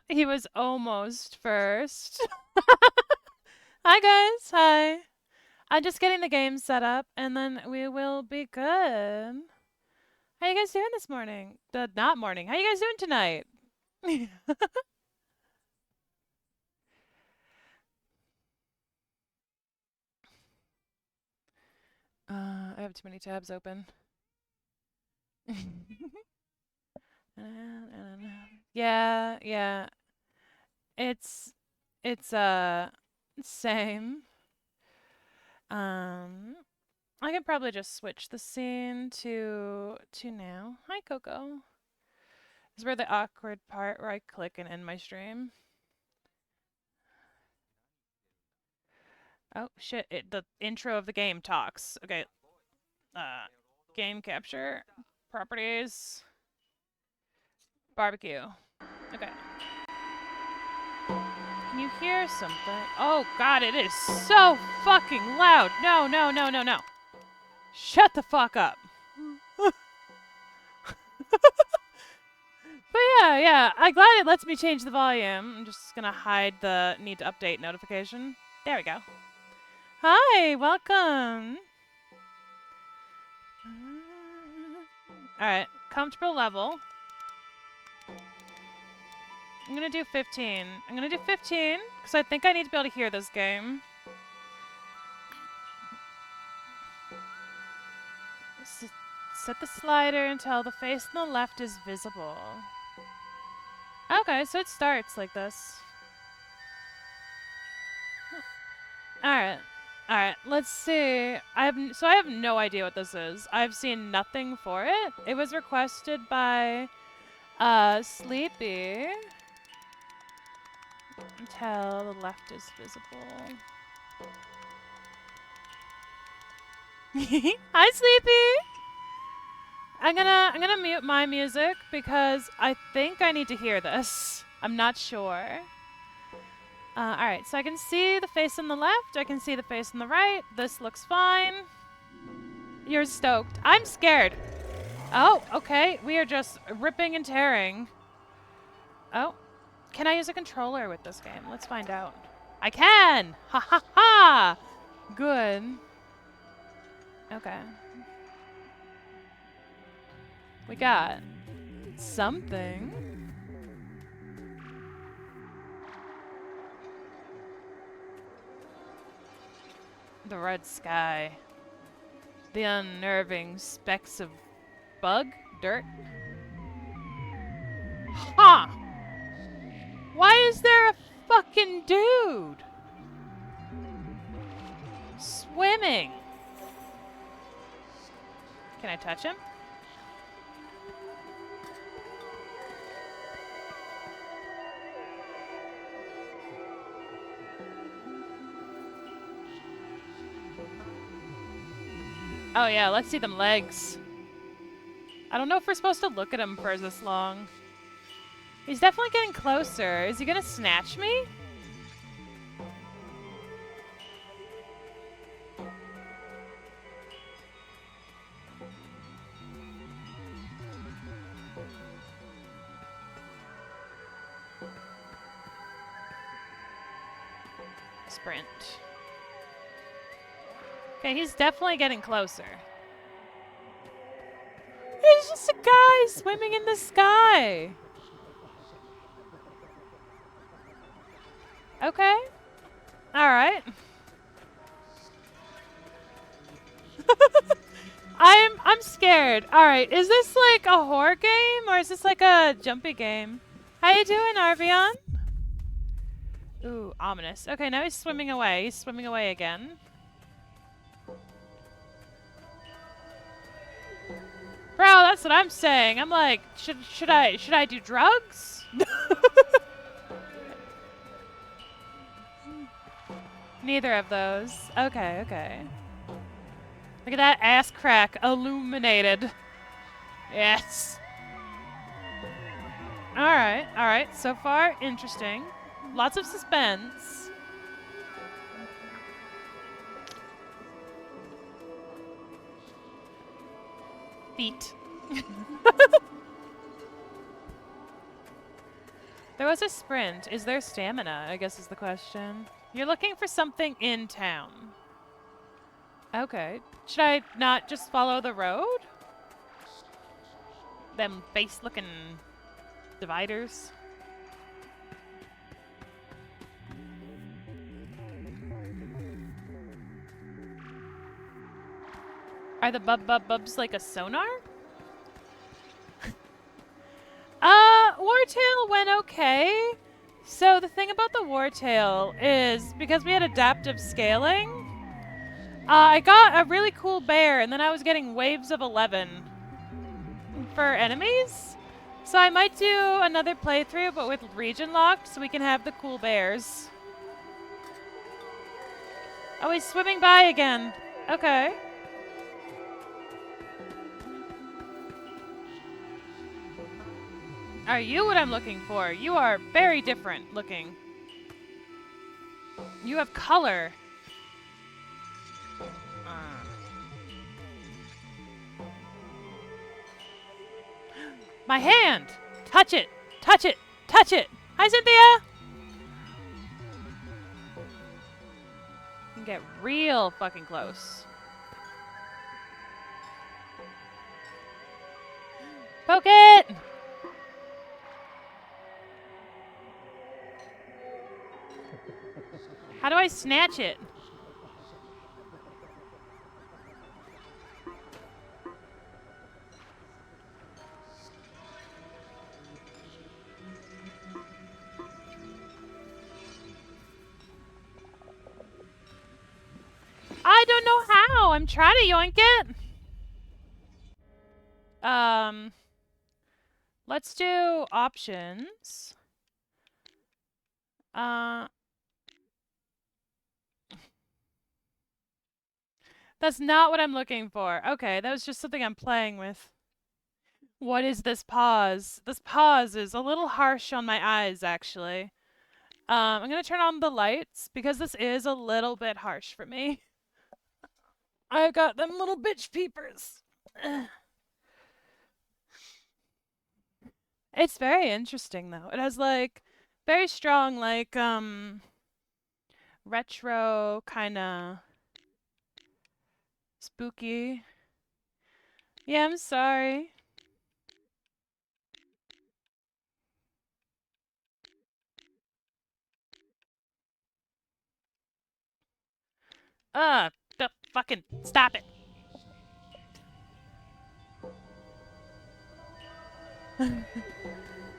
He was almost first. Hi guys, hi. I'm just getting the game set up and then we will be good. How you guys doing this morning? Not morning. How you guys doing tonight? I have too many tabs open. Yeah, yeah. It's it's same. Um I can probably just switch the scene to now. Hi Coco. This is where the awkward part where I click and end my stream. Oh shit, the intro of the game talks. Okay. Uh game capture, properties, barbecue. Okay. Can you hear something? Oh god, it is so fucking loud. No, no, no, no, no. Shut the fuck up. But yeah, I'm glad it lets me change the volume. I'm just gonna hide the need to update notification. There we go. Hi, welcome. Alright, comfortable level. I'm gonna do 15. I'm gonna do 15, because I think I need to be able to hear this game. Set the slider until the face on the left is visible. Okay, so it starts like this. Alright. Alright, let's see. I have no idea what this is. I've seen nothing for it. It was requested by Sleepy. Until the left is visible. Hi Sleepy! I'm gonna mute my music because I think I need to hear this. I'm not sure. Alright, so I can see the face on the left, I can see the face on the right. This looks fine. You're stoked. I'm scared. Oh, okay. We are just ripping and tearing. Oh. Can I use a controller with this game? Let's find out. I can! Ha ha ha! Good. Okay. We got something. The red sky. The unnerving specks of bug? Dirt? Huh! Why is there a fucking dude swimming? Can I touch him? Oh yeah, let's see them legs. I don't know if we're supposed to look at him for this long. He's definitely getting closer. Is he gonna snatch me? Sprint. Okay, he's definitely getting closer. He's just a guy swimming in the sky. Okay. Alright. I'm scared. Alright, is this like a horror game or is this like a jumpy game? How you doing, Arvion? Ooh, ominous. Okay, now he's swimming away. He's swimming away again. Bro, that's what I'm saying. I'm like, should I do drugs? Neither of those. Okay, okay. Look at that ass crack illuminated. Yes. Alright, alright. So far, interesting. Lots of suspense. Feet. There was a sprint. Is there stamina, I guess is the question. You're looking for something in town. Okay. Should I not just follow the road? Them face-looking dividers. Are the bubs like a sonar? Wartale went okay. So the thing about the Wartale is, because we had adaptive scaling, I got a really cool bear, and then I was getting waves of 11 for enemies. So I might do another playthrough, but with region locked, so we can have the cool bears. Oh, he's swimming by again. Okay. Are you what I'm looking for? You are very different looking. You have color. My hand! Touch it! Touch it! Touch it! Hi, Cynthia! You can get real fucking close. Poke it! How do I snatch it? I don't know how. I'm trying to yoink it. Let's do options. That's not what I'm looking for. Okay, that was just something I'm playing with. What is this pause? This pause is a little harsh on my eyes, actually. I'm gonna turn on the lights because this is a little bit harsh for me. I got them little bitch peepers. It's very interesting though. It has like very strong like retro kinda spooky. Yeah, I'm sorry. Fucking stop it.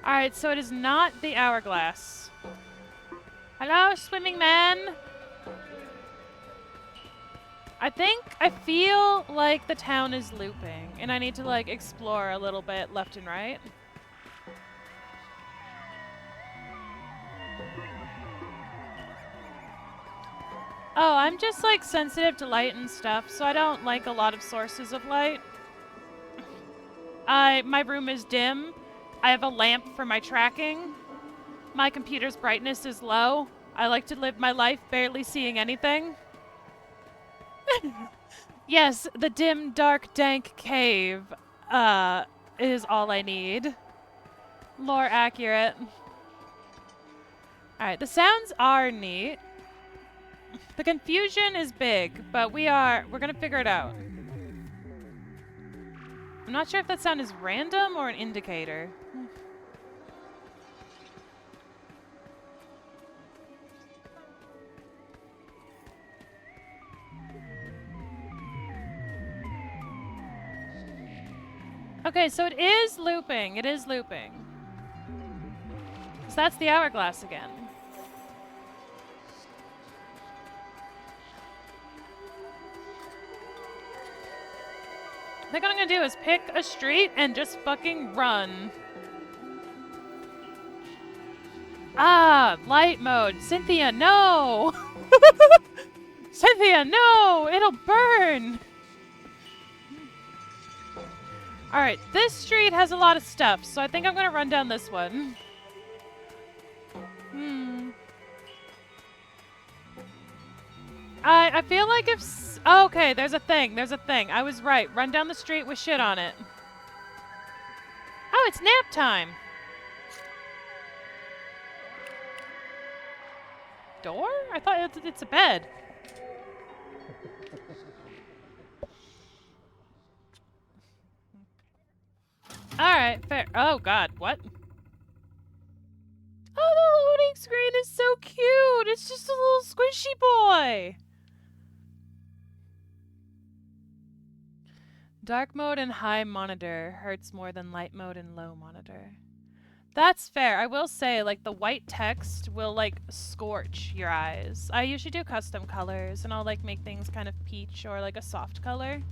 Alright, so it is not the hourglass. Hello, swimming man. I feel like the town is looping, and I need to, like, explore a little bit left and right. Oh, I'm just, like, sensitive to light and stuff, so I don't like a lot of sources of light. My room is dim. I have a lamp for my tracking. My computer's brightness is low. I like to live my life barely seeing anything. Yes, the dim, dark, dank cave is all I need. Lore accurate. Alright, the sounds are neat. The confusion is big, but we're gonna figure it out. I'm not sure if that sound is random or an indicator. Okay, so it is looping. It is looping. So that's the hourglass again. I think what I'm gonna do is pick a street and just fucking run. Ah, light mode. Cynthia, no! Cynthia, no! It'll burn! Alright, this street has a lot of stuff, so I think I'm gonna run down this one. I feel like if... Oh, okay, there's a thing. There's a thing. I was right. Run down the street with shit on it. Oh, it's nap time. door? I thought it's a bed. Alright, fair. Oh god, what? Oh, the loading screen is so cute! It's just a little squishy boy! Dark mode and high monitor hurts more than light mode and low monitor. That's fair. I will say, like, the white text will, like, scorch your eyes. I usually do custom colors, and I'll, like, make things kind of peach or, like, a soft color.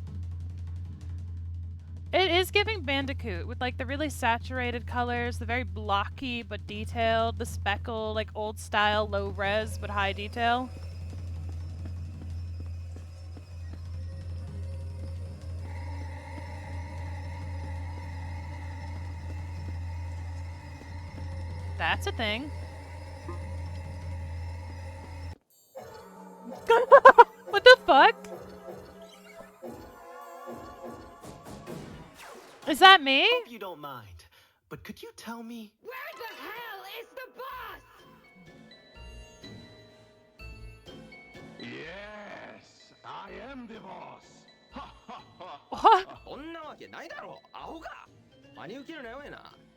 It is giving Bandicoot with, like, the really saturated colors, the very blocky but detailed, the speckle, like, old-style, low-res but high detail. That's a thing. What the fuck? Is that me? Hope you don't mind, but could you tell me where the hell is the boss? Yes, I am the boss. What?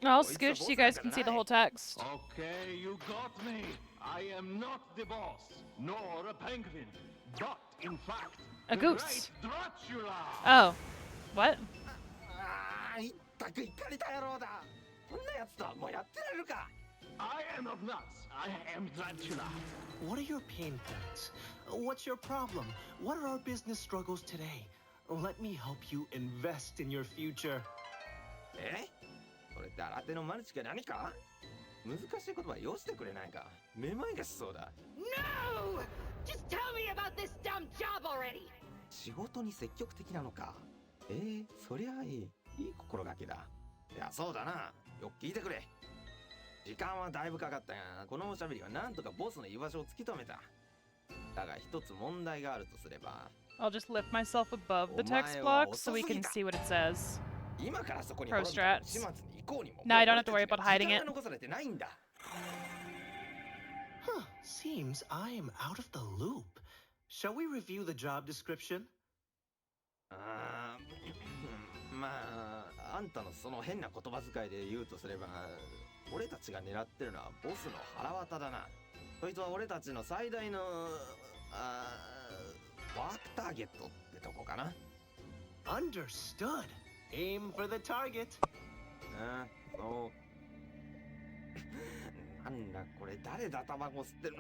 I'll scooch so you guys can see the whole text. Okay, you got me. I am not the boss, nor a penguin, but in fact, A the goose. great Dracula. Oh. What? I am not nuts. I am Dracula. what are your pain points? What's your problem? What are our business struggles today? Let me help you invest in your future. これって新手のマルチか何か難しい言葉よしてくれないかめまいがしそうだ No! Just tell me about this dumb job already! 仕事に積極的なのかそりゃいい心がけだいやそうだなよく聞いてくれ時間はだいぶかかったがこのおしゃべりはなんとかボスの居場所を突き止めただが一つ問題があるとすれば I'll just lift myself above the text block so we can see what it says. 今からそこに Pro 滅ん strats. だ始末に行こうにも No, I don't have to worry about hiding it. 時間が残されてないんだ Huh, seems I am out of the loop. Shall we review the job description? あーまああんたのその変な言葉遣いで言うとすれば俺たちが狙ってるのはボスの腹渡だなそいつは俺たちの最大のワークターゲットってとこかな Understood. Aim for the target. ああそうなんだこれ誰だタバコ吸ってる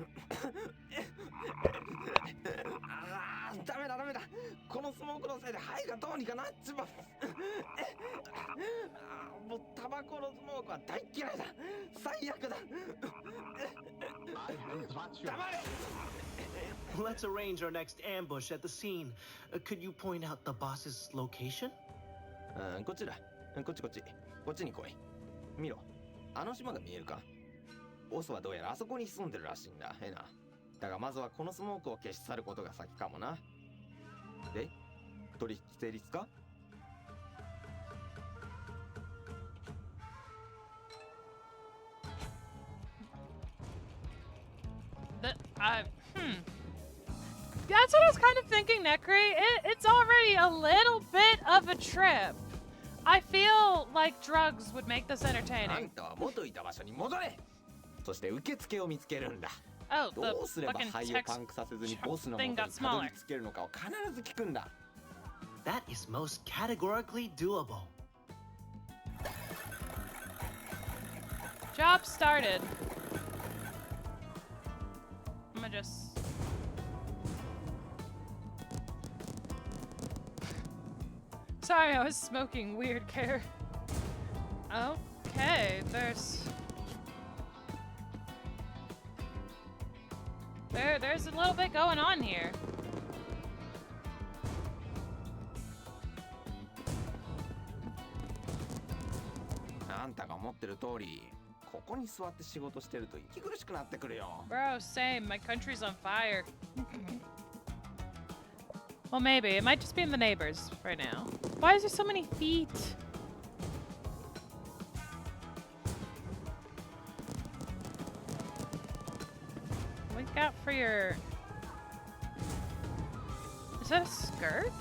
あーダメだこのスモークのせいで肺がどうにかなっちまうもうタバコのスモークは大嫌いだ最悪だ I am Dracula. 黙れ Let's arrange our next ambush at the scene. Could you point out the boss's location? こっちだこっちに来い見ろあの島が見えるかボスはどうやらあそこに潜んでるらしいんだなだがまずはこのスモークを消し去ることが先かもなで取引成立かThat's what I was kind of thinking, Necri. It's already a little bit of a trip. I feel like drugs would make this あん entertaining. たは元いた場所に戻れそして受付を見つけるんだ Oh, どう the すれば fucking 肺を text. パンクさせずにボスの thing 元 got にたど smaller. り着けるのかを必ず聞くんだ That is most categorically doable. Job started. I'm gonna just... Sorry, I was smoking weird care. Okay, there's a little bit going on here. あんたが思ってる通りここに座って仕事してると息苦しくなってくるよ Bro, same. My country's on fire. Well, maybe. It might just be in the neighbors right now. Why is there so many feet? Wait. Look out for your... Is that a skirt?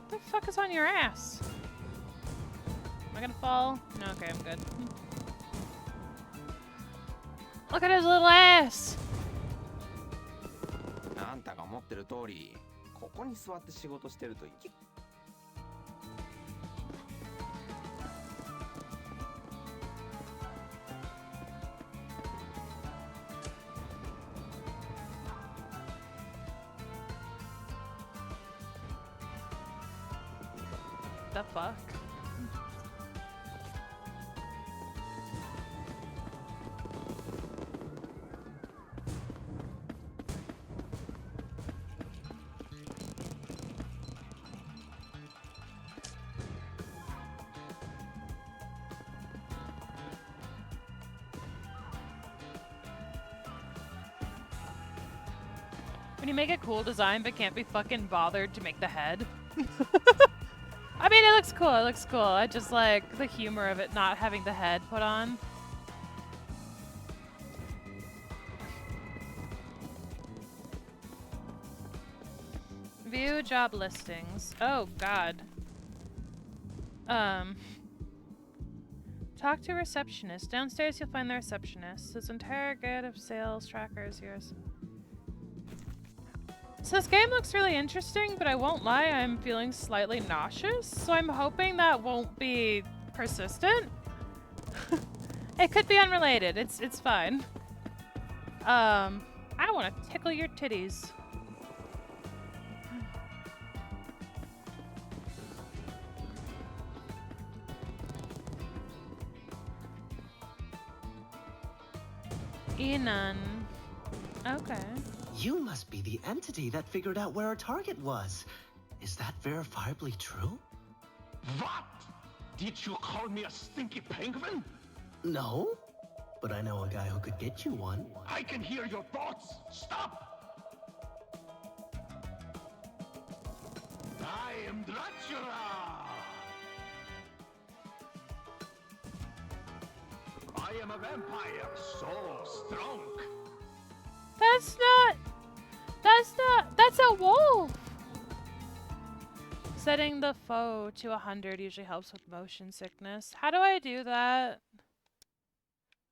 What the fuck is on your ass? Am I gonna fall? No, okay, I'm good. Look at his little ass! あんたが思ってる通り、ここに座って仕事してると息 The fuck? When you make a cool design but can't be fucking bothered to make the head. I mean, it looks cool, it looks cool. I just like the humor of it not having the head put on. View job listings. Oh, God. Talk to receptionist. Downstairs you'll find the receptionist. This entire guide of sales tracker is yours. So this game looks really interesting, but I won't lie, I'm feeling slightly nauseous, so I'm hoping that won't be persistent. It could be unrelated, it's fine. I want to tickle your titties. ENA. Okay. You must be the entity that figured out where our target was. Is that verifiably true? What? Did you call me a stinky penguin? No, but I know a guy who could get you one. I can hear your thoughts. Stop! I am Dracula! I am a vampire, so strong. That's a wolf! Setting the foe to 100 usually helps with motion sickness. How do I do that?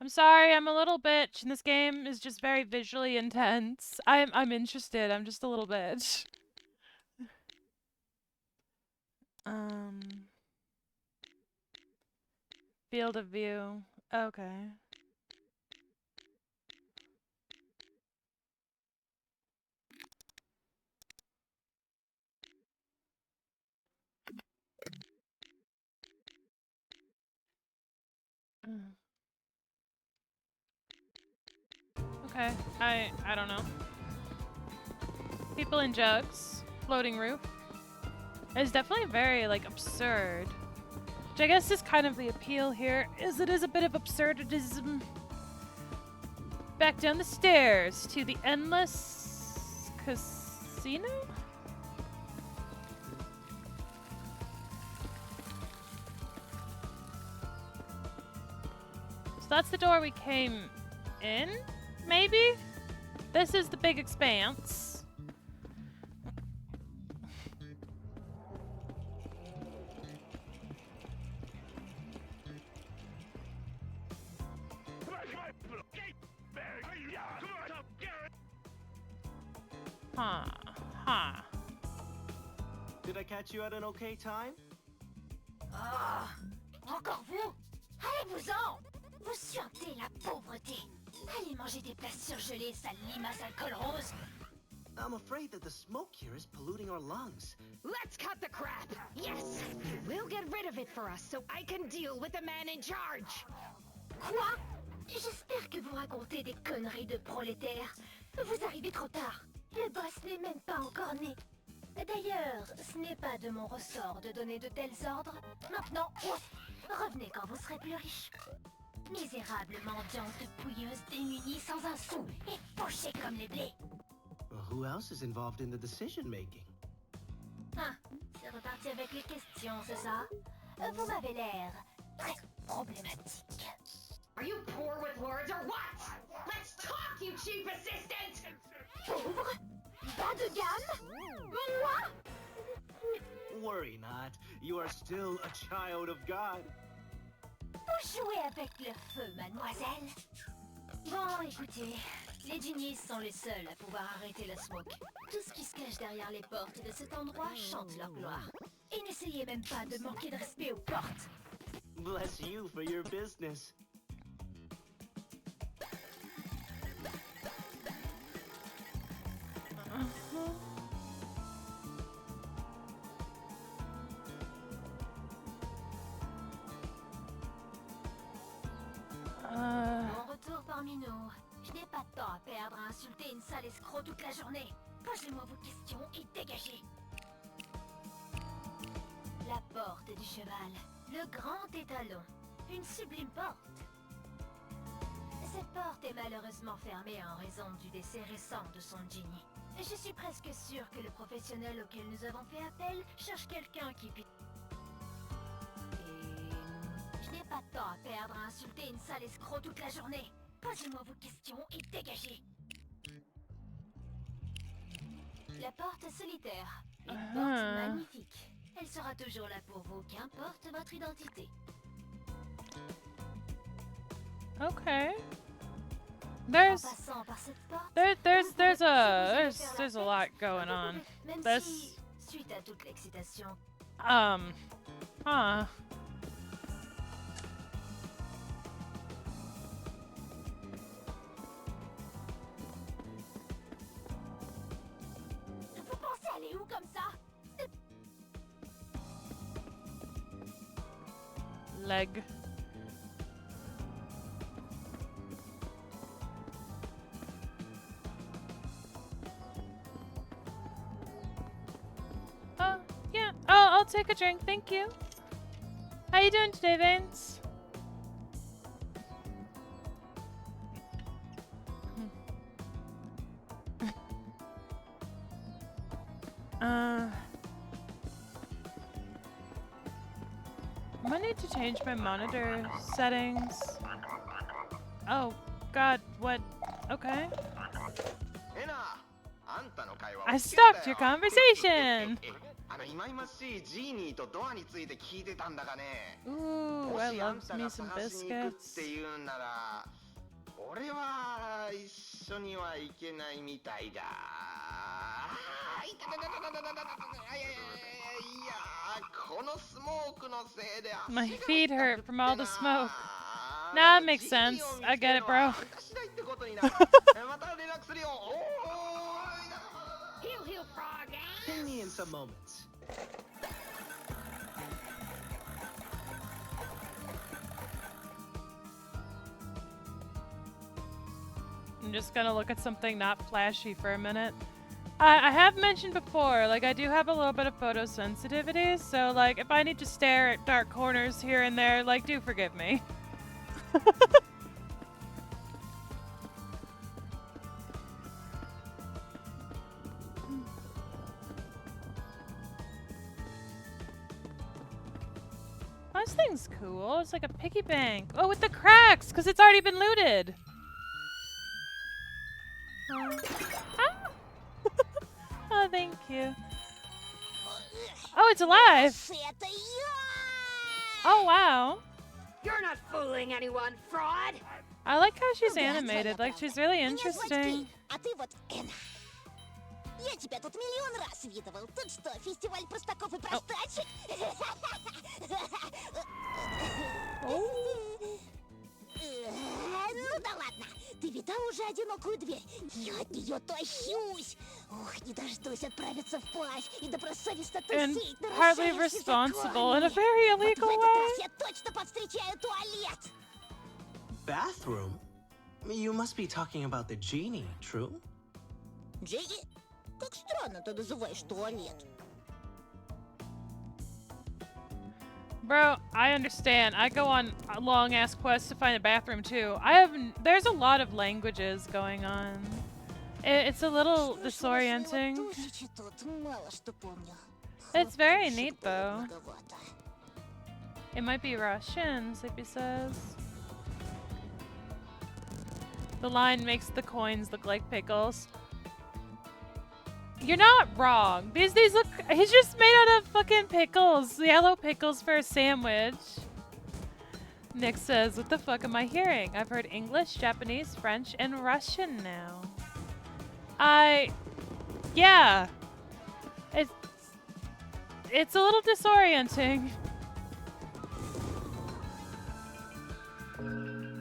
I'm sorry, I'm a little bitch, and this game is just very visually intense. I'm interested, I'm just a little bitch. Field of view. Okay. Okay, I don't know. People in jugs, floating roof. It's definitely very like absurd. Which I guess is kind of the appeal here, is it is a bit of absurdism. Back down the stairs to the endless casino? So that's the door we came in, maybe? This is the big expanse. Huh. Did I catch you at an okay time? Ah, encore vous? Allez-vous-en! Vous suintez la pauvreté. Allez manger des plats surgelés, sale limace alcool rose. I'm afraid that the smoke here is polluting our lungs. Let's cut the crap! Yes! We'll get rid of it for us so I can deal with the man in charge! Quoi? J'espère que vous racontez des conneries de prolétaires. Vous arrivez trop tard. Le boss n'est même pas encore né. D'ailleurs, ce n'est pas de mon ressort de donner de tels ordres. Maintenant, revenez quand vous serez plus riche. Misérable mendiante pouilleuse démunie sans un sou et pochée comme les blés. Well, who else is involved in the decision making? Ah, c'est reparti avec les questions, c'est ça? Vous avez l'air très problématique. Are you poor with words or what? Let's talk, you cheap assistant! Bas de gamme? Moi? Worry not. You are still a child of God. Vous jouez avec le feu, mademoiselle. Bon, écoutez, les genies sont les seuls à pouvoir arrêter la smoke. Tout ce qui se cache derrière les portes de cet endroit chante leur gloire. Et n'essayez même pas de manquer de respect aux portes. Bless you for your business. Bon retour parmi nous. Je n'ai pas de temps à perdre à insulter une sale escroc toute la journée. Posez-moi vos questions et dégagez. La porte du cheval. Le grand étalon. Une sublime porte. Cette porte est malheureusement fermée en raison du décès récent de son génie. Je suis presque sûre que le professionnel auquel nous avons fait appel cherche quelqu'un qui puisse... Et... Je n'ai pas de temps à perdre à insulter une sale escroc toute la journée. Posez-moi vos questions et dégagez. La porte solitaire. Une porte magnifique. Elle sera toujours là pour vous, qu'importe votre identité. Okay. En There's passant par cette porte, there's a lot going on. même This si, suite à toute l'excitation, huh. vous pensez aller où comme ça? Leg. Oh, yeah. Oh, I'll take a drink, thank you. How you doing today, Vince? I might need to change my monitor settings. Oh, God, what? Okay. I stopped your conversation! Ooh, I love me some biscuits. 俺は一緒には行けないみたいだ。いたたたたたたたた。いや、このスモークのせいで。My feet hurt from all the smoke. Nah, it makes sense. I get it, bro. Heal, heal, frog. Ping me in some moments. I'm just gonna look at something not flashy for a minute. I have mentioned before, like, I do have a little bit of photosensitivity, so, like, if I need to stare at dark corners here and there, like, do forgive me. Oh, this thing's cool. It's like a piggy bank. Oh, with the cracks, because it's already been looted. Ah! Oh, thank you. Oh, it's alive. Oh, wow. You're not fooling anyone, fraud. I like how she's animated. Like, she's really interesting. А ты вот Эна. Я тебя тут миллион раз видывал. Тут что, фестиваль простаков и простачек? Ну да ладно. Ты видал уже одинокую дверь? Я от нее тащусь. Ох, не дождусь отправиться в плащ и добросовестно тусить на Hardly расшарившемся responsible in a законе. very Вот в illegal этот way. раз я точно подстречаю туалет. Bathroom? You must be talking about the genie, true? Джеги? Как странно ты называешь туалет. Bro, I understand. I go on long ass quests to find a bathroom too. There's a lot of languages going on. It's a little disorienting. It's very neat though. It might be Russian, Zippy says. The line makes the coins look like pickles. You're not wrong. These look. He's just made out of fucking pickles. Yellow pickles for a sandwich. Nick says, "What the fuck am I hearing? I've heard English, Japanese, French, and Russian now." Yeah. It's a little disorienting.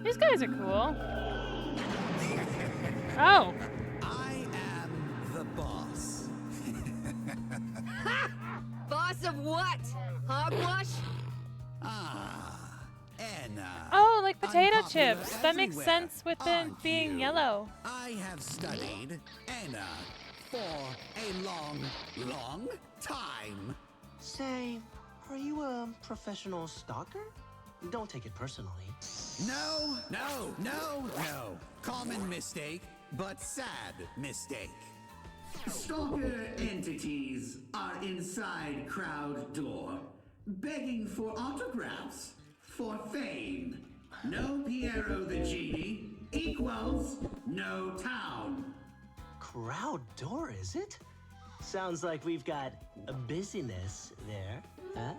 These guys are cool. Oh. I am the boss. Boss of what? Hogwash? Ah, ENA. Oh, like potato Unpopular chips. That makes everywhere, sense with them aren't being you? yellow. I have studied ENA for a long, long time. Say, are you a professional stalker? Don't take it personally. No. Common mistake, but sad mistake. Stalker entities are inside crowd door, begging for autographs, for fame. No Piero the Genie equals no town. Crowd door, is it? Sounds like we've got a busyness there, huh?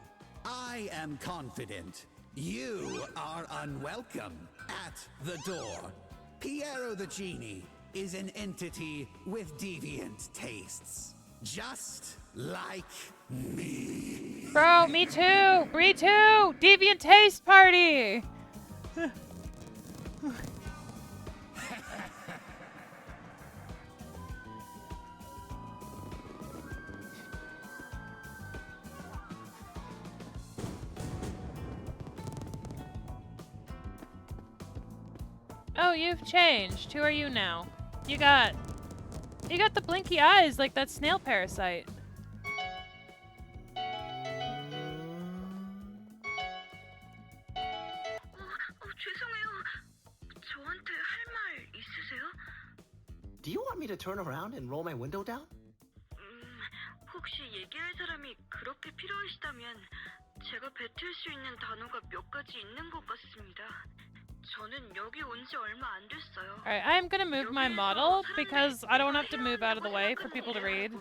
I am confident. You are unwelcome at the door. Piero the Genie is an entity with deviant tastes. Just like me. Bro, me too. Me too. Deviant taste party. Oh, you've changed. Who are you now? You got the blinky eyes like that snail parasite. 죄송해요. 저한테 할 말 있으세요? Do you want me to turn around and roll my window down? 혹시 얘기할 사람이 그렇게 필요하시다면 제가 뱉을 수 있는 단어가 몇 가지 있는 것 같습니다. 저는 여기 온 지 얼마 안 됐어요. Alright, I'm gonna move my model because I don't have to move out of the way for people to read.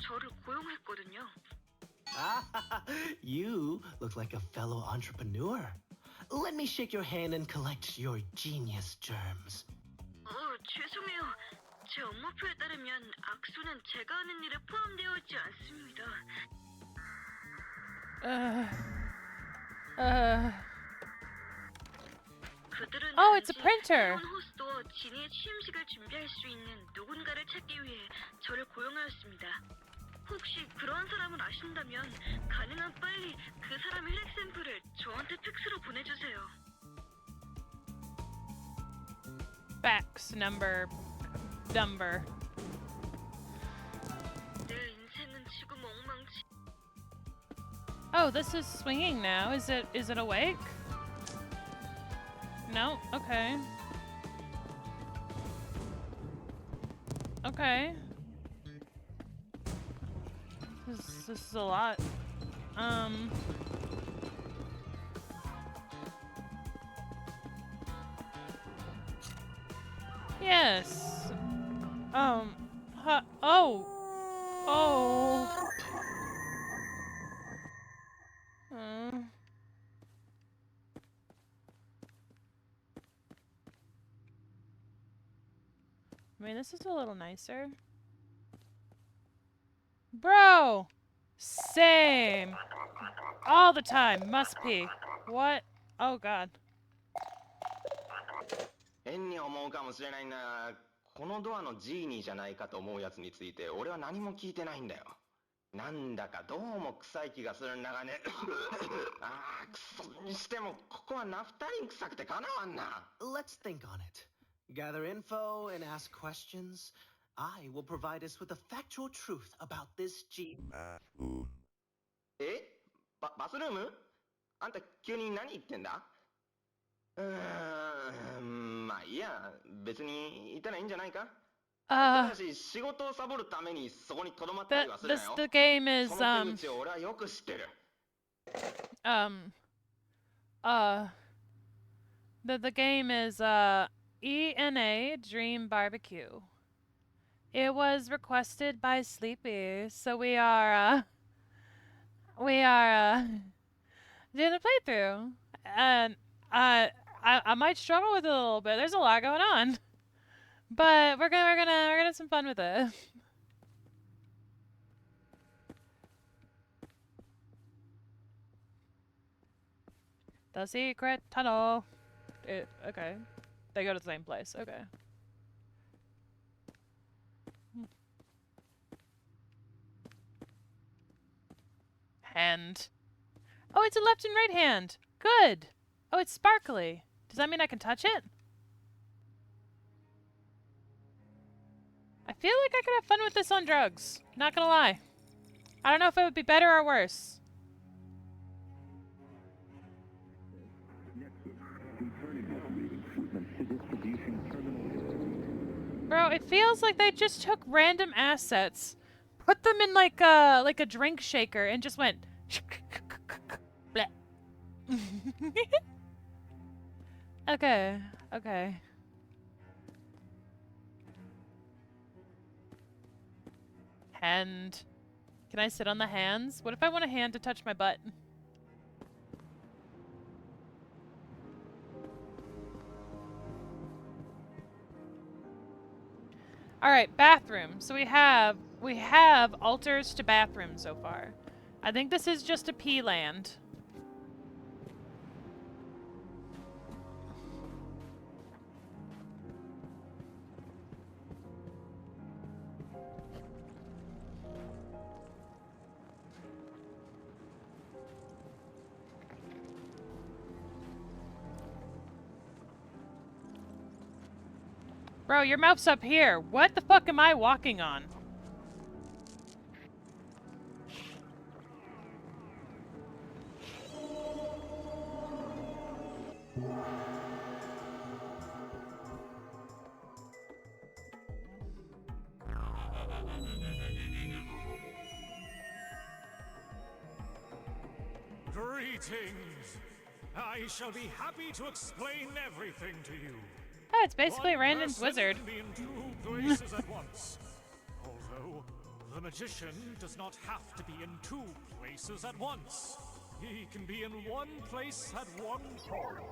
저를 고용했거든요. Ah, you look like a fellow entrepreneur. Let me shake your hand and collect your genius germs. 죄송해요. 제 업무표에 따르면 악수는 제가 하는 일에 포함되어 있지 않습니다. 그들은 Oh, it's a 단지 printer. 새로운 호스트와 지니의 취임식을 준비할 수 있는 누군가를 찾기 위해 저를 고용하였습니다. 혹시 그런 사람을 아신다면 가능한 빨리 그 사람의 혈액 샘플을 저한테 팩스로 보내주세요. Fax number. 내 인생은 지금 엉망지. Oh, this is swinging now. Is it awake? No? Okay. Okay. This is a lot. Yes. Oh. I mean, this is a little nicer. Bro! Same! All the time. Must be. What? Oh, God. 変に思うかもしれないんだが、このドアのジーニーじゃないかと思うやつについて俺は何も聞いてないんだよ。なんだかどうも臭い気がするんだがね。ああ、くそにしてもここはナフタリン臭くてかなわんな。Let's think on it. Gather info and ask questions. I will provide us with the factual truth about this G. え？バスルーム？あんた急に何言ってんだ？まあいいや、別にいたらいいんじゃないか？ただし仕事をサボるためにそこに留まったりはするなよ。 The game is, その手口を俺はよく知ってる。the game is, ENA Dream Barbecue. It was requested by Sleepy, so we are doing a playthrough, and I might struggle with it a little bit. There's a lot going on, but we're gonna have some fun with it. The secret tunnel. Okay, they go to the same place. Okay. Hand. Oh, it's a left and right hand. Good. Oh, it's sparkly. Does that mean I can touch it? I feel like I could have fun with this on drugs. Not gonna lie. I don't know if it would be better or worse. Bro, it feels like they just took random assets, put them in like a drink shaker, and just went. Bleh. Okay. Okay. Hand. Can I sit on the hands? What if I want a hand to touch my butt? All right, bathroom. So we have altars to bathroom so far. I think this is just a pee land. Bro, your mouth's up here. What the fuck am I walking on? Greetings! I shall be happy to explain everything to you. Oh, it's basically Randon's wizard. Can be in two places at once. Although, the magician does not have to be in two places at once. He can be in one place at one time.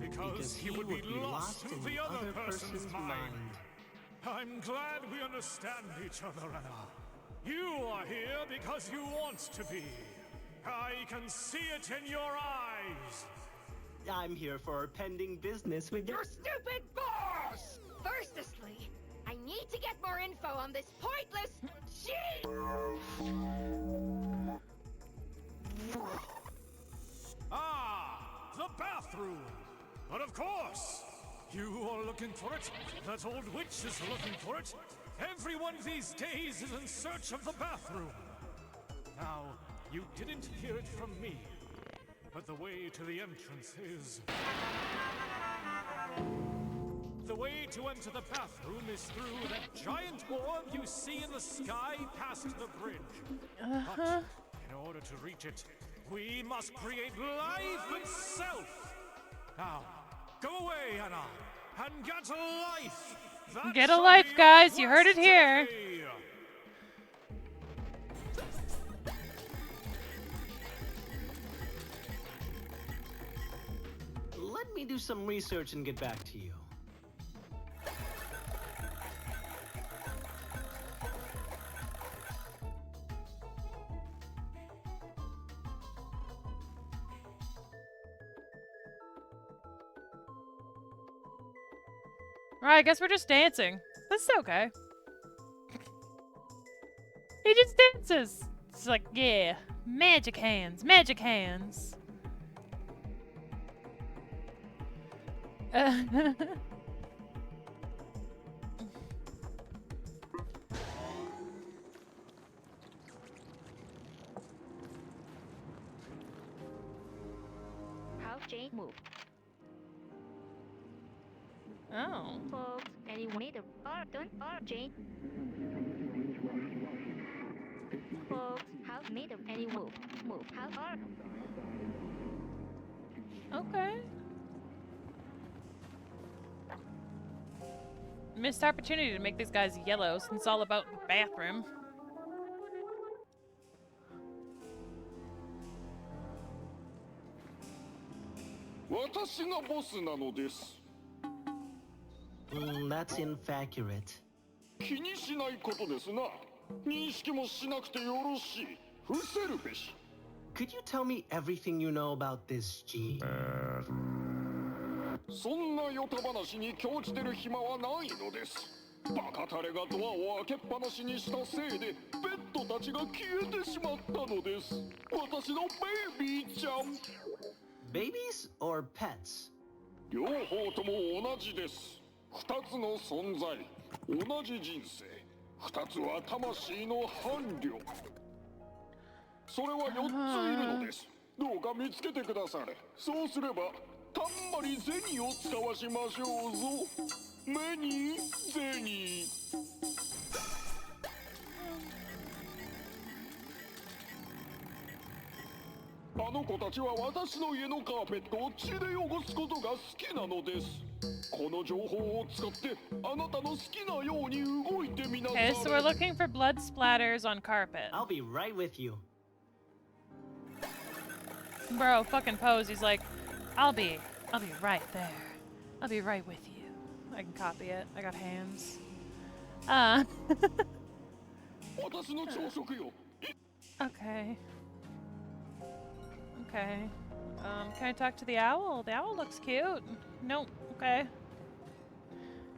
Because he would be lost in the other person's mind. I'm glad we understand each other, Anna. You are here because you want to be. I can see it in your eyes. I'm here for our pending business with Your stupid boss! Firstly, I need to get more info on this pointless cheat! Ah, the bathroom. But of course, you are looking for it. That old witch is looking for it. Everyone these days is in search of the bathroom. Now, you didn't hear it from me, but the way to the entrance is... The way to enter the bathroom is through that giant orb you see in the sky past the bridge. But in order to reach it, we must create life itself. Now, go away, Anna, and get a life. That Get a shall life, be guys. your You heard it quest here. today. Let me do some research and get back to you. Alright, I guess we're just dancing. That's okay. He just dances. It's like, yeah. Magic hands. Magic hands. How Jane move. Oh. Folks, anyone need a pardon or Jane? Folks, how made of any move? Move. How are Okay. missed opportunity to make these guys yellow since it's all about the bathroom. 私がボスなのです。 That's inaccurate. 気にしないことですな。認識もしなくてよろしい。伏せるべし。 Could you tell me everything you know about this G? そんなヨタ話に興じてる暇はないのです。バカタレがドアを開けっぱなしにしたせいでペットたちが消えてしまったのです。私のベイビーちゃん。 Babies or pets? 両方とも同じです。二つの存在、同じ人生。二つは魂の伴侶。それは4ついるのです。どうか見つけてくだされ。そうすればたんまり銭を使わしましょうぞ。目に銭。あの子たちは私の家のカーペットを血で汚すことが好きなのです。この情報を使ってあなたの好きなように動いてみなさい。 Okay, so we're looking for blood splatters on carpet. I'll be right with you. Bro, fucking pose. He's like, I'll be right there. I'll be right with you. I can copy it. I got hands. Okay. Okay. Can I talk to the owl? The owl looks cute. Nope. Okay.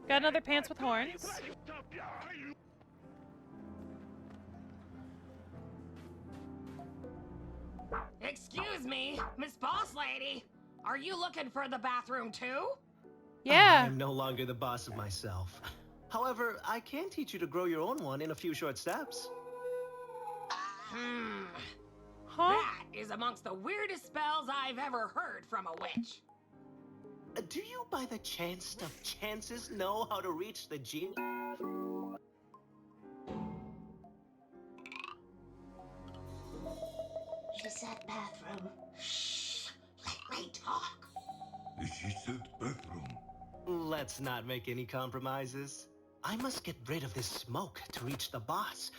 Got another pants with horns. Excuse me, Miss Boss Lady. Are you looking for the bathroom too? Yeah. I'm no longer the boss of myself. However, I can teach you to grow your own one in a few short steps. Huh? That is amongst the weirdest spells I've ever heard from a witch. Do you, by the chance of chances, know how to reach the genie? She said bathroom. Shh! Let me talk. She said bathroom. Let's not make any compromises. I must get rid of this smoke to reach the boss,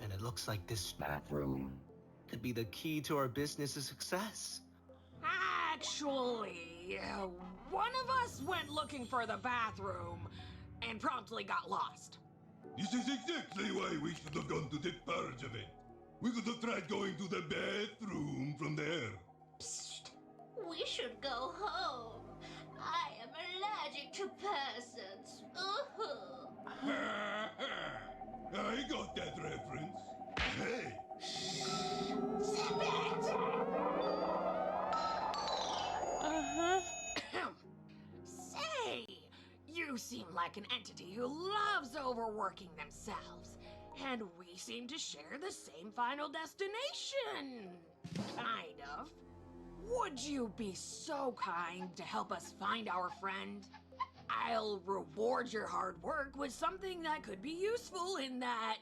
and it looks like this bathroom could be the key to our business's success. Actually, one of us went looking for the bathroom and promptly got lost. This is exactly why we should have gone to the purge event. We could have tried going to the bathroom from there. Psst. We should go home. I am allergic to persons. I got that reference. Hey! Say, you seem like an entity who loves overworking themselves. And we seem to share the same final destination. Kind of. Would you be so kind to help us find our friend? I'll reward your hard work with something that could be useful in that,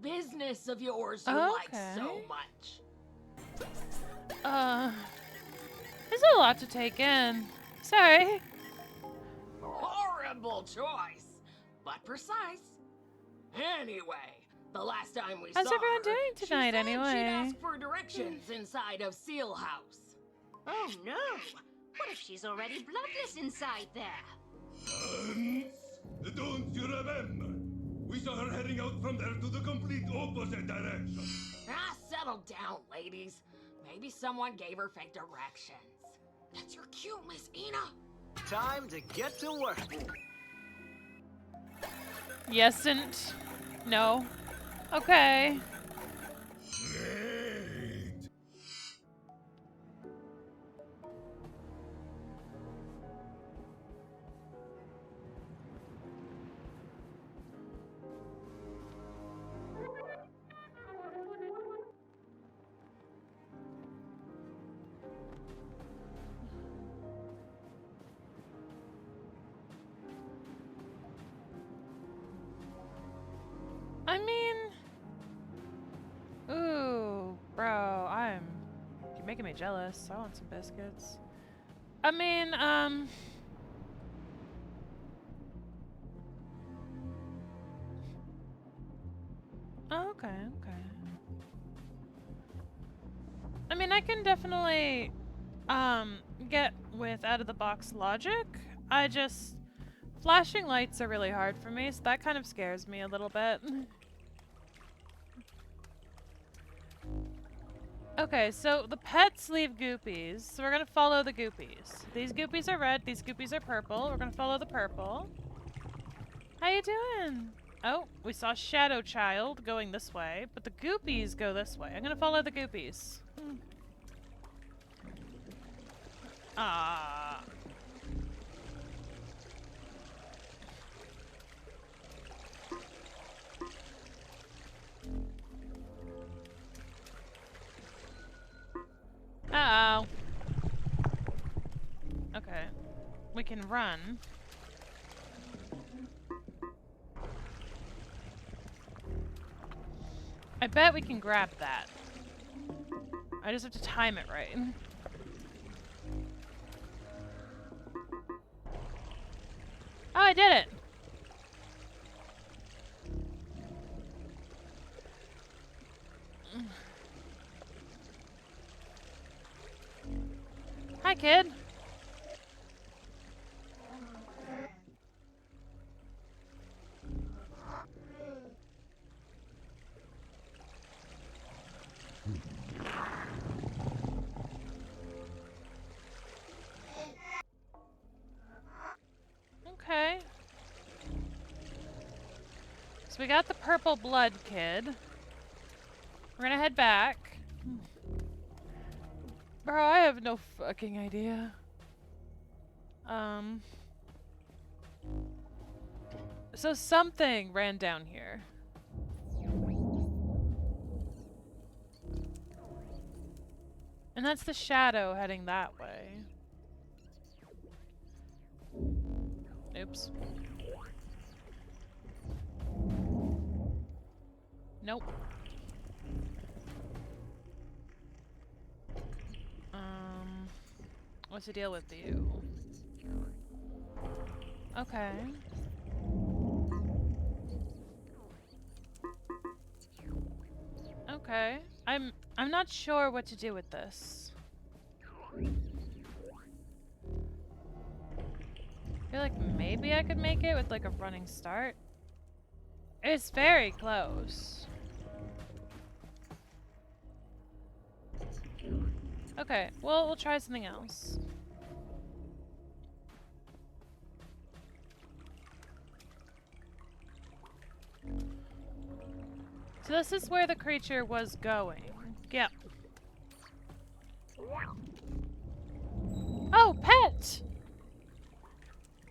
business of yours you like so much. There's a lot to take in. Sorry. Horrible choice, but precise. Anyway, the last time we How's saw everyone her, doing tonight, she said anyway? she'd ask for directions inside of Seal House. Oh no! What if she's already bloodless inside there? Don't you remember? We saw her heading out from there to the complete opposite direction. Settle down, ladies. Maybe someone gave her fake directions. That's your cue, Miss ENA. Time to get to work. Yesn't. No. Okay. I mean, ooh, bro, you're making me jealous. I want some biscuits. I mean, Okay, okay. I mean, I can definitely, get with out-of-the-box logic. I just... Flashing lights are really hard for me, so that kind of scares me a little bit. Okay, so the pets leave goopies, so we're gonna follow the goopies. These goopies are red, these goopies are purple. We're gonna follow the purple. How you doing? Oh, we saw Shadow Child going this way, but the goopies go this way. I'm gonna follow the goopies. Ah. Uh-oh. Okay. We can run. I bet we can grab that. I just have to time it right. Oh, I did it! Hi, kid. Okay. So we got the purple blood kid. We're gonna head back. Bro, I have no fucking idea. So something ran down here. And that's the shadow heading that way. Oops. Nope. What's the deal with you? Okay. Okay. I'm not sure what to do with this. I feel like maybe I could make it with like a running start. It's very close. Okay, well, we'll try something else. So this is where the creature was going. Yep. Oh, pet!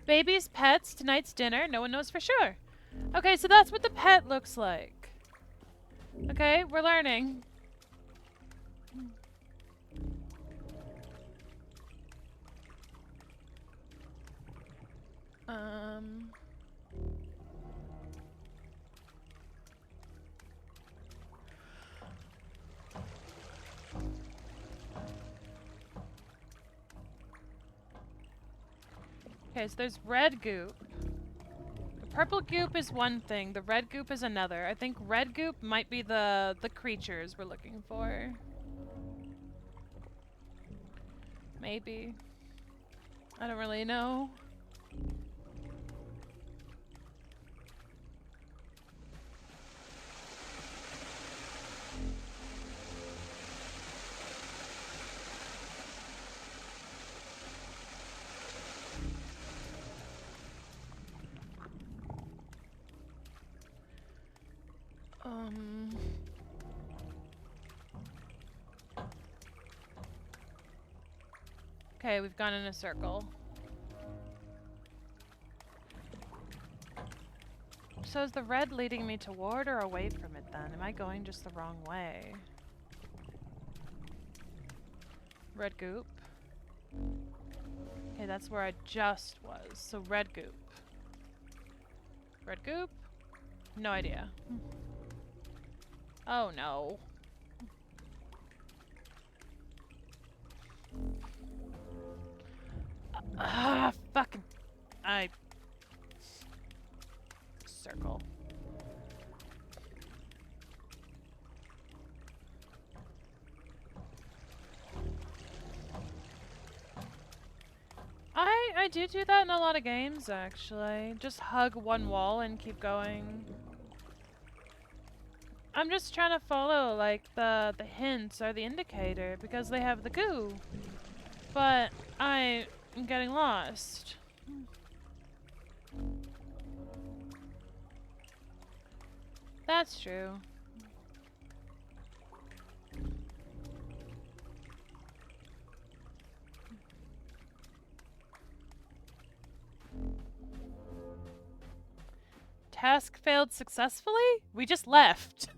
Babies, pets, tonight's dinner, no one knows for sure. Okay, so that's what the pet looks like. Okay, we're learning. Okay, so there's red goop. The purple goop is one thing, the red goop is another. I think red goop might be the creatures we're looking for. Maybe. I don't really know. Okay, we've gone in a circle. So is the red leading me toward or away from it then? Am I going just the wrong way? Red goop. Okay, that's where I just was. So red goop. Red goop? No idea. Oh no. Fucking... Circle. I do that in a lot of games, actually. Just hug one wall and keep going. I'm just trying to follow, like, the hints or the indicator, because they have the goo. But I am getting lost. That's true. Task failed successfully? We just left.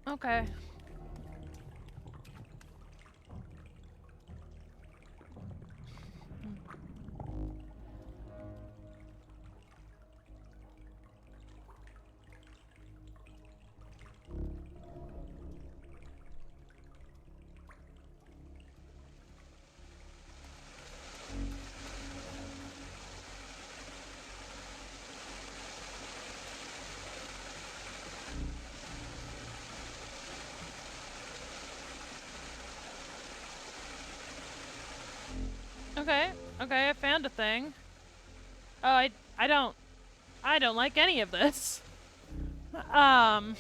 Okay. Okay, okay, I found a thing. Oh, I don't like any of this. Um.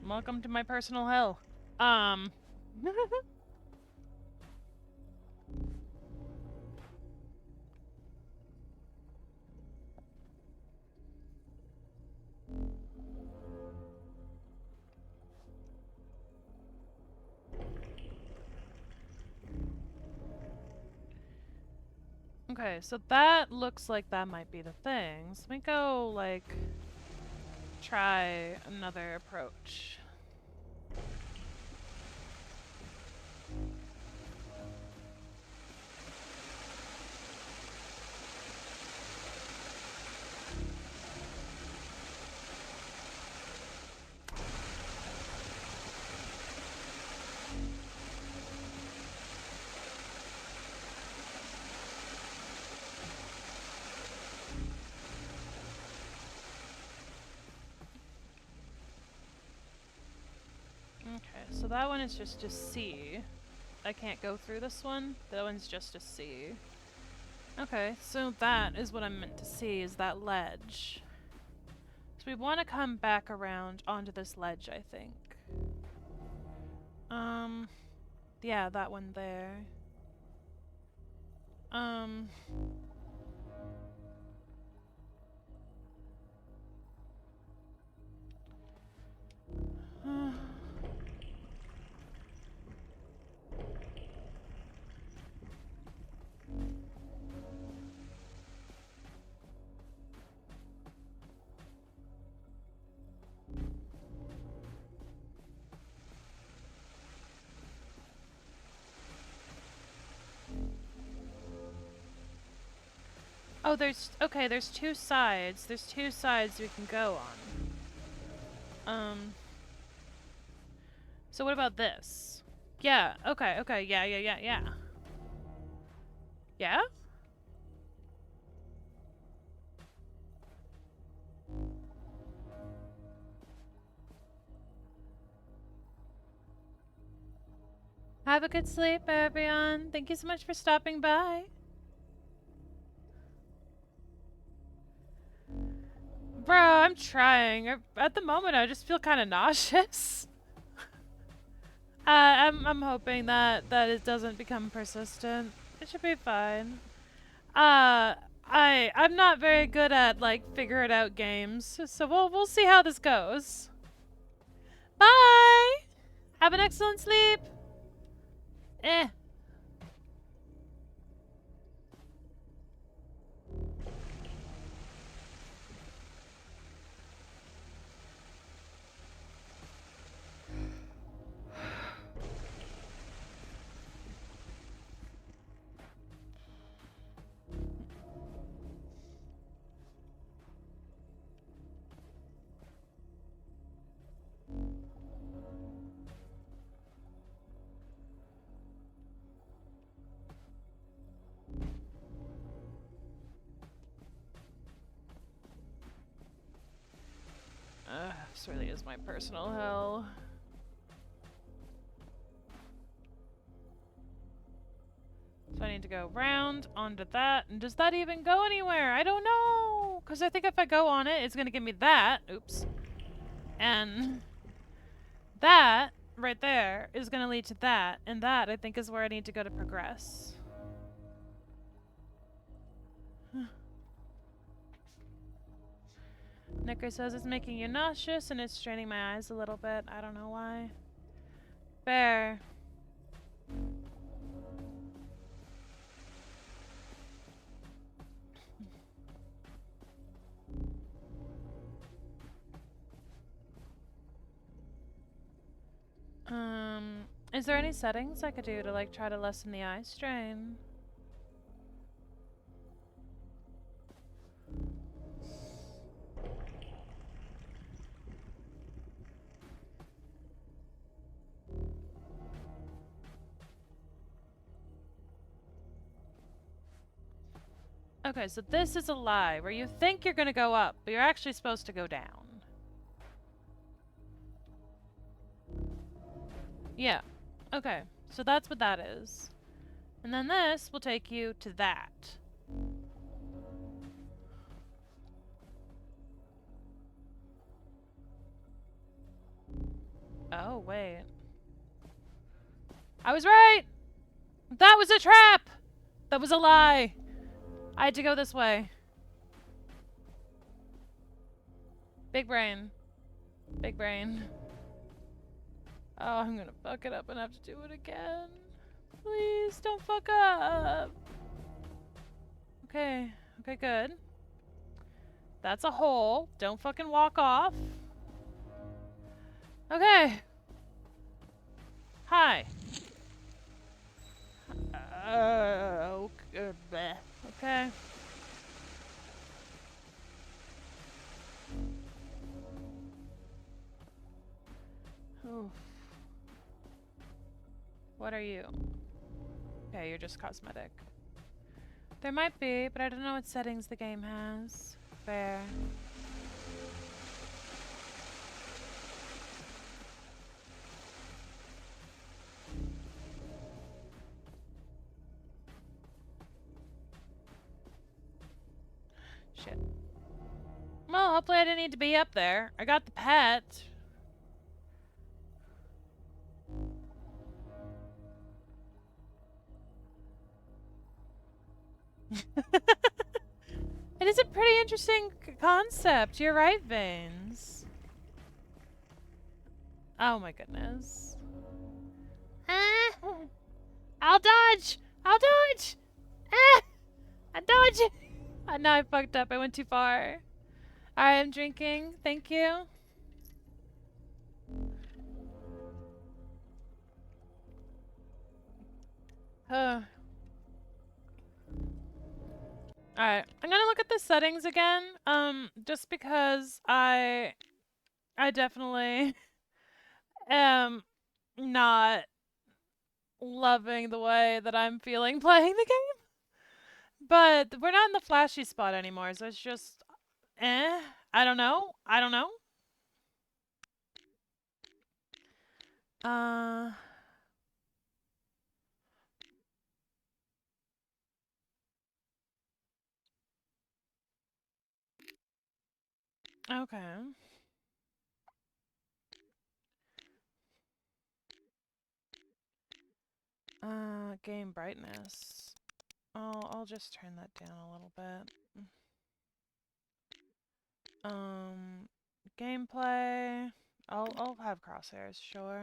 Welcome to my personal hell. Okay, so that looks like that might be the thing. So let me go, like, try another approach. Okay, so that one is just a C. I can't go through this one. That one's just a C. Okay, so that is what I'm meant to see, is that ledge. So we want to come back around onto this ledge, I think. Yeah, that one there. Oh, okay, there's two sides. There's two sides we can go on. So what about this? Yeah, okay, yeah. Yeah? Have a good sleep, everyone. Thank you so much for stopping by. Bro, I'm trying. At the moment, I just feel kind of nauseous. I'm hoping that it doesn't become persistent. It should be fine. I'm not very good at, like, figure it out games, so we'll see how this goes. Bye! Have an excellent sleep! Eh. This really is my personal hell. So I need to go round onto that. And does that even go anywhere? I don't know. Because I think if I go on it, it's going to give me that. Oops. And that right there is going to lead to that. And that, I think, is where I need to go to progress. Nicker says it's making you nauseous and it's straining my eyes a little bit. I don't know why. Fair. Is there any settings I could do to, like, try to lessen the eye strain? Okay, so this is a lie, where you think you're gonna go up, but you're actually supposed to go down. Yeah. Okay, so that's what that is. And then this will take you to that. Oh, wait. I was right! That was a trap! That was a lie! I had to go this way. Big brain. Big brain. Oh, I'm gonna fuck it up and have to do it again. Please, don't fuck up. Okay. Okay, good. That's a hole. Don't fucking walk off. Okay. Hi. Okay. Okay. Oof. What are you? Okay, you're just cosmetic. There might be, but I don't know what settings the game has. Fair. Shit. Well, hopefully I didn't need to be up there. I got the pet. It is a pretty interesting concept. You're right, Veins. Oh my goodness. I'll dodge! I'll dodge! I dodge! Now I fucked up. I went too far. Alright, I'm drinking. Thank you. Alright, I'm gonna look at the settings again, just because I definitely am not loving the way that I'm feeling playing the game. But we're not in the flashy spot anymore, so it's just, I don't know. I don't know. Okay. Game brightness. I'll just turn that down a little bit. Gameplay. I'll have crosshairs, sure.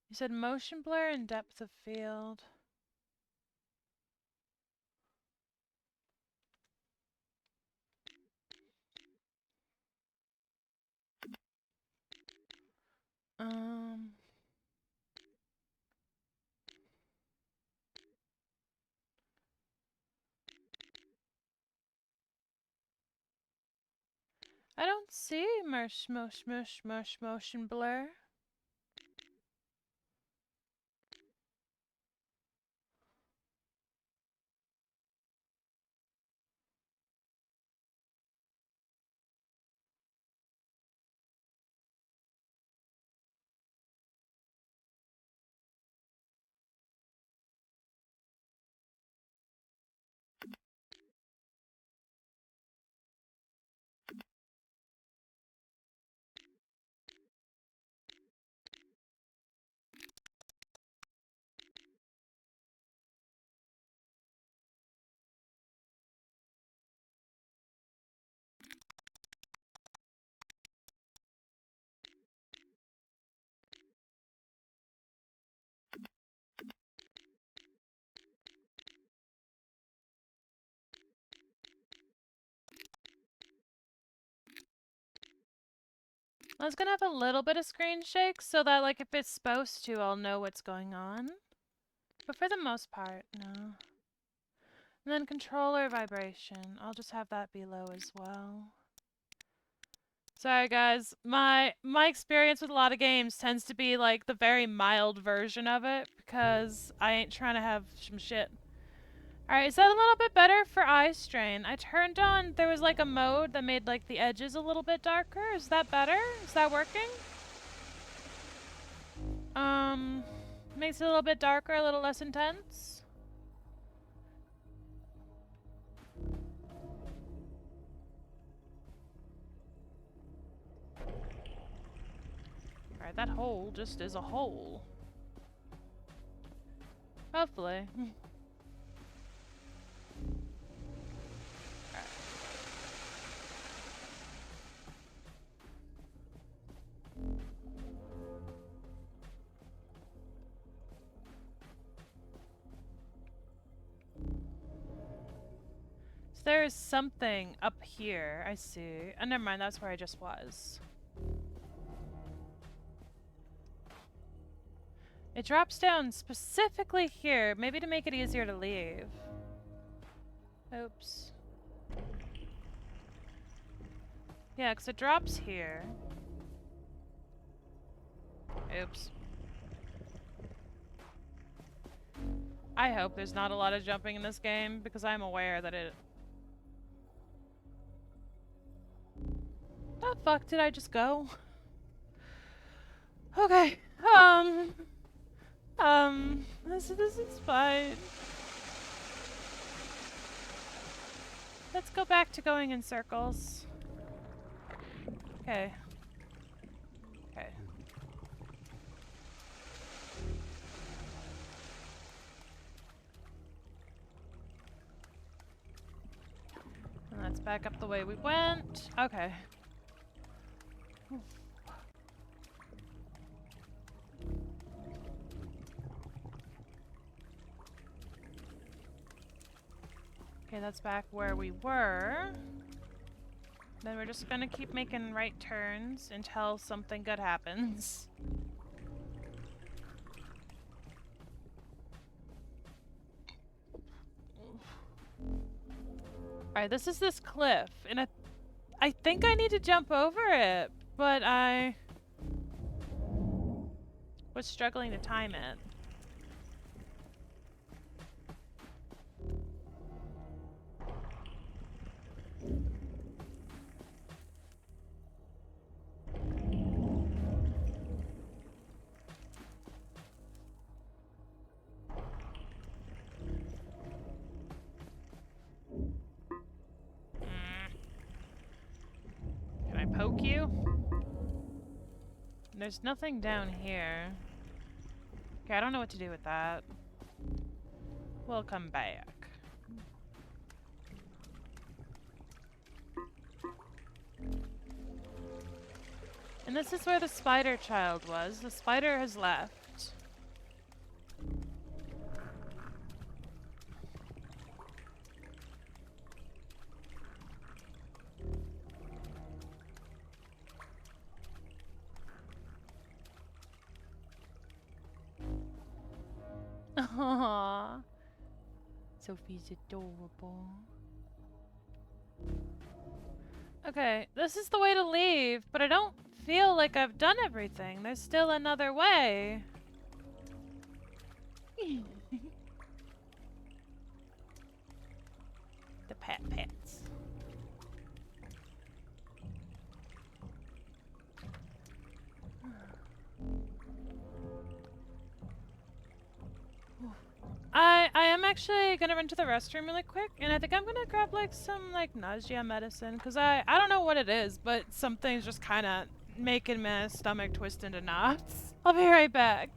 You said motion blur and depth of field. I don't see motion blur. I was gonna have a little bit of screen shake so that, like, if it's supposed to, I'll know what's going on. But for the most part, no. And then controller vibration. I'll just have that be low as well. Sorry guys, my experience with a lot of games tends to be like the very mild version of it because I ain't trying to have some shit. Alright, is that a little bit better for eye strain? I turned on, there was like a mode that made like the edges a little bit darker. Is that better? Is that working? Makes it a little bit darker, a little less intense. Alright, that hole just is a hole. Hopefully. There is something up here, I see. Oh, never mind, that's where I just was. It drops down specifically here, maybe to make it easier to leave. Oops. Yeah, because it drops here. Oops. I hope there's not a lot of jumping in this game, because I'm aware that it... The fuck did I just go? Okay. This is fine. Let's go back to going in circles. Okay. Okay. And let's back up the way we went. Okay. Okay, that's back where we were. Then we're just gonna keep making right turns until something good happens. Alright, this is this cliff, and I think I need to jump over it, but I was struggling to time it. Can I poke you? There's nothing down here. Okay, I don't know what to do with that. We'll come back. And this is where the spider child was. The spider has left. Aww. Sophie's adorable. Okay, this is the way to leave, but I don't feel like I've done everything. There's still another way. The pets. I am actually gonna run to the restroom really quick, and I think I'm gonna grab like some like nausea medicine, cause I don't know what it is, but something's just kind of making my stomach twist into knots. I'll be right back.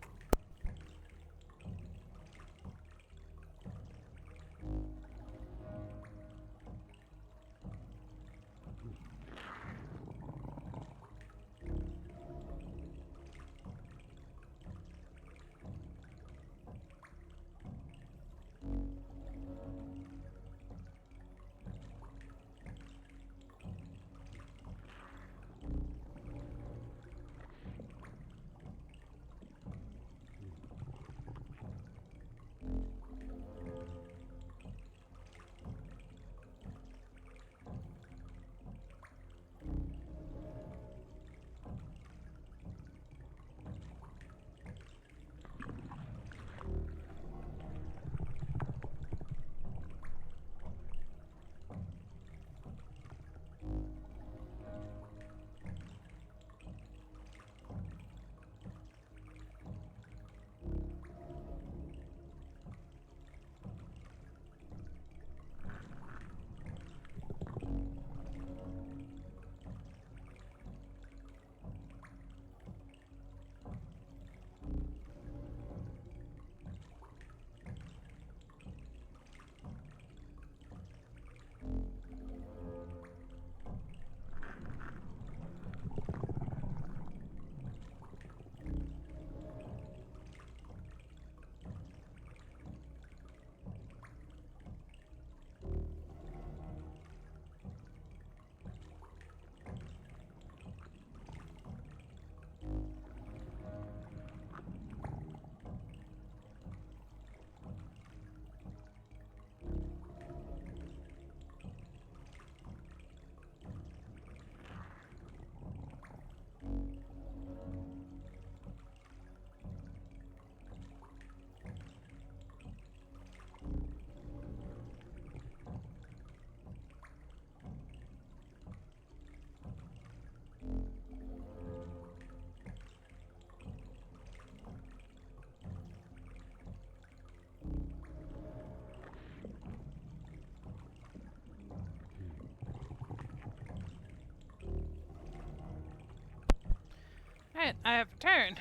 Alright, I have returned.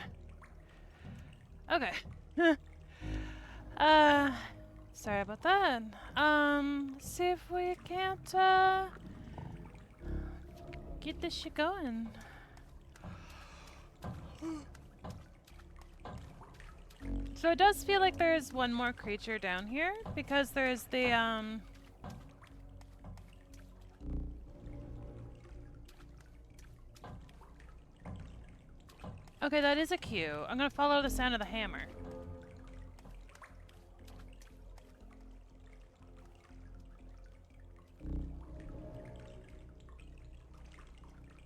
Okay. Sorry about that. Let's see if we can't, get this shit going. So it does feel like there's one more creature down here, because there's the, Okay, that is a cue. I'm gonna follow the sound of the hammer.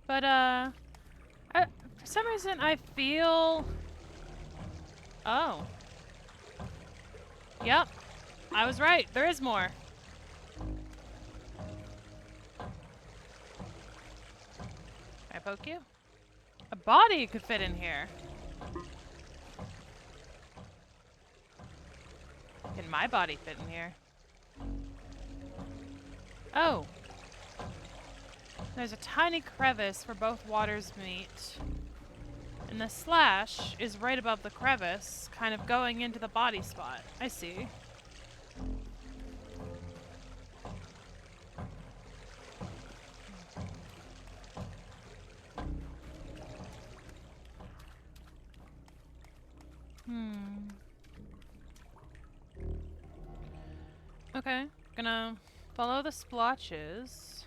But, for some reason I feel... Oh. Yep. I was right. There is more. Can I poke you? A body could fit in here. Can my body fit in here? Oh. There's a tiny crevice where both waters meet. And the slash is right above the crevice, kind of going into the body spot. I see. Okay, gonna follow the splotches.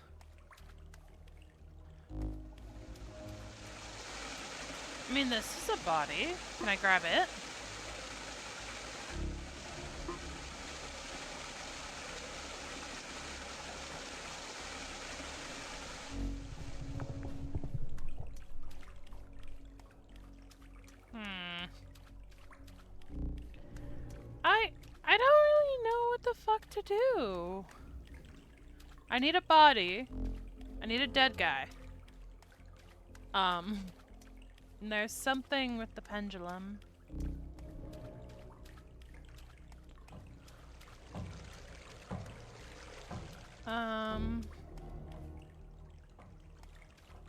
I mean, this is a body. Can I grab it? I don't really know what the fuck to do. I need a body. I need a dead guy. And there's something with the pendulum.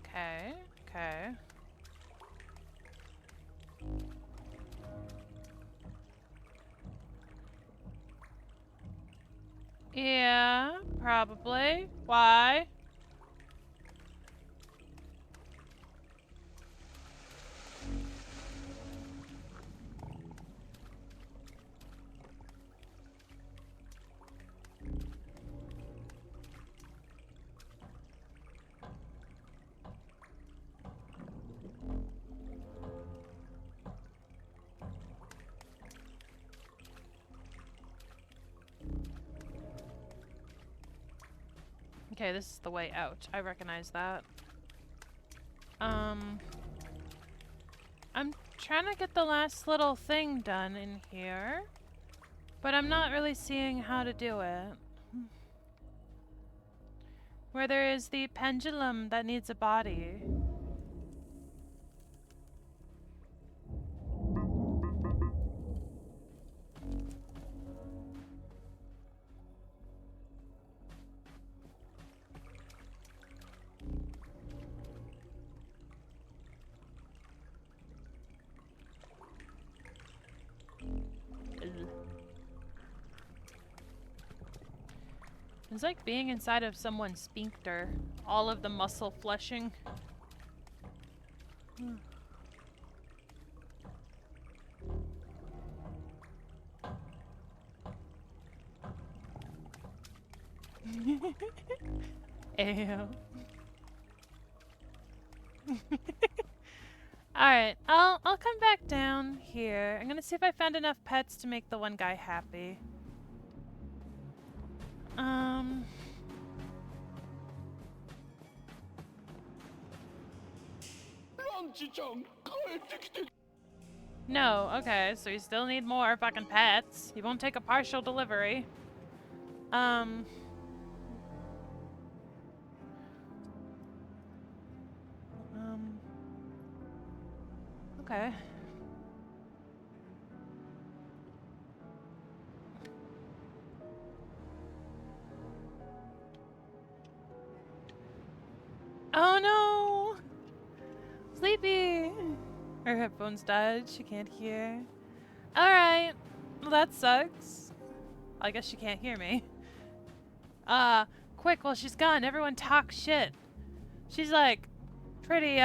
Okay, okay. Yeah, probably. Why? Okay, this is the way out. I recognize that. I'm trying to get the last little thing done in here, but I'm not really seeing how to do it. Where there is the pendulum that needs a body. It's like being inside of someone's sphincter. All of the muscle fleshing. Ew. Alright, I'll come back down here. I'm gonna see if I found enough pets to make the one guy happy. No, okay, so you still need more fucking pets. You won't take a partial delivery. Okay. Oh no! Sleepy! Her headphones died. She can't hear. Alright. Well, that sucks. I guess she can't hear me. Quick, while she's gone, everyone talk shit. She's like pretty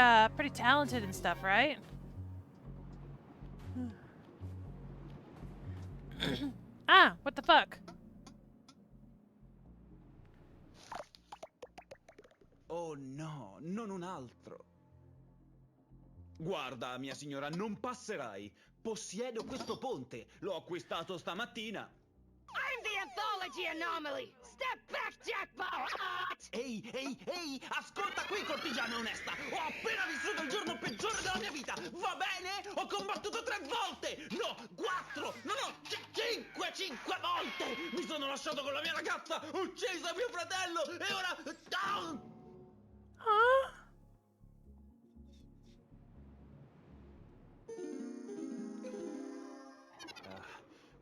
talented and stuff, right? Ah, what the fuck? Oh no, non un altro. Guarda, mia signora, non passerai. Possiedo questo ponte. L'ho acquistato stamattina. I'm the anthology anomaly! Step back, Jackpot! Ehi, ascolta qui, cortigiana onesta. Ho appena vissuto il giorno peggiore della mia vita. Va bene? Ho combattuto 3 volte. No, 4. No, 5 volte. Mi sono lasciato con la mia ragazza. Ho ucciso mio fratello. E ora... Huh?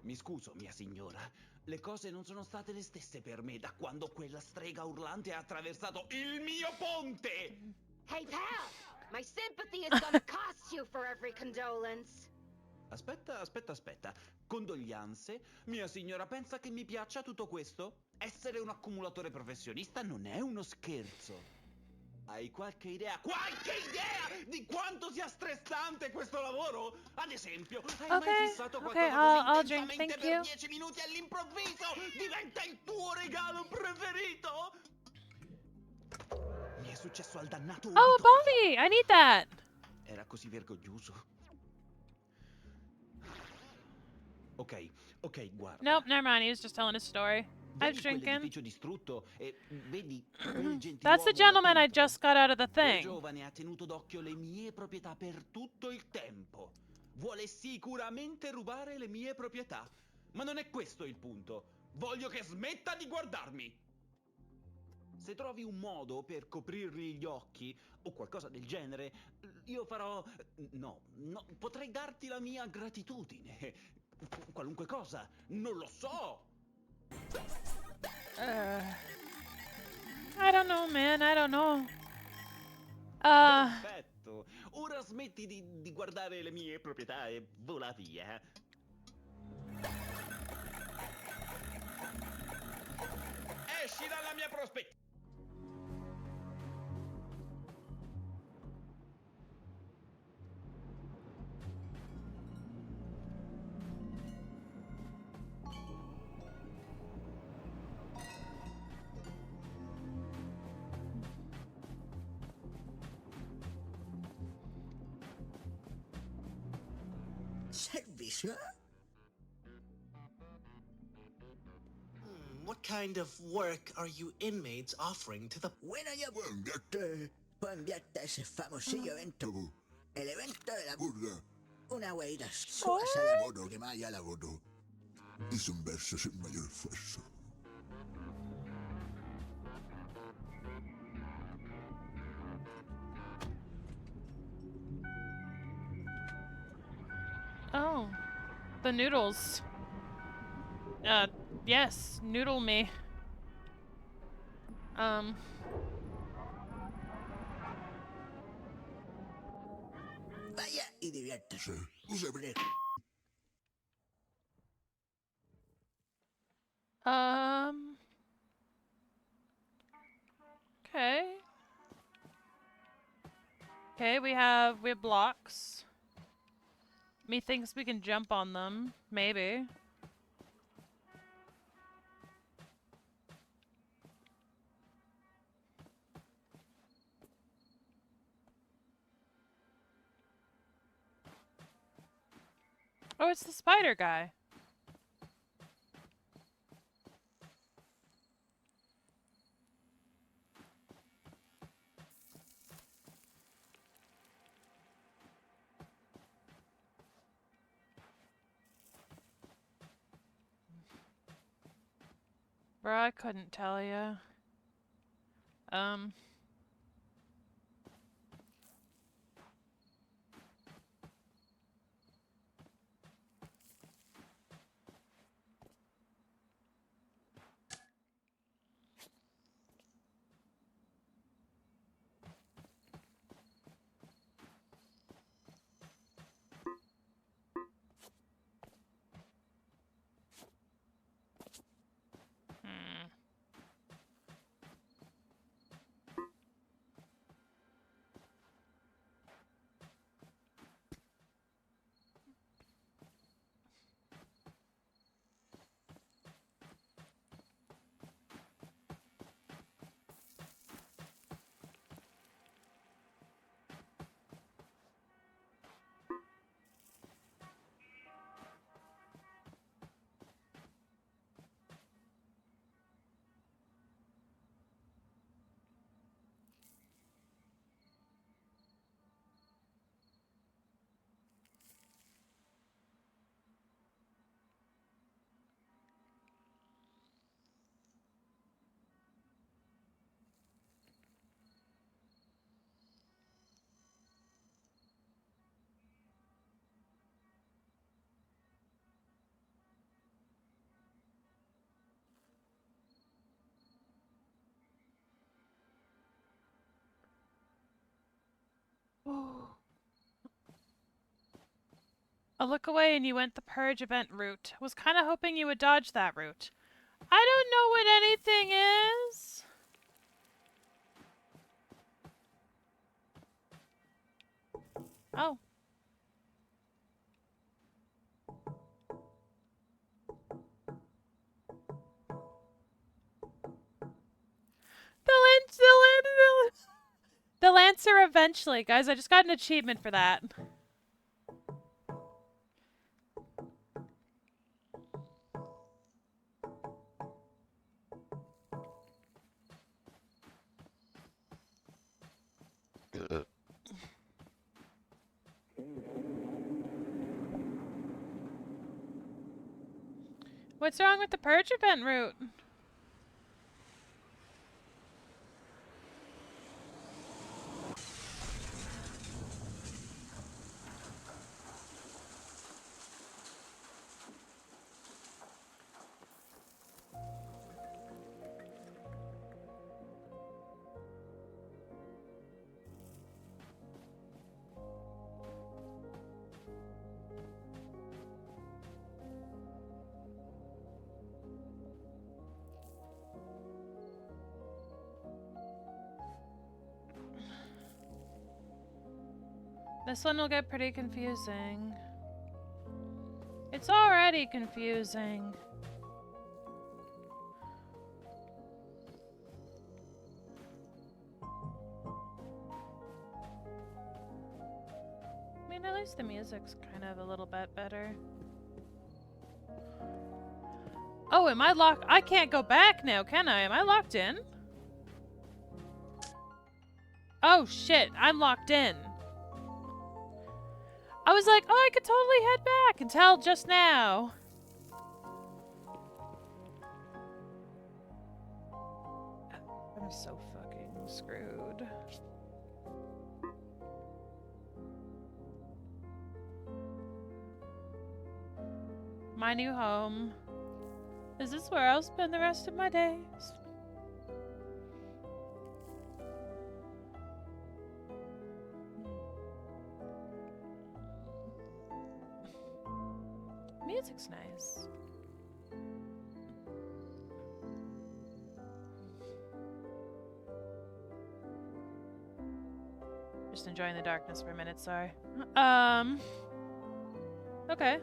Mi scuso, mia signora. Le cose non sono state le stesse per me da quando quella strega urlante ha attraversato il mio ponte! Hey, pal! My sympathy is gonna cost you for every condolence. Aspetta. Condoglianze? Mia signora pensa che mi piaccia tutto questo? Essere un accumulatore professionista non è uno scherzo. Hai qualche idea di quanto sia stressante questo lavoro? Ad esempio, hai mai fissato qualcosa così intensamente per 10 minuti all'improvviso? Diventa il tuo regalo preferito? Mi è successo al dannato Oh, a Bobby! I need that! Era così vergognoso. Ok, guarda. Nope, never mind. He was just telling his story. I was drinking. Distrutto e vedi That's the gentleman I just got out of the thing. Il giovane ha tenuto d'occhio le mie proprietà per tutto il tempo. Vuole sicuramente rubare le mie proprietà. Ma non è questo il punto. Voglio che smetta di guardarmi. Se trovi un modo per coprirgli gli occhi o qualcosa del genere, io farò... No, potrei darti la mia gratitudine. Qualunque cosa, non lo so. I don't know, man. I don't know. Perfetto. Ora smetti di guardare le mie proprietà e vola via. Esci dalla mia prospettiva. Servicio? What kind of work are you inmates offering to the... Bueno, yo puedo enviarte a ese famosillo evento. El evento de la burla. Una hueira suas a la bono que vaya a la bono. Hizo un verso sin mayor esfuerzo. Oh, the noodles. Yes, noodle me. Vaya y diviértase. Use break. Okay. Okay, we have blocks. Methinks we can jump on them, maybe. Oh, it's the spider guy. Bro, I couldn't tell ya. A look away and you went the purge event route. Was kind of hoping you would dodge that route. I don't know what anything is. Oh. The Lancer eventually. Guys, I just got an achievement for that. What's wrong with the purge event route? This one will get pretty confusing. It's already confusing. I mean, at least the music's kind of a little bit better. Oh, am I locked? I can't go back now, can I? Am I locked in? Oh shit, I'm locked in. I was like, oh, I could totally head back until just now. I'm so fucking screwed. My new home. Is this where I'll spend the rest of my days? Music's nice. Just enjoying the darkness for a minute, sorry. Okay.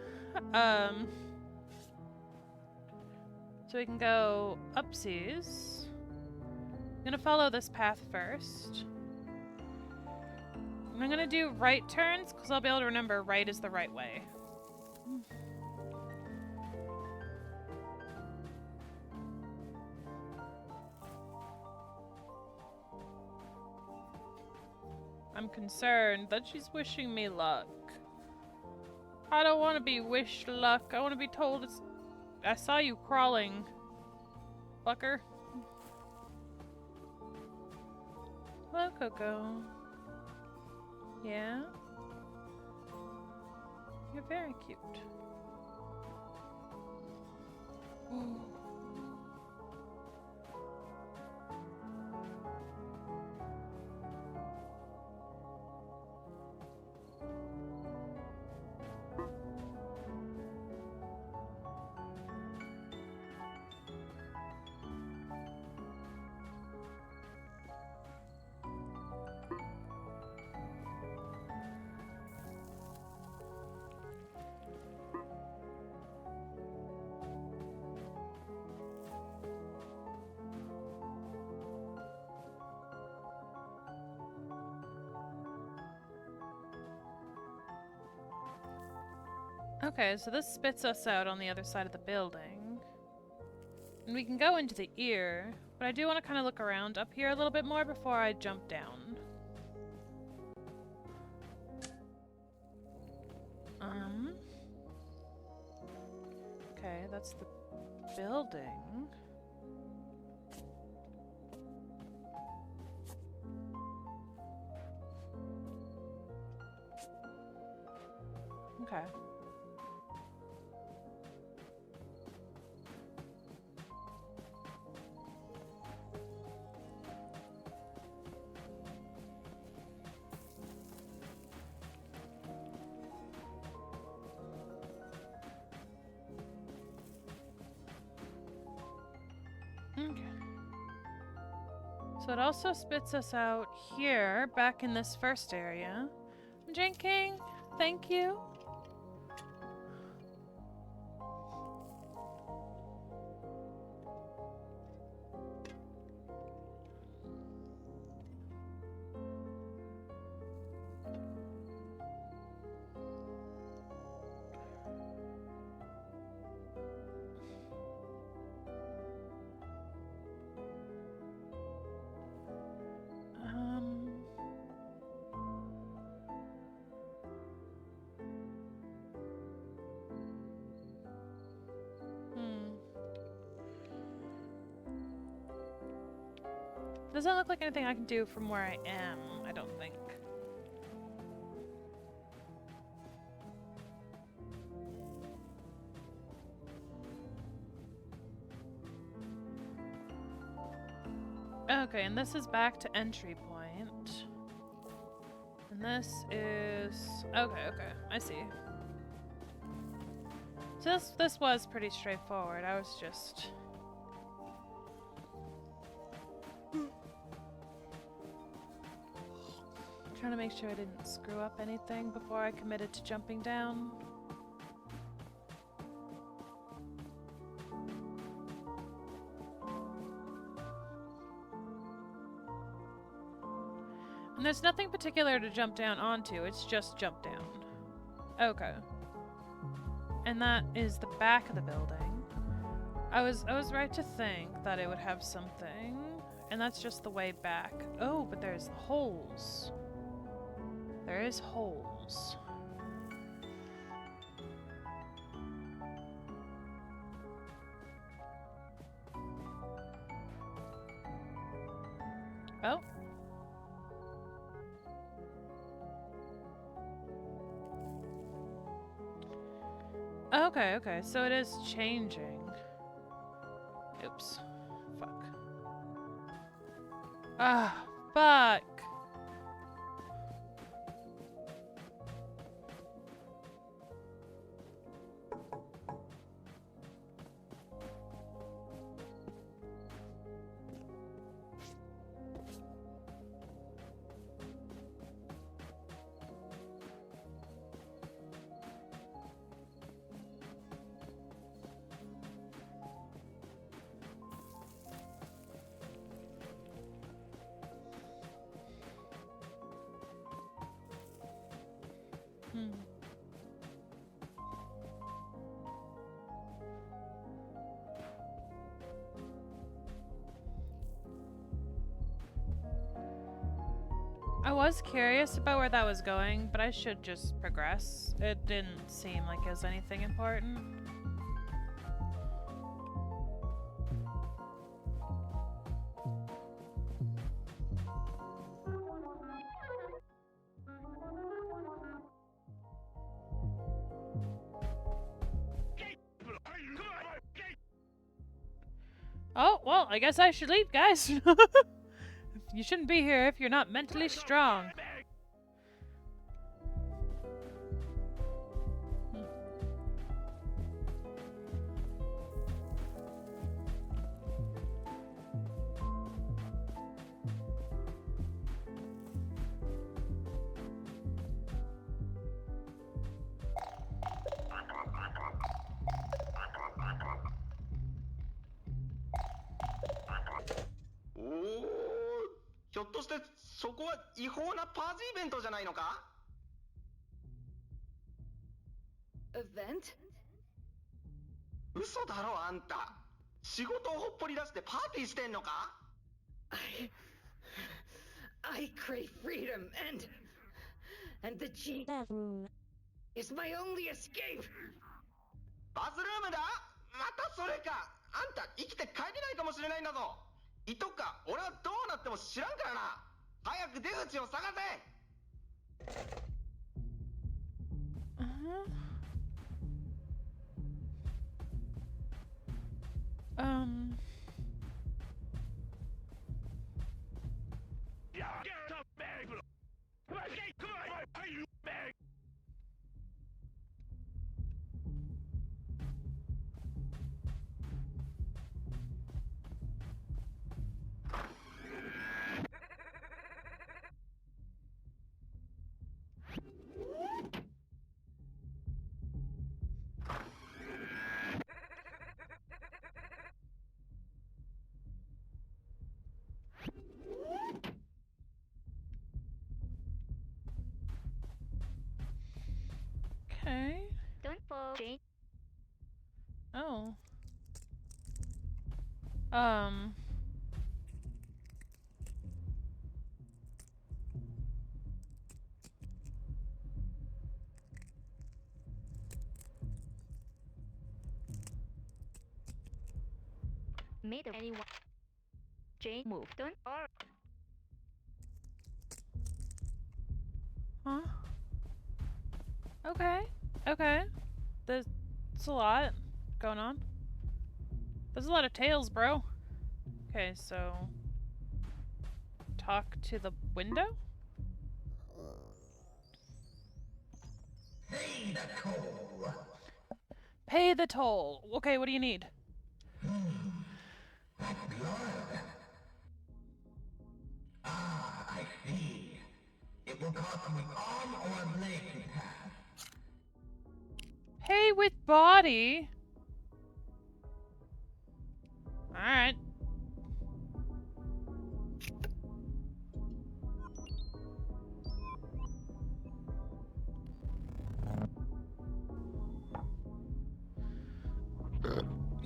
So we can go upsies. I'm gonna follow this path first. And I'm gonna do right turns, because I'll be able to remember right is the right way. I'm concerned that she's wishing me luck. I don't want to be wished luck. I want to be told it's... I saw you crawling, fucker. Hello, Coco. Yeah? You're very cute. Ooh. Okay, so this spits us out on the other side of the building. And we can go into the ear, but I do want to kind of look around up here a little bit more before I jump down. Okay, that's the building. Okay. So it also spits us out here, back in this first area. I'm drinking. Thank you. Doesn't look like anything I can do from where I am, I don't think. Okay, and this is back to entry point. And this is... Okay, I see. So this was pretty straightforward. I was just... trying to make sure I didn't screw up anything before I committed to jumping down. And there's nothing particular to jump down onto, it's just jump down. Okay. And that is the back of the building. I was right to think that it would have something, and that's just the way back. Oh, but there's holes. There is holes. Oh. Okay, so it is changing. Oops. Fuck. Ah, fuck. I was curious about where that was going, but I should just progress. It didn't seem like it was anything important. Oh, well, I guess I should leave, guys. You shouldn't be here if you're not mentally strong. Oh, ひょっとしてそこは違法なパーティーイベントじゃないのか? Event? 嘘だろあんた。仕事をほっぽり出してパーティーしてんのか? I crave freedom and the G is my only escape. バスルームだ? またそれか。あんた生きて帰れないかもしれないんだぞ。いとか俺はどうなっても知らんからな。早く出口を探せ。Um. Made of anyone. Jane moved on or Huh? Okay. Okay. There's a lot going on. There's a lot of tales, bro. Okay, so talk to the window? Pay the toll. Pay the toll. Okay, what do you need? That blood. Ah, I see. It will cost me arm or a leg to pass. Pay with body? Alright.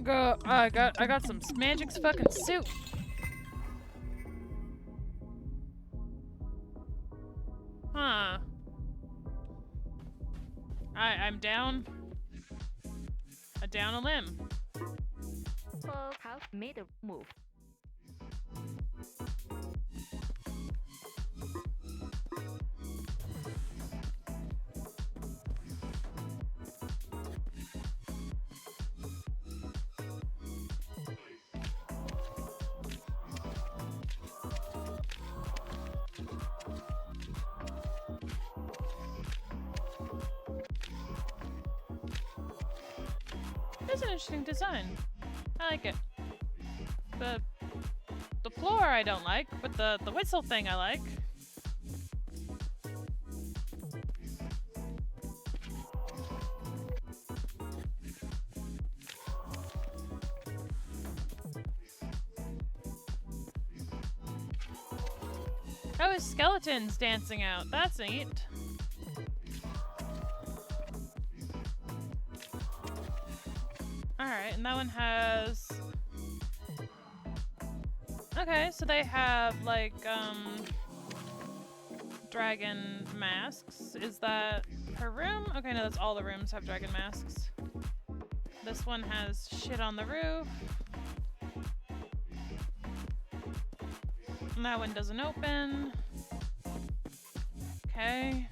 Go. I got some Magic's fucking soup. Huh. I'm down. Down a limb. folks have made a move. That's an interesting design. I like it. The floor I don't like, but the whistle thing I like. Oh, skeletons dancing out. That's neat. Alright, and that one has... Okay, so they have, like, dragon masks. Is that her room? Okay, no, that's all the rooms have dragon masks. This one has shit on the roof. And that one doesn't open. Okay.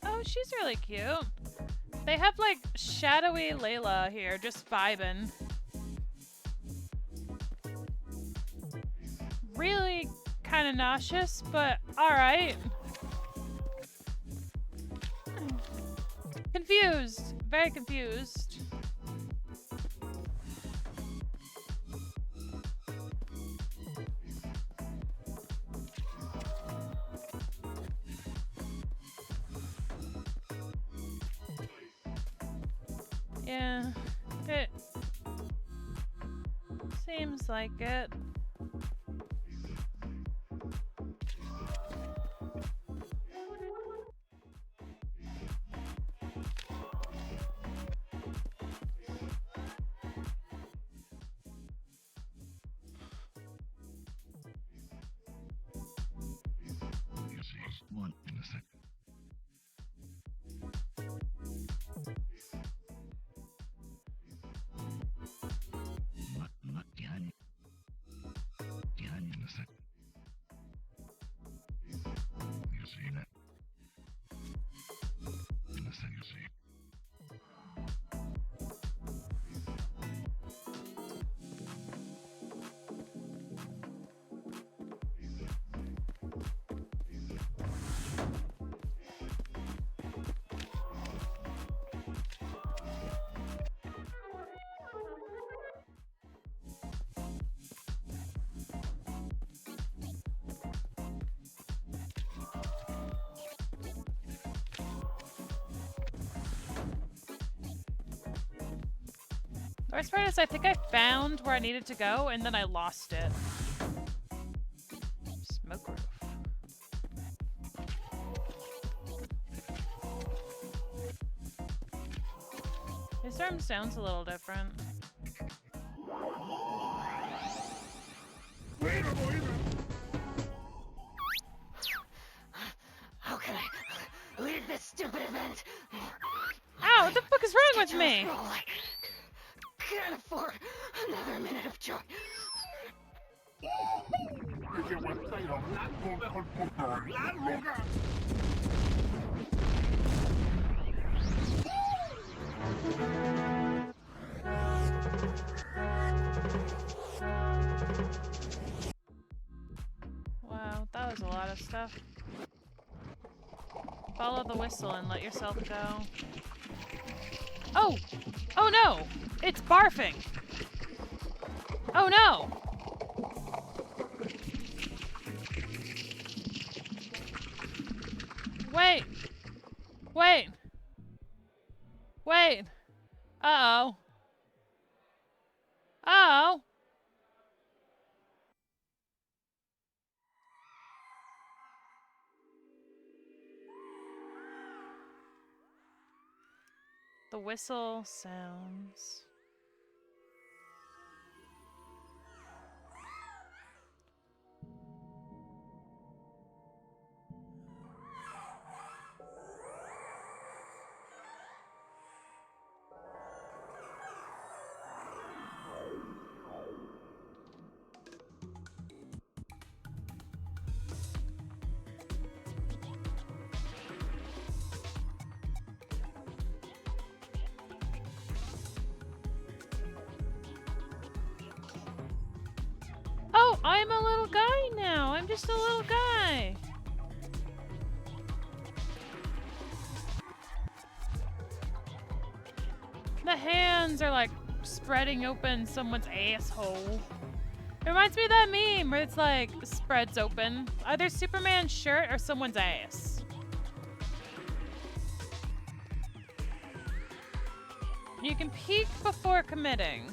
Oh, she's really cute. They have, like, shadowy Layla here, just vibing. Really kind of nauseous, but alright. Confused. Very confused. Yeah, it seems like it. One in a second. Behind in a second. You see that? In a second, you see. The worst part is I think I found where I needed to go and then I lost it. Smoke roof. This room sounds a little different. How can I leave this stupid event? Ow, what the fuck is wrong with me? I can't afford another minute of joy. Wow, that was a lot of stuff. Follow the whistle and let yourself go. Oh! Oh no! It's barfing! Oh no! Wait! Wait! Wait! Uh-oh. Uh-oh! The whistle sounds. Oh, I'm a little guy now. I'm just a little guy. The hands are like spreading open someone's asshole. It reminds me of that meme where it's like spreads open. Either Superman's shirt or someone's ass. You can peek before committing.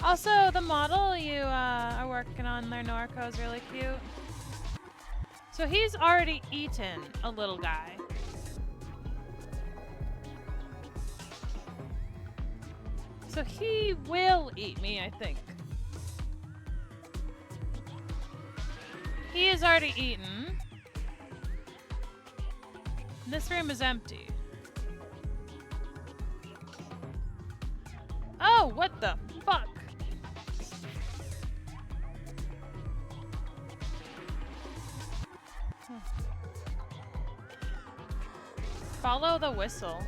Also, the model you are working on there, Norco, is really cute. So he's already eaten a little guy. So he will eat me, I think. He is already eaten. This room is empty. Oh, what the fuck? Follow the whistle.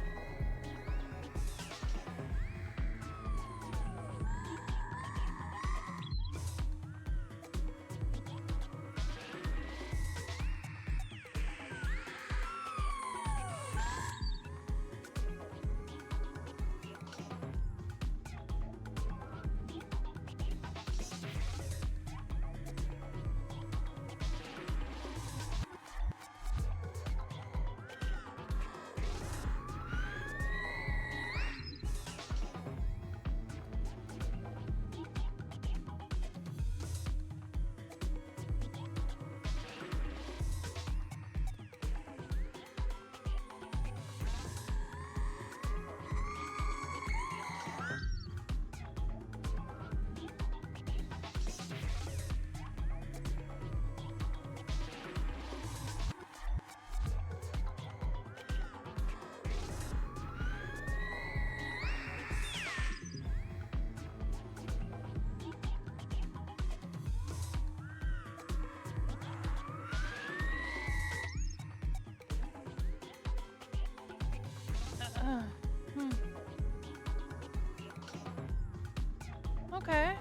Okay.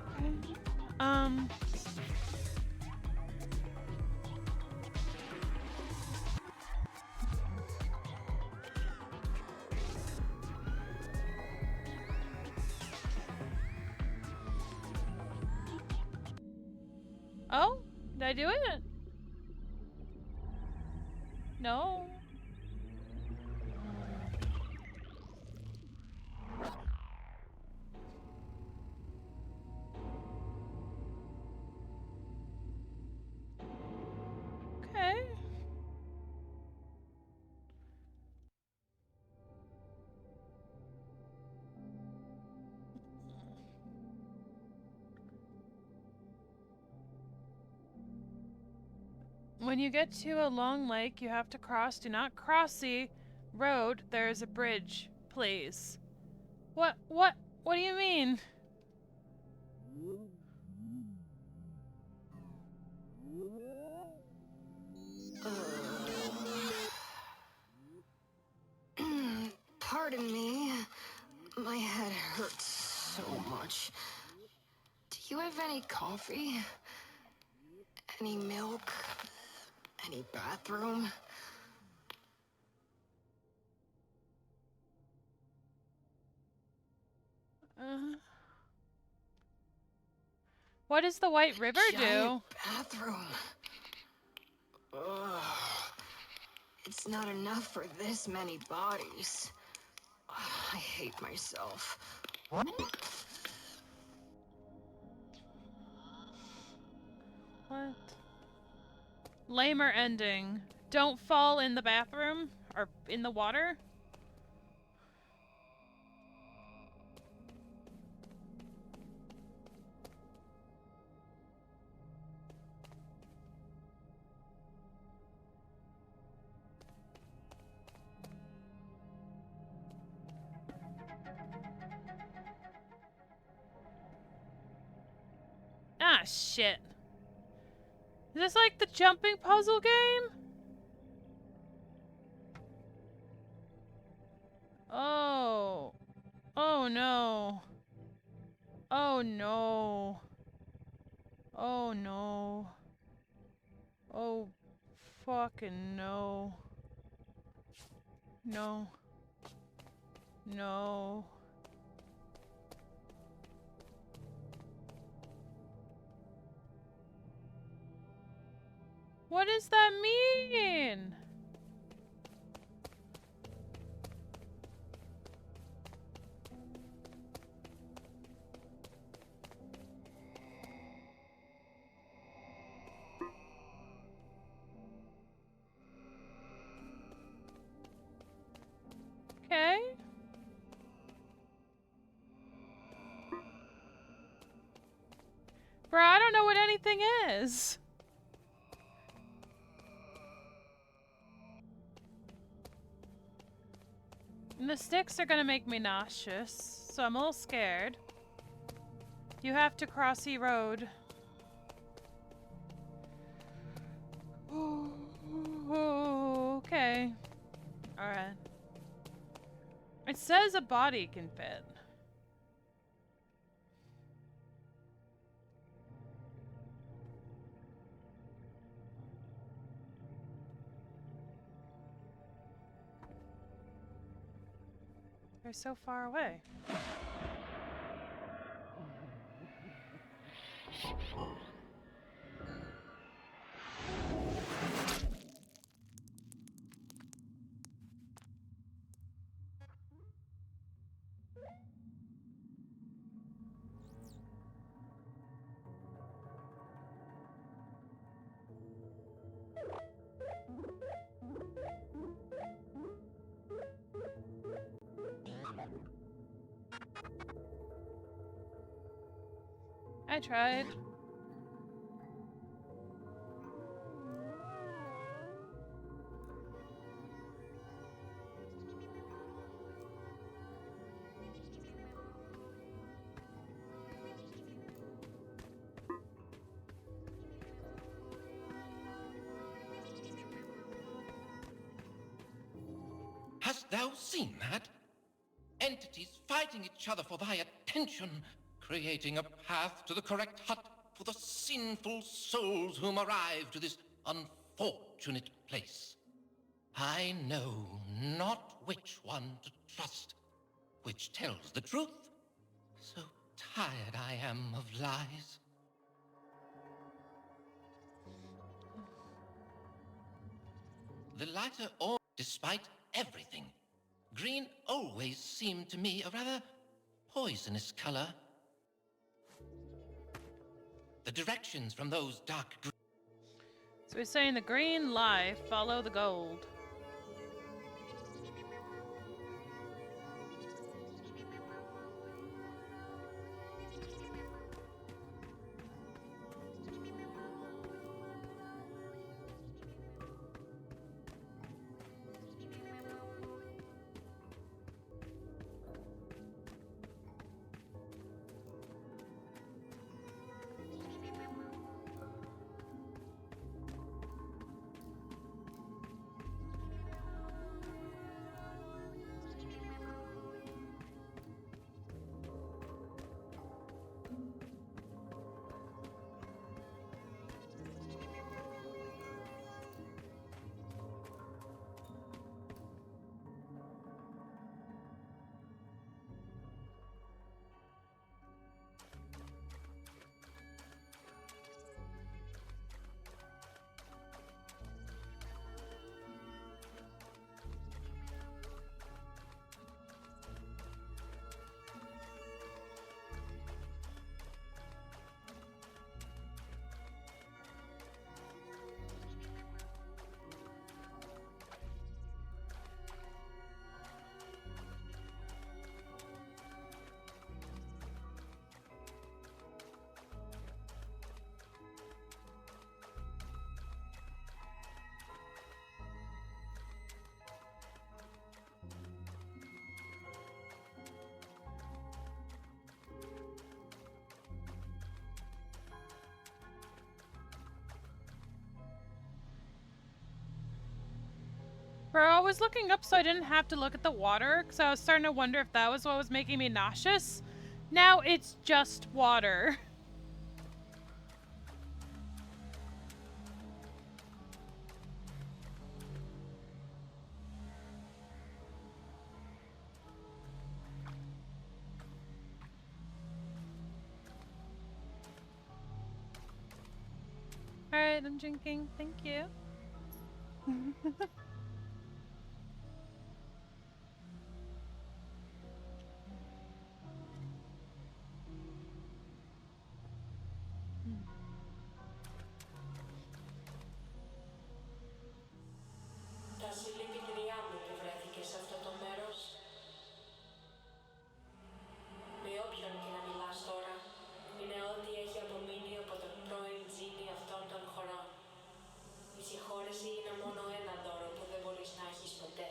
Oh, did I do it? No. When you get to a long lake, you have to cross. Do not cross the road. There is a bridge, please. What do you mean? Pardon me. My head hurts so much. Do you have any coffee? Any milk? Any bathroom? What does the White River do? Bathroom. Ugh. It's not enough for this many bodies. I hate myself. What? Lamer ending. Don't fall in the bathroom or in the water. Ah, shit. Is this like the jumping puzzle game? Oh. Oh no. Oh no. Oh no. Oh fucking no. No. No. What does that mean? Okay. Bro, I don't know what anything is. And the sticks are gonna make me nauseous, so I'm a little scared. You have to cross the road. Okay. Alright. It says a body can fit. They're so far away. I tried. Hast thou seen that? Entities fighting each other for thy attention, creating a path to the correct hut for the sinful souls whom arrive to this unfortunate place. I know not which one to trust, which tells the truth. So tired I am of lies. The lighter or despite everything, green always seemed to me a rather poisonous color. The directions from those dark green. So we're saying the green lie, follow the gold. Bro, I was looking up so I didn't have to look at the water, because I was starting to wonder if that was what was making me nauseous. Now it's just water. Alright, I'm drinking. Thank you. Τα συλληπιτήριά μου που βρέθηκε σε αυτό το μέρος. Με όποιον και να μιλάς τώρα, είναι ό,τι έχει απομείνει από τον πρώην τζίνι αυτών των χωρών. Η συγχώρεση είναι μόνο ένα δώρο που δεν μπορείς να έχεις ποτέ.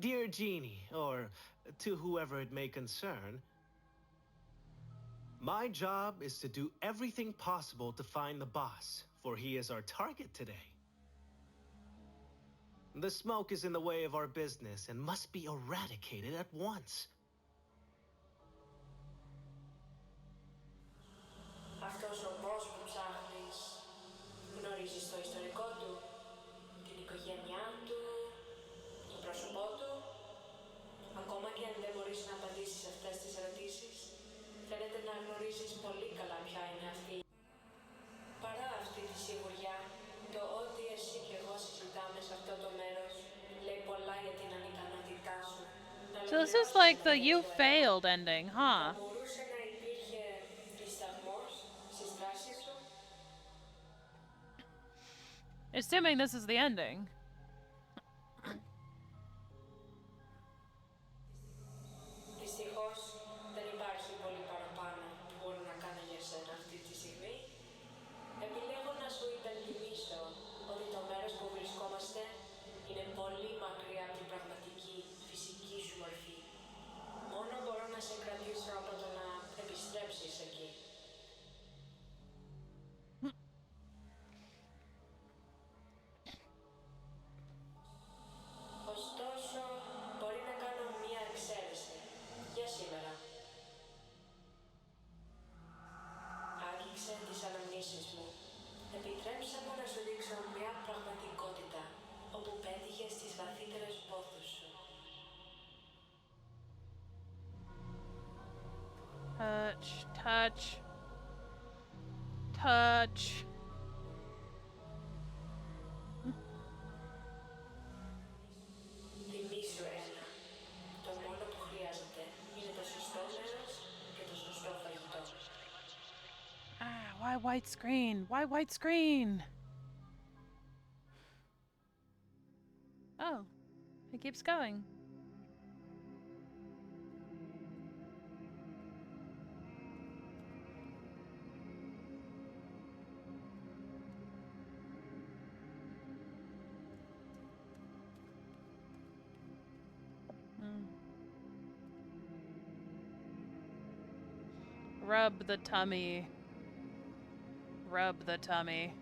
Dear Genie, or to whoever it may concern, my job is to do everything possible to find the boss, for he is our target today. The smoke is in the way of our business and must be eradicated at once. Αυτός ο boss που ψάχνεις, γνωρίζεις το ιστορικό του, την οικογένειά του, το πρόσωπό του. Ακόμα και αν δεν μπορείς να απαντήσεις αυτές τις ερωτήσεις, φαίνεται να γνωρίζεις πολύ καλά ποια είναι αυτή. Παρά αυτή τη σιγουριά, το ότι εσύ και εγώ συζητάμε σε αυτό το μέρος λέει πολλά για την ανικανότητά σου. So this is like the you failed ending, huh? Μπορούσε να υπήρχε δισταγμός στις δράσεις σου. Assuming this is the ending. Δυστυχώς δεν υπάρχει πολύ παραπάνω που μπορώ να κάνω για σένα αυτή τη στιγμή. Επιλέγω να σου υπενθυμίσω ότι το μέρος που βρισκόμαστε είναι πολύ μακριά από την πραγματική φυσική σου μορφή. Μόνο μπορώ να σε κρατήσω από το να επιστρέψεις εκεί. Ωστόσο, μπορεί να κάνω μία εξαίρεση για σήμερα. Άγγιξε τις αναμνήσεις μου. Επιτρέψε μου να σου δείξω μια πραγματικότητα όπου πέτυχες τις βαθύτερες πόθους σου. Touch, touch, touch. Θυμήσου ένα. Το μόνο που χρειάζεται είναι το σωστό μέρος και το σωστό φαγητό. Ah, why white screen? Why white screen? Oh, it keeps going. Rub the tummy. Rub the tummy.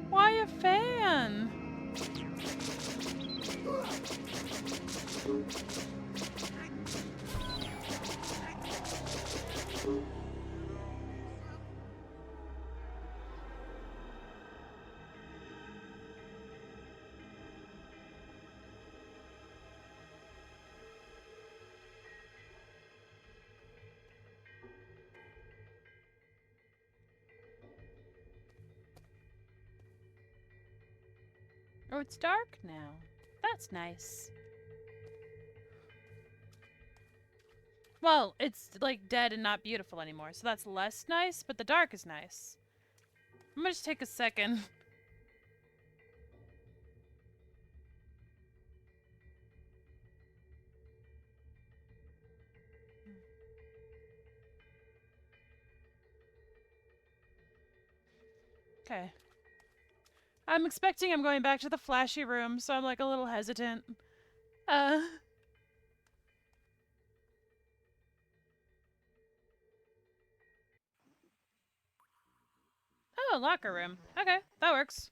Why a fan? Oh, it's dark now. That's nice. Well, it's like dead and not beautiful anymore, so that's less nice, but the dark is nice. I'm gonna just take a second. Okay. I'm expecting I'm going back to the flashy room, so I'm like a little hesitant. Uh. Oh, locker room. Okay, that works.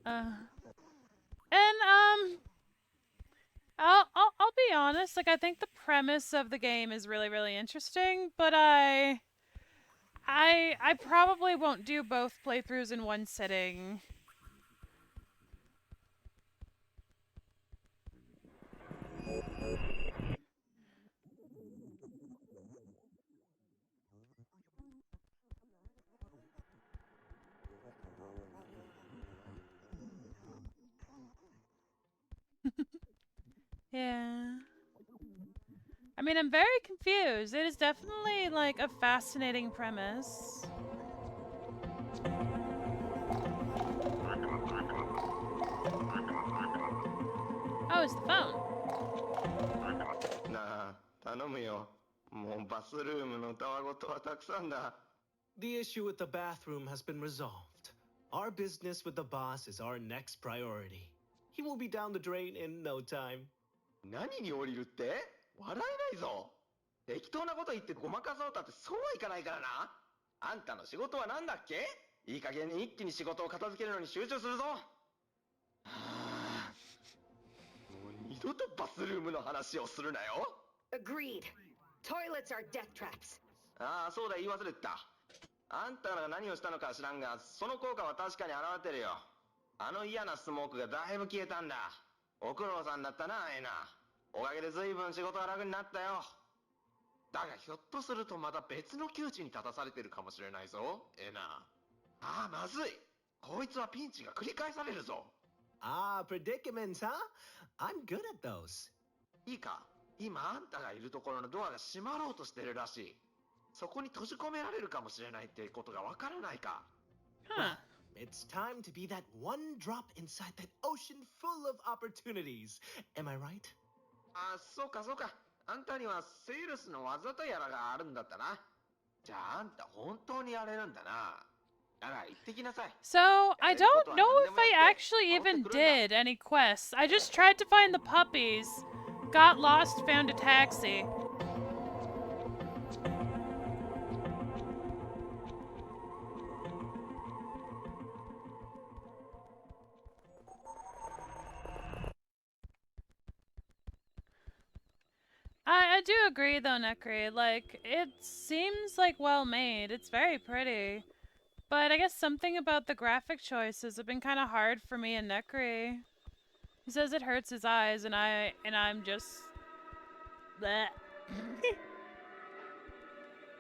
And I'll be honest. Like, I think the premise of the game is really, really interesting, but I probably won't do both playthroughs in one sitting. Yeah. I mean, I'm very confused. It is definitely, like, a fascinating premise. Oh, it's the phone. なあ、頼むよ。もうバスルームのたわごとはたくさんだ。The issue with the bathroom has been resolved. Our business with the boss is our next priority. He will be down the drain in no time. 何に降りるって？笑えないぞ。適当なこと言ってごまかそうたってそうはいかないからな。あんたの仕事は何だっけ？いい加減に一気に仕事を片付けるのに集中するぞ。もう二度とバスルームの話をするなよ。Agreed. Toilets are death traps. ああ、そうだ、言い忘れてた。あんたらが何をしたのか知らんが、その効果は確かに現れてるよ。あの嫌なスモークがだいぶ消えたんだ。ご苦労さんだったな、エナ。おかげで随分仕事が楽になったよ。だがひょっとするとまた別の窮地に立たされてるかもしれないぞ、エナ。ああ、まずい。こいつはピンチが繰り返されるぞ。Ah, predicaments, huh? I'm good at those. いいか、今あんたがいるところのドアが閉まろうとしてるらしい。そこに閉じ込められるかもしれないってことがわからないか。Well, it's time to be that one drop inside that ocean full of opportunities. Am I right? あ、そうかそうか。あんたにはセールスの技とやらがあるんだったな。じゃああんた本当にやれるんだな。だから行ってきなさい。So, I don't know if I actually even did any quests. I just tried to find the puppies, got lost, found a taxi. I do agree though, Nekri. Like, it seems like well made. It's very pretty. But I guess something about the graphic choices have been kind of hard for me and Nekri. He says it hurts his eyes, and I'm just bleh. I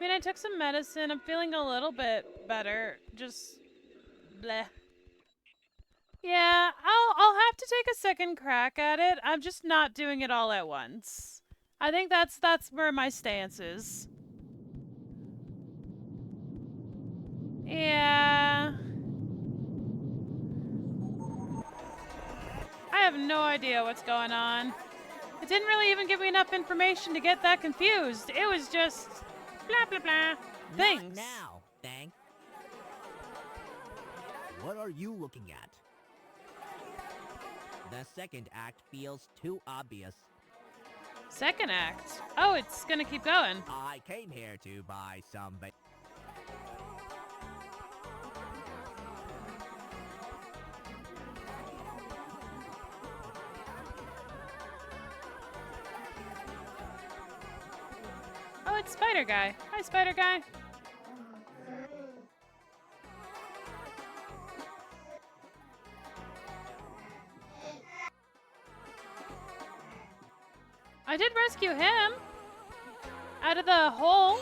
mean, I took some medicine. I'm feeling a little bit better. Just bleh. Yeah, I'll have to take a second crack at it. I'm just not doing it all at once. I think that's where my stance is. Yeah. I have no idea what's going on. It didn't really even give me enough information to get that confused. It was just blah blah blah things. Not now, thank. What are you looking at? The second act feels too obvious. Second act? Oh, it's gonna keep going. I came here to buy some Oh, it's Spider Guy. Hi, Spider Guy. I did rescue him out of the hole.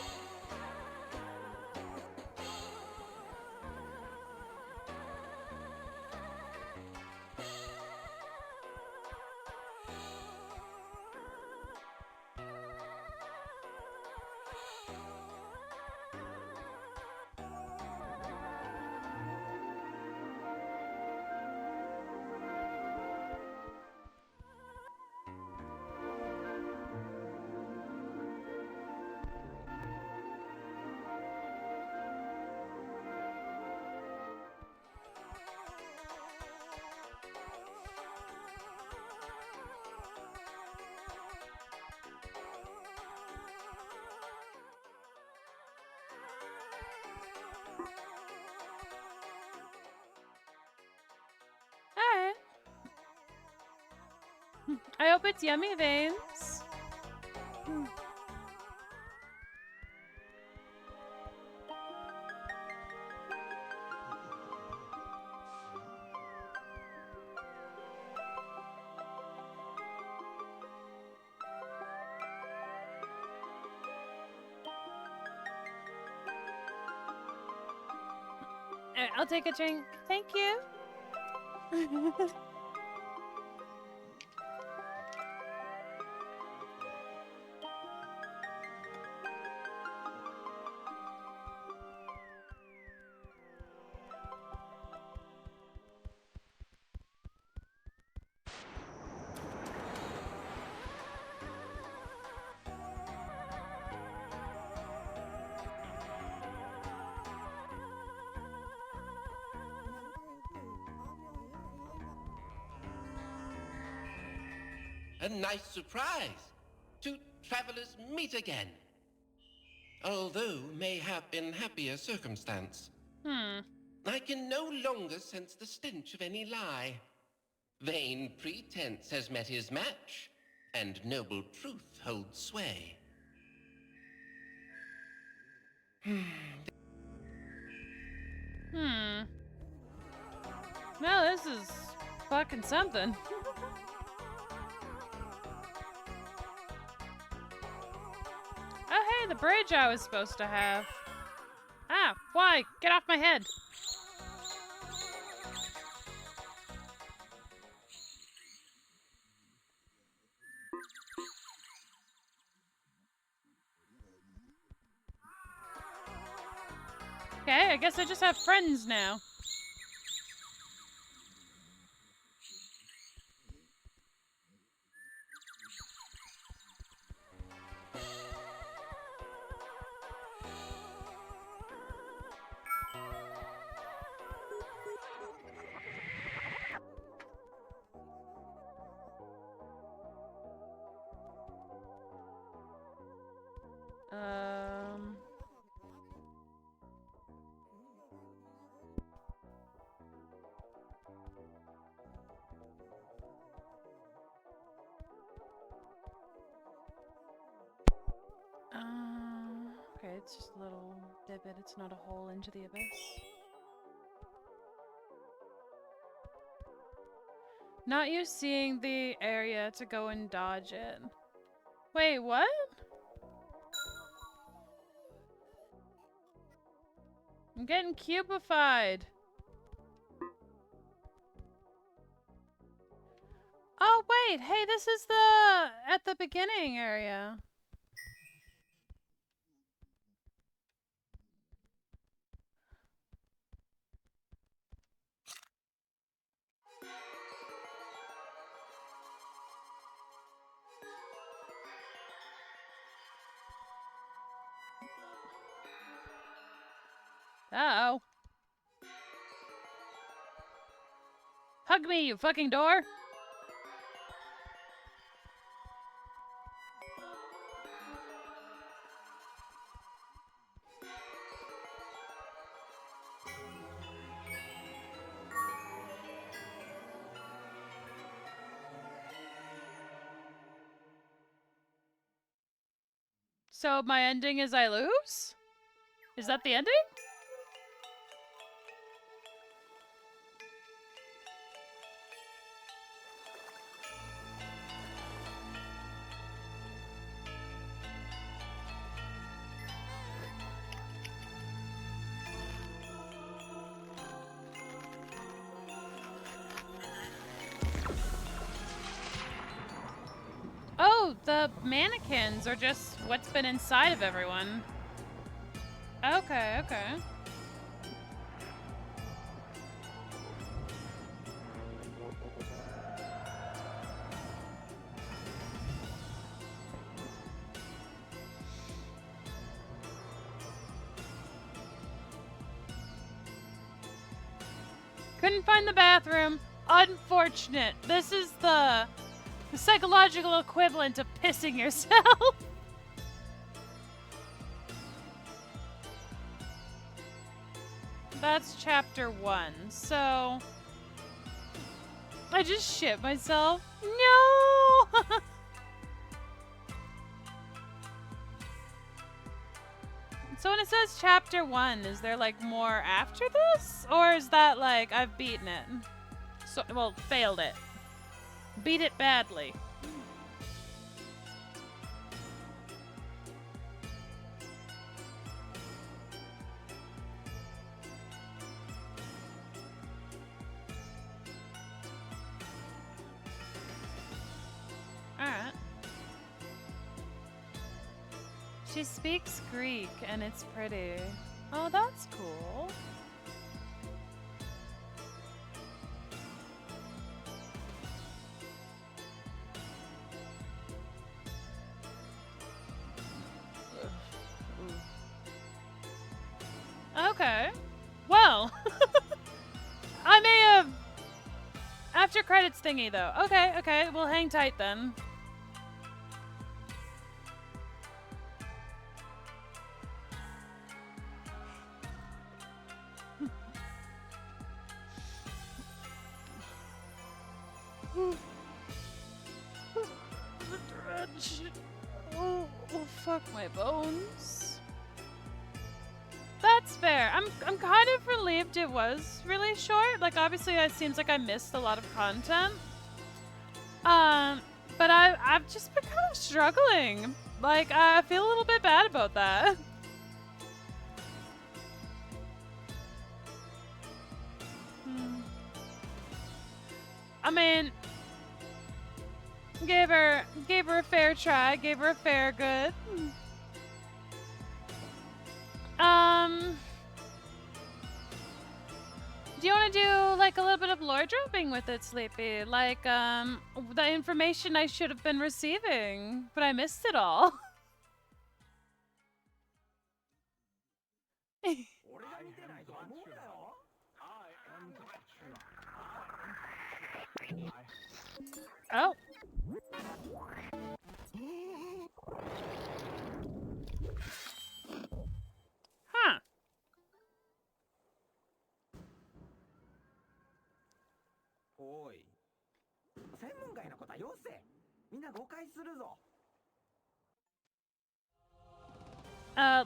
I hope it's yummy, Veins. I'll take a drink. Thank you. A nice surprise. Two travelers meet again. Although mayhap in happier circumstance. I can no longer sense the stench of any lie. Vain pretense has met his match, and noble truth holds sway. Well, this is fucking something. Oh, hey, the bridge I was supposed to have. Ah, why? Get off my head. Okay, I guess I just have friends now. Okay, it's just a little divot. It's not a hole into the abyss. Not you seeing the area to go and dodge it. Wait, what? I'm getting cubified. Oh, wait. Hey, this is at the beginning area. Uh-oh. Hug me, you fucking door! So my ending is I lose? Is that the ending? Oh, the mannequins are just what's been inside of everyone. Okay, okay. Couldn't find the bathroom. Unfortunate. This is the psychological equivalent of pissing yourself. That's chapter 1. So I just shit myself. No! So when it says chapter 1, is there like more after this? Or is that like I've beaten it? So, well, failed it. Beat it badly. Alright. She speaks Greek and it's pretty. Oh, that's cool. Okay. Well, I may have... After credits thingy, though. Okay, okay, we'll hang tight then. The dredge. Oh, fuck my bones. That's fair. I'm kind of relieved it was really short. Like, obviously, it seems like I missed a lot of content. But I've just been kind of struggling. Like, I feel a little bit bad about that. I mean, gave her a fair try, gave her a fair good. Do you want to do like a little bit of lore dropping with it, Sleepy? Like, the information I should have been receiving, but I missed it all. Oh. Huh.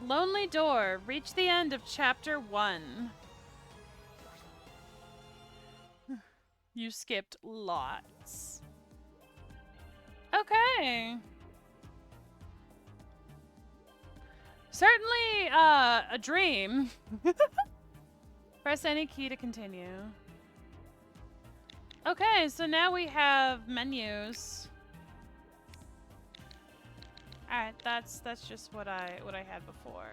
Lonely Door. Reach the end of chapter 1. You skipped lots. Okay. Certainly, a dream. Press any key to continue. Okay, so now we have menus. Alright, that's just what I had before.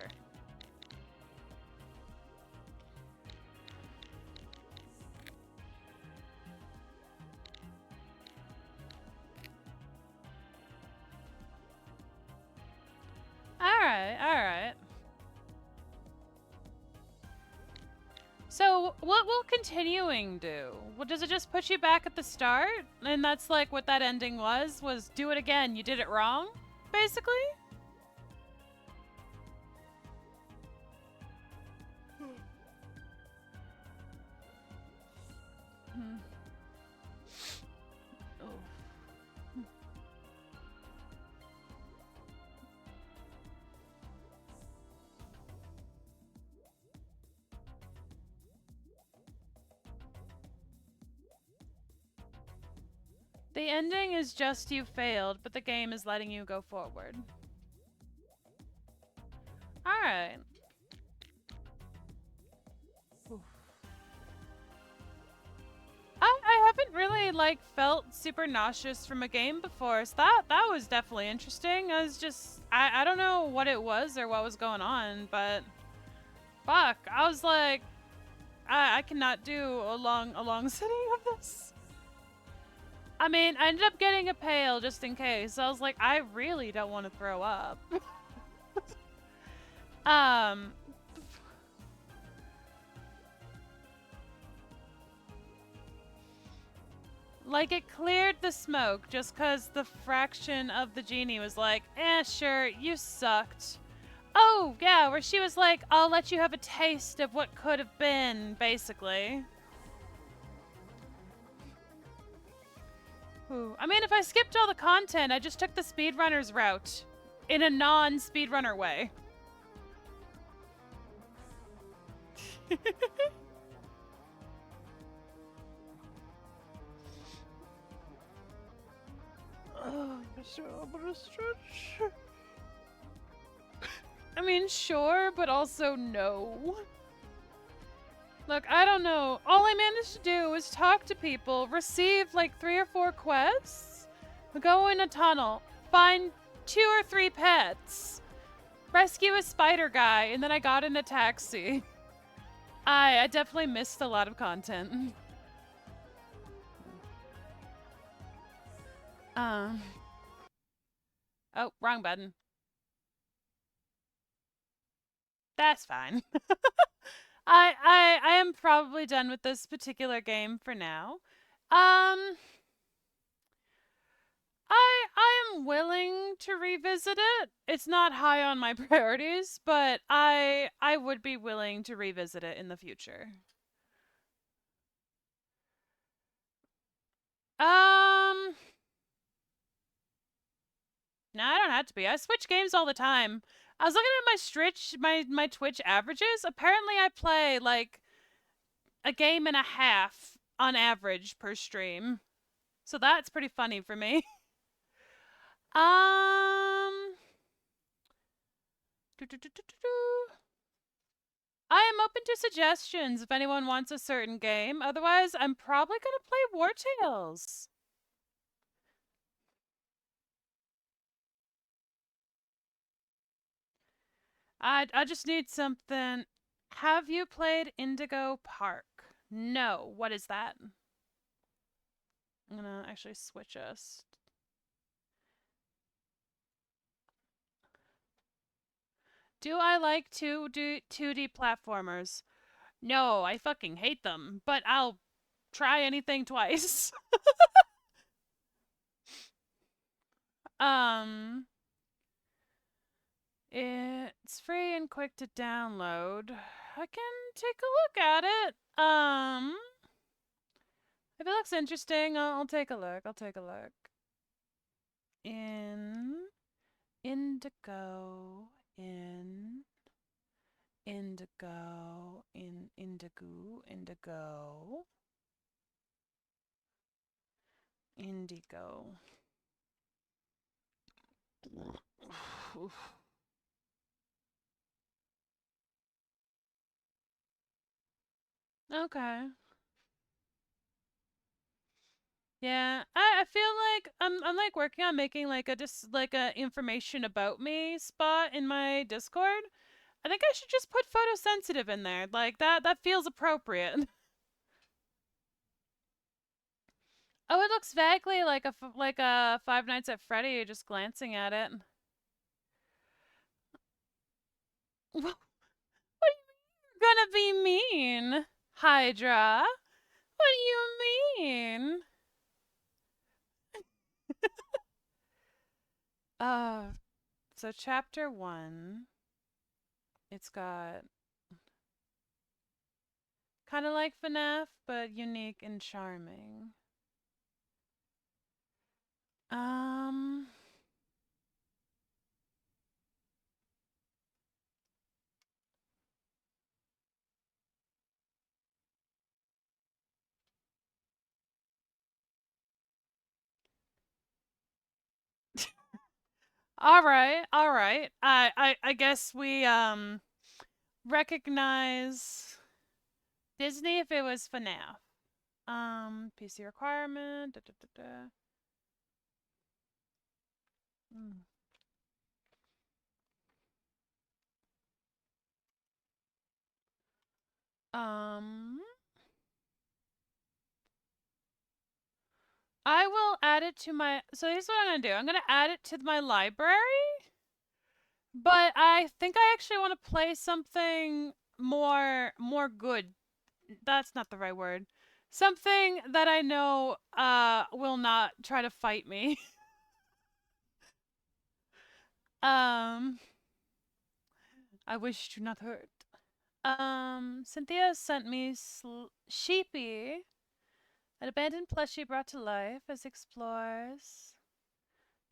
Alright. So, what will continuing do? Well, does it just put you back at the start? And that's like what that ending was do it again, you did it wrong, basically? The ending is just you failed, but the game is letting you go forward. Alright. I haven't really, like, felt super nauseous from a game before, so that was definitely interesting. I was just... I don't know what it was or what was going on, but... Fuck, I was like... I cannot do a long sitting of this. I mean, I ended up getting a pail just in case. I was like, I really don't want to throw up. Like, it cleared the smoke just because the fraction of the genie was like, sure, you sucked. Oh, yeah, where she was like, I'll let you have a taste of what could have been, basically. Ooh. I mean, if I skipped all the content, I just took the speedrunner's route in a non-speedrunner way. So I'm gonna stretch. I mean, sure, but also no. Look, I don't know. All I managed to do was talk to people, receive like 3 or 4 quests, go in a tunnel, find 2 or 3 pets, rescue a spider guy, and then I got in a taxi. I definitely missed a lot of content. Oh, wrong button. That's fine. I am probably done with this particular game for now. I am willing to revisit it. It's not high on my priorities, but I would be willing to revisit it in the future. No, I don't have to be. I switch games all the time. I was looking at my Twitch averages. Apparently I play like a game and a half on average per stream. So that's pretty funny for me. I am open to suggestions if anyone wants a certain game. Otherwise, I'm probably going to play Wartales. I just need something. Have you played Indigo Park? No. What is that? I'm going to actually switch us. Do I like 2D platformers? No, I fucking hate them, but I'll try anything twice. It's free and quick to download. I can take a look at it. If it looks interesting, I'll take a look. I'll take a look. Indigo, Indigo. Okay. Yeah, I feel like I'm like working on making like a information about me spot in my Discord. I think I should just put photosensitive in there. Like that feels appropriate. Oh, it looks vaguely like a Five Nights at Freddy just glancing at it. What are you gonna be mean, Hydra? What do you mean? So chapter 1, it's got kind of like FNAF, but unique and charming. All right, all right. I guess we recognize Disney if it was FNAF. PC requirement. I will add it to my. So here's what I'm gonna do. I'm gonna add it to my library. But I think I actually want to play something more good. That's not the right word. Something that I know will not try to fight me. I wish to not hurt. Cynthia sent me Sheepy, an abandoned plushie brought to life as explores.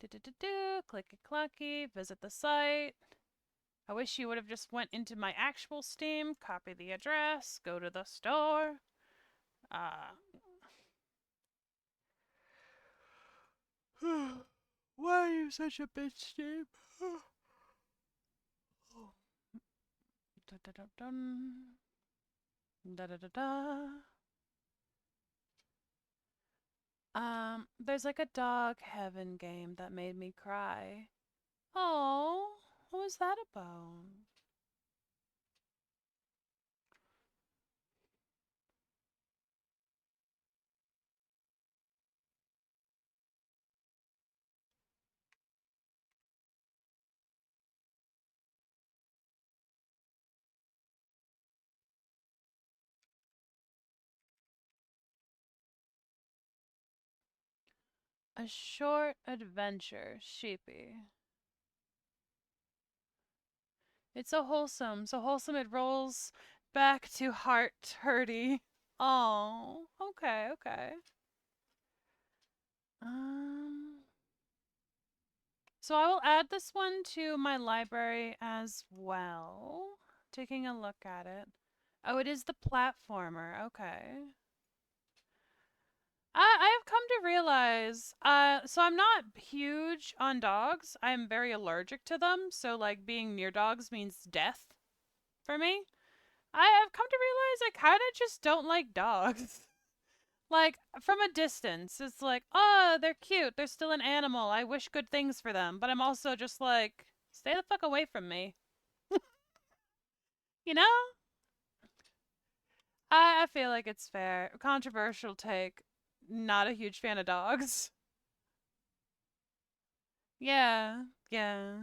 Clicky clacky, visit the site. I wish you would have just went into my actual Steam, copy the address, go to the store. Why are you such a bitch, Steam? Da da da dun. Da da da da. There's like a dog heaven game that made me cry. Oh, what was that about? A short adventure, sheepy. It's so wholesome it rolls back to heart hurty. Oh, okay, okay. So I will add this one to my library as well. Taking a look at it. Oh, it is the platformer. Okay. I have come to realize, so I'm not huge on dogs. I'm very allergic to them. So like being near dogs means death for me. I've come to realize I kind of just don't like dogs. Like, from a distance, it's like, oh, they're cute. They're still an animal. I wish good things for them. But I'm also just like, stay the fuck away from me. You know? I feel like it's fair. Controversial take. Not a huge fan of dogs. Yeah, yeah.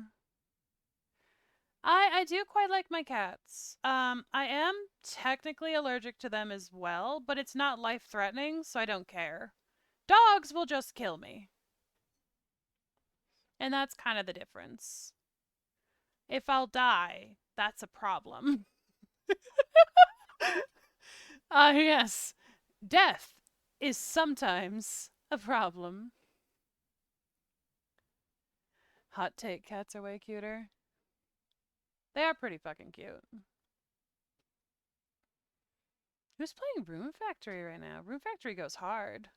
I do quite like my cats. I am technically allergic to them as well, but it's not life-threatening, so I don't care. Dogs will just kill me. And that's kind of the difference. If I'll die, that's a problem. Yes. Death is sometimes a problem. Hot take, cats are way cuter. They are pretty fucking cute. Who's playing Room Factory right now? Room Factory goes hard.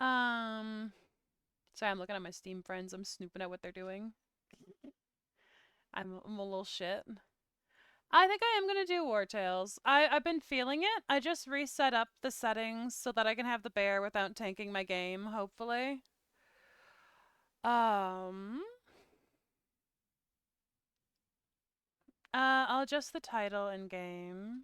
Sorry, I'm looking at my Steam friends. I'm snooping at what they're doing. I'm a little shit. I think I am going to do Wartales. I've been feeling it. I just reset up the settings so that I can have the bear without tanking my game, hopefully. I'll adjust the title in game.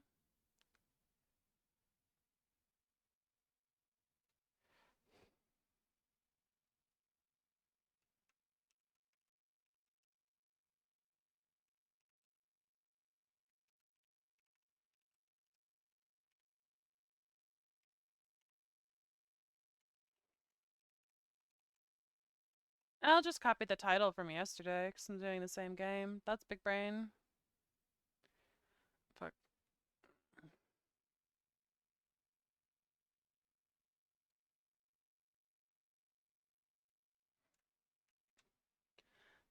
I'll just copy the title from yesterday because I'm doing the same game. That's big brain. Fuck.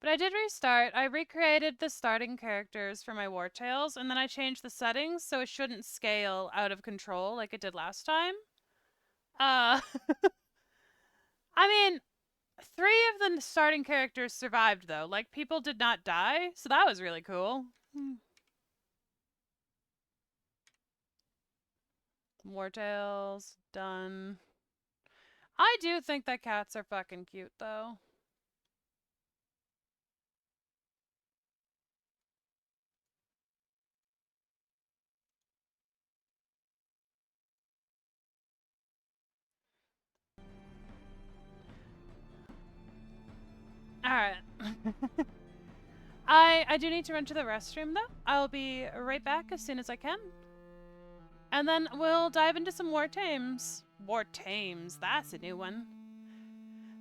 But I did restart. I recreated the starting characters for my Wartales, and then I changed the settings so it shouldn't scale out of control like it did last time. I mean, 3 of the starting characters survived, though. Like, people did not die, so that was really cool. Wartales, done. I do think that cats are fucking cute, though. Alright. I do need to run to the restroom, though. I'll be right back as soon as I can. And then we'll dive into some War Tames. War Tames, that's a new one.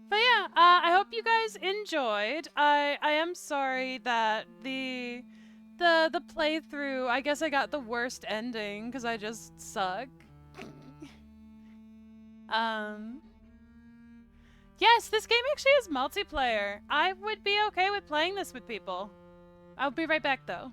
But yeah, I hope you guys enjoyed. I am sorry that the playthrough, I guess I got the worst ending because I just suck. Yes, this game actually is multiplayer. I would be okay with playing this with people. I'll be right back, though.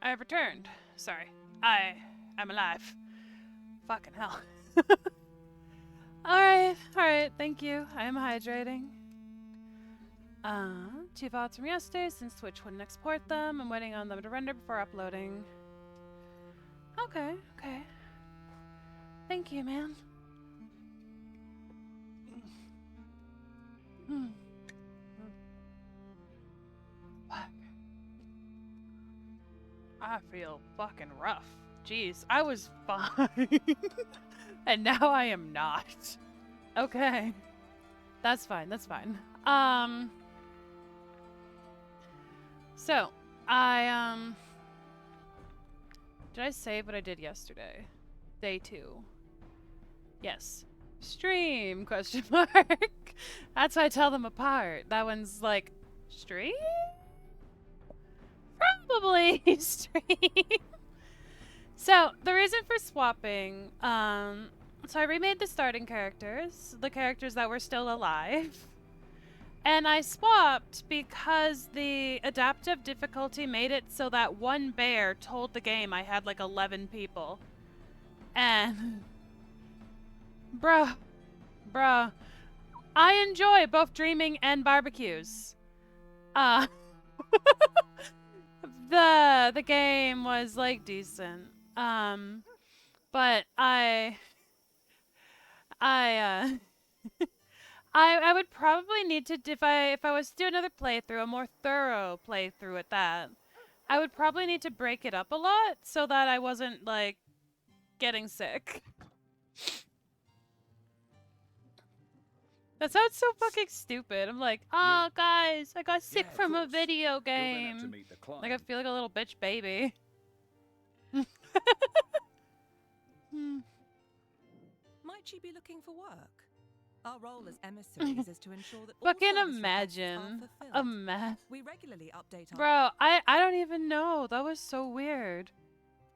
I have returned. Sorry. I'm alive. Fucking hell. Alright, thank you. I am hydrating. 2 VODs from yesterday, since Twitch wouldn't export them. I'm waiting on them to render before uploading. Okay. Thank you, man. Fuck. I feel fucking rough. Jeez, I was fine. And now I am not. Okay. That's fine. So, did I save what I did yesterday? Day 2. Yes. Stream, question mark. That's why I tell them apart. That one's like, stream? Probably stream. So, the reason for swapping, so I remade the starting characters, the characters that were still alive. And I swapped because the adaptive difficulty made it so that one bear told the game I had like 11 people. And bruh, I enjoy both dreaming and barbecues. The game was like decent. But I would probably need to, if I was to do another playthrough, a more thorough playthrough at that, I would probably need to break it up a lot so that I wasn't, like, getting sick. That sounds so fucking stupid. I'm like, oh, guys, I got sick from a video game. Like, I feel like a little bitch baby. Might she be looking for work? Our role as emissaries is to ensure that all fucking service imagine. requests are fulfilled. We regularly update our... Bro, I don't even know. That was so weird.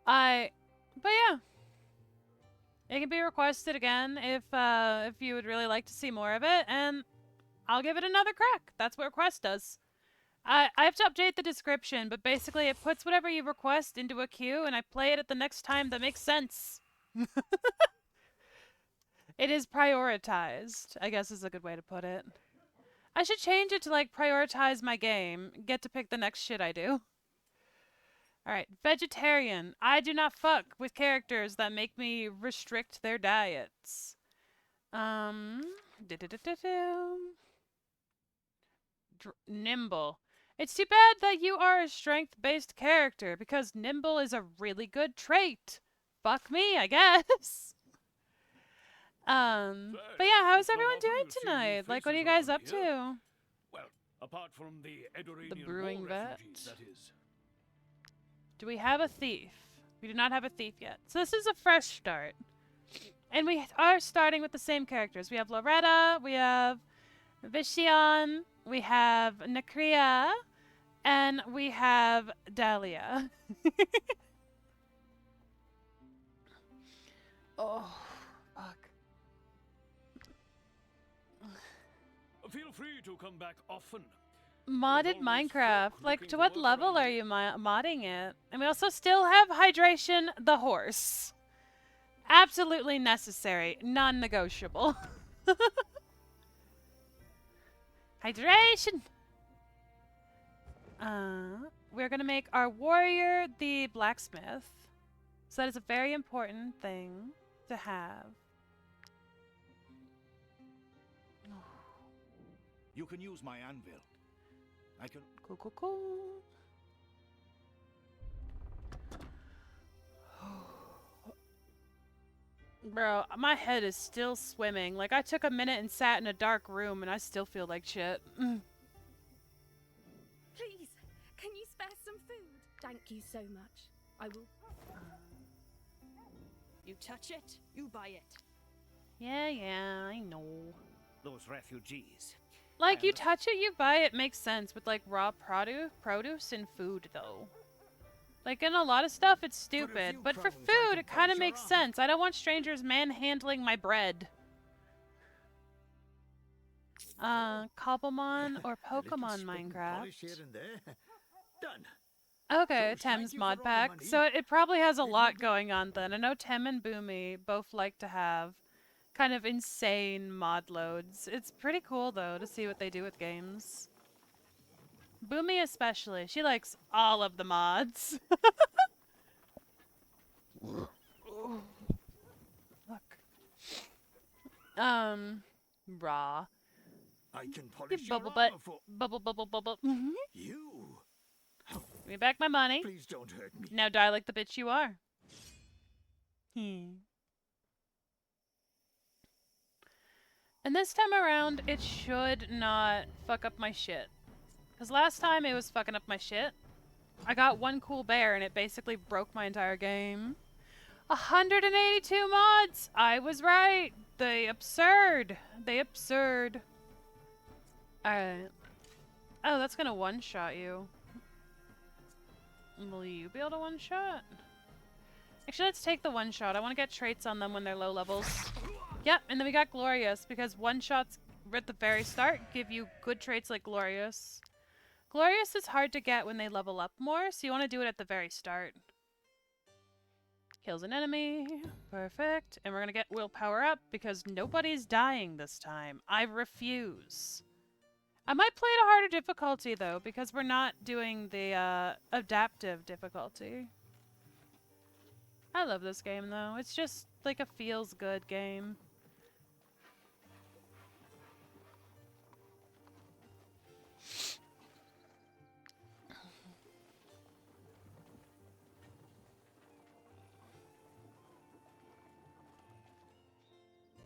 But yeah. It can be requested again if you would really like to see more of it, and I'll give it another crack. That's what request does. I have to update the description, but basically it puts whatever you request into a queue, and I play it at the next time that makes sense. It is prioritized, I guess is a good way to put it. I should change it to, like, prioritize my game. Get to pick the next shit I do. Alright, vegetarian. I do not fuck with characters that make me restrict their diets. Nimble. It's too bad that you are a strength-based character, because nimble is a really good trait. Fuck me, I guess. But yeah, how's everyone doing tonight? Like, what are you guys up to? Well, apart from the Edoranian brewing war vet. refugees, that is. Do we have a thief? We do not have a thief yet. So this is a fresh start. And we are starting with the same characters. We have Loretta, we have Vishion, we have Nakria, and we have Dahlia. Oh, fuck. Feel free to come back often. Modded Minecraft. Like, to what level are you modding it? And we also still have Hydration the horse. Absolutely necessary. Non-negotiable. Hydration! We're gonna make our warrior the blacksmith. So that is a very important thing to have. You can use my anvil. I can... Cool. Bro, my head is still swimming. Like, I took a minute and sat in a dark room and I still feel like shit. Please, can you spare some food? Thank you so much. I will... You touch it, you buy it. Yeah, I know. Those refugees. Like, you touch it, you buy it makes sense with, like, raw produce and food, though. Like, in a lot of stuff, it's stupid. But for food, it kind of makes sense. I don't want strangers manhandling my bread. Cobblemon or Pokemon Minecraft. Done. Okay, Tem's mod pack. So it probably has a lot going on then. I know Tem and Boomy both like to have kind of insane mod loads. It's pretty cool though to see what they do with games. Boomy especially. She likes all of the mods. Look. Raw. I can You polish bubble your butt. armor for Bubble, bubble, bubble. you. Give me back my money. Please don't hurt me. Now die like the bitch you are. And this time around, it should not fuck up my shit. Because last time it was fucking up my shit. I got one cool bear and it basically broke my entire game. 182 mods! I was right! They absurd! They absurd. Alright. Oh, that's gonna one-shot you. Will you be able to one-shot? Actually, let's take the one-shot. I want to get traits on them when they're low levels. Yep, and then we got Glorious, because one-shots at the very start give you good traits like Glorious. Glorious is hard to get when they level up more, so you want to do it at the very start. Kills an enemy. Perfect. And we're going to get willpower up, because nobody's dying this time. I refuse. I might play at a harder difficulty, though, because we're not doing the adaptive difficulty. I love this game, though. It's just like a feels-good game.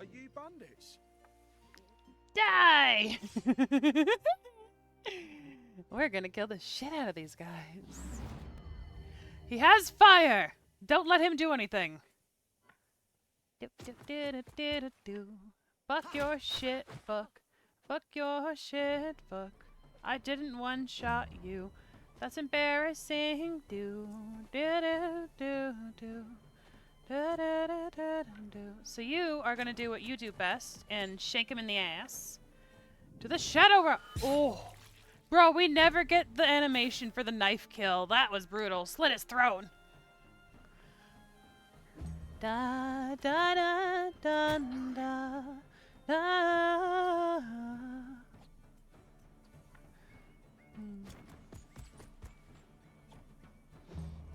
Are you bandits? Die! We're gonna kill the shit out of these guys. He has fire! Don't let him do anything. Fuck your shit, fuck. Fuck your shit, fuck. I didn't one-shot you. That's embarrassing. Do. So you are gonna do what you do best and shank him in the ass. To the shadow. Oh, bro, we never get the animation for the knife kill. That was brutal. Slit his throat. Da da da da da da.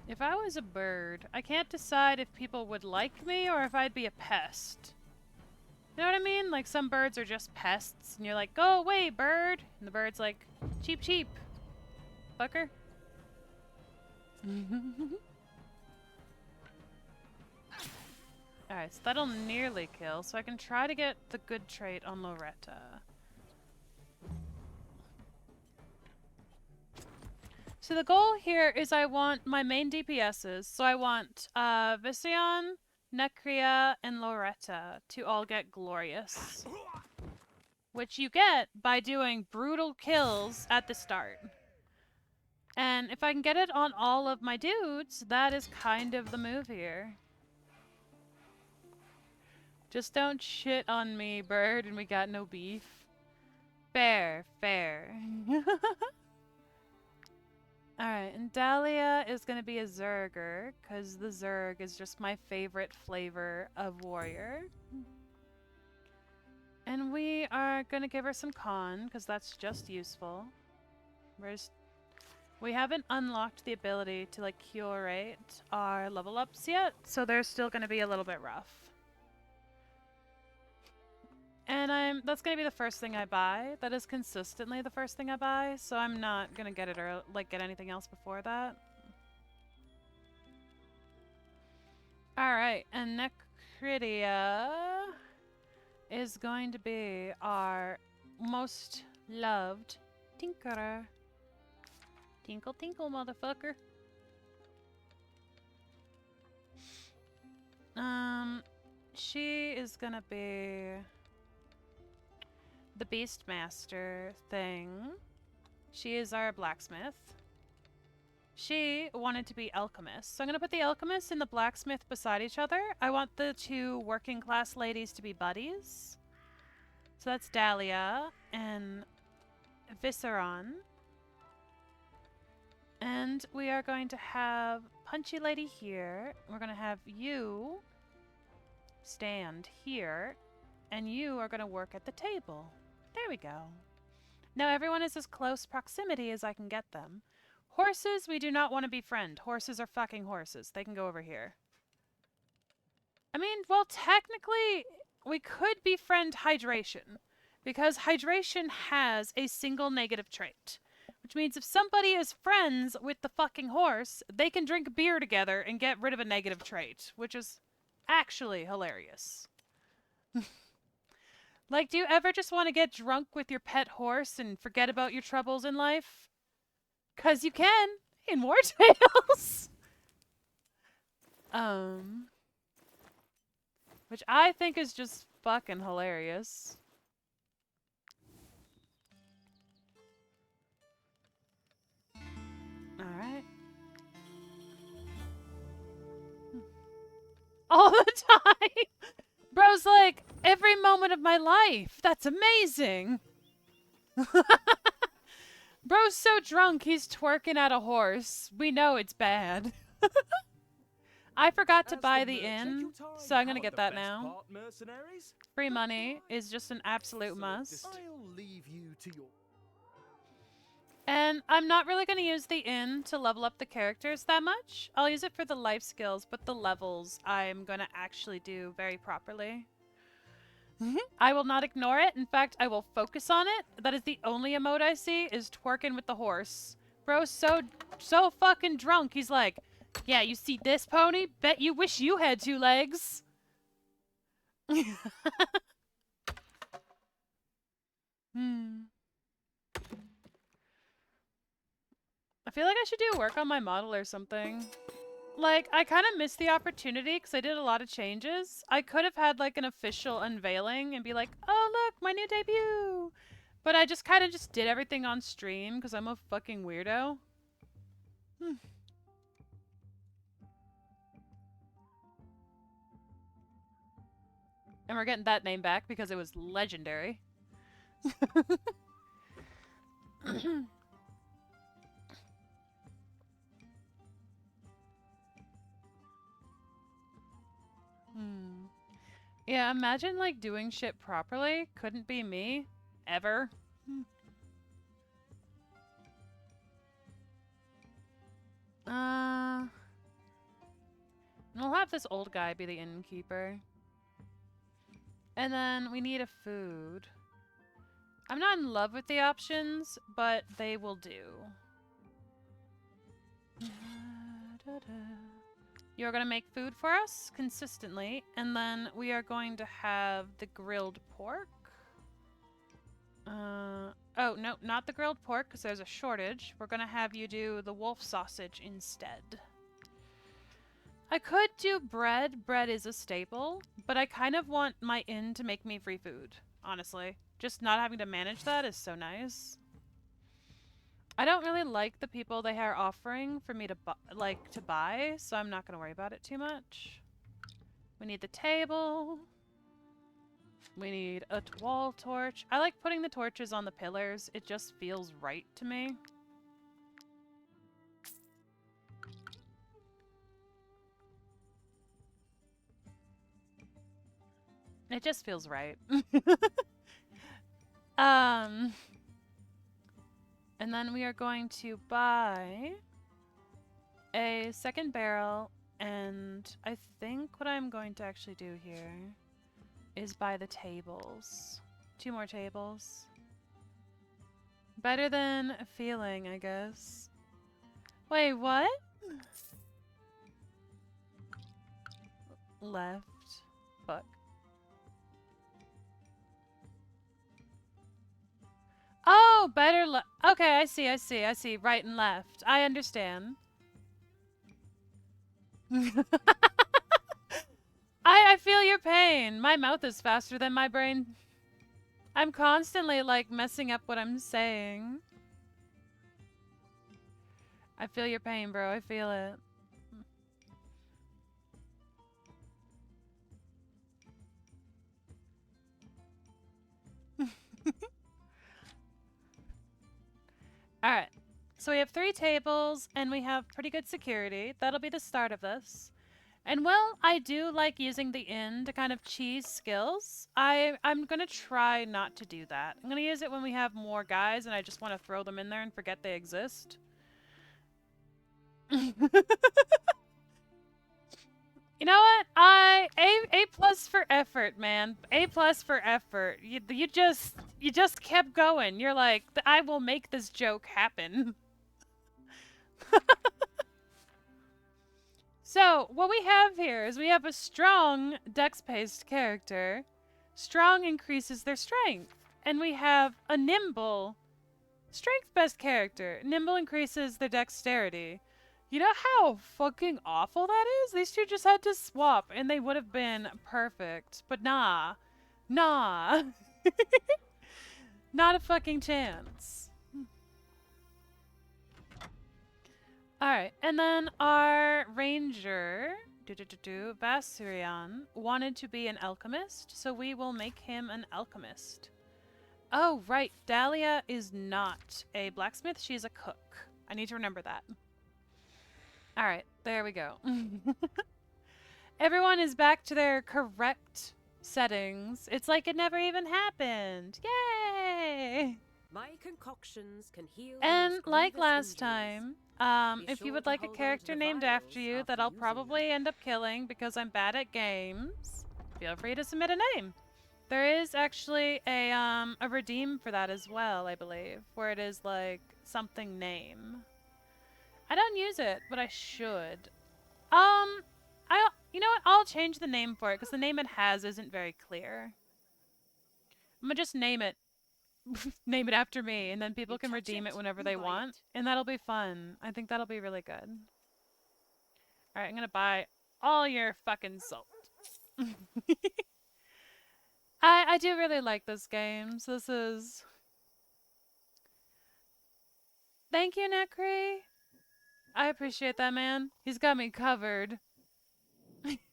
If I was a bird, I can't decide if people would like me or if I'd be a pest. You know what I mean? Like, some birds are just pests, and you're like, go away, bird! And the bird's like, cheep cheep, fucker. Alright, so that'll nearly kill, so I can try to get the good trait on Loretta. So the goal here is I want my main DPSs, so I want Vision, Necria, and Loretta to all get Glorious. Which you get by doing brutal kills at the start. And if I can get it on all of my dudes, that is kind of the move here. Just don't shit on me, bird, and we got no beef. Fair, fair. Alright, and Dahlia is going to be a Zerger, because the Zerg is just my favorite flavor of warrior. And we are going to give her some con, because that's just useful. We haven't unlocked the ability to, like, curate our level ups yet, so they're still going to be a little bit rough. And that's going to be the first thing I buy. That is consistently the first thing I buy, so I'm not going to get it or get anything else before that. Alright, and Necridia is going to be our most loved tinkerer. Tinkle tinkle, motherfucker. She is going to be the Beastmaster thing. She is our blacksmith. She wanted to be alchemist. So I'm going to put the alchemist and the blacksmith beside each other. I want the two working class ladies to be buddies. So that's Dahlia and Visceron. And And we are going to have Punchy Lady here. We're going to have you stand here. And you are going to work at the table. There we go. Now everyone is as close proximity as I can get them. Horses, we do not want to befriend. Horses are fucking horses. They can go over here. I mean, well, technically, we could befriend hydration. Because hydration has a single negative trait. Which means if somebody is friends with the fucking horse, they can drink beer together and get rid of a negative trait. Which is actually hilarious. Like, do you ever just want to get drunk with your pet horse and forget about your troubles in life? 'Cause you can in Wartales. Which I think is just fucking hilarious. Alright. All the time! Bro's like, every moment of my life. That's amazing. Bro's so drunk, he's twerking at a horse. We know it's bad. I forgot to buy the inn, so I'm gonna get that now. Free money is just an absolute must. I'll leave you to your... And I'm not really gonna use the inn to level up the characters that much. I'll use it for the life skills, but the levels I'm gonna actually do very properly. I will not ignore it. In fact, I will focus on it. That is the only emote I see is twerking with the horse. Bro's so fucking drunk. He's like, yeah, you see this pony? Bet you wish you had 2 legs. I feel like I should do work on my model or something. Like, I kind of missed the opportunity because I did a lot of changes. I could have had, like, an official unveiling and be like, oh, look, my new debut! But I just kind of just did everything on stream because I'm a fucking weirdo. And we're getting that name back because it was legendary. Yeah, imagine, like, doing shit properly. Couldn't be me. Ever. We'll have this old guy be the innkeeper. And then we need a food. I'm not in love with the options, but they will do. You're going to make food for us consistently, and then we are going to have the grilled pork. Oh, no, not the grilled pork, because there's a shortage. We're going to have you do the wolf sausage instead. I could do bread. Bread is a staple, but I kind of want my inn to make me free food, honestly. Just not having to manage that is so nice. I don't really like the people they are offering for me to buy, so I'm not going to worry about it too much. We need the table. We need a wall torch. I like putting the torches on the pillars. It just feels right to me. It just feels right. And then we are going to buy a second barrel, and I think what I'm going to actually do here is buy the tables. 2 more tables. Better than feeling, I guess. Wait, what? Left. Fuck. Oh, better okay, I see. Right and left. I understand. I feel your pain. My mouth is faster than my brain. I'm constantly, like, messing up what I'm saying. I feel your pain, bro. I feel it. Alright. So we have 3 tables, and we have pretty good security. That'll be the start of this. And well, I do like using the inn to kind of cheese skills. I'm gonna try not to do that. I'm gonna use it when we have more guys and I just want to throw them in there and forget they exist. You know what? A plus for effort, man. A plus for effort. You just kept going. You're like, I will make this joke happen. So, what we have here is we have a strong dex-based character. Strong increases their strength. And we have a nimble strength-based character. Nimble increases their dexterity. You know how fucking awful that is? These two just had to swap and they would have been perfect. But nah. Nah. Not a fucking chance. Alright, and then our ranger, Vasurian, wanted to be an alchemist, so we will make him an alchemist. Oh, right, Dahlia is not a blacksmith, she's a cook. I need to remember that. Alright, there we go. Everyone is back to their correct settings. It's like it never even happened. Yay! My concoctions can heal. And like last time, if you would like a character named after you that I'll probably end up killing because I'm bad at games, feel free to submit a name. There is actually a redeem for that as well, I believe, where it is like something name. I don't use it, but I should. You know what? I'll change the name for it because the name it has isn't very clear. I'm gonna just name it. Name it after me, and then people can redeem it whenever they want, and that'll be fun. I think that'll be really good. Alright, I'm gonna buy all your fucking salt. I do really like this game, so this is... Thank you, Necri. I appreciate that, man. He's got me covered.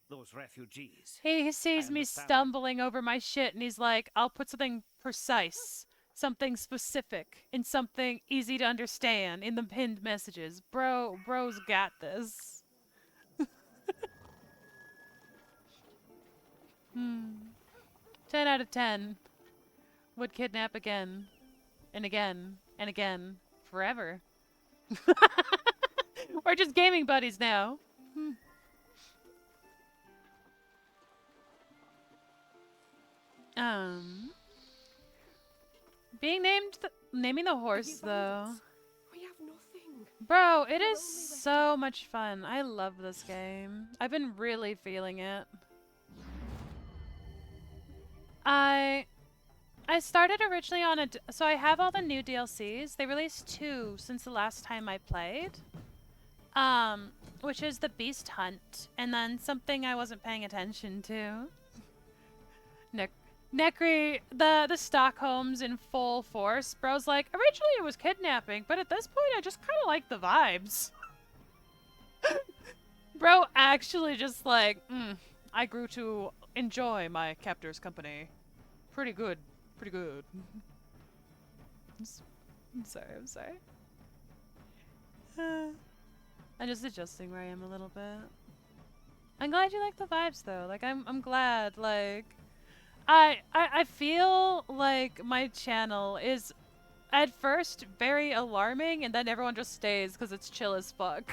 Those refugees. He sees me stumbling over my shit, and he's like, I'll put something precise. Something specific and something easy to understand in the pinned messages. Bro's got this. 10 out of 10. Would kidnap again. And again. And again. Forever. We're just gaming buddies now. Being naming the horse though. We have nothing. Bro, it is so much fun. I love this game. I've been really feeling it. I started originally on so I have all the new DLCs. They released 2 since the last time I played. Which is the Beast Hunt, and then something I wasn't paying attention to. Necri, the Stockholms in full force. Bro's like, originally it was kidnapping, but at this point I just kind of like the vibes. Bro actually just like, I grew to enjoy my captor's company. Pretty good. Pretty good. I'm sorry. I'm just adjusting where I am a little bit. I'm glad you like the vibes though. Like I'm glad, like I feel like my channel is at first very alarming and then everyone just stays because it's chill as fuck.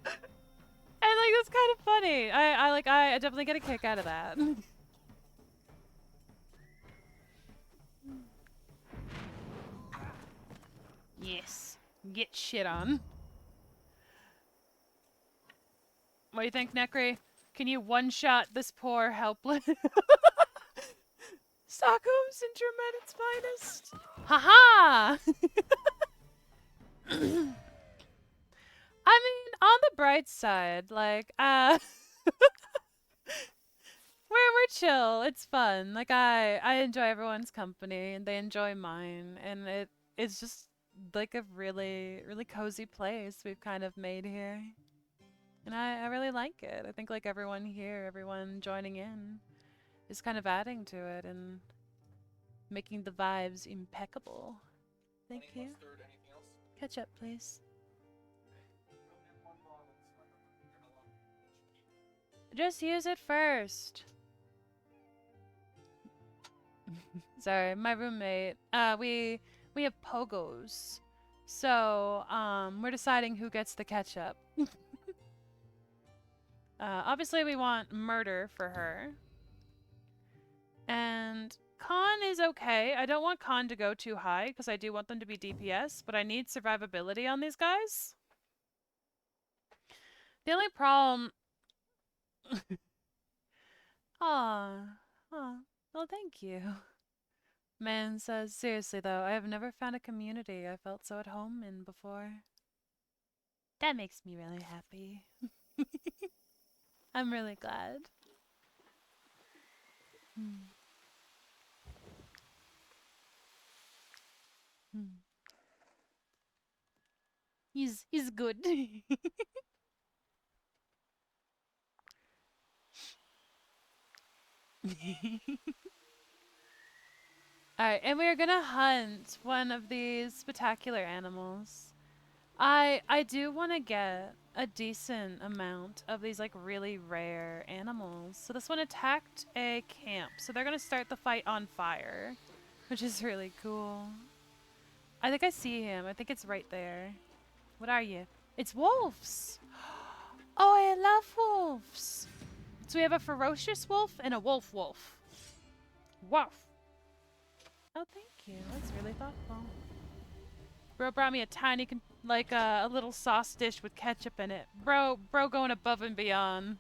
And like that's kind of funny. I definitely get a kick out of that. Yes. Get shit on. What do you think, Necri? Can you one-shot this poor helpless... Stockholm Syndrome at its finest. Haha! I mean, on the bright side, like, we're chill. It's fun. Like, I enjoy everyone's company, and they enjoy mine, and it's just like a really, really cozy place we've kind of made here. And I really like it. I think like everyone here, everyone joining in is kind of adding to it and making the vibes impeccable. Thank you. Ketchup, please. Just use it first. Sorry, my roommate. We have pogos. So, we're deciding who gets the ketchup. Obviously we want murder for her. And con is okay. I don't want con to go too high because I do want them to be DPS, but I need survivability on these guys. The only problem... Aw. Well, thank you. Man says, seriously though, I have never found a community I felt so at home in before. That makes me really happy. I'm really glad. He's good. Alright, and we are gonna hunt one of these spectacular animals. I do want to get a decent amount of these like really rare animals. So this one attacked a camp. So they're gonna start the fight on fire, which is really cool. I think I see him. I think it's right there. What are you? It's wolves! Oh, I love wolves! So we have a ferocious wolf and a wolf. Wolf! Oh, thank you. That's really thoughtful. Bro brought me a tiny, like a little sauce dish with ketchup in it. Bro going above and beyond.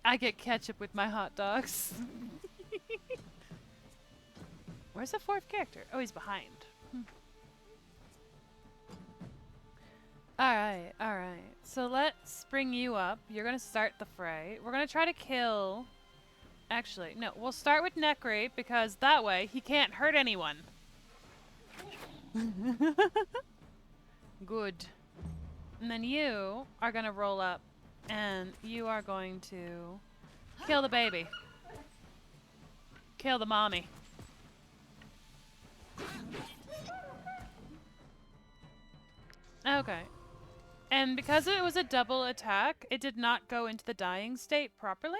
I get ketchup with my hot dogs. Where's the fourth character? Oh, he's behind. Alright. So let's bring you up. You're gonna start the fray. We're gonna try to kill... Actually, no. We'll start with Nekri, because that way he can't hurt anyone. Good. And then you are gonna roll up, and you are going to kill the baby. Kill the mommy. Okay. And because it was a double attack, it did not go into the dying state properly.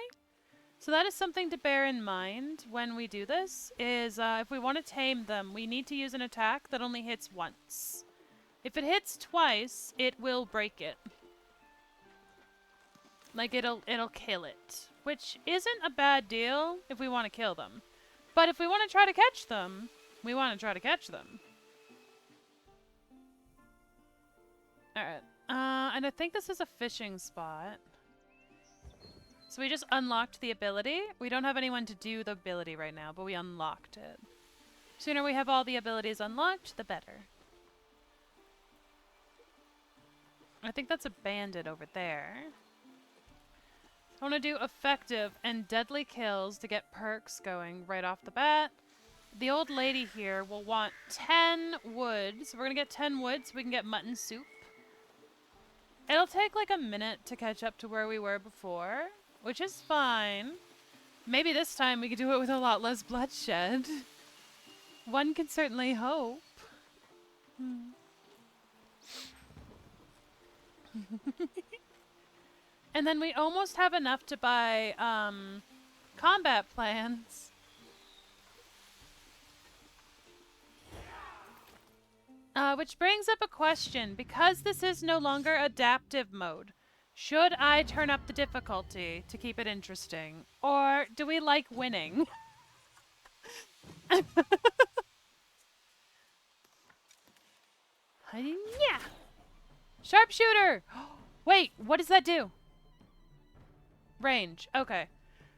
So that is something to bear in mind when we do this, is if we want to tame them, we need to use an attack that only hits once. If it hits twice, it will break it. Like, it'll kill it. Which isn't a bad deal if we want to kill them. But if we want to try to catch them, we want to try to catch them. Alright. And I think this is a fishing spot. So we just unlocked the ability. We don't have anyone to do the ability right now, but we unlocked it. Sooner we have all the abilities unlocked, the better. I think that's a bandit over there. I want to do effective and deadly kills to get perks going right off the bat. The old lady here will want 10 wood. So we're going to get 10 wood so we can get mutton soup. It'll take like a minute to catch up to where we were before, which is fine. Maybe this time we could do it with a lot less bloodshed. One can certainly hope. And then we almost have enough to buy combat plans. Which brings up a question. Because this is no longer adaptive mode, should I turn up the difficulty to keep it interesting? Or do we like winning? Yeah. Sharpshooter! Wait, what does that do? Range. Okay.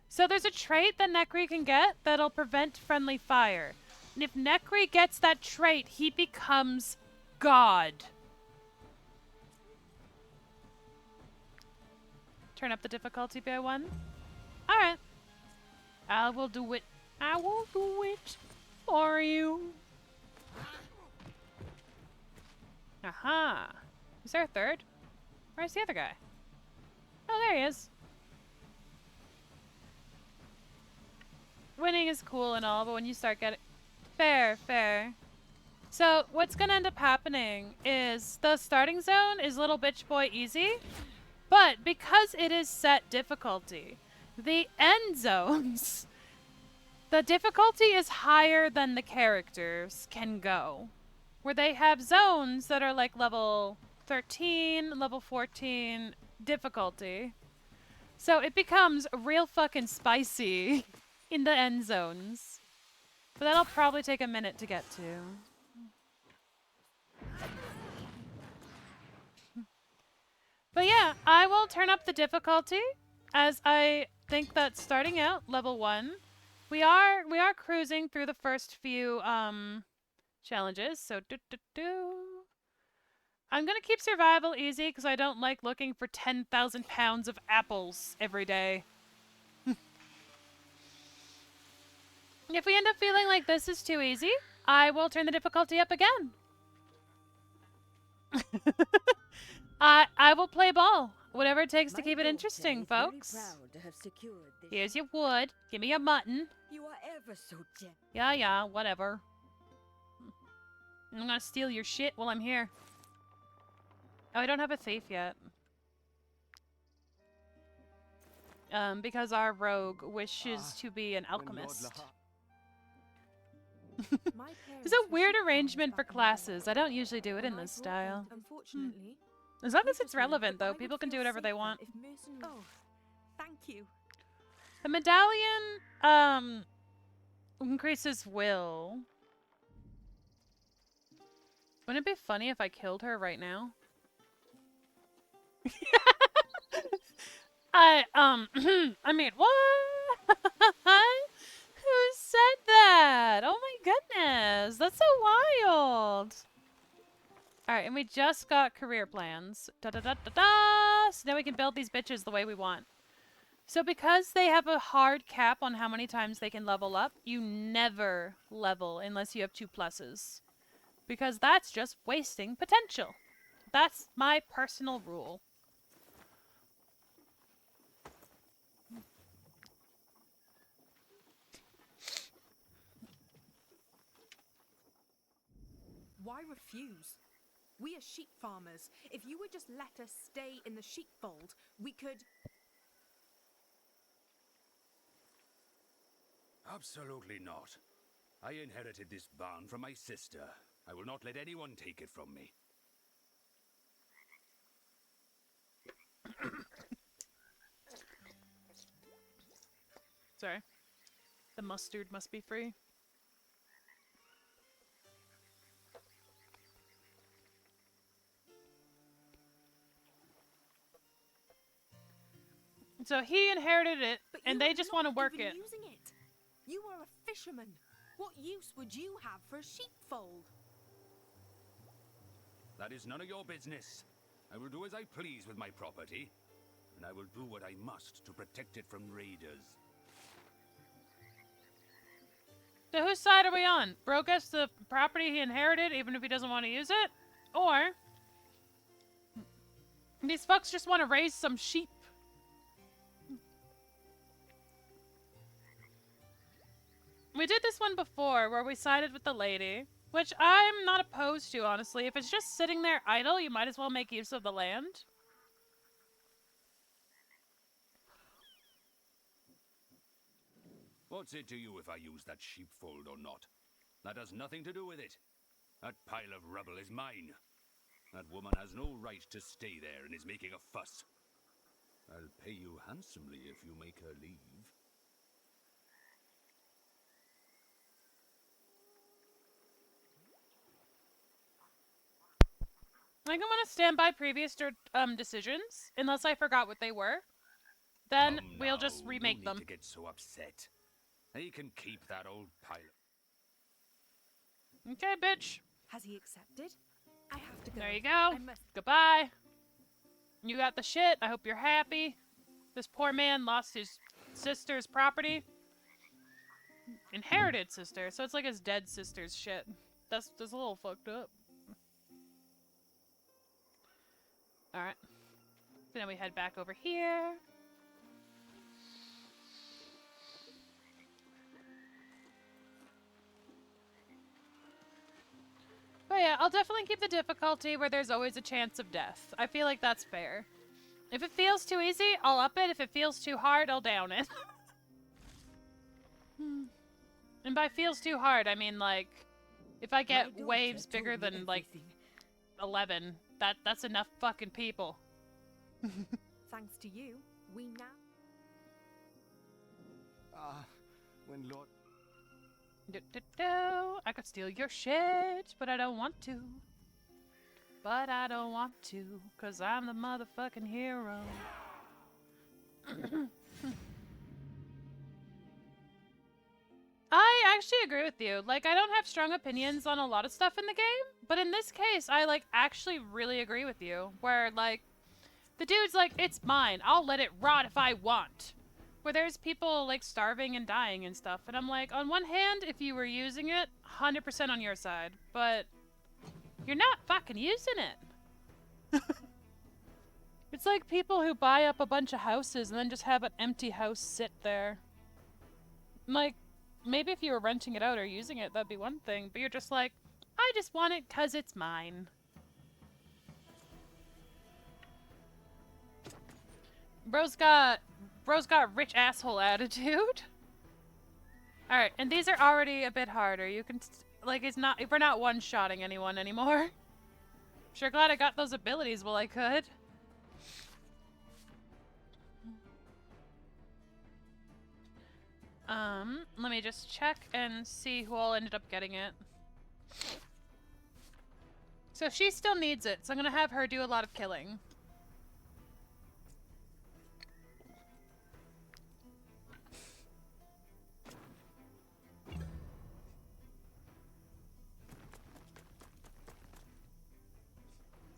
So there's a trait that Nekri can get that'll prevent friendly fire. And if Nekri gets that trait, he becomes God. Turn up the difficulty by 1. Alright. I will do it. I will do it for you. Aha. Is there a third? Where's the other guy? Oh, there he is. Winning is cool and all, but when you start getting... Fair. So what's gonna end up happening is the starting zone is Little Bitch Boy easy, but because it is set difficulty, the end zones, the difficulty is higher than the characters can go. Where they have zones that are like level 13, level 14 difficulty. So it becomes real fucking spicy in the end zones. But that'll probably take a minute to get to. But yeah, I will turn up the difficulty as I think that starting out level 1, we are cruising through the first few challenges. So I'm going to keep survival easy because I don't like looking for 10,000 pounds of apples every day. If we end up feeling like this is too easy, I will turn the difficulty up again. I will play ball. Whatever it takes to keep it interesting, folks. Here's your wood. Give me your mutton. You are ever so gentle. Yeah, whatever. I'm gonna steal your shit while I'm here. Oh, I don't have a thief yet. Because our rogue wishes to be an alchemist. It's a weird arrangement for classes. I don't usually do it in this style. Unfortunately. As long as it's relevant, though, people can do whatever they want. Oh, thank you. The medallion, increases will. Wouldn't it be funny if I killed her right now? I mean, what? Who said that? Oh my goodness, that's so wild. Alright, and we just got career plans. Da-da-da-da-da! So now we can build these bitches the way we want. So because they have a hard cap on how many times they can level up, you never level unless you have 2 pluses. Because that's just wasting potential. That's my personal rule. Why refuse? We are sheep farmers. If you would just let us stay in the sheepfold, we could... Absolutely not. I inherited this barn from my sister. I will not let anyone take it from me. Sorry. The mustard must be free. So he inherited it, and they just want to work it. Using it. You are a fisherman. What use would you have for a sheepfold? That is none of your business. I will do as I please with my property, and I will do what I must to protect it from raiders. So whose side are we on? Broke us the property he inherited, even if he doesn't want to use it? Or these fucks just want to raise some sheep? We did this one before, where we sided with the lady, which I'm not opposed to, honestly. If it's just sitting there idle, you might as well make use of the land. What's it to you if I use that sheepfold or not? That has nothing to do with it. That pile of rubble is mine. That woman has no right to stay there and is making a fuss. I'll pay you handsomely if you make her leave. I don't want to stand by previous decisions, unless I forgot what they were. Then we'll just remake them. No need to get so upset. They can keep that old pile. Okay, bitch. Has he accepted? I have to go. There you go. Goodbye. You got the shit. I hope you're happy. This poor man lost his sister's property. Inherited sister, so it's like his dead sister's shit. That's a little fucked up. Alright. So now we head back over here. Yeah, I'll definitely keep the difficulty where there's always a chance of death. I feel like that's fair. If it feels too easy, I'll up it. If it feels too hard, I'll down it. And by feels too hard, I mean, like, if I get waves bigger than, like, 11, that's enough fucking people. Thanks to you, we now... When Lord... I could steal your shit, but I don't want to. But I don't want to, cause I'm the motherfucking hero. I actually agree with you. Like, I don't have strong opinions on a lot of stuff in the game, but in this case, I, like, actually really agree with you. Where, like, the dude's like, it's mine. I'll let it rot if I want. Where there's people, like, starving and dying and stuff. And I'm like, on one hand, if you were using it, 100% on your side. But you're not fucking using it. It's like people who buy up a bunch of houses and then just have an empty house sit there. Like, maybe if you were renting it out or using it, that'd be one thing. But you're just like, I just want it because it's mine. Bro's got rich asshole attitude. Alright, and these are already a bit harder. You can, like, we're not one-shotting anyone anymore. Sure glad I got those abilities while I could. Let me just check and see who all ended up getting it. So she still needs it, so I'm gonna have her do a lot of killing.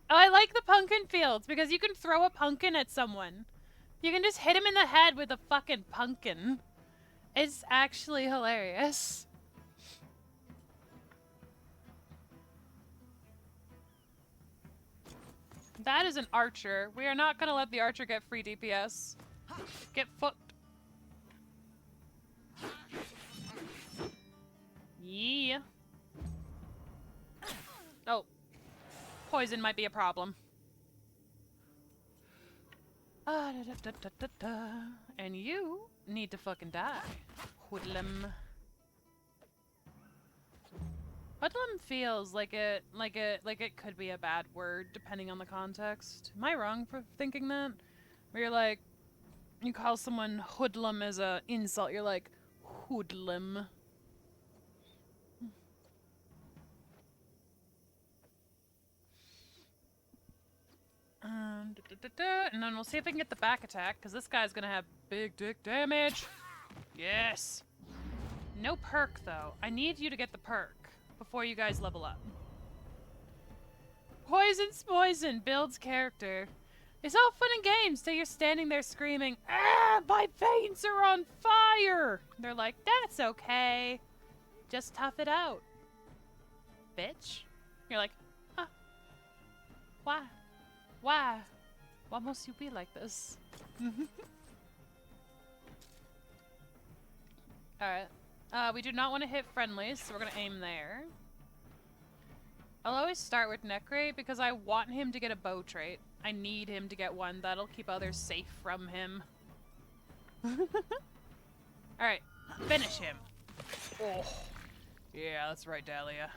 Oh, I like the pumpkin fields because you can throw a pumpkin at someone. You can just hit him in the head with a fucking pumpkin. It's actually hilarious. That is an archer. We are not gonna let the archer get free DPS. Get fucked. Yeah. Oh. Poison might be a problem. And you need to fucking die. Hoodlum. Hoodlum feels like it could be a bad word depending on the context. Am I wrong for thinking that? Where you're like, you call someone hoodlum as a insult, you're like, hoodlum. And then we'll see if we can get the back attack, because this guy's gonna have big dick damage. Yes. No perk, though. I need you to get the perk before you guys level up. Poison's poison builds character. It's all fun and games till you're standing there screaming, "Ah, my veins are on fire!" They're like, that's okay. Just tough it out, bitch. You're like, huh? Why? Why? Why must you be like this? Alright. We do not want to hit friendlies, so we're going to aim there. I'll always start with Necrate because I want him to get a bow trait. I need him to get one that'll keep others safe from him. Alright. Finish him. Oh. Yeah, that's right, Dahlia.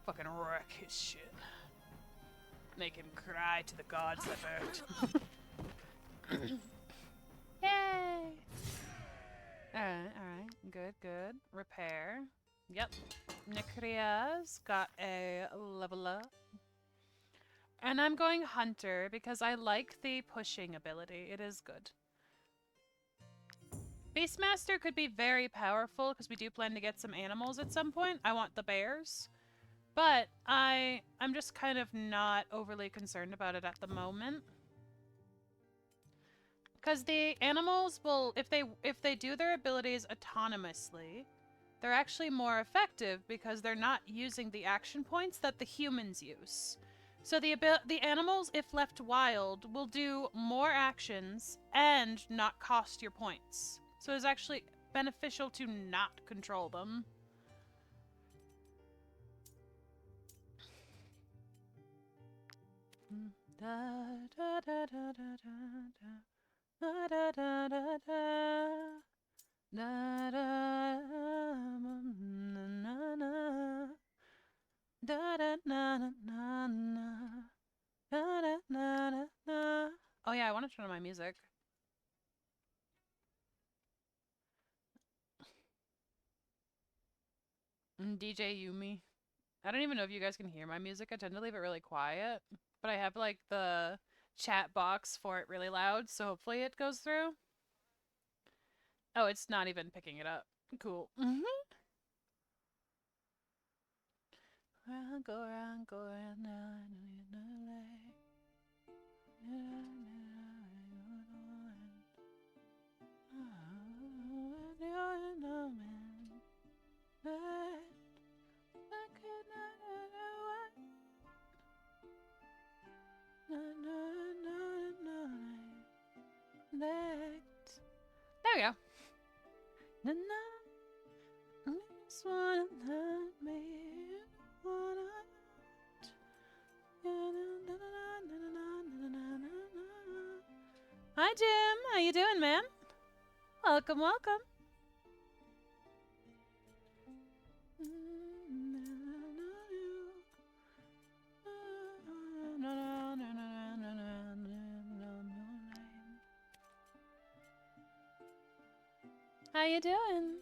Fucking wreck his shit. Make him cry to the gods that hurt. Yay! Alright. Good. Repair. Yep. Nikria's got a level up. And I'm going Hunter because I like the pushing ability. It is good. Beastmaster could be very powerful because we do plan to get some animals at some point. I want the bears. But I'm just kind of not overly concerned about it at the moment. Because the animals will, if they do their abilities autonomously, they're actually more effective because they're not using the action points that the humans use. So the animals, if left wild, will do more actions and not cost your points. So it's actually beneficial to not control them. Da da da da da da da da da da da. Da da na na na da da na na na na da da na na na. Oh yeah, I want to turn on my music. DJ Yumi. I don't even know if you guys can hear my music. I tend to leave it really quiet, but I have like the chat box for it really loud, so hopefully it goes through. Oh, it's not even picking it up. Cool. There we go. Just wanna let me Hi Jim, how you doing, man? Welcome, welcome. How you doing?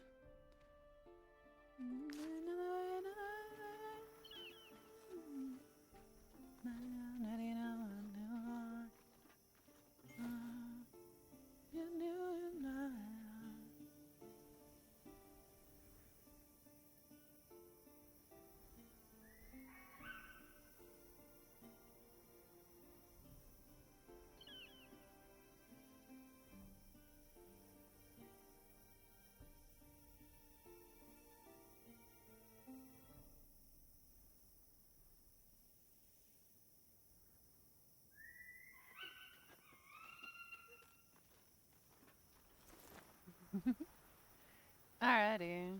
Alrighty.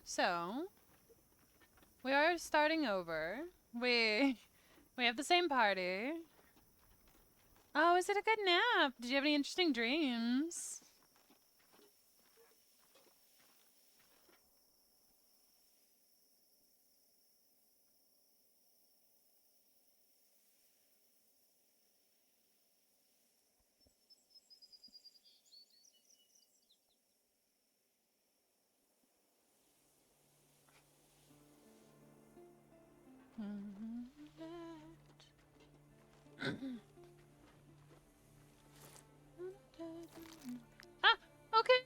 So, we are starting over. We have the same party. Oh, is it a good nap? Did you have any interesting dreams? Ah, okay.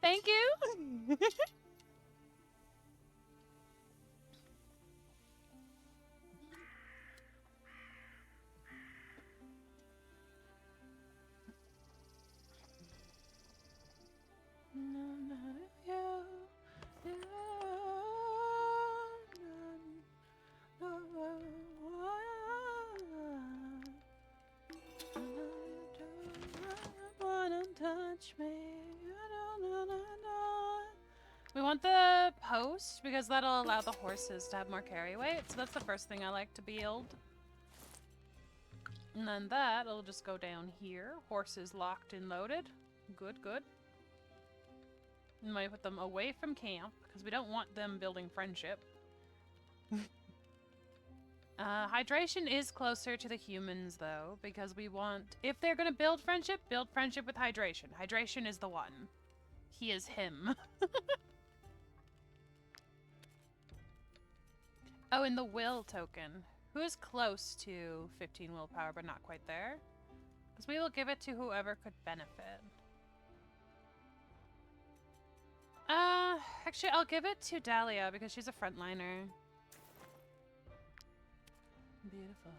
Thank you. We want the post because that'll allow the horses to have more carry weight. So that's the first thing I like to build. And then that'll just go down here. Horses locked and loaded. Good, good. And might put them away from camp because we don't want them building friendship. Hydration is closer to the humans though, because we want, if they're gonna build friendship with hydration. Hydration is the one. He is him. Oh, and the will token. Who is close to 15 willpower but not quite there? Because we will give it to whoever could benefit. Actually, I'll give it to Dahlia because she's a frontliner. Beautiful.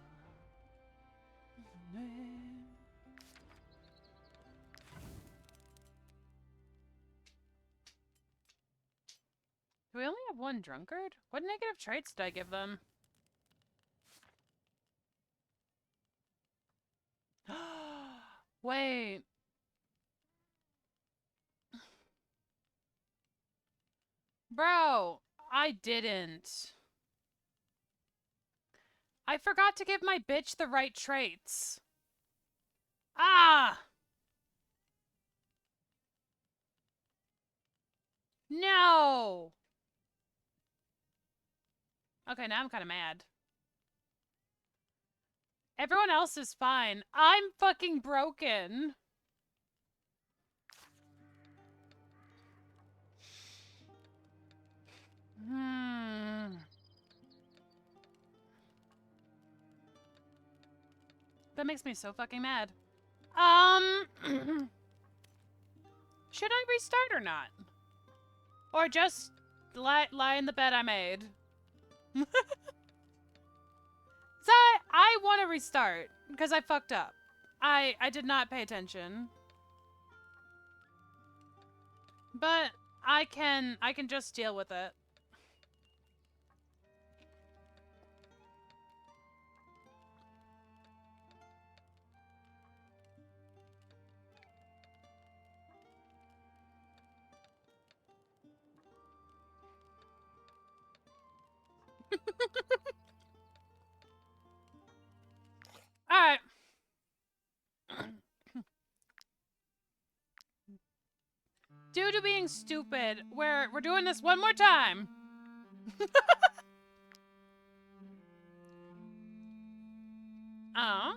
Do we only have one drunkard? What negative traits did I give them? Wait. Bro, I didn't. I forgot to give my bitch the right traits. Ah! No! Okay, now I'm kind of mad. Everyone else is fine. I'm fucking broken. That makes me so fucking mad. Should I restart or not? Or just lie in the bed I made? So I want to restart because I fucked up. I did not pay attention. But I can just deal with it. All right. Due to being stupid, we're doing this one more time. Oh.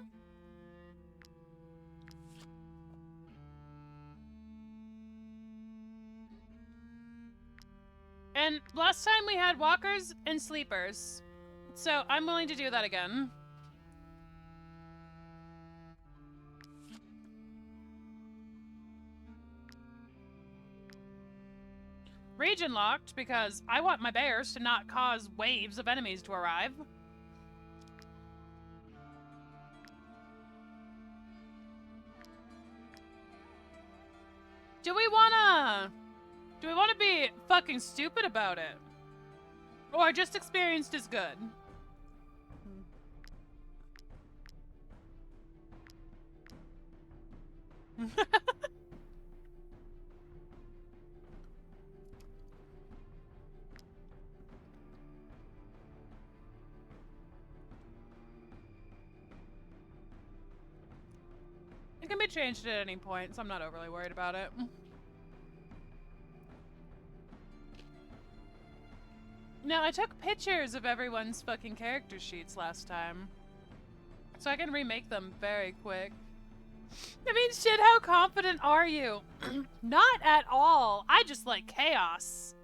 And last time we had walkers and sleepers. So I'm willing to do that again. Region locked because I want my bears to not cause waves of enemies to arrive. Do we wanna be fucking stupid about it? Or just experienced is good? It can be changed at any point, so I'm not overly worried about it. No, I took pictures of everyone's fucking character sheets last time. So I can remake them very quick. I mean, shit, how confident are you? Not at all. I just like chaos.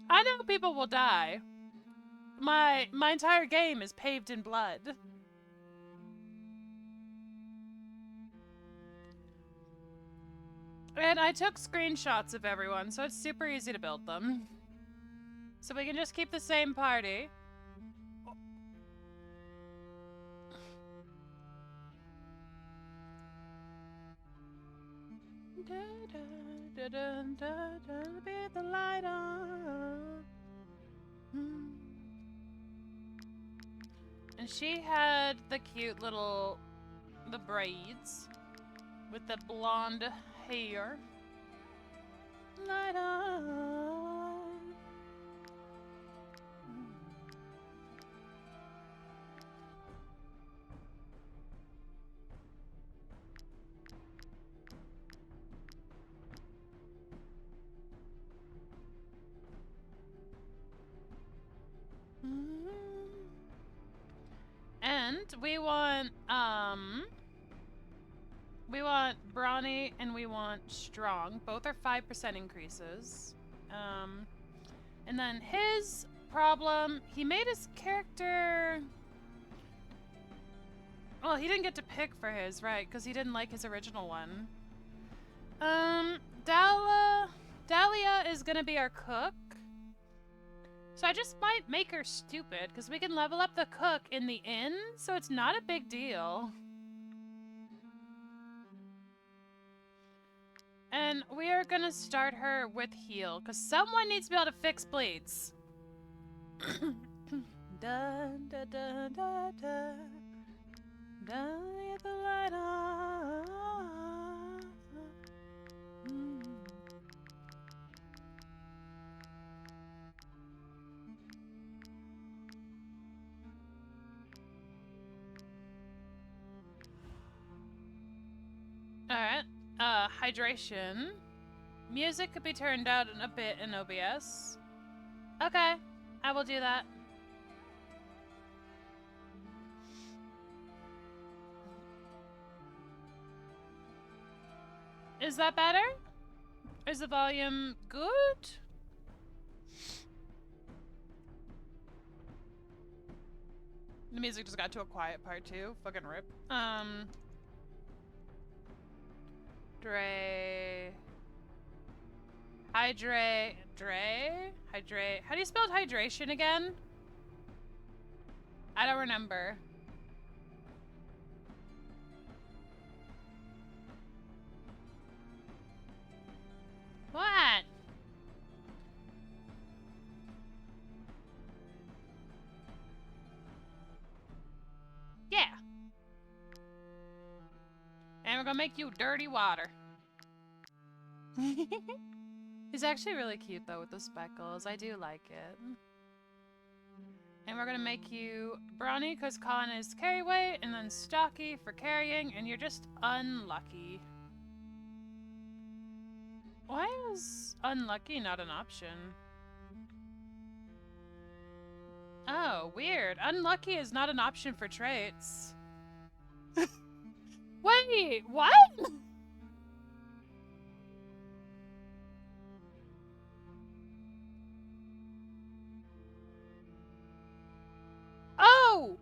I know people will die. My entire game is paved in blood. And I took screenshots of everyone, so it's super easy to build them. So we can just keep the same party. Be the light on. And she had the cute little, the braids with the blonde hair. Light on. And we want brawny and we want strong. Both are 5% increases. And then his problem, he made his character. Well, he didn't get to pick for his, right? Because he didn't like his original one. Dahlia is gonna be our cook. So I just might make her stupid, because we can level up the cook in the inn, so it's not a big deal. And we are gonna start her with heal, because someone needs to be able to fix bleeds. Dun, dun, dun, dun, dun. Dun, the light on. Hydration. Music could be turned down a bit in OBS. Okay, I will do that. Is that better? Is the volume good? The music just got to a quiet part too. Fucking rip. Hydrate. How do you spell hydration again? I don't remember. What? Yeah. And we're gonna make you dirty water. He's actually really cute though with the speckles. I do like it. And we're gonna make you brawny because Colin is carry weight, and then stocky for carrying, and you're just unlucky. Why is unlucky not an option? Oh, weird. Unlucky is not an option for traits. Wait, what? Oh!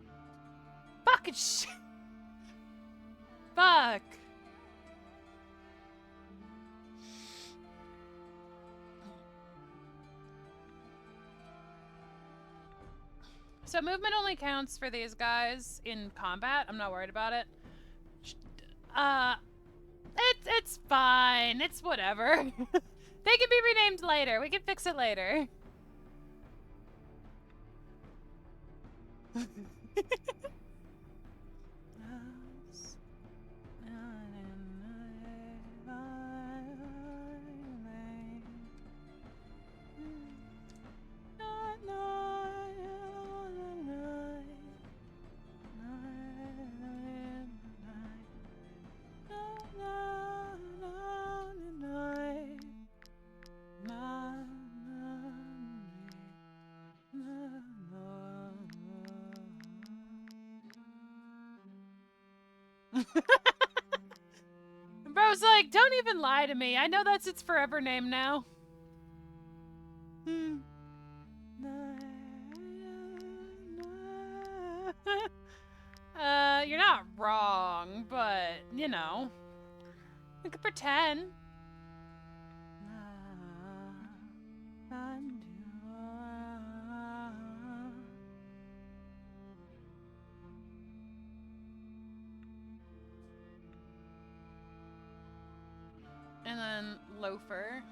Fucking shit. Fuck. So movement only counts for these guys in combat. I'm not worried about it. It's fine. It's whatever. They can be renamed later. We can fix it later. Bro's like, don't even lie to me. I know that's its forever name now. You're not wrong, but, you know. We could pretend. And then loafer.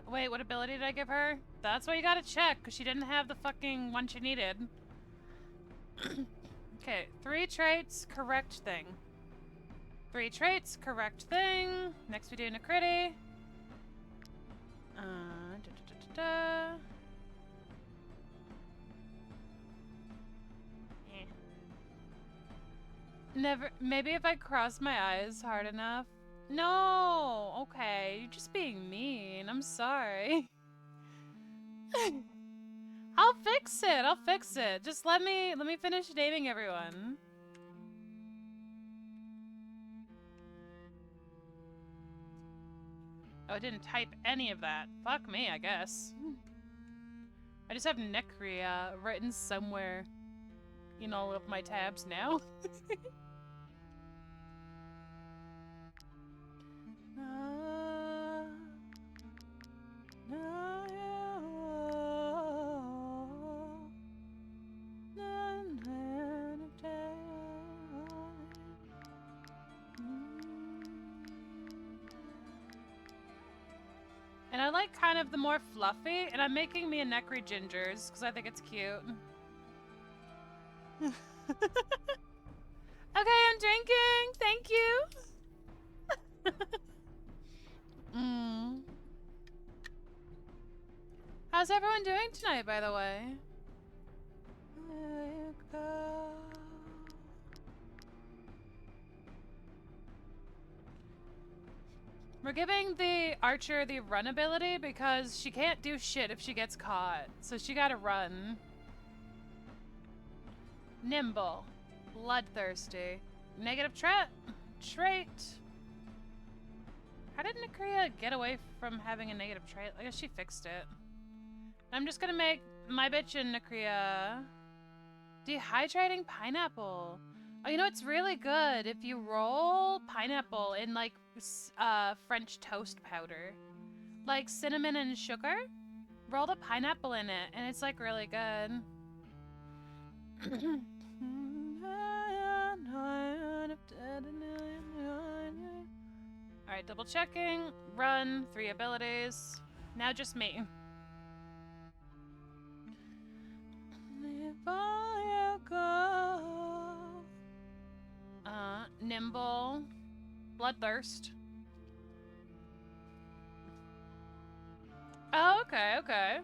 Wait, what ability did I give her? That's why you gotta check, because she didn't have the fucking one she needed. Okay, 3 traits, correct thing. 3 traits, correct thing. Next we do Nacritti. Never. Maybe if I cross my eyes hard enough. No. Okay, you're just being mean. I'm sorry. I'll fix it. I'll fix it. Just let me finish naming everyone. Oh, I didn't type any of that. Fuck me, I guess. I just have Necria written somewhere in all of my tabs now. And I like kind of the more fluffy, and I'm making me a Necri Gingers, because I think it's cute. Okay, I'm drinking! Thank you! How's everyone doing tonight, by the way? There you go. We're giving the archer the run ability because she can't do shit if she gets caught. So she gotta run. Nimble. Bloodthirsty. Negative trait. How did Nikria get away from having a negative trait? I guess she fixed it. I'm just gonna make my bitch and Nikria. Dehydrating pineapple. Oh, you know it's really good if you roll pineapple in like French toast powder, like cinnamon and sugar. Roll the pineapple in it, and it's like really good. All right, double checking. Run 3 abilities. Now just me. Before you go. Nimble. Bloodthirst. Oh, okay, okay.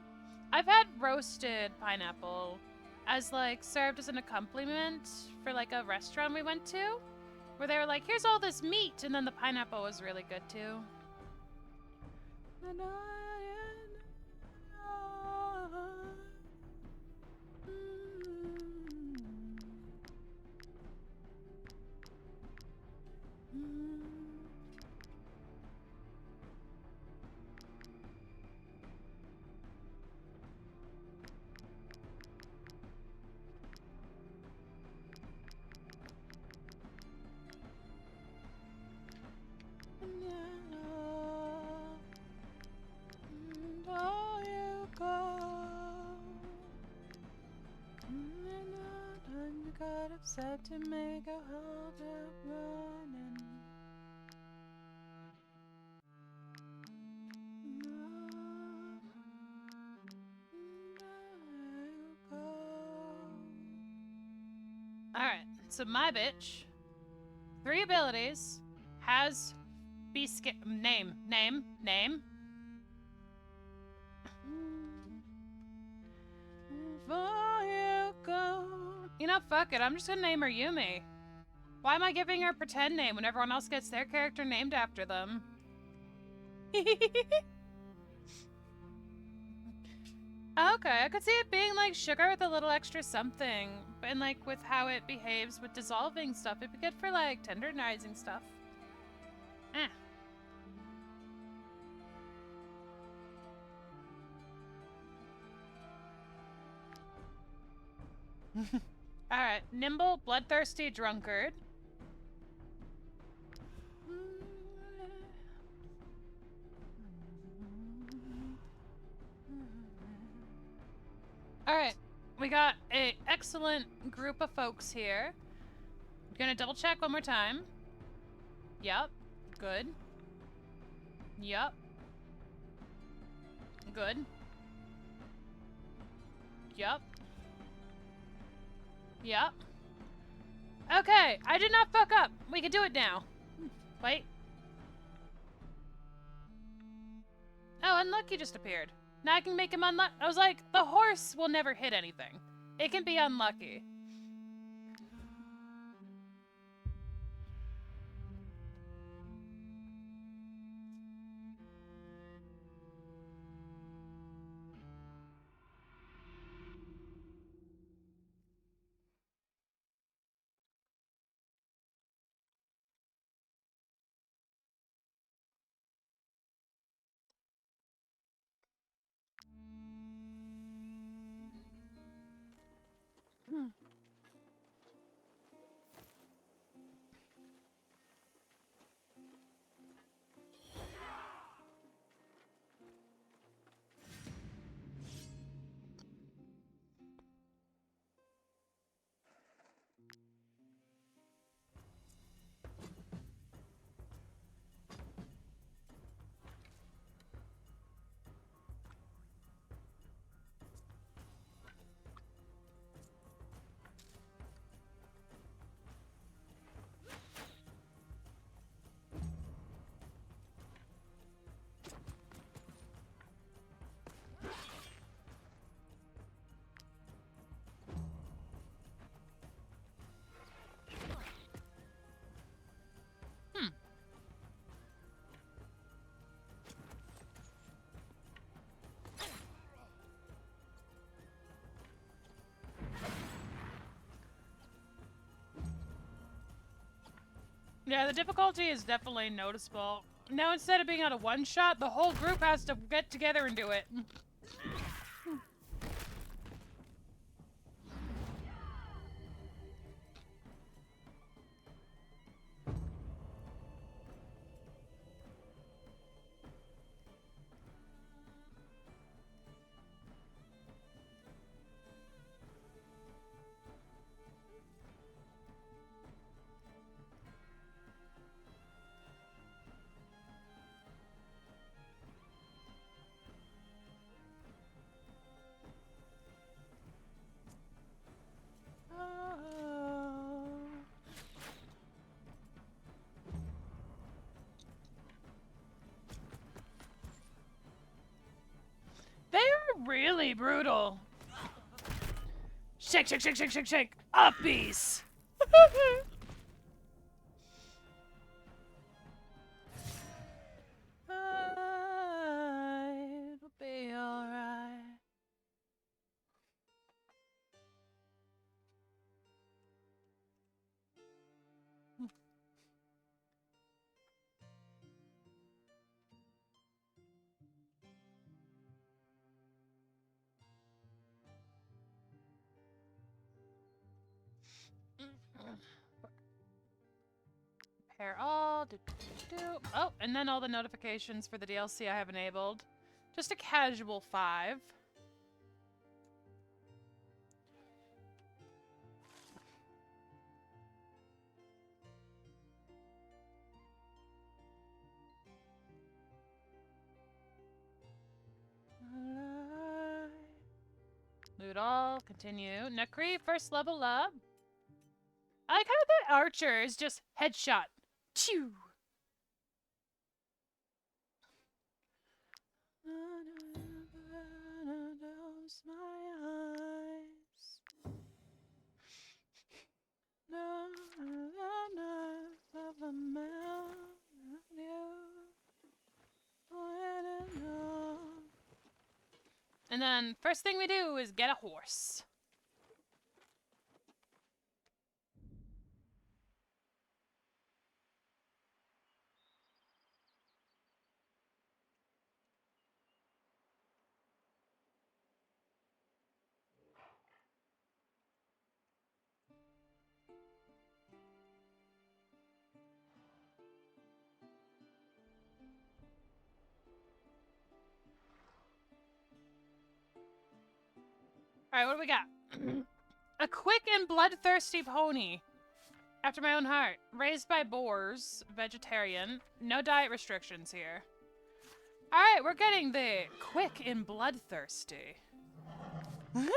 I've had roasted pineapple as like served as an accompaniment for like a restaurant we went to, where they were like, here's all this meat, and then the pineapple was really good too. Got upset to make a hold up running. Alright, so my bitch, 3 abilities, has be name. Before you go. You know, fuck it, I'm just gonna name her Yumi. Why am I giving her a pretend name when everyone else gets their character named after them? Okay, I could see it being like sugar with a little extra something. And like with how it behaves with dissolving stuff, it'd be good for like tendernizing stuff. Eh. Alright, nimble, bloodthirsty drunkard. Alright, we got an excellent group of folks here. I'm gonna double check one more time. Yup. Good. Yup. Good. Yup. Yup. Okay, I did not fuck up. We can do it now. Wait. Oh, Unlucky just appeared. Now I can make him unlucky. I was like, the horse will never hit anything. It can be unlucky. Yeah, the difficulty is definitely noticeable. Now instead of being on a one-shot, the whole group has to get together and do it. They are really brutal. Shake, shake, shake, shake, shake, shake. Uppies. It'll be alright. Pair all. Oh, and then all the notifications for the DLC I have enabled. Just a casual 5. Loot all. Continue. Necree, first level up. I like how the archer is just headshot. Chew. Close my eyes. No, of a and then first thing we do is get a horse. Alright, what do we got? A quick and bloodthirsty pony. After my own heart. Raised by boars. Vegetarian. No diet restrictions here. Alright, we're getting the quick and bloodthirsty. Come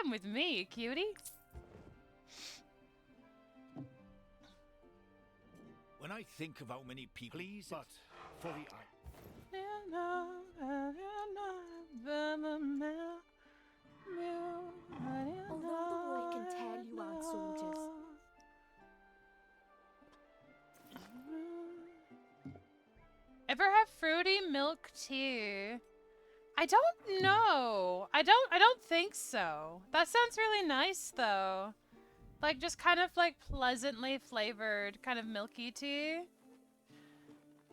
with me, cutie. When I think of how many people, please, but for the Although the boy can tell you aren't soldiers. Ever have fruity milk tea? I don't know. I don't think so. That sounds really nice though. Like just kind of like pleasantly flavored kind of milky tea.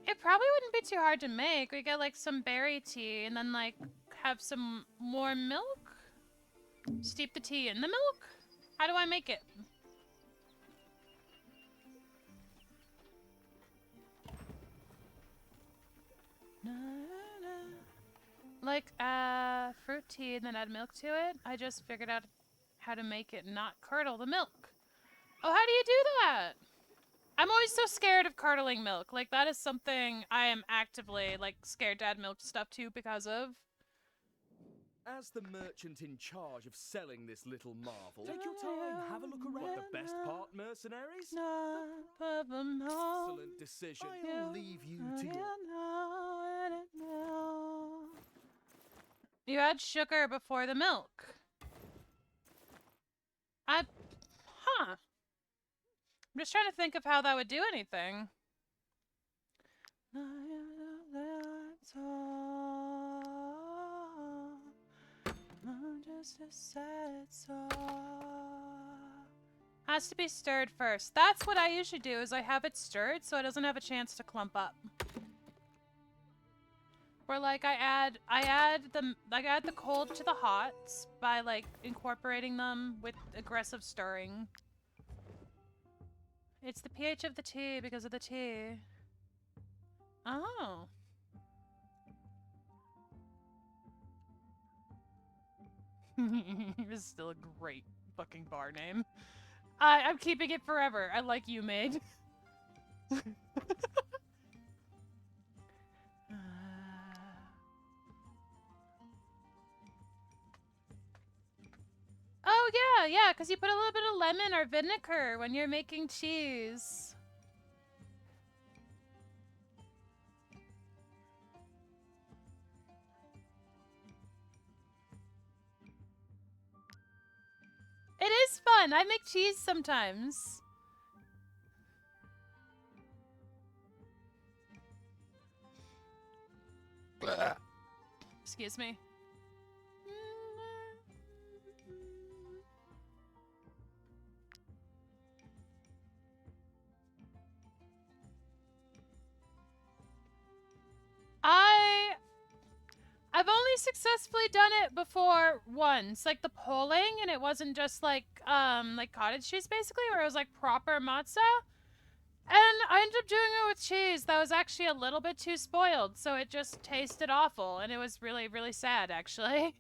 It probably wouldn't be too hard to make. We get like some berry tea and then like have some more milk. Steep the tea in the milk? How do I make it? Like, fruit tea and then add milk to it? I just figured out how to make it not curdle the milk. Oh, how do you do that? I'm always so scared of curdling milk. Like, that is something I am actively, like, scared to add milk to stuff too because of. As the merchant in charge of selling this little marvel, take your time, have a look around. The best part, mercenaries? Excellent decision. I'll leave you to your... You add sugar before the milk. Huh. I'm just trying to think of how that would do anything. Just a sad song. Has to be stirred first. That's what I usually do, is I have it stirred so it doesn't have a chance to clump up. Or like I add the cold to the hots by like incorporating them with aggressive stirring. It's the pH of the tea because of the tea. Oh. This is still a great fucking bar name. I'm keeping it forever. I like you, maid. Oh, yeah, because you put a little bit of lemon or vinegar when you're making cheese. It is fun. I make cheese sometimes. Excuse me. I've only successfully done it before once, like the polling, and it wasn't just like cottage cheese basically, where it was like proper matzo. And I ended up doing it with cheese that was actually a little bit too spoiled, so it just tasted awful, and it was really, really sad, actually.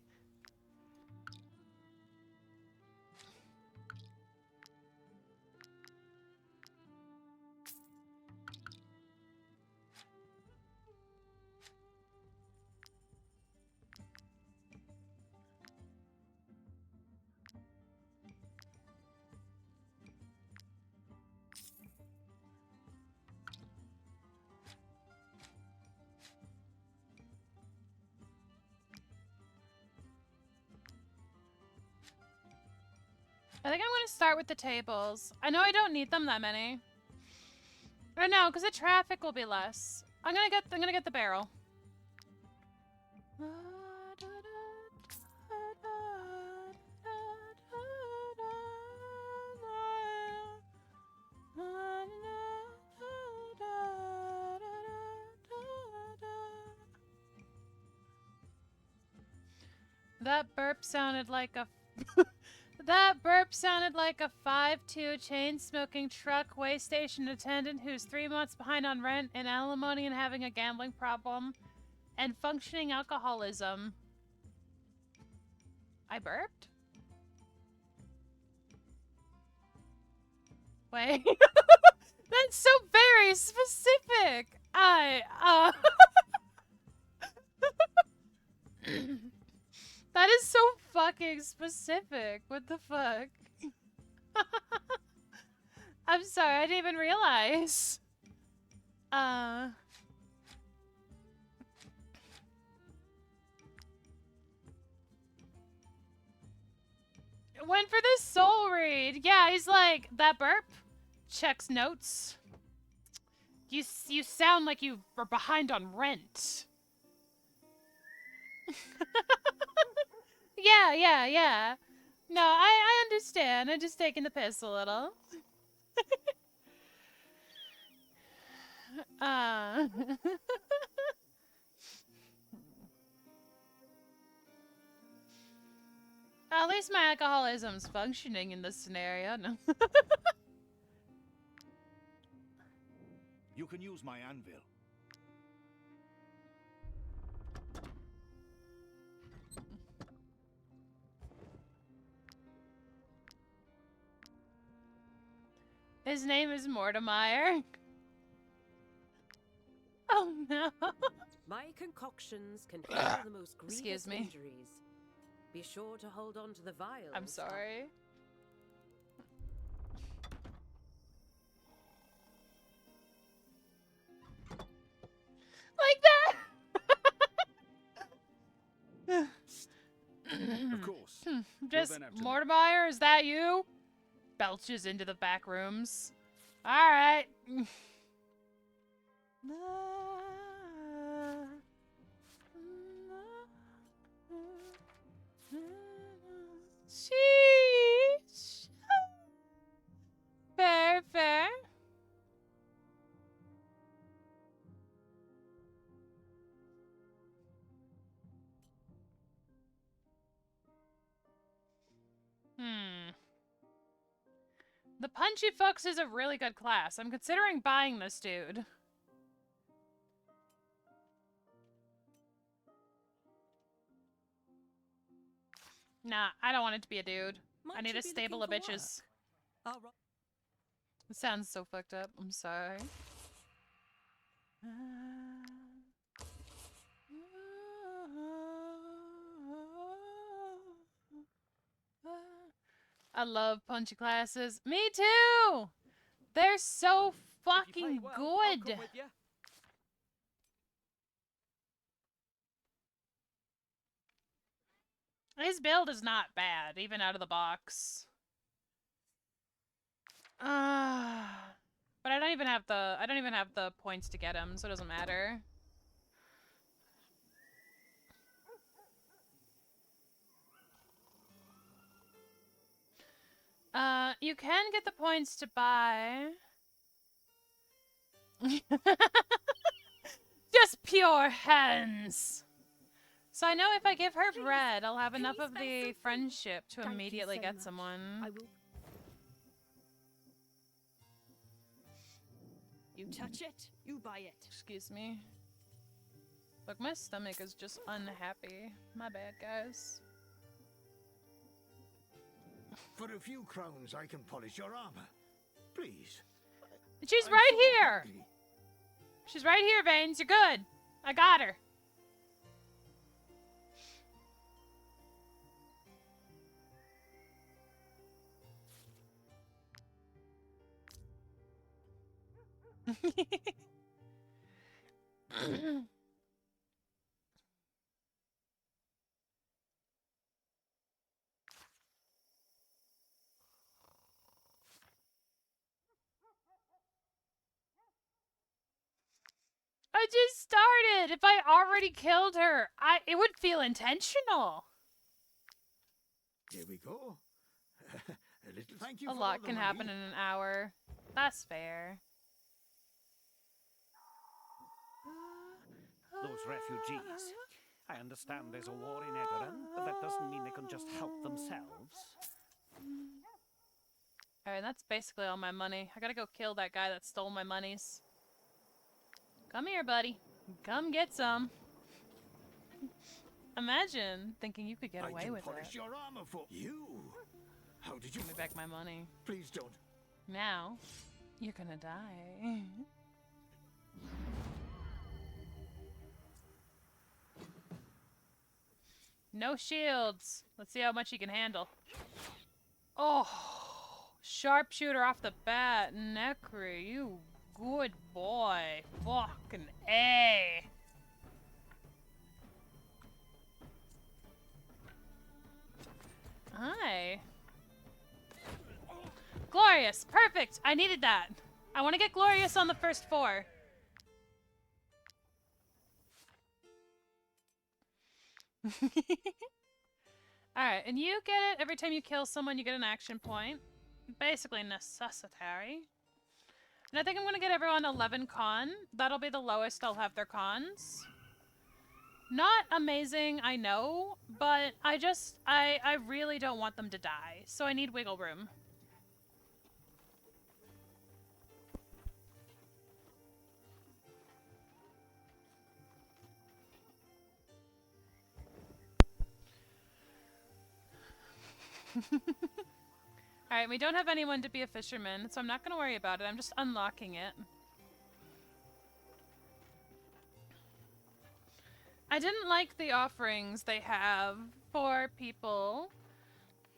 I think I'm going to start with the tables. I know I don't need them that many. Or no, because the traffic will be less. I'm gonna get the barrel. That burp sounded like a That burp sounded like a 5'2" chain-smoking truck way station attendant who's 3 months behind on rent and alimony and having a gambling problem and functioning alcoholism. I burped? Wait. That's so very specific. That is so fucking specific. What the fuck? I'm sorry, I didn't even realize. Went for this soul read. Yeah, he's like, that burp checks notes. You sound like you are behind on rent. Yeah. No, I understand. I'm just taking the piss a little. At least my alcoholism's functioning in this scenario. No. You can use my anvil. His name is Mortimer. Oh no. My concoctions can heal the most grievous injuries. Be sure to hold on to the vials. I'm sorry. Like that. Of course. Just Mortimer, is that you? Belches into the back rooms. All right. Sheesh. Fair, fair. The Punchy Fox is a really good class. I'm considering buying this dude. Nah, I don't want it to be a dude. I need a stable of bitches. It sounds so fucked up. I'm sorry. I love punchy classes. Me too! They're so fucking good. His build is not bad, even out of the box. But I don't even have the points to get him, so it doesn't matter. You can get the points to buy. Just pure hands. So I know if I give her bread, I'll have enough of the friendship to immediately get someone. You touch it, you buy it. Excuse me. Look, my stomach is just unhappy. My bad, guys. For a few crowns, I can polish your armor. Please. She's right here! She's right here, Veins. You're good. I got her. I just started. If I already killed her, it would feel intentional. Here we go. A little thank you. A lot can happen in an hour. That's fair. Those refugees. I understand there's a war in Edoran, but that doesn't mean they can just help themselves. Alright, that's basically all my money. I gotta go kill that guy that stole my monies. Come here, buddy. Come get some. Imagine thinking you could get away with it. Your armor for you. How did you Give me back my money? Please don't. Now, you're gonna die. No shields. Let's see how much he can handle. Oh, sharpshooter off the bat. Necri, you good boy. Fucking A. Hi. Glorious. Perfect. I needed that. I want to get Glorious on the first 4. Alright, and you get it every time you kill someone, you get an action point. Basically necessitary. And I think I'm going to get everyone 11 con. That'll be the lowest I'll have their cons. Not amazing, I know, but I really don't want them to die, so I need wiggle room. Alright, we don't have anyone to be a fisherman, so I'm not going to worry about it. I'm just unlocking it. I didn't like the offerings they have for people.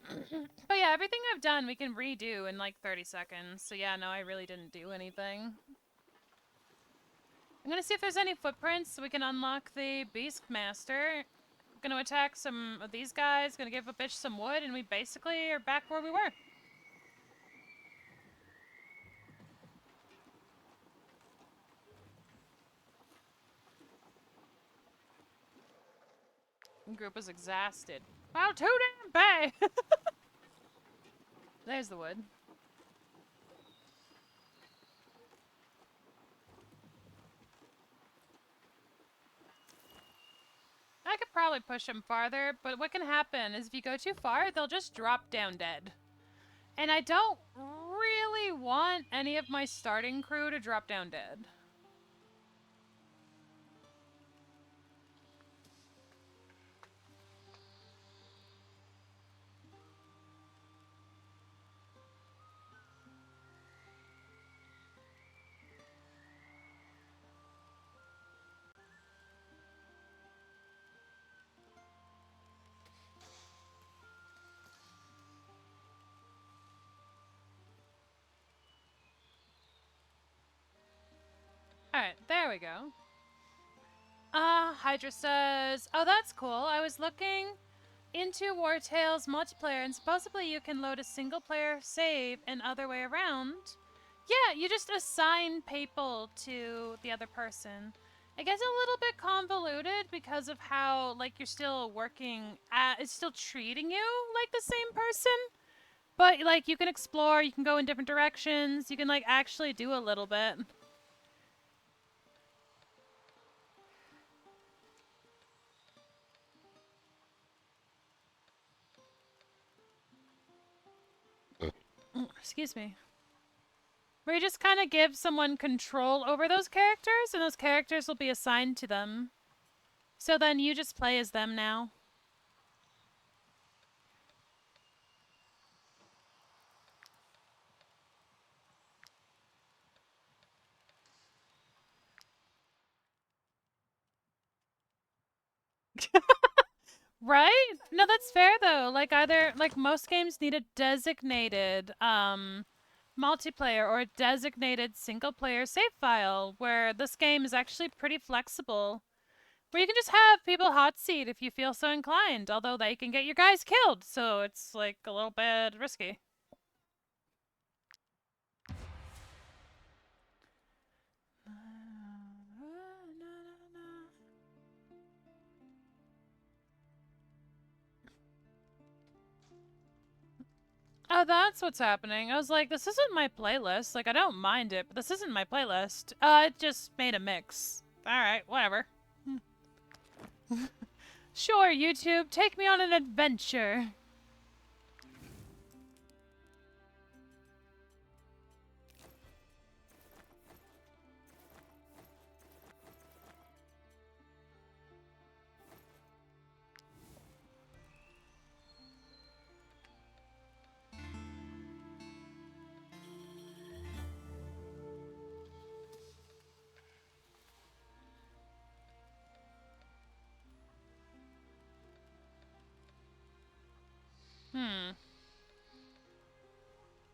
But yeah, everything I've done we can redo in like 30 seconds. So yeah, no, I really didn't do anything. I'm gonna see if there's any footprints so we can unlock the Beastmaster. Gonna attack some of these guys, gonna give a bitch some wood, and we basically are back where we were. The group is exhausted. Wow, too damn bad! There's the wood. should probably push them farther, but what can happen is if you go too far, they'll just drop down dead. And I don't really want any of my starting crew to drop down dead. Alright, there we go. Hydra says, oh, that's cool. I was looking into Wartales multiplayer, and supposedly you can load a single-player save and other way around. Yeah, you just assign people to the other person. It gets a little bit convoluted because of how, like, you're still working at... It's still treating you like the same person. But, like, you can explore, you can go in different directions, you can, like, actually do a little bit. Excuse me. Where you just kind of give someone control over those characters, and those characters will be assigned to them. So then you just play as them now. Right? No, that's fair though. Like most games need a designated multiplayer or a designated single player save file, where this game is actually pretty flexible. Where you can just have people hot seat if you feel so inclined, although they can get your guys killed, so it's like a little bit risky. Oh, that's what's happening. I was like, this isn't my playlist. Like, I don't mind it, but this isn't my playlist. It just made a mix. Alright, whatever. Sure, YouTube, take me on an adventure.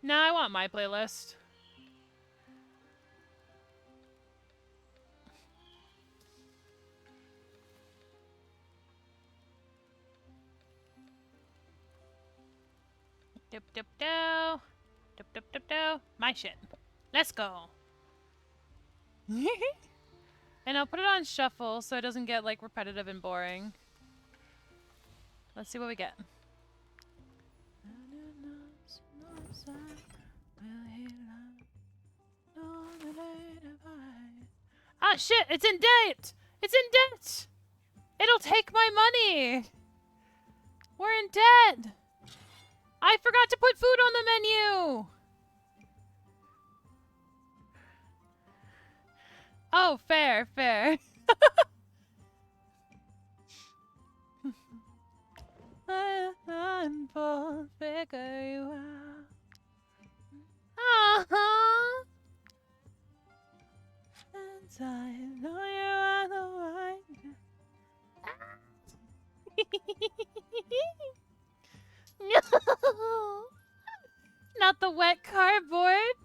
No, I want my playlist. Dip dip do. Dip dip dip do. My shit. Let's go. And I'll put it on shuffle so it doesn't get like repetitive and boring. Let's see what we get. Ah, shit! It's in debt! It's in debt! It'll take my money! We're in debt! I forgot to put food on the menu! Oh, fair, fair. I'm full, figure you out. Uh-huh. And I know you are the right. No! Not the wet cardboard.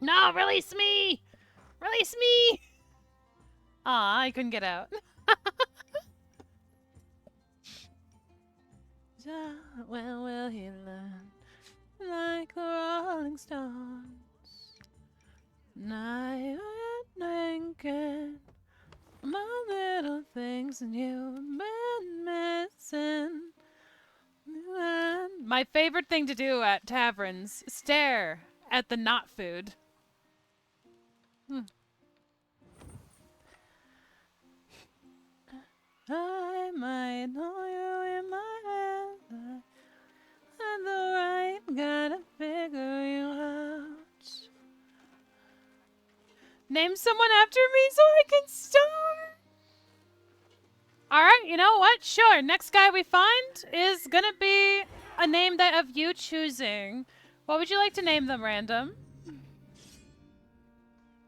No, release me! Release me! Aw, I couldn't get out. When will he learn? Like the Rolling Stones. Night drinking my little things and you've been missing. And My favorite thing to do at taverns, stare at the not food. I might know you in my head, and the right gotta figure you out. Name someone after me so I can start. Alright, you know what? Sure, next guy we find is gonna be a name that of you choosing. What would you like to name them, random?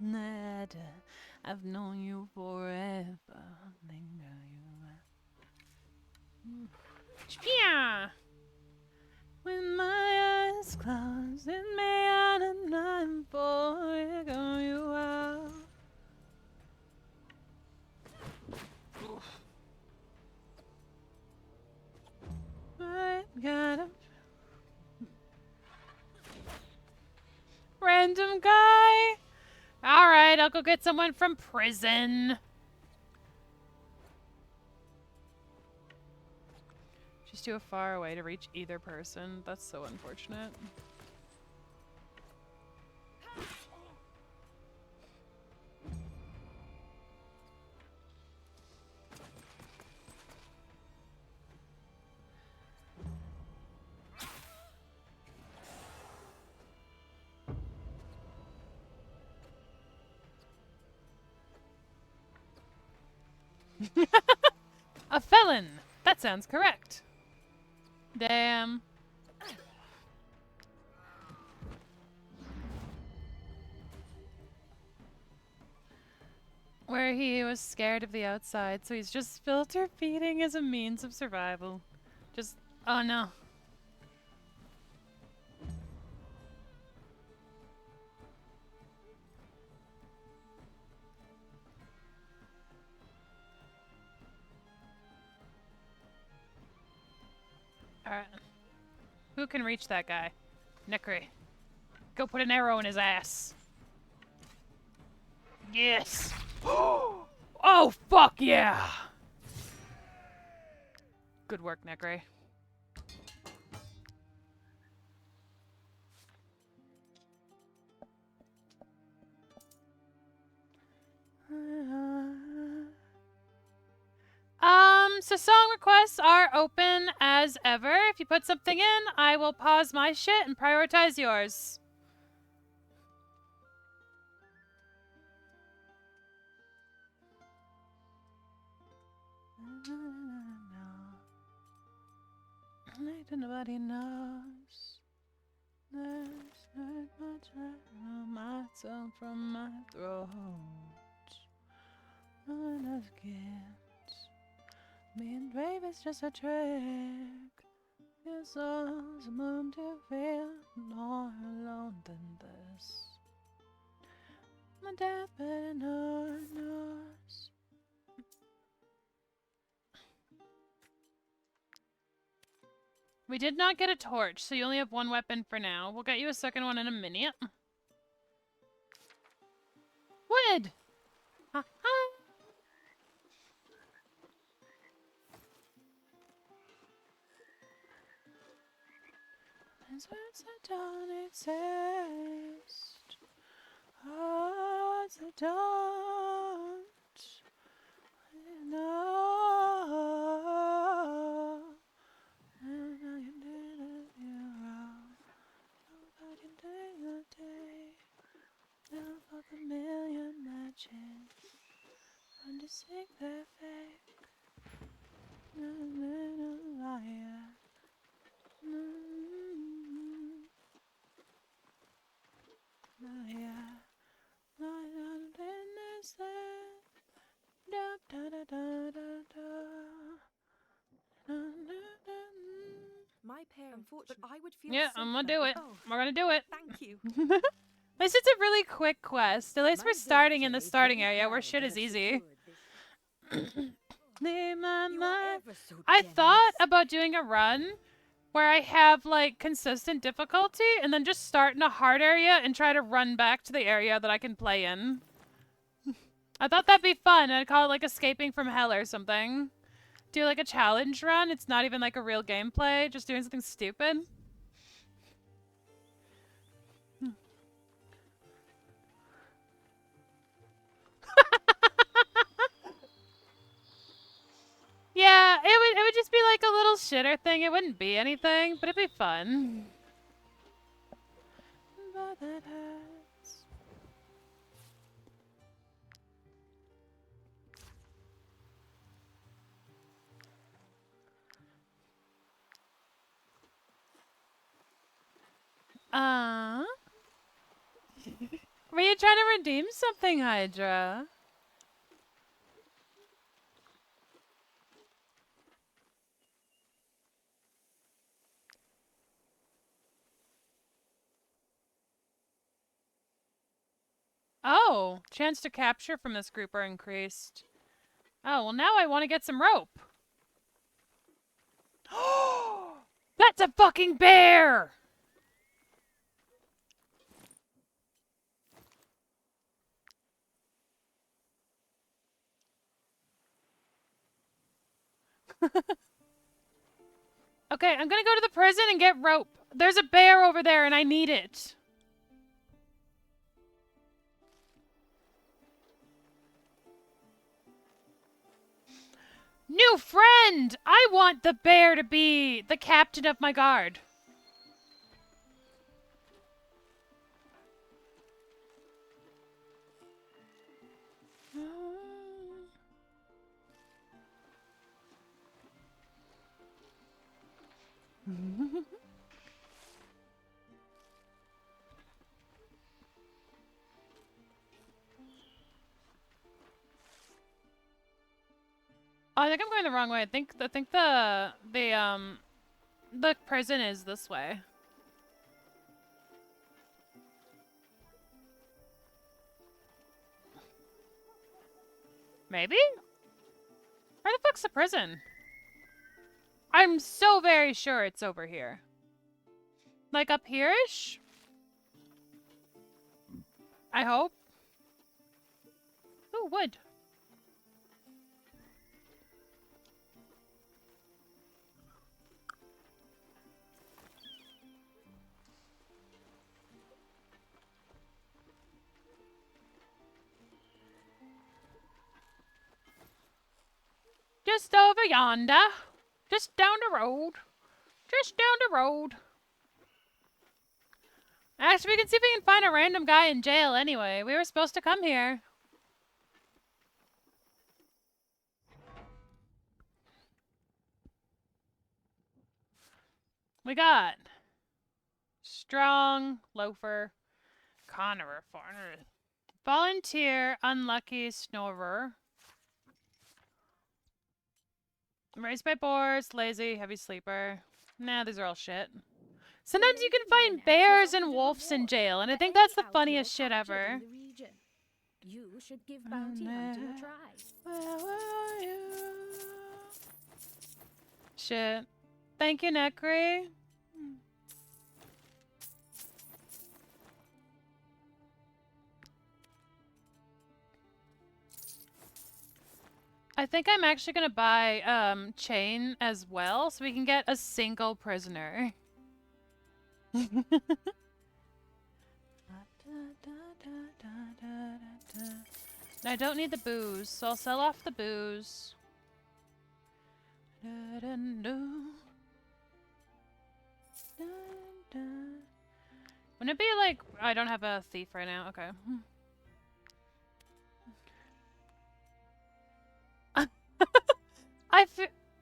Nada, I've known you forever. Linger you. Yeah. With my eyes closed, it may on a night figure you out. I got a random guy. All right, I'll go get someone from prison. She's too far away to reach either person. That's so unfortunate. A felon! That sounds correct. Damn. Where he was scared of the outside, so he's just filter feeding as a means of survival. Just, oh no. Alright. Who can reach that guy? Necri. Go put an arrow in his ass. Yes! Oh, fuck yeah! Good work, Necri. So song requests are open as ever. If you put something in, I will pause my shit and prioritize yours. Nobody knows. There's not much on my tongue from my throat. No one else gets. Being brave is just a trick. Your soul's a moon to feel more alone than this. My deathbed knows. We did not get a torch, so you only have one weapon for now. We'll get you a second one in a minute. Wood! Ha-ha! These words that don't exist. Words that don't know. And I can do it wrong. Nobody can take the day. Now for the million matches. And to sing their fake. Liar. My parents, but I would feel Yeah, I'm gonna do it. Oh, We're gonna do it. Thank you. At least it's a really quick quest. At least we're starting in the starting area where shit is easy. I thought about doing a run where I have like consistent difficulty and then just start in a hard area and try to run back to the area that I can play in. I thought that'd be fun. I'd call it like escaping from hell or something. do like a challenge run. It's not even like a real gameplay, just doing something stupid. Yeah, it would just be like a little shitter thing. It wouldn't be anything, but it'd be fun. But that hurts. Were you trying to redeem something, Hydra? Oh, chance to capture from this group are increased. Oh, well now I want to get some rope. That's a fucking bear! Okay, I'm gonna go to the prison and get rope. There's a bear over there and I need it. New friend! I want the bear to be the captain of my guard. Oh, I think I'm going the wrong way. I think the prison is this way. Maybe? Where the fuck's the prison? I'm so very sure it's over here. Like up here-ish? I hope. Ooh, wood. Just over yonder. Just down the road. Just down the road. Actually, we can see if we can find a random guy in jail anyway. We were supposed to come here. We got strong, loafer, connorer, foreigner, volunteer, unlucky, snorer, raised by boars, lazy, heavy sleeper. Nah, these are all shit. Sometimes you can find bears and wolves in jail, and I think that's the funniest shit ever. You should give Bounty Hunter a try. Where were you? Shit. Thank you, Necri. I think I'm actually gonna buy chain as well, so we can get a single prisoner. I don't need the booze, so I'll sell off the booze. Wouldn't it be like... I don't have a thief right now, okay.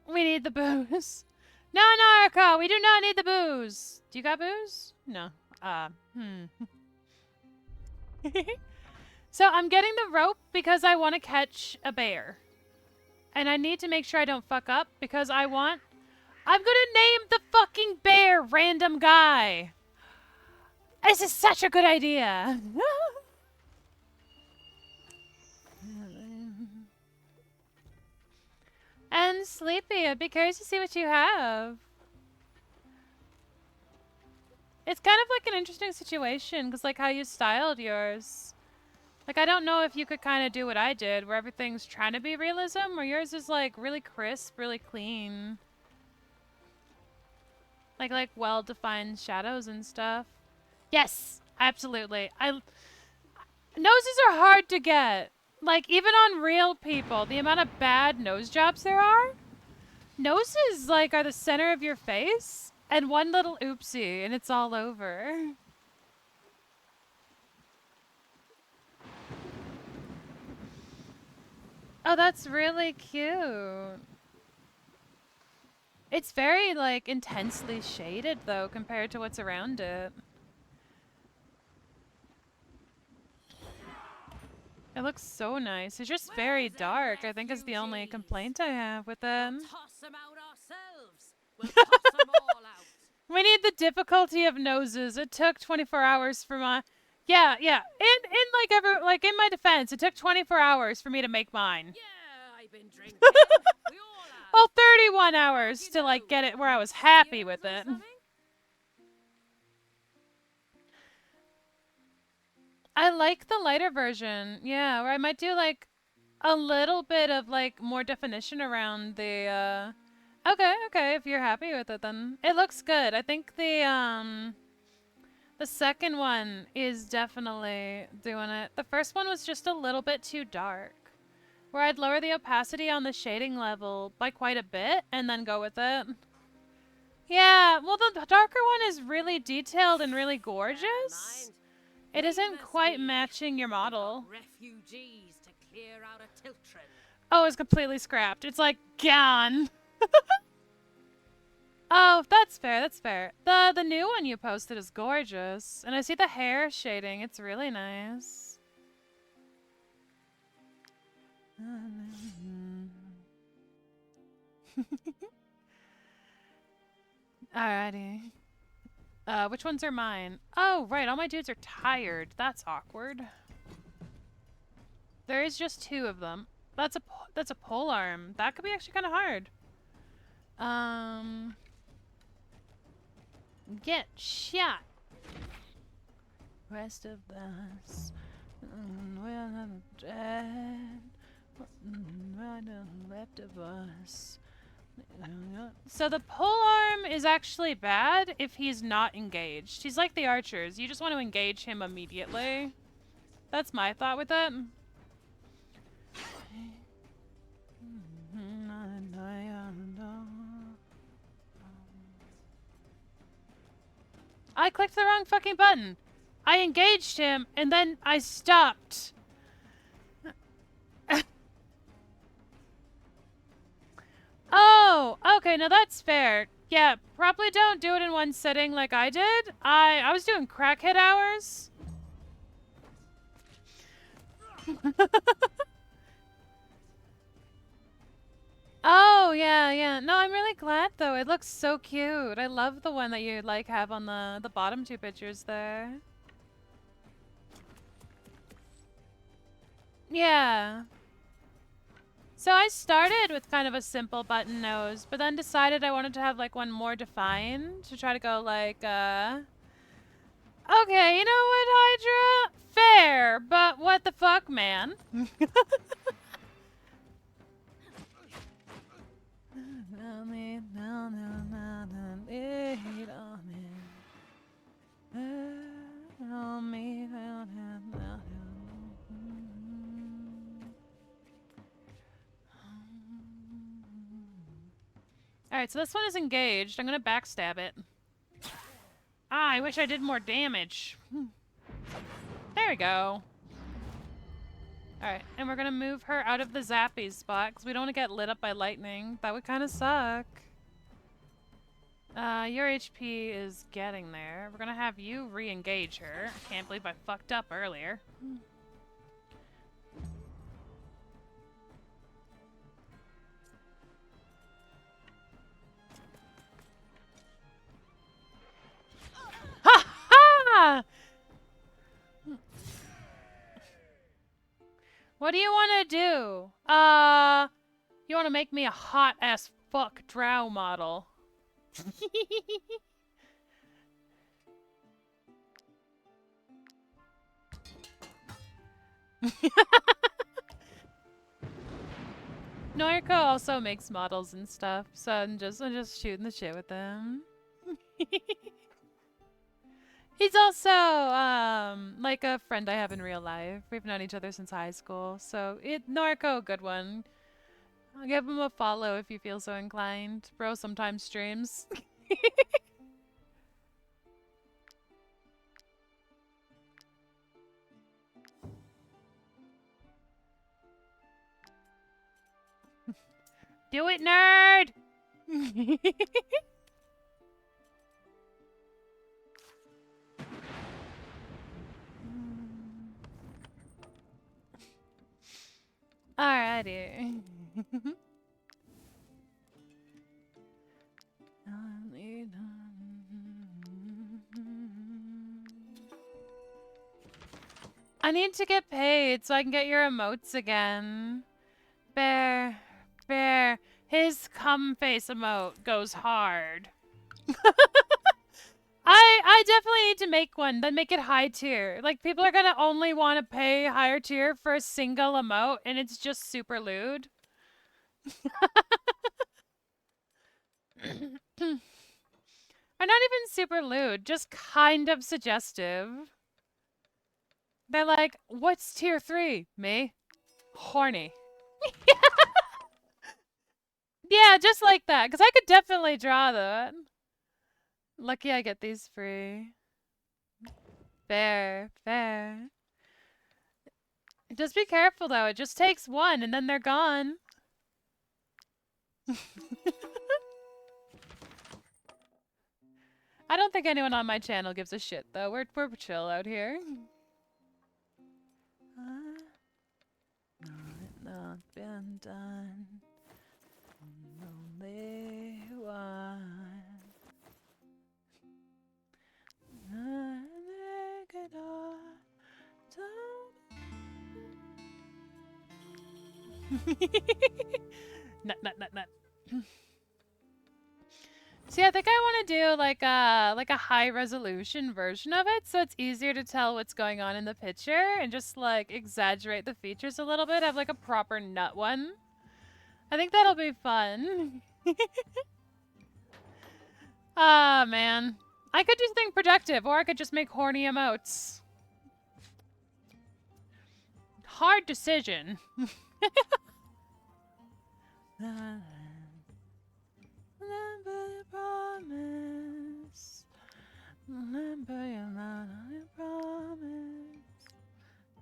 We need the booze. No, Narco, we do not need the booze. Do you got booze? No. So I'm getting the rope because I want to catch a bear. And I need to make sure I don't fuck up because I'm gonna name the fucking bear Random Guy. This is such a good idea. And Sleepy, I'd be curious to see what you have. It's kind of like an interesting situation, because like how you styled yours. Like, I don't know if you could kind of do what I did, where everything's trying to be realism, or yours is, like, really crisp, really clean. Like well-defined shadows and stuff. Yes, absolutely. Noses are hard to get. Like, even on real people, the amount of bad nose jobs there are. Noses, like, are the center of your face, and one little oopsie, and it's all over. Oh, that's really cute. It's very, like, intensely shaded, though, compared to what's around it. It looks so nice. It's just very dark, I think is the only complaint I have with them. We'll toss them out ourselves. We'll toss them all out. We need the difficulty of noses. It took 24 hours for my... Yeah. In my defense, it took 24 hours for me to make mine. Yeah, I've been drinking. Well, 31 hours to, like, get it where I was happy with it. I like the lighter version. Yeah, where I might do, like, a little bit of, like, more definition around the, Okay, if you're happy with it, then it looks good. I think the second one is definitely doing it. The first one was just a little bit too dark, where I'd lower the opacity on the shading level by quite a bit and then go with it. Yeah, well, the darker one is really detailed and really gorgeous. It isn't quite matching your model. Refugees to clear out a Tiltron. Oh, it's completely scrapped. It's like gone. Oh, that's fair. That's fair. The new one you posted is gorgeous, and I see the hair shading. It's really nice. Alrighty. Which ones are mine? Oh, right. All my dudes are tired. That's awkward. There is just 2 of them. That's a pole arm. That could be actually kind of hard. Get shot. Rest of us. We're not dead. Left of us. So the polearm is actually bad if he's not engaged. He's like the archers. You just want to engage him immediately. That's my thought with it. I clicked the wrong fucking button. I engaged him and then I stopped. Oh, okay, now that's fair. Yeah, probably don't do it in one sitting like I did. I was doing crackhead hours. Oh, yeah. No, I'm really glad, though. It looks so cute. I love the one that you, like, have on the bottom 2 pictures there. Yeah. So I started with kind of a simple button nose, but then decided I wanted to have, like, one more defined to try to go, like, okay, you know what, Hydra? Fair, but what the fuck, man? Alright, so this one is engaged. I'm gonna backstab it. Ah, I wish I did more damage. There we go. Alright, and we're gonna move her out of the zappy spot because we don't want to get lit up by lightning. That would kind of suck. Your HP is getting there. We're gonna have you re-engage her. Can't believe I fucked up earlier. Ha ha! What do you want to do? You want to make me a hot ass fuck drow model. Noriko also makes models and stuff, so I'm just shooting the shit with them. He's also like a friend I have in real life. We've known each other since high school, so Noriko, good one. I'll give him a follow if you feel so inclined. Bro sometimes streams. Do it, nerd! Alrighty. I need to get paid so I can get your emotes again. Bear, his cum face emote goes hard. I definitely need to make one, then make it high tier. Like, people are gonna only want to pay higher tier for a single emote, and it's just super lewd. Or not even super lewd, just kind of suggestive. They're like, what's tier 3? Me? Horny. Yeah, just like that, because I could definitely draw that. Lucky I get these free. Fair. Just be careful, though. It just takes one, and then they're gone. I don't think anyone on my channel gives a shit, though. We're chill out here. Not been done. Only one. Nut. See, I think I want to do like a high resolution version of it, so it's easier to tell what's going on in the picture and just like exaggerate the features a little bit. Have like a proper nut one. I think that'll be fun. Ah, man. I could do something productive, or I could just make horny emotes. Hard decision. Remember your promise. Remember your promise.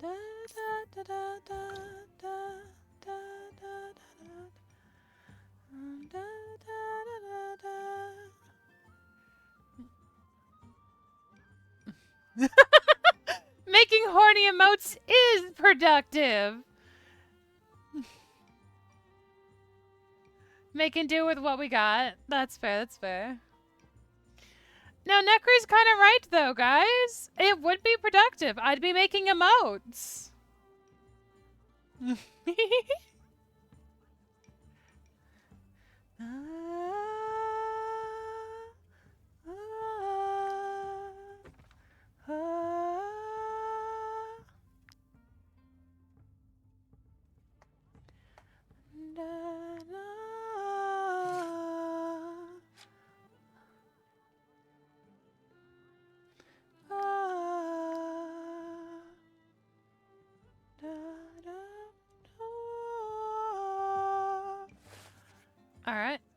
Da da da da da da da da da da da da. Making horny emotes is productive. Making do with what we got. That's fair. Now, Nekri's kind of right, though, guys. It would be productive. I'd be making emotes.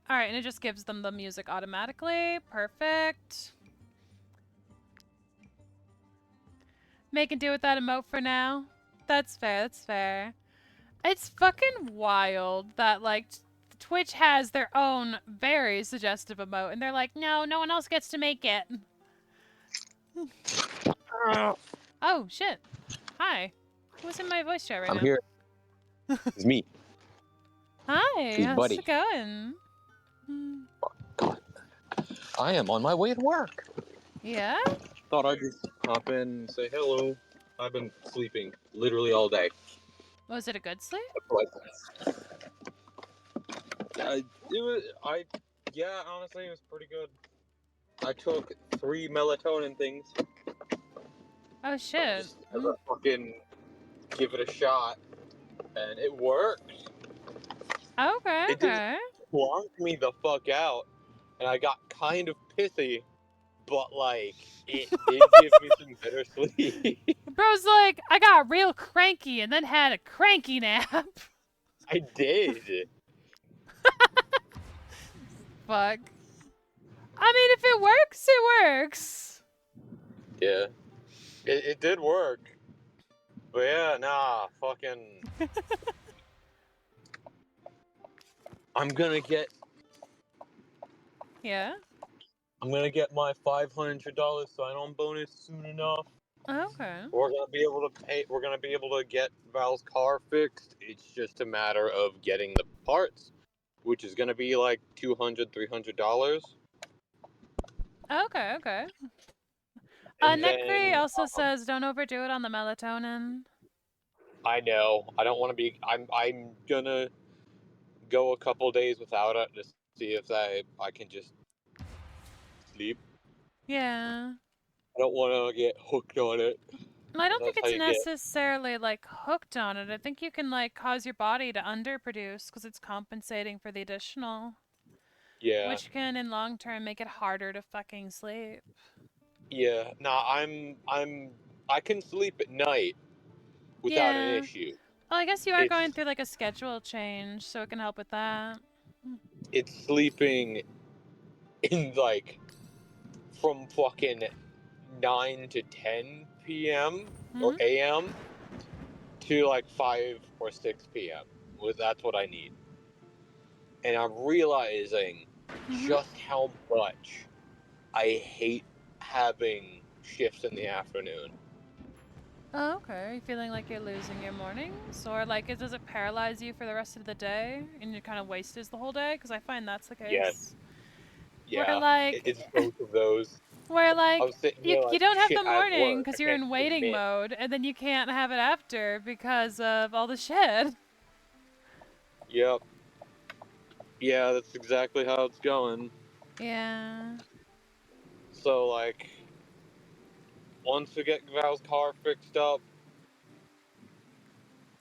Alright, and it just gives them the music automatically. Perfect. Making do with that emote for now. That's fair. It's fucking wild that, like, Twitch has their own very suggestive emote, and they're like, no one else gets to make it. Oh, shit. Hi. Who's in my voice chat right now? I'm here. It's me. Hi, He's how's Buddy. it going? I am on my way to work. Yeah? Thought I'd just hop in and say hello. I've been sleeping literally all day. Was it a good sleep? Yeah, honestly, it was pretty good. I took 3 melatonin things. Oh, shit. Just as a fucking give it a shot, and it worked. Okay, It didn't okay. plonk me the fuck out, and I got kind of pissy, but like it did give me some better sleep. Bro's like, I got real cranky and then had a cranky nap. I did. Fuck. I mean, if it works, it works. Yeah, it did work. But yeah, nah, fucking. I'm gonna get Yeah. I'm gonna get my $500 sign-on bonus soon enough. Okay. We're gonna be able to pay. We're gonna be able to get Val's car fixed. It's just a matter of getting the parts, which is gonna be like $200, $300. Okay, okay. And Necri then also says don't overdo it on the melatonin. I know I don't want to be. I'm gonna go a couple days without it to see if I can just sleep. Yeah. I don't want to get hooked on it. I don't think That's how it's you get. necessarily like hooked on it. I think you can like cause your body to underproduce because it's compensating for the additional. Yeah. Which can in long term make it harder to fucking sleep. Yeah. Nah, I can sleep at night without an Yeah. issue. Well, I guess you are It's going through like a schedule change, so it can help with that. it's sleeping in like from fucking 9 to 10 p.m. or a.m. to like 5 or 6 p.m. That's what I need. And I'm realizing just how much I hate having shifts in the afternoon. Oh, okay. Are you feeling like you're losing your mornings? Or like, does it paralyze you for the rest of the day and you kind of wastes the whole day? Because I find that's the case. Yes. Where Yeah. like, It's both of those. where like, I'm sitting you here like, don't have shit, the I have morning work. because I you're can't in waiting commit. mode, and then you can't have it after because of all the shit. Yep. Yeah, that's exactly how it's going. Yeah. So, like, once we get Val's car fixed up,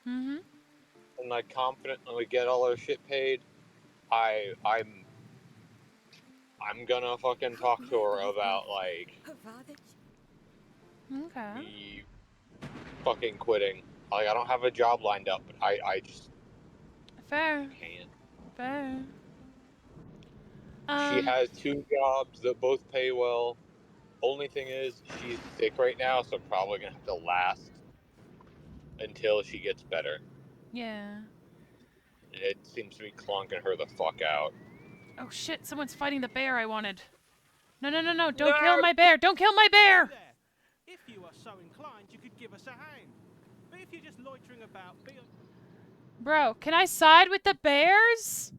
and like confidently we get all our shit paid, I'm gonna fucking talk to her about like Okay. me fucking quitting. Like, I don't have a job lined up, but I just Fair. can't. Fair. She has 2 jobs that both pay well. Only thing is, she's sick right now, so I'm probably gonna have to last until she gets better. Yeah. It seems to be clunking her the fuck out. Oh shit, someone's fighting the bear I wanted. No, no, no, no, don't kill my bear! Don't kill my bear! If you are so inclined, you could give us a hand. But if you're just loitering about, be on... Bro, can I side with the bears?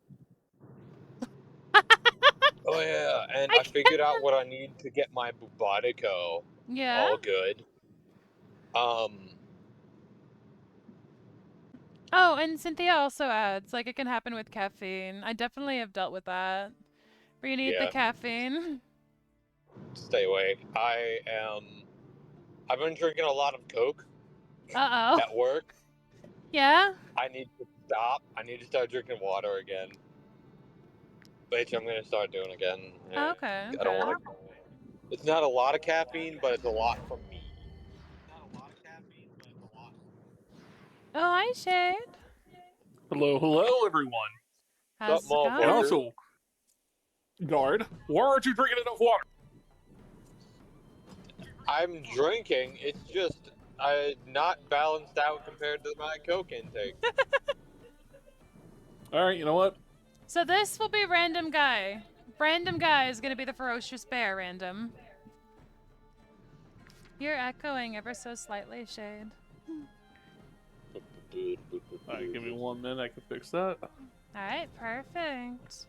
Oh yeah, and I figured out what I need to get my Bubonico Yeah? all good. Oh, and Cynthia also adds, like, it can happen with caffeine. I definitely have dealt with that. Where you need the Yeah. caffeine. Stay away. I've been drinking a lot of Coke Uh-oh. at work. Yeah? I need to stop. I need to start drinking water again. Which I'm gonna start doing again. Okay, I don't want to. It's not a lot of caffeine, but it's a lot from me. Oh, hi, Shade. Hello, hello, everyone. How's it Sup, going? And also, guard, why aren't you drinking enough water? I'm drinking. It's just not balanced out compared to my Coke intake. All right, you know what? So this will be Random Guy. Random Guy is going to be the ferocious bear, Random. You're echoing ever so slightly, Shade. Alright, give me 1 minute, I can fix that. Alright, perfect.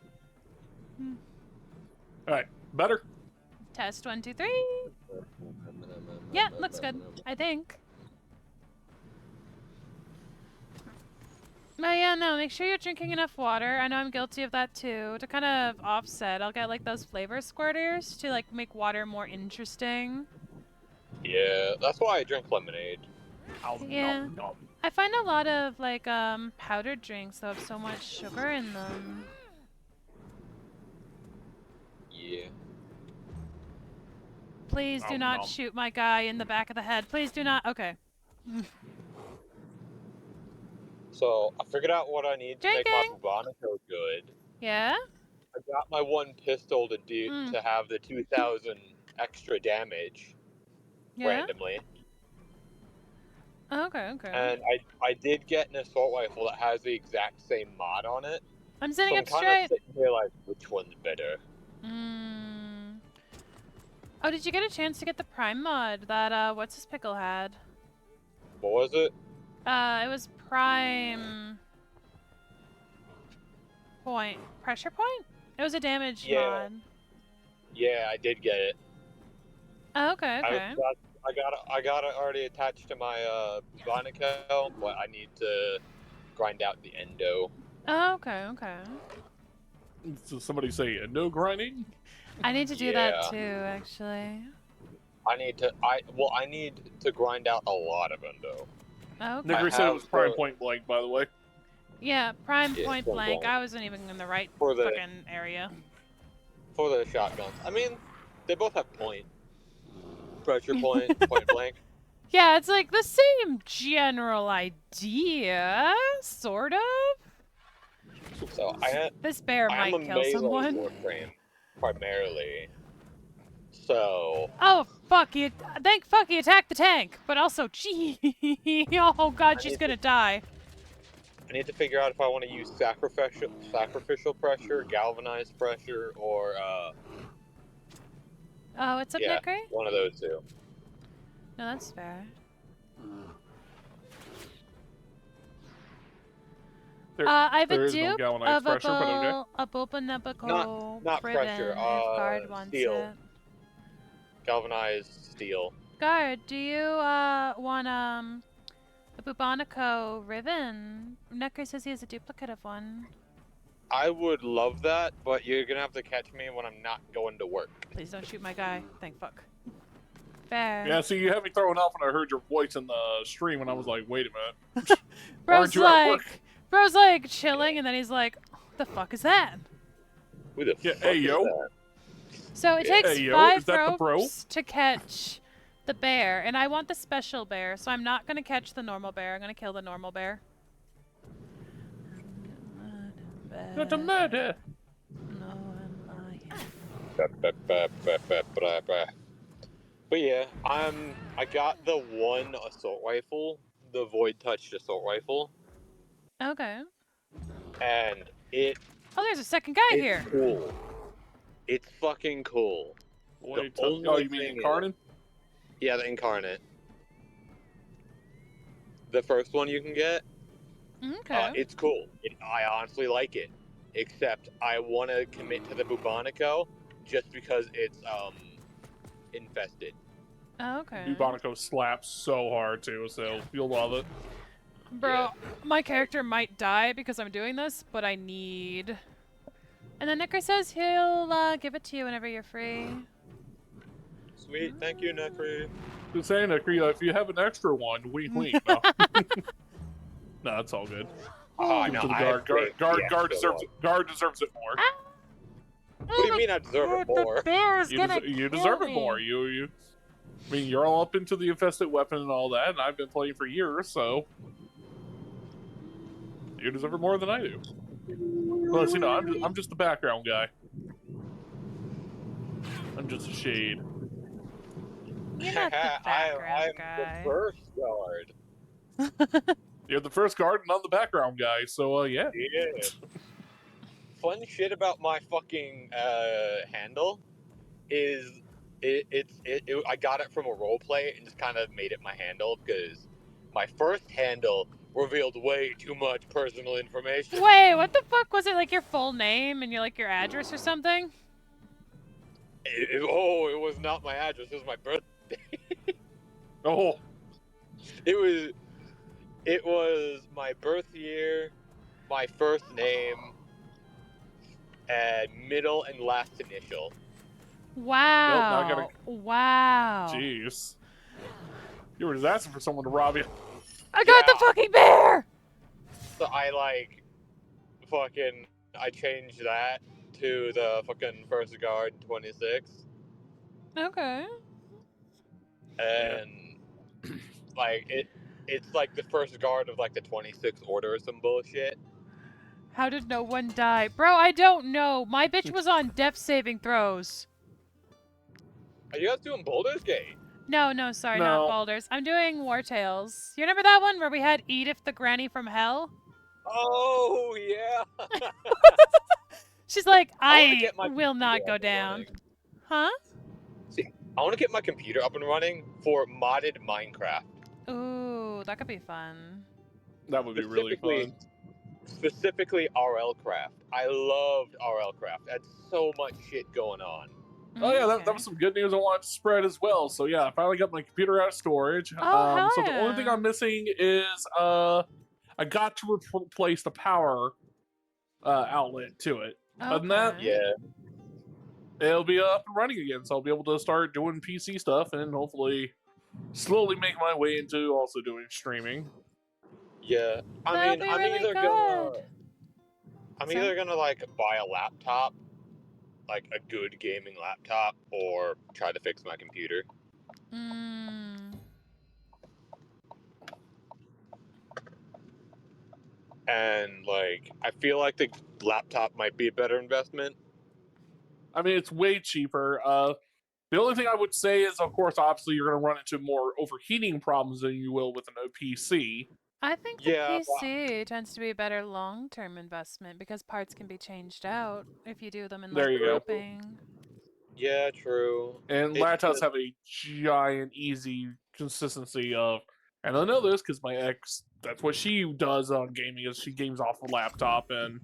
Alright, better? Test 1, 2, 3. Yeah, looks good, I think. Oh yeah, no, make sure you're drinking enough water. I know I'm guilty of that too. To kind of offset, I'll get like those flavor squirters to like make water more interesting. Yeah, that's why I drink lemonade. Yeah. I find a lot of like powdered drinks that have so much sugar in them. Yeah. Please do not shoot my guy in the back of the head. Please do not. Okay. So I figured out what I need to make my Bubonico good. Yeah? I got my one pistol to to have the 2,000 extra damage randomly. Okay, okay. And I did get an assault rifle that has the exact same mod on it. I'm sitting up kind straight. of sitting here like, which one's better? Oh, did you get a chance to get the Prime mod that what's his pickle had? What was it? It was Prime Point. Pressure Point? It was a damage mod. Yeah, I did get it. Oh, okay, okay. I got it already attached to my Bubonico, but I need to grind out the endo. Oh, okay, okay. So somebody say endo grinding? I need to do that too, actually. I need to grind out a lot of endo. Oh, okay. Never said it was Prime Point Blank, by the way. Yeah, Prime Yeah, Point Blank. I wasn't even in the right fucking area. For the shotguns. I mean, they both have point. Pressure point, point blank. Yeah, it's like the same general idea, sort of. So this bear might kill someone. Warframe, primarily. So. Oh fuck! Thank fuck he attacked the tank, but also, gee, oh god, she's gonna die. I need to figure out if I want to use sacrificial pressure, galvanized pressure, or oh, what's up, Necry? One of those two. No, that's fair. I have a dupe of a Bulbanebico not pressure, guard wants steel. it. Galvanized steel. Guard, do you want a Bubonico ribbon? Necry says he has a duplicate of one. I would love that, but you're gonna have to catch me when I'm not going to work. Please don't shoot my guy. Thank fuck. Fair. Yeah, see, you had me throwing off when I heard your voice in the stream, and I was like, wait a minute. Bro's like chilling, and then he's like, "The fuck is that?" Who the fuck hey, is yo. that? So it takes hey, yo, 5 ropes to catch the bear, and I want the special bear, so I'm not gonna catch the normal bear. I'm gonna kill the normal bear. Not a murder. No, I'm lying. But yeah, I got the one assault rifle, the void touched assault rifle. Okay. And it. Oh, there's a second guy here. Cool. It's fucking cool. Oh, you mean Incarnate? Yeah, the Incarnate. The first one you can get. Okay. It's cool. I honestly like it. Except I want to commit to the Bubonico just because it's infested. Oh, okay. Bubonico slaps so hard too, so you'll love it. Bro, my character might die because I'm doing this, but I need... And then Necry says he'll give it to you whenever you're free. Sweet, thank you, Necry. Just saying, Necry, if you have an extra one, wink, wink. No, no, it's all good. Oh, no, Guard deserves it more. What do you mean I deserve it more? The bear's you deserve it more. I mean, you're all up into the infested weapon and all that, and I've been playing for years, so you deserve it more than I do. Plus, you know, I'm just the background guy. I'm just a shade. You're not the background guy. The first guard. You're the first guard, and I'm the background guy. So, yeah. Yeah. Fun shit about my fucking handle is I got it from a roleplay and just kind of made it my handle because my first handle revealed way too much personal information. Wait, what the fuck was it? Like your full name and your address or something? It was not my address. It was my birthday. Oh. It was my birth year, my first name, and middle and last initial. Wow. Nope, wow. Jeez. You were just asking for someone to rob you. I got the fucking bear! So I changed that to the fucking First Guard 26. Okay. And it's like the First Guard of like the 26th Order or some bullshit. How did no one die? Bro, I don't know. My bitch was on death saving throws. Are you guys doing Baldur's Gate? No, sorry, not Baldur's. I'm doing Wartales. You remember that one where we had Edith the granny from hell? Oh, yeah. She's like, I will not go down. Huh? See, I want to get my computer up and running for modded Minecraft. Ooh, that could be fun. That would be really fun. Specifically RLcraft. I loved RLcraft. Had so much shit going on. Oh yeah, that was some good news I wanted to spread as well. So yeah, I finally got my computer out of storage. Oh, so the only thing I'm missing is I got to replace the power outlet to it. Other than that, it'll be up and running again. So I'll be able to start doing PC stuff and hopefully slowly make my way into also doing streaming. Yeah, I'm either gonna like buy a laptop, like a good gaming laptop, or try to fix my computer. And like, I feel like the laptop might be a better investment. I mean, it's way cheaper. The only thing I would say is, of course, obviously you're going to run into more overheating problems than you will with an PC. I think the PC tends to be a better long-term investment because parts can be changed out if you do them in like grouping. Yeah, true. And laptops have a giant, easy consistency of, and I know this because my ex, that's what she does on gaming, is she games off a laptop, and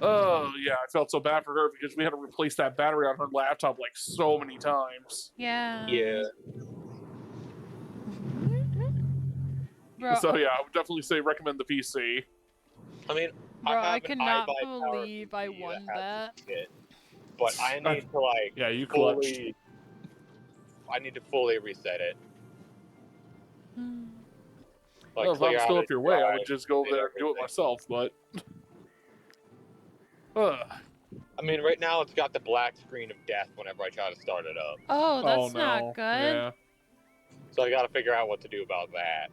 oh yeah, I felt so bad for her because we had to replace that battery on her laptop like so many times. Yeah. Yeah. So yeah, I would definitely say recommend the PC. I mean, bro, I cannot believe I won that. But I need to like you clutched. I need to fully reset it. Like, well, if I'm still up your way, I would just go over there and do it myself, but I mean, right now it's got the black screen of death whenever I try to start it up. Oh, that's not good. Yeah. So I gotta figure out what to do about that.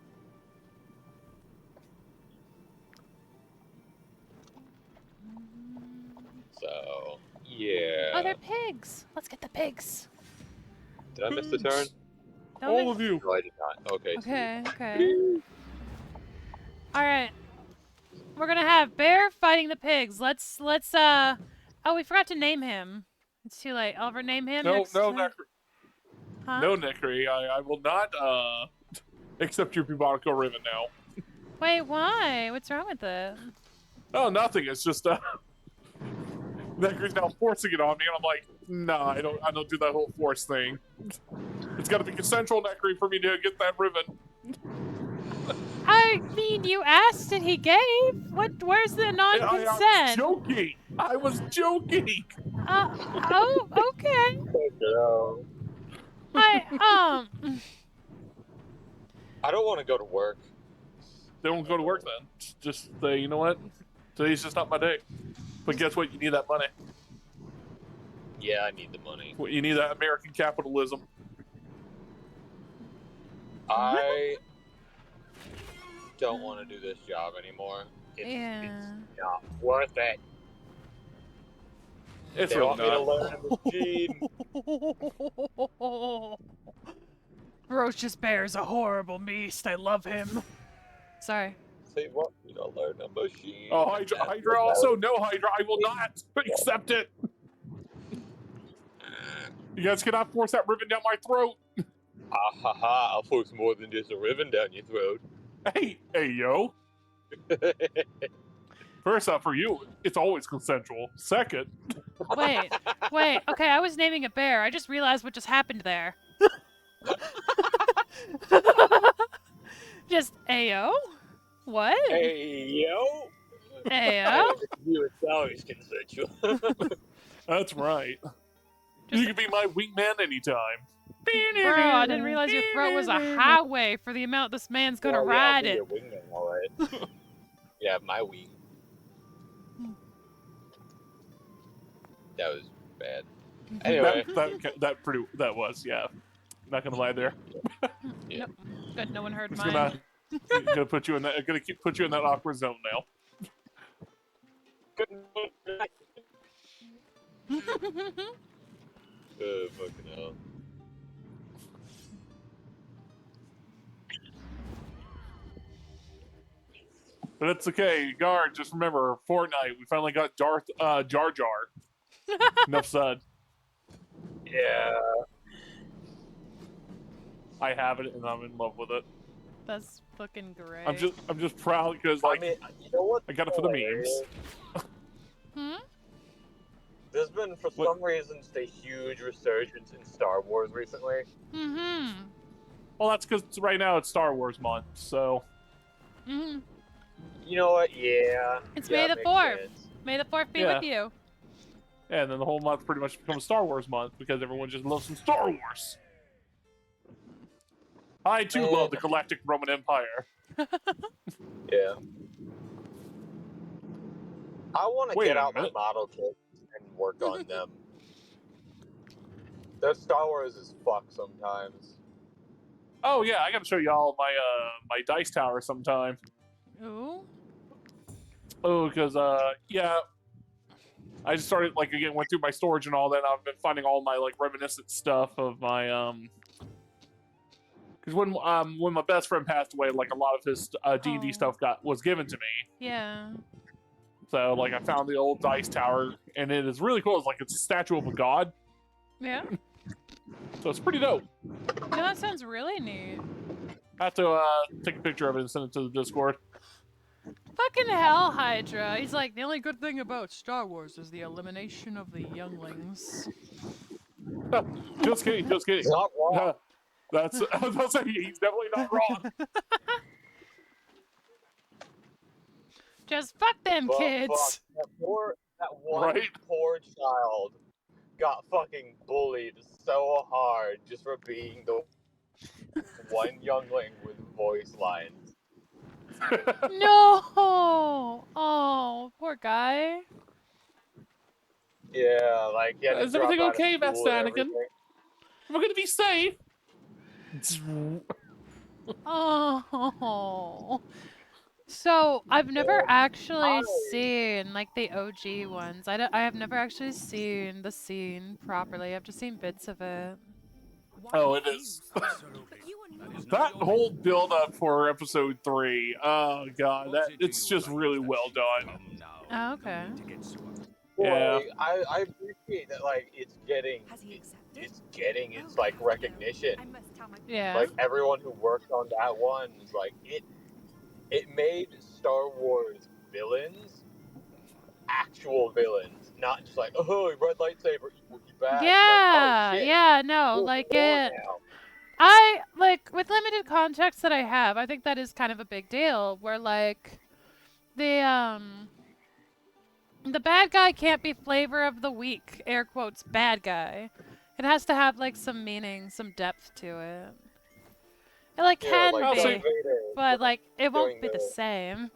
So, yeah. Oh, they're pigs. Let's get the pigs. Did I miss the turn? All of you. No, I did not. Okay. Okay. All right. We're gonna have Bear fighting the pigs. Let's. Oh, we forgot to name him. It's too late. Oliver, name him. No, Huh? No, Neckery. I will not accept your Bubonico Riven now. Wait, why? What's wrong with it? Oh, nothing. It's just Neckery's now forcing it on me, and I'm like, nah, I don't do that whole force thing. It's got to be consensual, Neckery, for me to get that ribbon. I mean, you asked and he gave. Where's the non-consent? I was joking. Oh, okay. I don't want to go to work. Don't go to work then. Just say, you know what? Today's just not my day. But guess what? You need that money. Yeah, I need the money. Well, you need that American capitalism. I don't want to do this job anymore. It's not worth it. It's they really want me to learn a machine. Ferocious Bear's a horrible beast. I love him. Sorry. They want me to learn a machine. Oh, Hydra also? No, Hydra, I will not accept it. You guys cannot force that ribbon down my throat. Ha ha, I'll force more than just a ribbon down your throat. Hey, yo. First off, for you, it's always consensual. Second. Wait. Okay, I was naming a bear. I just realized what just happened there. Just Ayo? What? Ayo? Ayo? It's always consensual. That's right. You can be my wingman anytime. Bro, I didn't realize your throat was a highway for the amount this man's gonna ride it. Your wingman, all right. Yeah, my wing. That was bad. Anyway, that was, yeah. Not gonna lie there. Yeah. Nope. Good, no one heard It's mine. gonna put you in that. Gonna put you in that awkward zone now. Fucking hell. But it's okay, guard. Just remember, Fortnite. We finally got Jar Jar. Enough said. Yeah. I have it, and I'm in love with it. That's fucking great. I'm just proud because like I mean, you know what? I got it for the memes. There's been, for some reason, just a huge resurgence in Star Wars recently. Well, that's because right now it's Star Wars month, so. You know what? Yeah. It's yeah, May the 4th. May the 4th be with you. Yeah, and then the whole month pretty much becomes Star Wars month because everyone just loves some Star Wars. I too love the Galactic Roman Empire. Yeah. I want to get out my model kits and work on them. Their Star Wars is fuck sometimes. Oh yeah, I gotta show y'all my my dice tower sometime. Ooh. Oh, because yeah, I just started like again went through my storage and all that. And I've been finding all my like reminiscent stuff of my because when my best friend passed away, like a lot of his D&D stuff was given to me. Yeah. So like I found the old dice tower, and it is really cool. It's like it's a statue of a god. Yeah. So it's pretty dope. Yeah, that sounds really neat. I have to take a picture of it and send it to the Discord. Fucking hell, Hydra. He's like, the only good thing about Star Wars is the elimination of the younglings. Just kidding, just kidding. He's not wrong. That's I was about to say, he's definitely not wrong. Just fuck them kids. Fuck. That one poor child got fucking bullied so hard just for being the one youngling with voice lines. No! Oh, poor guy. Yeah, like yeah. Is everything okay, Master Anakin? We're gonna be safe. Oh. So I've never actually seen like the OG ones. I have never actually seen the scene properly. I've just seen bits of it. Oh, it is. That whole build up for episode 3. Oh god, it's just really well done. Oh, okay. Yeah. I appreciate that. Like it's getting its like recognition. Yeah. Like everyone who worked on that one is like it made Star Wars villains actual villains, not just like, oh, red lightsaber equals bad. Yeah, like, oh, yeah, no, like it. I like with limited context that I have. I think that is kind of a big deal. Where like the bad guy can't be flavor of the week, air quotes, bad guy. It has to have like some meaning, some depth to it. It like can be, but like it won't be the same.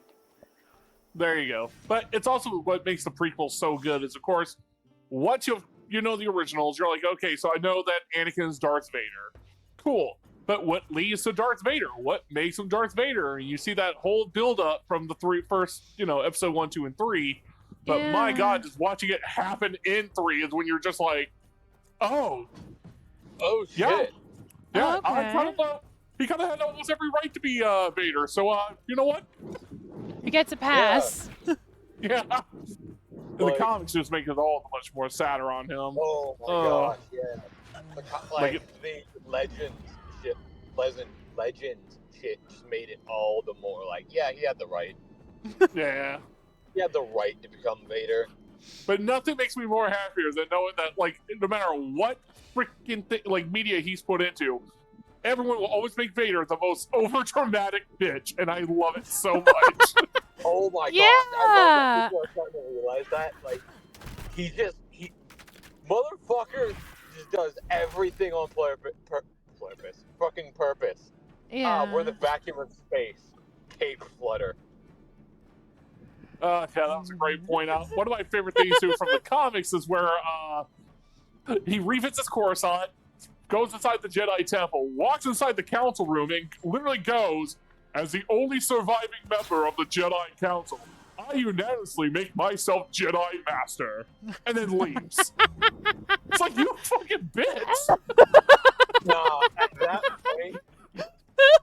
There you go. But it's also what makes the prequel so good is, of course, once you know the originals, you're like, okay, so I know that Anakin's Darth Vader. Cool. But what leads to Darth Vader? What makes him Darth Vader? And you see that whole build-up from the first, episode 1, 2, and 3. But my God, just watching it happen in 3 is when you're just like, oh shit. Yeah, okay. I kind of he kind of had almost every right to be Vader. So you know what? He gets a pass. Yeah. And the comics just make it all much more sadder on him. Oh my gosh, yeah. The Legends shit just made it all the more like, yeah, he had the right. Yeah. He had the right to become Vader. But nothing makes me more happier than knowing that, like, no matter what freaking media he's put into, everyone will always make Vader the most over-dramatic bitch, and I love it so much. Oh my yeah. god, I love that people are starting to realize that. Like, motherfucker just does everything on fucking purpose. Yeah. We're the vacuum of space. Cape flutter. Yeah, that was a great point out. One of my favorite things too from the comics is where he revisits Coruscant, goes inside the Jedi Temple, walks inside the council room, and literally goes, as the only surviving member of the Jedi Council, I unanimously make myself Jedi Master, and then leaves. It's like, you fucking bitch! Nah, at that point,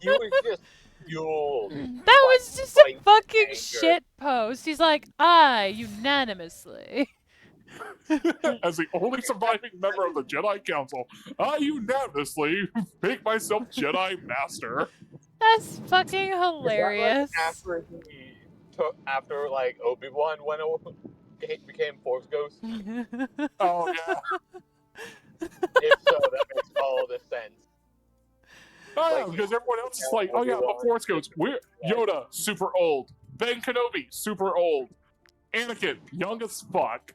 he was just fueled. That was just a fucking shit post. He's like, I unanimously. As the only surviving member of the Jedi Council, I unanimously make myself Jedi Master. That's fucking hilarious. After like Obi-Wan went over, became Force Ghost. Oh yeah. If so, that makes all the sense. Oh yeah, because everyone else is like, oh yeah, but Force Ghost. We're Yoda, super old. Ben Kenobi, super old. Anakin, young as fuck.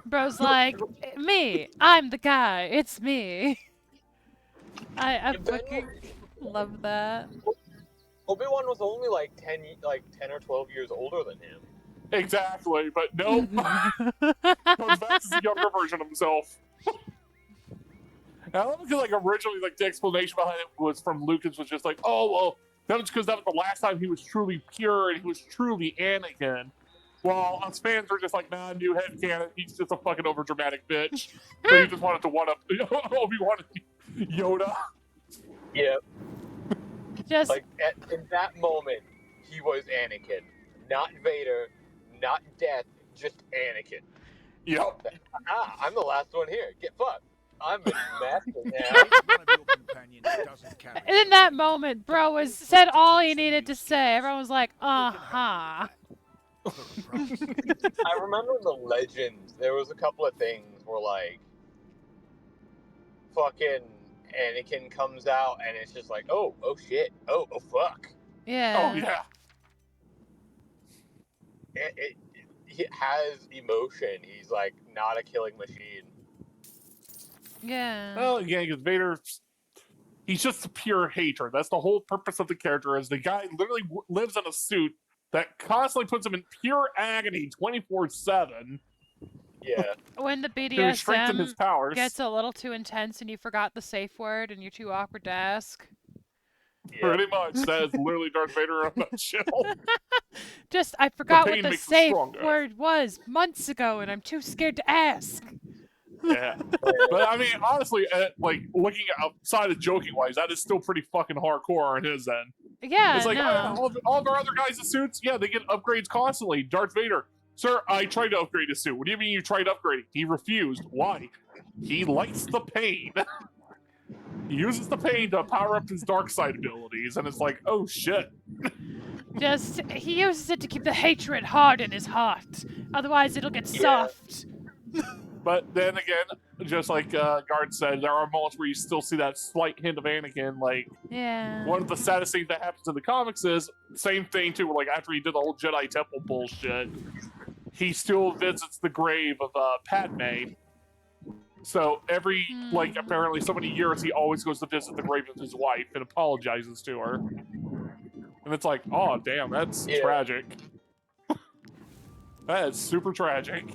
Bro's like, me, I'm the guy, it's me. I fucking love that. Obi-Wan was only like 10 or 12 years older than him. Exactly, but nope. Comes back as a younger version of himself. I love because like originally like the explanation behind it was from Lucas was just like, oh well, that was because that was the last time he was truly pure and he was truly Anakin. While us fans are just like, nah, new headcanon, he's just a fucking overdramatic bitch. So he just wanted to one up Obi-Wan and Yoda. Yep. Just like in that moment, he was Anakin, not Vader, not Death, just Anakin. Yep. I'm the last one here. Get fucked. I'm a master now. And in that moment, bro said all he needed to say. Everyone was like, uh-huh. I remember in the Legends, there was a couple of things where like fucking Anakin comes out and it's just like, oh shit, oh fuck. Yeah. Oh yeah. He has emotion. He's like not a killing machine. Yeah. Well, yeah, because Vader, he's just a pure hatred. That's the whole purpose of the character. Is the guy literally lives in a suit that constantly puts him in pure agony 24/7. Yeah. When the to strengthen his BDSM powers. gets a little too intense and you forgot the safe word and you're too awkward to ask. Pretty much. That is literally Darth Vader on a nutshell. Just, I forgot what pain the makes him safe stronger. word was months ago and I'm too scared to ask. Yeah. But I mean, honestly, like looking outside of joking wise, that is still pretty fucking hardcore on his end. Yeah, It's like, no. oh, yeah, all of our other guys' suits, yeah, they get upgrades constantly. Darth Vader, sir, I tried to upgrade his suit. What do you mean you tried upgrading? He refused. Why? He likes the pain. He uses the pain to power up his dark side abilities, and it's like, oh shit. Just, he uses it to keep the hatred hard in his heart. Otherwise, it'll get soft. But then again, just like Guard said, there are moments where you still see that slight hint of Anakin. Like, one of the saddest things that happens in the comics is same thing too. Like after he did the whole Jedi Temple bullshit, he still visits the grave of Padme. So every like apparently so many years, he always goes to visit the grave of his wife and apologizes to her. And it's like, oh damn, that's tragic. That is super tragic.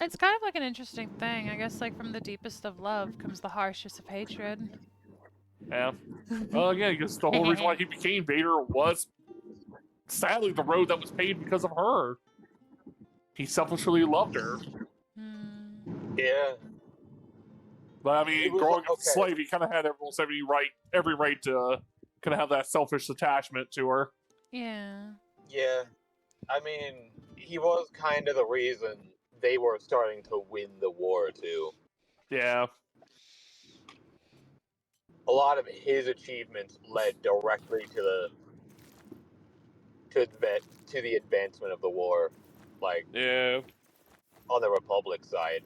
It's kind of like an interesting thing. I guess like from the deepest of love comes the harshest of hatred. Yeah. Well, again, because the whole reason why he became Vader was sadly the road that was paved because of her. He selfishly loved her. Yeah. But I mean, growing up a slave, he kind of had every right to kind of have that selfish attachment to her. Yeah. Yeah. I mean, he was kind of the reason they were starting to win the war too. Yeah. A lot of his achievements led directly to the advancement of the war, like on the Republic side.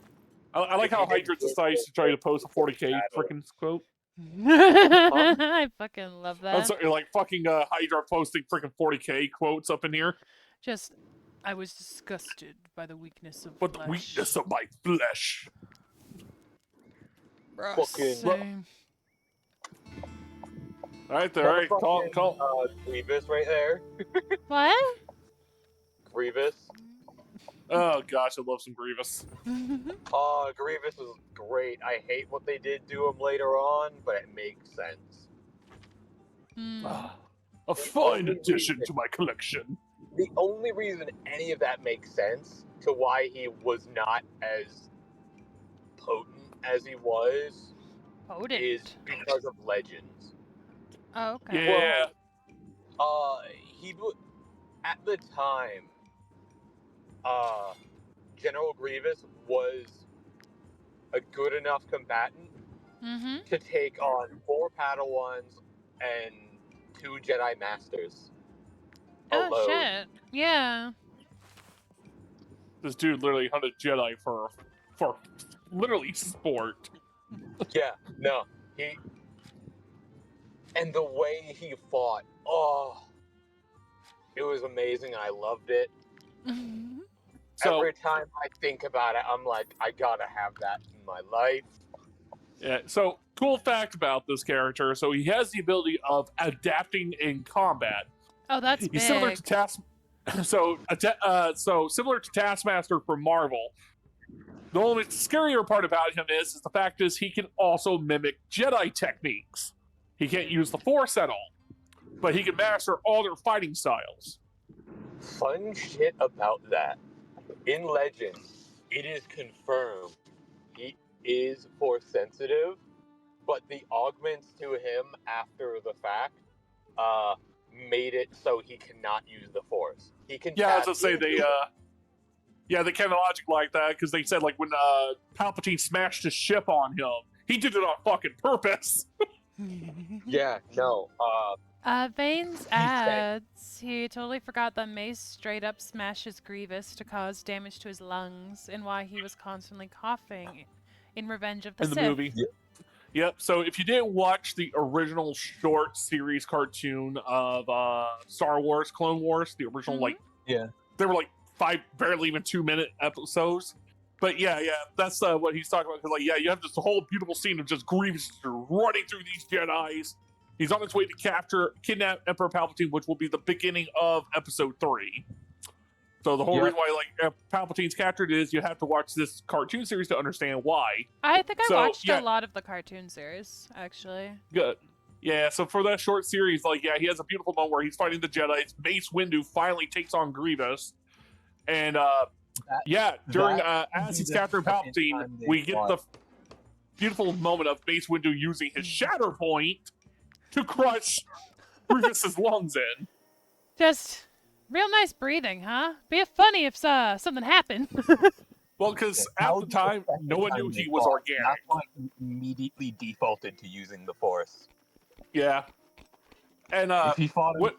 I like how Hydra decides to try to post a 40k freaking quote. I fucking love that. I'm sorry, like fucking Hydra posting freaking 40k quotes up in here. Just I was disgusted by the weakness of But the weakness of my flesh. Same. Alright there, alright, call. Grievous right there. What? Grievous. Oh gosh, I love some Grievous. Grievous is great. I hate what they did to him later on, but it makes sense. A fine addition to my collection. The only reason any of that makes sense to why he was not as potent as he was is because of Legends. Oh, okay. Yeah. At the time, General Grievous was a good enough combatant to take on 4 Padawans and 2 Jedi Masters. Oh, shit. Yeah. This dude literally hunted Jedi for literally sport. Yeah, no. And the way he fought, it was amazing. I loved it. So, every time I think about it, I'm like, I gotta have that in my life. Yeah, so cool fact about this character. So he has the ability of adapting in combat. Oh, that's He's big. similar to so similar to Taskmaster from Marvel. The only scarier part about him is the fact is he can also mimic Jedi techniques. He can't use the Force at all, but he can master all their fighting styles. Fun shit about that. In Legends, it is confirmed he is Force sensitive, but the augments to him after the fact made it so he cannot use the Force. He can. Yeah, I was gonna say they kind of logic like that because they said like when Palpatine smashed his ship on him, he did it on fucking purpose. Yeah, no. Vane's adds he totally forgot that Mace straight up smashes Grievous to cause damage to his lungs and why he was constantly coughing in Revenge of the Sith. In the movie. Yep. So if you didn't watch the original short series cartoon of Star Wars, Clone Wars, the original they were like 5, barely even 2-minute episodes. But yeah, that's what he's talking about. Because you have this whole beautiful scene of just Grievous running through these Jedi's. He's on his way to kidnap Emperor Palpatine, which will be the beginning of Episode 3. So the whole reason why Palpatine's captured is you have to watch this cartoon series to understand why. I think I watched a lot of the cartoon series, actually. Good. Yeah, so for that short series, he has a beautiful moment where he's fighting the Jedi. Mace Windu finally takes on Grievous. And, during, as he's capturing Palpatine, we get the beautiful moment of Mace Windu using his Shatter Point to crush Grievous's lungs in. Just real nice breathing, huh? Be funny if something happened. Well, because at the time, no one knew he was organic. That's why he immediately defaulted to using the Force. Yeah. And, if he fought him...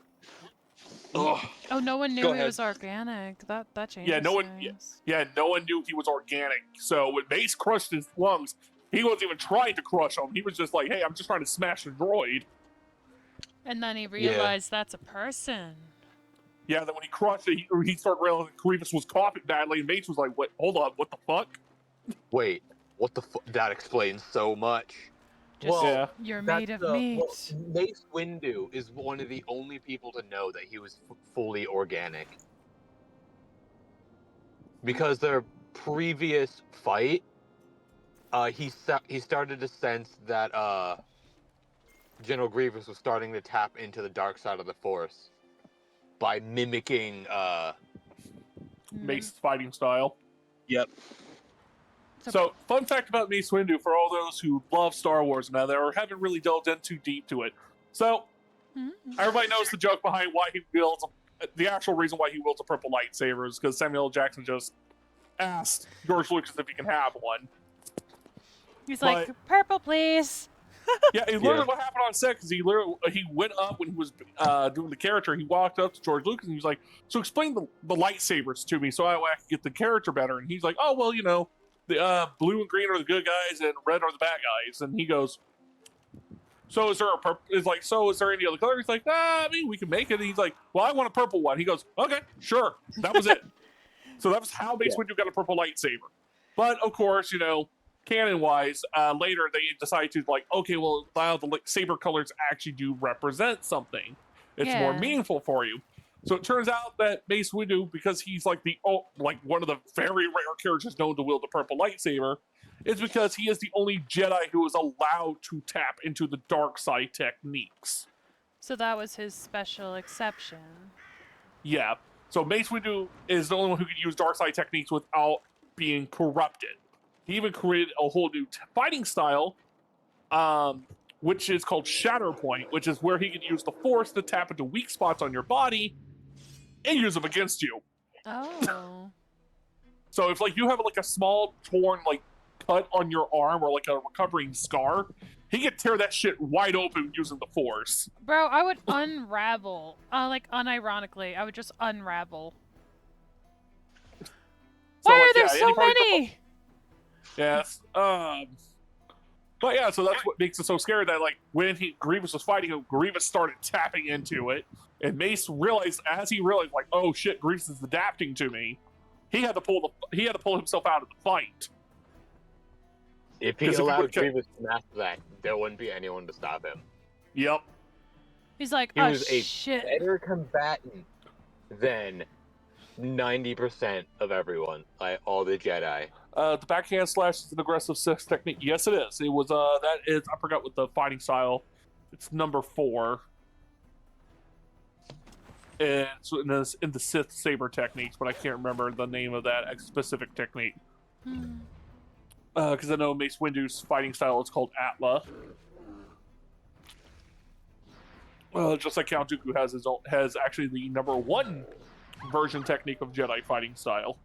Oh, no one knew he was organic. That changes. Yeah, no one knew he was organic. So when Mace crushed his lungs, he wasn't even trying to crush them. He was just like, hey, I'm just trying to smash a droid. And then he realized that's a person. Yeah, then when he crushed it, he started realizing Grievous was coughing badly, and Mace was like, wait, hold on, what the fuck? Wait, what the fuck? That explains so much. You're made of meat. Mace Windu is one of the only people to know that he was fully organic. Because their previous fight, he started to sense that General Grievous was starting to tap into the dark side of the Force by mimicking Mace's fighting style. Yep. So, fun fact about Mace Windu for all those who love Star Wars now or haven't really delved in too deep to it. So, everybody knows the joke behind why he wields the actual reason why he wields a purple lightsaber is because Samuel L. Jackson just asked George Lucas if he can have one. He's like, purple, please. Yeah, he learned what happened on set because he went up when he was doing the character. He walked up to George Lucas and he was like, "So explain the lightsabers to me so I can get the character better." And he's like, "Oh well, the blue and green are the good guys and red are the bad guys." And he goes, so is there a purple? Is like, so is there any other color? He's like, I mean, we can make it. And he's like, well, I want a purple one. He goes, okay, sure. That was it. So that was how Mace Windu got a purple lightsaber. But of course, you know, canon-wise, later they decide to like, okay, well, now the saber colors actually do represent something. It's more meaningful for you. So it turns out that Mace Windu, because he's like one of the very rare characters known to wield the purple lightsaber, is because he is the only Jedi who is allowed to tap into the dark side techniques. So that was his special exception. Yeah. So Mace Windu is the only one who can use dark side techniques without being corrupted. He even created a whole new fighting style, which is called Shatterpoint, which is where he can use the Force to tap into weak spots on your body and use them against you. Oh. So if like you have like a small torn like cut on your arm or like a recovering scar, he can tear that shit wide open using the Force. Bro, I would unravel. Like unironically, I would just unravel. Why are there so many? Yes. But yeah, so that's what makes it so scary that like when Grievous was fighting him, Grievous started tapping into it, and Mace realized like, oh shit, Grievous is adapting to me. He had to pull himself out of the fight. If he allowed Grievous to master that, there wouldn't be anyone to stop him. Yep. He's like, he was shit. A better combatant than 90% of everyone, like all the Jedi. The backhand slash is an aggressive sex technique. Yes, it is. It was that is, I forgot what the fighting style. It's number 4. And so in the Sith saber techniques, but I can't remember the name of that specific technique. Because I know Mace Windu's fighting style is called Atla. Just like Count Dooku has actually the number 1 version technique of Jedi fighting style.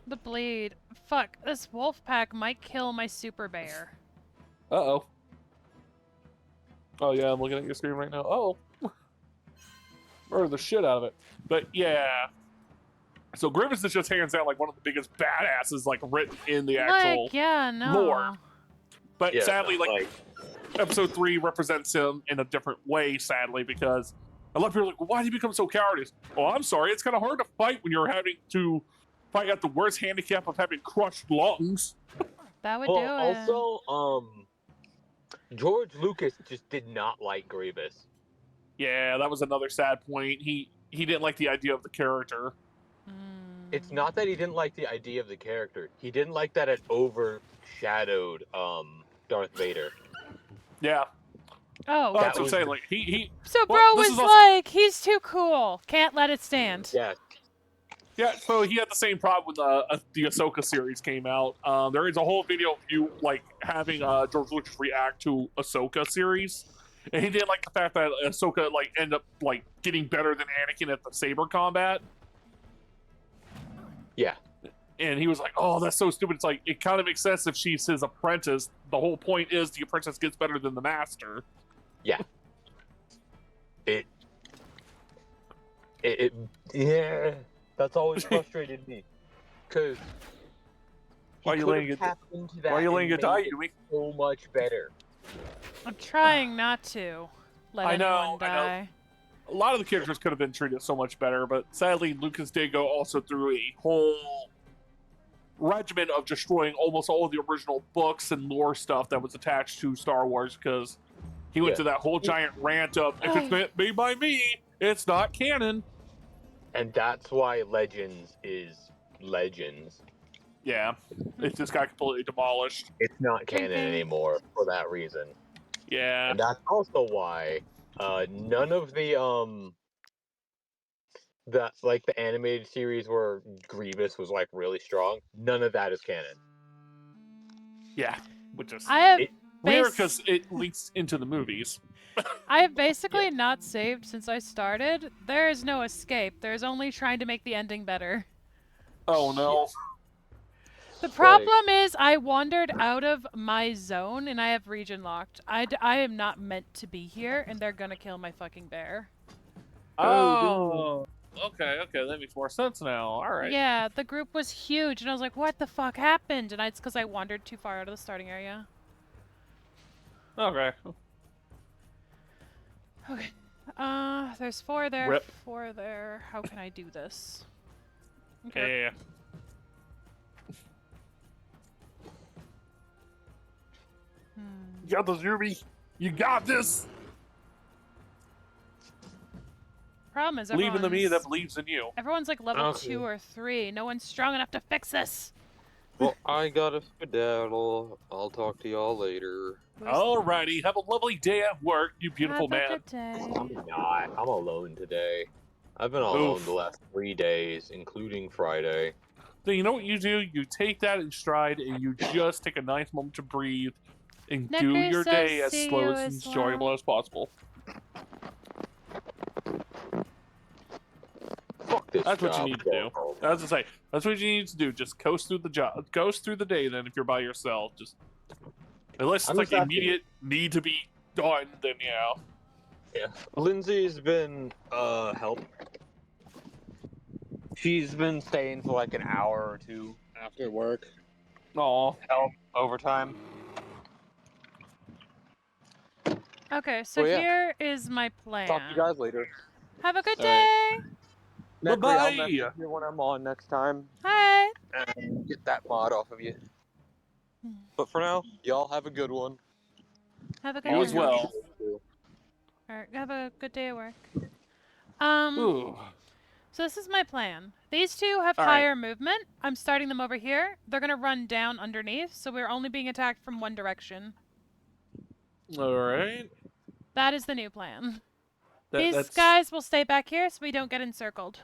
The bleed. Fuck, this wolf pack might kill my super bear. Uh-oh. Oh yeah, I'm looking at your screen right now. Oh. Murder the shit out of it. But yeah. So Grievous is just hands down like one of the biggest badasses like written in the actual lore. But yeah, sadly, like episode 3 represents him in a different way, sadly, because a lot of people are like, well, why did he become so cowardice? Oh, I'm sorry, it's kind of hard to fight when you're having to fight at the worst handicap of having crushed lungs. That would do it. Also, George Lucas just did not like Grievous. Yeah, that was another sad point. He didn't like the idea of the character. It's not that he didn't like the idea of the character. He didn't like that it overshadowed Darth Vader. Yeah. Oh. That's what I'm saying. Like he. So bro was like, he's too cool. Can't let it stand. Yeah. Yeah, so he had the same problem when the Ahsoka series came out. There is a whole video of you like having George Lucas react to Ahsoka series, and he didn't like the fact that Ahsoka like ended up like getting better than Anakin at the saber combat. Yeah. And he was like, "Oh, that's so stupid." It's like it kind of makes sense if she's his apprentice. The whole point is the apprentice gets better than the master. Yeah. Yeah. That's always frustrated me. Because why are you laying it? Why are you laying it die? So much better. I'm trying not to let anyone die. I know. A lot of the characters could have been treated so much better, but sadly, Lucas did go also through a whole regimen of destroying almost all of the original books and lore stuff that was attached to Star Wars because he went to that whole giant rant of, if it's meant made by me, it's not canon. And that's why Legends is Legends. Yeah, it just got completely demolished. It's not canon anymore for that reason. Yeah. And that's also why none of the the animated series where Grievous was like really strong, none of that is canon. Yeah, which is weird because it links into the movies. I have basically not saved since I started. There is no escape. There's only trying to make the ending better. Oh no. The problem is I wandered out of my zone and I have region locked. I am not meant to be here and they're gonna kill my fucking bear. Oh. Okay, that makes more sense now. All right. Yeah, the group was huge and I was like, what the fuck happened? And it's because I wandered too far out of the starting area. Okay. Okay. There's 4 there, Rip. 4 there. How can I do this? Okay. Yeah. You got this, Ruby. You got this. Problem is, Believe in the me that believes in you. everyone's like level Okay. 2 or 3. No one's strong enough to fix this. Well, I gotta skedaddle. I'll talk to y'all later. Alrighty, have a lovely day at work, you beautiful Have a man. good day. I'm not. I'm alone today. I've been alone the last 3 days, including Friday. So you know what you do? You take that in stride and you just take a nice moment to breathe and do Necro your says day as see slow you and as enjoyable well. as possible. Fuck this That's what you job. need to do. As I say, that's what you need to do. Just coast through the job. Coast through the day. Then, if you're by yourself, just unless it's I'm like just asking- immediate need to be done, then yeah. Yeah. Lindsay's been help. She's been staying for like an hour or 2 after work. Aw. Help overtime. Okay, so Well, yeah. here is my plan. Talk to you guys later. Have a good All right. day. Necri, I'll Bye-bye. message you when I'm on next time. Hi. And get that mod off of you. But for now, y'all have a good one. Have a good You day. as well. Alright, have a good day at work. Ooh. So this is my plan. These 2 have All right. higher movement. I'm starting them over here. They're gonna run down underneath, so we're only being attacked from one direction. Alright. That is the new plan. These That's... guys will stay back here so we don't get encircled.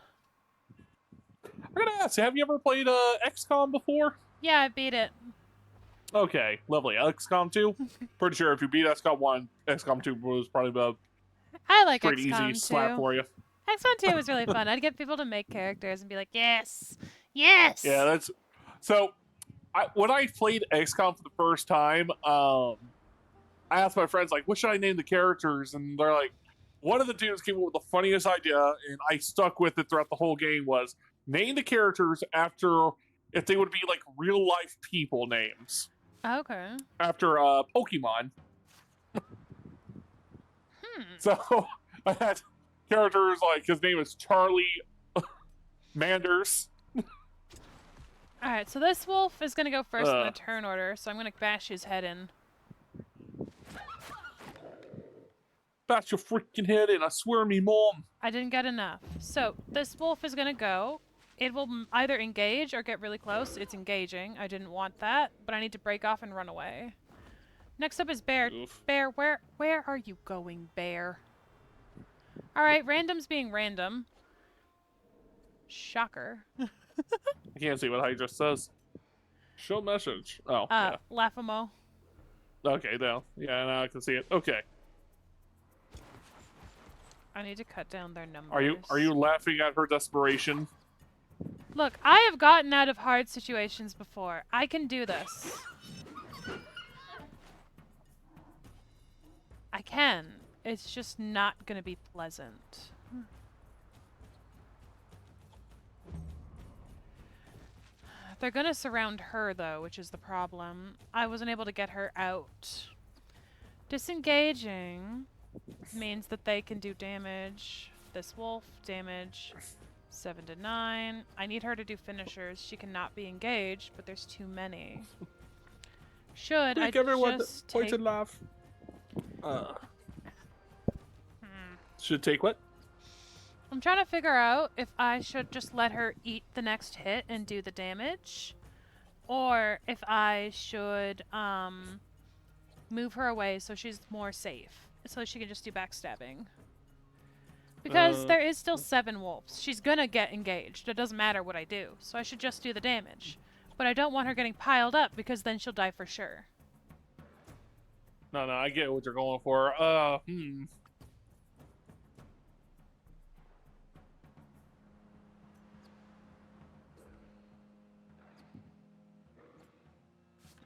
I'm gonna ask, have you ever played XCOM before? Yeah, I beat it. Okay, lovely. XCOM 2? Pretty sure if you beat XCOM 1, XCOM 2 was probably about I like pretty XCOM easy slap 2. for you. XCOM 2 was really fun. I'd get people to make characters and be like, yes! Yes! Yeah, that's... So, when I played XCOM for the first time, I asked my friends, like, what should I name the characters? And they're like, one of the dudes came up with the funniest idea, and I stuck with it throughout the whole game, was name the characters after, if they would be, like, real-life people names. Okay. After Pokemon. So, I had characters like, his name is Charlie Manders. Alright, so this wolf is gonna go first in the turn order, so I'm gonna bash his head in. Bash your freaking head in, I swear me mom. I didn't get enough. So, this wolf is gonna go. It will either engage or get really close. It's engaging. I didn't want that, but I need to break off and run away. Next up is Bear. Oof. Bear, where are you going, Bear? Alright, random's being random. Shocker. I can't see what Hydra says. Show message. Oh, yeah. Lafamo. Okay, now. Yeah, now I can see it. Okay. I need to cut down their numbers. Are you laughing at her desperation? Look, I have gotten out of hard situations before. I can do this. I can. It's just not gonna be pleasant. They're gonna surround her, though, which is the problem. I wasn't able to get her out. Disengaging means that they can do damage. This wolf, damage 7 to 9. I need her to do finishers. She cannot be engaged, but there's too many. Should I just take... laugh. Should take what? I'm trying to figure out if I should just let her eat the next hit and do the damage, or if I should move her away so she's more safe, so she can just do backstabbing. Because there is still 7 wolves. She's gonna get engaged. It doesn't matter what I do, so I should just do the damage. But I don't want her getting piled up because then she'll die for sure. No, I get what you're going for.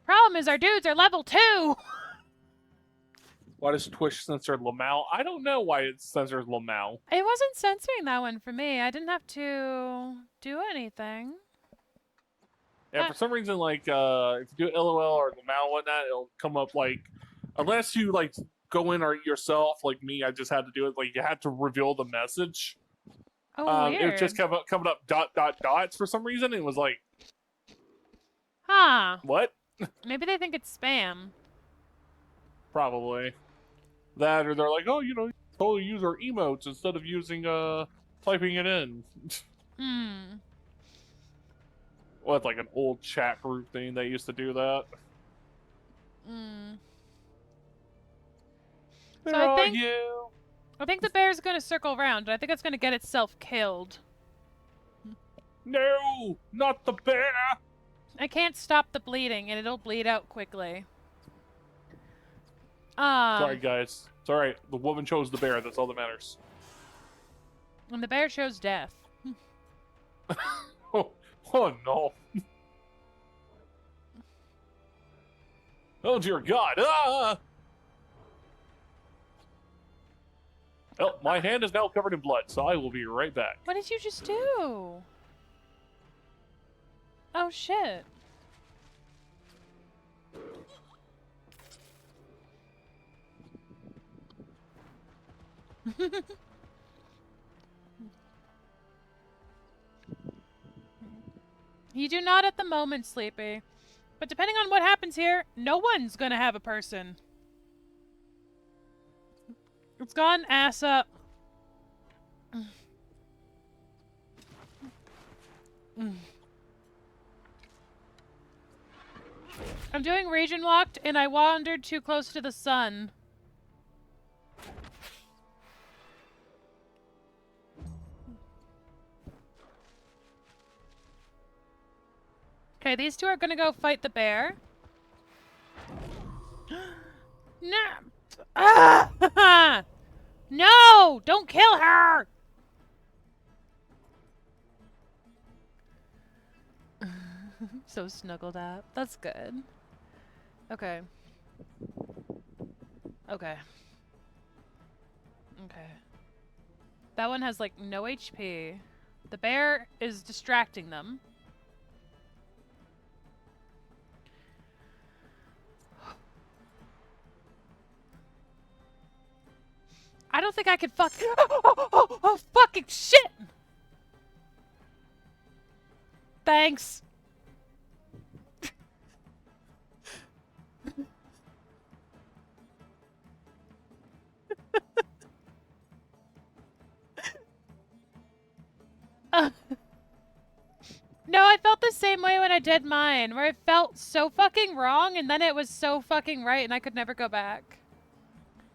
Problem is our dudes are level 2! Why does Twitch censor Lamau? I don't know why it censors Lamau. It wasn't censoring that one for me. I didn't have to do anything. Yeah, for some reason, like, if you do LOL or Lamau and whatnot, it'll come up like, unless you like go in or yourself, like me, I just had to do it. Like you had to reveal the message. Oh, weird. It was just coming up dots for some reason. It was like, huh? What? Maybe they think it's spam. Probably that, or they're like, oh, you know, totally use our emotes instead of using typing it in. Hmm. Well, it's like an old chat group thing that used to do that. Hmm. Where So are you? I think the bear's going to circle around, and I think it's going to get itself killed. No, not the bear! I can't stop the bleeding, and it'll bleed out quickly. Sorry, guys. It's alright. The woman chose the bear. That's all that matters. And the bear chose death. Oh no. Oh, dear God. Ah! Well, my hand is now covered in blood, so I will be right back. What did you just do? Oh, shit. You do not at the moment, Sleepy. But depending on what happens here, no one's gonna have a person. It's gone ass up. I'm doing region locked, and I wandered too close to the sun. Okay, these two are gonna go fight the bear. No! Ah! No! Don't kill her! So snuggled up. That's good. Okay. Okay. Okay. That one has, like, no HP. The bear is distracting them. I don't think I can fuck. Oh, fucking shit! Thanks. No, I felt the same way when I did mine, where it felt so fucking wrong, and then it was so fucking right, and I could never go back.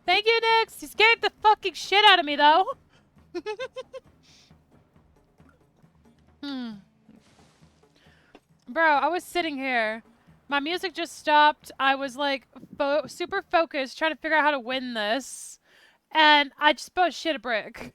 Thank you, Nix! You scared the fucking shit out of me, though! Bro, I was sitting here. My music just stopped. I was, like, super focused, trying to figure out how to win this. And I just about shit a brick.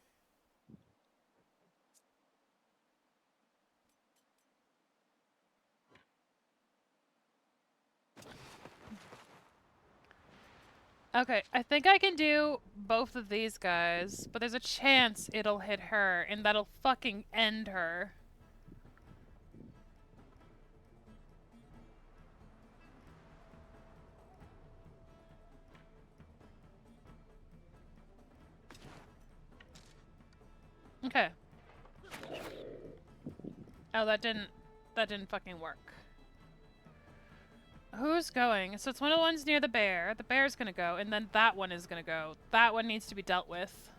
Okay, I think I can do both of these guys, but there's a chance it'll hit her, and that'll fucking end her. Okay. Oh, that didn't fucking work. Who's going? So it's one of the ones near the bear. The bear's gonna go, and then that one is gonna go. That one needs to be dealt with.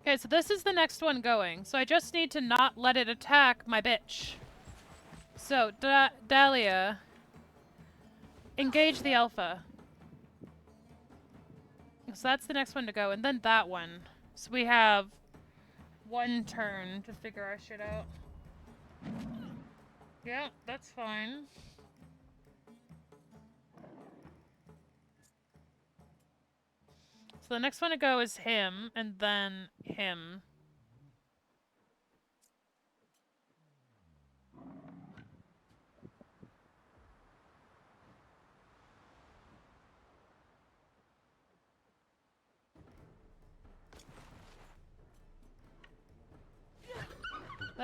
Okay, so this is the next one going. So I just need to not let it attack my bitch. So, Dahlia, engage the alpha. So that's the next one to go, and then that one. So we have one turn to figure our shit out. Yeah, that's fine. So the next one to go is him, and then him.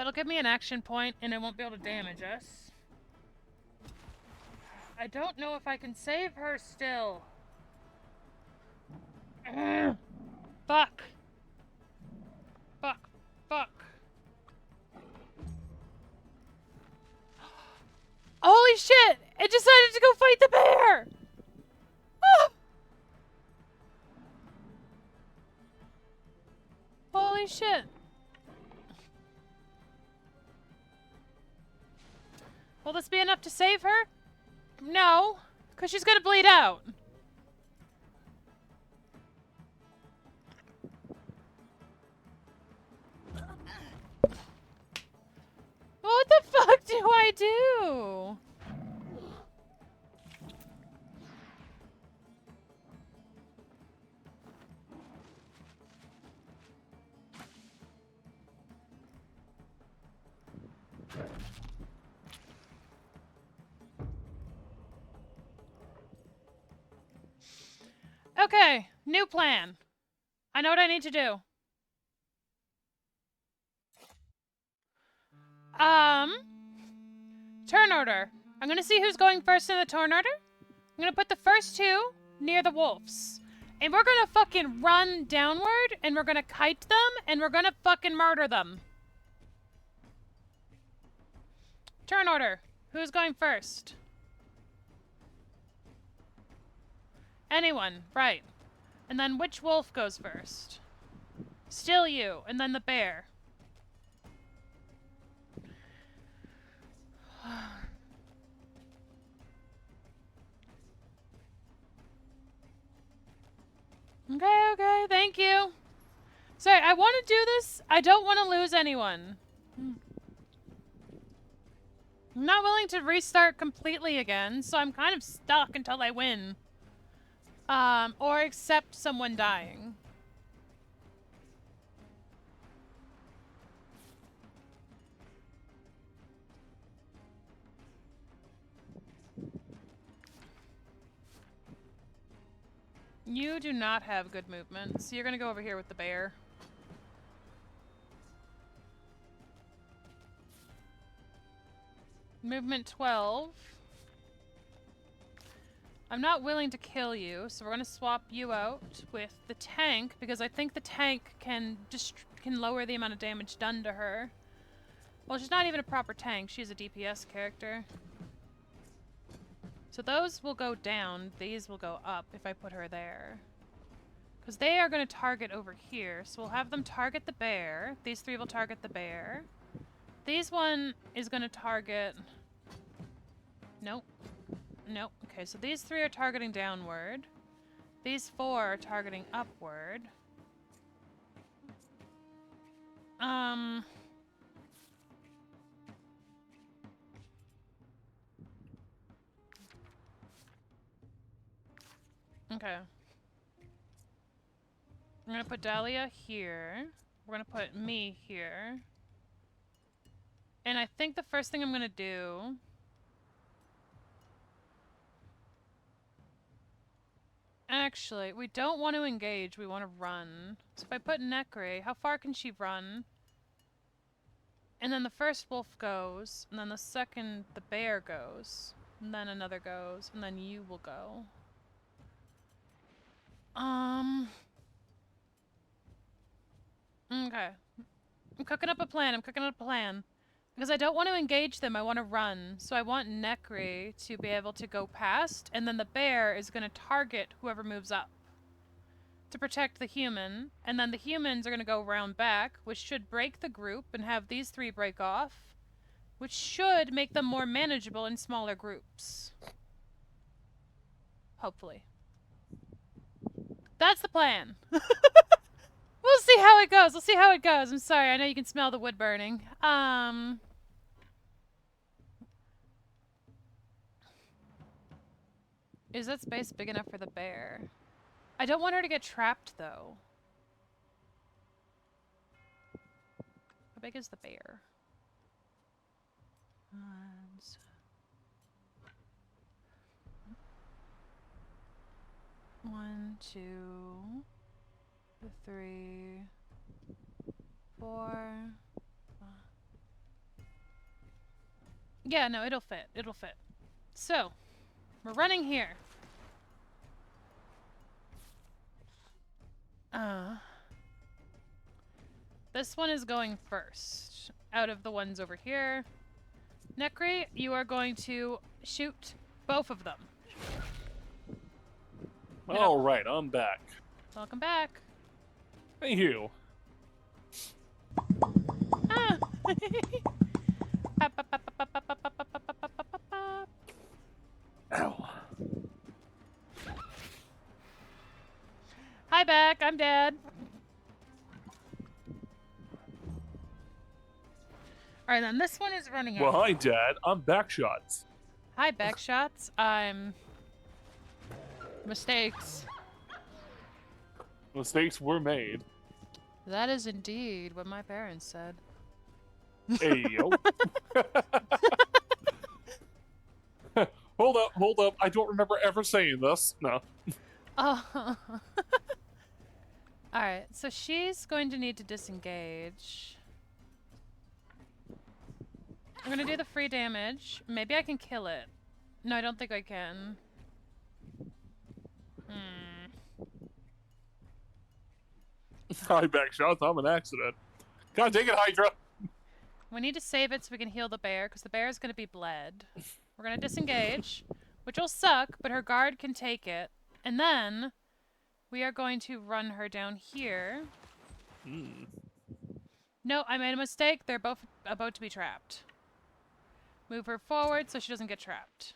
it'll give me an action point, and it won't be able to damage us. I don't know if I can save her still. Fuck. Fuck. Fuck. Holy shit! It decided to go fight the bear! Ah! Holy shit. Will this be enough to save her? No, because she's gonna bleed out. What the fuck do I do? Okay, new plan. I know what I need to do. Turn order. I'm gonna see who's going first in the turn order. I'm gonna put the first two near the wolves. And we're gonna fucking run downward, and we're gonna kite them, and we're gonna fucking murder them. Turn order. Who's going first? Anyone, right. And then which wolf goes first? Still you, and then the bear. Okay, thank you. Sorry, I want to do this. I don't want to lose anyone. I'm not willing to restart completely again, so I'm kind of stuck until I win. Or accept someone dying. You do not have good movement, so you're gonna go over here with the bear. Movement 12. I'm not willing to kill you, so we're gonna swap you out with the tank, because I think the tank can lower the amount of damage done to her. Well, she's not even a proper tank, she's a DPS character. So those will go down, these will go up if I put her there. Because they are going to target over here, so we'll have them target the bear. These three will target the bear. These one is going to target... Nope. Nope. Okay, so these three are targeting downward. These four are targeting upward. Okay. I'm gonna put Dahlia here. We're gonna put me here. And I think the first thing I'm gonna do... Actually, we don't want to engage, we want to run. So if I put Necre, how far can she run? And then the first wolf goes, and then the second, the bear goes. And then another goes, and then you will go. Okay. I'm cooking up a plan. Because I don't want to engage them, I want to run. So I want Necre to be able to go past, and then the bear is going to target whoever moves up to protect the human. And then the humans are going to go round back, which should break the group and have these three break off, which should make them more manageable in smaller groups. Hopefully. That's the plan. We'll see how it goes. We'll see how it goes. I'm sorry. I know you can smell the wood burning. Is that space big enough for the bear? I don't want her to get trapped, though. How big is the bear? 1, 2, 3, 4, Yeah, no, it'll fit. It'll fit. So, we're running here. This one is going first. Out of the ones over here. Necri, you are going to shoot both of them. Alright, I'm back. Welcome back. Thank you. Ah. Ow. Hi, back. I'm Dad. Alright, then this one is running Well, out. hi, Dad. I'm Backshots. Hi, Backshots. I'm... Mistakes. Mistakes were made. That is indeed what my parents said. Hey, yo. Hold up. I don't remember ever saying this. No. Oh. Alright, so she's going to need to disengage. I'm gonna do the free damage. Maybe I can kill it. No, I don't think I can. Hi, Backshots. I'm an accident. God dang it, Hydra. We need to save it so we can heal the bear, because the bear is going to be bled. We're going to disengage, which will suck, but her guard can take it. And then we are going to run her down here. No, I made a mistake. They're both about to be trapped. Move her forward so she doesn't get trapped.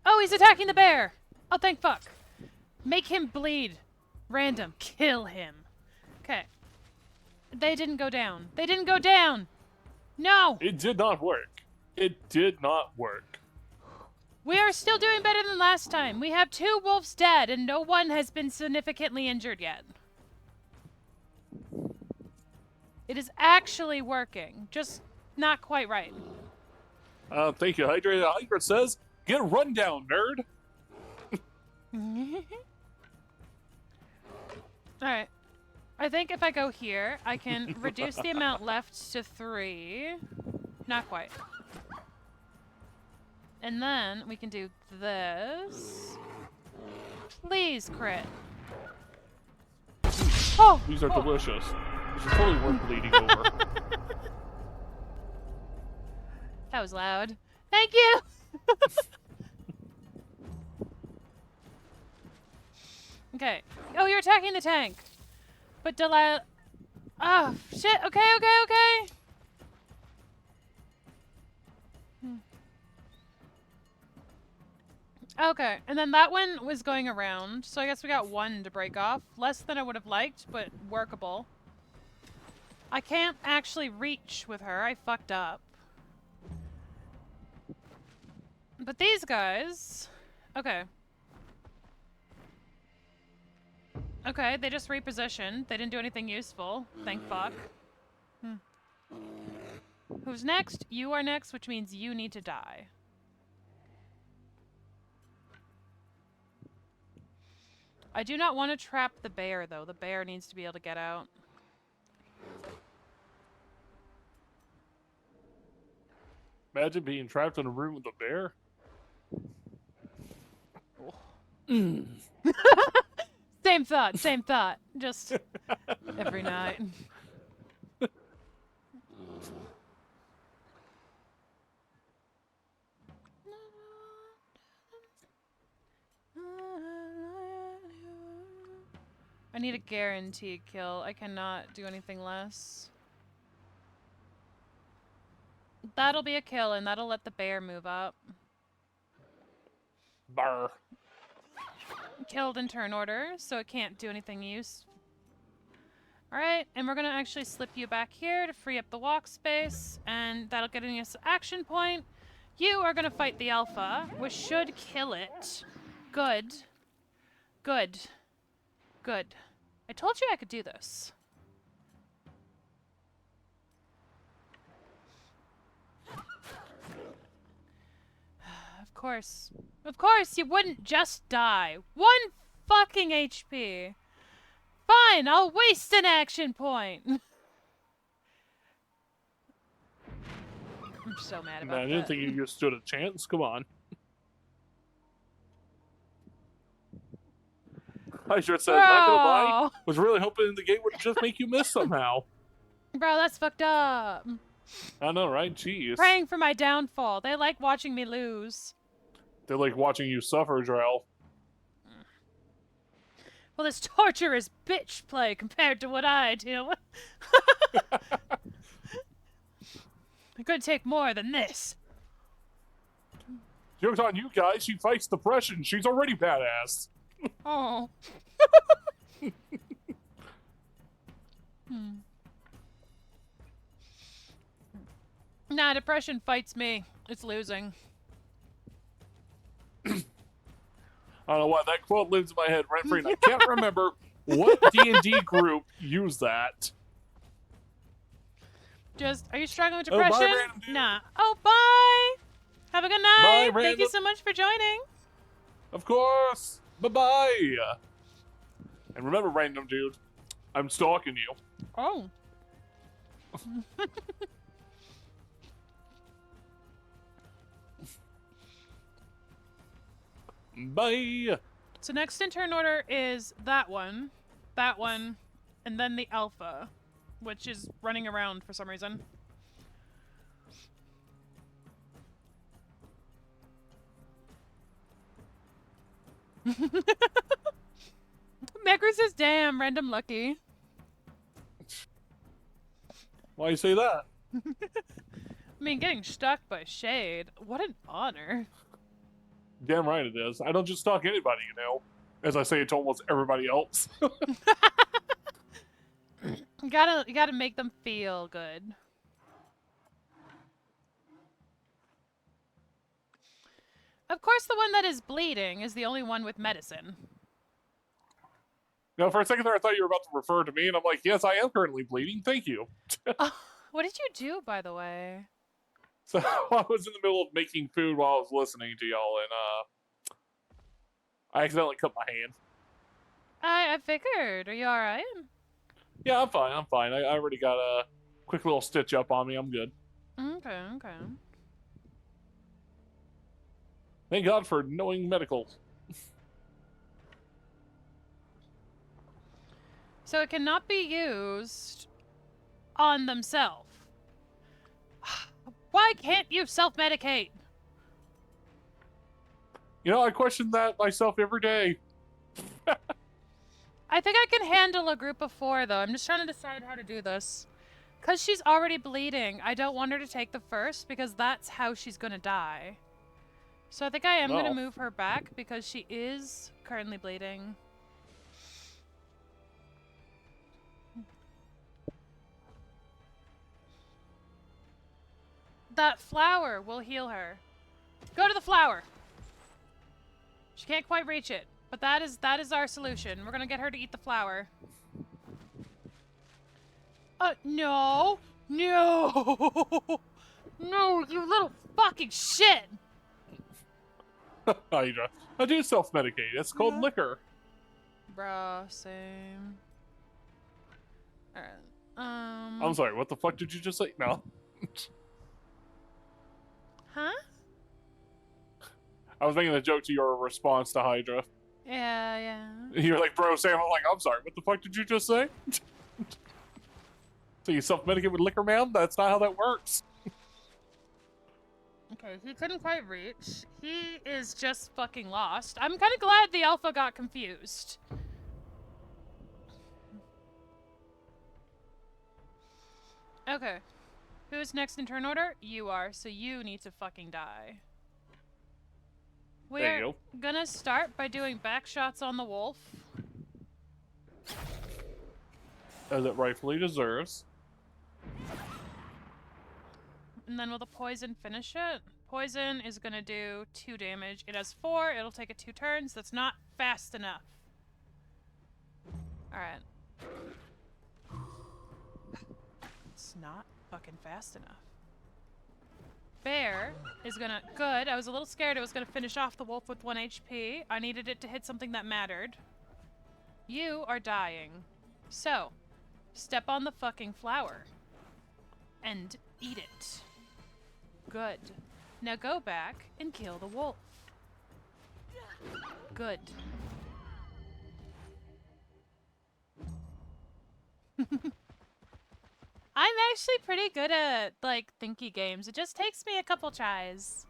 Oh, he's attacking the bear! Oh, thank fuck. Make him bleed. Random. Kill him. Okay. They didn't go down. They didn't go down! No! It did not work. It did not work. We are still doing better than last time. We have 2 wolves dead, and no one has been significantly injured yet. It is actually working. Just not quite right. Thank you, Hydra. Hydra says, get run down, nerd. Alright. I think if I go here, I can reduce the amount left to 3. Not quite. And then we can do this. Please, crit. Oh! These are delicious. These are totally worth bleeding over. That was loud. Thank you! Okay. Oh, you're attacking the tank. But Delilah... Oh, shit. Okay. Okay, and then that one was going around, so I guess we got 1 to break off. Less than I would have liked, but workable. I can't actually reach with her. I fucked up. But these guys... Okay. Okay, they just repositioned. They didn't do anything useful. Thank fuck. Who's next? You are next, which means you need to die. I do not want to trap the bear, though. The bear needs to be able to get out. Imagine being trapped in a room with a bear. Same thought. Just every night. I need a guaranteed kill. I cannot do anything less. That'll be a kill, and that'll let the bear move up. Brr. Killed in turn order, so it can't do anything use. Alright, and we're gonna actually slip you back here to free up the walk space, and that'll get us an action point. You are gonna fight the alpha, which should kill it. Good. Good. Good. I told you I could do this. Of course, you wouldn't just die. 1 fucking HP. Fine, I'll waste an action point. I'm so mad about Man, I didn't think you stood a chance. Come on. I should have said, not gonna lie, was really hoping the game would just make you miss somehow. Bro, that's fucked up. I know, right? Jeez. Praying for my downfall. They like watching me lose. They like watching you suffer, Drell. Well, this torturous bitch play compared to what I do. I could take more than this. Joke's on you guys. She fights depression. She's already badass. Oh. Nah, depression fights me. It's losing. I don't know why that quote lives in my head rent free. I can't remember what D&D group used that. Just, are you struggling with depression? Oh, bye, random dude. Nah. Oh, bye. Have a good night. Bye, Thank you so much for joining. Of course. Bye-bye. And remember, random dude, I'm stalking you. Oh. Bye. So next in turn order is that one, and then the alpha, which is running around for some reason. Maker says, damn, random lucky. Why you say that? I mean, getting stuck by Shade, what an honor. Damn right it is. I don't just stalk anybody, you know. As I say it to almost everybody else. You gotta make them feel good. Of course, the one that is bleeding is the only one with medicine. No, for a second there I thought you were about to refer to me, and I'm like, yes, I am currently bleeding. Thank you. What did you do, by the way? So I was in the middle of making food while I was listening to y'all, and I accidentally cut my hand. I figured. Are you alright? Yeah, I'm fine. I'm fine. I already got a quick little stitch up on me. I'm good. Okay, okay. Thank God for knowing medical. So it cannot be used on themselves. Why can't you self-medicate? You know, I question that myself every day. I think I can handle a group of 4, though. I'm just trying to decide how to do this. Because she's already bleeding, I don't want her to take the first, because that's how she's going to die. So I think I am going to move her back, because she is currently bleeding. That flower will heal her. Go to the flower! She can't quite reach it. But that is our solution. We're gonna get her to eat the flower. No! No! No, you little fucking shit! Hydra. I do self-medicate. It's called liquor. Bruh, same. Alright. I'm sorry, what the fuck did you just say? No. Huh? I was making a joke to your response to Hydra. Yeah. You're like, bro, Sam. I'm like, I'm sorry. What the fuck did you just say? So you self-medicate with liquor, man? That's not how that works. Okay, he couldn't quite reach. He is just fucking lost. I'm kind of glad the alpha got confused. Okay. Who's next in turn order? You are, so you need to fucking die. We're gonna start by doing back shots on the wolf. As it rightfully deserves. And then will the poison finish it? Poison is gonna do 2 damage. It has 4, it'll take it 2 turns. That's not fast enough. Alright. It's not fucking fast enough. Bear is gonna... Good. I was a little scared it was gonna finish off the wolf with 1 HP. I needed it to hit something that mattered. You are dying. So, step on the fucking flower. And eat it. Good. Now go back and kill the wolf. Good. I'm actually pretty good at, like, thinky games. It just takes me a couple tries.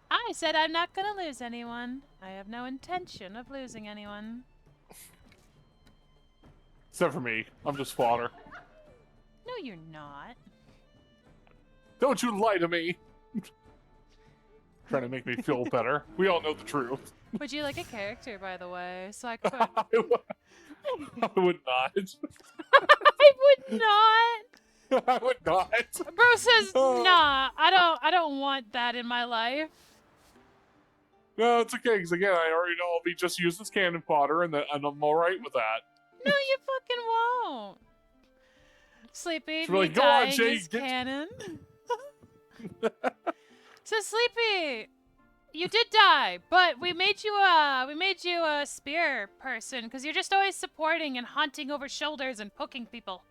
I said I'm not gonna lose anyone. I have no intention of losing anyone. Except for me. I'm just fodder. No, you're not. Don't you lie to me! Trying to make me feel better. We all know the truth. Would you like a character, by the way? So I could. I would not. I would not. I would not. Bro says, nah, I don't want that in my life. No, it's okay, because again, I already know I'll be just used as cannon fodder, and I'm alright with that. No, you fucking won't. Sleepy, Really, me go dying on, Jay, is canon. So Sleepy, you did die, but we made you a spear person because you're just always supporting and haunting over shoulders and poking people.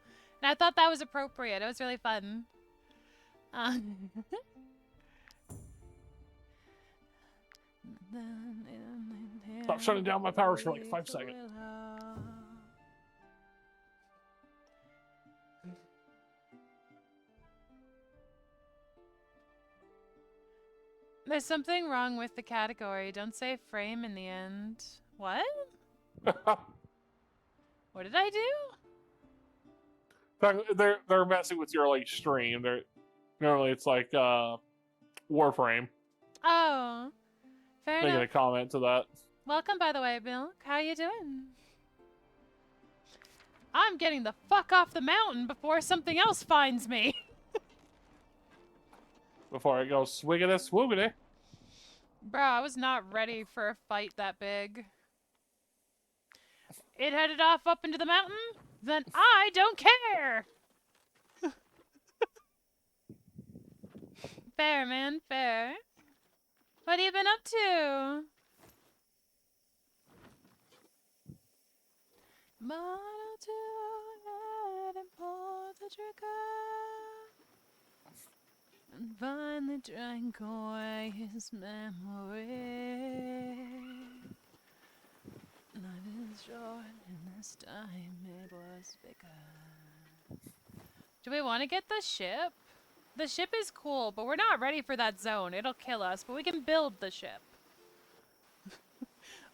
And I thought that was appropriate. It was really fun. Stop shutting down my powers for like 5 seconds. There's something wrong with the category. Don't say frame in the end. What? What did I do? They're messing with your like stream. Normally it's like Warframe. Oh, fair Making enough. a comment to that. Welcome, by the way, Bill. How you doing? I'm getting the fuck off the mountain before something else finds me. Before I go swiggity swoogity. Bro, I was not ready for a fight that big. It headed off up into the mountain? Then I don't care! Fair, man, fair. What have you been up to? Bottle to head and pull the trigger. And finally drank away his memory. Life is short, and this time it was bigger. Do we want to get the ship? The ship is cool, but we're not ready for that zone. It'll kill us, but we can build the ship.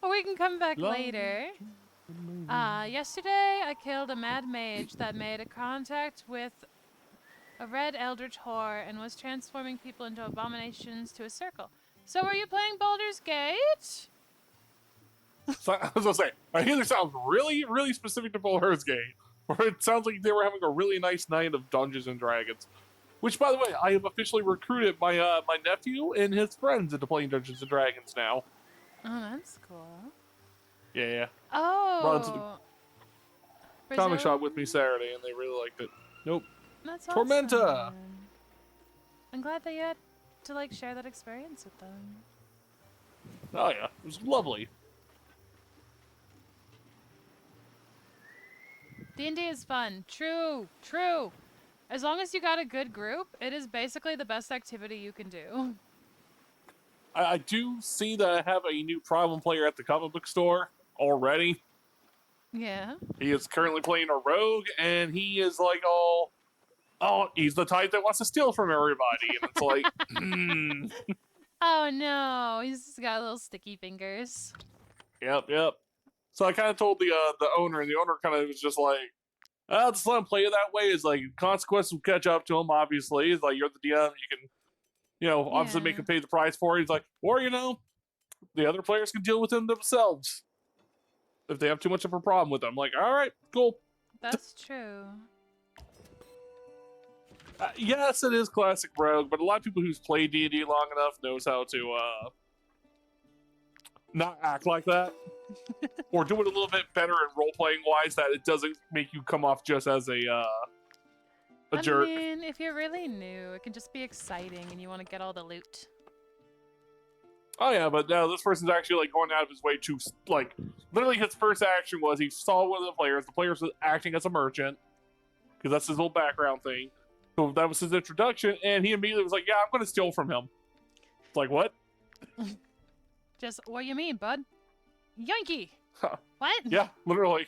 Or we can come back later. Yesterday I killed a mad mage that made a contact with a red eldritch whore and was transforming people into abominations to a circle. So are you playing Baldur's Gate? So, I was gonna say, I either sounds really, really specific to Baldur's Gate, or it sounds like they were having a really nice night of Dungeons and Dragons. Which, by the way, I have officially recruited my my nephew and his friends into playing Dungeons and Dragons now. Oh, that's cool. Yeah. Oh. Brought them to the comic shop with me Saturday, and they really liked it. Nope. That's Tormenta! Awesome. I'm glad that you had to, like, share that experience with them. Oh, yeah. It was lovely. D&D is fun. True. True. As long as you got a good group, it is basically the best activity you can do. I do see that I have a new problem player at the comic book store already. Yeah. He is currently playing a rogue, and he is like all... Oh, he's the type that wants to steal from everybody, and it's like... Oh no, he's got little sticky fingers. Yep. So I kind of told the owner, and the owner kind of was just like, "I'll just let him play it that way. It's like consequences will catch up to him. Obviously, it's like you're the DM, you can, obviously make him pay the price for it." He's like, or the other players can deal with him themselves if they have too much of a problem with them. I'm like, all right, cool. That's true. Yes, it is classic rogue, but a lot of people who's played D&D long enough knows how to not act like that. Or do it a little bit better in role-playing wise, that it doesn't make you come off just as a jerk. I mean, if you're really new, it can just be exciting and you want to get all the loot. Oh yeah, but no, this person's actually like going out of his way to, like, literally his first action was he saw one of the players was acting as a merchant, because that's his whole background thing. So that was his introduction, and he immediately was like, "Yeah, I'm going to steal from him." It's like, what? Just, what do you mean, bud? Yoinky! Huh. What? Yeah, literally.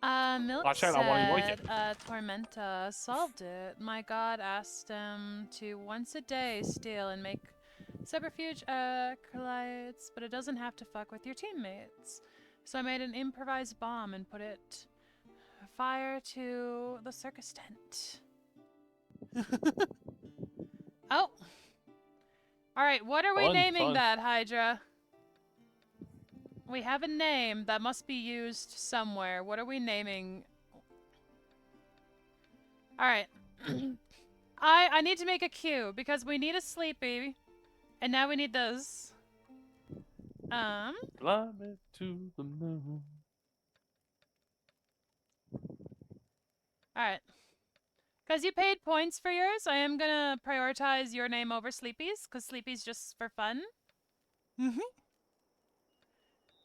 Milk Watch out, I want you like it. Tormenta solved it. My god asked him to once a day steal and make subterfuge acolytes, but it doesn't have to fuck with your teammates. So I made an improvised bomb and put it fire to the circus tent. Oh. Alright, what are we naming that, Hydra? We have a name that must be used somewhere. What are we naming? Alright. I need to make a queue because we need a sleepy. And now we need this. Fly me to the moon. Alright. Because you paid points for yours, I am gonna prioritize your name over Sleepy's, because Sleepy's just for fun.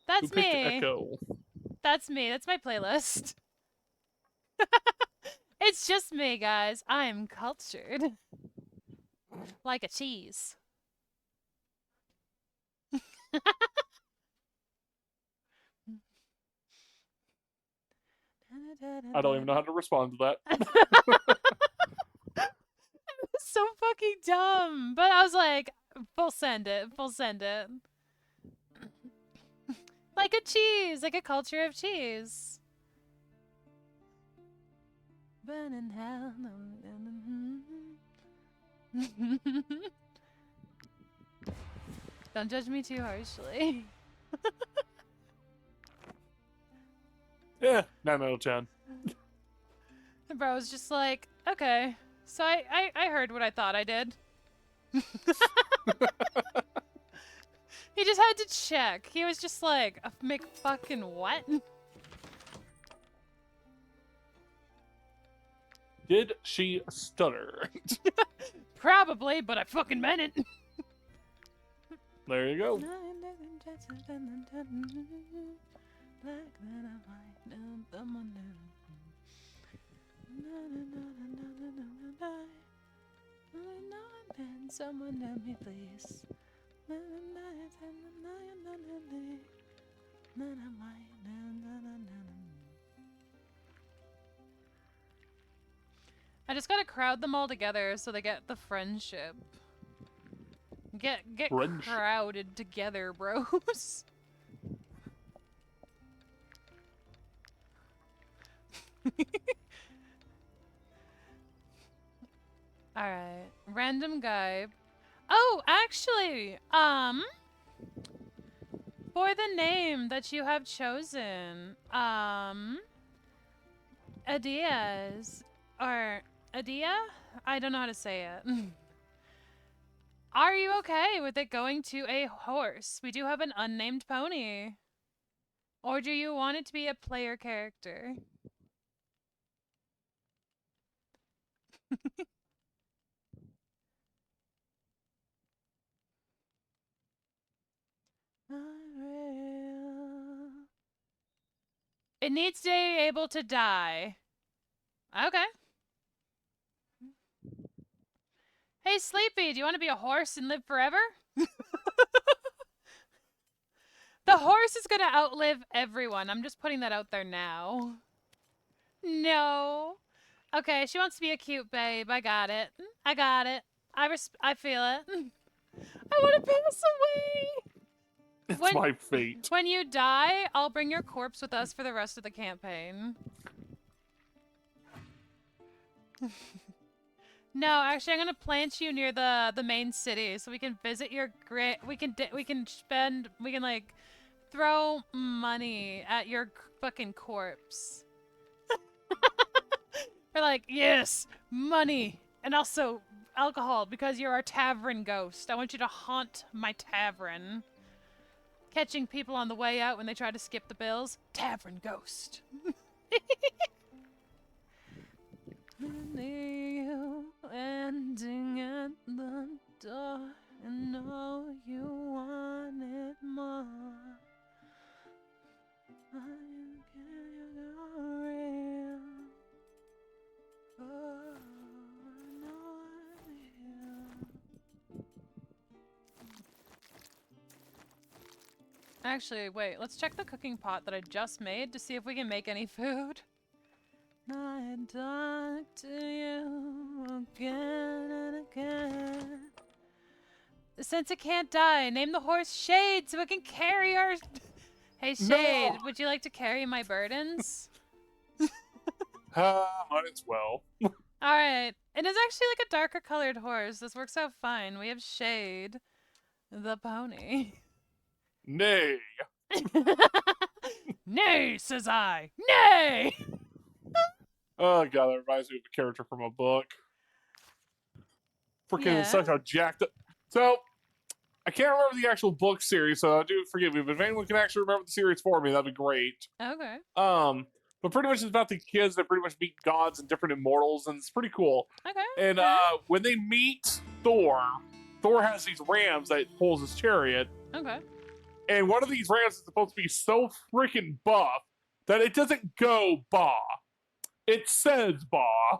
That's me. Echo? That's me. That's my playlist. It's just me, guys. I'm cultured. Like a cheese. I don't even know how to respond to that. So fucking dumb. But I was like, full send it. Full send it. Like a cheese. Like a culture of cheese. Burn in hell. Don't judge me too harshly. Yeah, 9 out of 10. The bro was just like, okay. So I heard what I thought I did. He just had to check. He was just like, make fucking what? Did she stutter? Probably, but I fucking meant it. There you go. Someone help me, please. I just gotta crowd them all together so they get the friendship. Get Friendship. crowded together, bros. Alright. Random guy. Oh, actually, for the name that you have chosen, Adias, or Adia? I don't know how to say it. Are you okay with it going to a horse? We do have an unnamed pony. Or do you want it to be a player character? It needs to be able to die. Okay. Hey, Sleepy, do you want to be a horse and live forever? The horse is going to outlive everyone. I'm just putting that out there now. No. Okay, she wants to be a cute babe. I got it. I got it. I feel it. I want to pass away. It's my fate. When you die, I'll bring your corpse with us for the rest of the campaign. No, actually, I'm gonna plant you near the main city so we can visit your we can like throw money at your fucking corpse. We're like, yes, money and also alcohol because you're our tavern ghost. I want you to haunt my tavern. Catching people on the way out when they try to skip the bills. Tavern ghost. Ending at the door, and know you wanted more. Actually, wait. Let's check the cooking pot that I just made to see if we can make any food. I talk to you again and again. Since it can't die, name the horse Shade so it can carry our... Hey, Shade, No! would you like to carry my burdens? Might as well. Alright. It is actually like a darker colored horse. This works out fine. We have Shade, the pony. Nay. Nay, says I. Nay! Oh god, that reminds me of a character from a book. Freaking such a jacked up. So, I can't remember the actual book series, so do forgive me, but if anyone can actually remember the series for me, that'd be great. Okay. But pretty much it's about the kids that pretty much meet gods and different immortals, and it's pretty cool. Okay. And when they meet Thor has these rams that pulls his chariot. Okay. And one of these rams is supposed to be so freaking buff that it doesn't go bah. It says bah.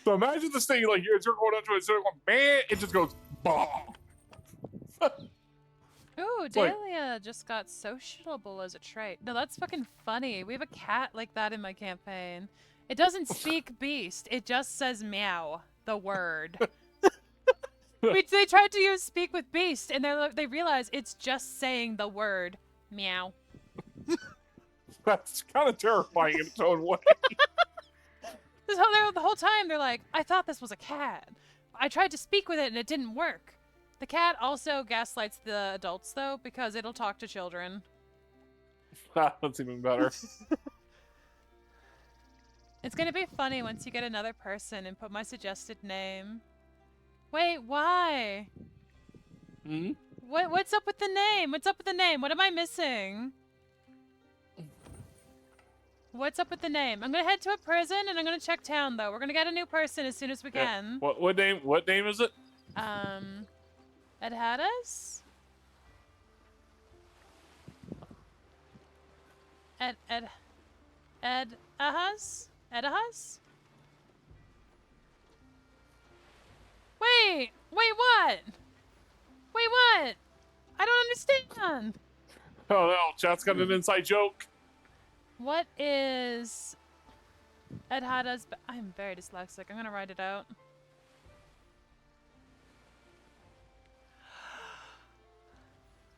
So imagine this thing, like, you're going up to it, instead of going, man, it just goes bah. Ooh, Dahlia just got sociable as a trait. No, that's fucking funny. We have a cat like that in my campaign. It doesn't speak beast. It just says meow, the word. They tried to use speak with beast, and they realize it's just saying the word meow. That's kind of terrifying in its own way. The whole time they're like, I thought this was a cat. I tried to speak with it and it didn't work. The cat also gaslights the adults though, because it'll talk to children. That's even better. It's gonna be funny once you get another person and put my suggested name. Wait, why? Hmm? What's up with the name? What's up with the name? What am I missing? What's up with the name? I'm gonna head to a prison and I'm gonna check town though. We're gonna get a new person as soon as we can. What name? What name is it? Ed Haddis? Ed Ahas? Edahas? Wait, what? Wait, what? I don't understand. Oh no, chat's got an inside joke. What is Ed Haddis? I'm very dyslexic. I'm gonna write it out.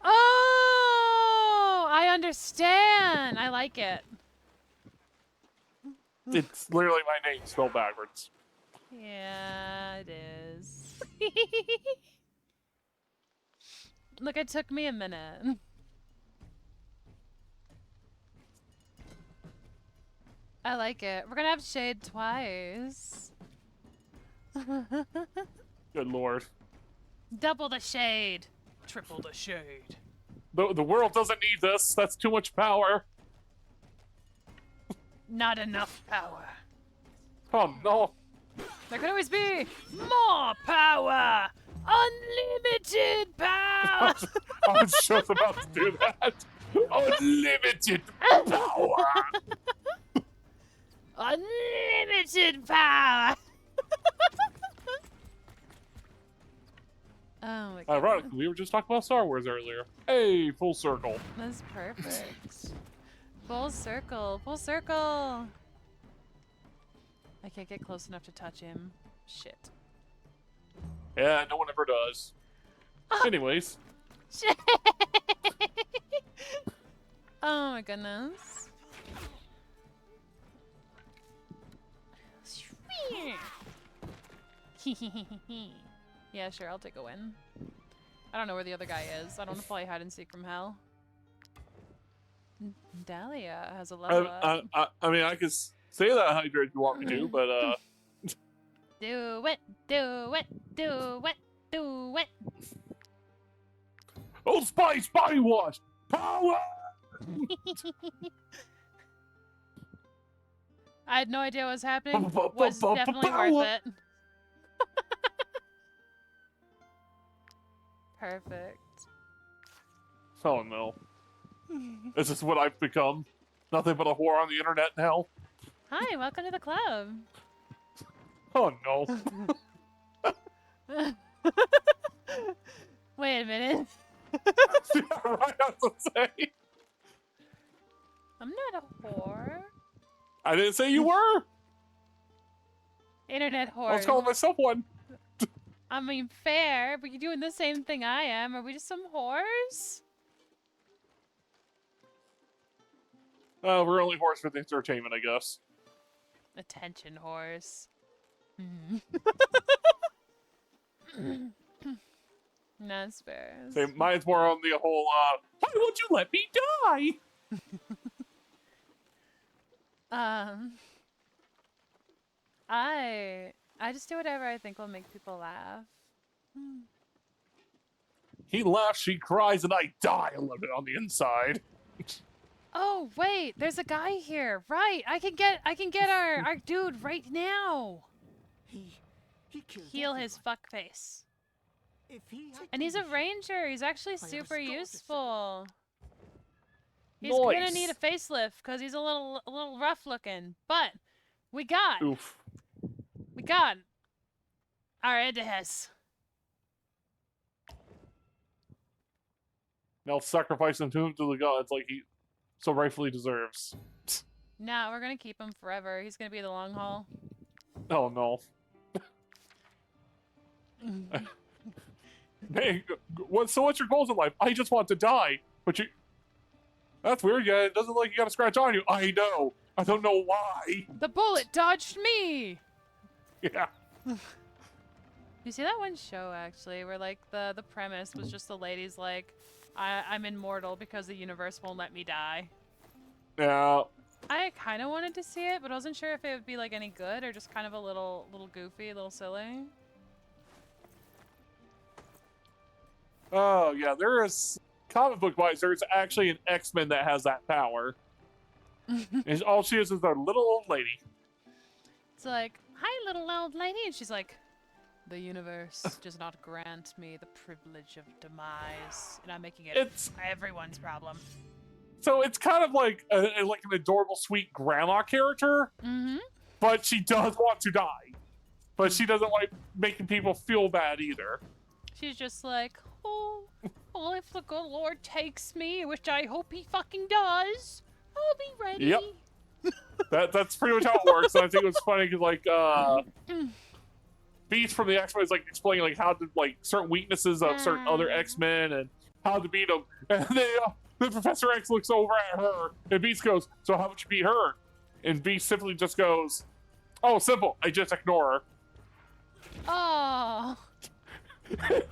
Oh, I understand. I like it. It's literally my name spelled backwards. Yeah, it is. Look, it took me a minute. I like it. We're gonna have Shade twice. Good lord. Double the Shade. Triple the Shade. The world doesn't need this. That's too much power. Not enough power. Oh no. There could always be more power. Unlimited power. I was just about to do that. Unlimited power. Unlimited power. Oh my god. Ironically, we were just talking about Star Wars earlier. Hey, full circle. That's perfect. Full circle. Full circle. I can't get close enough to touch him. Shit. Yeah, no one ever does. Anyways. Oh my goodness. Yeah, sure, I'll take a win. I don't know where the other guy is. I don't want to play hide and seek from hell. Dahlia has a level up. I mean, I could say that Hydra if you want me to, but Do it, do it, do it, do it. Old Spice body wash, power. I had no idea what was happening. Was definitely worth it. Perfect. Oh no. This is what I've become. Nothing but a whore on the internet now. Hi, welcome to the club. Oh no. Wait a minute. Yeah, right, I was gonna say. I'm not a whore. I didn't say you were. Internet whore. I was calling myself one. I mean, fair, but you're doing the same thing I am. Are we just some whores? We're only whores for the entertainment, I guess. Attention whores. That's fair. Say, mine's more on the whole, why won't you let me die? I just do whatever I think will make people laugh. He laughs, she cries, and I die a little bit on the inside. Oh wait, there's a guy here. Right, I can get our dude right now. He Heal his fuck face. If he And he's a ranger. He's actually super useful. He's Nice. gonna need a facelift because he's a little rough looking. But we got our Eddes. Now sacrifice him to the gods like he so rightfully deserves. No, we're gonna keep him forever. He's gonna be the long haul. Oh no. Hey, what's your goals in life? I just want to die. But you... That's weird, yeah. It doesn't look like you got a scratch on you. I know. I don't know why. The bullet dodged me! Yeah. You see that one show, actually, where, like, the premise was just the lady's like, I'm immortal because the universe won't let me die. Yeah. I kind of wanted to see it, but I wasn't sure if it would be, like, any good or just kind of a little goofy, a little silly. Oh, yeah, there is... Comic book-wise, there's actually an X-Men that has that power. And all she is a little old lady. It's like, hi, little old lady. And she's like, the universe does not grant me the privilege of demise. And I'm making it everyone's problem. So it's kind of like an adorable, sweet grandma character. Mm-hmm. But she does want to die. But she doesn't like making people feel bad either. She's just like, oh, well, if the good Lord takes me, which I hope he fucking does, I'll be ready. Yep. That's pretty much how it works. And I think it was funny because, like, Beast from the X-Men is, like, explaining, like, how to, like, certain weaknesses of certain other X-Men and how to beat them. And then Professor X looks over at her, and Beast goes, so how would you beat her? And Beast simply just goes, oh, simple. I just ignore her. Oh. Like,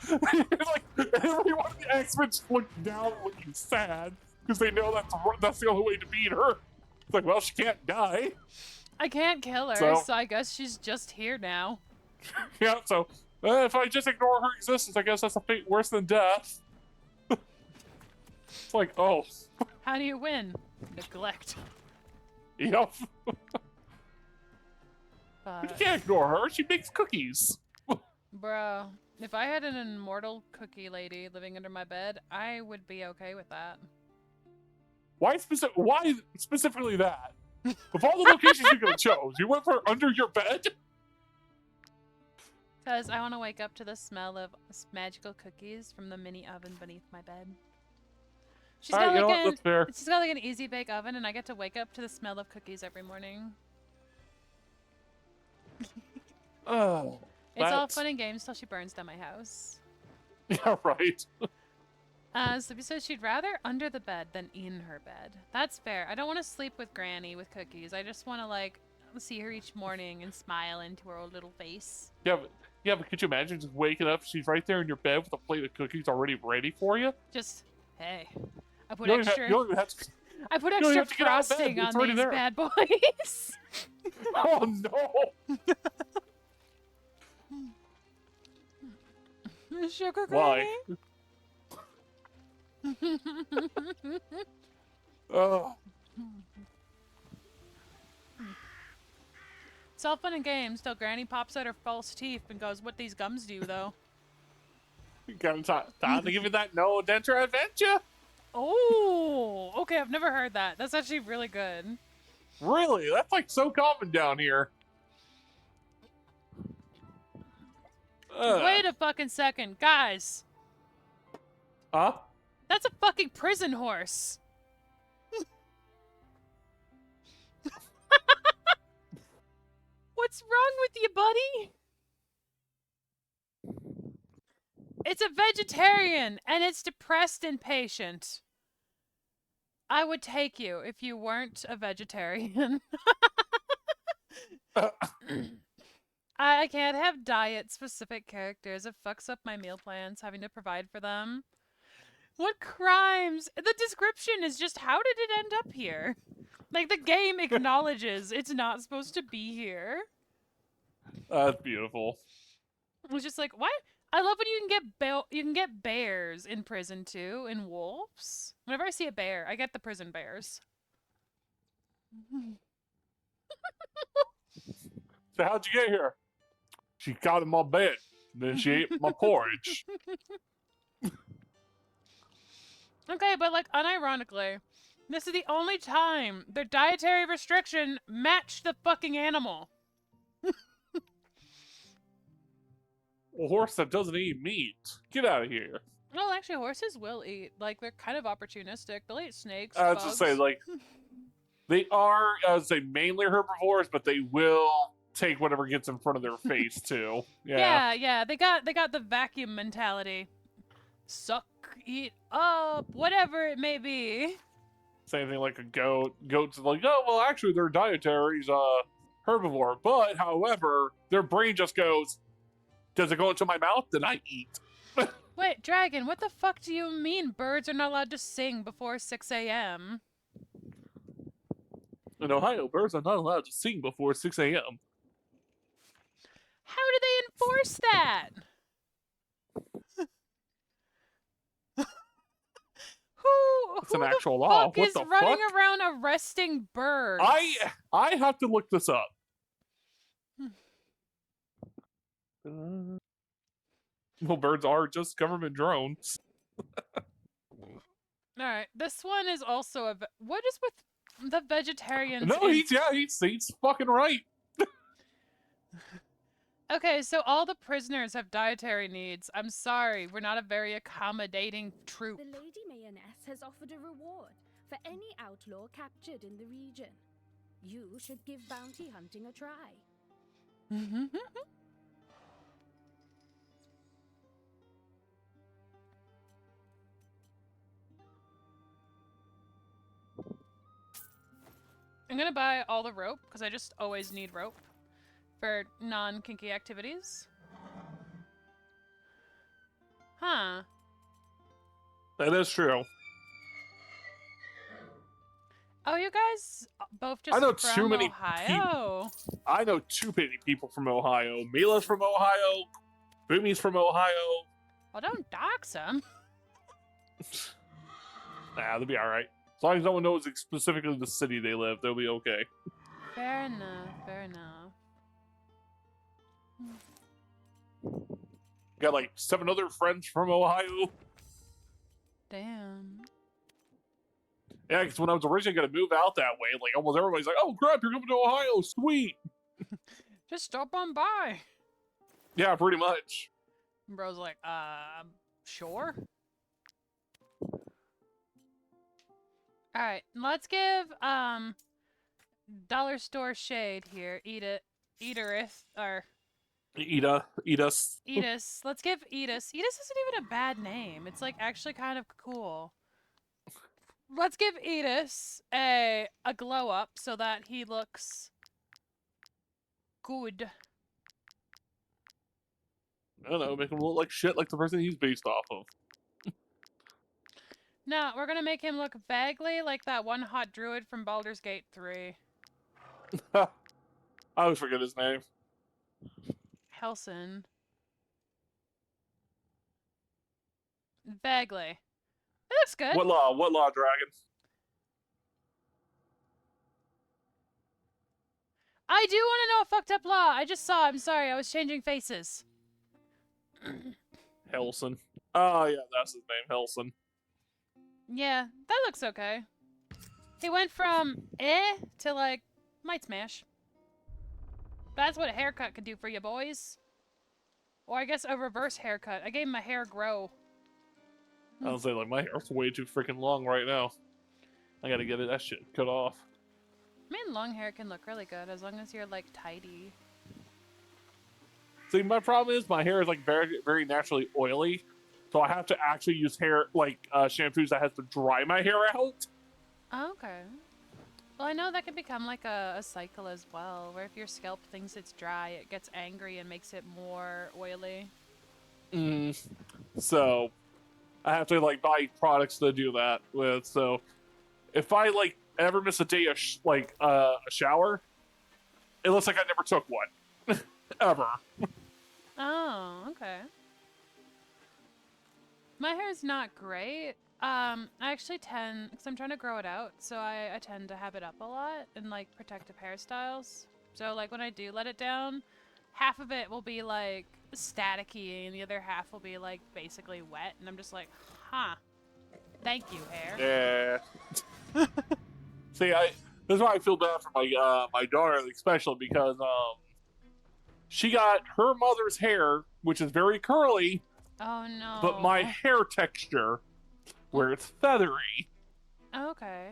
everyone of the X-Men look down looking sad because they know that's the only way to beat her. It's like, well, she can't die. I can't kill her, so I guess she's just here now. Yeah, so if I just ignore her existence, I guess that's a fate worse than death. It's like, oh. How do you win? Neglect. Yep. You can't ignore her. She makes cookies. Bro, if I had an immortal cookie lady living under my bed, I would be okay with that. Why specifically that? Of all the locations you could have chose, you went for under your bed? Because I want to wake up to the smell of magical cookies from the mini oven beneath my bed. She's got, that's fair. She's got like an easy bake oven, and I get to wake up to the smell of cookies every morning. Oh. It's all fun and games till she burns down my house. Yeah, right. So says she'd rather under the bed than in her bed. That's fair. I don't want to sleep with Granny with cookies. I just want to, like, see her each morning and smile into her old little face. Yeah, but could you imagine just waking up, she's right there in your bed with a plate of cookies already ready for you? Just, hey. I put extra frosting on these bad boys. Oh, no. Sugar Why? Oh. It's all fun and games till Granny pops out her false teeth and goes, what these gums do, though. Time to give you that no denture adventure. Oh, okay, I've never heard that. That's actually really good. Really? That's like so common down here. Wait a fucking second, guys. Huh? That's a fucking prison horse. What's wrong with you, buddy? It's a vegetarian, and it's depressed and patient. I would take you if you weren't a vegetarian. I can't have diet-specific characters. It fucks up my meal plans, having to provide for them. What crimes? The description is just, how did it end up here? Like, the game acknowledges it's not supposed to be here. That's beautiful. It's just like, what? I love when you can get bears in prison too, and wolves. Whenever I see a bear, I get the prison bears. So how'd you get here? She got in my bed, then she ate my porridge. Okay, but like, unironically, this is the only time their dietary restriction matched the fucking animal. A horse that doesn't eat meat. Get out of here. Well, actually, horses will eat. Like, they're kind of opportunistic. They'll eat snakes, I was bugs. just say, like, they are, I would say, mainly herbivores, but they will take whatever gets in front of their face too. Yeah. Yeah. They got the vacuum mentality. Suck, eat up, whatever it may be. Same thing like a goat. Goats like, oh well, actually their dietary's herbivore, but however, their brain just goes, does it go into my mouth? Then I eat. Wait, Dragon, what the fuck do you mean birds are not allowed to sing before 6 a.m.? In Ohio, birds are not allowed to sing before 6 a.m. How do they enforce that? It's an actual Who law. the fuck is running around arresting birds? I have to look this up. Well, birds are just government drones. Alright, this one is also a... What is with the vegetarians? No, he's fucking right. Okay, so all the prisoners have dietary needs. I'm sorry, we're not a very accommodating troop. The Lady Mayonnaise has offered a reward for any outlaw captured in the region. You should give bounty hunting a try. I'm gonna buy all the rope, because I just always need rope for non-kinky activities. Huh. That is true. Oh, you guys both just I know from too many Ohio. I know too many people from Ohio. Mila's from Ohio. Boomy's from Ohio. Well, don't dox them. Nah, they'll be alright. As long as no one knows specifically the city they live, they'll be okay. Fair enough, fair enough. Got like 7 other friends from Ohio. Damn. Yeah, because when I was originally going to move out that way, like almost everybody's like, oh crap, you're coming to Ohio, sweet. Just stop on by. Yeah, pretty much. And bro's like, sure. Alright, let's give, Dollar Store Shade here. Eaterith, or... Edus. Edis. Let's give Edis. Edis isn't even a bad name. It's, like, actually kind of cool. Let's give Edis a glow up so that he looks good. I don't know, make him look like shit like the person he's based off of. No, we're gonna make him look vaguely like that one hot druid from Baldur's Gate 3. I always forget his name. Helson. Vaguely. It looks good. What law, dragon? I do want to know a fucked up law. I just saw. I'm sorry. I was changing faces. Helson. Oh, yeah, that's his name, Helson. Yeah, that looks okay. He went from to, like, might smash. That's what a haircut could do for you, boys. Or I guess a reverse haircut. I gave him a hair grow. I was like, my hair's way too freaking long right now. I gotta get that shit cut off. I mean, long hair can look really good as long as you're like tidy. See, my problem is my hair is like very, very naturally oily, so I have to actually use hair shampoos that has to dry my hair out. Oh, okay. Well, I know that can become like a cycle as well, where if your scalp thinks it's dry, it gets angry and makes it more oily. So I have to like buy products to do that with. So if I like ever miss a day of a shower, it looks like I never took one ever. Oh, okay. My hair is not great. I actually tend, because I'm trying to grow it out, so I tend to have it up a lot in like protective hairstyles. So like when I do let it down, half of it will be like staticky and the other half will be like basically wet, and I'm just like, huh. Thank you, hair. Yeah. See, this is why I feel bad for my daughter, especially because she got her mother's hair, which is very curly. Oh no. But my hair texture, where it's feathery. Okay.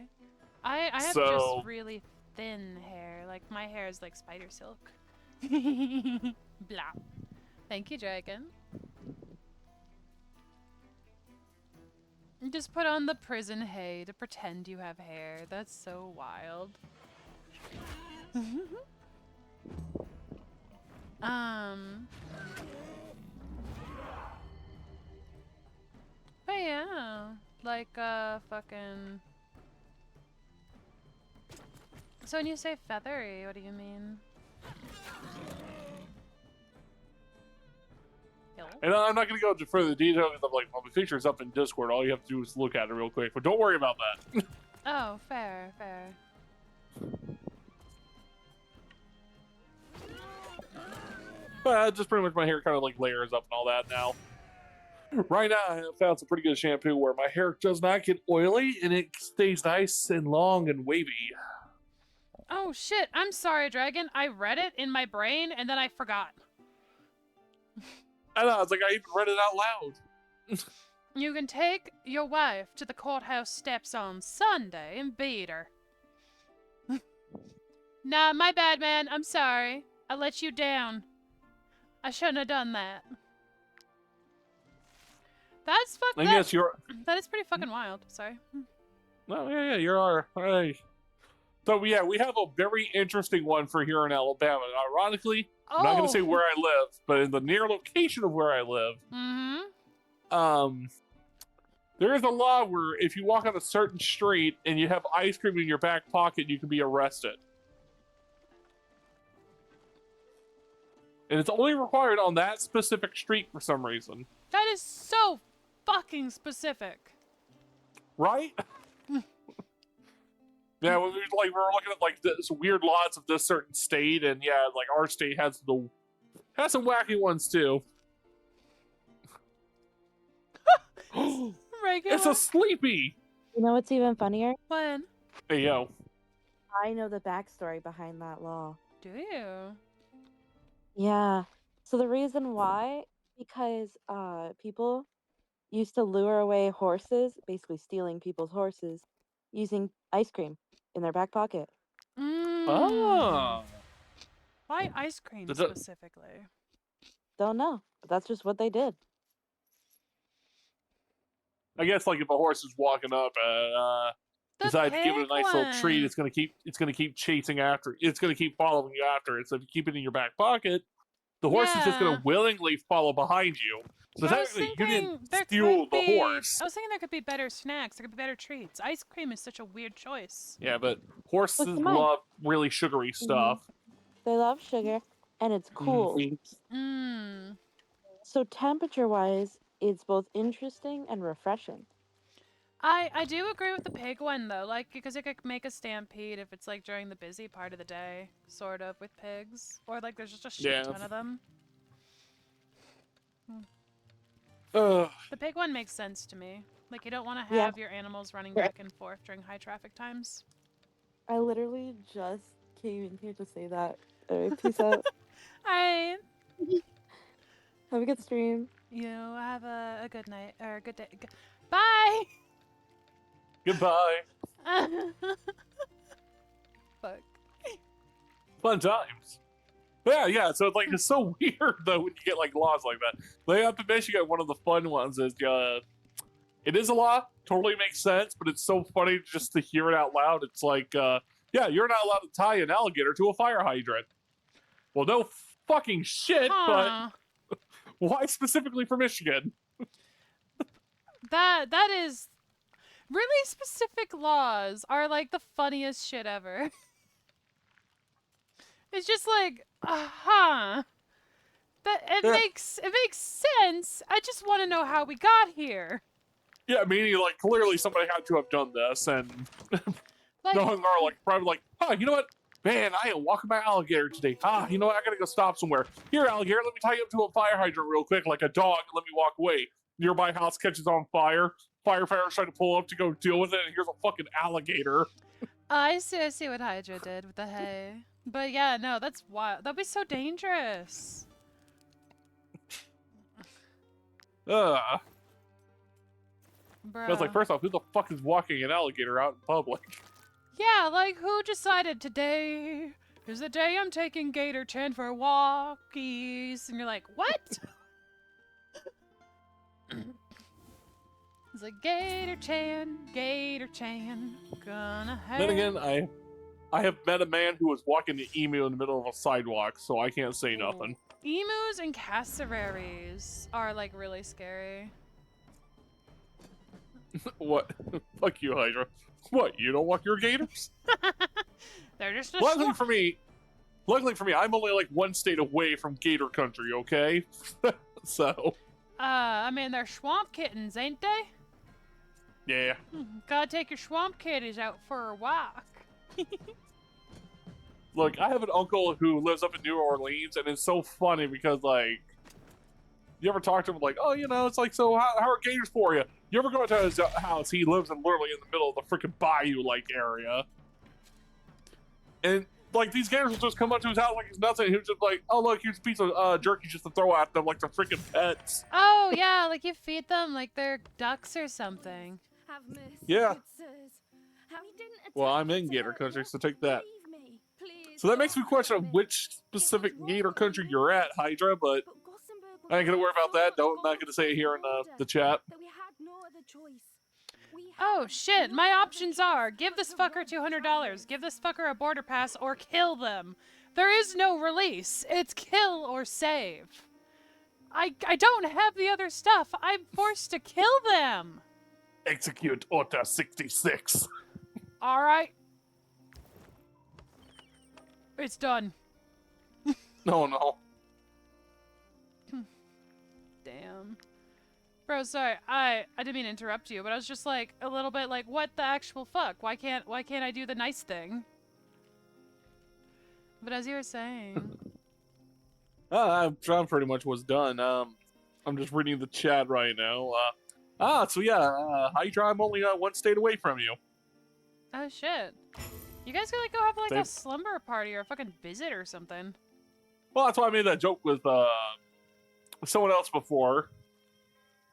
I have just really thin hair. Like my hair is like spider silk. Blah. Thank you, Dragon. Just put on the prison hay to pretend you have hair. That's so wild. But yeah, like fucking. So when you say feathery, what do you mean? And I'm not going to go into further detail because like, well, the picture's up in Discord. All you have to do is look at it real quick. But don't worry about that. Oh, fair, fair. But just pretty much my hair kind of like layers up and all that now. Right now, I have found some pretty good shampoo where my hair does not get oily and it stays nice and long and wavy. Oh shit, I'm sorry, Dragon. I read it in my brain and then I forgot. I know, it's like I even read it out loud. You can take your wife to the courthouse steps on Sunday and beat her. Nah, my bad, man. I'm sorry. I let you down. I shouldn't have done that. That's fucked up. Yes, That is pretty fucking wild. Sorry. No, yeah, you're all right. So, yeah, we have a very interesting one for here in Alabama. Ironically, I'm not going to say where I live, but in the near location of where I live, there is a law where if you walk on a certain street and you have ice cream in your back pocket, you can be arrested. And it's only required on that specific street for some reason. That is so fucking specific. Right? Yeah, we're looking at like this weird laws of this certain state, and yeah, like our state has some wacky ones too. Regular. It's a sleepy. You know what's even funnier? When? Hey yo. I know the backstory behind that law. Do you? Yeah. So the reason why, because people used to lure away horses, basically stealing people's horses, using ice cream in their back pocket. Oh. Why ice cream specifically? Don't know, but that's just what they did. I guess like if a horse is walking up and decide to give it a nice little treat, it's gonna keep chasing after. It's gonna keep following you after it. So if you keep it in your back pocket, the horse is just gonna willingly follow behind you. So technically, you didn't steal the horse. I was thinking there could be better snacks. There could be better treats. Ice cream is such a weird choice. Yeah, but horses love really sugary stuff. They love sugar, and it's cool. So temperature-wise, it's both interesting and refreshing. I do agree with the pig one though, like because it could make a stampede if it's like during the busy part of the day, sort of with pigs, or like there's just a shit ton of them. The pig one makes sense to me. Like you don't want to have your animals running back and forth during high traffic times. I literally just came in here to say that. Peace out. Alright. Have a good stream. You have a good night or a good day. Bye. Goodbye. Fuck. Fun times. Yeah. So it's like it's so weird though when you get like laws like that. Like up in Michigan, one of the fun ones is it is a law, totally makes sense, but it's so funny just to hear it out loud. It's like, yeah, you're not allowed to tie an alligator to a fire hydrant. Well, no fucking shit, but why specifically for Michigan? That is really specific laws are like the funniest shit ever. It's just like, that it makes sense. I just want to know how we got here. Yeah, meaning like clearly somebody had to have done this, and knowing our like probably like, you know what? Man, I am walking my alligator today. You know what? I gotta go stop somewhere. Here, alligator, let me tie you up to a fire hydrant real quick, like a dog, and let me walk away. Nearby house catches on fire. Firefighters try to pull up to go deal with it, and here's a fucking alligator. I see what Hydra did with the hay. But yeah, no, that's wild. That'd be so dangerous. Bro. Bro. I was like, first off, who the fuck is walking an alligator out in public? Yeah, like who decided today is the day I'm taking Gator Chan for walkies? And you're like, what? It's like Gator Chan, gonna have. Then again, I have met a man who was walking the emu in the middle of a sidewalk, so I can't say nothing. Emus and cassowaries are like really scary. What? Fuck you, Hydra. What? You don't walk your gators? They're just luckily for me, I'm only like one state away from gator country. Okay, so. I mean, they're swamp kittens, ain't they? Yeah. Gotta take your swamp kitties out for a walk. Look, I have an uncle who lives up in New Orleans, and it's so funny because, like, you ever talk to him, like, oh, you know, it's like, so how are gators for you? You ever go to his house? He lives literally in the middle of the freaking bayou-like area. And, like, these gators will just come up to his house like it's nothing. He was just like, oh, look, here's a piece of jerky just to throw at them like they're freaking pets. Oh, yeah, like you feed them like they're ducks or something. Yeah. Well, I'm in gator country, so take that. So that makes me question which specific gator country you're at, Hydra, but I ain't gonna worry about that. I'm not gonna say it here in the chat. Oh shit, my options are give this fucker $200, give this fucker a border pass, or kill them. There is no release. It's kill or save. I don't have the other stuff. I'm forced to kill them. Execute Order 66. Alright. It's done. No. Damn. Bro, sorry, I didn't mean to interrupt you, but I was just like a little bit like, what the actual fuck? Why can't I do the nice thing? But as you were saying, I'm pretty much was done. I'm just reading the chat right now. So yeah, Hydra, I'm only one state away from you. oh shit, you guys could like go have like a slumber party or a fucking visit or something. Well, that's why I made that joke with someone else before.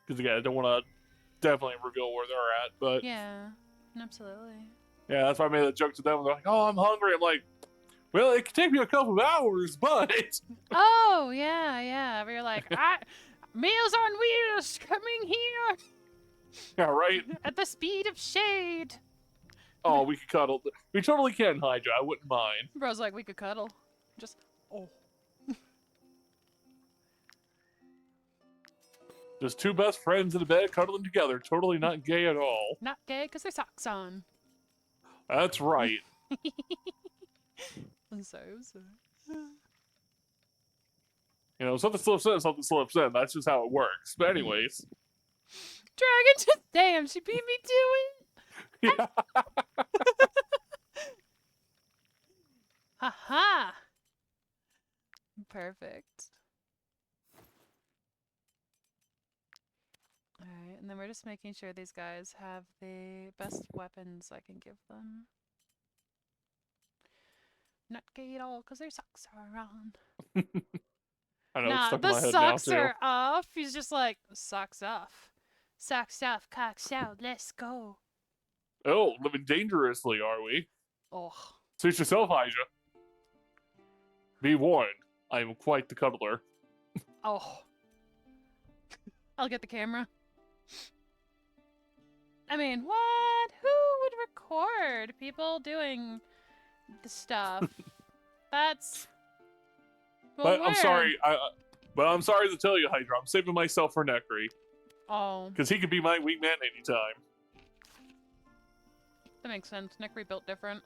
Because again, I don't want to definitely reveal where they're at, but yeah, absolutely. Yeah, that's why I made that joke to them. They're like, "Oh, I'm hungry." I'm like, "Well, it could take me a couple of hours, but." Oh yeah. But you're like, meals on wheels coming here. Yeah, right. At the speed of shade. Oh, we could cuddle. We totally can, Hydra. I wouldn't mind. Bro's like, we could cuddle. Just, oh. Just two best friends in a bed cuddling together. Totally not gay at all. Not gay because their socks on. That's right. I'm sorry. You know, something slips in, something slips in. That's just how it works. But anyways. Dragon just, damn, she beat me to it. Yeah. Haha. Perfect. Alright, and then we're just making sure these guys have the best weapons I can give them. Not gay at all, because their socks are on. I know, it's Nah, stuck in the my head socks now, too. are off. He's just like, socks off. Socks off, cocks out, let's go. Oh, living dangerously, are we? Oh. Suit yourself, Hydra. Be warned, I am quite the cuddler. Oh. I'll get the camera. I mean, what? Who would record people doing the stuff? That's... Well, But I'm sorry, but I'm sorry to tell you, Hydra, I'm saving myself for Necri. Oh. Because he could be my wingman anytime. That makes sense. Nick rebuilt different.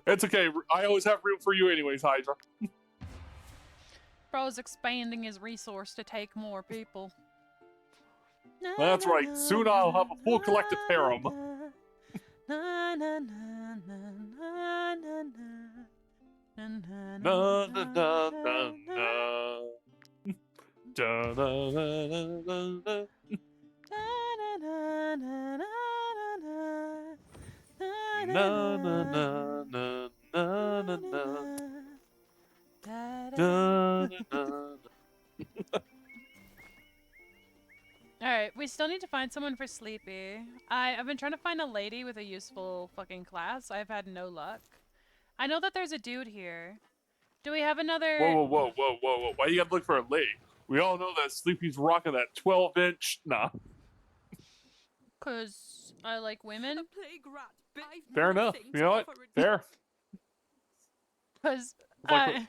It's okay. I always have room for you anyways, Hydra. Bro's expanding his resource to take more people. That's right. Soon I'll have a full collective harem. Na na na na na na na na Na na na na na. Da na na na na. Na na na na na na na. Da na na. Alright, we still need to find someone for Sleepy. I've been trying to find a lady with a useful fucking class. I've had no luck. I know that there's a dude here. Do we have another... Whoa. Why you gotta look for a lady? We all know that Sleepy's rocking that 12-inch. Nah. Because I like women? Fair enough. You know what? Fair. Because I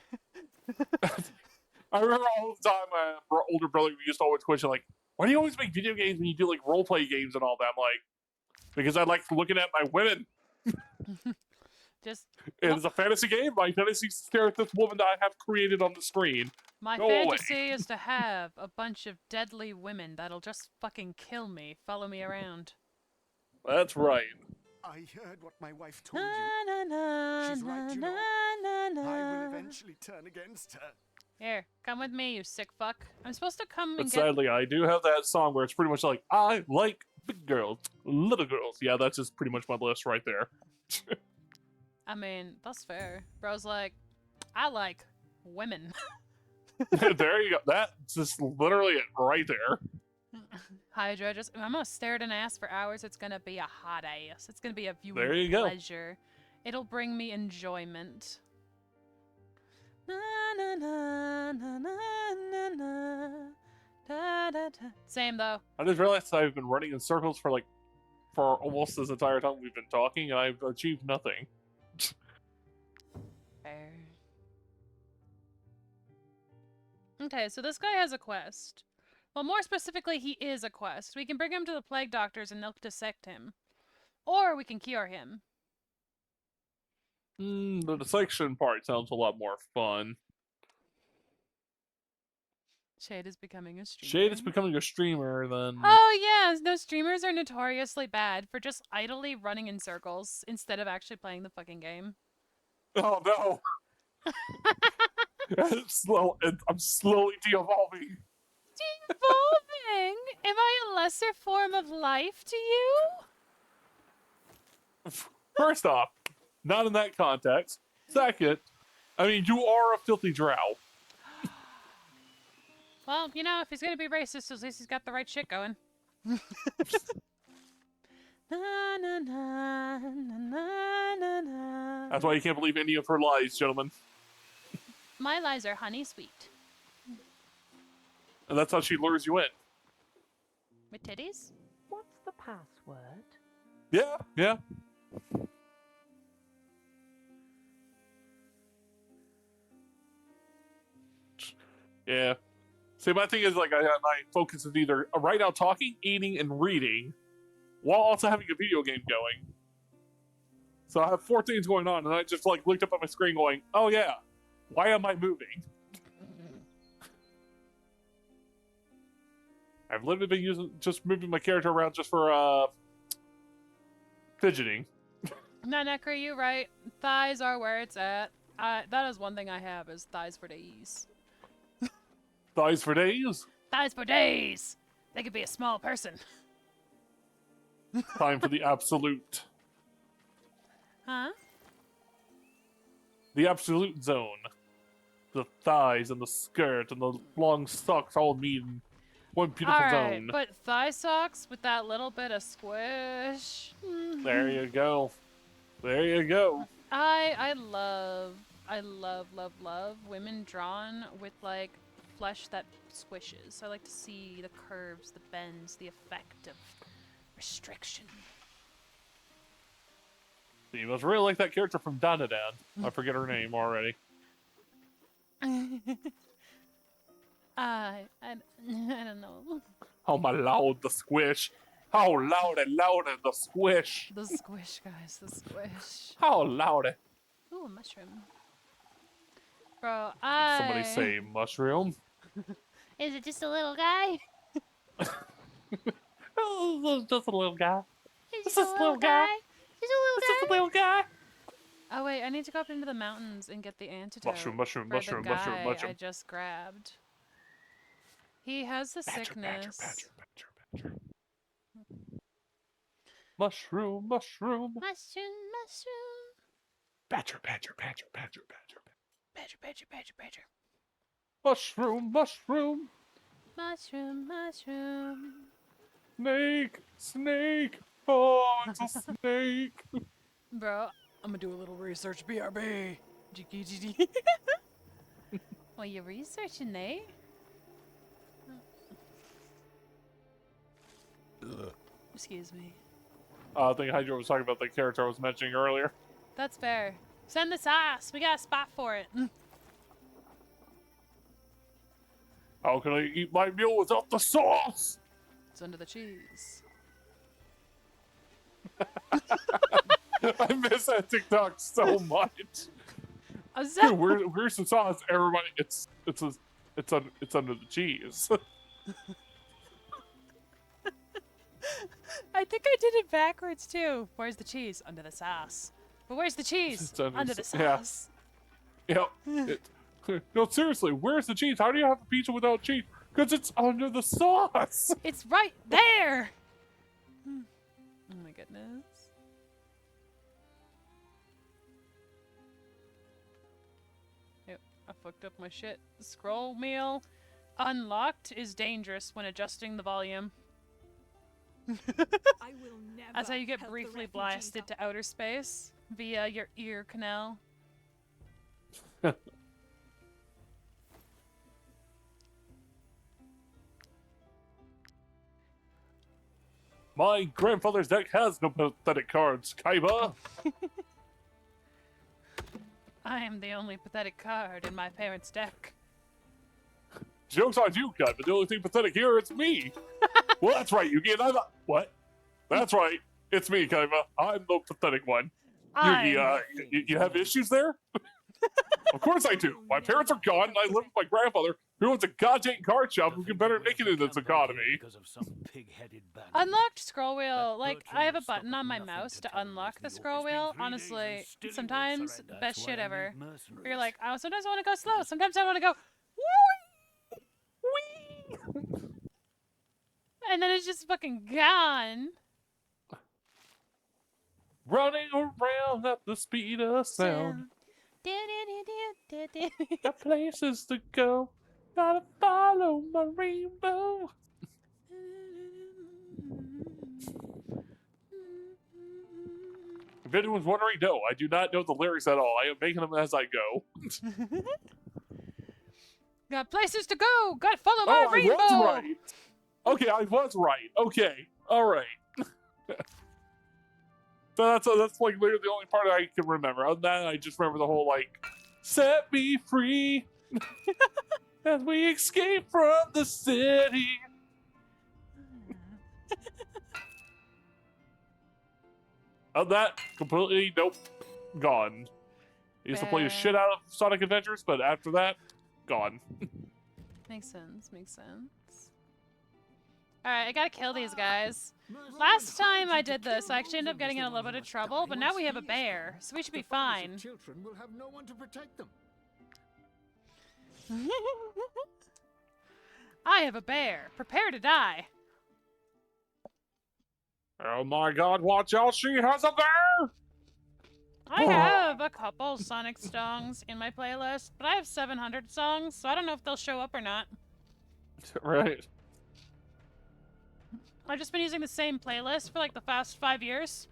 remember all the time my older brother used to always question, like, why do you always make video games when you do, like, role-play games and all that? I'm like, because I like looking at my women. Just... It's a fantasy game. My fantasy is stare at this woman that I have created on the screen. My Go fantasy away. is to have a bunch of deadly women that'll just fucking kill me, follow me around. That's right. I heard what my wife told you. She's right, you know. I will eventually turn against her. Here, come with me, you sick fuck. I'm supposed to come But and get... sadly, I do have that song where it's pretty much like, I like big girls, little girls. Yeah, that's just pretty much my list right there. I mean, that's fair. Bro's like, I like women. There you go. That's just literally it right there. Hydra, I'm gonna stare at an ass for hours. It's gonna be a hot ass. It's gonna be a viewing There you go. pleasure. It'll bring me enjoyment. Na, na, na, na, na, na, da, da, da. Same though. I just realized I've been running in circles for almost this entire time we've been talking, and I've achieved nothing. Fair. Okay, so this guy has a quest. Well, more specifically, he is a quest. We can bring him to the plague doctors and they'll dissect him. Or we can cure him. The dissection part sounds a lot more fun. Shade is becoming a streamer. Shade is becoming a streamer, then... Oh, yeah! Those streamers are notoriously bad for just idly running in circles instead of actually playing the fucking game. Oh, no! I'm slowly de-evolving. De-evolving? Am I a lesser form of life to you? First off, not in that context. Second, I mean, you are a filthy drow. Well, you know, if he's gonna be racist, at least he's got the right shit going. Na, na, na, na, na, na. That's why you can't believe any of her lies, gentlemen. My lies are honey sweet. And that's how she lures you in. With titties? What's the password? Yeah. Yeah. See, my thing is, like, my focus is either right now talking, eating, and reading, while also having a video game going. So I have 4 things going on, and I just, like, looked up at my screen going, oh, yeah, why am I moving? I've literally been just moving my character around just for, fidgeting. No, Necro, you right. Thighs are where it's at. That is one thing I have, is thighs for days. Thighs for days? Thighs for days. They could be a small person. Time for the absolute. Huh? The absolute zone. The thighs and the skirt and the long socks all mean one beautiful Alright, zone. but thigh socks with that little bit of squish. There you go. There you go. I love women drawn with like flesh that squishes. I like to see the curves, the bends, the effect of restriction. You must really like that character from Danadan. I forget her name already. I don't know. Oh my lord, the squish. How loudy, the squish. The squish, guys, the squish. How loudy. Ooh, a mushroom. Bro, Somebody say mushroom. Is it just a little guy? Oh, just a little guy. Is just a little guy? Just a little guy. Oh wait, I need to go up into the mountains and get the antidote. Mushroom. For the guy Mushroom. I just grabbed. He has the sickness. Badger. Mushroom. Mushroom. Badger. Mushroom. Snake. Oh, it's a snake. Bro, I'm gonna do a little research. BRB. GGGD. What you researching, eh? Excuse me. I think Hydra was talking about the character I was mentioning earlier. That's fair. Send the sauce. We got a spot for it. How can I eat my meal without the sauce? It's under the cheese. I miss that TikTok so much. Dude, where's the sauce? Everybody, it's under the cheese. I think I did it backwards too. Where's the cheese? Under the sauce. But where's the cheese? Under the sauce. Yeah. No, seriously, where's the cheese? How do you have a pizza without cheese? Because it's under the sauce. It's right there. Oh my goodness. Yep, I fucked up my shit. Scroll meal unlocked is dangerous when adjusting the volume. I will never. That's how you get help the briefly refugees blasted to outer space via your ear canal. My grandfather's deck has no pathetic cards, Kaiba. I am the only pathetic card in my parents' deck. Joke's on you, Kaiba. The only thing pathetic here is me. Well, that's right, Yugi. And what? That's right. It's me, Kaiba. I'm the pathetic one. Yugi, you have issues there? Of course I do. My parents are gone, and I live with my grandfather, who owns a goddamn card shop who can better make it in this economy. Unlocked scroll wheel. Like, I have a button on my mouse to unlock the scroll wheel. Honestly, sometimes, best shit ever. You're like, oh, sometimes I want to go slow. Sometimes I want to go, wee! And then it's just fucking gone. Running around at the speed of sound. Got places to go. Gotta follow my rainbow. If anyone's wondering, no, I do not know the lyrics at all. I am making them as I go. Got places to go. Gotta follow my rainbow. I was right. Okay, I was right. Okay, all right. So that's like literally the only part I can remember. Other than that, I just remember the whole like, set me free as we escape from the city. Of that, completely nope, gone. I used to play the shit out of Sonic Adventures, but after that, gone. Makes sense. Makes sense. All right, I gotta kill these guys. Last time I did this, I actually ended up getting in a little bit of trouble, but now we have a bear, so we should be fine. Children will have no one to protect them. I have a bear. Prepare to die. Oh my god, watch out, she has a bear! I have a couple Sonic songs in my playlist, but I have 700 songs, so I don't know if they'll show up or not. Right. I've just been using the same playlist for like the past 5 years.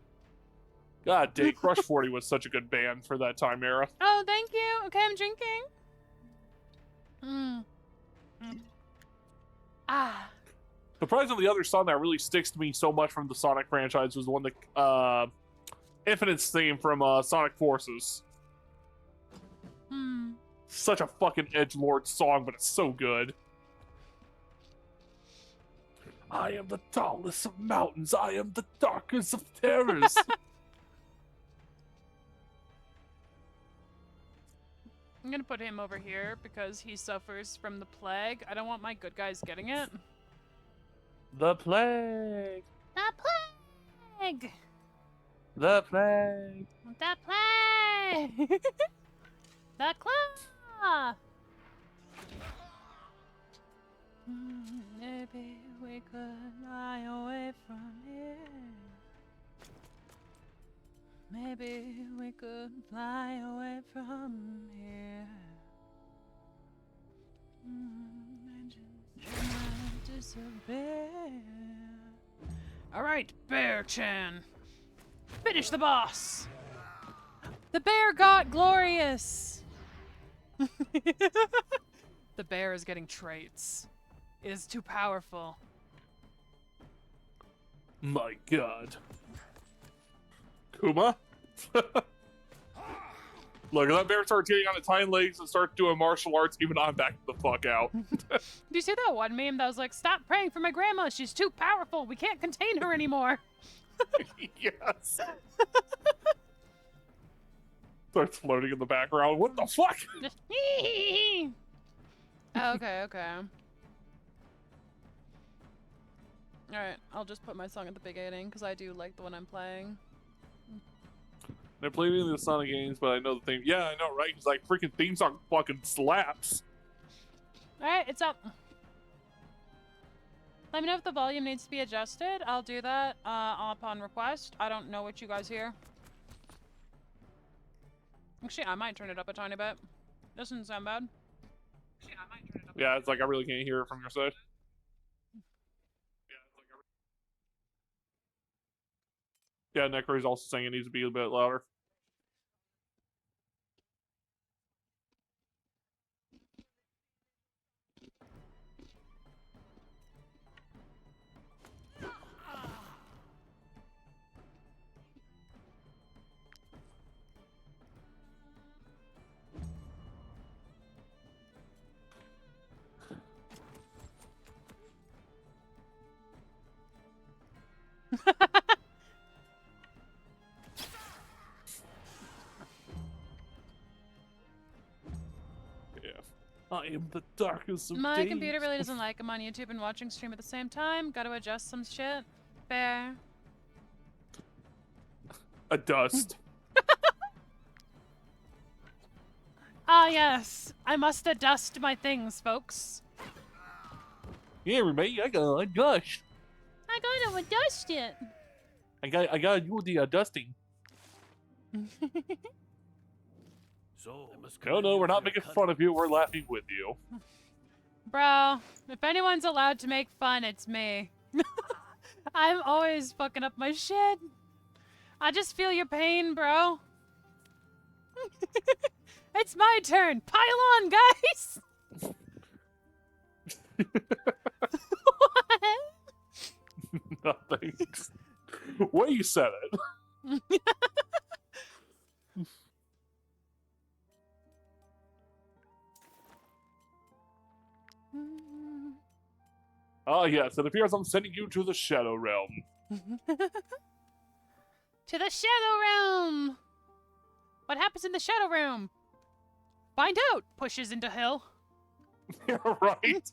God dang, Crush 40 was such a good band for that time era. Oh, thank you. Okay, I'm drinking. Ah. Surprisingly, the other song that really sticks to me so much from the Sonic franchise was the one that, Infinite's theme from Sonic Forces. Such a fucking edgelord song, but it's so good. I am the tallest of mountains. I am the darkest of terrors. I'm gonna put him over here because he suffers from the plague. I don't want my good guys getting it. The plague. The plague. The plague. The plague. The claw. Maybe we could fly away from here. Maybe we could fly away from here. And just disappear. All right, Bear-chan. Finish the boss. The bear got glorious. The bear is getting traits. It is too powerful. My god. Kuma? Look, if that bear starts getting on its hind legs and starts doing martial arts, even I'm backing the fuck out. Do you see that one meme that was like, stop praying for my grandma, she's too powerful, we can't contain her anymore? Yes. Starts floating in the background. What the fuck? Just okay. Alright, I'll just put my song at the beginning, because I do like the one I'm playing. I played any of the Sonic games, but I know the theme. Yeah, I know, right? Because like freaking theme song fucking slaps. Alright, it's up. Let me know if the volume needs to be adjusted. I'll do that upon request. I don't know what you guys hear. Actually, I might turn it up a tiny bit. Doesn't sound bad. Yeah, it's like I really can't hear it from your side. Yeah, Necro's also saying it needs to be a bit louder. I am the darkest of My days. computer really doesn't like I'm on YouTube and watching stream at the same time. Gotta adjust some shit. Fair. Adjust. Ah, yes. I must adjust my things, folks. Yeah, mate, I gotta adjust. I gotta adjust it. I gotta do the dusting. No, we're not making fun of you. We're laughing with you. Bro, if anyone's allowed to make fun, it's me. I'm always fucking up my shit. I just feel your pain, bro. It's my turn. Pile on, guys. What? No, thanks. Well, you said it. Ah, yes, it appears I'm sending you to the Shadow Realm. To the Shadow Realm! What happens in the Shadow Realm? Find out! Pushes into hell. Yeah, right?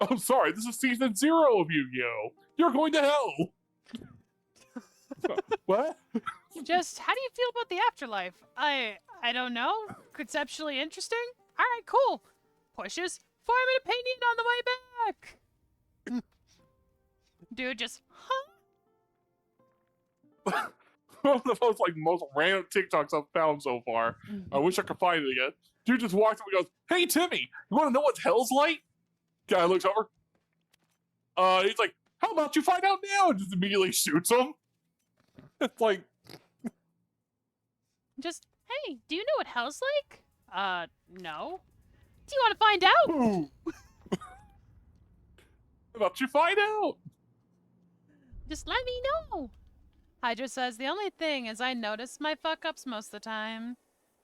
I'm sorry, this is season 0 of Yu-Gi-Oh! You're going to hell! What? Just, how do you feel about the afterlife? I don't know. Conceptually interesting? Alright, cool. Pushes, Form an opinion on the way back. Dude just, One of the most random TikToks I've found so far. I wish I could find it again. Dude just walks up and goes, "Hey Timmy, you want to know what hell's like?" Guy looks over. He's like, "How about you find out now?" And just immediately shoots him. It's like, just, hey, do you know what hell's like? No. Do you want to find out? How about you find out? Just let me know. Hydra says, the only thing is I notice my fuck-ups most of the time.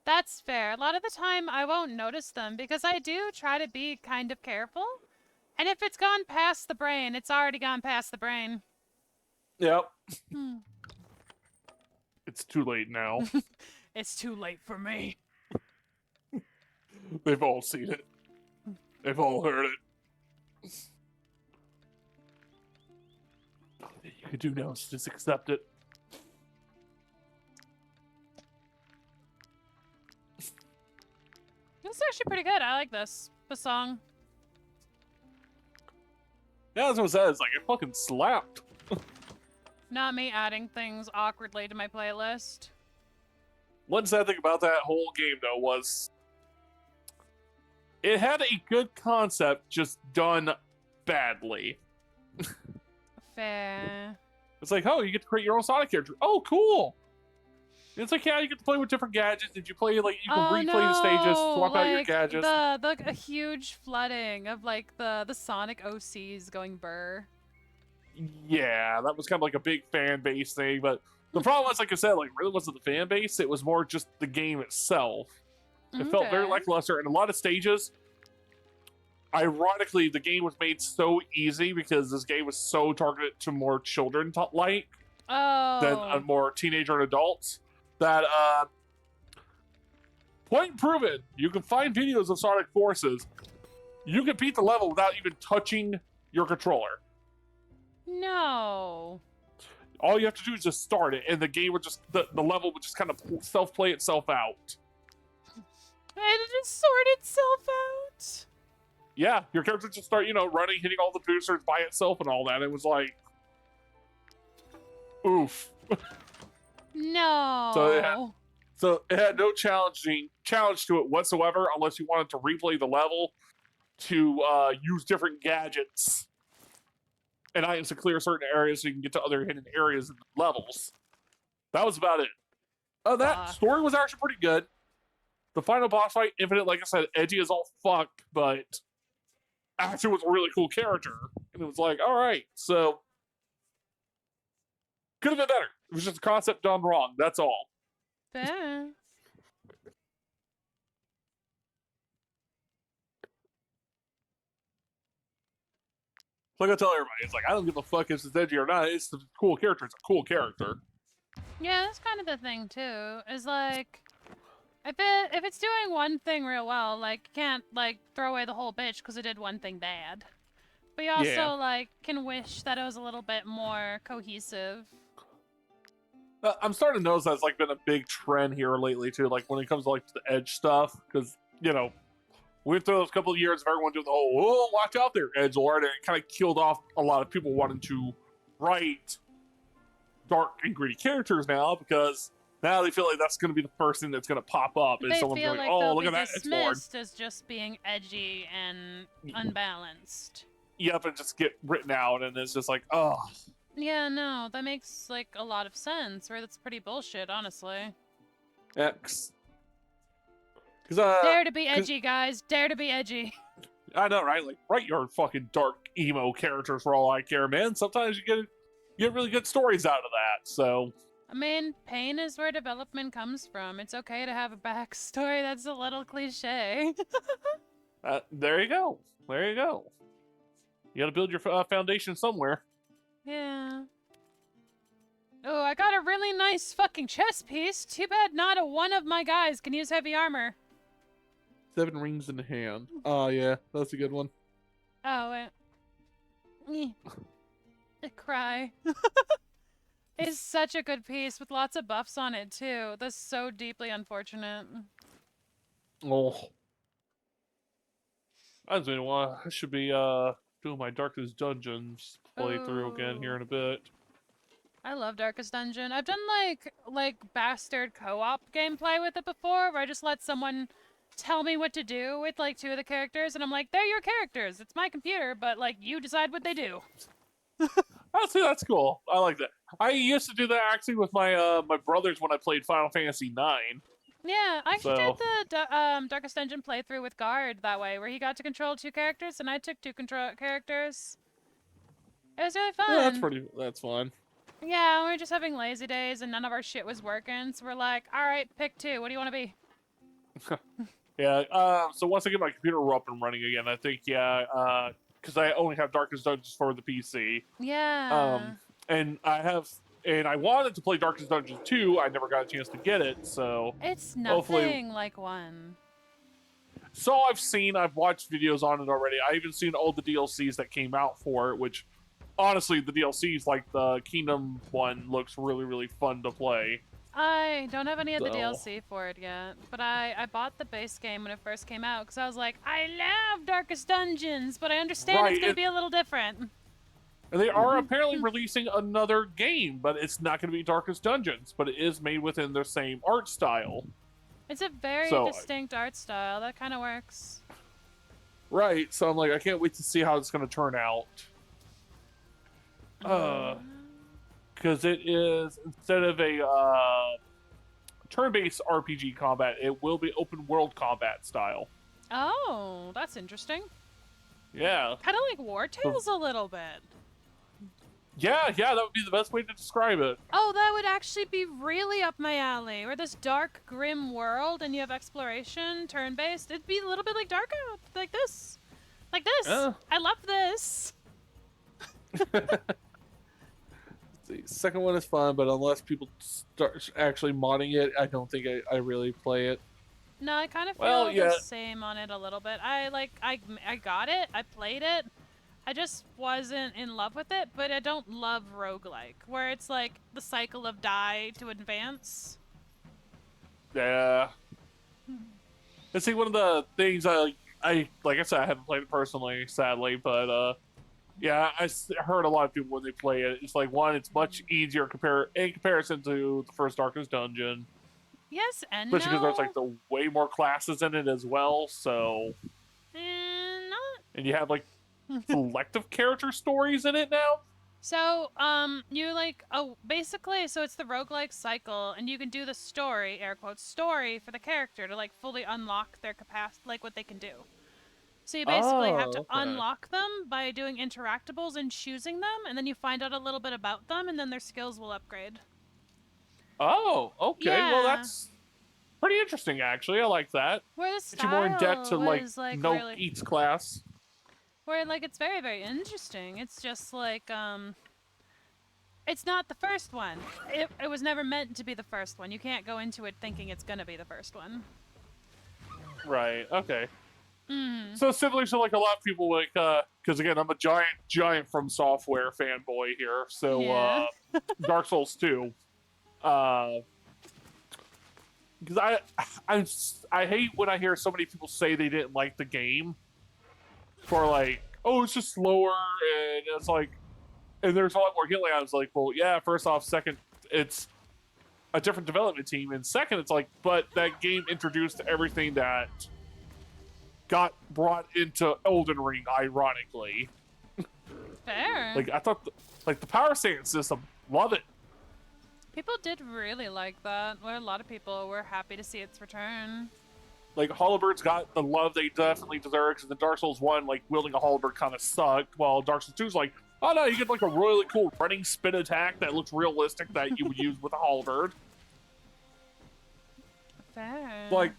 That's fair. A lot of the time, I won't notice them because I do try to be kind of careful. And if it's gone past the brain, it's already gone past the brain. Yep. It's too late now. It's too late for me. They've all seen it. They've all heard it. All that you can do now is just accept it. This is actually pretty good. I like this. The song. Yeah, that's what it says. Like, it fucking slapped. Not me adding things awkwardly to my playlist. One sad thing about that whole game, though, was it had a good concept, just done badly. Fair. It's like, oh, you get to create your own Sonic character. Oh, cool. It's like, yeah, you get to play with different gadgets. Did you play, like, you can replay the stages, swap out your gadgets. A huge flooding of, like, the Sonic OCs going burr. Yeah, that was kind of like a big fan base thing, but the problem was, like I said, like, really wasn't the fan base. It was more just the game itself. It felt very lackluster, and a lot of stages, ironically, the game was made so easy because this game was so targeted to more children than more teenager and adults, that point proven, you can find videos of Sonic Forces. You can beat the level without even touching your controller. No. All you have to do is just start it, and the game would just, the level would just kind of self-play itself out. And it just sort itself out. Yeah, your character just start, running, hitting all the boosters by itself and all that. It was like, oof. No. So it had no challenge to it whatsoever, unless you wanted to replay the level to use different gadgets and items to clear certain areas so you can get to other hidden areas and levels. That was about it. That story was actually pretty good. The final boss fight, Infinite, like I said, edgy as all fuck, but actually was a really cool character. And it was like, all right, so could have been better. It was just a concept done wrong. That's all. Fair. Like I tell everybody, it's like, I don't give a fuck if it's edgy or not. It's a cool character. It's a cool character. Yeah, that's kind of the thing too. Is like, if it's doing one thing real well, like you can't like throw away the whole bitch because it did one thing bad. But you also like can wish that it was a little bit more cohesive. I'm starting to notice that's like been a big trend here lately too. Like when it comes to like the edge stuff, because we went through those couple of years of everyone doing the whole, oh, watch out there, edgelord, and it kind of killed off a lot of people wanting to write dark and gritty characters now, because now they feel like that's going to be the first thing that's going to pop up. And someone's feel like, like oh, look be at that edgelord. dismissed as just being edgy and unbalanced. Yep, and just get written out, and it's just like, oh. Yeah, no, that makes like a lot of sense. Where that's pretty bullshit, honestly. X. Dare to be edgy, guys. Dare to be edgy. I know, right? Like, write your fucking dark emo characters for all I care, man. Sometimes you get really good stories out of that. So, I mean, pain is where development comes from. It's okay to have a backstory. That's a little cliche. there you go. There you go. You got to build your foundation somewhere. Yeah. Oh, I got a really nice fucking chest piece. Too bad not one of my guys can use heavy armor. 7 rings in the hand. Oh, yeah. That's a good one. Oh, wait. I cry. It's such a good piece with lots of buffs on it, too. That's so deeply unfortunate. Oh. I should be doing my Darkest Dungeons playthrough again here in a bit. I love Darkest Dungeon. I've done like bastard co-op gameplay with it before, where I just let someone tell me what to do with like 2 of the characters, and I'm like, they're your characters. It's my computer, but like you decide what they do. Oh, see, that's cool. I like that. I used to do that actually with my my brothers when I played Final Fantasy IX. Yeah, I actually did the Darkest Dungeon playthrough with Guard that way, where he got to control 2 characters, and I took 2 characters. It was really fun. Yeah, that's fun. Yeah, we were just having lazy days, and none of our shit was working, so we're like, all right, pick 2. What do you want to be? Yeah, so once I get my computer up and running again, I think, yeah, because I only have Darkest Dungeons for the PC. Yeah. And I wanted to play Darkest Dungeons 2. I never got a chance to get it, so it's nothing like 1. So I've watched videos on it already. I even seen all the DLCs that came out for it, which honestly, the DLCs, like the Kingdom one, looks really, really fun to play. I don't have any of the DLC for it yet, but I bought the base game when it first came out because I was like, I love Darkest Dungeons, but I understand it's going to be a little different. And they are apparently releasing another game, but it's not going to be Darkest Dungeons, but it is made within their same art style. It's a very distinct art style. That kind of works. Right, so I'm like, I can't wait to see how it's going to turn out. Because it is, instead of a turn-based RPG combat, it will be open world combat style. Oh, that's interesting. Yeah. Kind of like Wartales a little bit. Yeah, that would be the best way to describe it. Oh, that would actually be really up my alley. Where this dark, grim world and you have exploration, turn-based. It'd be a little bit like like this. Like this. I love this. The second one is fun, but unless people start actually modding it, I don't think I really play it. No, I kind of feel the same on it a little bit. I got it. I played it. I just wasn't in love with it, but I don't love roguelike, where it's like the cycle of die to advance. Yeah. And see, one of the things I like I said, I haven't played it personally, sadly, but yeah, I heard a lot of people when they play it. It's like, one, it's much easier in comparison to the first Darkest Dungeon. Yes and especially because there's like the way more classes in it as well. So, and you have like selective character stories in it now. So, you basically, so it's the roguelike cycle, and you can do the story, air quotes, story for the character to like fully unlock their capacity, like what they can do. So you basically have to unlock them by doing interactables and choosing them, and then you find out a little bit about them, and then their skills will upgrade. Oh, okay. Yeah. Well, that's pretty interesting, actually. I like that. Where the Gets you more in depth to like know really, each class. Where like it's very, very interesting. It's just like it's not the first one. It was never meant to be the first one. You can't go into it thinking it's gonna be the first one. Right. Okay. So similar to like a lot of people like because again I'm a giant From Software fanboy here. So Dark Souls 2. Because I hate when I hear so many people say they didn't like the game for like, oh, it's just slower and it's like, and there's a lot more gameplay. I was like, well, yeah. First off, second, it's a different development team, and second, it's like, but that game introduced everything that got brought into Elden Ring, ironically. Fair. Like I thought, like the power stance system, love it. People did really like that. Well, a lot of people were happy to see its return. Like halberds got the love they definitely deserve, because the Dark Souls 1, like wielding a halberd kind of sucked, while Dark Souls 2 is like, oh no, you get like a really cool running spin attack that looks realistic that you would use with a halberd. Fair. Like,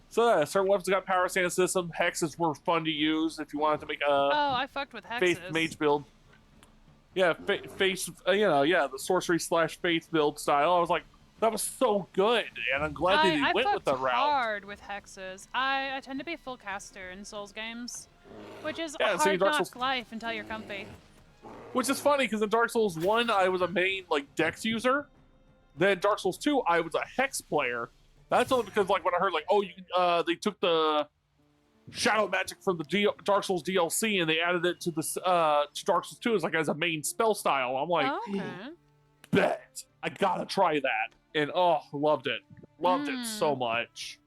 so yeah, certain weapons got power stance system. Hexes were fun to use if you wanted to make a I fucked with hexes. faith mage build. Yeah, the sorcery / faith build style. I was like, that was so good, and I'm glad that they went with the route. I hard with hexes. I tend to be full caster in Souls games, which is a so hard knock life until you're comfy. Which is funny, because in Dark Souls 1, I was a main like Dex user. Then Dark Souls 2, I was a Hex player. That's only because like when I heard like, oh, they took the shadow magic from the Dark Souls DLC, and they added it to this to Dark Souls 2 as a main spell style. I'm like, bet I gotta try that, and loved it so much.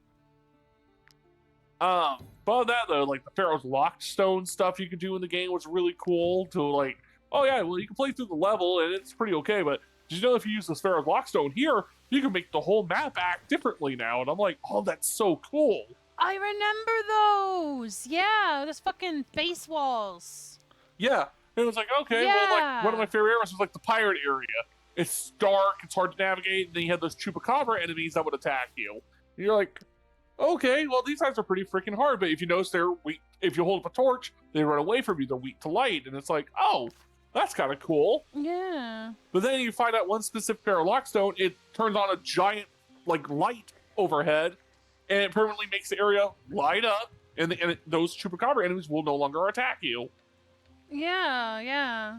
But that though, like the Pharaoh's Lockstone stuff you could do in the game was really cool. To like, oh yeah, well you can play through the level and it's pretty okay, but did you know if you use the Pharaoh's Lockstone here, you can make the whole map act differently now? And I'm like, oh, that's so cool. I remember those. Yeah, those fucking face walls. Yeah, and it was like, okay, well, like one of my favorite areas was like the pirate area. It's dark, it's hard to navigate, and then you had those chupacabra enemies that would attack you. And you're like, okay, well, these guys are pretty freaking hard, but if you notice they're weak, if you hold up a torch, they run away from you, they're weak to light, and it's like, oh, that's kind of cool. Yeah. But then you find out one specific pair of Lockstone, it turns on a giant, like, light overhead, and it permanently makes the area light up, and those chupacabra enemies will no longer attack you. Yeah, yeah.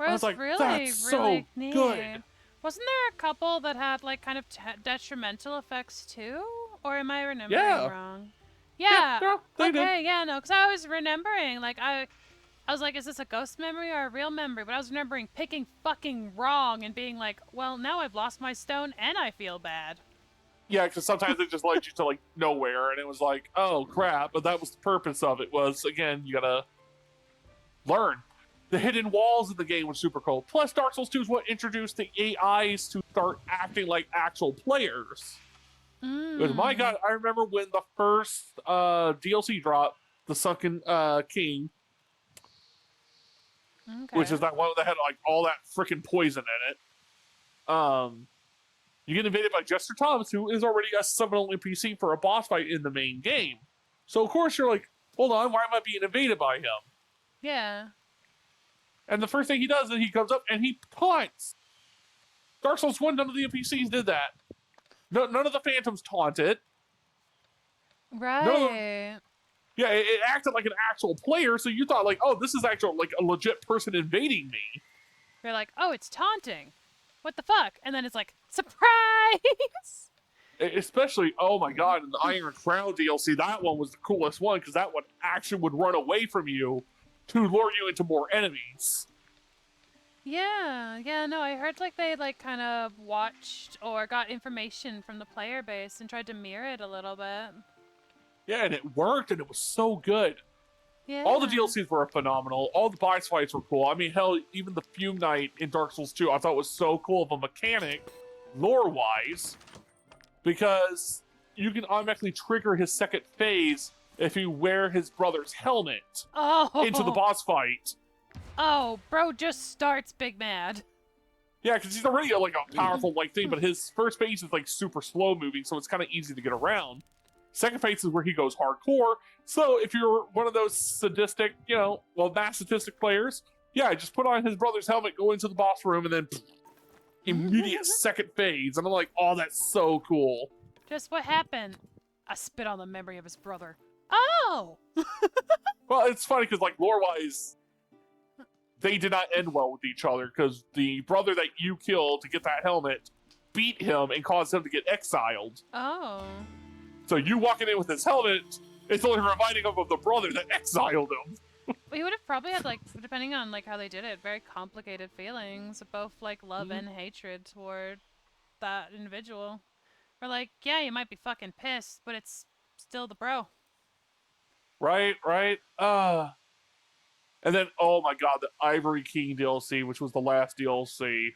I was like, really, that's really so neat. good. Wasn't there a couple that had like kind of detrimental effects too? Or am I remembering wrong? Yeah. They okay, did. yeah, no, because I was remembering, like, I was like, is this a ghost memory or a real memory? But I was remembering picking fucking wrong and being like, well, now I've lost my stone and I feel bad. Yeah, because sometimes it just led you to like nowhere, and it was like, oh crap. But that was the purpose of it. Was again, you gotta learn. The hidden walls in the game was super cool. Plus, Dark Souls 2 is what introduced the AIs to start acting like actual players. Because my God, I remember when the first DLC dropped, The Sunken King, which is that one that had like all that freaking poison in it. You get invaded by Jester Thomas, who is already a seminal NPC for a boss fight in the main game. So of course you're like, hold on, why am I being invaded by him? Yeah. And the first thing he does is he comes up and he taunts. Dark Souls 1, none of the NPCs did that. None of the phantoms taunted. Right. Yeah, it acted like an actual player, so you thought like, oh, this is actual like a legit person invading me. You're like, oh, it's taunting. What the fuck? And then it's like, surprise! Especially, oh my God, in the Iron Crown DLC, that one was the coolest one because that one actually would run away from you to lure you into more enemies. Yeah, no, I heard like they like kind of watched or got information from the player base and tried to mirror it a little bit. Yeah, and it worked, and it was so good. Yeah. All the DLCs were phenomenal. All the boss fights were cool. I mean, hell, even the Fume Knight in Dark Souls 2, I thought was so cool of a mechanic, lore-wise, because you can automatically trigger his second phase if you wear his brother's helmet into the boss fight. Oh, bro just starts big mad. Yeah, because he's already like a powerful like thing, but his first phase is like super slow moving, so it's kind of easy to get around. Second phase is where he goes hardcore. So if you're one of those sadistic, masochistic players, yeah, just put on his brother's helmet, go into the boss room, and then immediate second phase. And I'm like, oh, that's so cool. Just what happened? I spit on the memory of his brother. Oh! Well, it's funny because like lore-wise, they did not end well with each other because the brother that you killed to get that helmet beat him and caused him to get exiled. Oh. So you walking in with his helmet, it's only reminding him of the brother that exiled him. He would have probably had, like, depending on, like, how they did it, very complicated feelings, both, like, love and hatred toward that individual. Or, like, yeah, you might be fucking pissed, but it's still the bro. Right. And then, oh my God, the Ivory King DLC, which was the last DLC,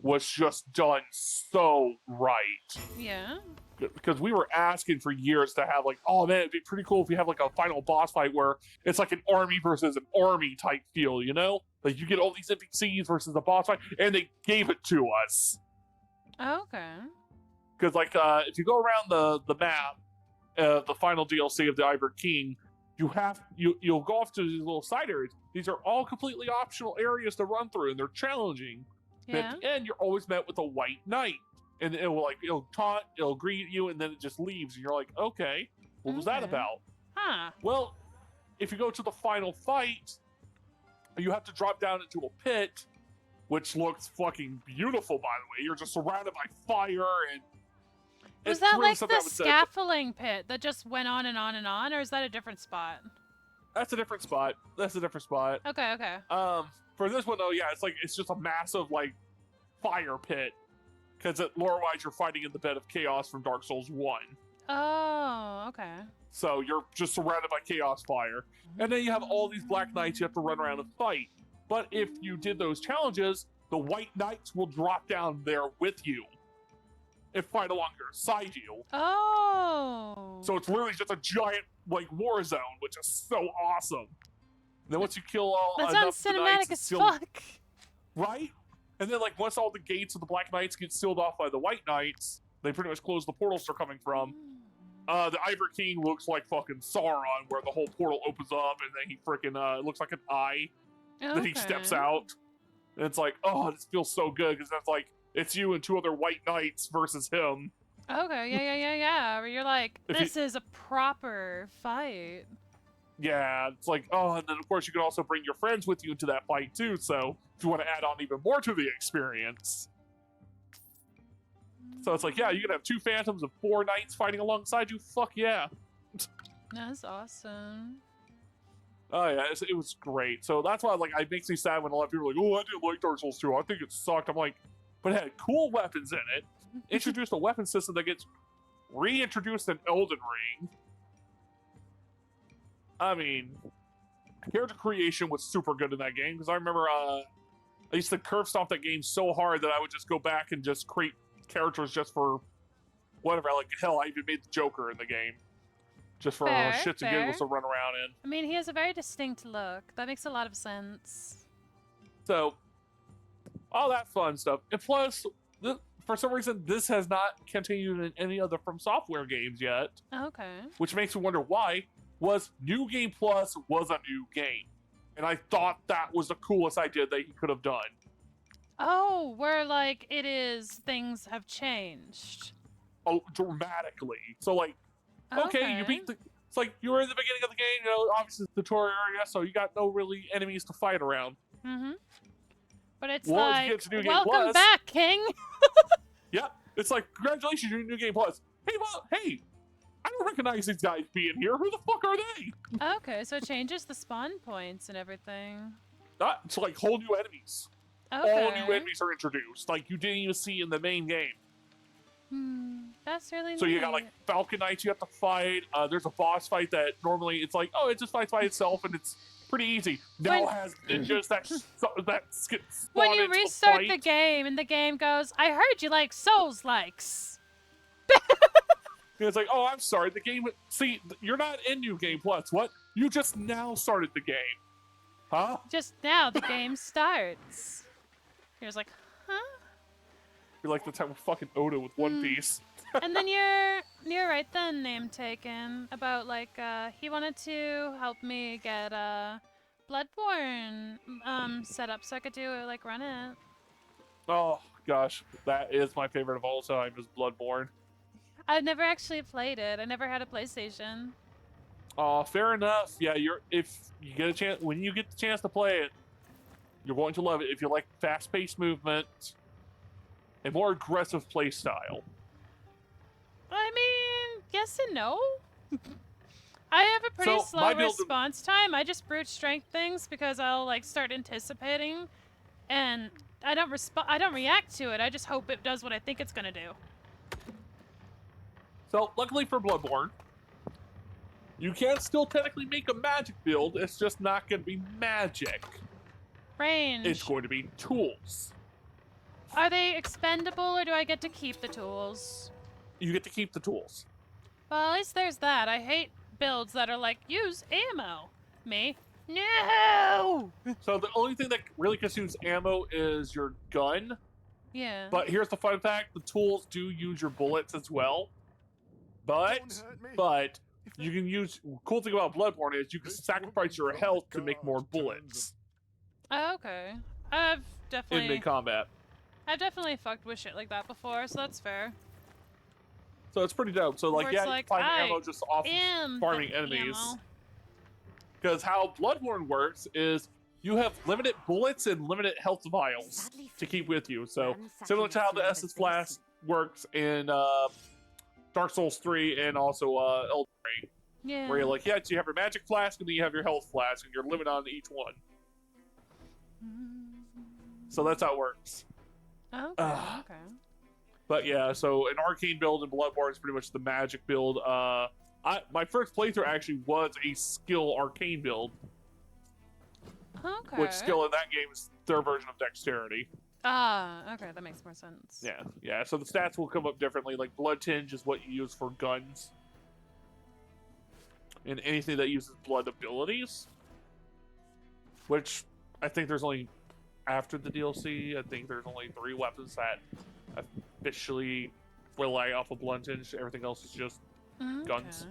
was just done so right. Yeah. Because we were asking for years to have like, oh man, it'd be pretty cool if we have like a final boss fight where it's like an army versus an army type feel, you know? Like you get all these NPCs versus a boss fight, and they gave it to us. Okay. Because like, if you go around the map, the final DLC of the Ivory King, you'll go off to these little side areas. These are all completely optional areas to run through, and they're challenging. Yeah. And at the end, you're always met with a white knight. And it'll taunt, it'll greet you, and then it just leaves. And you're like, okay, what was that about? Huh. Well, if you go to the final fight, you have to drop down into a pit, which looks fucking beautiful, by the way. You're just surrounded by fire and... Was that like the scaffolding pit that just went on and on and on, or is that a different spot? That's a different spot. Okay, okay. For this one though, yeah, it's just a massive like fire pit, because lore-wise you're fighting in the bed of chaos from Dark Souls 1. Oh, okay. So you're just surrounded by chaos fire, and then you have all these Black Knights you have to run around and fight. But if you did those challenges, the White Knights will drop down there with you and fight alongside you. Oh. So it's literally just a giant like war zone, which is so awesome. And then once you kill all that enough sounds cinematic as fuck. Right? And then like once all the gates of the Black Knights get sealed off by the White Knights, they pretty much close the portals they're coming from. The Ivory King looks like fucking Sauron, where the whole portal opens up and then he freaking it looks like an eye. Okay. Then he steps out. And it's like, oh, this feels so good, because that's like, it's you and 2 other White Knights versus him. Okay, yeah. Where you're like, this is a proper fight. Yeah, it's like, oh, and then of course you can also bring your friends with you into that fight too, so if you want to add on even more to the experience. So it's like, yeah, you can have 2 Phantoms and 4 Knights fighting alongside you, fuck yeah. That's awesome. Oh yeah, it was great. So that's why, like, it makes me sad when a lot of people are like, oh, I didn't like Dark Souls 2, I think it sucked. I'm like, but it had cool weapons in it, introduced a weapon system that gets reintroduced in Elden Ring. I mean, character creation was super good in that game, because I remember I used to curve stomp that game so hard that I would just go back and just create characters just for whatever. Like, hell, I even made the Joker in the game. Just for shits and giggles to run around in. I mean, he has a very distinct look. That makes a lot of sense. So, all that fun stuff. And plus, for some reason, this has not continued in any other From Software games yet. Okay. Which makes me wonder why. Was New Game Plus was a new game. And I thought that was the coolest idea that he could have done. Oh, where, like, things have changed. Oh, dramatically. So, like, okay, you beat it's like, you were in the beginning of the game, you know, obviously it's the tutorial area, so you got no really enemies to fight around. Mm-hmm. But it's Once like, you get to New Game welcome Plus, back, King! Yep, it's like, congratulations, you're in New Game Plus. Hey, I don't recognize these guys being here. Who the fuck are they? Okay, so it changes the spawn points and everything. It's like whole new enemies. Okay. All new enemies are introduced, like you didn't even see in the main game. That's really nice. So you got like Falcon Knights you have to fight. There's a boss fight that normally it's like, oh, it just fights by itself and it's pretty easy. Now has ninjas that skip when you restart the game and the game goes, I heard you like Souls likes. It's like, oh, I'm sorry, the game. See, you're not in New Game Plus. What? You just now started the game, huh? Just now the game starts. You're just like, huh? You're like the type of fucking Oda with One Piece. And then you're right then, name taken about like he wanted to help me get Bloodborne set up so I could like run it. Oh gosh, that is my favorite of all time, is Bloodborne. I've never actually played it. I never had a PlayStation. Oh, fair enough. Yeah, if you get a chance, when you get the chance to play it, you're going to love it. If you like fast-paced movement and more aggressive play style. I mean, yes and no. I have a pretty slow response time. I just brute strength things because I'll like start anticipating, and I don't react to it. I just hope it does what I think it's gonna do. So, luckily for Bloodborne, you can still technically make a magic build. It's just not going to be magic. Range. It's going to be tools. Are they expendable, or do I get to keep the tools? You get to keep the tools. Well, at least there's that. I hate builds that are like, use ammo. Me? No! So the only thing that really consumes ammo is your gun. Yeah. But here's the fun fact. The tools do use your bullets as well. But you can use, cool thing about Bloodborne is you can sacrifice your health to make more bullets. Oh, okay. I've definitely... in mid-combat. I've definitely fucked with shit like that before, so that's fair. So it's pretty dope. So like, yeah, you can find ammo just off farming enemies. Because how Bloodborne works is you have limited bullets and limited health vials to keep with you. So similar to how the Essence Flask works in Dark Souls 3 and also Elden Ring. Yeah. Where you're like, yeah, so you have your magic flask and then you have your health flask and you're limited on each one. So that's how it works. Okay, okay. But yeah, so an arcane build in Bloodborne is pretty much the magic build. My first playthrough actually was a skill arcane build. Okay. Which skill in that game is their version of dexterity. Ah, okay, that makes more sense. Yeah. So the stats will come up differently. Like blood tinge is what you use for guns. And anything that uses blood abilities. Which I think there's only, after the DLC, I think there's only 3 weapons that officially rely off of blood tinge. Everything else is just guns.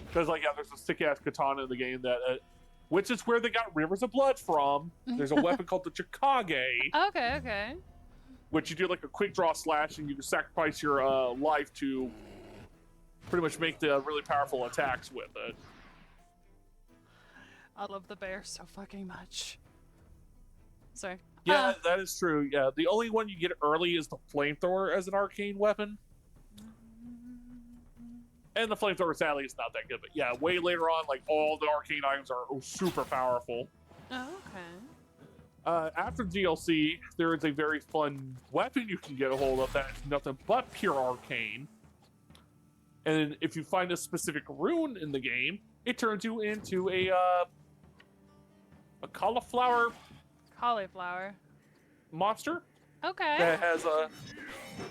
Because, like, yeah, there's a sick-ass katana in the game that, which is where they got Rivers of Blood from. There's a weapon called the Chikage. Okay. Which you do, like, a quick draw slash, and you can sacrifice your life to pretty much make the really powerful attacks with it. I love the bear so fucking much. Sorry. Yeah, that is true. Yeah, the only one you get early is the flamethrower as an arcane weapon. And the flamethrower, sadly, is not that good. But yeah, way later on, like, all the arcane items are super powerful. Oh, okay. After DLC, there is a very fun weapon you can get a hold of that is nothing but pure arcane. And if you find a specific rune in the game, it turns you into a cauliflower monster. Okay. That has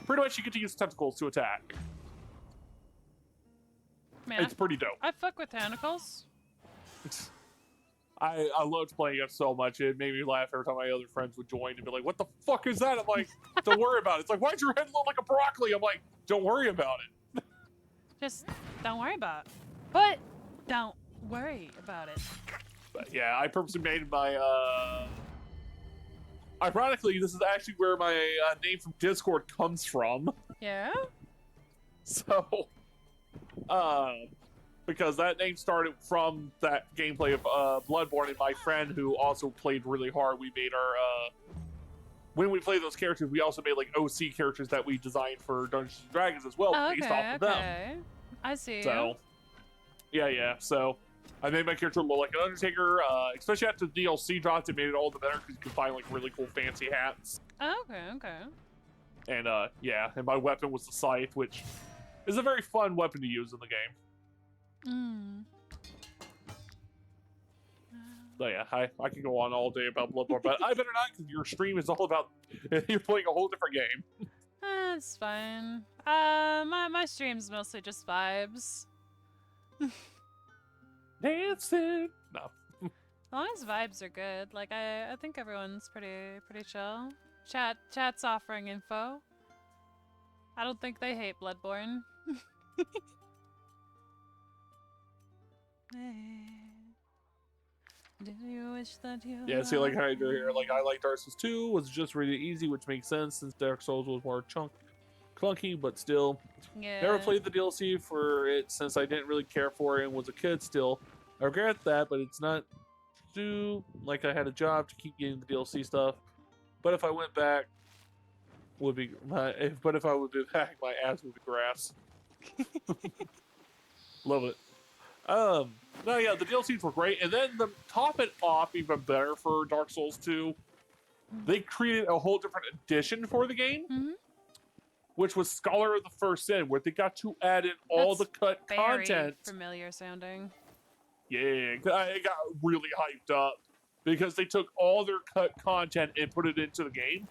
pretty much you get to use tentacles to attack. Man, it's pretty dope. I fuck with tentacles. I loved playing it so much. It made me laugh every time my other friends would join and be like, "What the fuck is that?" I'm like, "Don't worry about it." It's like, "Why'd your head look like a broccoli?" I'm like, "Don't worry about it." Just don't worry about it. But don't worry about it. But yeah, I purposely made my ironically, this is actually where my name from Discord comes from. Yeah? So, because that name started from that gameplay of Bloodborne, and my friend who also played really hard, we made our, when we played those characters, we also made like OC characters that we designed for Dungeons & Dragons as well, based off of them. I see. So, yeah, so I made my character look like an Undertaker, especially after the DLC dropped, it made it all the better because you could find like really cool fancy hats. Okay. And yeah, and my weapon was the scythe, which is a very fun weapon to use in the game. So yeah, I can go on all day about Bloodborne, but I better not because your stream is all about you're playing a whole different game. It's fine. My stream's mostly just vibes. Dancing. No. As long as vibes are good, like I think everyone's pretty chill. Chat's offering info. I don't think they hate Bloodborne. Do you wish that you Yeah, see, like how I do here, like I like Dark Souls 2 was just really easy, which makes sense since Dark Souls was more clunky, but still. Yeah. Never played the DLC for it since I didn't really care for it and was a kid still. I regret that, but it's not too like I had a job to keep getting the DLC stuff. But if I went back, if I would be back, my ass would be grass. Love it. No, yeah, the DLCs were great, and then to top it off even better for Dark Souls 2, they created a whole different edition for the game, which was Scholar of the First Sin, where they got to add in all the cut content. Very familiar sounding. Yeah, I got really hyped up because they took all their cut content and put it into the game.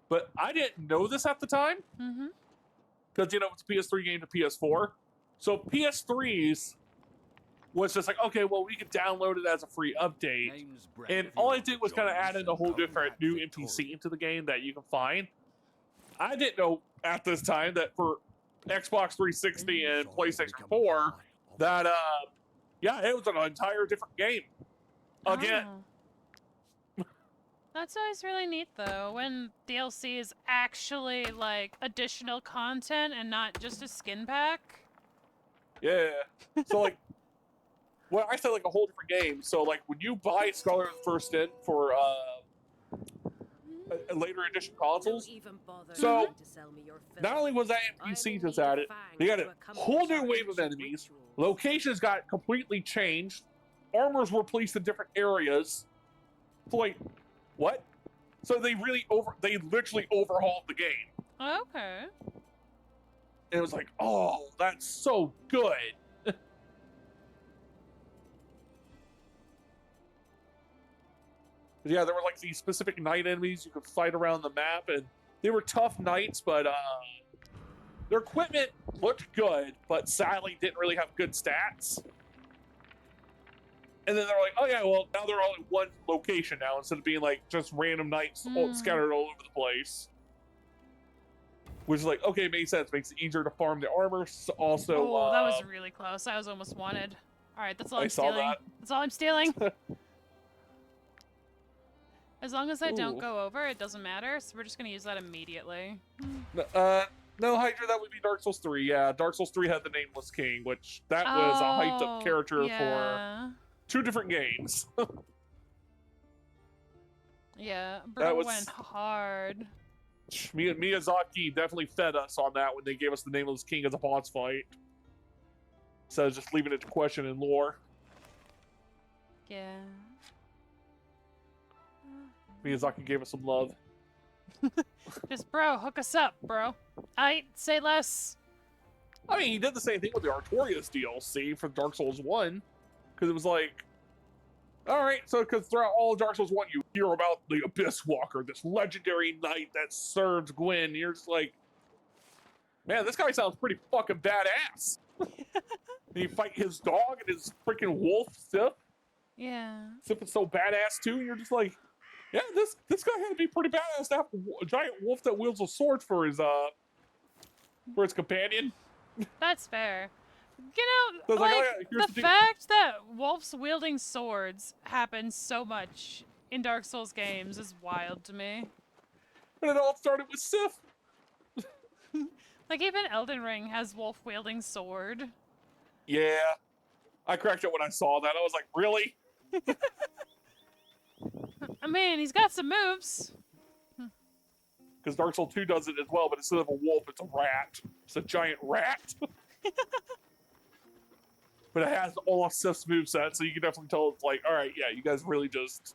But I didn't know this at the time, because it's a PS3 game to PS4, so PS3s was just like, okay, well, we could download it as a free update. And all I did was kind of add in a whole different new NPC into the game that you can find. I didn't know at this time that for Xbox 360 and PlayStation 4, that, yeah, it was an entire different game. Again. Oh. That's always really neat, though, when DLC is actually, like, additional content and not just a skin pack. Yeah. So, like, well, I said like a whole different game. So like when you buy Scholar of the First Sin for later edition consoles. Don't even bother So, trying to sell me your film. not only was that I'm NPC in just need of added, fangs they got to a accomplish whole new our wave of ancient enemies. rituals. Locations got completely changed. Armors were placed in different areas. So like, what? So they literally overhauled the game. Okay. And it was like, oh, that's so good. Yeah, there were like these specific night enemies you could fight around the map, and they were tough nights, but their equipment looked good, but sadly didn't really have good stats. And then they're like, oh yeah, well, now they're all in one location now, instead of being like just random nights scattered all over the place. Which is like, okay, makes sense. Makes it easier to farm the armor. So also, oh, that was really close. I was almost wanted. All right, that's all I'm stealing. That. That's all I'm stealing. As long as I don't go over, it doesn't matter. So we're just gonna use that immediately. No, Hydra, that would be Dark Souls 3. Yeah, Dark Souls 3 had the Nameless King, which that was a hyped up character for 2 different games. Yeah, bro went hard. Miyazaki definitely fed us on that when they gave us the Nameless King as a boss fight. Instead of just leaving it to question and lore. Yeah. Miyazaki gave us some love. Just, bro, hook us up, bro. Say less. I mean, he did the same thing with the Artorias DLC for Dark Souls 1. Because it was like, alright, so because throughout all of Dark Souls 1, you hear about the Abyss Walker, this legendary knight that serves Gwyn. And you're just like, man, this guy sounds pretty fucking badass. And you fight his dog and his freaking wolf, Sif. Yeah. Sif is so badass too, and you're just like, yeah, this guy had to be pretty badass to have a giant wolf that wields a sword for his companion. That's fair. You know, so like, oh, yeah, the fact that wolves wielding swords happens so much in Dark Souls games is wild to me. And it all started with Sif. Like, even Elden Ring has wolf wielding sword. Yeah. I cracked it when I saw that. I was like, really? I mean, he's got some moves. Because Dark Souls 2 does it as well, but instead of a wolf, it's a rat. It's a giant rat. But it has all of Sif's movesets, so you can definitely tell it's like, alright, yeah, you guys really just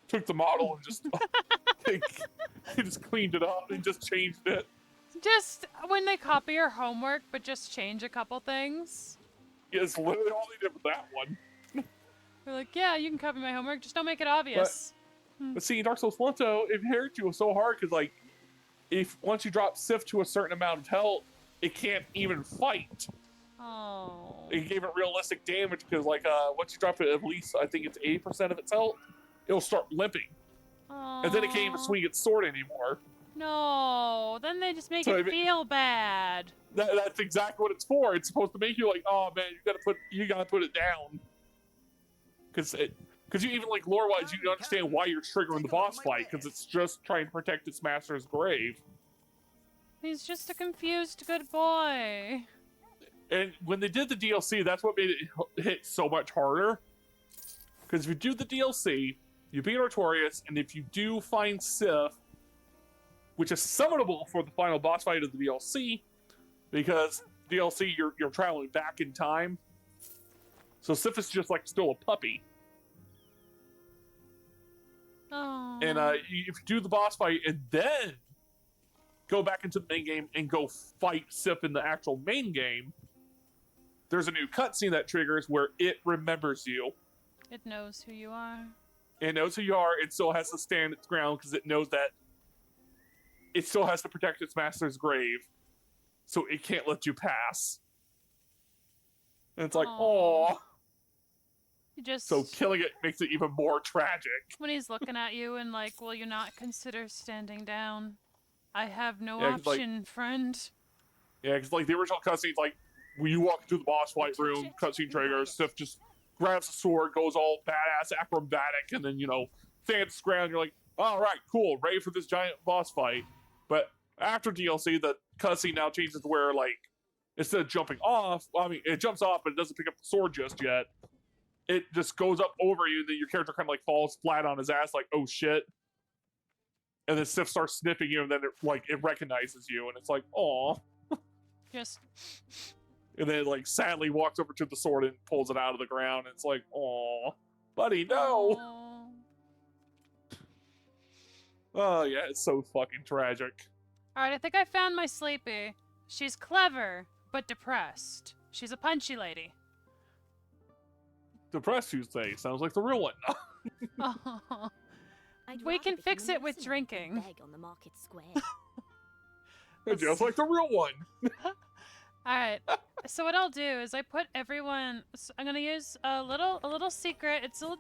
took the model and just they just cleaned it up and just changed it. Just when they copy your homework, but just change a couple things. Yeah, it's literally all they did with that one. They're like, yeah, you can copy my homework, just don't make it obvious. But see, Dark Souls 1, though, it hurt you so hard, because, like, once you drop Sif to a certain amount of health, it can't even fight. Oh. It gave it realistic damage, because, like, once you drop it at least, I think it's 80% of its health, it'll start limping. Aww. And then it can't even swing its sword anymore. No, then they just make it feel bad. That's exactly what it's for. It's supposed to make you like, oh man, you gotta put it down. Because you even like lore-wise, you understand why you're triggering the boss fight, because it's just trying to protect its master's grave. He's just a confused good boy. And when they did the DLC, that's what made it hit so much harder. Because if you do the DLC, you beat Artorias, and if you do find Sif, which is summonable for the final boss fight of the DLC, because DLC you're traveling back in time. So Sif is just like still a puppy. Oh. And if you do the boss fight and then go back into the main game and go fight Sif in the actual main game, there's a new cutscene that triggers where it remembers you. It knows who you are. It knows who you are. It still has to stand its ground because it knows that it still has to protect its master's grave. So it can't let you pass. And it's like, aww. So killing it makes it even more tragic. When he's looking at you and like, will you not consider standing down? I have no option, friend. Yeah, because like the original cutscene's like, when you walk into the boss fight room, cutscene triggers, Sif just grabs the sword, goes all badass, acrobatic, and then, stands ground. You're like, all right, cool, ready for this giant boss fight. But after DLC, the cutscene now changes to where, like, instead of jumping off, it jumps off, but it doesn't pick up the sword just yet. It just goes up over you, and then your character kind of like falls flat on his ass, like, oh shit. And then Sif starts sniffing you, and then it recognizes you, and it's like, aw. Just. And then sadly walks over to the sword and pulls it out of the ground. And it's like, aw, buddy, no. Aww. Oh yeah, it's so fucking tragic. All right, I think I found my Sleepy. She's clever but depressed. She's a punchy lady. Depressed, you say? Sounds like the real one. Oh. We can fix it with drinking. On the market square. Just like the real one. Alright, so what I'll do is I put everyone... So I'm gonna use a little secret. It's not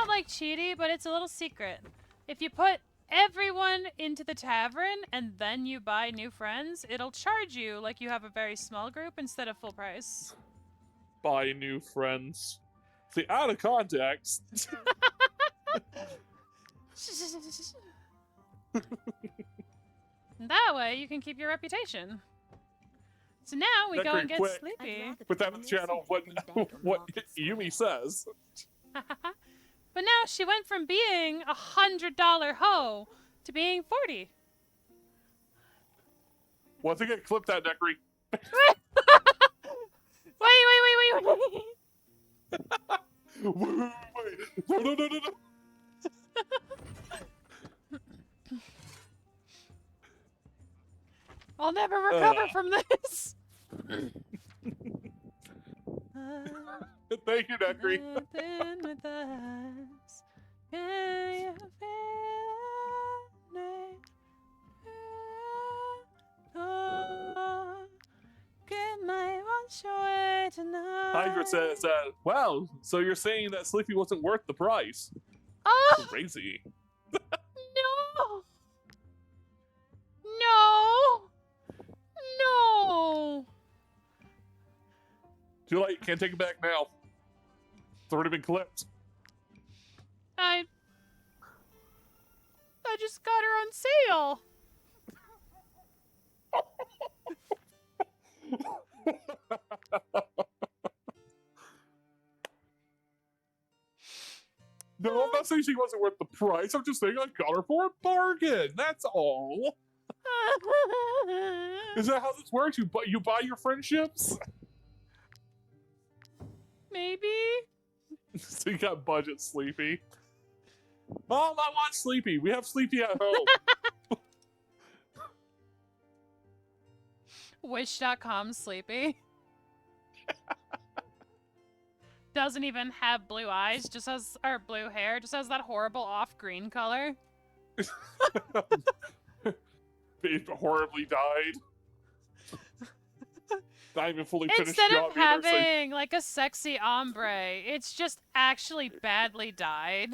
like cheaty, but it's a little secret. If you put everyone into the tavern and then you buy new friends, it'll charge you like you have a very small group instead of full price. Buy new friends. See, out of context. That way you can keep your reputation. So now we go and get Sleepy. Put that on the channel, what Yumi says. But now she went from being $100 hoe to being 40. Once again, clip that, Neckery. Wait. No. I'll never recover from this. Thank you, Neckery. Hydra says, wow, so you're saying that Sleepy wasn't worth the price? Oh! Crazy. No! Too late, can't take it back now. It's already been clipped. I just got her on sale. No, I'm not saying she wasn't worth the price. I'm just saying I got her for a bargain. That's all. Is that how this works? You buy your friendships? Maybe. So you got budget, Sleepy. Mom, I want Sleepy. We have Sleepy at home. Wish.com Sleepy. Doesn't even have blue eyes, just has blue hair, just has that horrible off-green color. It horribly died. Not even fully finished Instead job of having like a sexy ombre, it's just actually badly dyed.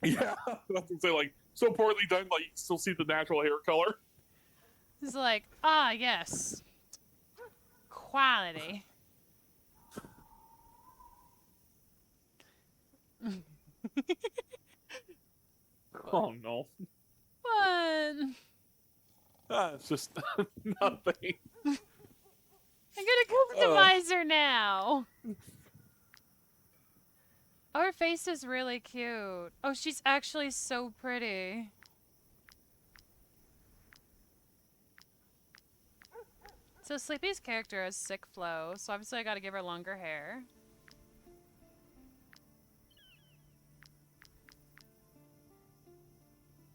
Yeah, that's what I'm saying. So poorly done, you still see the natural hair color. It's like, yes. Quality. Oh no. What? It's just nothing. I'm gonna customize her now. Oh, her face is really cute. Oh, she's actually so pretty. So Sleepy's character has sick flow, so obviously I gotta give her longer hair.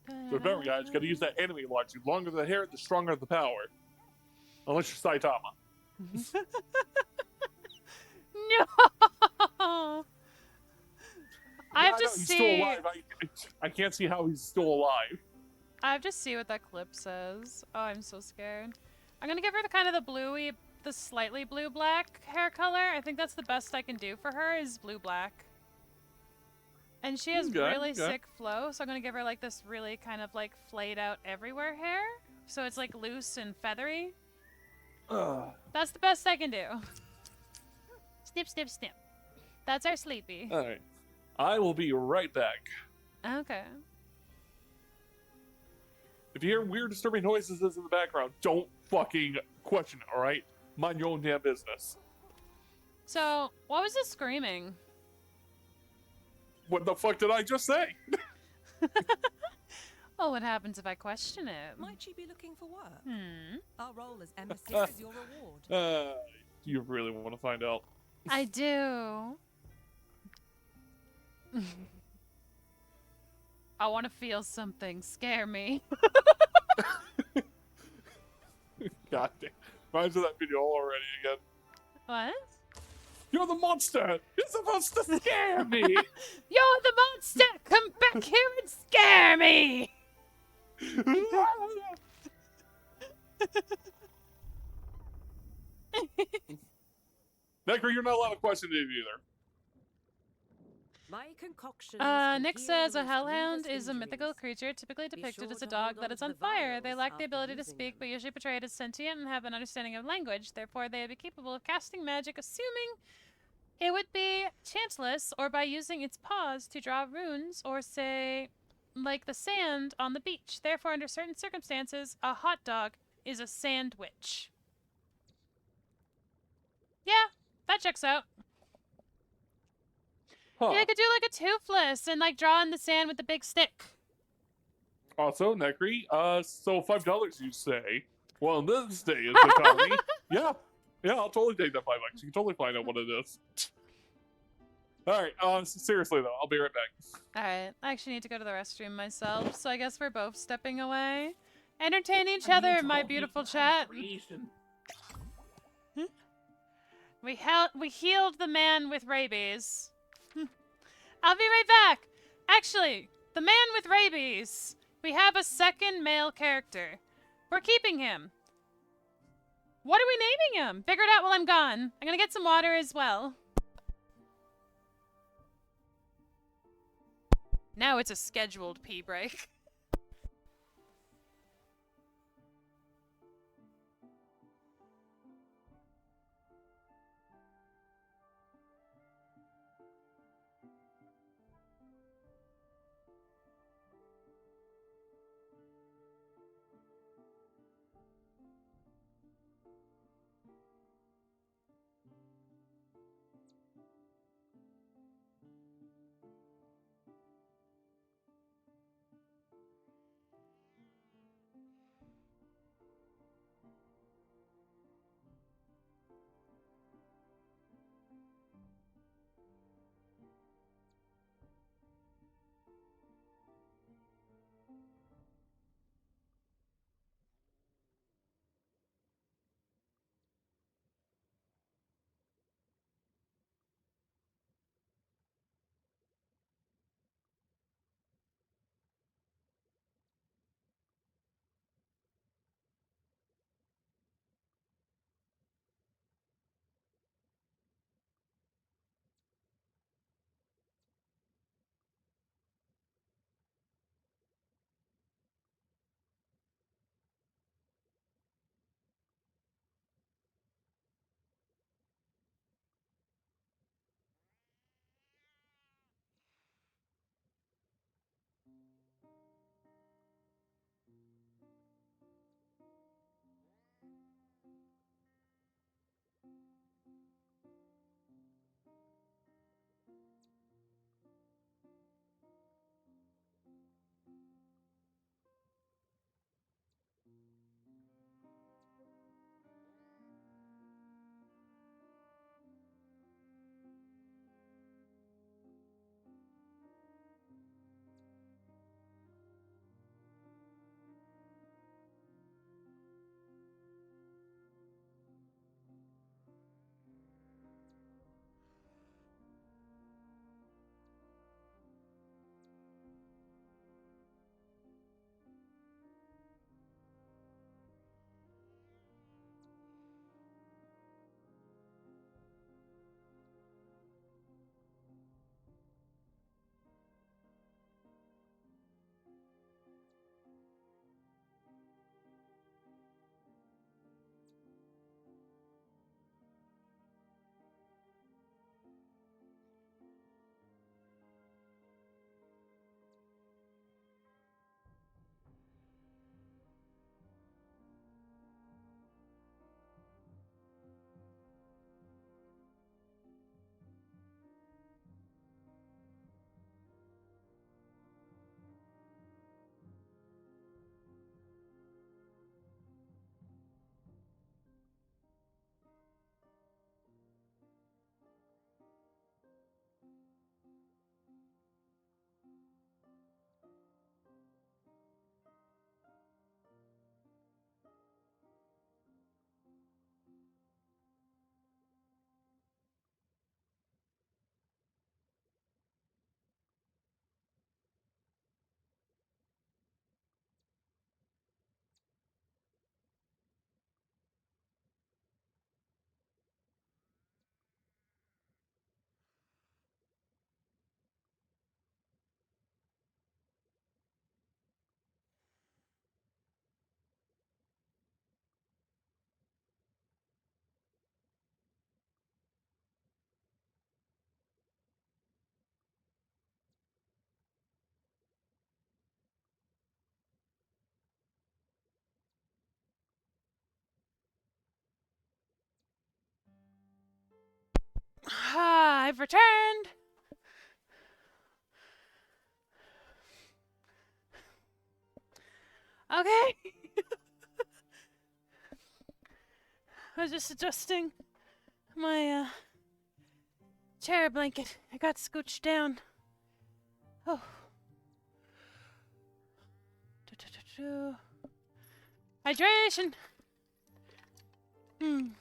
So remember, guys, gotta use that anime logic. The longer the hair, the stronger the power. Unless you're Saitama. No! I have to he's see. still alive. I can't see how he's still alive. I have to see what that clip says. Oh, I'm so scared. I'm gonna give her the kind of the slightly blue-black hair color. I think that's the best I can do for her is blue-black. And she has really sick flow, so I'm gonna give her like this really kind of like flayed out everywhere hair. So it's like loose and feathery. That's the best I can do. Snip, snip, snip. That's our Sleepy. Alright. I will be right back. Okay. If you hear weird disturbing noises in the background, don't fucking question it, alright? Mind your own damn business. So, what was the screaming? What the fuck did I just say? Oh, what happens if I question it? Might she be looking for work? Our role as emissary is your reward. You really want to find out? I do. I want to feel something. Scare me. God damn. Reminds me of that video already again. What? You're the monster! You're supposed to scare me! You're the monster! Come back here and scare me! Necker, you're not allowed to question it either. My concoction. Nick says a hellhound is a mythical creature typically depicted as a dog that is on fire. They lack the ability to speak, but usually portrayed as sentient and have an understanding of language. Therefore, they would be capable of casting magic, assuming it would be chanceless, or by using its paws to draw runes, or say, like the sand on the beach. Therefore, under certain circumstances, a hot dog is a sandwich. Yeah, that checks out. Huh. Yeah, I could do like a toothless and like draw in the sand with the big stick. Also, Necri, so $5 you say? Well, in this day is economy. Yeah, I'll totally take that $5. You can totally find out what it is. Alright, seriously though, I'll be right back. Alright, I actually need to go to the restroom myself, so I guess we're both stepping away. Entertain each other, my beautiful chat. We healed the man with rabies. I'll be right back. Actually, the man with rabies. We have a second male character. We're keeping him. What are we naming him? Figure it out while I'm gone. I'm gonna get some water as well. Now it's a scheduled pee break. have returned. Okay. I was just adjusting my chair blanket. I got scooched down. Oh. Hydration. Mm.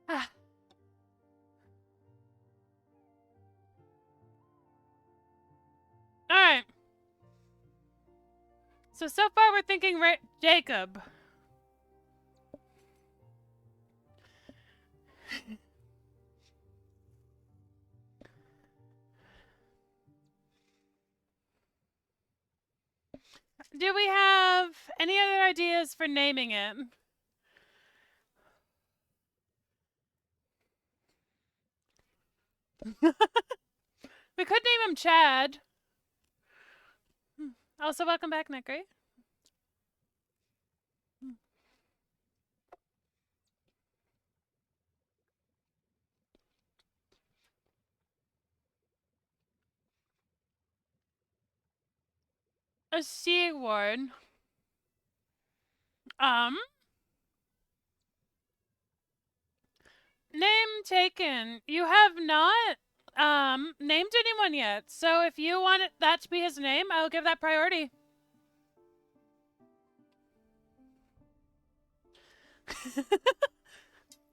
Ah. All right. So far we're thinking Jacob. Do we have any other ideas for naming it? We could name him Chad. Also, welcome back, Neckery. A C word. Name taken. You have not named anyone yet. So if you want that to be his name, I'll give that priority.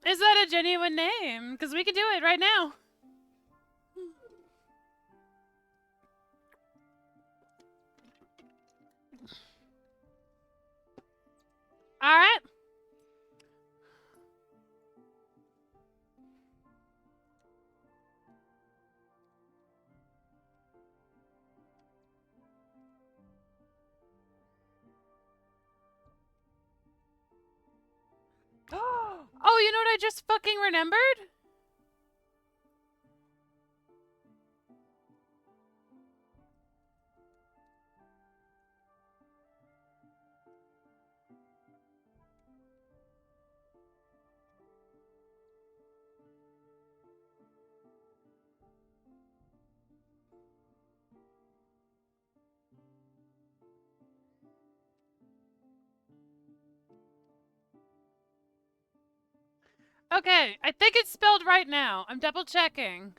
Is that a genuine name? Because we can do it right now. All right. Oh, you know what I just fucking remembered? Okay, I think it's spelled right now. I'm double checking.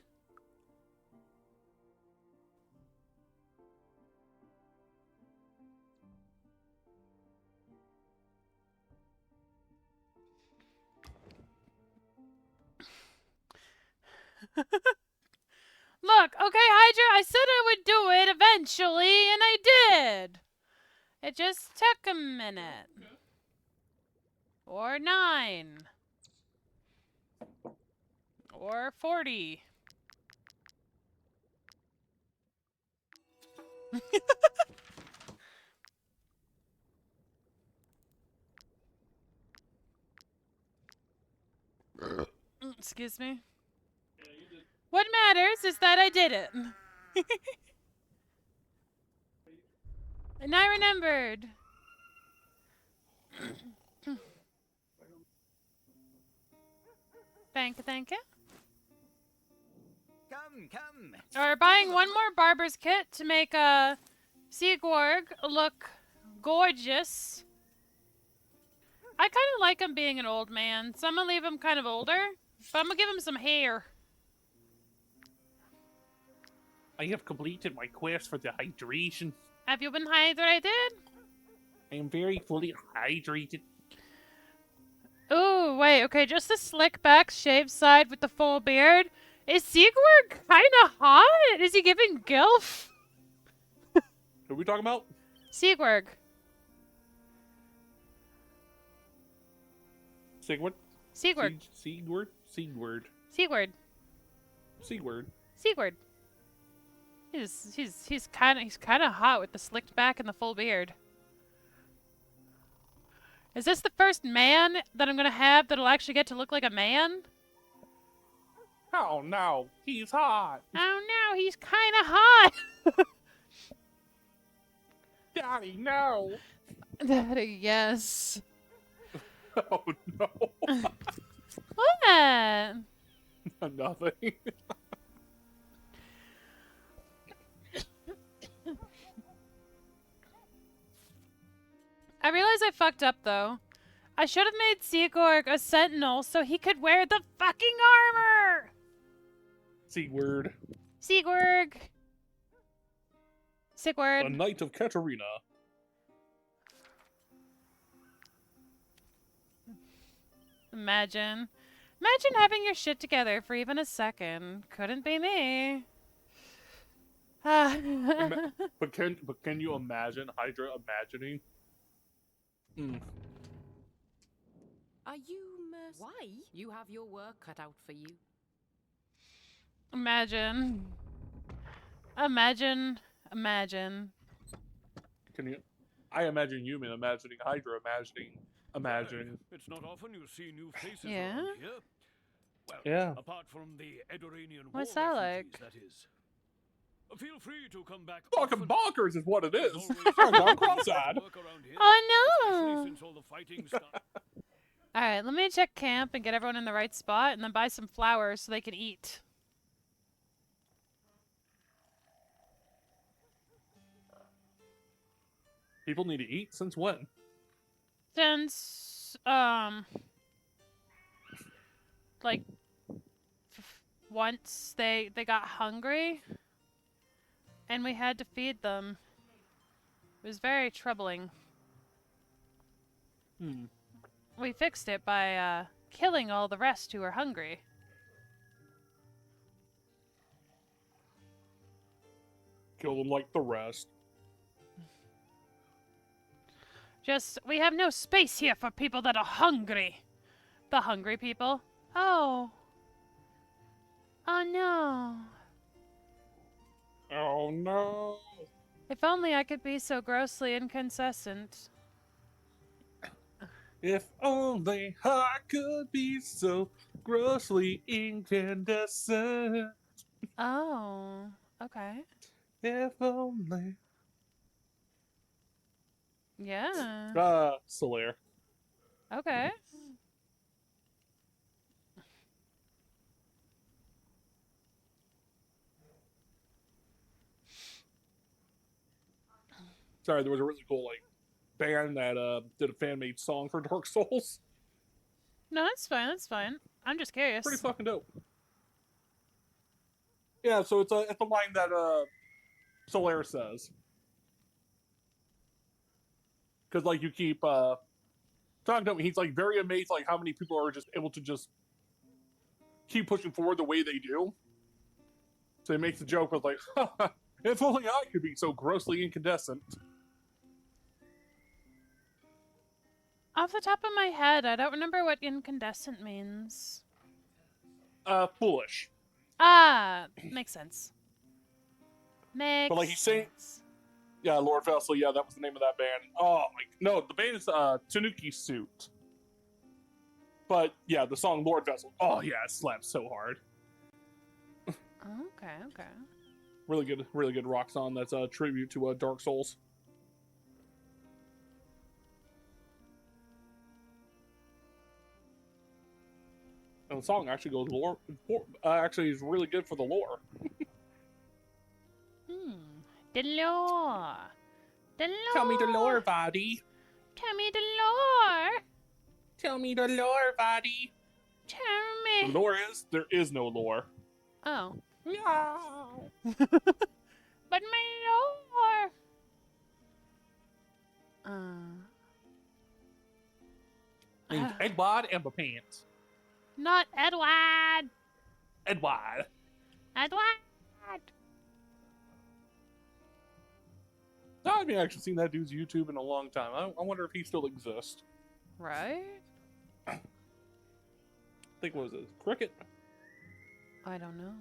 Look, okay, Hydra, I said I would do it eventually, and I did. It just took a minute. Or 9. Or 40. Excuse me. What matters is that I did it. And I remembered. Thank you. Come. We're buying one more barber's kit to make a Sigurg look gorgeous. I kind of like him being an old man, so I'm gonna leave him kind of older, but I'm gonna give him some hair. I have completed my quest for the hydration. Have you been hydrated? I am very fully hydrated. Ooh, wait, okay, just the slick back shaved side with the full beard. Is Sigurd kinda hot? Is he giving gilf? Who are we talking about? Sigurd. Sigurd? Sigurd. Sigurd? Sigurd. Sigurd. Sigurd. Sigurd. He's kinda hot with the slicked back and the full beard. Is this the first man that I'm gonna have that'll actually get to look like a man? Oh no, he's hot. Oh no, he's kinda hot. Daddy, no. Daddy, yes. Oh no. What? Nothing. I realize I fucked up though. I should have made Sigurd a sentinel so he could wear the fucking armor! Sigurd. Sigurd! A knight of Katarina. Imagine having your shit together for even a second. Couldn't be me. But can you imagine Hydra imagining? Are you Why? You have your work cut out for you. Imagine. Can you? I imagine you imagining Hydra imagining. It's not often you see new faces Yeah? around here. Well, Yeah. apart from the Edoranian What's war that refugees, like? that is. Feel free to come back. Fucking bonkers is what it is. I'm gone cross-eyed. Oh no! Since all the fighting stopped. Alright, let me check camp and get everyone in the right spot and then buy some flowers so they can eat. People need to eat since when? Since, like, once they got hungry and we had to feed them. It was very troubling. We fixed it by, killing all the rest who were hungry. Kill them like the rest. We have no space here for people that are hungry. The hungry people. Oh. Oh no. Oh no. If only I could be so grossly inconsistent. If only I could be so grossly incandescent. Oh. Okay. If only. Yeah. Solaire. Okay. Sorry, there was a really cool band that did a fan-made song for Dark Souls. No, that's fine. That's fine. I'm just curious. Pretty fucking dope. Yeah, so it's a line that Solaire says. Because you keep talking to him, he's very amazed how many people are just able to just keep pushing forward the way they do. So he makes a joke with if only I could be so grossly incandescent. Off the top of my head, I don't remember what incandescent means. Foolish. Ah, makes sense. Makes But he's saying, sense. yeah, Lord Vessel, yeah, that was the name of that band. Oh no, the band is Tanuki Suit. But yeah, the song Lord Vessel. Oh yeah, it slaps so hard. Okay. Really good rock song. That's a tribute to Dark Souls. And the song actually goes actually is really good for the lore. The lore. The lore. Tell me the lore, Vadi. Tell me the lore. Tell me the lore, Vadi. Tell me. The lore is there is no lore. Oh. No. But my lore. Named Edward and the Pants. Not Edward. Edward. Edward. I haven't actually seen that dude's YouTube in a long time. I wonder if he still exists. Right? I think, what was it? Cricket? I don't know.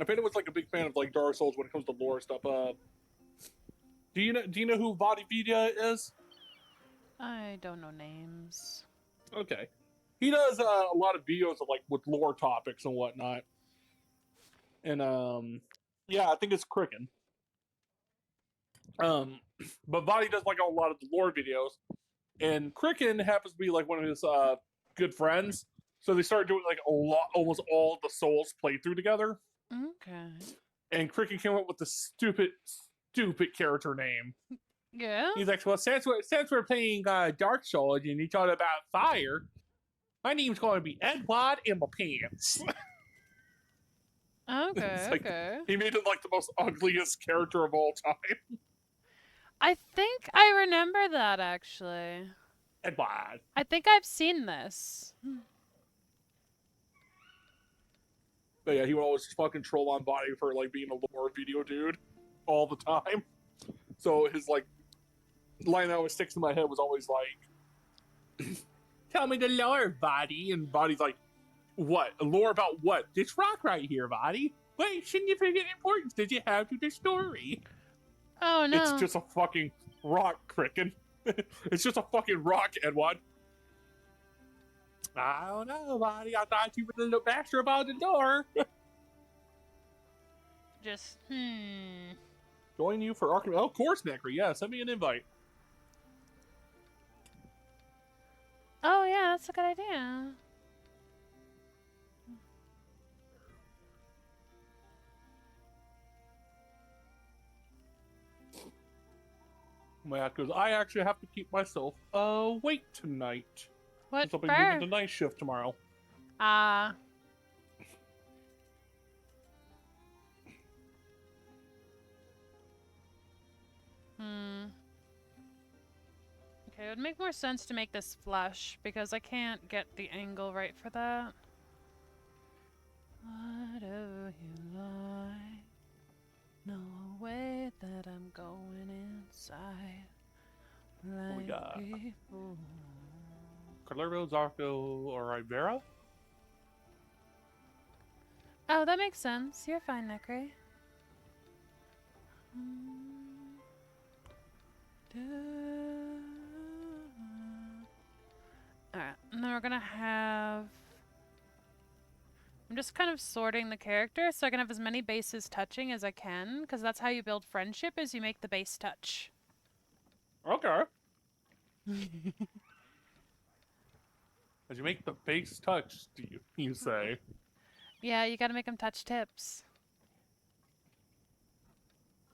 I bet it was a big fan of Dark Souls when it comes to lore stuff. Do you know who VODs is? I don't know names. Okay. He does a lot of videos of with lore topics and whatnot. And yeah, I think it's Cricken. But Vadi does like a lot of the lore videos, and Kricken happens to be like one of his good friends. So they started doing like almost all the Souls playthrough together. Okay. And Kricken came up with the stupid character name. Yeah. He's like, well, since we're playing Dark Souls and you thought about fire, my name's going to be Edward in my pants. Okay, like, okay. He made it like the most ugliest character of all time. I think I remember that, actually. Edward. I think I've seen this. But yeah, he would always fucking troll on Body for like being a lore video dude all the time. So his like line that always sticks in my head was always like, "Tell me the lore, Body," and Body's like, "What? A lore about what? This rock right here, Body. Wait, significant importance does it have to the story?" Oh no! It's just a fucking rock, Kricken. It's just a fucking rock, Edward. I don't know, Body. I thought you were a little faster about the door. Just, Join you for Arkham. Oh, of course, Necry. Yeah, send me an invite. Oh, yeah, that's a good idea. Yeah, because I actually have to keep myself awake tonight. What I'll be for? moving to night shift tomorrow. Ah. Okay, it would make more sense to make this flush, because I can't get the angle right for that. What do you like? No way that I'm going inside. Like We got people. Calervo, Zarco, or Rivera? Oh, that makes sense. You're fine, Necry. Alright, and then we're gonna have... I'm just kind of sorting the character so I can have as many bases touching as I can, because that's how you build friendship, is you make the base touch. Okay. As you make the base touch, do you say? Yeah, you gotta make them touch tips.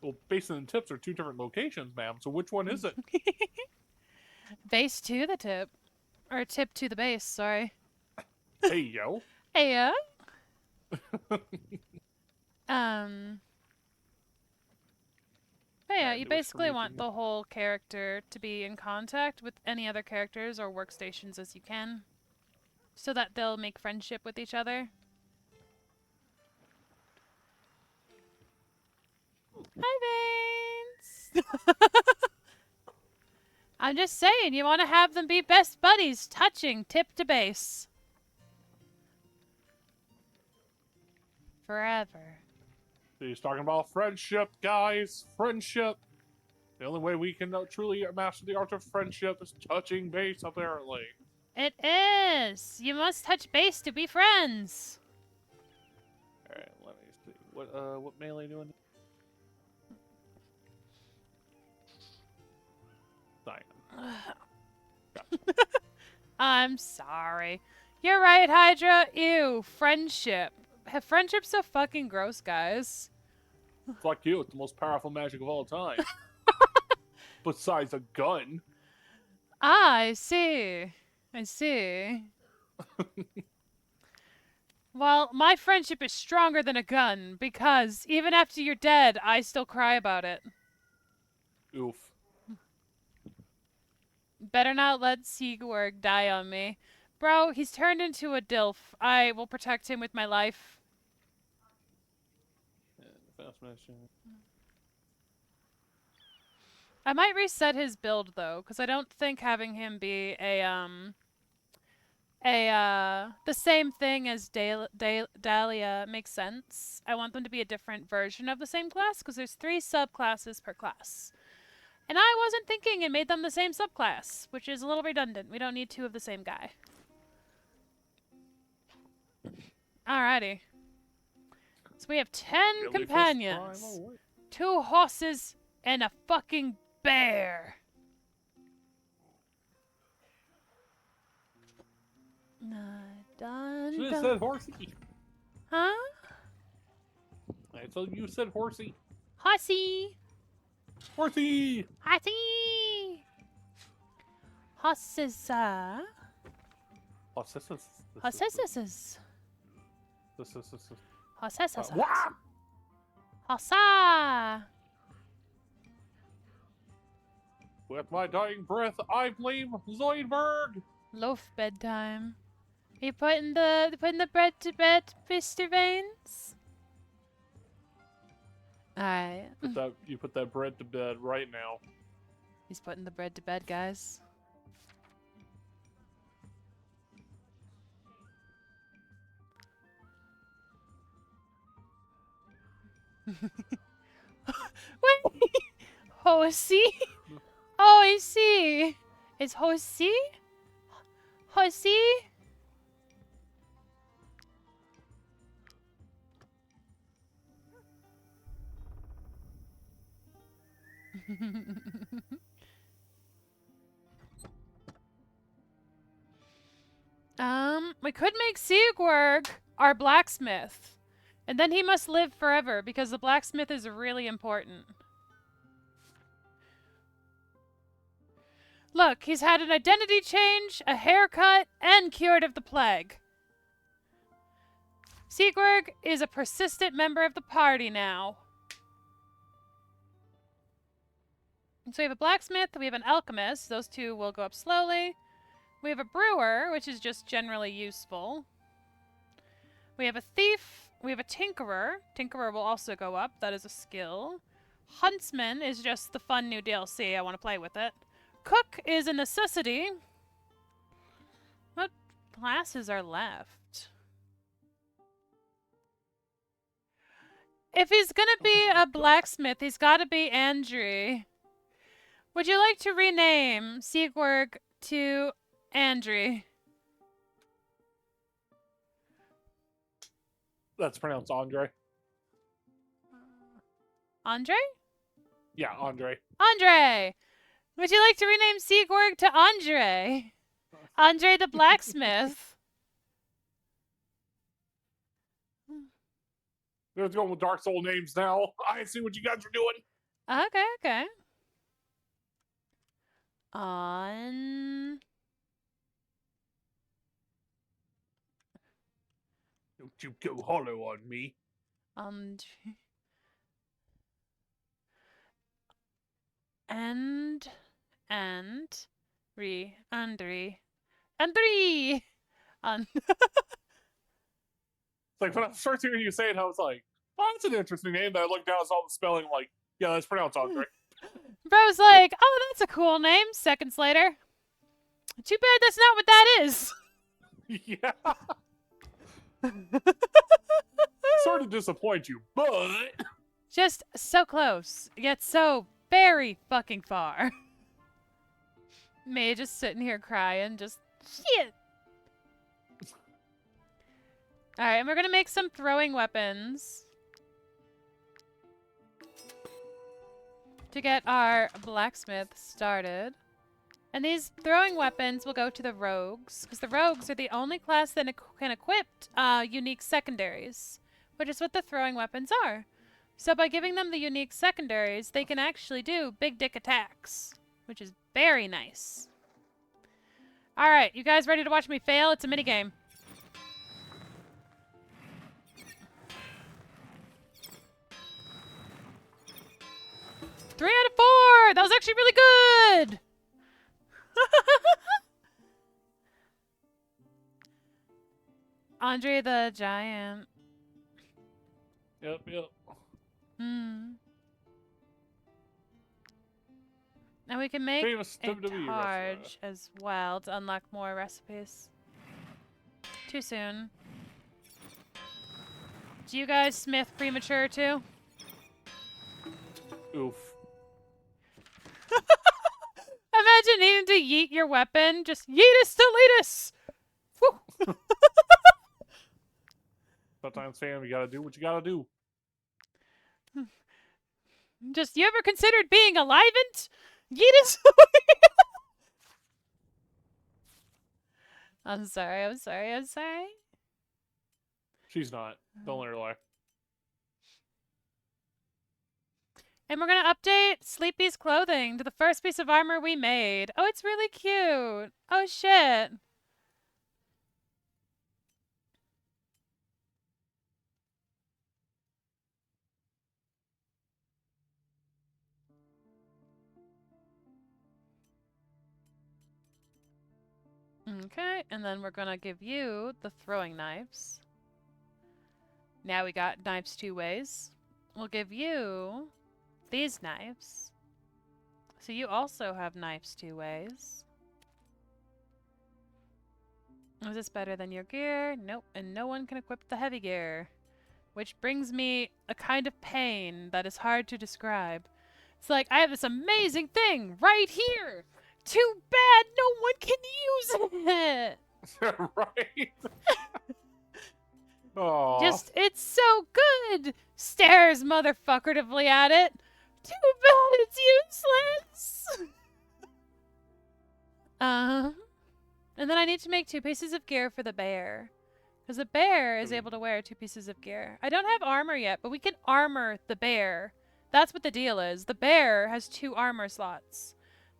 Well, base and tips are two different locations, ma'am, so which one is it? Base to the tip. Or tip to the base, sorry. Hey, yo. Hey, yeah? But yeah, you basically want the whole character to be in contact with any other characters or workstations as you can, so that they'll make friendship with each other. Hi, Veins! I'm just saying, you want to have them be best buddies, touching tip to base. Forever. He's talking about friendship, guys. Friendship. The only way we can truly master the art of friendship is touching base, apparently. It is! You must touch base to be friends! Alright, let me see. What melee doing? I'm sorry. You're right, Hydra. Ew, friendship. Friendship's so fucking gross, guys. Fuck you, it's the most powerful magic of all time. Besides a gun. Ah, I see. I see. Well, my friendship is stronger than a gun, because even after you're dead, I still cry about it. Oof. Better not let Sigurd die on me. Bro, he's turned into a dilf. I will protect him with my life. I might reset his build, though, because I don't think having him be the same thing as Dahlia makes sense. I want them to be a different version of the same class, because there's 3 subclasses per class. And I wasn't thinking and made them the same subclass, which is a little redundant. We don't need 2 of the same guy. Alrighty. So we have 10 companions, 2 horses, and a fucking bear. Dun, Should have dun. said horsey. Huh? I told you said horsey. Horsey. Horsey. Horsey. Horses. Horses. Horses. Horses. Wah! Hossa. With my dying breath, I blame Zoidberg. Loaf bedtime. Are you putting the bread to bed, Mr. Veins? Alright. You put that bread to bed right now. He's putting the bread to bed, guys. Wait! Horsey? Oh, I see. Is Horsey? Horsey? We could make Siegwerg our blacksmith. And then he must live forever, because the blacksmith is really important. Look, he's had an identity change, a haircut, and cured of the plague. Siegwerg is a persistent member of the party now. So we have a blacksmith, we have an alchemist. Those two will go up slowly. We have a brewer, which is just generally useful. We have a thief. We have a tinkerer. Tinkerer will also go up. That is a skill. Huntsman is just the fun new DLC. I want to play with it. Cook is a necessity. What classes are left? If he's gonna be a blacksmith, he's gotta be Andrew. Would you like to rename Siegwerg to Andrew? That's pronounced Andre. Andre? Yeah, Andre. Andre! Would you like to rename Siegwerg to Andre? Andre the blacksmith. They're going with Dark Soul names now. I see what you guys are doing. Okay. On... Don't you go hollow on me. Andre... Andre. It's like when I first hearing you say it, I was like, oh, that's an interesting name. Then I looked down and saw the spelling, like, yeah, that's pronounced Andre. Bro's like, oh, that's a cool name. Seconds later. Too bad that's not what that is. Yeah. Sorry to disappoint you, but... Just so close, yet so very fucking far. Me just sitting here crying, just shit. Alright, and we're gonna make some throwing weapons to get our blacksmith started. And these throwing weapons will go to the rogues, because the rogues are the only class that can equip unique secondaries, which is what the throwing weapons are. So by giving them the unique secondaries, they can actually do big dick attacks, which is very nice. Alright, you guys ready to watch me fail? It's a minigame. Three out of 4! That was actually really good! Andre the Giant. Yep. And we can make Famous a WWE targe as well to unlock more recipes. Too soon. Do you guys smith premature too? Oof. Imagine needing to yeet your weapon. Just yeetus deletus! Woo! Sometimes, fam, you gotta do what you gotta do. Just, you ever considered being alivened? Yeetus? I'm sorry, I'm sorry, I'm sorry. She's not. Don't let her lie. And we're gonna update Sleepy's clothing to the first piece of armor we made. Oh, it's really cute. Oh, shit. Okay, and then we're gonna give you the throwing knives. Now we got knives 2 ways. We'll give you these knives. So you also have knives 2 ways. Is this better than your gear? Nope, and no one can equip the heavy gear. Which brings me a kind of pain that is hard to describe. It's like, I have this amazing thing right here! Too bad no one can use it! Right? Aww. Just, it's so good! Stares motherfuckertively at it. Too bad it's useless! And then I need to make 2 pieces of gear for the bear. Because the bear is able to wear 2 pieces of gear. I don't have armor yet, but we can armor the bear. That's what the deal is. The bear has 2 armor slots.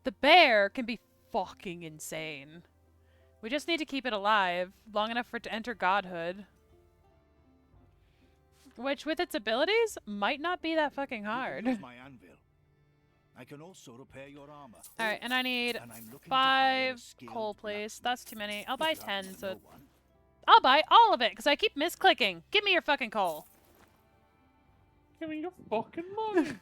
The bear can be fucking insane. We just need to keep it alive long enough for it to enter godhood. Which, with its abilities, might not be that fucking hard. My anvil. I can also repair your armor. Alright, and I need 5 coal, please. That's too many. I'll buy 10, so... I'll buy all of it, because I keep misclicking. Give me your fucking coal. Give me your fucking money.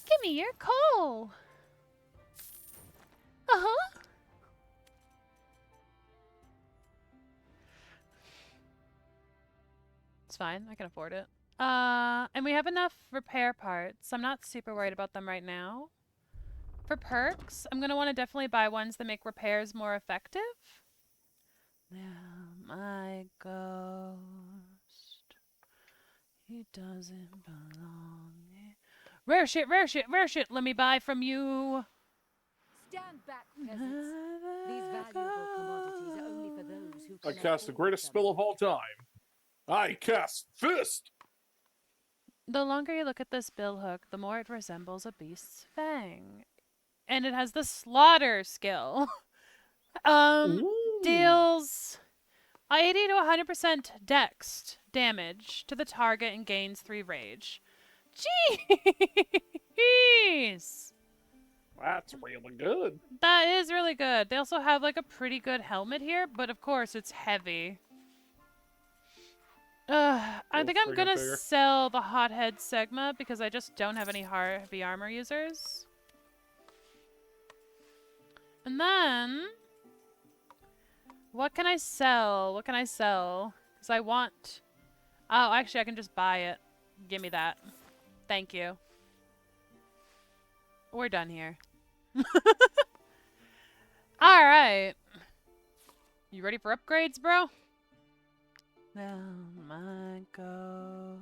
Give me your coal. Uh-huh. It's fine. I can afford it. And we have enough repair parts. I'm not super worried about them right now. For perks, I'm going to want to definitely buy ones that make repairs more effective. Yeah, my ghost. He doesn't belong here. Rare shit, rare shit, rare shit. Let me buy from you. Stand back, peasants. These valuable commodities are only for those who I cast the greatest spell of all time. I cast Fist! The longer you look at this bill hook, the more it resembles a beast's fang. And it has the slaughter skill. Deals 80 to 100% dex damage to the target and gains 3 rage. Jeez! That's really good. That is really good. They also have like a pretty good helmet here, but of course it's heavy. I think I'm gonna sell the Hothead Sigma because I just don't have any heavy armor users. And then... what can I sell? What can I sell? Because I want... oh, actually, I can just buy it. Give me that. Thank you. We're done here. Alright. You ready for upgrades, bro? Oh my ghost.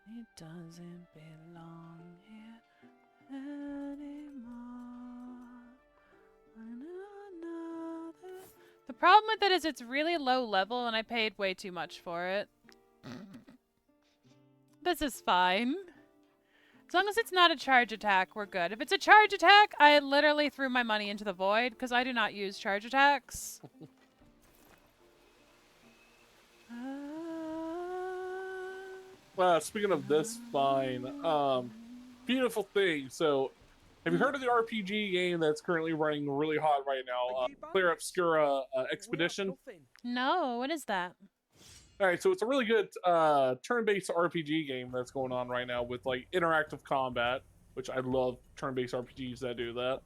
It doesn't belong here anymore. The problem with it is it's really low level and I paid way too much for it. This is fine. As long as it's not a charge attack, we're good. If it's a charge attack, I literally threw my money into the void because I do not use charge attacks. Speaking of this, fine. Beautiful thing. So, have you heard of the RPG game that's currently running really hot right now? Clear Obscura Expedition? No, what is that? Alright, so it's a really good turn-based RPG game that's going on right now with like interactive combat, which I love turn-based RPGs that do that.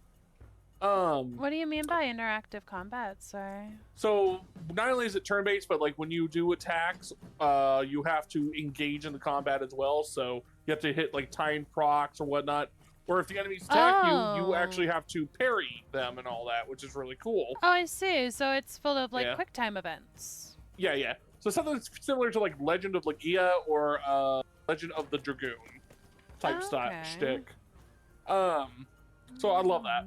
What do you mean by interactive combat? Sorry. So not only is it turn-based, but like when you do attacks, you have to engage in the combat as well. So you have to hit like timed procs or whatnot. Or if the enemies attack you actually have to parry them and all that, which is really cool. Oh, I see. So it's full of like quick time events. Yeah, yeah. So something similar to like Legend of Legia or Legend of the Dragoon type Okay. shtick. So I love that.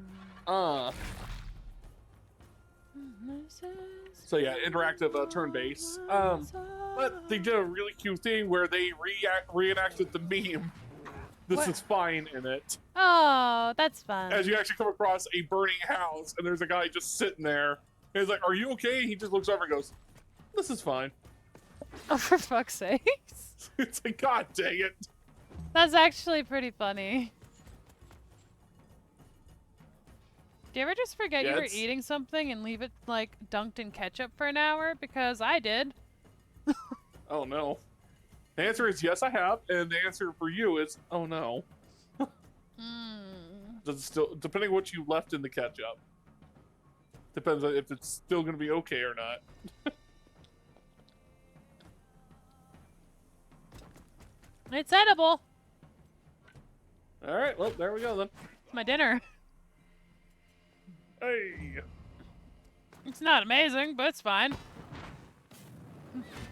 So yeah, interactive turn-based. But they did a really cute thing where they reenacted the meme. This What? is fine in it. Oh, that's fun. As you actually come across a burning house, and there's a guy just sitting there. And he's like, "Are you okay?" And he just looks over and goes, "This is fine." Oh, for fuck's sake. It's like, God dang it. That's actually pretty funny. Do you ever just forget you were eating something and leave it, like, dunked in ketchup for an hour? Because I did. Oh, no. The answer is yes, I have. And the answer for you is, oh, no. Does it still, depending on what you left in the ketchup. Depends on if it's still going to be okay or not. It's edible. All right, well, there we go then. It's my dinner. Hey. It's not amazing, but it's fine.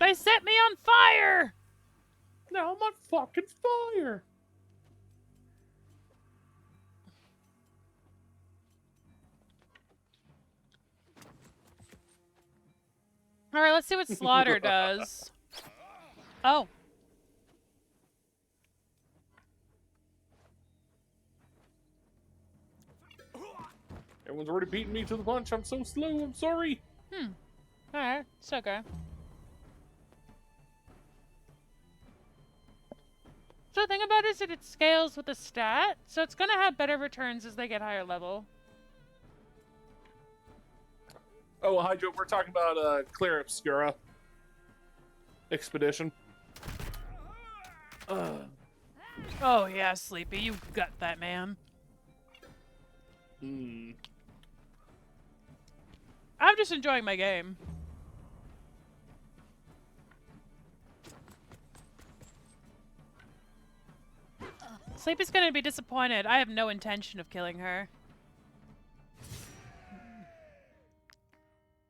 They set me on fire! Now I'm on fucking fire. Alright, let's see what Slaughter does. Oh. Everyone's already beating me to the punch. I'm so slow. I'm sorry. Alright, it's okay. So the thing about it is that it scales with the stat, so it's gonna have better returns as they get higher level. Oh, Hydro, we're talking about Claire Obscura Expedition. Oh yeah, Sleepy, you got that, man. I'm just enjoying my game. Sleepy's gonna be disappointed. I have no intention of killing her.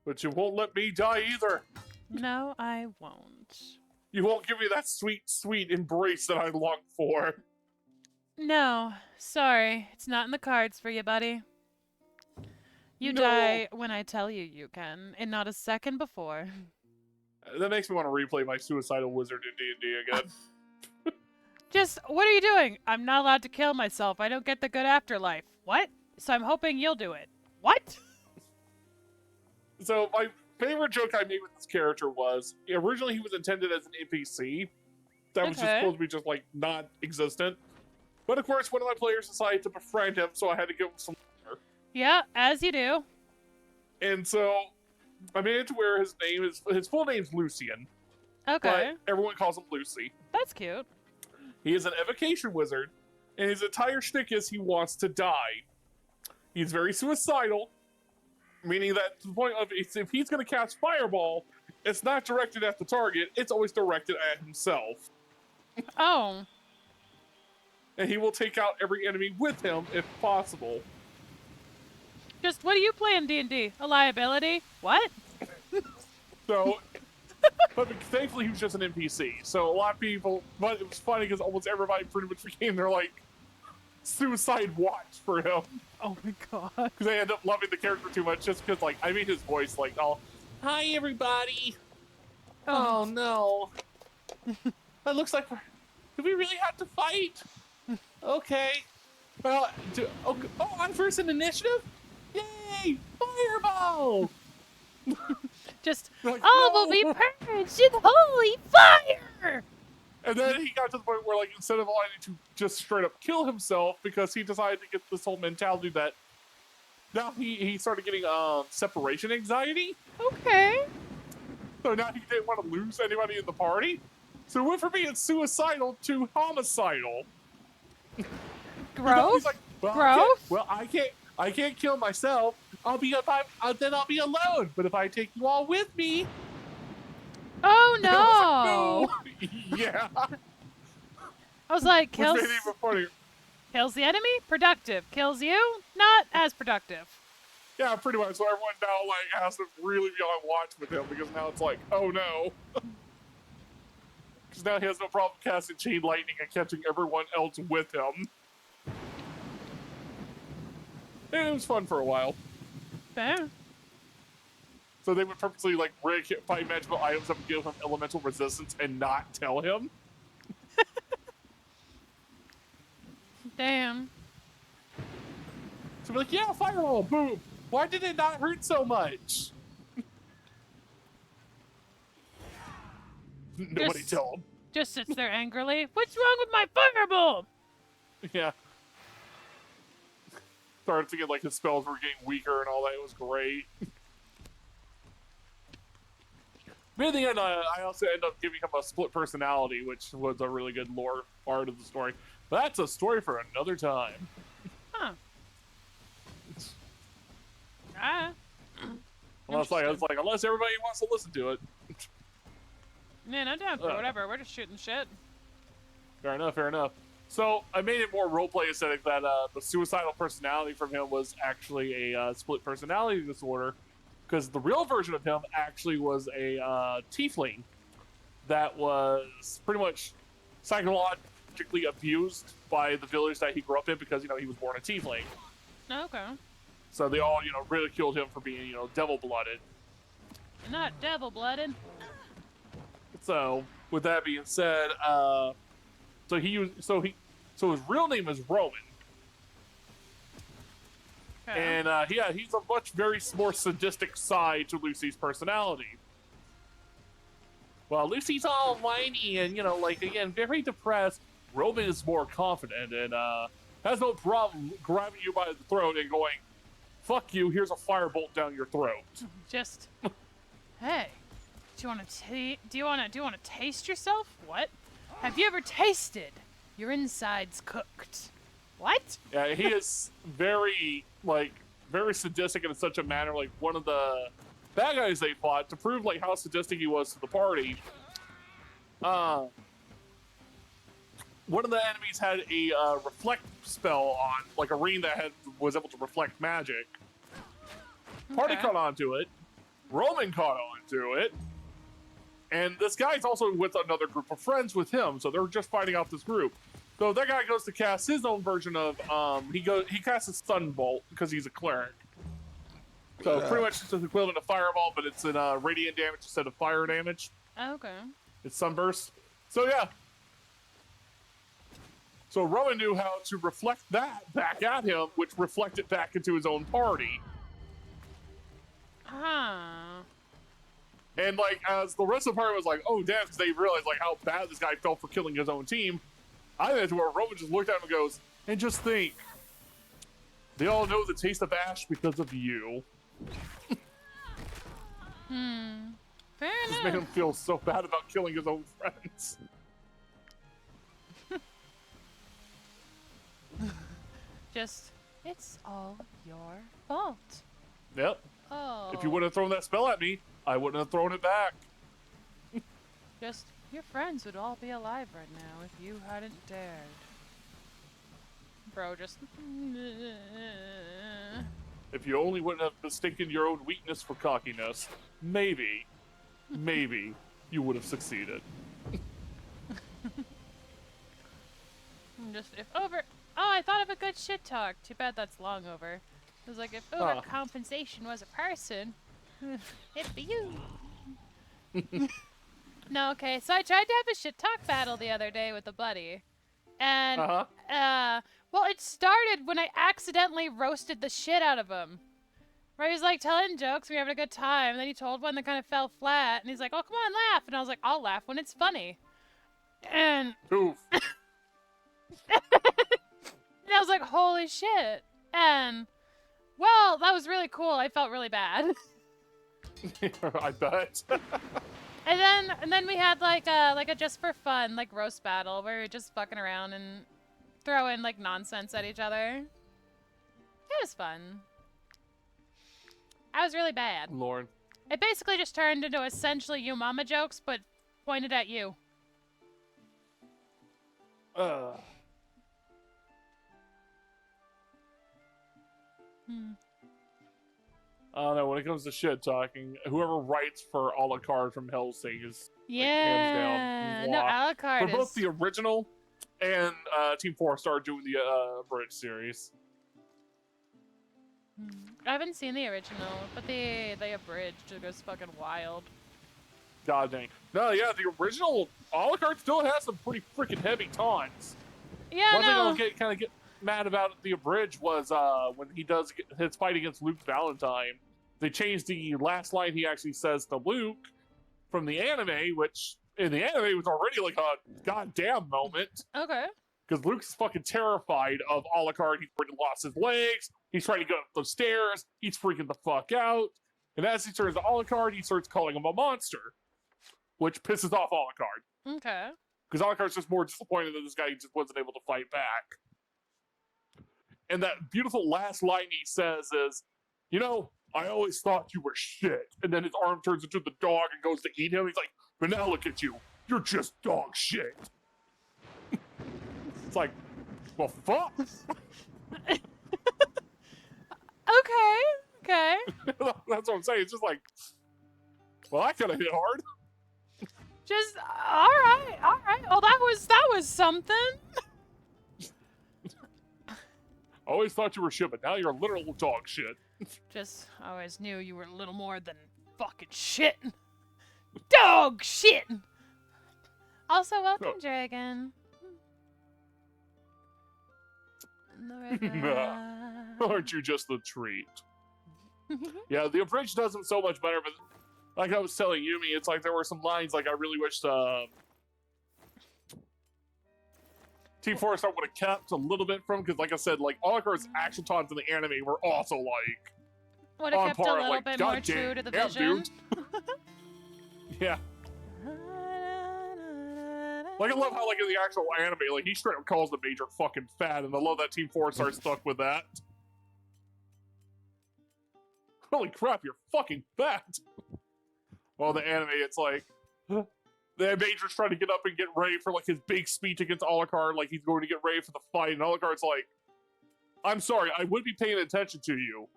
But you won't let me die either. No, I won't. You won't give me that sweet, sweet embrace that I long for. No, sorry. It's not in the cards for you, buddy. You die when I tell you you can, and not a second before. That makes me want to replay my suicidal wizard in D&D again. Just, what are you doing? I'm not allowed to kill myself. I don't get the good afterlife. What? So I'm hoping you'll do it. What? So my favorite joke I made with this character was, originally he was intended as an NPC. That was just supposed to be just, like, not existent. But of course, one of my players decided to befriend him, so I had to give him some lore. Yeah, as you do. And so I made it to where his full name's Lucian. Okay. But everyone calls him Lucy. That's cute. He is an evocation wizard, and his entire shtick is he wants to die. He's very suicidal, meaning that to the point of if he's going to cast Fireball, it's not directed at the target, it's always directed at himself. Oh. And he will take out every enemy with him if possible. Just, what do you play in D&D? A liability? What? So, but thankfully he was just an NPC. So a lot of people, but it was funny because almost everybody pretty much became their, like, suicide watch for him. Oh my god. Because they end up loving the character too much just because, like, I made his voice, like, oh, hi everybody. Oh no. It looks like do we really have to fight? Okay. Well, I'm first in initiative? Yay! Fireball! Just, like, all will be purged in holy fire! And then he got to the point where, like, instead of wanting to just straight up kill himself, because he decided to get this whole mentality that now he started getting separation anxiety. Okay. So now he didn't want to lose anybody in the party. So it went from being suicidal to homicidal. Growth? He's like, well, I can't kill myself. Then I'll be alone. But if I take you all with me. Oh no! Yeah. I was like, kills the enemy, productive. Kills you, not as productive. Yeah, pretty much. So everyone now, like, has to really be on watch with him because now it's like, oh no. because now he has no problem casting chain lightning and catching everyone else with him. And it was fun for a while. Fair. So they would purposely like rig fight magical items that would give him elemental resistance and not tell him. Damn. So we're like, yeah, fireball, boom. Why did it not hurt so much? Nobody tell him. Just sits there angrily. What's wrong with my fireball? Yeah. Started thinking like his spells were getting weaker and all that. It was great. But in the end, I also ended up giving him a split personality, which was a really good lore part of the story. But that's a story for another time. Huh. Unless, unless everybody wants to listen to it. Man, I'm down for whatever. We're just shooting shit. Fair enough, fair enough. So I made it more roleplay aesthetic that the suicidal personality from him was actually a split personality disorder, because the real version of him actually was a tiefling that was pretty much psychologically abused by the village that he grew up in because, you know, he was born a tiefling. Okay. So they all, you know, ridiculed him for being, you know, devil-blooded. Not devil-blooded. So, with that being said, so his real name is Roman. Okay. And yeah, he's a very more sadistic side to Lucy's personality. While Lucy's all whiny and, you know, like, again, very depressed, Roman is more confident and has no problem grabbing you by the throat and going, "Fuck you, here's a firebolt down your throat." Just, hey, do you want to taste yourself? What? Have you ever tasted your insides cooked? What? Yeah, he is very sadistic in such a manner. Like, one of the bad guys they fought, to prove like how sadistic he was to the party, one of the enemies had a reflect spell on, like a ring that was able to reflect magic. Party caught on to it. Roman caught on to it. And this guy's also with another group of friends with him, so they're just fighting out this group. So that guy goes to cast his own version of, he casts a stun bolt because he's a cleric. So pretty much it's the equivalent of fireball, but it's in radiant damage instead of fire damage. Okay. It's sunburst. So yeah. So Rowan knew how to reflect that back at him, which reflected back into his own party. Huh. And like, as the rest of the party was like, oh damn, because they realized like how bad this guy felt for killing his own team, I think where Roman just looked at him and goes, and just think, they all know the taste of ash because of you. Fair enough. Just made him feel so bad about killing his own friends. Just, it's all your fault. Yep. Oh. If you wouldn't have thrown that spell at me, I wouldn't have thrown it back. Just, your friends would all be alive right now if you hadn't dared. Bro, just... If you only wouldn't have mistaken your own weakness for cockiness, maybe you would have succeeded. Just, if over... Oh, I thought of a good shit talk. Too bad that's long over. It was like, if overcompensation was a person, it'd be you. No, okay, so I tried to have a shit talk battle the other day with a buddy. And, well, it started when I accidentally roasted the shit out of him. Where he was like telling jokes, we were having a good time, and then he told one that kind of fell flat, and he's like, oh, come on, laugh. And I was like, I'll laugh when it's funny. And... Oof. And I was like, holy shit. And, well, that was really cool. I felt really bad. I bet. And then we had like a just for fun like roast battle where we were just fucking around and throwing like nonsense at each other. It was fun. I was really bad. Lord. It basically just turned into essentially you mama jokes, but pointed at you. I don't know, when it comes to shit talking, whoever writes for a la carte from Hellsing is Yeah. Hands No, down. Alucard For both is... the original and Team 4 started doing the Bridge series. I haven't seen the original, but the abridged goes fucking wild. God dang. No, yeah, the original Alucard still has some pretty freaking heavy taunts. Yeah, One thing I'll get mad about the abridged was when he does his fight against Luke Valentine, they changed the last line he actually says to Luke from the anime, which in the anime was already like a goddamn moment. Okay. Because Luke's fucking terrified of Alucard. He's already lost his legs. He's trying to go up those stairs. He's freaking the fuck out. And as he turns to Alucard, he starts calling him a monster, which pisses off Alucard. Okay. Because Alucard's just more disappointed that this guy just wasn't able to fight back. And that beautiful last line he says is, you know, I always thought you were shit. And then his arm turns into the dog and goes to eat him. He's like, but now look at you. You're just dog shit. It's like, well, fuck. Okay. That's what I'm saying. It's just like, well, I could have hit hard. Just all right. Well, that was something. I always thought you were shit, but now you're a literal dog shit. Just always knew you were a little more than fucking shit. Dog shit. Also, welcome, Dragon. Aren't you just the treat? Yeah, the abridged does him so much better, but like I was telling Yumi, it's like there were some lines like I really wish Team Forest would have kept a little bit from, because like I said, like Alucard's action taunts in the anime were also like would have kept par, a little like, bit more true to the yeah, vision. Yeah. Like, I love how, like, in the actual anime, like, he straight up calls the Major fucking fat, and I love that Team 4 starts stuck with that. Holy crap, you're fucking fat! Well, the anime, it's like, the Major's trying to get up and get ready for, like, his big speech against Alucard, like, he's going to get ready for the fight, and Alucard's like, I'm sorry, I would be paying attention to you,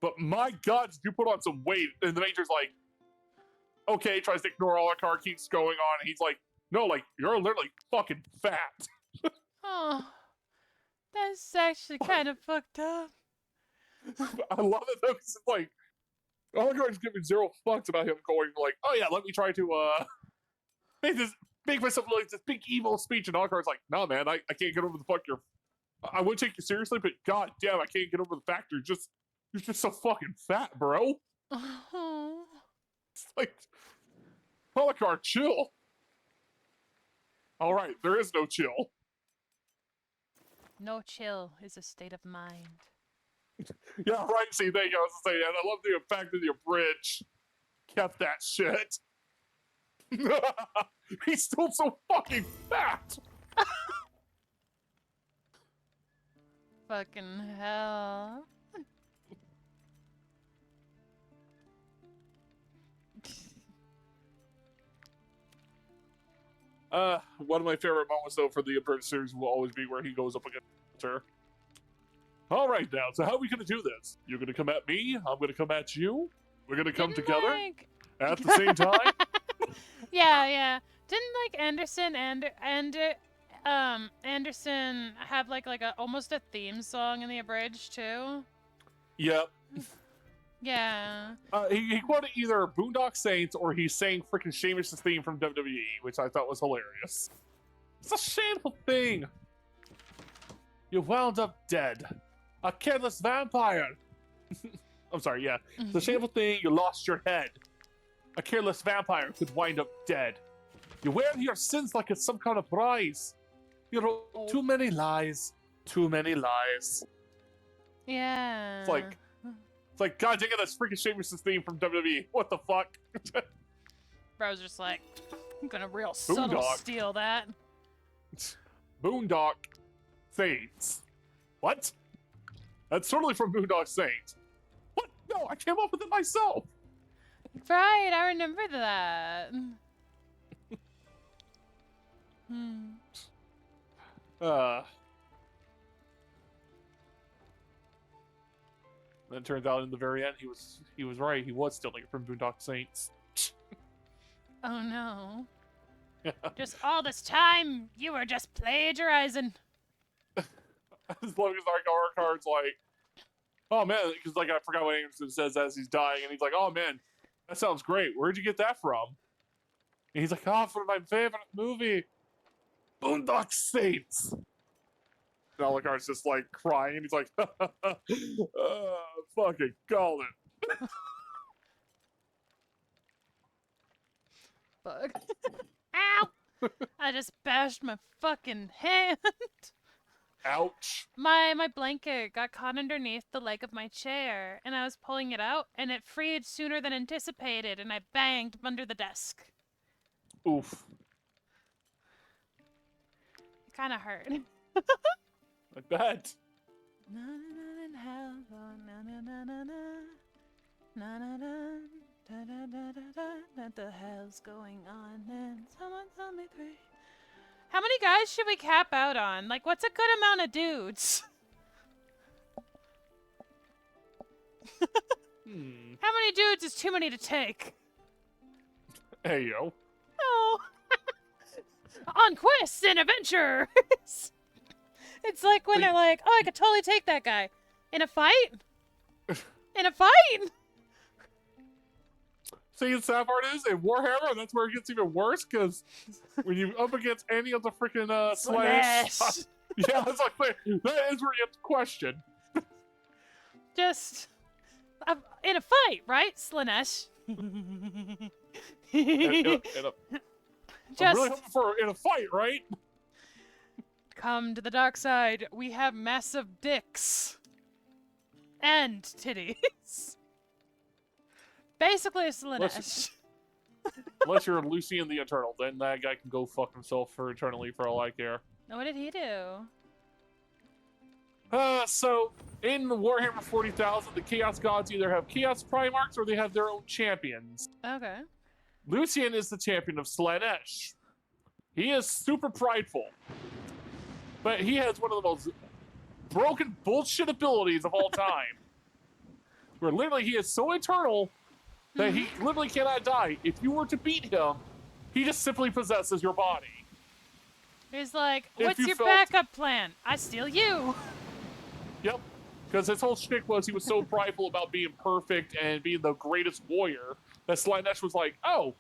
but my god, did you put on some weight? And the Major's like, okay, tries to ignore Alucard, keeps going on, and he's like, no, like, you're literally fucking fat. Oh, that's actually kind of fucked up. I love it though, because it's like, Alucard's giving zero fucks about him going like, oh yeah, let me try to, make myself like this big evil speech, and Alucard's like, no man, I can't get over the fuck I would take you seriously, but god damn, I can't get over the fact you're just so fucking fat, bro. Oh. It's like, Alucard, chill. All right, there is no chill. No chill is a state of mind. Yeah, right. See, there you go. I was saying, and I love the fact that the bridge kept that shit. He's still so fucking fat. Fucking hell. One of my favorite moments though for the abridged series will always be where he goes up against her. All right, now, so how are we gonna do this? You're gonna come at me. I'm gonna come at you. We're gonna come together at the same time. Yeah. Didn't like Anderson Anderson have like almost a theme song in the abridged too? Yep. Yeah. He quoted either Boondock Saints or he sang freaking Sheamus' theme from WWE, which I thought was hilarious. It's a shameful thing. You wound up dead. A careless vampire. I'm sorry, yeah. It's a shameful thing, you lost your head. A careless vampire could wind up dead. You wear your sins like it's some kind of prize. You wrote too many lies. Too many lies. Yeah. It's like, god dang it, that's freaking Sheamus' theme from WWE. What the fuck? Bro's just like, I'm gonna real subtle steal that. Boondock Saints. What? That's totally from Boondock Saints. What? No, I came up with it myself. Right, I remember that. Then it turns out in the very end he was right. He was stealing it from Boondock Saints. Oh no. Just all this time, you were just plagiarizing. As long as our card's like, oh man, because like I forgot what Anderson says as he's dying, and he's like, oh man, that sounds great. Where'd you get that from? And he's like, oh, from my favorite movie, Boondock Saints. And Alucard's just like crying, and he's like, fucking call it. Fuck. Ow! I just bashed my fucking hand. Ouch. My blanket got caught underneath the leg of my chair, and I was pulling it out, and it freed sooner than anticipated, and I banged under the desk. Oof. It kind of hurt. I bet. What the hell's going on? And someone tell me 3. How many guys should we cap out on? Like, what's a good amount of dudes? How many dudes is too many to take? Hey, yo. Oh. On quests and adventures. It's like when they're like, oh, I could totally take that guy. In a fight? In a fight? See, the sad part is, in Warhammer, that's where it gets even worse, because when you up against any of the freaking slash... Yeah, it's like, that is where you have to question. Just... in a fight, right, Slanesh? I'm really hoping for in a fight, right? Come to the dark side. We have massive dicks. And titties. Basically, Slanesh. Unless you're Lucian the Eternal, then that guy can go fuck himself for eternally for all I care. What did he do? So, in Warhammer 40,000, the Chaos Gods either have Chaos Primarchs or they have their own champions. Okay. Lucian is the champion of Slanesh. He is super prideful. But he has one of the most broken bullshit abilities of all time. Where literally he is so eternal that he literally cannot die. If you were to beat him, he just simply possesses your body. He's like, what's your backup plan? I steal you. Yep. Because his whole shtick was he was so prideful about being perfect and being the greatest warrior that Slanesh was like, oh,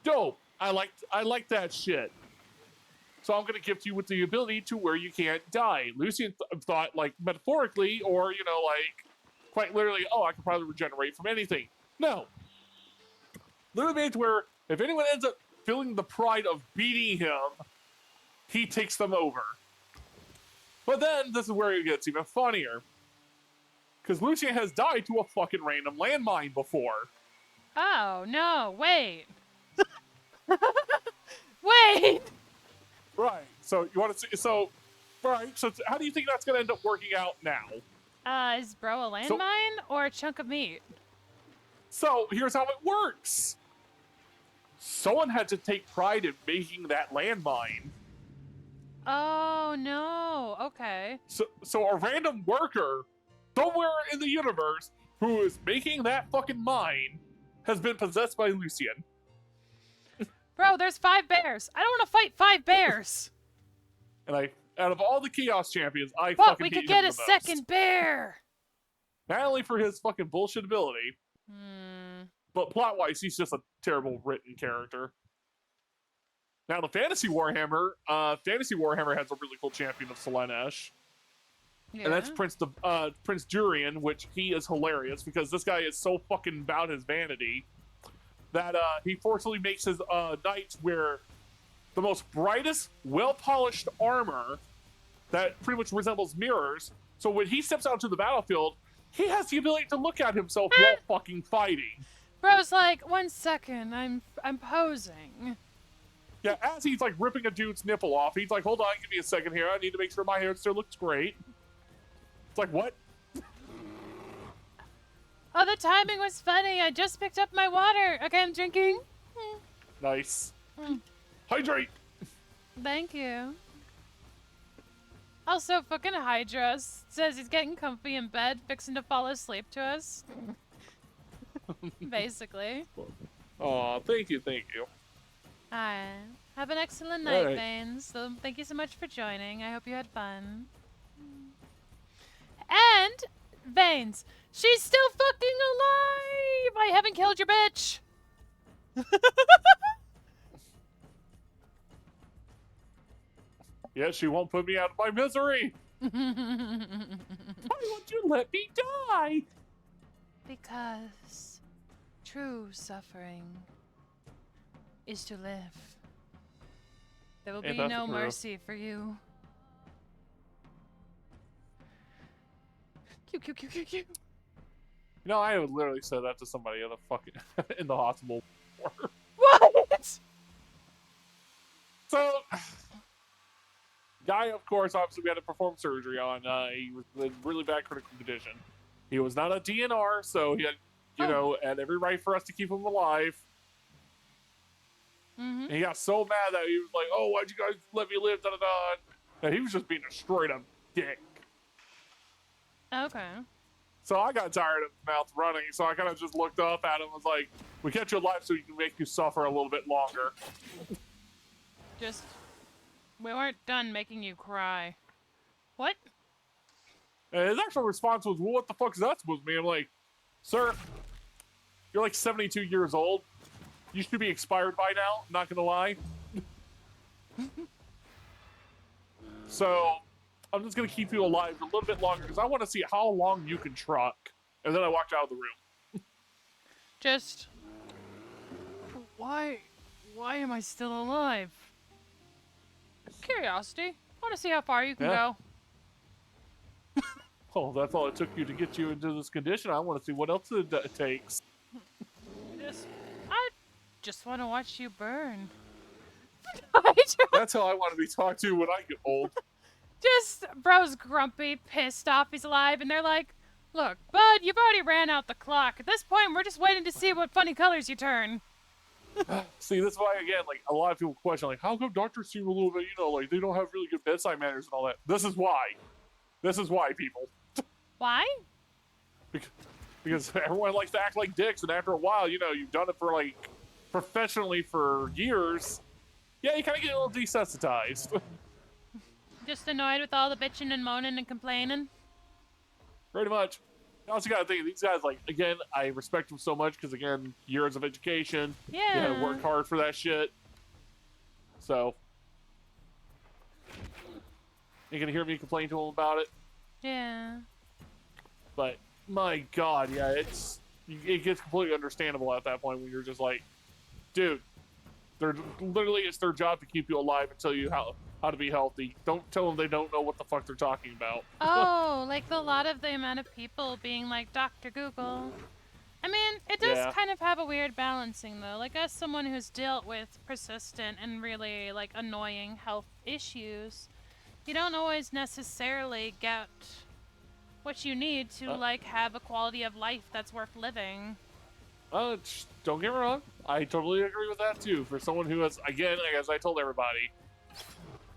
dope. I like that shit. So I'm going to gift you with the ability to where you can't die. Lucian thought, like, metaphorically, or, you know, like, quite literally, oh, I can probably regenerate from anything. No. Literally made it to where if anyone ends up feeling the pride of beating him, he takes them over. But then, this is where it gets even funnier. Because Lucian has died to a fucking random landmine before. Oh, no, wait. Wait! Right, so you want to see, so how do you think that's going to end up working out now? Is bro a landmine or a chunk of meat? So, here's how it works. Someone had to take pride in making that landmine. Oh, no. Okay. So a random worker somewhere in the universe who is making that fucking mine has been possessed by Lucian. Bro, there's 5 bears. I don't want to fight 5 bears. And out of all the Chaos Champions, I but fucking we beat could get him a the most. second bear. Not only for his fucking bullshit ability, but plot-wise, he's just a terrible written character. Now, the Fantasy Warhammer has a really cool champion of Slanesh. Yeah. And that's Prince Durian, which he is hilarious because this guy is so fucking about his vanity that he forcefully makes his knights wear the most brightest, well-polished armor that pretty much resembles mirrors. So when he steps out to the battlefield, he has the ability to look at himself while fucking fighting. Bro's like, 1 second, I'm posing. Yeah, as he's like ripping a dude's nipple off, he's like, hold on, give me a second here. I need to make sure my hair still looks great. It's like, what? Oh, the timing was funny. I just picked up my water. Okay, I'm drinking. Nice. Hydrate! Thank you. Also, fucking Hydra says he's getting comfy in bed, fixing to fall asleep to us. Basically. Aw, thank you. Alright. Have an excellent night, Baines. So thank you so much for joining. I hope you had fun. And, Baines, she's still fucking alive! I haven't killed your bitch! Yeah, she won't put me out of my misery! Why won't you let me die? Because true suffering is to live. There will be no mercy for you. Cute. You know, I would literally say that to somebody in the fucking in the hospital. What? So, guy, of course, obviously we had to perform surgery on. He was in really bad critical condition. He was not a DNR, so he had, you know, had every right for us to keep him alive. And he got so mad that he was like, "Oh, why'd you guys let me live?" Da da da. And he was just being a straight up dick. Okay. So I got tired of his mouth running, so I kind of just looked up at him and was like, "We kept you alive so we can make you suffer a little bit longer." We weren't done making you cry. What? And his actual response was, "Well, what the fuck is that supposed to mean?" I'm like, "Sir, you're like 72 years old. You should be expired by now, not gonna lie." So, I'm just gonna keep you alive a little bit longer because I want to see how long you can truck. And then I walked out of the room. Just... Why am I still alive? Curiosity. I want to see how far you can go. Oh, that's all it took you to get you into this condition. I want to see what else it takes. I just want to watch you burn. That's how I want to be talked to when I get old. Just, bro's grumpy, pissed off he's alive, and they're like, "Look, bud, you've already ran out the clock. At this point, we're just waiting to see what funny colors you turn." See, this is why, again, like, a lot of people question, like, how come doctors seem a little bit, you know, like, they don't have really good bedside manners and all that? This is why. This is why, people. Why? Because everyone likes to act like dicks, and after a while, you know, you've done it for, like, professionally for years. Yeah, you kind of get a little desensitized. Just annoyed with all the bitching and moaning and complaining? Pretty much. You also got to think, these guys, like, again, I respect them so much because, again, years of education. Yeah. You had to work hard for that shit. So, you're going to hear me complain to them about it. Yeah. But, my God, yeah, it gets completely understandable at that point when you're just like, dude, it's their job to keep you alive and tell you how to be healthy. Don't tell them they don't know what the fuck they're talking about. Oh, like a lot of the amount of people being like Dr. Google. I mean, it does kind of have a weird balancing though. Like as someone who's dealt with persistent and really like annoying health issues, you don't always necessarily get what you need to like have a quality of life that's worth living. Don't get me wrong. I totally agree with that too. For someone who has, again, as I told everybody,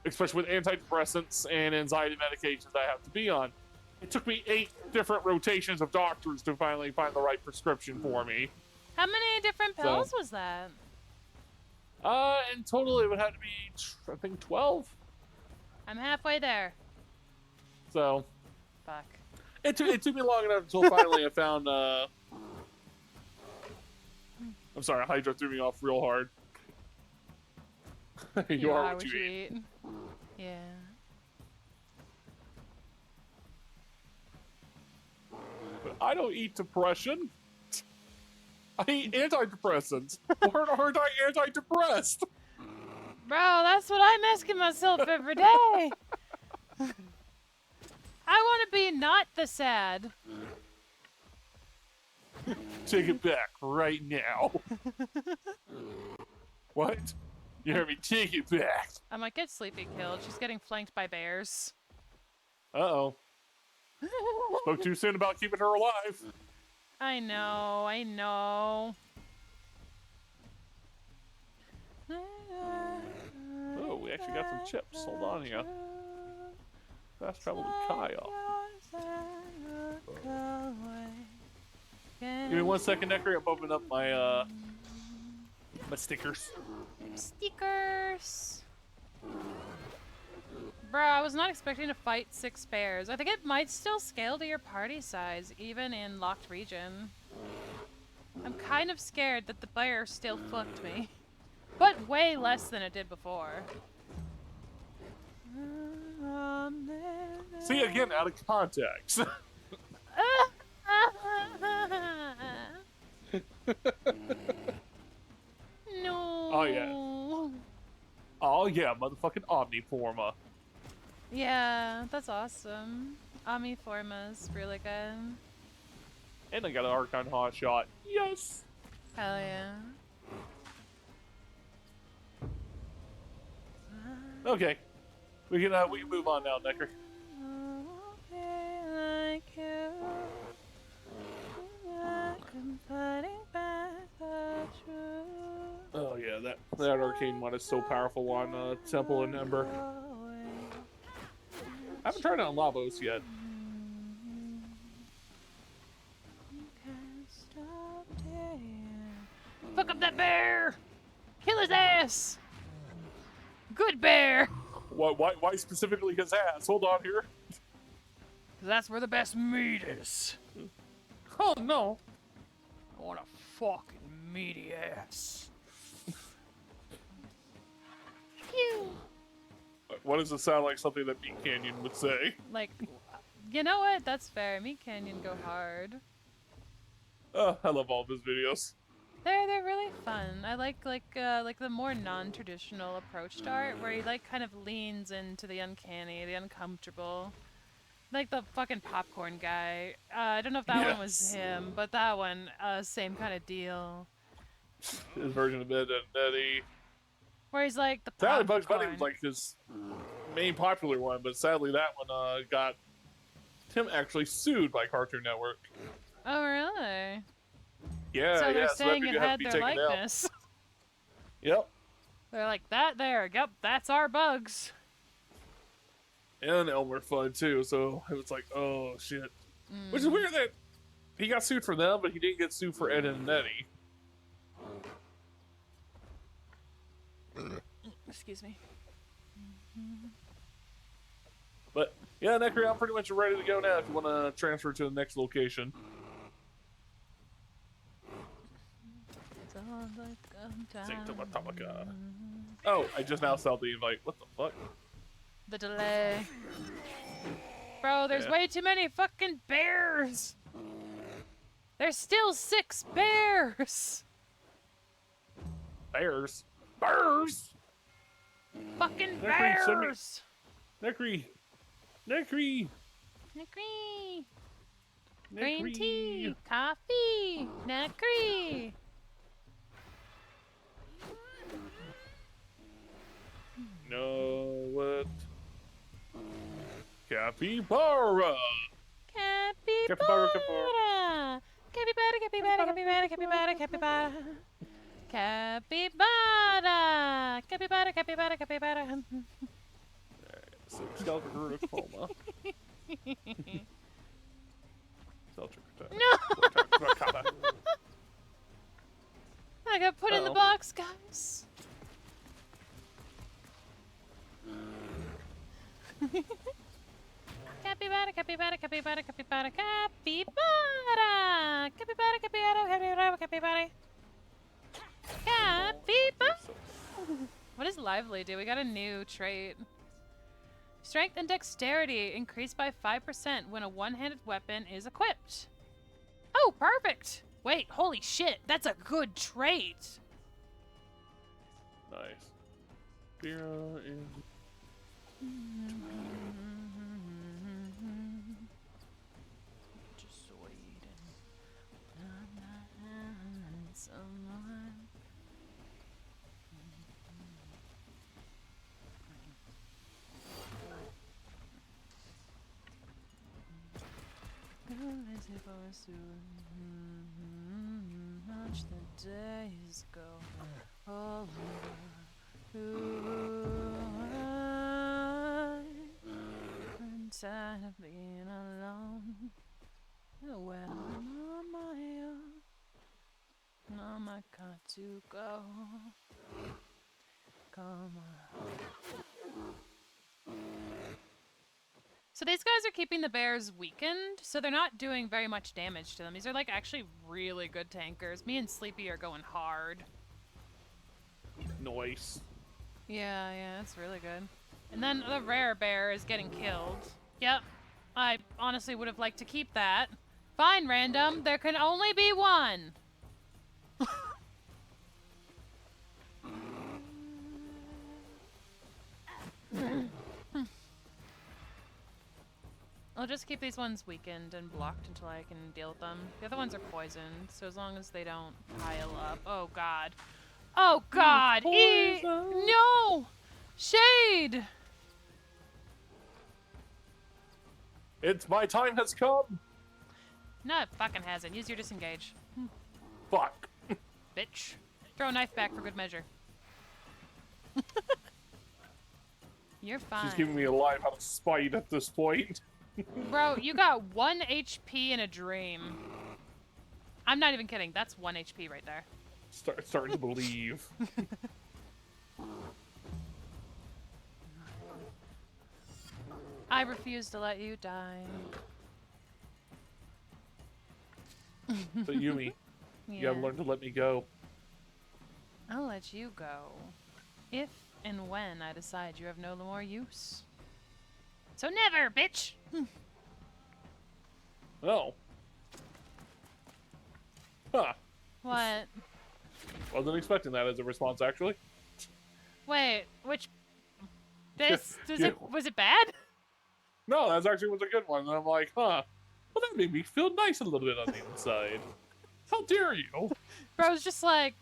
especially with antidepressants and anxiety medications I have to be on, it took me 8 different rotations of doctors to finally find the right prescription for me. How many different pills was that? In total, it would have to be, I think, 12. I'm halfway there. So. Fuck. It took me long enough until finally I found, I'm sorry, Hydra threw me off real hard. You are what you eat. Yeah. But I don't eat depression. I eat antidepressants. Or aren't I antidepressed? Bro, that's what I'm asking myself every day. I want to be not the sad. Take it back right now. What? You heard me, take it back. I might get Sleepy killed. She's getting flanked by bears. Uh-oh. Spoke too soon about keeping her alive. I know. Oh, we actually got some chips. Hold on here. Fast travel to Kyle. Give me 1 second, Neckery. I'm opening up my My stickers. Stickers. Bro, I was not expecting to fight 6 bears. I think it might still scale to your party size, even in locked region. I'm kind of scared that the bear still fucked me. But way less than it did before. See, again, out of context. No. Oh, yeah. Oh, yeah, motherfucking Omniforma. Yeah, that's awesome. Omniforma's really good. And I got an Archon Hot Shot. Yes! Hell yeah. Okay. We can move on now, Necker. Oh yeah, that arcane one is so powerful on Temple and Ember. I haven't tried it on Lavos yet. Fuck up that bear! Kill his ass! Good bear! Why specifically his ass? Hold on here. Cause that's where the best meat is. Oh no! I want a fucking meaty ass. Phew. Why does it sound like something that Meat Canyon would say? Like, you know what? That's fair. Meat Canyon go hard. I love all of his videos. They're really fun. I like the more non-traditional approach to art, where he like kind of leans into the uncanny, the uncomfortable. Like the fucking popcorn guy. I don't know if that one was him, but that one, same kind of deal. His version of Ed and Eddie. Where he's like the Sadly, popcorn. Bugs Bunny was like his main popular one, but sadly that one got him actually sued by Cartoon Network. Oh really? Yeah, so they're so that saying video it had had to be their taken likeness. down. Yep. They're like, that there, yep, that's our Bugs. And Elmer Fudd too, so it was like, oh shit. Which is weird that he got sued for them, but he didn't get sued for Ed and Eddie. Excuse me. But yeah, Necri, I'm pretty much ready to go now if you want to transfer to the next location. Oh, I just now saw the invite. What the fuck? The delay. Bro, there's way too many fucking bears. There's still 6 bears. Bears? Bears? Fucking Necri, bears. Necri. Necri. Necri. Green tea. Coffee. Necri. No, what? Capybara! Capybara! Capybara, capybara, capybara, capybara, capybara. Capybara! Capybara, capybara, capybara. So, skeleton coma. No! I got put in the box, guys. Capybara, capybara, capybara, capybara, capybara! Capybara, capybara, capybara, capybara. Capybara! What does Lively do? We got a new trait. Strength and dexterity increased by 5% when a one-handed weapon is equipped. Oh, perfect! Wait, holy shit, that's a good trait! Nice. Vera is... Watch the days go over. I'm tired of being alone. Well, I'm on my own. Namakatsuko. Come on. So these guys are keeping the bears weakened, so they're not doing very much damage to them. These are like actually really good tankers. Me and Sleepy are going hard. Nice. Yeah, it's really good. And then the rare bear is getting killed. Yep. I honestly would have liked to keep that. Fine, random. There can only be one. I'll just keep these ones weakened and blocked until I can deal with them. The other ones are poisoned, so as long as they don't pile up. Oh god. Oh god! No! Shade! It's my time has come! No, it fucking hasn't. Use your disengage. Fuck. Bitch. Throw a knife back for good measure. You're fine. She's keeping me alive out of spite at this point. Bro, you got 1 HP in a dream. I'm not even kidding. That's 1 HP right there. Starting to believe. I refuse to let you die. So Yumi, you gotta learn to let me go. I'll let you go. If and when I decide you have no more use. So never, bitch! Oh. Huh. What? Wasn't expecting that as a response, actually. Wait, which... This... Yeah. Was it bad? No, that actually was a good one. And I'm like, huh. Well, that made me feel nice a little bit on the inside. How dare you? Bro, was just like,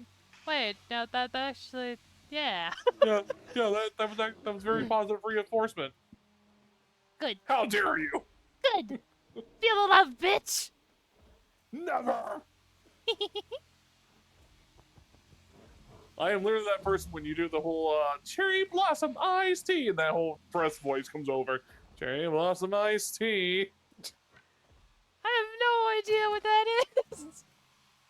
wait, no, that actually... Yeah. yeah, that was very positive reinforcement. Good. How dare you? Good. Feel the love, bitch. Never. I am literally that person when you do the whole cherry blossom iced tea, and that whole press voice comes over. Cherry blossom iced tea. I have no idea what that is.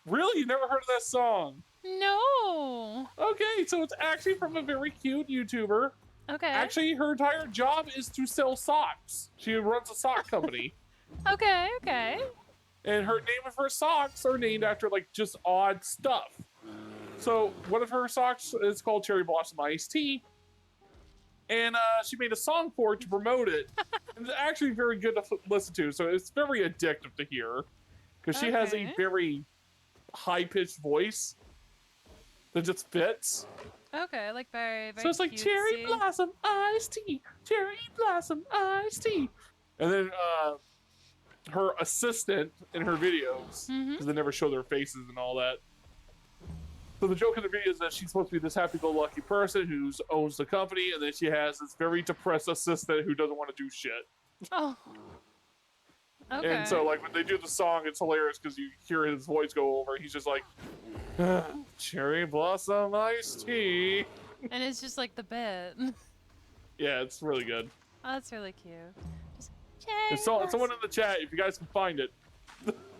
Really? You never heard of that song? No. Okay, so it's actually from a very cute YouTuber. Okay. Actually, her entire job is to sell socks. She runs a sock company. Okay. And her name of her socks are named after, like, just odd stuff. So, one of her socks is called Cherry Blossom Iced Tea. And she made a song for it to promote it. And it's actually very good to listen to, so it's very addictive to hear. Because she has a very high-pitched voice that just fits. Okay, like very So it's like cutesy. cherry blossom iced tea, cherry blossom iced tea. And then her assistant in her videos, because they never show their faces and all that. So the joke in the video is that she's supposed to be this happy-go-lucky person who owns the company, and then she has this very depressed assistant who doesn't want to do shit. Oh. Okay. And so, like, when they do the song, it's hilarious because you hear his voice go over. He's just like, cherry blossom iced tea. And it's just like the bit. Yeah, it's really good. Oh, that's really cute. Just There's someone in the chat, if you guys can find it.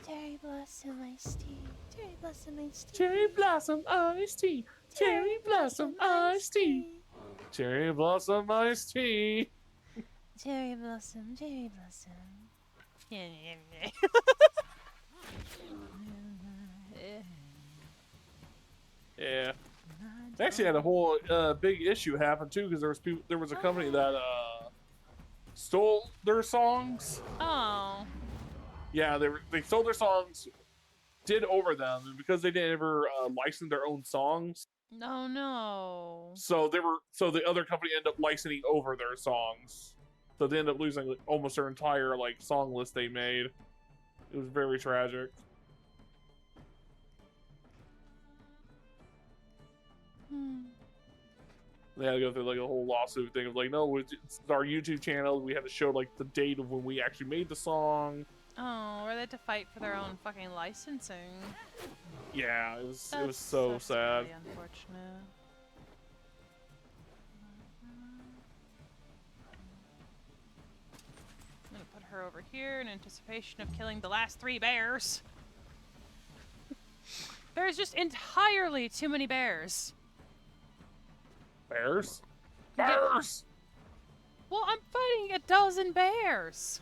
Cherry blossom iced tea. Cherry blossom iced tea. Cherry blossom iced tea. Cherry blossom iced tea. Cherry blossom iced tea. Cherry blossom, cherry blossom. Yeah. They actually had a whole big issue happen too because there was a company that stole their songs. Oh. Yeah, they stole their songs, did over them, and because they didn't ever license their own songs. No. So the other company ended up licensing over their songs. So they ended up losing like, almost their entire like song list they made. It was very tragic. They had to go through like a whole lawsuit thing of like, no, it's our YouTube channel. We had to show like the date of when we actually made the song. Oh, were they had to fight for their own fucking licensing? Yeah, it was so sad. Really unfortunate. I'm gonna put her over here in anticipation of killing the last 3 bears. There's just entirely too many bears. Bears? Bears! Well, I'm fighting a dozen bears.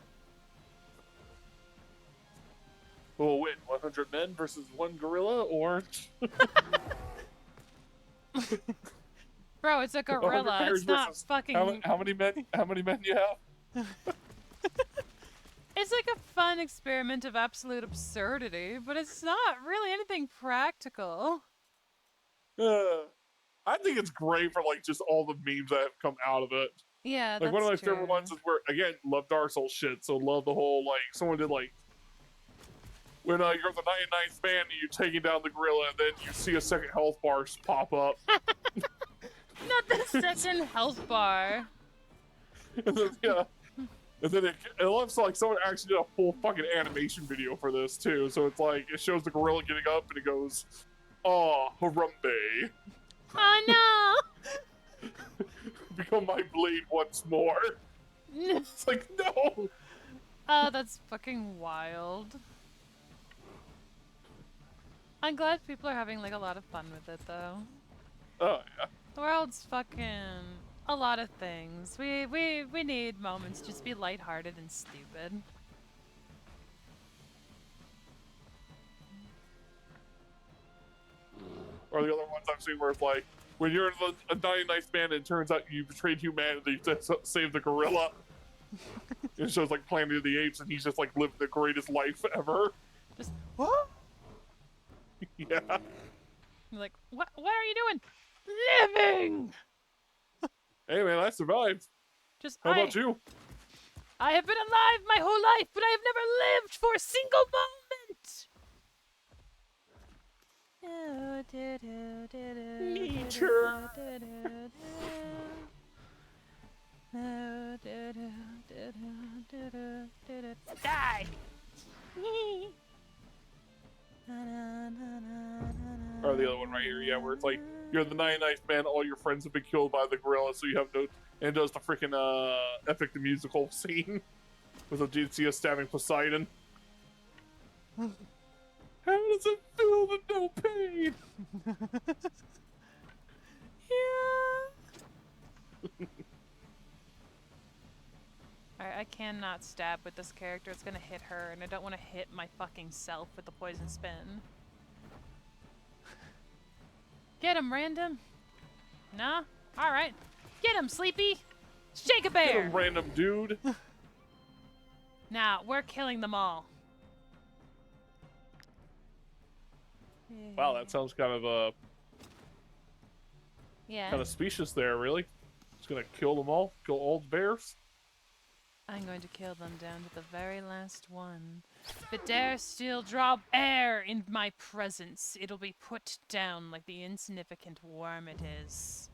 Who will win? 100 men versus 1 gorilla, or... Bro, it's a gorilla. It's not fucking... How many men you have? It's like a fun experiment of absolute absurdity, but it's not really anything practical. I think it's great for like just all the memes that have come out of it. Yeah, like one of my favorite ones is where, again, love Dark Souls shit, so love the whole, like, someone did like when you're the 99th man and you're taking down the gorilla and then you see a second health bar pop up. Not the second health bar. And then, yeah. And then it looks like someone actually did a full fucking animation video for this too. So it's like, it shows the gorilla getting up and it goes, "Oh, Harambe. Oh no! Become my blade once more." It's like, no! Oh, that's fucking wild. I'm glad people are having like a lot of fun with it though. Oh yeah. The world's fucking a lot of things. We need moments to just be lighthearted and stupid. Or the other ones I've seen where it's like, when you're a 99th man and it turns out you betrayed humanity to save the gorilla. It shows like Planet of the Apes and he's just like living the greatest life ever. Just, what? Yeah. You're like, what are you doing? Living! Hey man, I survived. Just How about you? I have been alive my whole life, but I have never lived for a single moment! Nature! Die! Or the other one right here, yeah, where it's like, you're the 99th man, all your friends have been killed by the gorilla, so you have no... And it does the freaking, Epic the Musical scene with Odysseus stabbing Poseidon. How does it feel with no pain? Yeah. Alright, I cannot stab with this character. It's gonna hit her, and I don't want to hit my fucking self with the poison spin. Get him, random. Nah? Alright. Get him, Sleepy! Shake a bear! Get him, random dude. Now, we're killing them all. Wow, that sounds kind of, yeah. kind of specious there, really. Just gonna kill them all? Kill all the bears? I'm going to kill them down to the very last one. If it dares still draw air in my presence, it'll be put down like the insignificant worm it is.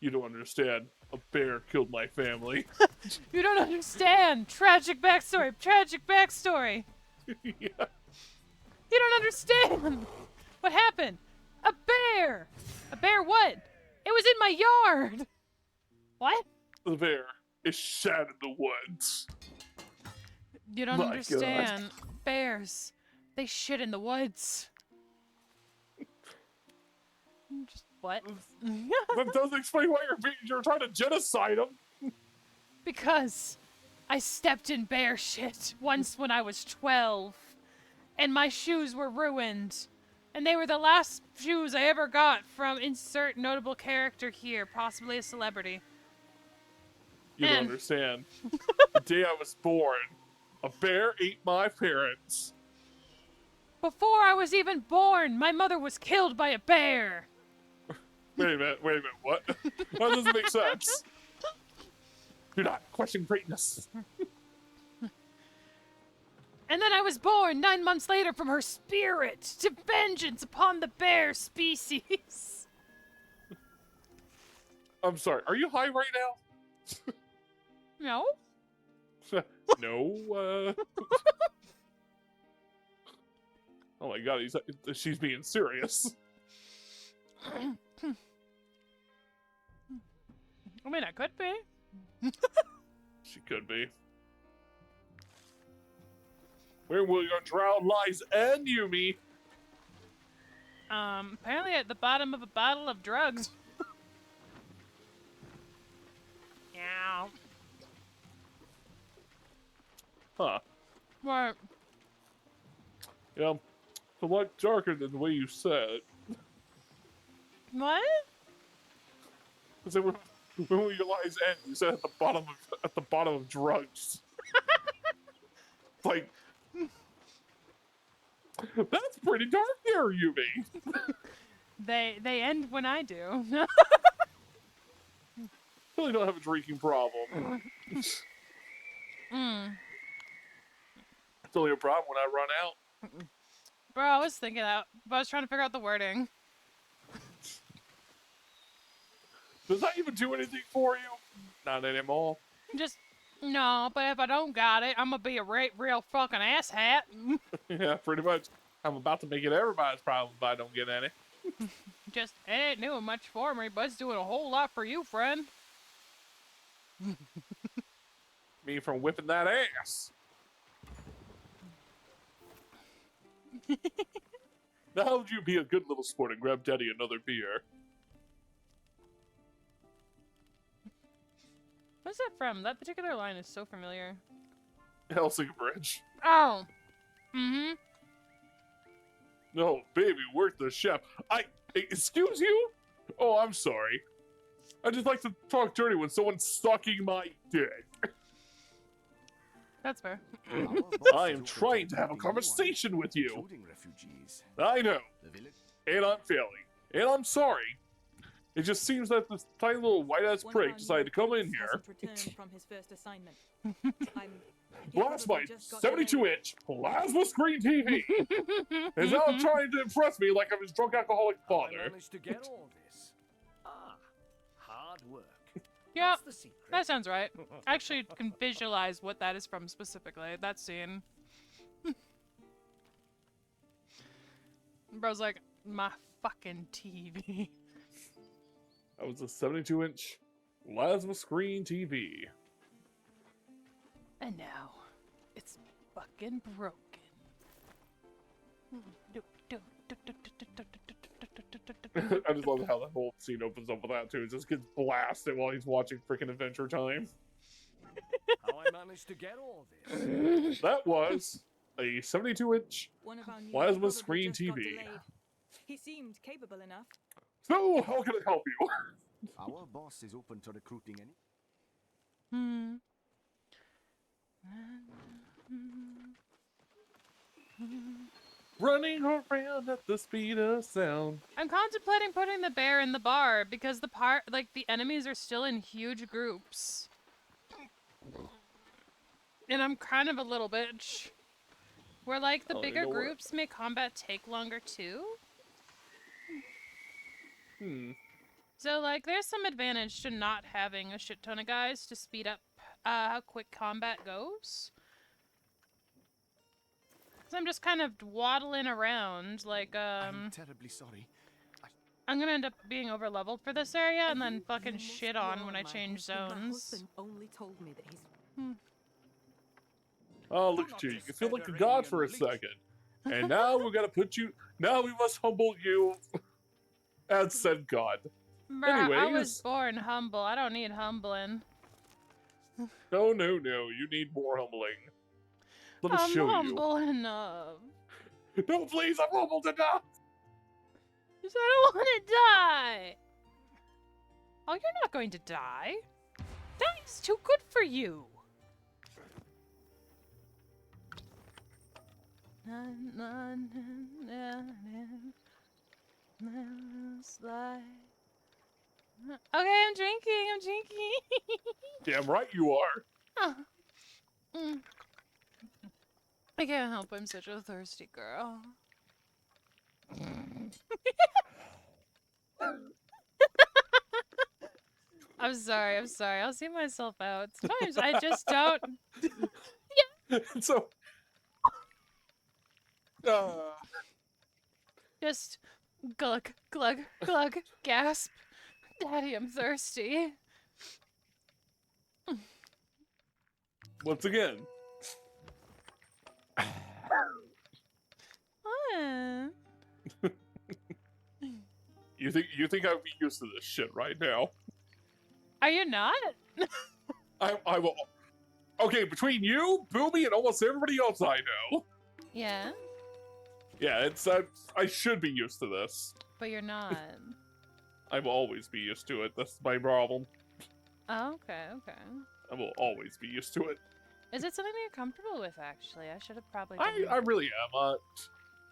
You don't understand. A bear killed my family. You don't understand! Tragic backstory! Tragic backstory! Yeah. You don't understand! What happened? A bear! A bear what? It was in my yard! What? The bear is shot in the woods. You don't My understand. God. Bears. They shit in the woods. Just what? That doesn't explain why you're trying to genocide them. Because I stepped in bear shit once when I was 12. And my shoes were ruined. And they were the last shoes I ever got from insert notable character here, possibly a celebrity. You don't understand. The day I was born, a bear ate my parents. Before I was even born, my mother was killed by a bear. Wait a minute, what? That doesn't make sense. Do not question greatness. And then I was born 9 months later from her spirit to vengeance upon the bear species. I'm sorry, are you high right now? No. No, Oh my god, she's being serious. I mean, I could be. She could be. Where will your drown lies end, Yumi? Apparently at the bottom of a bottle of drugs. Yeah. Huh. What? Yeah, it's a lot darker than the way you said it. What? I said, when will your lies end? You said at the bottom of drugs. Like, that's pretty dark there, Yubi. They end when I do. Really don't have a drinking problem. It's only a problem when I run out. Bro, I was thinking that, but I was trying to figure out the wording. Does that even do anything for you? Not anymore. Just, no, but if I don't got it, I'm gonna be a real fucking asshat. Yeah, pretty much. I'm about to make it everybody's problem if I don't get any. Just, it ain't doing much for me, but it's doing a whole lot for you, friend. Me from whipping that ass. Now, how would you be a good little sport and grab Daddy another beer? What's that from? That particular line is so familiar. Helsing Bridge. Oh. Mm-hmm. No, baby, work the chef. Excuse you? Oh, I'm sorry. I just like to talk dirty when someone's sucking my dick. That's fair. I am trying to have a conversation with you. I know. And I'm failing. And I'm sorry. It just seems that this tiny little white-ass prick decided to come in here. From his first assignment. Blast my 72-inch plasma screen TV is now trying to impress me like I'm his drunk alcoholic father. I managed to get all this. Hard work. Yeah, that sounds right. I actually can visualize what that is from specifically, that scene. Bro's like, my fucking TV. That was a 72-inch plasma screen TV. And now, it's fucking broken. I just love how that whole scene opens up with that too. It just gets blasted while he's watching freaking Adventure Time. How I managed to get all this. That was a 72-inch plasma screen TV. He seemed capable enough. So, how can I help you? Our boss is open to recruiting any. Running around at the speed of sound. I'm contemplating putting the bear in the bar because the enemies are still in huge groups. And I'm kind of a little bitch. Where like the bigger groups make combat take longer too. So like there's some advantage to not having a shit ton of guys to speed up how quick combat goes. So I'm just kind of waddling around, like, I'm terribly sorry. I'm gonna end up being over-leveled for this area and then fucking shit on when I change zones. Only told me that he's... Oh, look at you. You can feel like a god for a second. And now we're gonna put you... Now we must humble you as said god. Bruh, Anyways, I was born humble. I don't need humbling. No, no, no. You need more humbling. Let me show you. I'm humble enough. No, please, I'm humbled enough. Because I don't want to die. Oh, you're not going to die. Dying's too good for you. Okay, I'm drinking. Damn right you are. I can't help, I'm such a thirsty girl. I'm sorry. I'll see myself out. Sometimes I just don't. Yeah. So. Just glug, glug, glug, gasp. Daddy, I'm thirsty. Once again. You think I'd be used to this shit right now? Are you not? I will. Okay, between you, Boomy, and almost everybody else I know. Yeah. Yeah, it's I should be used to this. But you're not. I will always be used to it. That's my problem. Oh, okay, okay. I will always be used to it. Is it something that you're comfortable with, actually? I should have probably I really am.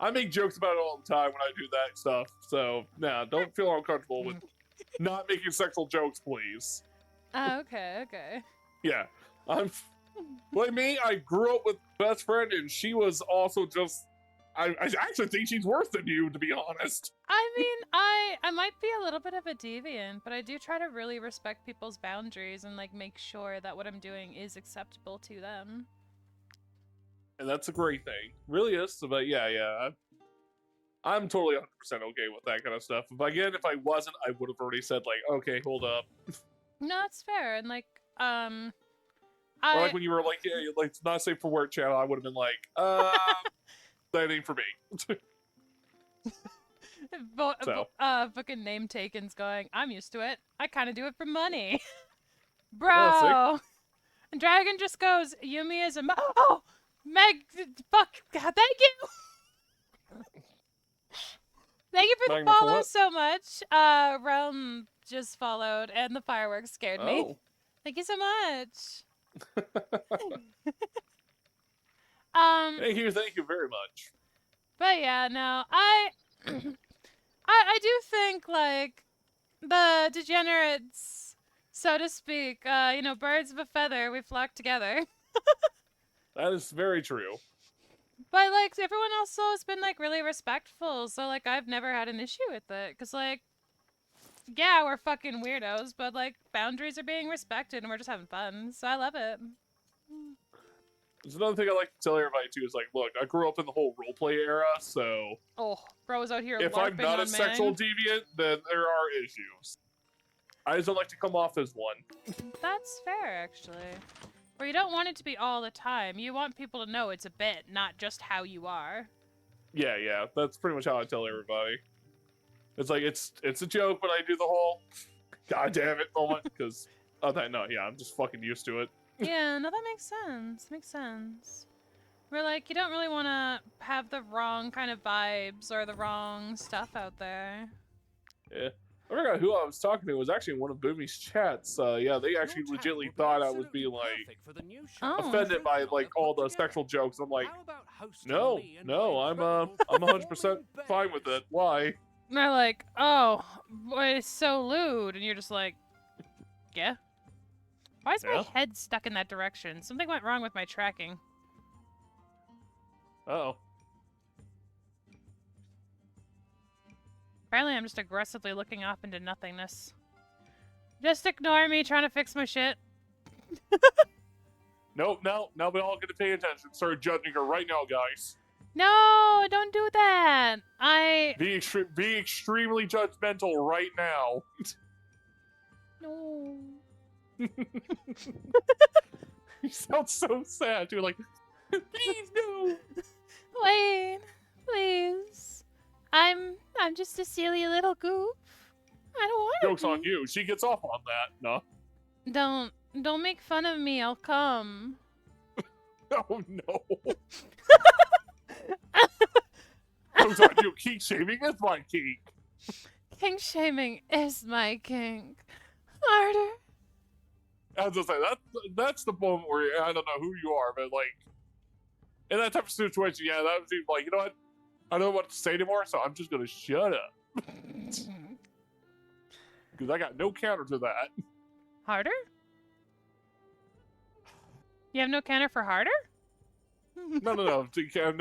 I make jokes about it all the time when I do that stuff. So, nah, don't feel uncomfortable with not making sexual jokes, please. Oh, okay, okay. Yeah. Like me, I grew up with best friend, and she was also just... I actually think she's worse than you, to be honest. I mean, I might be a little bit of a deviant, but I do try to really respect people's boundaries and, like, make sure that what I'm doing is acceptable to them. And that's a great thing. Really is. But yeah. I'm totally 100% okay with that kind of stuff. But again, if I wasn't, I would have already said, like, okay, hold up. No, it's fair. And, like, Or like when you were like, yeah, like, it's not safe for work channel, I would have been like, that ain't for me. Fucking name taken's going, I'm used to it. I kind of do it for money. Bro! Oh, and Dragon just goes, Yumi is a oh! Meg, fuck, God, thank you! Thank you for the follow so much. Realm just followed, and the fireworks scared me. Thank you so much. Thank you very much. But yeah, no, I do think, like, the degenerates, so to speak, you know, birds of a feather, we flock together. That is very true. But, like, everyone also has been, like, really respectful, so, like, I've never had an issue with it, because, like, yeah, we're fucking weirdos, but, like, boundaries are being respected, and we're just having fun, so I love it. There's another thing I like to tell everybody too is like, look, I grew up in the whole roleplay era, so bro's out here. If I'm not a sexual deviant, then there are issues. I just don't like to come off as one. That's fair, actually. Where you don't want it to be all the time. You want people to know it's a bit, not just how you are. Yeah, that's pretty much how I tell everybody. It's like it's a joke, but I do the whole God damn it moment because I'm just fucking used to it. Yeah, no, that makes sense. Makes sense. We're like, you don't really want to have the wrong kind of vibes or the wrong stuff out there. Yeah. I forgot who I was talking to. It was actually in one of Boomy's chats. Yeah, they actually legitimately thought I was being, like, offended by, like, all the sexual jokes. I'm like, no, I'm 100% fine with it. Why? And they're like, oh, boy, it's so lewd. And you're just like, yeah. Why is my head stuck in that direction? Something went wrong with my tracking. Uh-oh. Apparently I'm just aggressively looking off into nothingness. Just ignore me trying to fix my shit. No, we all get to pay attention. Start judging her right now, guys. No, don't do that. Be extremely judgmental right now. No. You sound so sad. You're like, please no. Wait, please. I'm just a silly little goof. I don't want to. Joke's on you. She gets off on that. No. Don't make fun of me. I'll come. Oh no. Joke's on you. Kink shaming is my kink. Kink shaming is my kink. Harder. I was just say that's the moment where I don't know who you are, but like in that type of situation, yeah, that would be like, you know what? I don't know what to say anymore, so I'm just gonna shut up. Because I got no counter to that. Harder? You have no counter for harder? No. No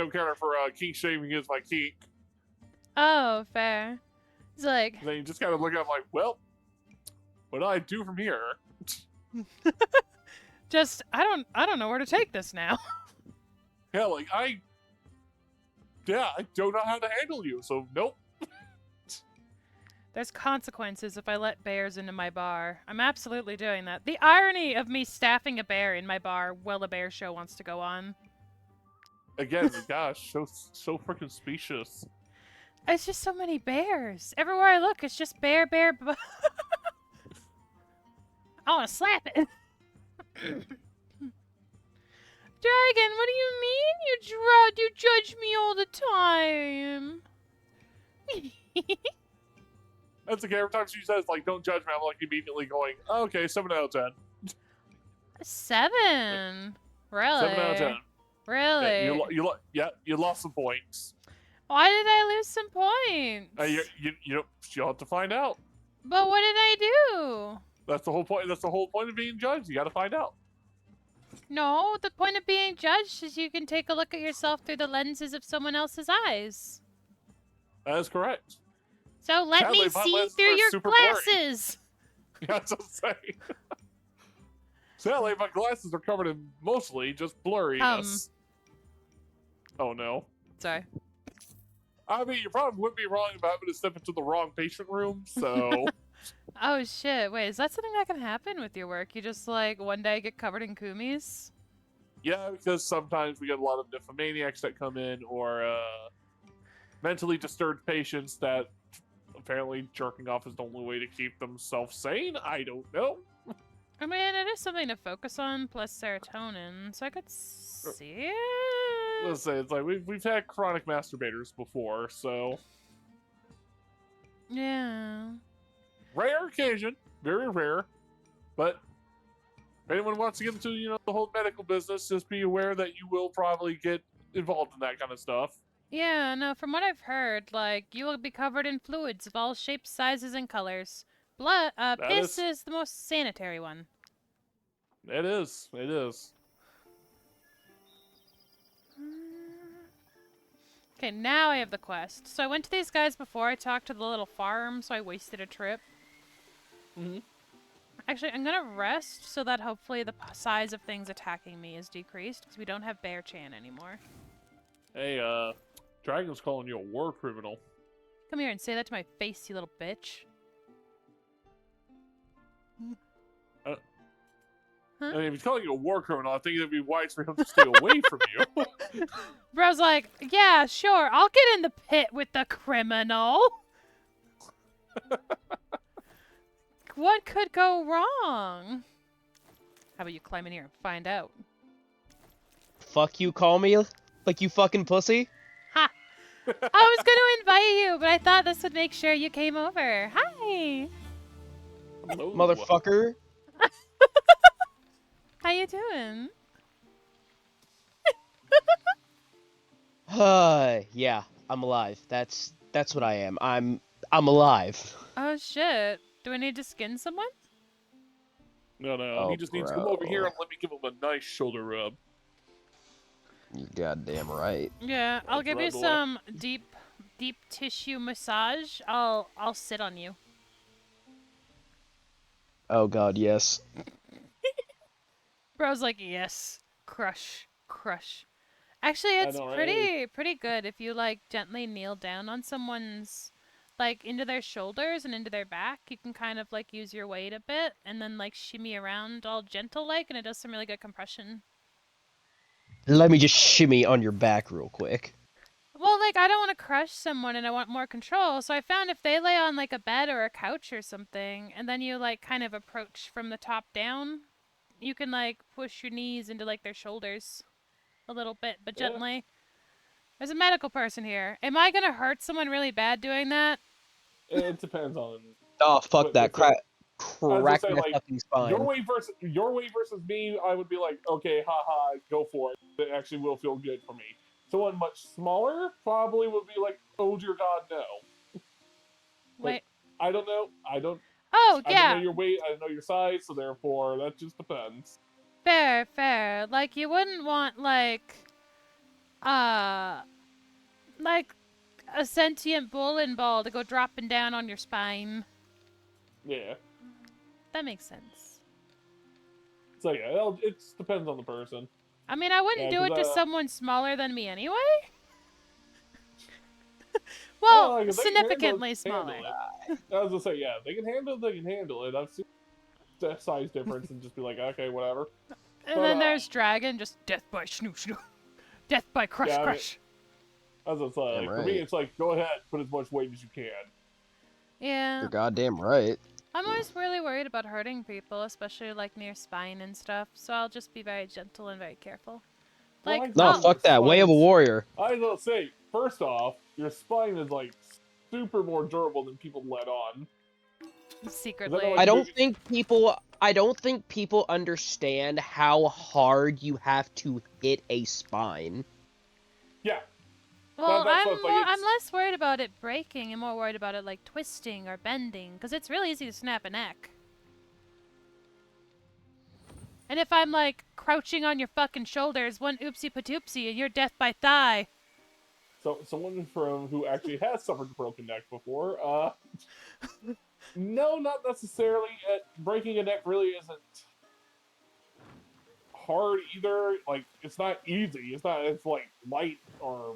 counter for kink shaming is my kink. Oh, fair. It's like and then you just kind of look at it like, well, what do I do from here? Just I don't know where to take this now. Yeah, like I don't know how to handle you, so nope. There's consequences if I let bears into my bar. I'm absolutely doing that. The irony of me staffing a bear in my bar while a bear show wants to go on. Again, gosh, so freaking specious. It's just so many bears. Everywhere I look, it's just bear. I want to slap it. Dragon, what do you mean you judge me all the time? That's okay. Every time she says, like, don't judge me, I'm like immediately going, oh, okay, 7 out of 10. 7? Really? 7 out of 10. Really? Yeah, you lost some points. Why did I lose some points? You'll have to find out. But what did I do? That's the whole point. That's the whole point of being judged. You got to find out. No, the point of being judged is you can take a look at yourself through the lenses of someone else's eyes. That is correct. So let me see through your glasses. Yeah, that's what I'm saying. Sadly, my glasses are covered in mostly just blurriness. Oh no. Sorry. I mean, you probably wouldn't be wrong about having to step into the wrong patient room, so... Oh shit, wait, is that something that can happen with your work? You just, like, one day get covered in kumis? Yeah, because sometimes we get a lot of nymphomaniacs that come in, or, mentally disturbed patients that apparently jerking off is the only way to keep themselves sane? I don't know. I mean, it is something to focus on, plus serotonin, so I could see it. Let's say, it's like, we've had chronic masturbators before, so... Yeah. Rare occasion, very rare, but if anyone wants to get into, the whole medical business, just be aware that you will probably get involved in that kind of stuff. Yeah, no, from what I've heard, like, you will be covered in fluids of all shapes, sizes, and colors. Piss is the most sanitary one. It is. It is. Okay, now I have the quest. So I went to these guys before I talked to the little farm, so I wasted a trip. Mm-hmm. Actually, I'm gonna rest so that hopefully the size of things attacking me is decreased, because we don't have Bear Chan anymore. Hey, Dragon's calling you a war criminal. Come here and say that to my face, you little bitch. Huh? I mean, if he's calling you a war criminal, I think it'd be wise for him to stay away from you. Bro's like, yeah, sure, I'll get in the pit with the criminal. What could go wrong? How about you climb in here and find out? Fuck you, call me like you fucking pussy? Ha! I was gonna invite you, but I thought this would make sure you came over. Hi! Hello. Motherfucker. How you doing? Yeah, I'm alive. That's what I am. I'm alive. Oh shit. Do I need to skin someone? No, he just needs to come over here and let me give him a nice shoulder rub. You're goddamn right. Yeah, I'll give you some deep tissue massage. I'll sit on you. Oh god, yes. Bro's like, yes. Crush. Actually, it's pretty good if you, like, gently kneel down on someone's, like, into their shoulders and into their back. You can kind of, like, use your weight a bit and then, like, shimmy around all gentle-like, and it does some really good compression. Let me just shimmy on your back real quick. Well, like, I don't want to crush someone and I want more control, so I found if they lay on, like, a bed or a couch or something, and then you, like, kind of approach from the top down, you can, like, push your knees into, like, their shoulders a little bit, but gently. Yeah. There's a medical person here. Am I gonna hurt someone really bad doing that? It depends on... Oh, fuck that. Crack my like, fucking spine. Your way versus me, I would be like, okay, haha, go for it. It actually will feel good for me. Someone much smaller probably would be like, oh dear god, no. Wait. I don't know. Oh, yeah. I don't know your weight, I don't know your size, so therefore, that just depends. Fair. Like, you wouldn't want, like a sentient bowling ball to go dropping down on your spine. Yeah. That makes sense. So yeah, it depends on the person. I mean, I wouldn't do it to someone smaller than me anyway. Well, significantly smaller. I was gonna say, yeah, they can handle it. I've seen that size difference and just be like, okay, whatever. And then there's Dragon, just death by snoo. Death by crush. As it's like, Damn for me, right. it's like, go ahead, put as much weight as you can. Yeah. You're goddamn right. I'm always really worried about hurting people, especially like near spine and stuff. So I'll just be very gentle and very careful. Like, No, fuck that. Way of a warrior. I was gonna say, first off, your spine is like super more durable than people let on. Secretly. I don't think people understand how hard you have to hit a spine. Yeah. Well, I'm less worried about it breaking and more worried about it like twisting or bending, because it's really easy to snap a neck. And if I'm like crouching on your fucking shoulders, one oopsie patoopsie and you're death by thigh. So someone who actually has suffered a broken neck before, no, not necessarily. Breaking a neck really isn't hard either. Like, it's not easy. It's like light, or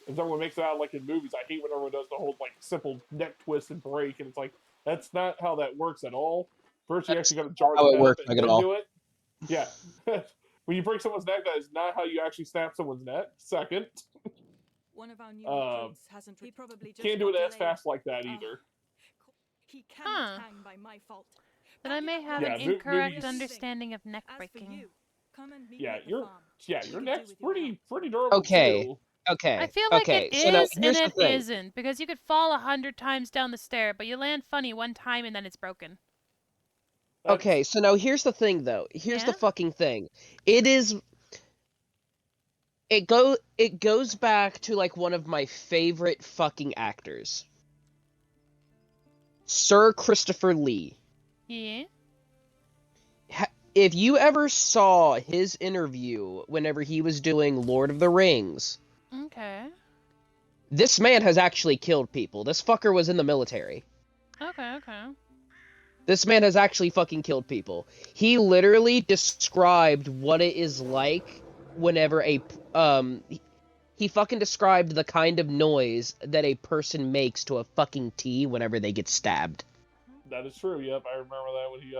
as everyone makes it out like in movies. I hate when everyone does the whole like simple neck twist and break, and it's like that's not how that works at all. First, you actually got to jar how the it head works, up like and at then all. do it. Yeah. When you break someone's neck, that is not how you actually snap someone's neck. Second, One of our new recruits hasn't. He probably just can't do it got as fast like that delayed. either. He cannot hang by my fault. Then I may have Yeah, an incorrect movies- understanding of neck As for breaking. you, come and meet Yeah, me at the your farm. your neck's pretty durable Okay. too. Okay. I feel like okay. it So now is and here's the it thing. isn't, because you could fall 100 times down the stair, but you land funny one time and then it's broken. Okay, so now here's the thing though. Here's the fucking thing. It goes back to like one of my favorite fucking actors. Sir Christopher Lee. Yeah. If you ever saw his interview whenever he was doing Lord of the Rings, Okay. this man has actually killed people. This fucker was in the military. Okay. This man has actually fucking killed people. He literally described what it is like whenever he fucking described the kind of noise that a person makes to a fucking T whenever they get stabbed. That is true. Yep, I remember that when he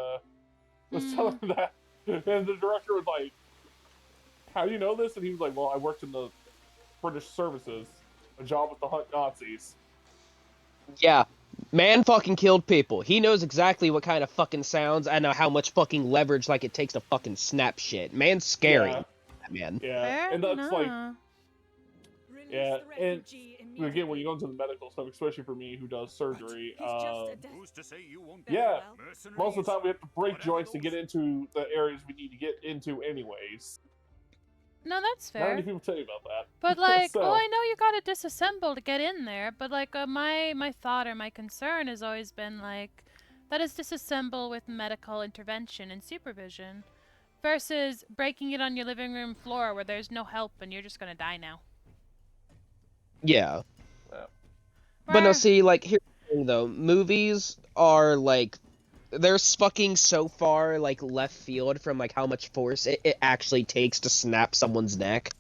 was telling him that, and the director was like, "How do you know this?" And he was like, "Well, I worked in the British services. A job with the hunt Nazis." Yeah, man fucking killed people. He knows exactly what kind of fucking sounds and how much fucking leverage like it takes to fucking snap shit. Man's scary. Yeah. Man. Yeah, and that's like, yeah, and again, when you go into the medical stuff, especially for me who does surgery, Who's to say you won't yeah, Mercenaries, most of the time we have to break joints to get into the areas we need to get into anyways. No, that's Not fair. many people tell you about that. But like, So- oh, I know you gotta disassemble to get in there, but like, my thought or my concern has always been like, that is disassemble with medical intervention and supervision, versus breaking it on your living room floor where there's no help and you're just gonna die now. Yeah. But no, see, like, here's the thing, though. Movies are, like, they're fucking so far, like, left field from, like, how much force it actually takes to snap someone's neck.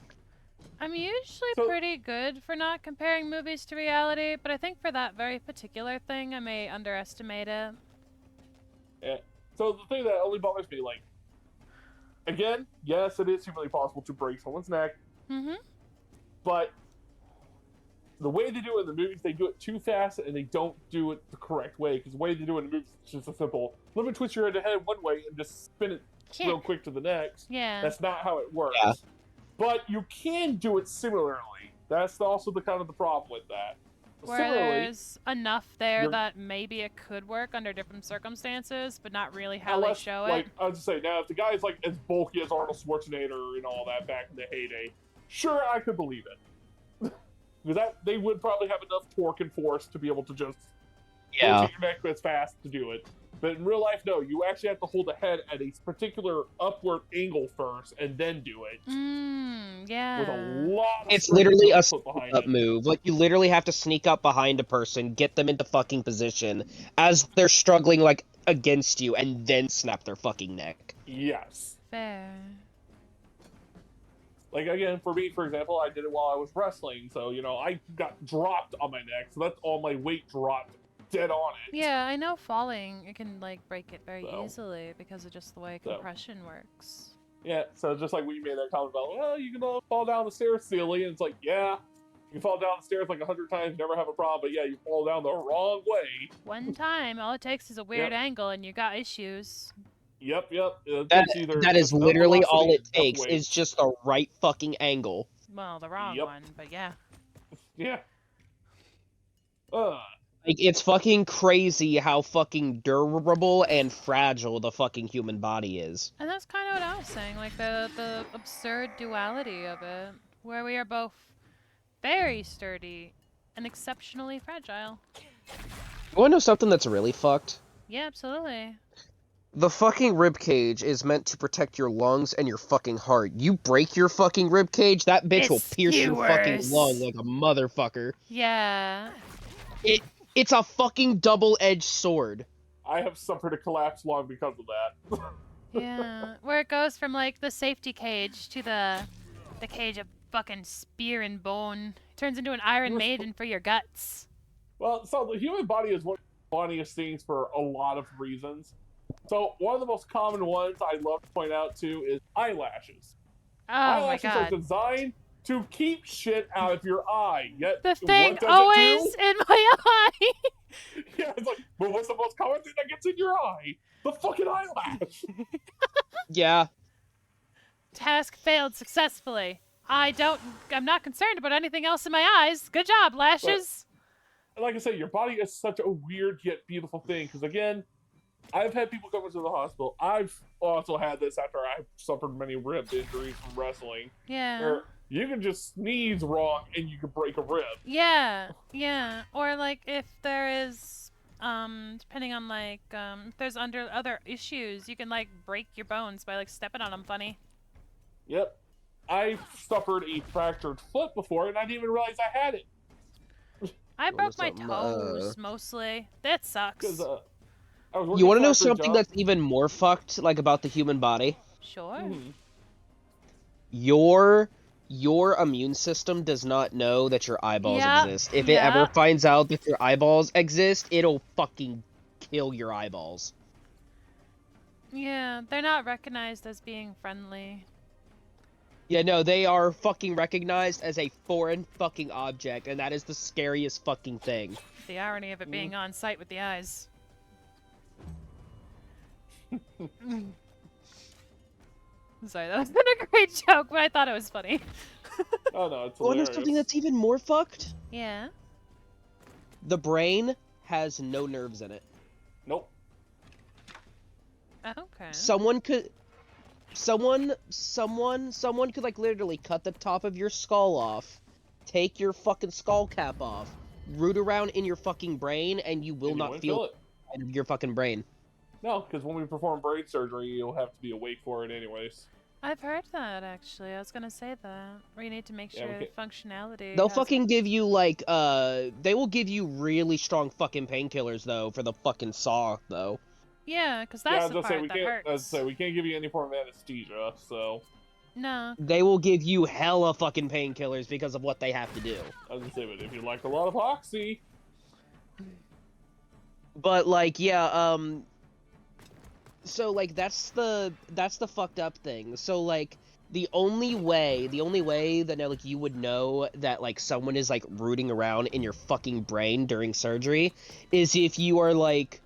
I'm usually pretty good for not comparing movies to reality, but I think for that very particular thing, I may underestimate it. Yeah. So the thing that only bothers me, like, again, yes, it is humanly possible to break someone's neck, but the way they do it in the movies, they do it too fast and they don't do it the correct way. Because the way they do it in the movies is just a simple, let me twist your head one way and just spin it real quick to the next. Yeah. That's not how it works. Yeah. But you can do it similarly. That's also the kind of the problem with that. Where there's enough there you're- that maybe it could work under different circumstances, but not really how Unless, they show like, it. I was just saying, now if the guy's like as bulky as Arnold Schwarzenegger and all that back in the heyday, sure, I could believe it. Because they would probably have enough torque and force to be able to just rotate your neck as fast to do it. But in real life, no, you actually have to hold the head at a particular upward angle first and then do it. Yeah. With a lot of It's strength literally a put behind sneak-up it. move. Like, you literally have to sneak up behind a person, get them into fucking position, as they're struggling, like, against you, and then snap their fucking neck. Yes. Fair. Like, again, for me, for example, I did it while I was wrestling, so, you know, I got dropped on my neck, so that's all my weight dropped dead on it. Yeah, I know falling, it can, like, break it very So- easily because of just the way So. compression works. Yeah, so just like when you made that comment about, well, you can fall down the stairs silly, and it's like, yeah, You fall down the stairs like 100 times, never have a problem, but yeah, you fall down the wrong way. One time, all it takes is a weird angle and you got issues. Yep. That is literally all it takes, is just the right fucking angle. Well, the wrong one, but yeah. Yeah. Like, it's fucking crazy how fucking durable and fragile the fucking human body is. And that's kind of what I was saying, like the absurd duality of it, where we are both very sturdy and exceptionally fragile. You wanna know something that's really fucked? Yeah, absolutely. The fucking rib cage is meant to protect your lungs and your fucking heart. You break your fucking rib cage, that bitch will pierce your fucking lung like a motherfucker. Yeah. It's a fucking double-edged sword. I have suffered a collapsed lung because of that. Yeah, where it goes from like the safety cage to the cage of fucking spear and bone. It turns into an Iron Maiden for your guts. Well, so the human body is one of the funniest things for a lot of reasons. So one of the most common ones I love to point out too is eyelashes. Oh eyelashes my god. are designed to keep shit out of your eye. Yet the thing what does always it do? in my eye. Yeah, it's like, but what's the most common thing that gets in your eye? The fucking eyelash. Yeah. Task failed successfully. I'm not concerned about anything else in my eyes. Good job, lashes. But, like I said, your body is such a weird yet beautiful thing. Because again, I've had people come into the hospital. I've also had this after I've suffered many rib injuries from wrestling. Yeah. Where you can just sneeze wrong and you can break a rib. Yeah. Or like if there is, depending on like, if there's other issues, you can like break your bones by like stepping on them funny. Yep. I've suffered a fractured foot before and I didn't even realize I had it. I broke my toes mostly. That sucks. You want to know something that's even more fucked, like, about the human body? Sure. Mm-hmm. Your immune system does not know that your eyeballs exist. If it ever finds out that your eyeballs exist, it'll fucking kill your eyeballs. Yeah, they're not recognized as being friendly. Yeah, no, they are fucking recognized as a foreign fucking object, and that is the scariest fucking thing. The irony of it being on site with the eyes. Sorry, that wasn't a great joke, but I thought it was funny. Oh no, it's hilarious. Want to know something that's even more fucked? Yeah. The brain has no nerves in it. Nope. Okay. Someone could like literally cut the top of your skull off, take your fucking skull cap off, root around in your fucking brain, and you will not feel it out of your fucking brain. No, because when we perform brain surgery, you'll have to be awake for it anyways. I've heard that, actually. I was gonna say that. Where you need to make sure functionality... They'll fucking give you, like, they will give you really strong fucking painkillers, though, for the fucking saw, though. Yeah, because that's the part that hurts. We can't give you any form of anesthesia, so... No. They will give you hella fucking painkillers because of what they have to do. I was gonna say, but if you like a lot of oxy... But, like, yeah, so, like, that's the fucked up thing. So, like, the only way that, like, you would know that, like, someone is, like, rooting around in your fucking brain during surgery is if you are, like,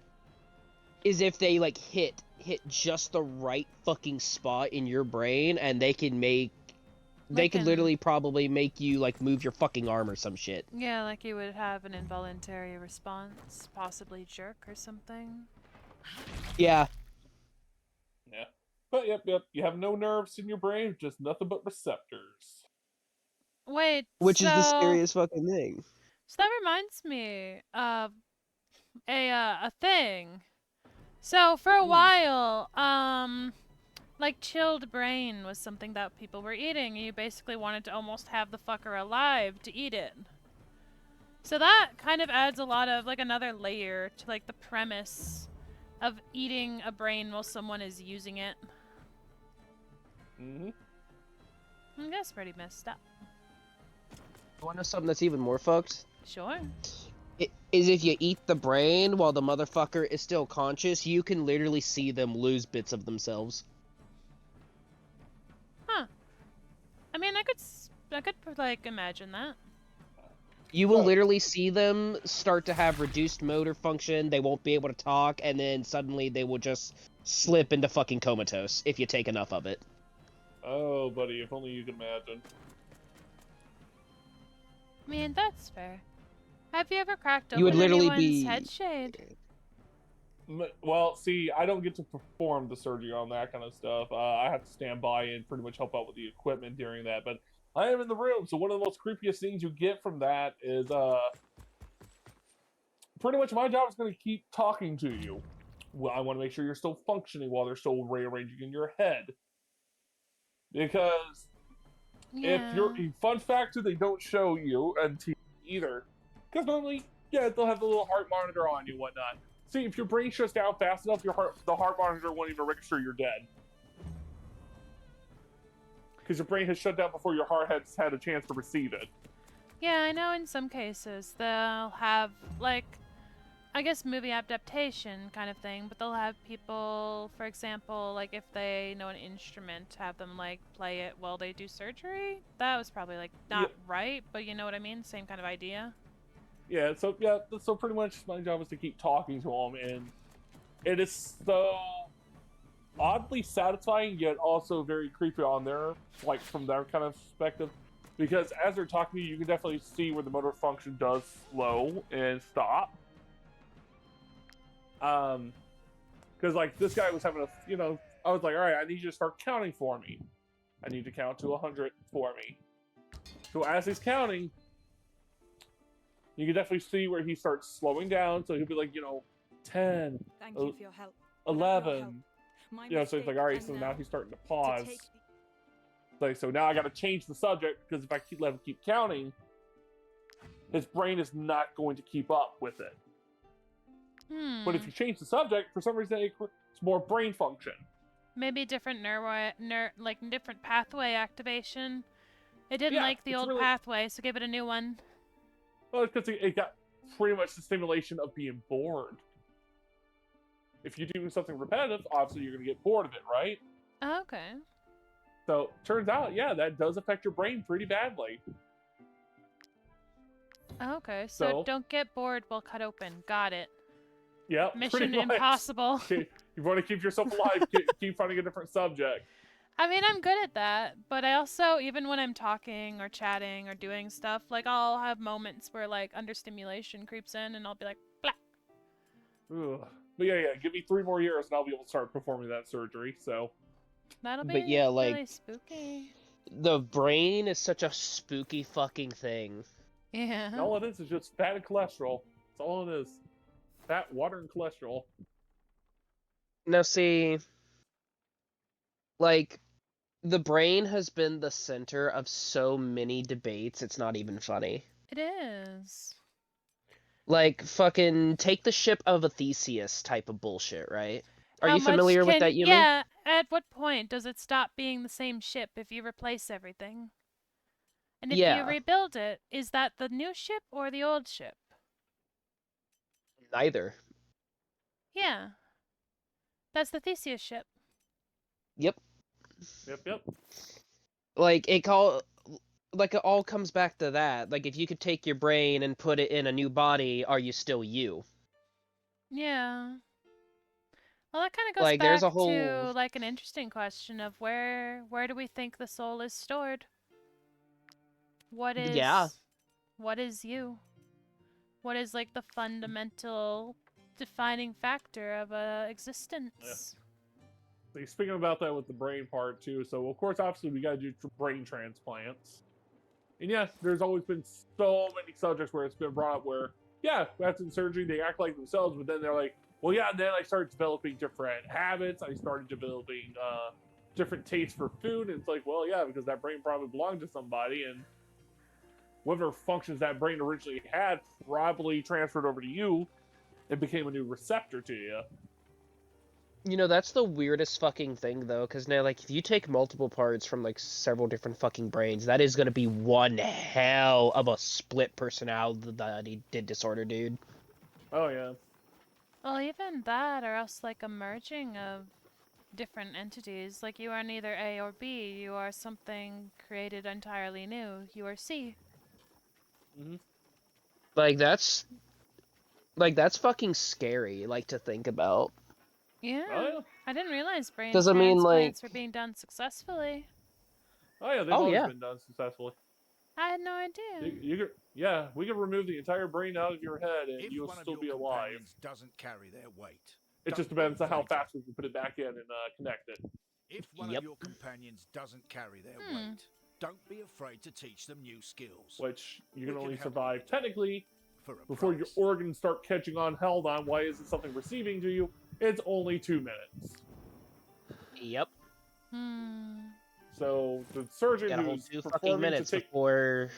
if they, like, hit just the right fucking spot in your brain, and they can literally probably make you, like, move your fucking arm or some shit. Yeah, like you would have an involuntary response, possibly jerk or something. Yeah. Yeah. But, yep, you have no nerves in your brain, just nothing but receptors. Wait, Which is the scariest fucking thing. So that reminds me of a thing. So for a while, like chilled brain was something that people were eating. You basically wanted to almost have the fucker alive to eat it. So that kind of adds a lot of, like, another layer to, like, the premise of eating a brain while someone is using it. Mm-hmm. That's pretty messed up. You want to know something that's even more fucked? Sure. Is if you eat the brain while the motherfucker is still conscious, you can literally see them lose bits of themselves. Huh. I mean, I could like, imagine that. You will literally see them start to have reduced motor function, they won't be able to talk, and then suddenly they will just slip into fucking comatose if you take enough of it. Oh, buddy, if only you could imagine. I mean, that's fair. Have you ever cracked You would open literally anyone's be... head shade? Well, see, I don't get to perform the surgery on that kind of stuff. I have to stand by and pretty much help out with the equipment during that, but I am in the room, so one of the most creepiest things you get from that is, pretty much my job is going to keep talking to you. Well, I want to make sure you're still functioning while they're still rearranging in your head. Because if you're... Fun fact, too, they don't show you on TV either. Because normally, yeah, they'll have the little heart monitor on you and whatnot. See, if your brain shuts down fast enough, the heart monitor won't even register you're dead. Because your brain has shut down before your heart has had a chance to receive it. Yeah, I know in some cases they'll have, like, I guess movie adaptation kind of thing, but they'll have people, for example, like if they know an instrument, have them like play it while they do surgery. That was probably like not right, but you know what I mean? Same kind of idea. Yeah, so pretty much my job is to keep talking to them, and it is so oddly satisfying, yet also very creepy on their, like, from their kind of perspective. Because as they're talking to you, you can definitely see where the motor function does slow and stop. Because, like, this guy was having a, you know, I was like, all right, I need you to start counting for me. I need to count to 100 for me. So as he's counting, you can definitely see where he starts slowing down. So he'll be like, you know, 10, Thank you for your help. 11. You know, so it's like, all right, so now he's starting to pause. Like, so now I got to change the subject, because if I let him keep counting, his brain is not going to keep up with it. But if you change the subject, for some reason, it's more brain function. Maybe different different pathway activation. It didn't like the old pathway, so give it a new one. Well, it's because it got pretty much the stimulation of being bored. If you're doing something repetitive, obviously you're going to get bored of it, right? Okay. So, turns out, yeah, that does affect your brain pretty badly. Okay, so don't get bored while cut open. Got it. Yep. Mission impossible. You want to keep yourself alive, keep finding a different subject. I mean, I'm good at that, but I also, even when I'm talking or chatting or doing stuff, like, I'll have moments where, like, understimulation creeps in and I'll be like, blah. Ugh. But yeah, give me 3 more years and I'll be able to start performing that surgery, so... That'll be like, really spooky. The brain is such a spooky fucking thing. Yeah. All it is just fat and cholesterol. That's all it is. Fat, water, and cholesterol. Now see, like, the brain has been the center of so many debates, it's not even funny. It is. Like, fucking take the ship of a Theseus type of bullshit, right? Are you familiar with that, Yumi? Yeah, at what point does it stop being the same ship if you replace everything? And if you rebuild it, is that the new ship or the old ship? Neither. Yeah. That's the Theseus ship. Yep. Yep. Like, it all comes back to that. Like, if you could take your brain and put it in a new body, are you still you? Yeah. Well, that kind of goes like, back there's a whole... to, like, an interesting question of where do we think the soul is stored? What is... Yeah. What is you? What is, like, the fundamental defining factor of existence? Yeah. Speaking about that with the brain part, too, so, of course, obviously, we gotta do brain transplants. And yes, there's always been so many subjects where it's been brought up where, yeah, after the surgery, they act like themselves, but then they're like, well, yeah, and then I started developing different habits. I started developing different tastes for food. And it's like, well, yeah, because that brain probably belonged to somebody. And whatever functions that brain originally had probably transferred over to you and became a new receptor to you. You know, that's the weirdest fucking thing, though, because now, like, if you take multiple parts from, like, several different fucking brains, that is going to be one hell of a split personality disorder, dude. Oh, yeah. Well, even that, or else, like, a merging of different entities. Like, you are neither A or B. You are something created entirely new. You are C. Mm-hmm. Like that's fucking scary, like, to think about. Yeah. Oh, yeah. I didn't realize brain Does it mean, transplants like... were being done successfully. Oh yeah, they've always been done successfully. I had no idea. Yeah, we can remove the entire brain out of your head and If you'll one of still your be alive. companions doesn't carry their weight, It just depends on how fast we can put it back in and connect it. If one of your companions doesn't carry their weight, don't be afraid to teach them new skills. Which you can We only can help survive technically for a before your organs start catching on. Held on, why isn't something receiving to you? It's only 2 minutes. Yep. So the surgeon Got a whole who's 2 fucking performing minutes to take before...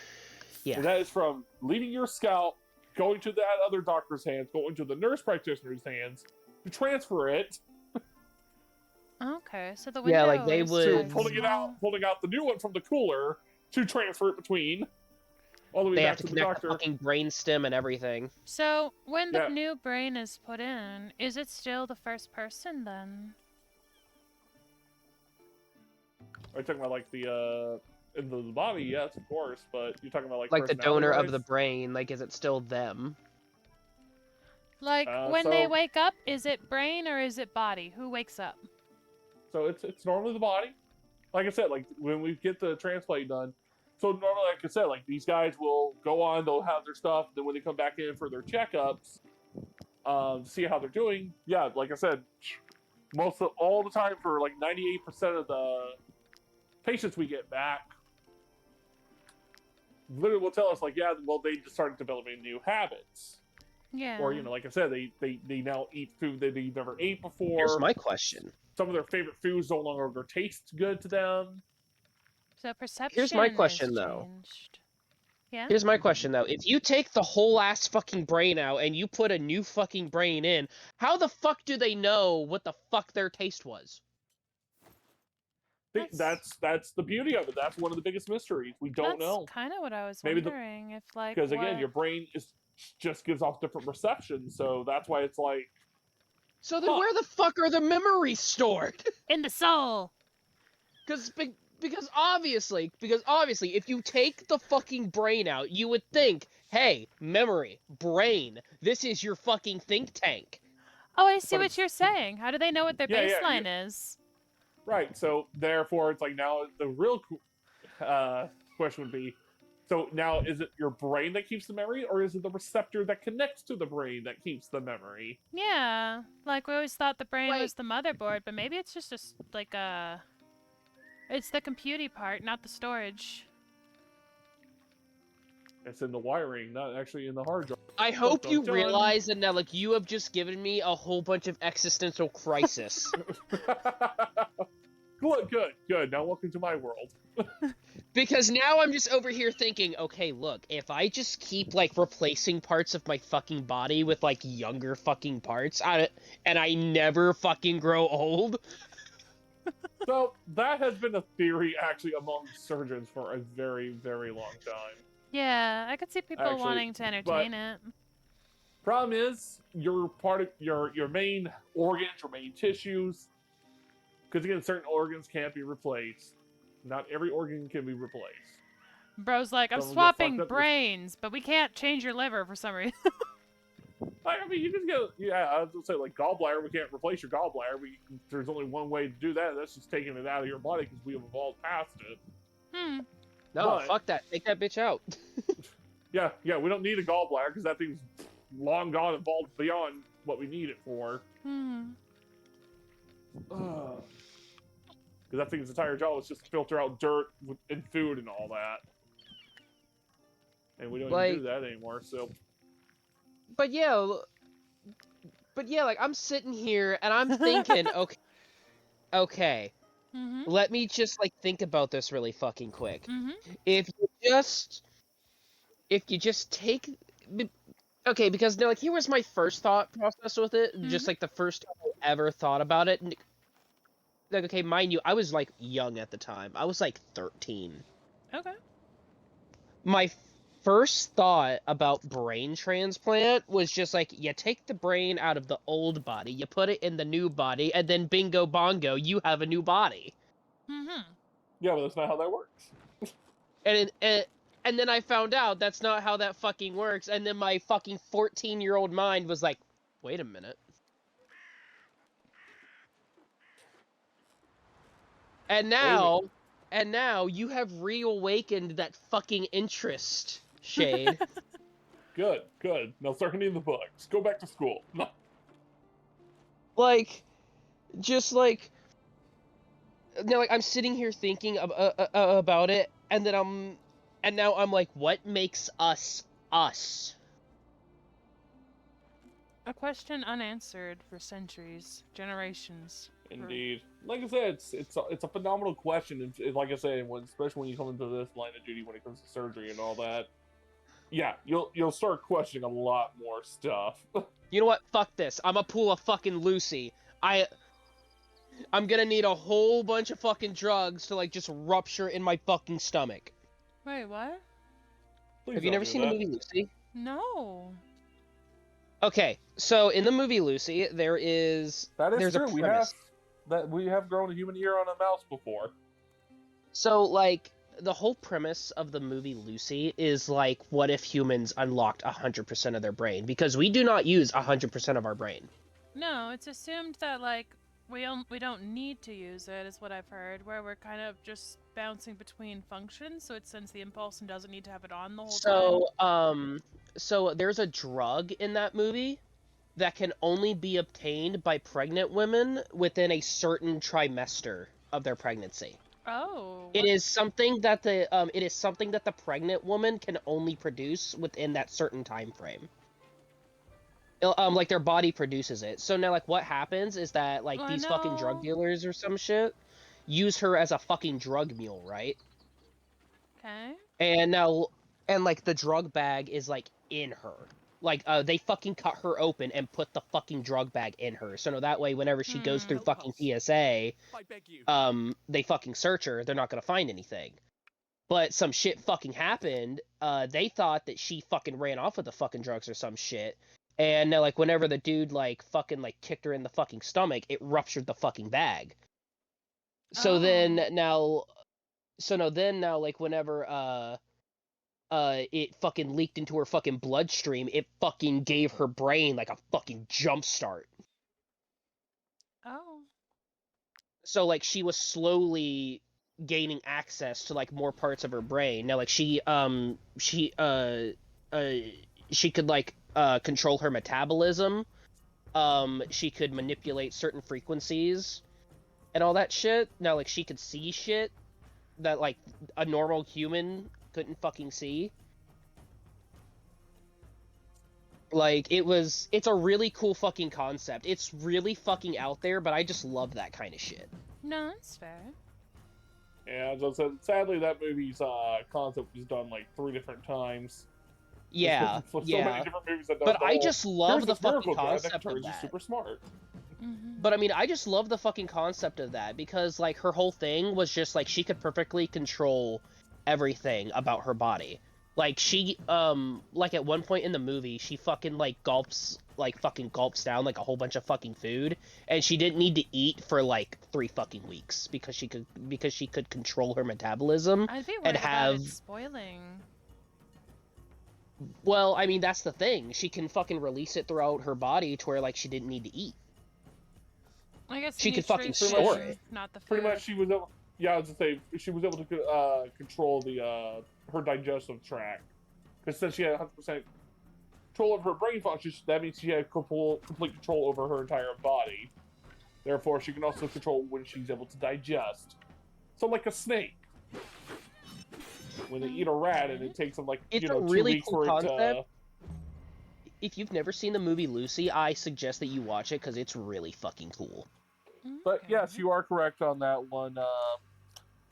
Yeah. And that is from leaving your scalp, going to that other doctor's hands, going to the nurse practitioner's hands, to transfer it. Okay, so the window Yeah, like they is would... Pulling out the new one from the cooler to transfer it between. All the way They back have to to the connect doctor. the fucking brain stem and everything. So when the new brain is put in, is it still the first person then? Are you talking about like the in the body? Yes, of course. But you're talking about Like the donor of personality-wise? the brain, like, is it still them? Like when they wake up, is it brain or is it body? Who wakes up? So it's normally the body. Like I said, like when we get the transplant done. So normally, like I said, like these guys will go on, they'll have their stuff. Then when they come back in for their checkups, see how they're doing. Yeah, like I said, all the time for like 98% of the patients we get back, literally will tell us like, yeah, well, they just started developing new habits. Yeah. Or, like I said, they now eat food that they never ate before. Here's my question. Some of their favorite foods no longer taste good to them. So perception Here's my question, though. Yeah? Here's my question, though. If you take the whole ass fucking brain out and you put a new fucking brain in, how the fuck do they know what the fuck their taste was? That's the beauty of it. That's one of the biggest mysteries. We don't know. That's kind of what I was Maybe wondering. If like because again, your brain just gives off different receptions, so that's why it's like. So then, where the fuck are the memories stored? In the soul. Because obviously, if you take the fucking brain out, you would think, hey, memory, brain, this is your fucking think tank. Oh, I see what you're saying. How do they know what their Yeah, baseline is? Right, so therefore it's like now the real question would be, so now is it your brain that keeps the memory, or is it the receptor that connects to the brain that keeps the memory? Yeah, like we always thought the brain was the motherboard, but maybe it's just like a... It's the computing part, not the storage. It's in the wiring, not actually in the hard drive. I hope you realize that now, like, you have just given me a whole bunch of existential crisis. Good. Now welcome to my world. Because now I'm just over here thinking, okay, look, if I just keep, like, replacing parts of my fucking body with, like, younger fucking parts, and I never fucking grow old... So, that has been a theory, actually, among surgeons for a very, very long time. Yeah, I could see people wanting to entertain it. Problem is, your part of your main organs, your main tissues, because again, certain organs can't be replaced. Not every organ can be replaced. Bro's like, I'm swapping brains, but we can't change your liver for some reason. I mean, you just get, I was gonna say, like, gallbladder, we can't replace your gallbladder. There's only one way to do that, and that's just taking it out of your body, because we have evolved past it. No, fuck that. Take that bitch out. yeah, we don't need a gallbladder, because that thing's long gone, evolved beyond what we need it for. Because that thing's entire job is just to filter out dirt and food and all that. And we don't even do that anymore, so... But yeah, like, I'm sitting here, and I'm thinking, okay, let me just, like, think about this really fucking quick. If you just take... Okay, because, like, here was my first thought process with it, just, like, the first time I ever thought about it. Like, okay, mind you, I was, like, young at the time. I was, like, 13. Okay. My first thought about brain transplant was just like, you take the brain out of the old body, you put it in the new body, and then bingo bongo, you have a new body. Yeah, but that's not how that works. And And then I found out that's not how that fucking works, and then my fucking 14-year-old mind was like, wait a minute. And now you have reawakened that fucking interest, Shade. Good. Now start reading the books. Go back to school. Like, just like, now, like, I'm sitting here thinking about it, and now I'm like, what makes us us? A question unanswered for centuries, generations. Indeed. Like I said, it's a phenomenal question, and like I said, especially when you come into this line of duty when it comes to surgery and all that. Yeah, you'll start questioning a lot more stuff. You know what? Fuck this. I'm gonna pull a fucking Lucy. I'm gonna need a whole bunch of fucking drugs to like just rupture in my fucking stomach. Wait, what? Have you never seen the movie Lucy? No. Okay, so in the movie Lucy, there's true. a premise. We have grown a human ear on a mouse before. So, like, the whole premise of the movie Lucy is, like, what if humans unlocked 100% of their brain? Because we do not use 100% of our brain. No, it's assumed that, like, we don't need to use it, is what I've heard, where we're kind of just bouncing between functions, so it sends the impulse and doesn't need to have it on the whole time. So there's a drug in that movie that can only be obtained by pregnant women within a certain trimester of their pregnancy. Oh. It is something that the pregnant woman can only produce within that certain time frame. Like their body produces it. So now, like, what happens is that like these fucking drug dealers or some shit use her as a fucking drug mule, right? Okay. And like the drug bag is like in her. Like they fucking cut her open and put the fucking drug bag in her. So no, that way whenever she goes through fucking TSA, they fucking search her. They're not gonna find anything. But some shit fucking happened. They thought that she fucking ran off with the fucking drugs or some shit. And now, like, whenever the dude, like, fucking, like, kicked her in the fucking stomach, it ruptured the fucking bag. So then now, like, whenever, it fucking leaked into her fucking bloodstream, it fucking gave her brain, like, a fucking jump start. Oh. So, like, she was slowly gaining access to, like, more parts of her brain. Now, like, she could, like, control her metabolism. She could manipulate certain frequencies and all that shit. Now, like, she could see shit that, like, a normal human couldn't fucking see. Like, it's a really cool fucking concept. It's really fucking out there, but I just love that kind of shit. No, that's fair. Yeah, as I said, sadly that movie's concept was done like 3 different times. Yeah, so many different movies that but I just love the fucking concept of that. Super smart. But I mean, I just love the fucking concept of that because, like, her whole thing was just like she could perfectly control everything about her body. Like she, like at one point in the movie, she fucking like gulps down like a whole bunch of fucking food, and she didn't need to eat for like 3 fucking weeks because she could control her metabolism. I'd be worried and about have it spoiling. Well, I mean, that's the thing. She can fucking release it throughout her body to where, like, she didn't need to eat. I guess she could fucking store it. Not the food. Pretty much, she was able. Yeah, I was gonna say she was able to control her digestive tract, because since she had 100% control of her brain functions, that means she had complete control over her entire body. Therefore, she can also control when she's able to digest. So, like a snake. When they eat a rat and it takes them like it's 2 really weeks cool for it concept. to. If you've never seen the movie Lucy, I suggest that you watch it because it's really fucking cool. But yes, you are correct on that one.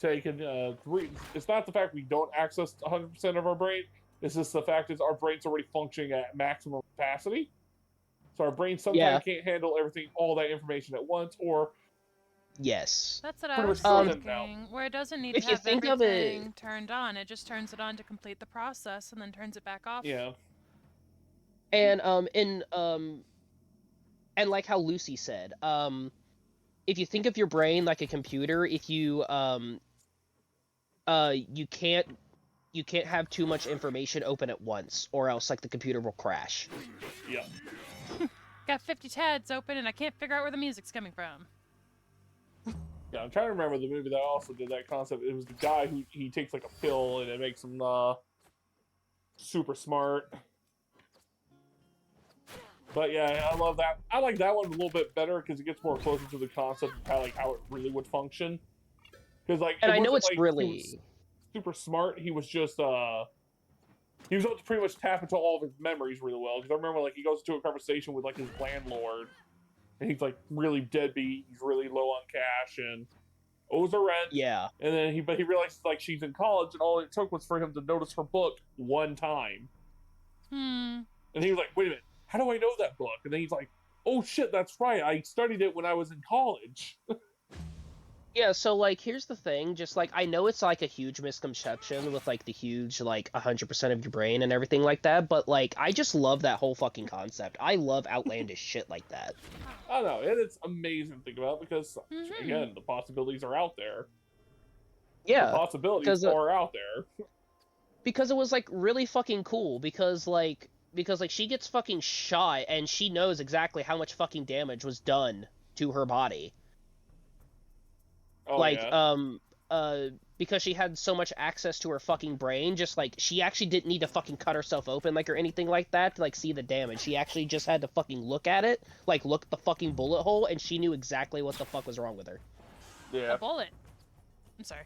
It's not the fact we don't access 100% of our brain. It's just the fact is our brain's already functioning at maximum capacity. So our brain sometimes can't handle all that information at once, or. Yes. That's what I was thinking, where it doesn't need to have everything turned on. It just turns it on to complete the process and then turns it back off. Yeah. And and like how Lucy said, if you think of your brain like a computer, if you you can't you can't have too much information open at once, or else like the computer will crash. Yeah. Got 50 tabs open and I can't figure out where the music's coming from. Yeah, I'm trying to remember the movie that also did that concept. It was the guy who he takes like a pill and it makes him super smart. But yeah, I love that. I like that one a little bit better because it gets more closer to the concept of how it really would function. Because like, and it I know wasn't it's like really he was super smart. He was just he was able to pretty much tap into all of his memories really well. Because I remember like he goes into a conversation with like his landlord, and he's like really deadbeat. He's really low on cash and owes her rent. Yeah. And then he realizes like she's in college, and all it took was for him to notice her book one time. And he was like, "Wait a minute, how do I know that book?" And then he's like, "Oh shit, that's right. I studied it when I was in college." Yeah, so like here's the thing, just like I know it's like a huge misconception with like the huge like 100% of your brain and everything like that, but like I just love that whole fucking concept. I love outlandish shit like that. I don't know, and it's amazing to think about because again, the possibilities are out there. Yeah, the possibilities are out there. Because it was like really fucking cool because like she gets fucking shot and she knows exactly how much fucking damage was done to her body. Oh, like yeah. Because she had so much access to her fucking brain, just like she actually didn't need to fucking cut herself open like or anything like that to like see the damage. She actually just had to fucking look at it, like look at the fucking bullet hole, and she knew exactly what the fuck was wrong with her. Yeah. A bullet. I'm sorry.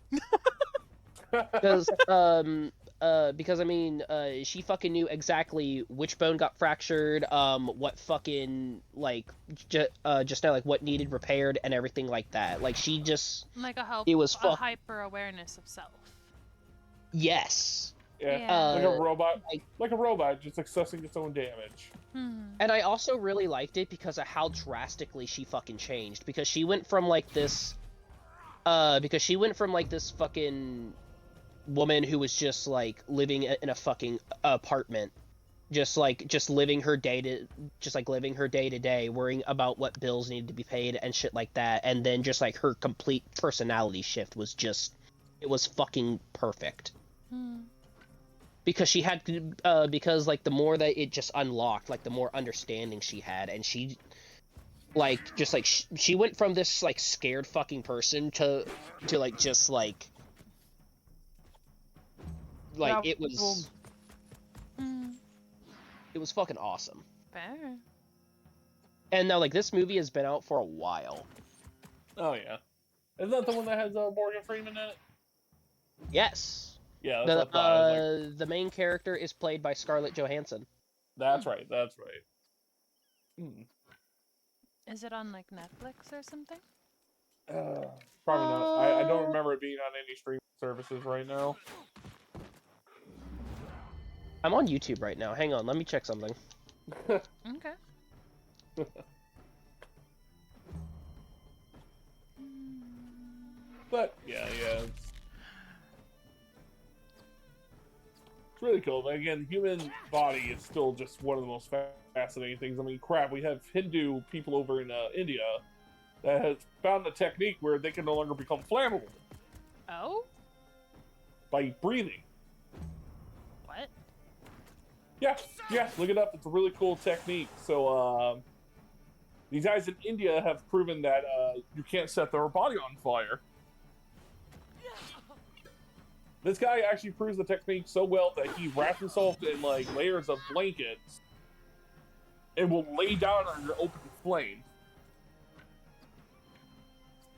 Because I mean, she fucking knew exactly which bone got fractured, what fucking like just now like what needed repaired and everything like that. Like she just like a hyper awareness of self. Yes. Yeah. Like a robot, just accessing its own damage. And I also really liked it because of how drastically she fucking changed. Because she went from like this fucking woman who was just like living in a fucking apartment, just living her day to day, worrying about what bills needed to be paid and shit like that, and then just like her complete personality shift was just, it was fucking perfect. Because she had because like the more that it just unlocked, like the more understanding she had, and she like just like she went from this like scared fucking person to like just like it was fucking awesome. Fair. And now like this movie has been out for a while. Oh yeah, isn't that the one that has Morgan Freeman in it? Yes. Yeah, that's what I thought. The main character is played by Scarlett Johansson. That's right. That's right. Is it on like Netflix or something? Probably not. I don't remember it being on any streaming services right now. I'm on YouTube right now. Hang on, let me check something. Okay. But yeah, it's really cool. But again, human body is still just one of the most fascinating things. I mean, crap, we have Hindu people over in India that has found a technique where they can no longer become flammable. Oh? By breathing. What? Yeah, look it up. It's a really cool technique. So, these guys in India have proven that you can't set their body on fire. This guy actually proves the technique so well that he wraps himself in like layers of blankets and will lay down under an open flame.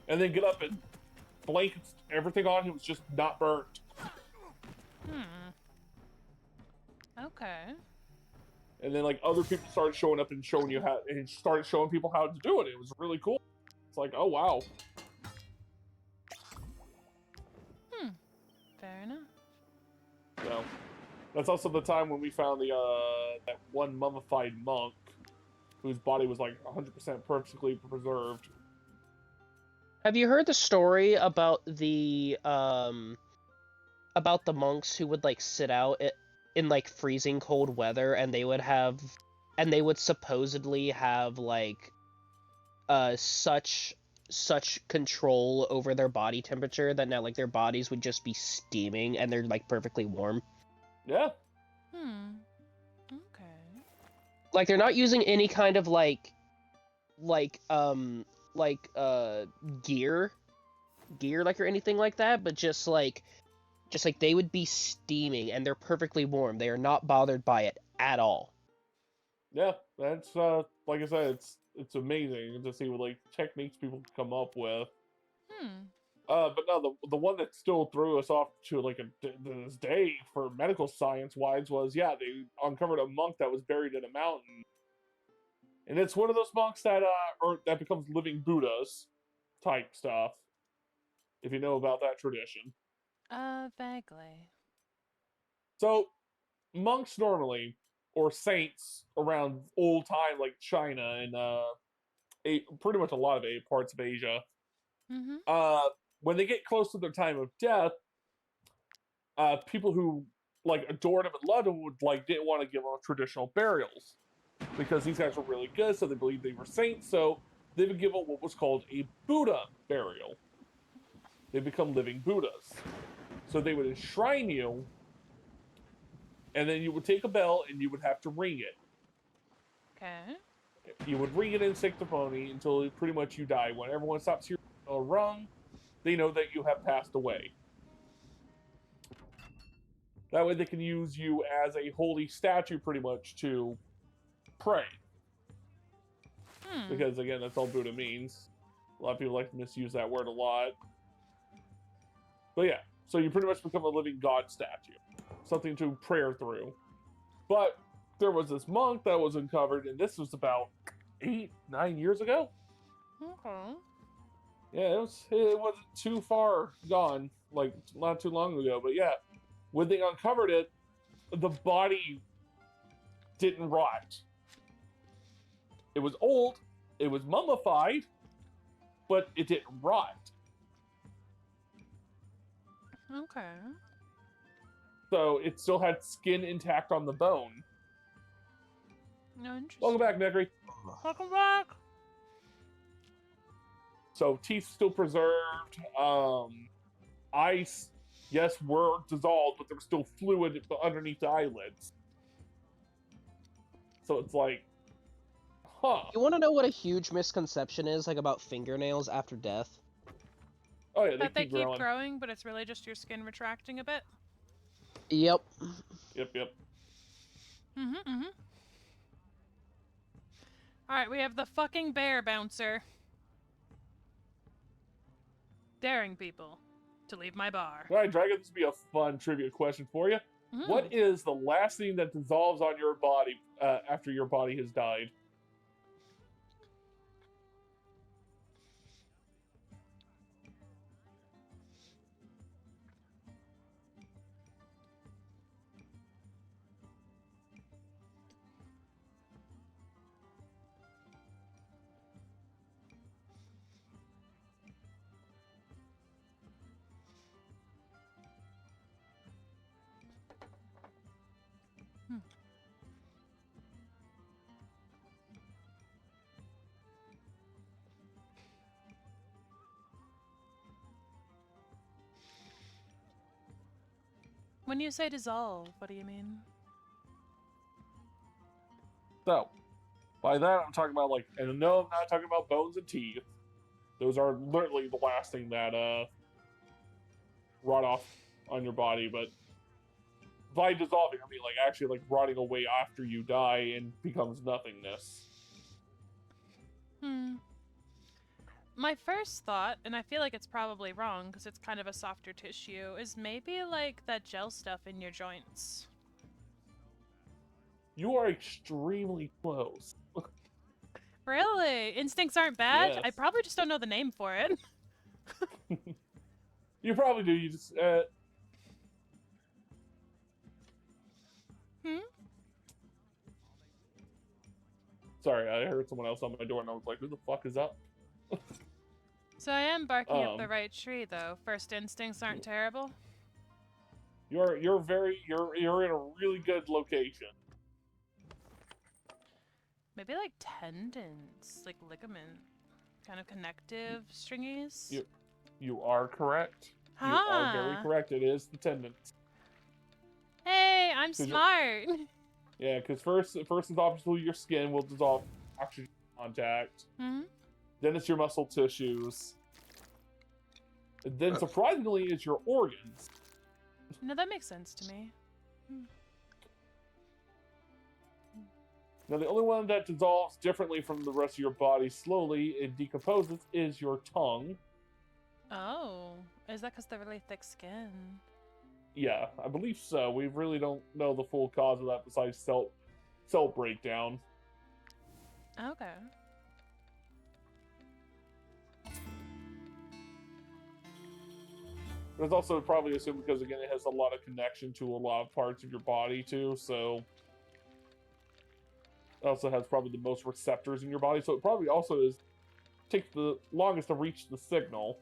And then get up and blankets everything on him was just not burnt. Okay. And then like other people started showing up and showing people how to do it. It was really cool. It's like, oh wow. Fair enough. So that's also the time when we found the that one mummified monk whose body was like 100% perfectly preserved. Have you heard the story about the monks who would like sit out in like freezing cold weather, and they would supposedly have like such such control over their body temperature that now like their bodies would just be steaming and they're like perfectly warm. Yeah. Okay. Like they're not using any kind of gear like or anything like that, but just like they would be steaming and they're perfectly warm. They are not bothered by it at all. Yeah, that's like I said, it's amazing to see what like techniques people come up with. But no, the one that still threw us off to like this day for medical science wise was they uncovered a monk that was buried in a mountain, and it's one of those monks that that becomes living Buddhas type stuff. If you know about that tradition. Vaguely. So monks normally, or saints around old time like China and pretty much a lot of parts of Asia. When they get close to their time of death, people who like adored him and loved him would didn't want to give them traditional burials because these guys were really good, so they believed they were saints. So they would give them what was called a Buddha burial. They become living Buddhas. So they would enshrine you, and then you would take a bell and you would have to ring it. Okay. You would ring it in sanctimony until pretty much you die. When everyone stops hearing a rung, they know that you have passed away. That way they can use you as a holy statue pretty much to pray. Because again, that's all Buddha means. A lot of people like to misuse that word a lot. But yeah, so you pretty much become a living god statue. Something to pray through. But there was this monk that was uncovered, and this was about 8-9 years ago. Okay. Yeah, it wasn't too far gone, like not too long ago. But yeah, when they uncovered it, the body didn't rot. It was old, it was mummified, but it didn't rot. Okay. So it still had skin intact on the bone. No, interesting. Welcome back, Negri. Welcome back. So teeth still preserved. Eyes, yes, were dissolved, but there was still fluid underneath the eyelids. So it's like, huh. You want to know what a huge misconception is about fingernails after death? Oh yeah, they keep growing, but it's really just your skin retracting a bit. Yep. Yep. Alright, we have the fucking bear bouncer. Daring people to leave my bar. Alright, Dragon, this would be a fun trivia question for you. What is the last thing that dissolves on your body after your body has died? When you say dissolve, what do you mean? So, by that I'm talking about and no, I'm not talking about bones and teeth. Those are literally the last thing that rot off on your body, but by dissolving, I mean actually rotting away after you die and becomes nothingness. My first thought, and I feel like it's probably wrong because it's kind of a softer tissue, is maybe that gel stuff in your joints. You are extremely close. Really? Instincts aren't bad? Yes. I probably just don't know the name for it. You probably do. You just Sorry, I heard someone else on my door and I was like, who the fuck is up? So I am barking up the right tree, though. First instincts aren't terrible. You're in a really good location. Maybe tendons, ligament. kind of connective stringies. You are correct. You are very correct. It is the tendons. Hey, I'm smart. Yeah, because first is obviously your skin will dissolve oxygen contact. Mm-hmm. Then it's your muscle tissues. And then surprisingly is your organs. No, that makes sense to me. Now, the only one that dissolves differently from the rest of your body slowly and decomposes is your tongue. Oh, is that because they're really thick skin? Yeah, I believe so. We really don't know the full cause of that besides cell breakdown. Okay. There's also probably assumed because, again, it has a lot of connection to a lot of parts of your body, too, so... It also has probably the most receptors in your body, so it probably also takes the longest to reach the signal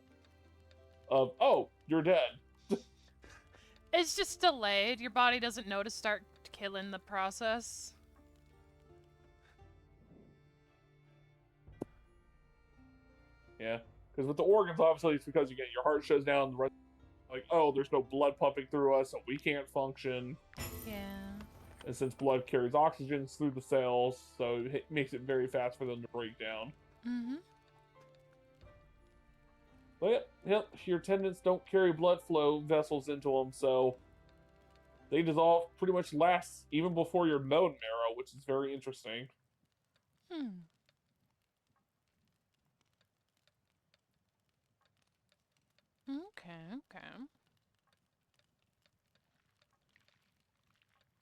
of, oh, you're dead. It's just delayed. Your body doesn't know to start killing the process. Yeah, because with the organs, obviously, it's because, again, your heart shuts down, the rest, like, oh, there's no blood pumping through us, so we can't function. Yeah. And since blood carries oxygen through the cells, so it makes it very fast for them to break down. Mm-hmm. But yep, your tendons don't carry blood flow vessels into them, so they dissolve pretty much last even before your bone marrow, which is very interesting. Okay.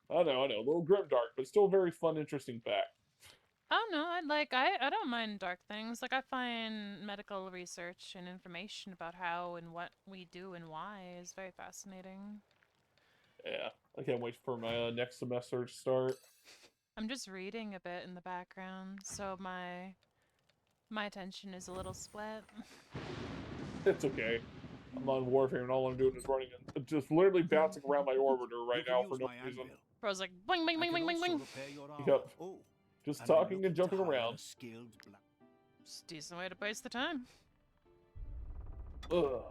I know, a little grimdark, but still very fun, interesting fact. Oh no, I don't mind dark things. Like I find medical research and information about how and what we do and why is very fascinating. Yeah, I can't wait for my next semester to start. I'm just reading a bit in the background, so my attention is a little split. It's okay. I'm on Warfare, and all I'm doing is running and just literally bouncing around my orbiter right now for no reason. Bro's like, bling, bling, bling, bling, bling, bling. Yep. Just talking and jumping around. It's a decent way to waste the time. Ugh.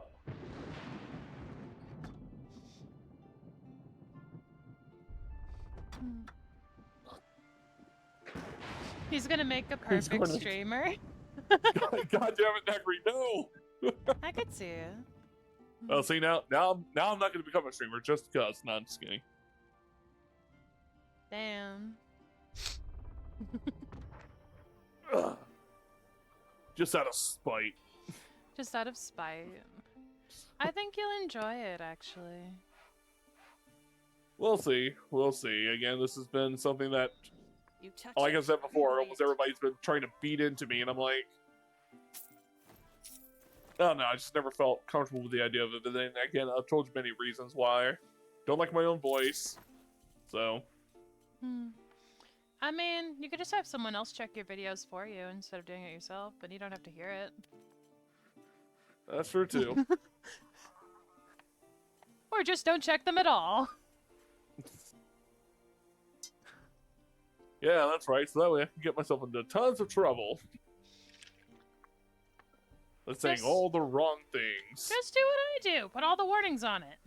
He's gonna make a perfect streamer. God damn it, Necri, no! I could see it. Well, see, now I'm not going to become a streamer just because. No, I'm just kidding. Damn. Just out of spite. Just out of spite. I think you'll enjoy it, actually. We'll see. We'll see. Again, this has been something that, like I said before, almost everybody's been trying to beat into me, and I'm like, I don't know, I just never felt comfortable with the idea of it. But then again, I've told you many reasons why. Don't like my own voice, so. I mean, you could just have someone else check your videos for you instead of doing it yourself, but you don't have to hear it. That's true too. Or just don't check them at all. Yeah, that's right. So that way I can get myself into tons of trouble. That's saying all the wrong things. Just do what I do. Put all the warnings on it.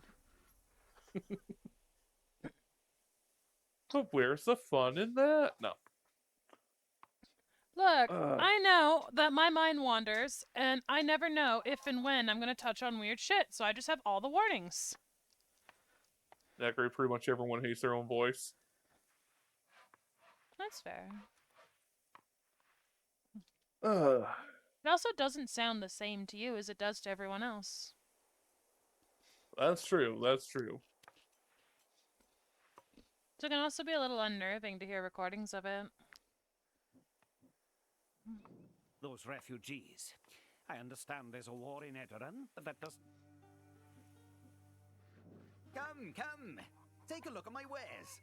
But where's the fun in that? No. Look, I know that my mind wanders, and I never know if and when I'm going to touch on weird shit, so I just have all the warnings. Necri, pretty much everyone hates their own voice. That's fair. It also doesn't sound the same to you as it does to everyone else. That's true. That's true. So it can also be a little unnerving to hear recordings of it. Those refugees. I understand there's a war in Edoran, but that does... Come! Take a look at my wares!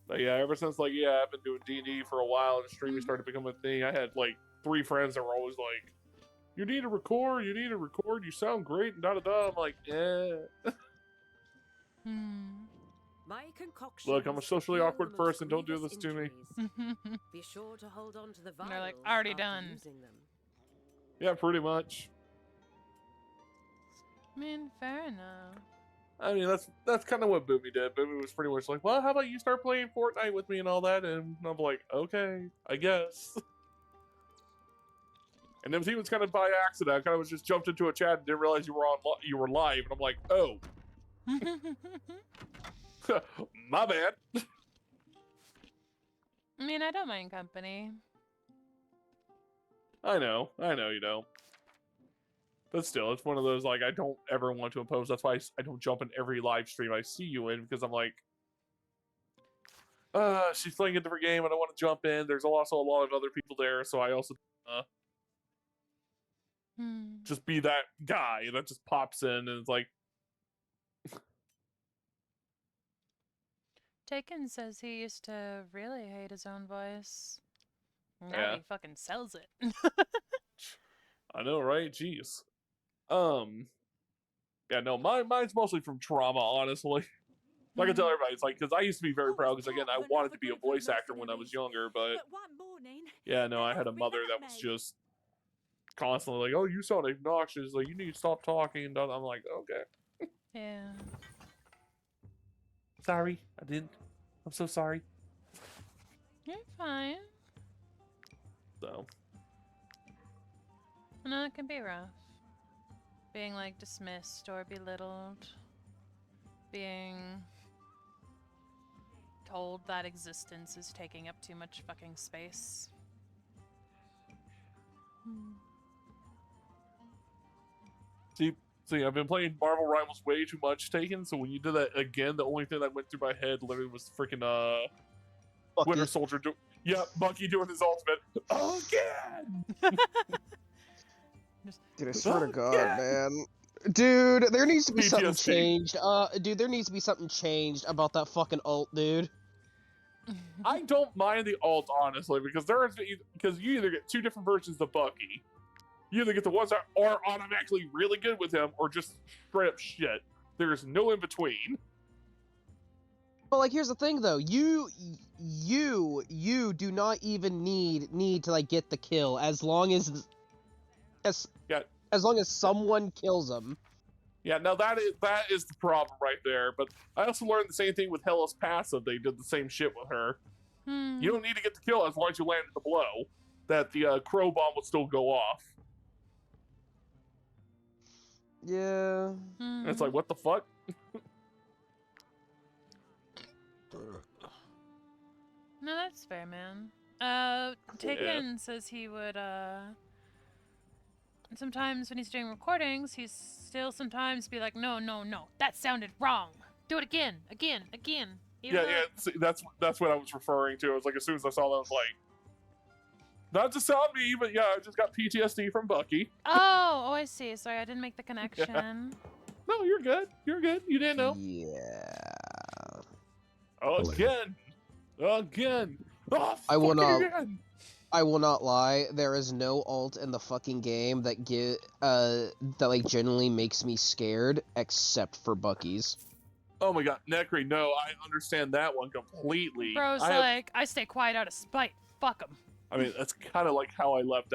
But yeah, ever since, like, I've been doing D&D for a while and streaming started to become a thing, I had, like, 3 friends that were always like, you need to record, you sound great, and da-da-da. I'm like, My concoction. Look, I'm a socially awkward person. Don't do this to me. Be sure to hold on to the vials. They're like, already after done. using them. Yeah, pretty much. I mean, fair enough. I mean, that's kind of what Boomy did. Boomy was pretty much like, well, how about you start playing Fortnite with me and all that? And I'm like, okay, I guess. And then he was kind of by accident. I kind of was just jumped into a chat and didn't realize you were live. And I'm like, oh. My bad. I mean, I don't mind company. I know you don't. But still, it's one of those, like, I don't ever want to impose. That's why I don't jump in every live stream I see you in, because I'm like, she's playing a different game, I don't want to jump in. There's also a lot of other people there, so I also just be that guy that just pops in and it's like... Taken says he used to really hate his own voice. Now Yeah. he fucking sells it. I know, right? Jeez. Yeah, no, mine's mostly from trauma, honestly. Like I tell everybody, it's like, because I used to be very proud, because again, I wanted to be a voice actor when I was younger, but yeah, no, I had a mother that was just constantly like, oh, you sound obnoxious, like, you need to stop talking, and I'm like, okay. Yeah. Sorry, I didn't. I'm so sorry. You're fine. So. No, it can be rough. Being, like, dismissed or belittled. Being told that existence is taking up too much fucking space. See, I've been playing Marvel Rivals way too much, Taken, so when you did that again, the only thing that went through my head literally was freaking, Winter Soldier Bucky doing his ultimate again! Dude, I swear to God, man. Dude, there needs to be something PTSD. changed. Dude, there needs to be something changed about that fucking ult, dude. I don't mind the ult, honestly, because because you either get two different versions of Bucky. You either get the ones that are automatically really good with him, or just straight up shit. There's no in between. But like, here's the thing, though. You do not even need to like get the kill as long as someone kills him. Yeah, now that is the problem right there. But I also learned the same thing with Hella's passive. They did the same shit with her. You don't need to get the kill as long as you landed the blow. That the crow bomb would still go off. Yeah. And it's like, what the fuck? No, that's fair, man. Taken says he would, sometimes when he's doing recordings, he's still sometimes be like, no, that sounded wrong. Do it again. Yeah, see, that's what I was referring to. I was like, as soon as I saw that, I was like, not to sound me, but yeah, I just got PTSD from Bucky. Oh, I see. Sorry, I didn't make the connection. Yeah. No, you're good. You didn't know. Yeah. Again. Oh, I will not. again. I will not lie. There is no ult in the fucking game that that like genuinely makes me scared, except for Bucky's. Oh my god, Necri, no, I understand that one completely. Bro's I stay quiet out of spite. Fuck him. I mean, that's kind of like how I left,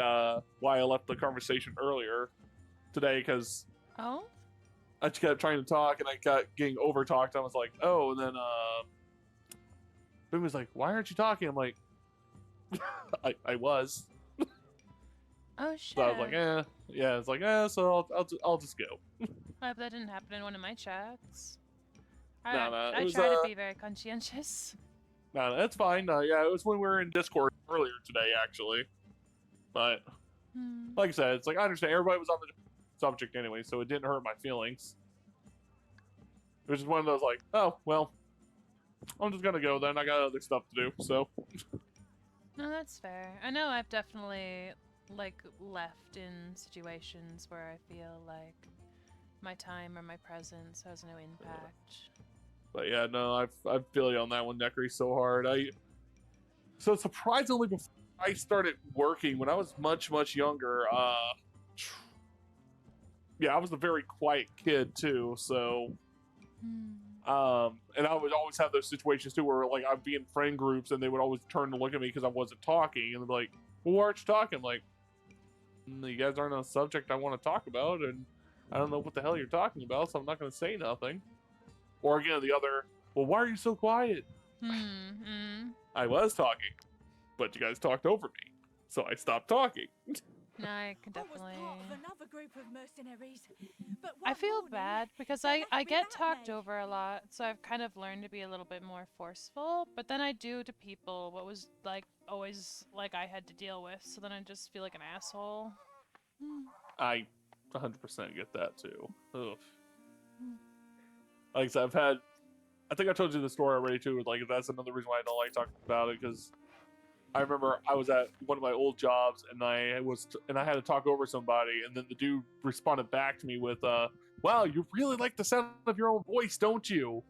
why I left the conversation earlier today, because I just kept trying to talk, and I kept getting over-talked, I was like, oh, and then, Boom was like, why aren't you talking? I'm like, I was. Oh, shit. So I was like, yeah, it's like, so I'll just go. I hope that didn't happen in one of my chats. No, I was, try to be very conscientious. No, that's fine. Yeah, it was when we were in Discord earlier today, actually. But, like I said, it's like, I understand. Everybody was on the subject anyway, so it didn't hurt my feelings. It was just one of those, like, oh, well, I'm just gonna go then. I got other stuff to do, so. No, that's fair. I know I've definitely, like, left in situations where I feel like my time or my presence has no impact. But yeah, no, I feel you on that one, Necri, so hard. So surprisingly, before I started working, when I was much, much younger, yeah, I was a very quiet kid too, so And I would always have those situations too where like I'd be in friend groups and they would always turn to look at me because I wasn't talking, and they'd be like, well, why aren't you talking? I'm like, you guys aren't on a subject I want to talk about, and I don't know what the hell you're talking about, so I'm not going to say nothing. Or again, the other, well, why are you so quiet? I was talking, but you guys talked over me, so I stopped talking. No, I can definitely. Another group of mercenaries. But I feel bad because I get talked over a lot, so I've kind of learned to be a little bit more forceful. But then I do to people what was like always like I had to deal with, so then I just feel like an asshole. I 100% get that too. Ugh. Like I said, I think I told you the story already too. Like that's another reason why I don't like talking about it, because I remember I was at one of my old jobs and I had to talk over somebody, and then the dude responded back to me with, "Wow, you really like the sound of your own voice, don't you?"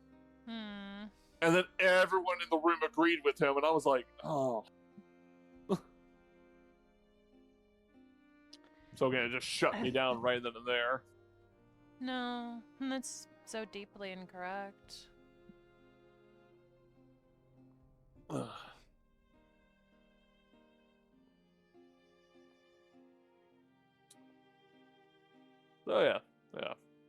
And then everyone in the room agreed with him, and I was like, "Oh." So again, it just shut me down right then and there. No, that's so deeply incorrect. So yeah.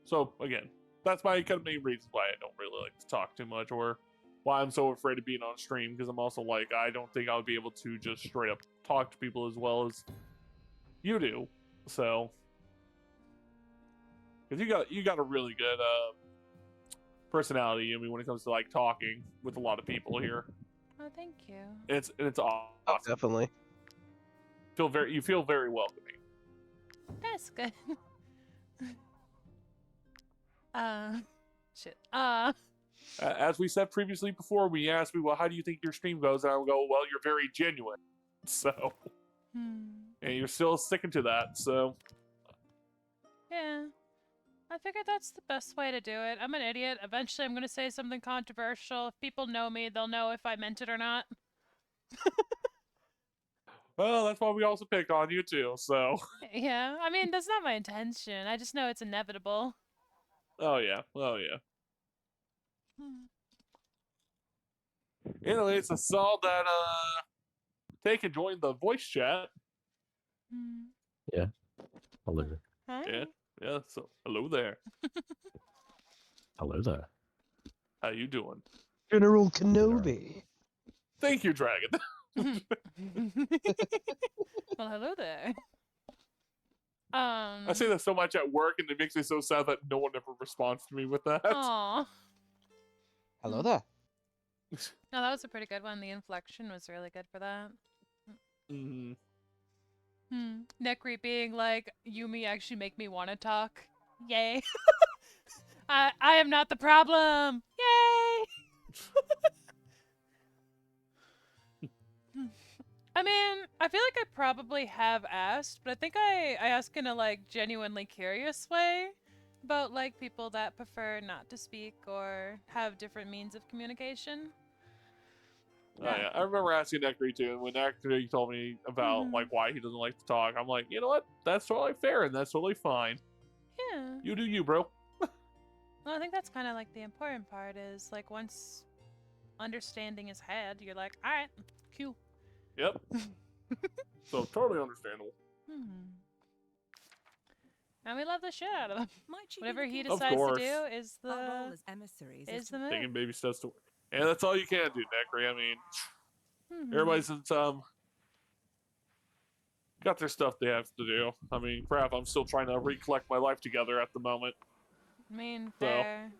So again, that's my kind of main reasons why I don't really like to talk too much, or why I'm so afraid of being on stream, because I'm also like, I don't think I would be able to just straight up talk to people as well as you do. So, because you got a really good personality. I mean, when it comes to like talking with a lot of people here. Oh, thank you. It's awesome. Oh, definitely. You feel very welcoming. That's good. Shit. As we said previously before, we asked me, well, how do you think your stream goes? And I would go, well, you're very genuine. So, and you're still sticking to that. So, yeah. I figured that's the best way to do it. I'm an idiot. Eventually I'm going to say something controversial. If people know me, they'll know if I meant it or not. Well, that's why we also picked on you too, so. Yeah, I mean, that's not my intention. I just know it's inevitable. Oh, yeah. Anyways, I saw that, they can join the voice chat. Yeah. Hello. Hi. Yeah, so hello there. Hello there. How you doing? General Kenobi. Thank you, Dragon. Well, hello there. I say that so much at work, and it makes me so sad that no one ever responds to me with that. Aww. Hello there. No, that was a pretty good one. The inflection was really good for that. Nekri being like, Yumi actually make me want to talk. Yay. I am not the problem. Yay. I mean, I feel like I probably have asked, but I think I asked in a like genuinely curious way about like people that prefer not to speak or have different means of communication. Oh, yeah. I remember asking Nekri too, and when Nekri told me about like why he doesn't like to talk, I'm like, you know what? That's totally fair, and that's totally fine. Yeah. You do you, bro. Well, I think that's kind of like the important part is like once understanding is had, you're like, all right, cool. Yep. So totally understandable. And we love the shit out of them. Whatever he Of decides to course. do is the Our role as emissaries is the move. Taking baby steps to work. And that's all you can do, Nekri. I mean, everybody's got their stuff they have to do. I mean, crap, I'm still trying to recollect my life together at the moment. I mean, fair.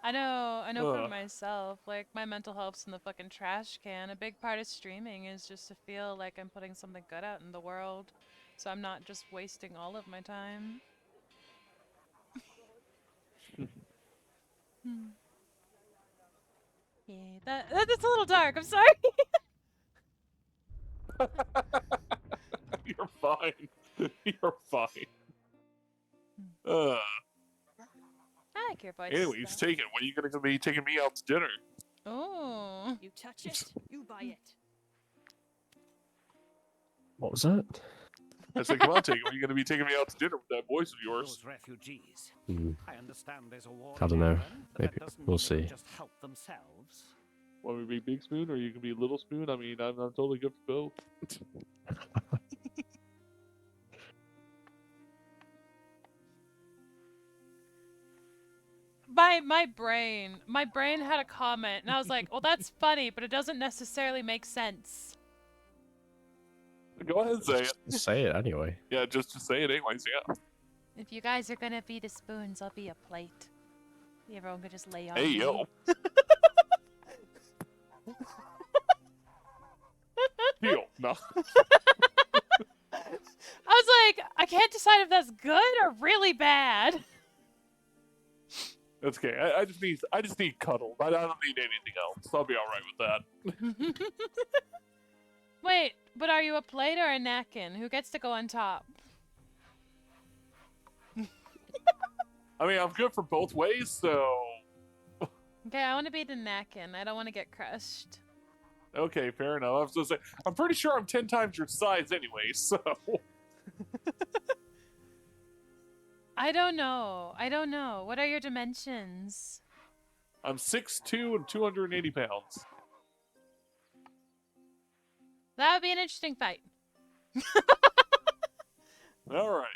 I know for myself, like, my mental health's in the fucking trash can. A big part of streaming is just to feel like I'm putting something good out in the world, so I'm not just wasting all of my time. Yeah, that's a little dark, I'm sorry! You're fine. You're fine. I like your voice. Anyways, take it. When are you gonna be taking me out to dinner? Oh. You touch it, you buy it. What was that? I said, come on, take him. Are you going to be taking me out to dinner with that voice of yours? Those refugees. Mm. I understand there's a war I don't in know. England, but Maybe that doesn't we'll mean they can see. just help themselves. Want me to be Big Spoon or you can be Little Spoon? I mean, I'm totally good for both. My brain had a comment, and I was like, well, that's funny, but it doesn't necessarily make sense. Go ahead and say it. Just say it anyway. Yeah, just say it anyways, yeah. If you guys are gonna be the spoons, I'll be a plate. Everyone could just lay on Hey, me. yo. Deal. No. I was like, I can't decide if that's good or really bad. That's okay. I just need cuddles. I don't need anything else. I'll be all right with that. Wait, but are you a plate or a napkin? Who gets to go on top? I mean, I'm good for both ways, so... Okay, I want to be the napkin. I don't want to get crushed. Okay, fair enough. I was gonna say, I'm pretty sure I'm 10 times your size anyway, so... I don't know. What are your dimensions? I'm 6'2" and 280 pounds. That would be an interesting fight. Alright.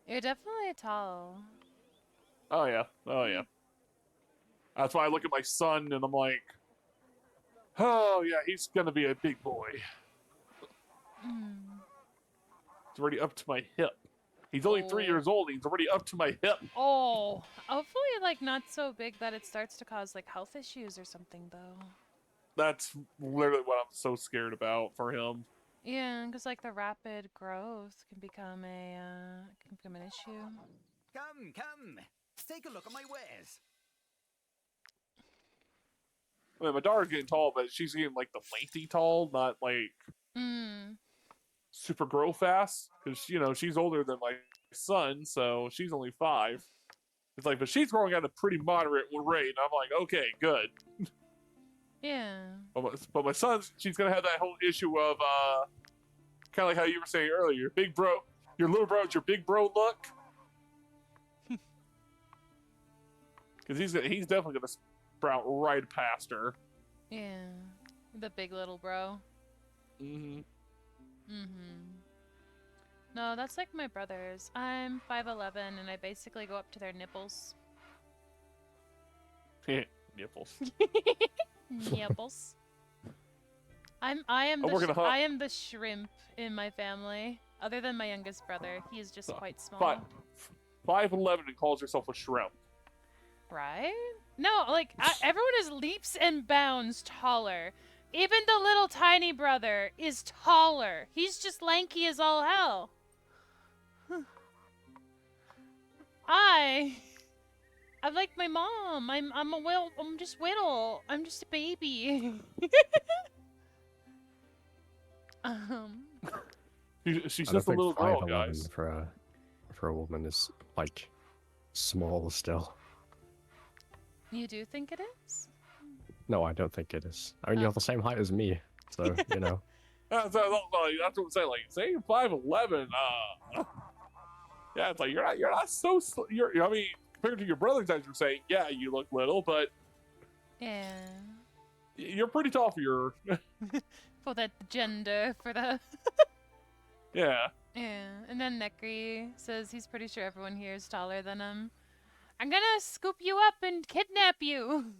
You're definitely tall. Oh, yeah. Oh, yeah. That's why I look at my son and I'm like, oh, yeah, he's gonna be a big boy. It's already up to my hip. He's only 3 years old. He's already up to my hip. Oh, hopefully, like, not so big that it starts to cause, like, health issues or something, though. That's literally what I'm so scared about for him. Yeah, because, like, the rapid growth can become an issue. Come. Take a look at my wares. I mean, my daughter's getting tall, but she's getting, like, the lengthy tall, not, like, super grow fast. Because, you know, she's older than my son, so she's only 5. It's like, but she's growing at a pretty moderate rate, and I'm like, okay, good. Yeah. But my son, she's going to have that whole issue of, kind of like how you were saying earlier, big bro, your little bro is your big bro look. Because he's definitely going to sprout right past her. Yeah. The big little bro. No, that's like my brothers. I'm 5'11", and I basically go up to their nipples. Nipples. Nipples. I am the shrimp in my family. Other than my youngest brother, he is just quite small. 5'11" and calls herself a shrimp. Right? No, like everyone is leaps and bounds taller. Even the little tiny brother is taller. He's just lanky as all hell. I'm like my mom. I'm just little. I'm just a baby. She's just a little girl, guys. For a woman is like small still. You do think it is? No, I don't think it is. I mean, you're the same height as me, so you know. That's what I'm saying. Like, saying 5'11", yeah, it's like you're not so. I mean, compared to your brothers, as you're saying, yeah, you look little, but yeah, you're pretty tall for your for that gender, for the yeah. Yeah, and then Nekri says he's pretty sure everyone here is taller than him. I'm gonna scoop you up and kidnap you.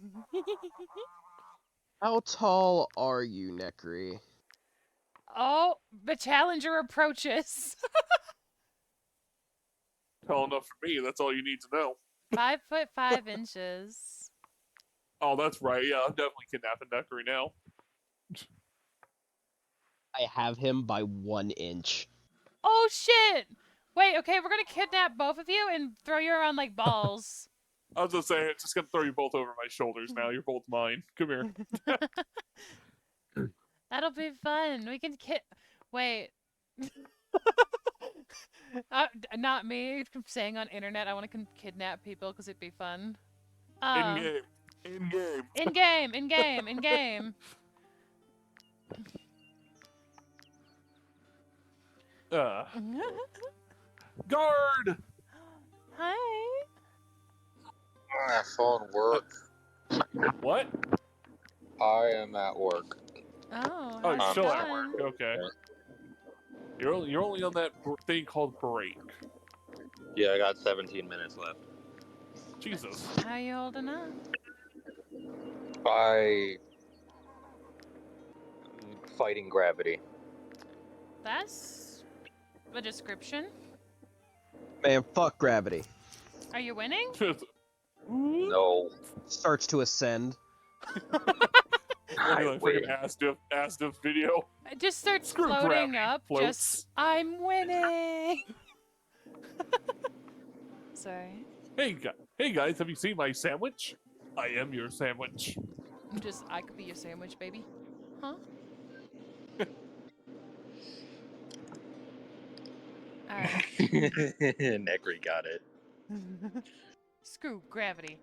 How tall are you, Nekri? Oh, the challenger approaches. Tall enough for me. That's all you need to know. 5'5" Oh, that's right. Yeah, I'm definitely kidnapping Nekri now. I have him by 1 inch. Oh shit! Wait, okay, we're gonna kidnap both of you and throw you around like balls. I was just saying, it's just gonna throw you both over my shoulders now. You're both mine. Come here. That'll be fun. We can Wait. Not me saying on internet I want to kidnap people because it'd be fun. In game. In game. Guard! Hi. My phone work. What? I am at work. Oh, Oh, how's you're it still at going? work. Okay. You're only on that thing called break. Yeah, I got 17 minutes left. Jesus. How you holding up? By fighting gravity. That's the description. Man, fuck gravity. Are you winning? No. Starts to ascend. Look at that freaking ass diff video. It just starts Screw floating gravity. up. Floats. Just, I'm winning. Sorry. Hey guys, have you seen my sandwich? I am your sandwich. I could be your sandwich, baby. Huh? Alright. Necri got it. Screw gravity.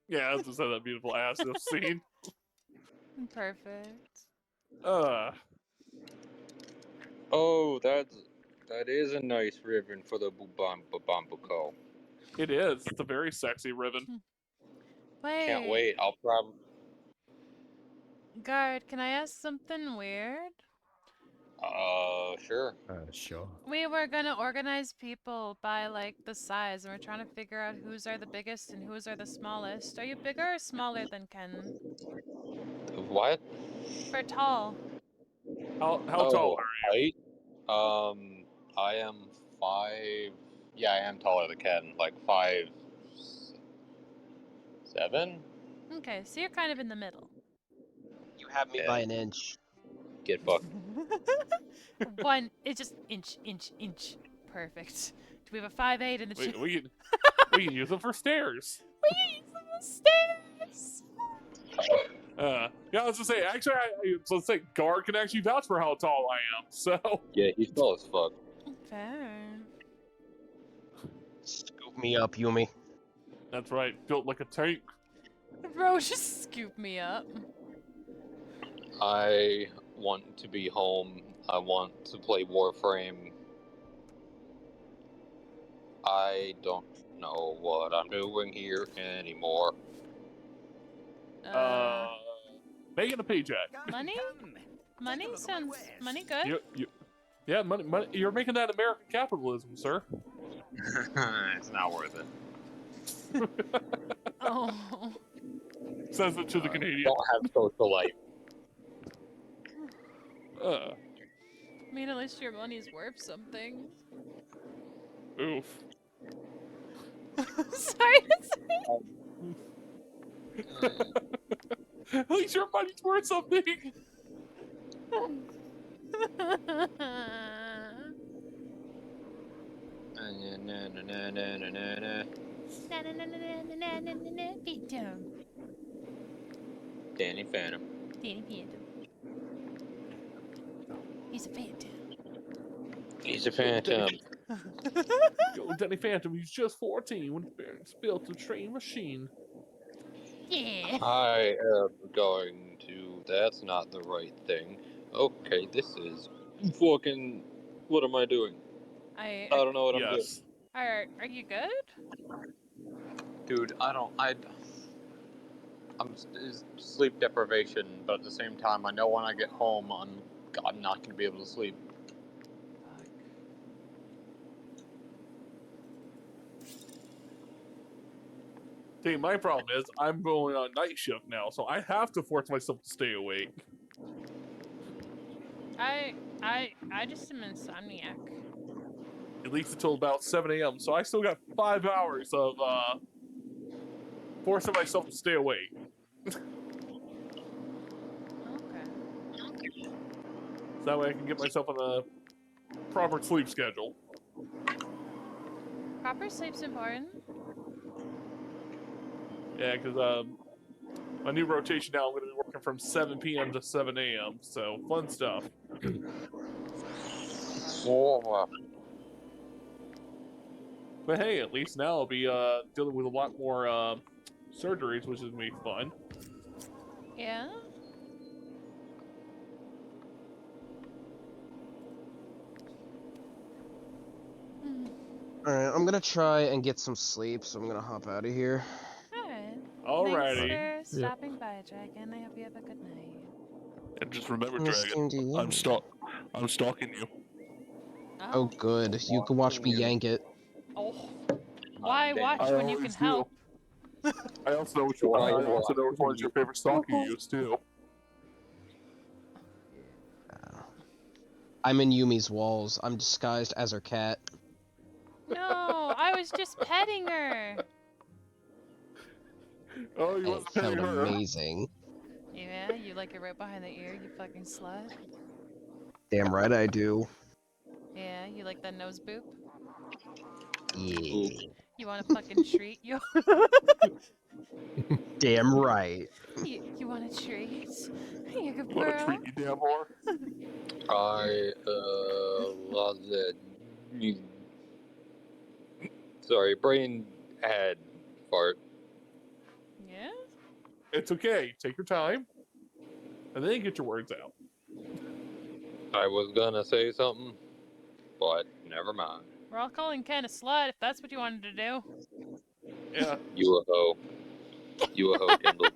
Yeah, I just had that beautiful ass diff scene. Perfect. Oh, that is a nice ribbon for the Bubambuco. It is. It's a very sexy ribbon. Wait. Can't wait. I'll probably. Guard, can I ask something weird? Sure. Sure. We were gonna organize people by, like, the size, and we're trying to figure out whose are the biggest and whose are the smallest. Are you bigger or smaller than Ken? What? For tall. How tall are you? Height? I am 5. Yeah, I am taller than Ken. Like 5'7". Okay, so you're kind of in the middle. You have me by an inch. Get fucked. It's just inch. Perfect. Do we have a 5'8" in the chat? We can use them for stairs. We can use them for stairs! Yeah, I was gonna say, actually, let's say Guard can actually vouch for how tall I am, so. Yeah, he's tall as fuck. Fair. Scoop me up, Yumi. That's right, built like a tank. Bro, just scoop me up. I want to be home. I want to play Warframe. I don't know what I'm doing here anymore. Making a paycheck. Money? Money sounds... Money good? Yeah, money. You're making that American capitalism, sir. It's not worth it. Oh. Says it to the Canadian. Don't have social life. I mean, at least your money's worth something. Oof. Sorry. At least your money's worth something. Danny Phantom. Danny Phantom. He's a phantom. He's a phantom. Yo, Danny Phantom, he's just 14 when his parents built a train machine. Yeah. I am going to... That's not the right thing. Okay, this is fucking... What am I doing? I don't know what I'm doing. Are you good? Dude, I'm sleep deprivation, but at the same time, I know when I get home, I'm not going to be able to sleep. See, my problem is I'm going on night shift now, so I have to force myself to stay awake. I just am insomniac. At least until about 7 a.m. So I still got 5 hours of forcing myself to stay awake. Okay. So that way I can get myself on a proper sleep schedule. Proper sleep's important. Yeah, because my new rotation now, I'm going to be working from 7 p.m. to 7 a.m. So fun stuff. But hey, at least now I'll be dealing with a lot more surgeries, which is going to be fun. Yeah? Alright, I'm gonna try and get some sleep, so I'm gonna hop out of here. Alright. Alrighty. Thanks for stopping by, Dragon. I hope you have a good night. And just remember, Yes, Dragon, indeed. I'm stalking you. Oh, good. You can watch me yank it. Oh. Why watch when you can help? I also know which one's your favorite stalking use too. I'm in Yumi's walls. I'm disguised as her cat. No, I was just petting her. Oh, you And it felt amazing. Yeah, you like it right behind the ear, you fucking slut. Damn right I do. Yeah, you like that nose boop? Yeah. You want a fucking treat? You Damn right. you want a treat? You good You wanna girl. treat me, damn whore? I love it. Sorry, brain had fart. Yeah? It's okay. Take your time, and then get your words out. I was gonna say something, but never mind. We're all calling Ken a slut if that's what you wanted to do. Yeah. You a hoe. You a hoe, Kendall.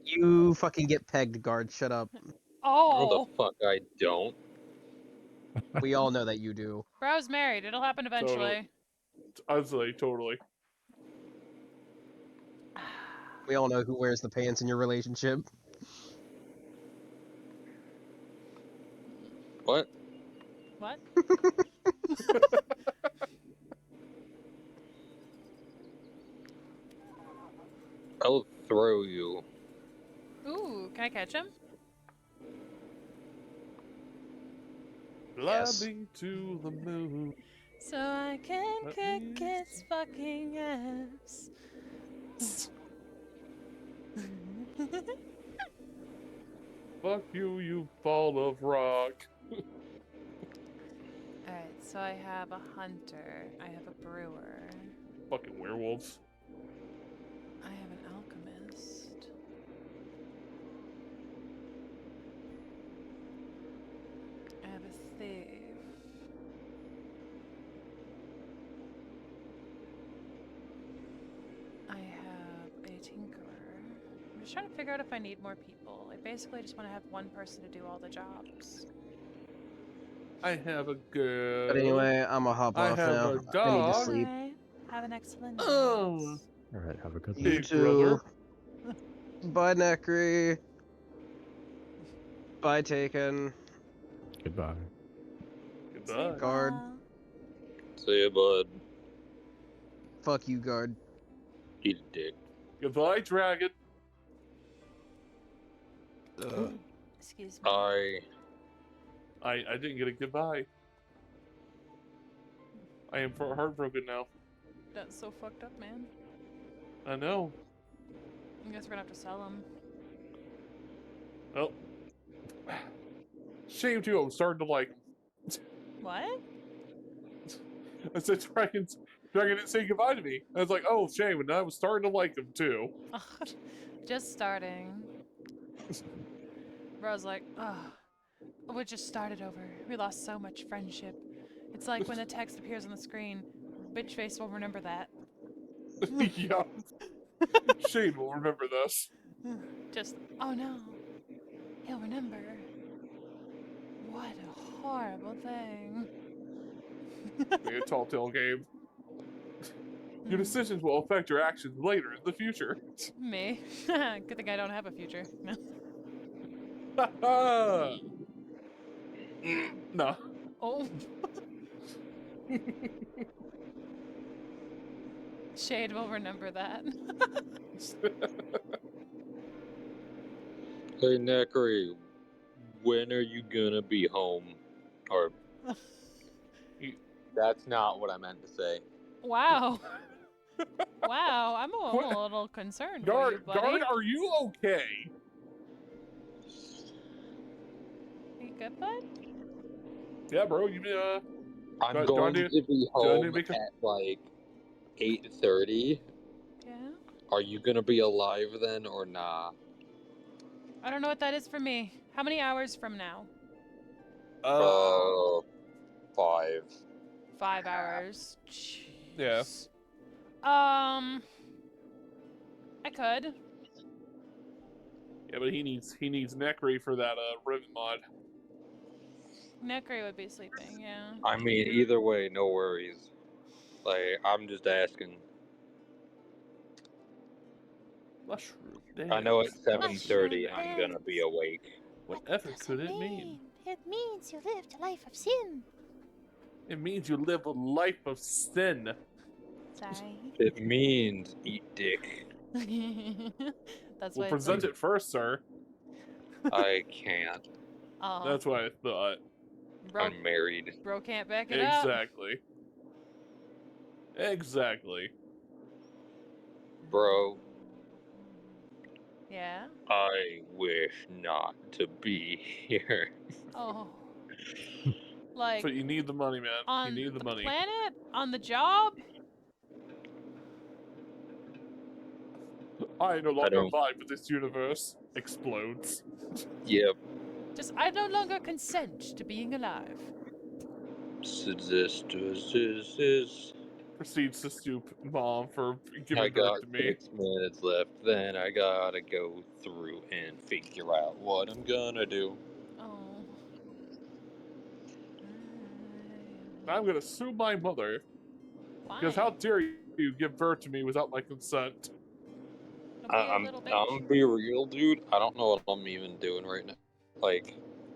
You fucking get pegged, guard. Shut up. No, the Oh. fuck I don't. We all know that you do. Bro's married. It'll happen eventually. Totally. We all know who wears the pants in your relationship. What? What? I'll throw you. Ooh, can I catch him? Yes. Fly me to the moon. So I can kick its fucking ass. Fuck you, you ball of rock. Alright, so I have a hunter. I have a brewer. Fucking werewolves. I have an alchemist. I have a thief. I have a tinkerer. I'm just trying to figure out if I need more people. I basically just want to have one person to do all the jobs. I have a girl. But anyway, I'm a hop I off have now. a dog. I need to sleep. Alright, have an excellent night. Oh. Alright, have a good You night. too. Bye, Necri. Bye, Taken. Goodbye. Goodbye. Guard. See ya, bud. Fuck you, guard. Eat a dick. Goodbye, dragon. Excuse me. I didn't get a goodbye. I am heartbroken now. That's so fucked up, man. I know. I guess we're gonna have to sell them. Well, shame too. I'm starting to like him. What? I said Dragon didn't say goodbye to me. I was like, oh, shame, and I was starting to like him too. Just starting. Bro's like, oh, we just started over. We lost so much friendship. It's like when the text appears on the screen. Bitch face will remember that. Yeah. Shane will remember this. Just, oh no. He'll remember. What a horrible thing. Be a tall tale game. Your decisions will affect your actions later in the future. Me? Good thing I don't have a future. No. No. Oh. Shade will remember that. Hey, Necri, when are you gonna be home? Or... That's not what I meant to say. Wow. Wow, I'm a little concerned for you, buddy. Guard, are you okay? Are you good, bud? Yeah, bro. I'm going to be home at like 8:30. Yeah. Are you gonna be alive then or nah? I don't know what that is for me. How many hours from now? 5. 5 hours. Yeah. I could. Yeah, but he needs Necri for that Riven mod. Necri would be sleeping, yeah. I mean, either way, no worries. Like, I'm just asking. Mushroom I know at dance. 7:30 I'm gonna be awake. Whatever could it mean? It means you lived a life of sin. It means you live a life of sin. Sorry. It means eat dick. That's Well, why present it first, sir. I can't. Oh. That's what I thought. I'm married. Bro can't back it up. Exactly. Exactly. Bro. Yeah? I wish not to be here. Oh. Like, But you need the money, man. on You need the money. planet? On the job? I no longer vibe with this universe. Explodes. Yep. Just, I no longer consent to being alive. Proceeds to stoop mom for I giving got birth to me. 6 minutes left, then I gotta go through and figure out what I'm gonna do. Oh. I'm gonna sue my mother. Why? Because how dare you give birth to me without my consent? I'm be real, dude. I don't know what I'm even doing right now. Like,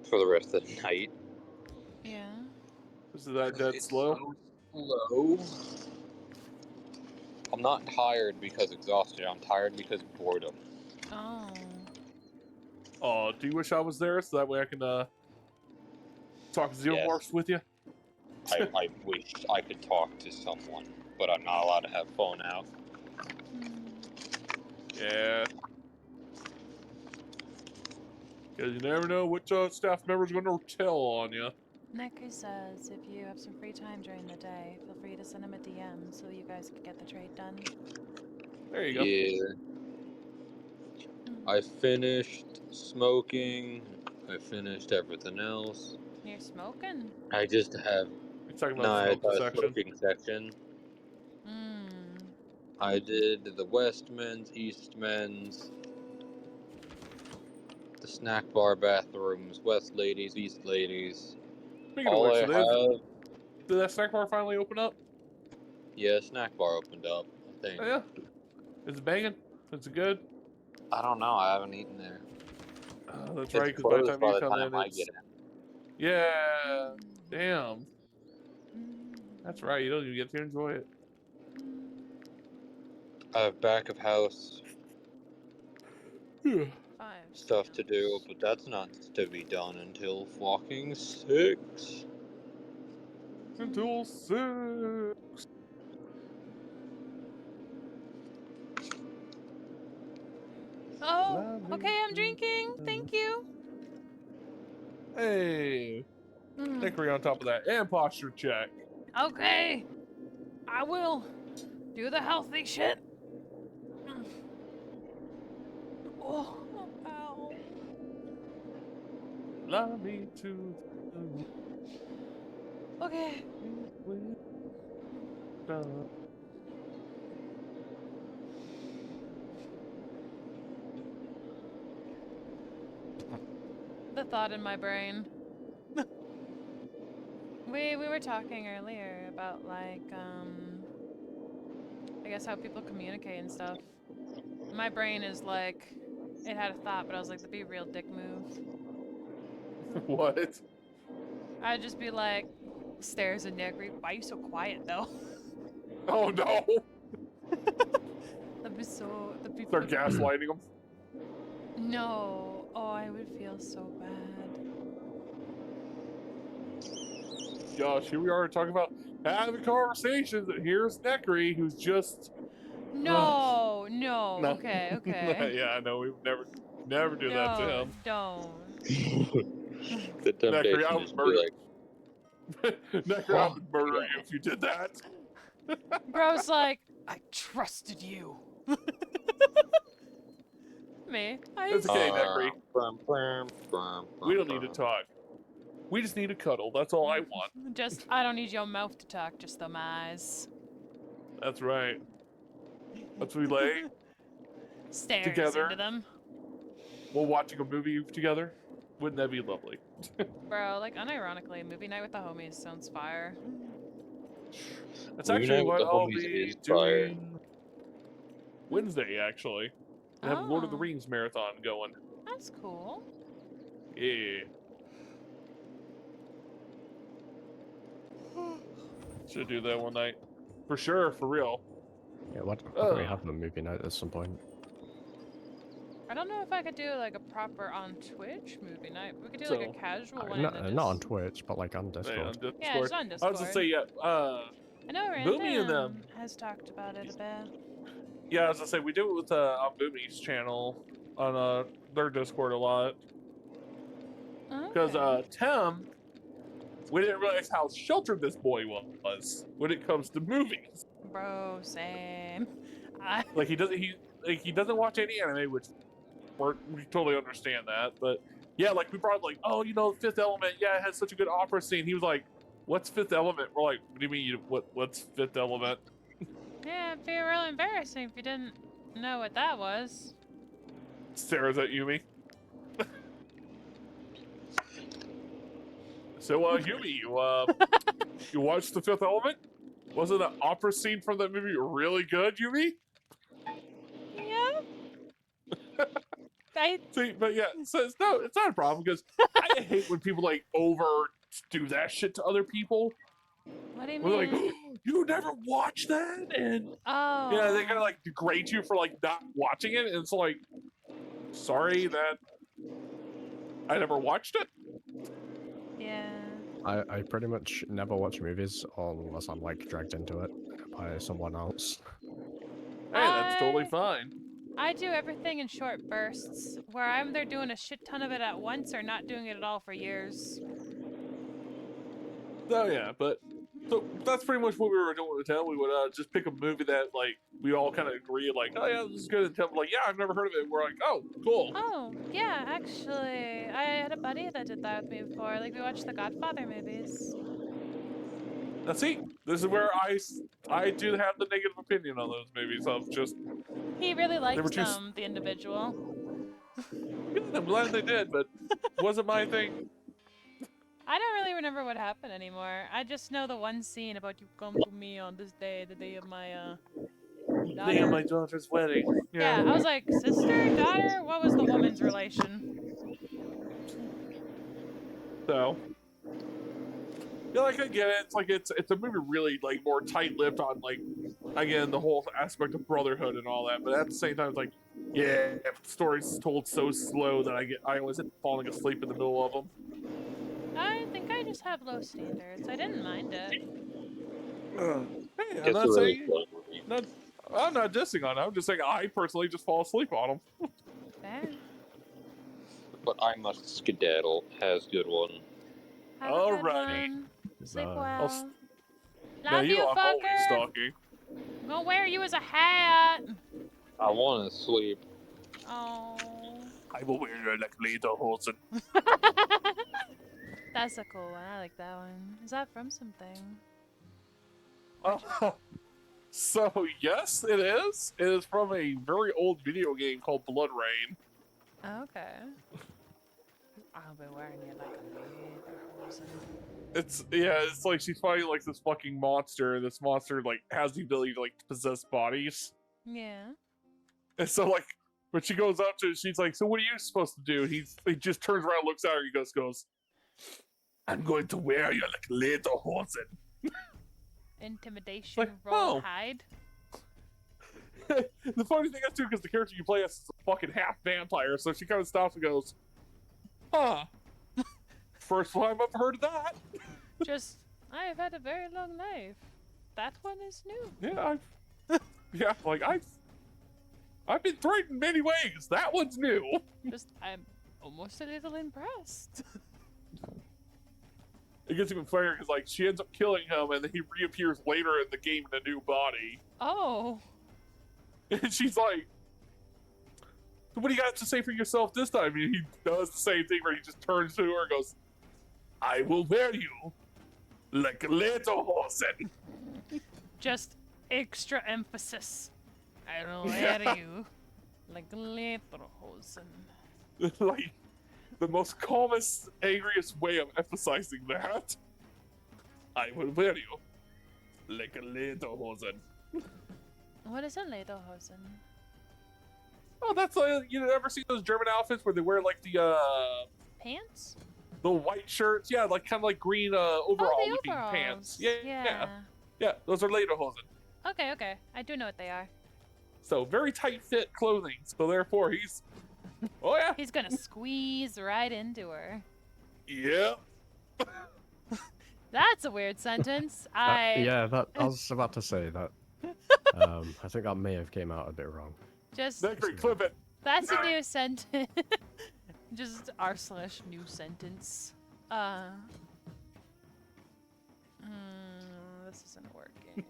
for the rest of the night. Yeah. Is that dead slow? So slow. I'm not tired because exhausted. I'm tired because boredom. Oh. Oh, do you wish I was there so that way I can talk Xenomorphs with you? I wish I could talk to someone, but I'm not allowed to have phone out. Yeah. Because you never know which staff member's going to tell on you. Necri says if you have some free time during the day, feel free to send him a DM so you guys can get the trade done. There you go. Yeah. I finished smoking. I finished everything else. You're smoking? I just have... You're talking No, about I had smoking a section. smoking section. Mm. I did the West Men's, East Men's, the snack bar bathrooms, West Ladies, East Ladies. Speaking All of which, I did that snack bar finally open up? Yeah, snack bar opened up, I think. Oh, yeah. Is it banging? Is it good? I don't know. I haven't eaten there. Oh, that's It's right, because by the closed time you by the come time in, I it's... get in. Yeah. Damn. That's right, you don't even get to enjoy it. I have back of house stuff to do, but that's not to be done until fucking 6. Until 6. Oh, okay, I'm drinking. Thank you. Hey. Necri on top of that. And posture check. Okay. I will do the healthy shit. Oh, ow. Allow me to... Okay. The thought in my brain. We were talking earlier about like I guess how people communicate and stuff. My brain is like it had a thought, but I was like, that'd be a real dick move. What? I'd just be like, stares at Necri. Why are you so quiet though? Oh no! That'd be so. That'd be. Start gaslighting them. No. Oh, I would feel so bad. Gosh, here we are talking about having conversations, and here's Necri, who's just... No, no. Okay, okay. Yeah, I know, we would never do that to him. Don't. The temptation Necri, I is would to be like... Necri, I would murder you if you did that. Bro's like, I trusted you. Me. It's okay, Necri. We don't need to talk. We just need a cuddle. That's all I want. Just, I don't need your mouth to talk, just the eyes. That's right. Let's we lay Stares together into them. while watching a movie together. Wouldn't that be lovely? Bro, like, unironically, movie night with the homies sounds fire. That's actually what I'll be doing Wednesday, actually. We have a Lord of the Rings marathon going. That's cool. Yeah. Should do that one night. For sure, for real. Yeah, why don't we have a movie night at some point? I don't know if I could do like a proper on Twitch movie night. We could do like a casual one. Not on Twitch, but like on Discord. Yeah, just on Discord. I was gonna say, yeah. I know Random has talked about it a bit. Yeah, I was gonna say we do it with on Boomy's channel on their Discord a lot. Because Tim, we didn't realize how sheltered this boy was when it comes to movies. Bro, same. Like he doesn't watch any anime, which we totally understand that. But yeah, like we brought up, like, oh, you know, Fifth Element, yeah, it has such a good opera scene. He was like, "What's Fifth Element?" We're like, "What do you mean? What's Fifth Element?" Yeah, it'd be really embarrassing if you didn't know what that was. Stares at Yumi. So, Yumi, you watched The Fifth Element? Wasn't the opera scene from that movie really good, Yumi? Yeah. See, but yeah, so it's not a problem because I hate when people like overdo that shit to other people. What do you We're mean? like, oh, you never watched that, and yeah, they kind of like degrade you for like not watching it, and it's like, sorry that I never watched it. Yeah. I pretty much never watch movies unless I'm like dragged into it by someone else. Hey, that's totally fine. I do everything in short bursts, where I'm either doing a shit ton of it at once or not doing it at all for years. Oh yeah, but so that's pretty much what we were doing with Tim. We would just pick a movie that like we all kind of agree, like, oh yeah, this is good. And Tim like, yeah, I've never heard of it. We're like, oh, cool. Oh yeah, actually, I had a buddy that did that with me before. Like we watched the Godfather movies. Now see, this is where I do have the negative opinion on those movies. Of just he really liked the individual. Good, I'm glad they did, but wasn't my thing. I don't really remember what happened anymore. I just know the one scene about you come to me on this day, the day of my daughter. Day of my daughter's wedding. Yeah, I was like, sister, daughter, what was the woman's relation? So, yeah, like I get it. It's like it's a movie really like more tight-lipped on like again the whole aspect of brotherhood and all that. But at the same time, it's like, yeah, the story's told so slow that I always end up falling asleep in the middle of them. I think I just have low standards. I didn't mind it. Hey, I'm not saying I'm not dissing on it. I'm just saying I personally just fall asleep on them. Fair. But I must skedaddle. Has good one. Alrighty. Sleep well. Now Love you, I'm always fucker. stalking. I'm gonna wear you as a hat. I want to sleep. Oh. I will wear you like Lita Holson. That's a cool one. I like that one. Is that from something? So yes, it is. It is from a very old video game called Blood Rain. Oh, okay. I'll be wearing you like a Lita Holson. It's like she's fighting like this fucking monster, and this monster like has the ability to like possess bodies. Yeah. And so like when she goes up to it, she's like, "So what are you supposed to do?" He just turns around, looks at her, and he goes, "I'm going to wear you like Lita Holson." Intimidation, like, roll, hide. The funny thing is too, because the character you play as is a fucking half vampire, so she kind of stops and goes, "Huh, first time I've heard of that." Just, I've had a very long life. That one is new. Yeah, I've been threatened in many ways. That one's new. Just, I'm almost a little impressed. It gets even funnier because like she ends up killing him, and then he reappears later in the game in a new body. Oh. And she's like, "So what do you got to say for yourself this time?" And he does the same thing where he just turns to her and goes, I will wear you like a lederhosen. Just extra emphasis. I will wear you like lederhosen. Like, the most calmest, angriest way of emphasizing that. I will wear you like a lederhosen. What is a lederhosen? Oh, that's like, you ever see those German outfits where they wear like the Pants? the white shirts? Yeah, like kind of like green overall looking overalls. pants. Yeah. Yeah, those are lederhosen. Okay. I do know what they are. So very tight fit clothing. So therefore he's oh yeah. He's gonna squeeze right into her. Yeah. That's a weird sentence. Yeah, I was about to say that. I think that may have came out a bit wrong. Just clip it. That's a new sentence. Just r/new sentence. This isn't working.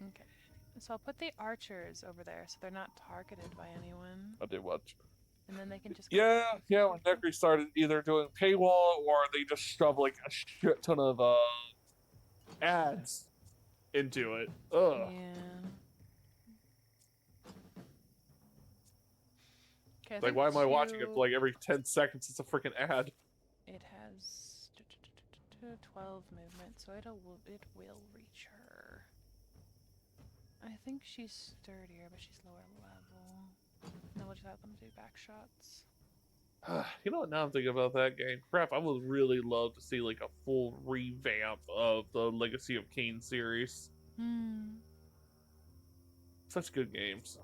Okay, so I'll put the archers over there so they're not targeted by anyone. I did watch. And then they can just Yeah, when Necri started either doing paywall or they just shove like a shit ton of ads into it. Ugh. Yeah. Okay, Like, why am I watching it for like every 10 seconds? It's a freaking ad. It has 12 movement, so it will reach her. I think she's sturdier, but she's lower level. Then we'll just have them do back shots. You know what? Now I'm thinking about that game. Crap, I would really love to see like a full revamp of the Legacy of Kain series. Such good games.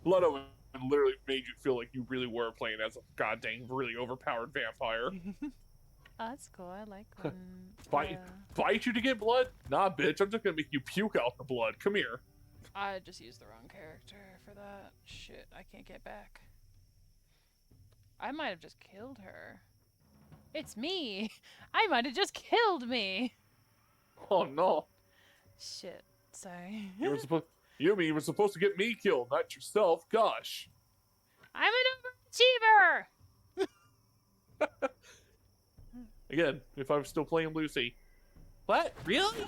Blood Omen literally made you feel like you really were playing as a goddamn really overpowered vampire. Oh, that's cool. I like when Bite you to get blood? Nah, bitch. I'm just gonna make you puke out the blood. Come here. I just used the wrong character for that. Shit, I can't get back. I might have just killed her. It's me! I might have just killed me! Oh no. Shit, sorry. You were supposed to get me killed, not yourself. Gosh. I'm an overachiever! Again, if I was still playing Lucy. What? Really?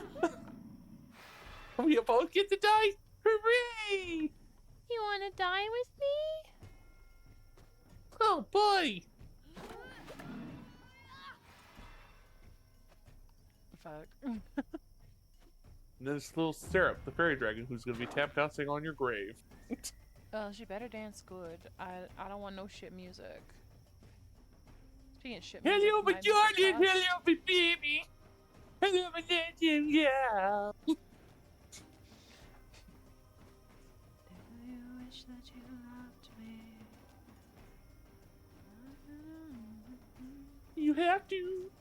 We both get to die? Hooray! You wanna die with me? Oh boy! Fuck. And then this little Syrup, the fairy dragon, who's gonna be tap dancing on your grave. Oh, she better dance good. I don't want no shit music. Speaking of shit music, Hello, my music darling! sucks. Hello, my baby! Hello, my legend, yeah! Wish that you loved me. You have to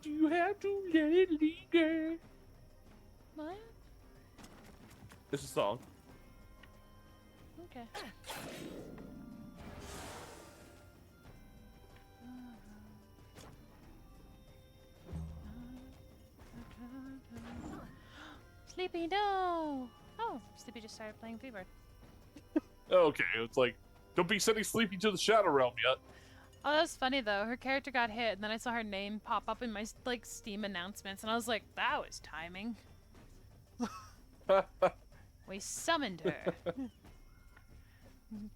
let it linger. What? It's a song. Okay. Sleepy, no! Oh, Sleepy just started playing Freebird. Okay, it's like, don't be sending Sleepy to the Shadow Realm yet. Oh, that's funny though. Her character got hit, and then I saw her name pop up in my like Steam announcements, and I was like, "That was timing." We summoned her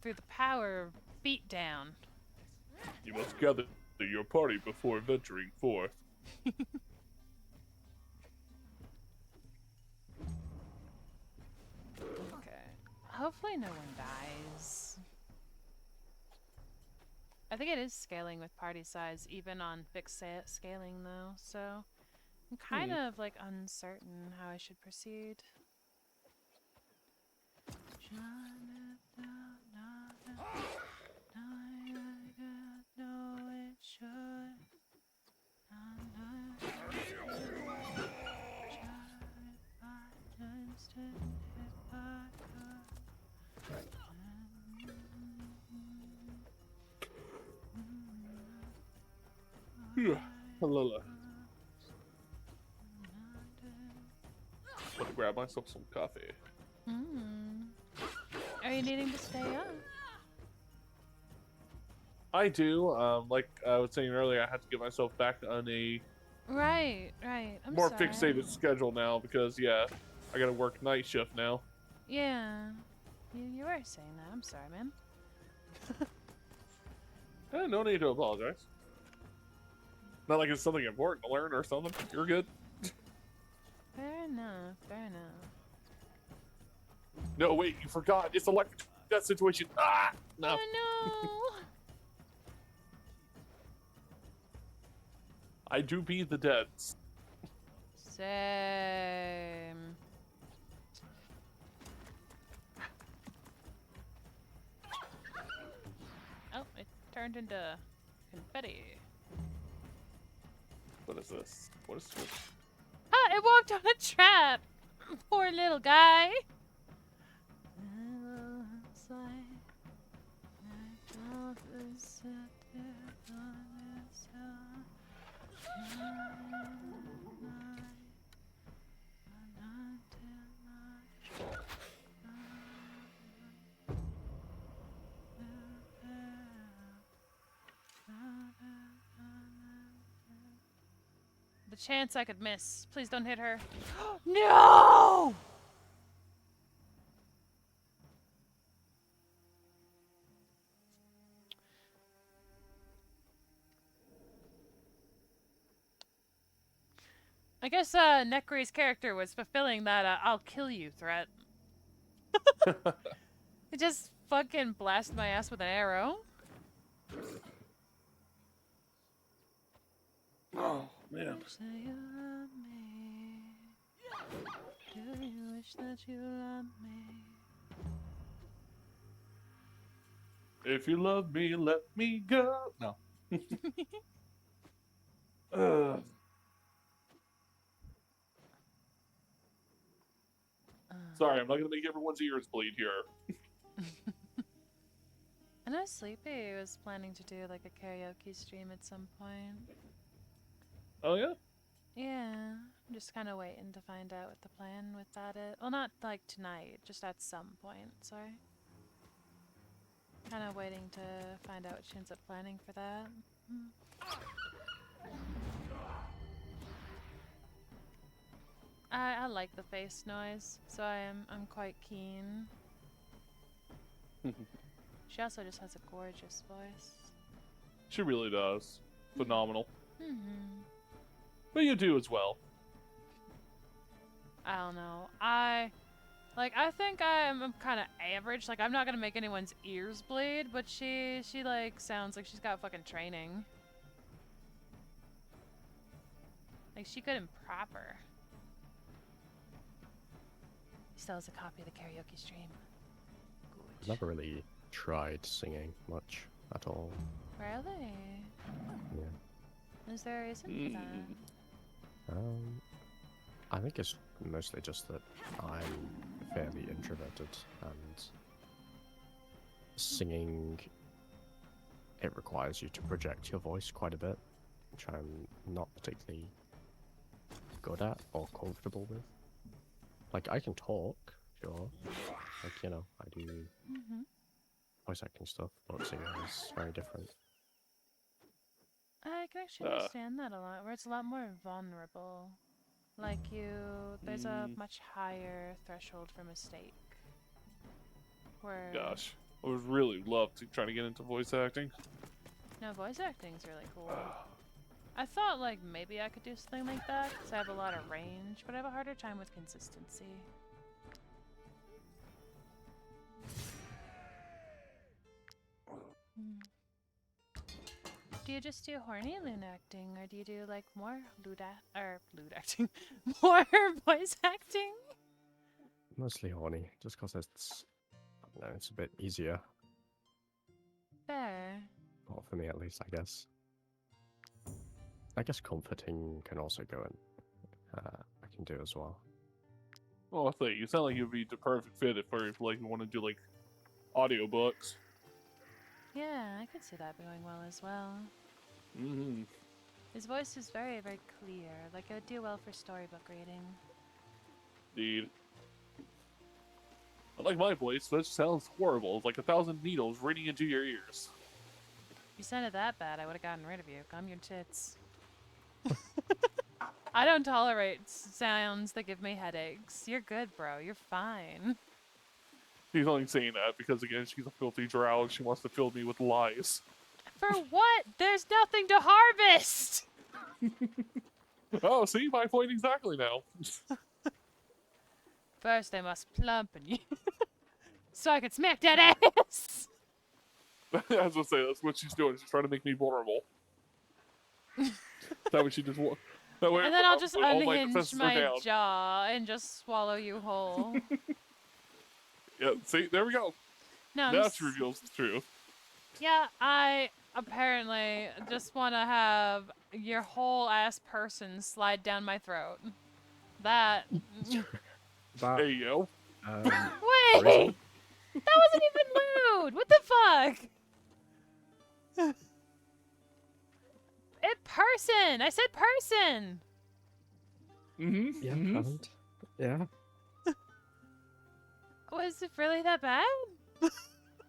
through the power of beatdown. You must gather your party before venturing forth. Okay. Hopefully no one dies. I think it is scaling with party size, even on fixed scaling though, so I'm kind of like uncertain how I should proceed. But to grab myself some coffee. Are you needing to stay up? I do. Like I was saying earlier, I had to get myself back on a Right. I'm more sorry. fixated schedule now because yeah, I gotta work night shift now. Yeah. You were saying that. I'm sorry, man. No need to apologize. Not like it's something important to learn or something. You're good. Fair enough. No, wait, you forgot. It's electric death situation. Ah! No. Oh, no. I do be the deads. Same. Oh, it turned into confetti. What is this? What is this? Ah, it walked on a trap! Poor little guy! The chance I could miss. Please don't hit her. No! I guess Nekri's character was fulfilling that I'll kill you threat. It just fucking blasted my ass with an arrow. Oh, man. Do you wish that you loved me? If you love me, let me go. No. Sorry, I'm not gonna make everyone's ears bleed here. I know Sleepy was planning to do like a karaoke stream at some point. Oh yeah? Yeah, I'm just kind of waiting to find out what the plan with that is. Well, not like tonight, just at some point, sorry. Kind of waiting to find out what she ends up planning for that. I like the face noise, so I'm quite keen. She also just has a gorgeous voice. She really does. Phenomenal. Mm-hmm. But you do as well. I don't know. I think I'm kind of average. Like, I'm not gonna make anyone's ears bleed, but she like sounds like she's got fucking training. Like, she couldn't proper. Still has a copy of the karaoke stream. I've never really tried singing much at all. Really? Yeah. Is there a reason for that? I think it's mostly just that I'm fairly introverted, and singing, it requires you to project your voice quite a bit, which I'm not particularly good at or comfortable with. Like, I can talk, sure. Like, you know, I do voice acting stuff, but singing is very different. I can actually understand that a lot, where it's a lot more vulnerable. Like there's a much higher threshold for mistake. Where... Gosh, I would really love to try to get into voice acting. No, voice acting's really cool. I thought like maybe I could do something like that, because I have a lot of range, but I have a harder time with consistency. Do you just do horny loon acting, or do you do like more lewd acting, more voice acting? Mostly horny, just because it's, I don't know, it's a bit easier. Fair. Well, for me at least, I guess. I guess comforting can also go in. I can do as well. Well, I think you sound like you'd be the perfect fit if like you want to do like audiobooks. Yeah, I could see that going well as well. Mm-hmm. His voice is very, very clear. Like, it would do well for storybook reading. Indeed. Unlike my voice, that sounds horrible. It's like 1,000 needles raining into your ears. If you sounded that bad, I would have gotten rid of you. Calm your tits. I don't tolerate sounds that give me headaches. You're good, bro. You're fine. She's only saying that because, again, she's a filthy drow and she wants to fill me with lies. For what? There's nothing to harvest! Oh, see? My point exactly now. First, I must plump you. So I can smack that ass! I was gonna say, that's what she's doing. She's trying to make me vulnerable. That way she just won't. That way, And then I'll just all my unhinge defenses are my down. jaw and just swallow you whole. Yeah, see? There we go. No, That reveals the truth. Yeah, I apparently just want to have your whole ass person slide down my throat. That. Hey, yo. Wait! That wasn't even lewd! What the fuck? Person! I said person! Mm-hmm. Yeah, mm-hmm. and yeah. Was it really that bad?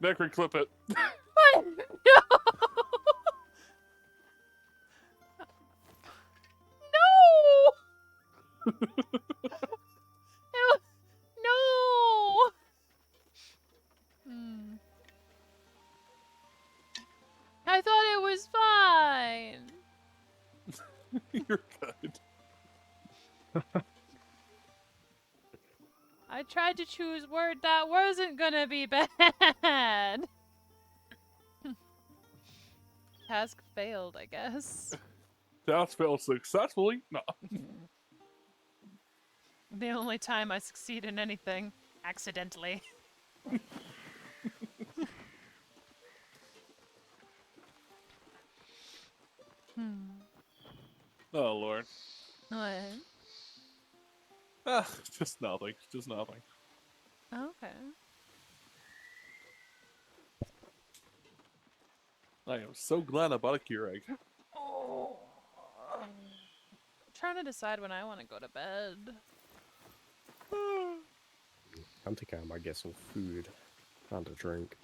Necri, clip it. What? No! No! No! I thought it was fine. You're good. I tried to choose word that wasn't gonna be bad. Task failed, I guess. Task failed successfully? No. The only time I succeed in anything, accidentally. Oh, Lord. What? Ah, just nothing. Just nothing. Okay. I am so glad I bought a Keurig. Oh. I'm trying to decide when I want to go to bed. I'm thinking I might get some food and a drink.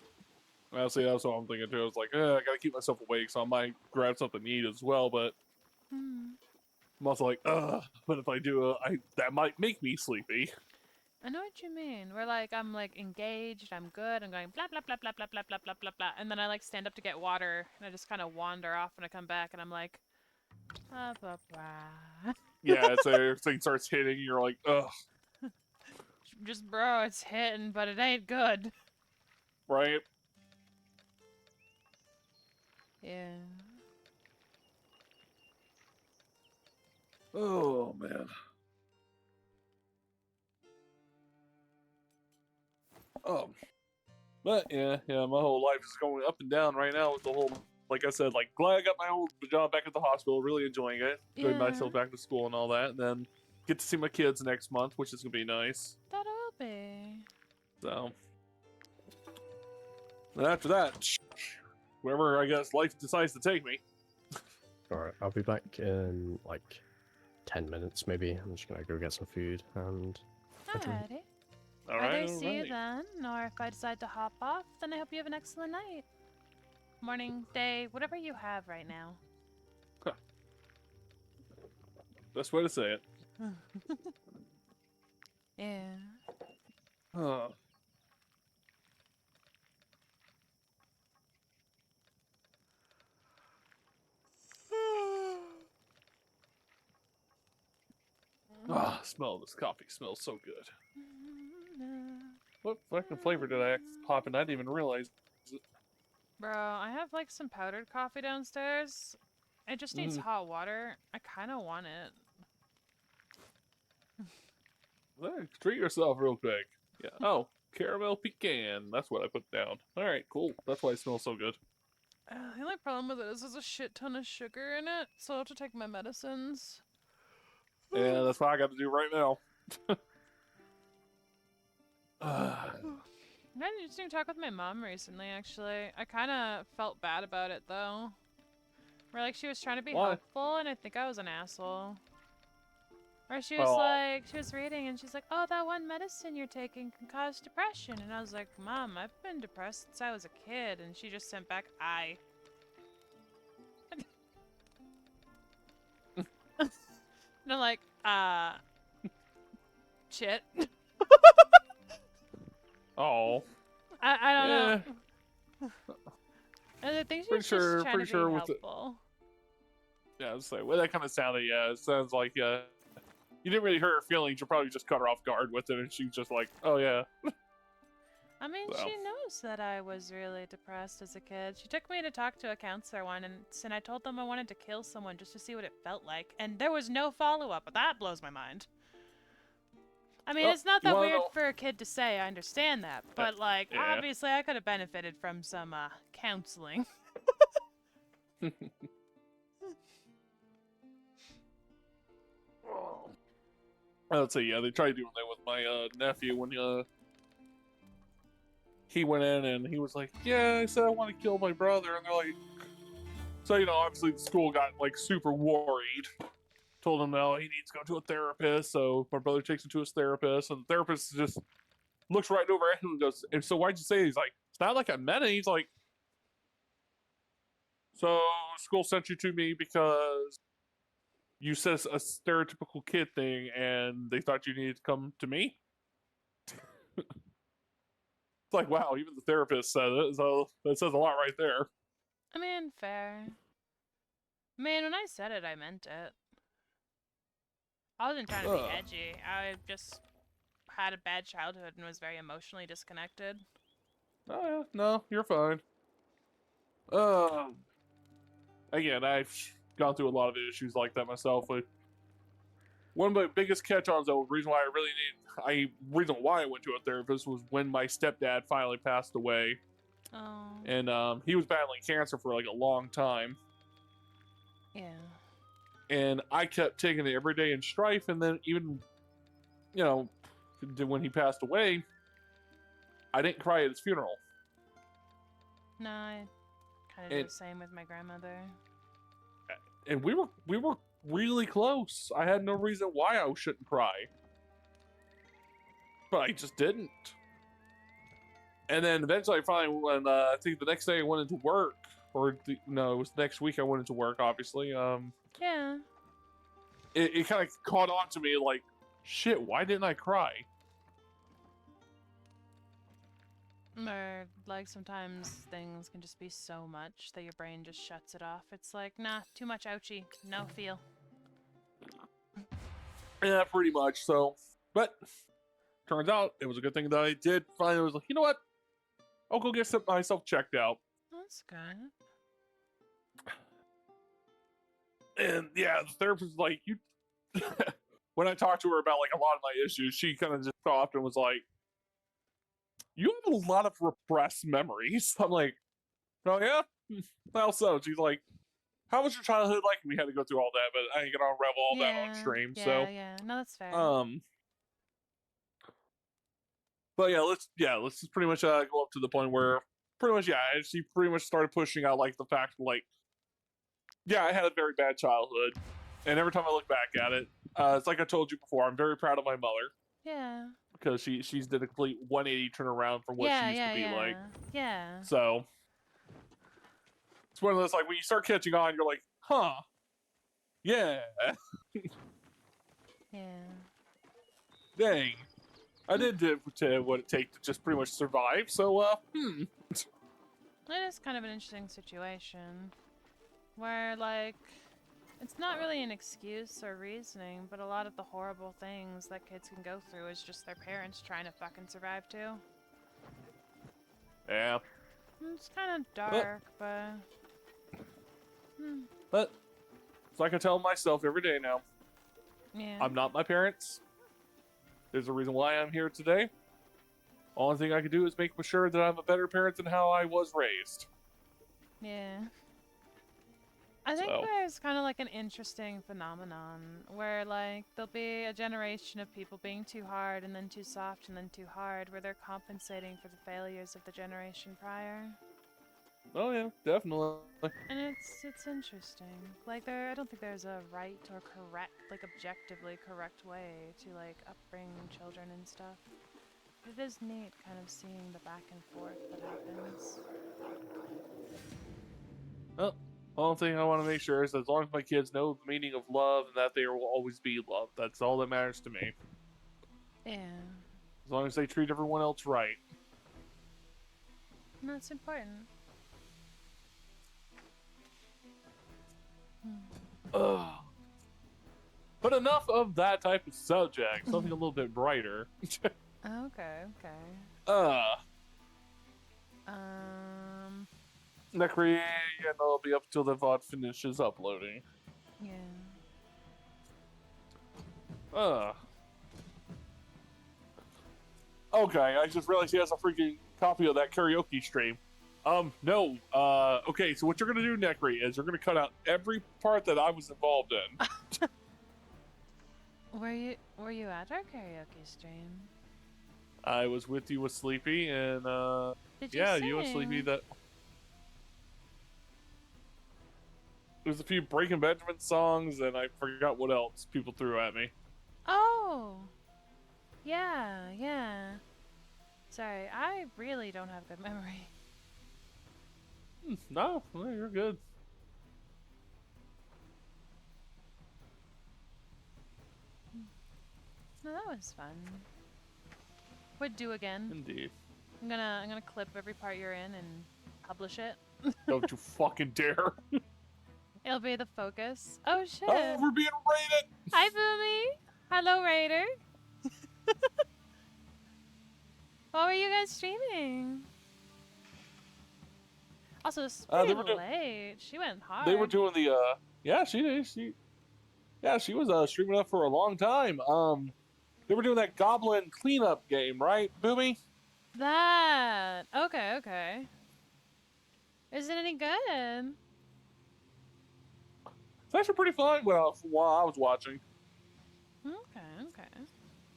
Well, see, that's what I'm thinking too. I was like, I gotta keep myself awake, so I might grab something to eat as well, but I'm also like, but if I do, that might make me sleepy. I know what you mean. Where like I'm like engaged, I'm good, I'm going blah blah blah blah blah blah blah blah blah blah, and then I like stand up to get water, and I just kind of wander off, and I come back, and I'm like, blah blah blah. Yeah, it's everything starts hitting, you're like, ugh. Just bro, it's hitting, but it ain't good. Right? Yeah. Oh man. But yeah, my whole life is going up and down right now with the whole, like I said, like glad I got my old job back at the hospital, really enjoying it, getting myself back to school and all that, and then get to see my kids next month, which is gonna be nice. That will be. So, and after that, wherever I guess life decides to take me. Alright, I'll be back in like 10 minutes maybe. I'm just gonna go get some food and... Alrighty. Alright, Either see you then, or if I decide to hop off, then I hope you have an excellent night. Morning, day, whatever you have right now. Huh. Best way to say it. Yeah. Oh. Ah, smell this coffee smells so good. What fucking flavor did I pop in? I didn't even realize it. Bro, I have like some powdered coffee downstairs. It just needs hot water. I kind of want it. Well, treat yourself real quick. Yeah. Oh, caramel pecan. That's what I put down. Alright, cool. That's why it smells so good. The only problem with it is there's a shit ton of sugar in it, so I'll have to take my medicines. Yeah, that's what I got to do right now. I had an interesting talk with my mom recently, actually. I kind of felt bad about it, though. Where, like, she was trying to be helpful, and I think I was an asshole. Or she was like, she was reading and she's like, oh, that one medicine you're taking can cause depression. And I was like, Mom, I've been depressed since I was a kid. And she just sent back, I. And I'm like, shit. Oh. I don't know. And I think she's just trying to be helpful. Yeah, it's like, well, that kind of sounded, yeah, it sounds like, you didn't really hurt her feelings, you probably just cut her off guard with it, and she's just like, oh, yeah. I mean, she knows that I was really depressed as a kid. She took me to talk to a counselor once, and I told them I wanted to kill someone just to see what it felt like, and there was no follow-up, but that blows my mind. I mean, it's not that weird for a kid to say, I understand that, but, like, obviously I could have benefited from some, counseling. Let's see, yeah, they tried doing that with my nephew when he went in and he was like, yeah, I said I want to kill my brother, and they're like, so, you know, obviously the school got, like, super worried. Told him, no, he needs to go to a therapist, so my brother takes him to his therapist, and the therapist just looks right over at him and goes, and so why'd you say it? He's like, it's not like I meant it. He's like, so school sent you to me because you said a stereotypical kid thing, and they thought you needed to come to me? It's like, wow, even the therapist said it, so that says a lot right there. I mean, fair. Man, when I said it, I meant it. I wasn't trying to be edgy. I just had a bad childhood and was very emotionally disconnected. Oh, yeah. No, you're fine. Again, I've gone through a lot of issues like that myself. One of my biggest catch-ons, though, reason why I went to a therapist was when my stepdad finally passed away. Oh. And he was battling cancer for like a long time. Yeah. And I kept taking it every day in strife, and then even, you know, when he passed away, I didn't cry at his funeral. No, I kind of do the same with my grandmother. And we were really close. I had no reason why I shouldn't cry. But I just didn't. And then eventually, finally, when I think the next day I went into work, no, it was the next week I went into work, obviously. Yeah. It kind of caught on to me like, shit, why didn't I cry? Or, like, sometimes things can just be so much that your brain just shuts it off. It's like, nah, too much ouchie. No feel. Yeah, pretty much. So, but turns out it was a good thing that I did finally. Was like, you know what? I'll go get myself checked out. That's good. And yeah, the therapist was like, you. When I talked to her about like a lot of my issues, she kind of just stopped and was like, you have a lot of repressed memories. I'm like, oh yeah? How so? She's like, how was your childhood like? And we had to go through all that, but I ain't gonna unravel all that on stream. Yeah, no, that's fair. But let's just pretty much go up to the point where pretty much, she pretty much started pushing out like the fact like, yeah, I had a very bad childhood, and every time I look back at it, it's like I told you before, I'm very proud of my mother. Yeah. Because she's did a complete 180 turnaround from what she used to be like. Yeah. So it's one of those like when you start catching on, you're like, huh, yeah. Yeah. Dang. I did what it takes to just pretty much survive, so, It is kind of an interesting situation. Where, like, it's not really an excuse or reasoning, but a lot of the horrible things that kids can go through is just their parents trying to fucking survive too. Yeah. It's kind of dark, but... But, it's like I tell myself every day now. Yeah. I'm not my parents. There's a reason why I'm here today. Only thing I can do is make sure that I'm a better parent than how I was raised. Yeah. I think there's kind of like an interesting phenomenon where like there'll be a generation of people being too hard and then too soft and then too hard where they're compensating for the failures of the generation prior. Oh yeah, definitely. And it's interesting. Like I don't think there's a right or correct, like objectively correct way to like upbring children and stuff. It is neat kind of seeing the back and forth that happens. Well, the only thing I want to make sure is as long as my kids know the meaning of love and that they will always be loved, that's all that matters to me. Yeah. As long as they treat everyone else right. And that's important. Ugh. But enough of that type of subject. Something a little bit brighter. Okay, okay. Necri, yeah, no, it'll be up until the VOD finishes uploading. Yeah. Okay, I just realized he has a freaking copy of that karaoke stream. No. Okay, so what you're gonna do, Necri, is you're gonna cut out every part that I was involved in. Were you at our karaoke stream? I was with you with Sleepy, and Did you yeah, sing? you and Sleepy. That there's a few Breaking Benjamin songs, and I forgot what else people threw at me. Oh, yeah, yeah. Sorry, I really don't have good memory. No, you're good. No, that was fun. Would do again. Indeed. I'm gonna clip every part you're in and publish it. Don't you fucking dare. It'll be the focus. Oh shit. Oh, we're being raided. Hi Boomy. Hello Raider. What were you guys streaming? Also, it's pretty late. She went hard. They were doing the yeah, she was streaming up for a long time. They were doing that goblin cleanup game, right, Boomy? That. Okay, okay. Is it any good? It's actually pretty fun while I was watching. Okay, okay.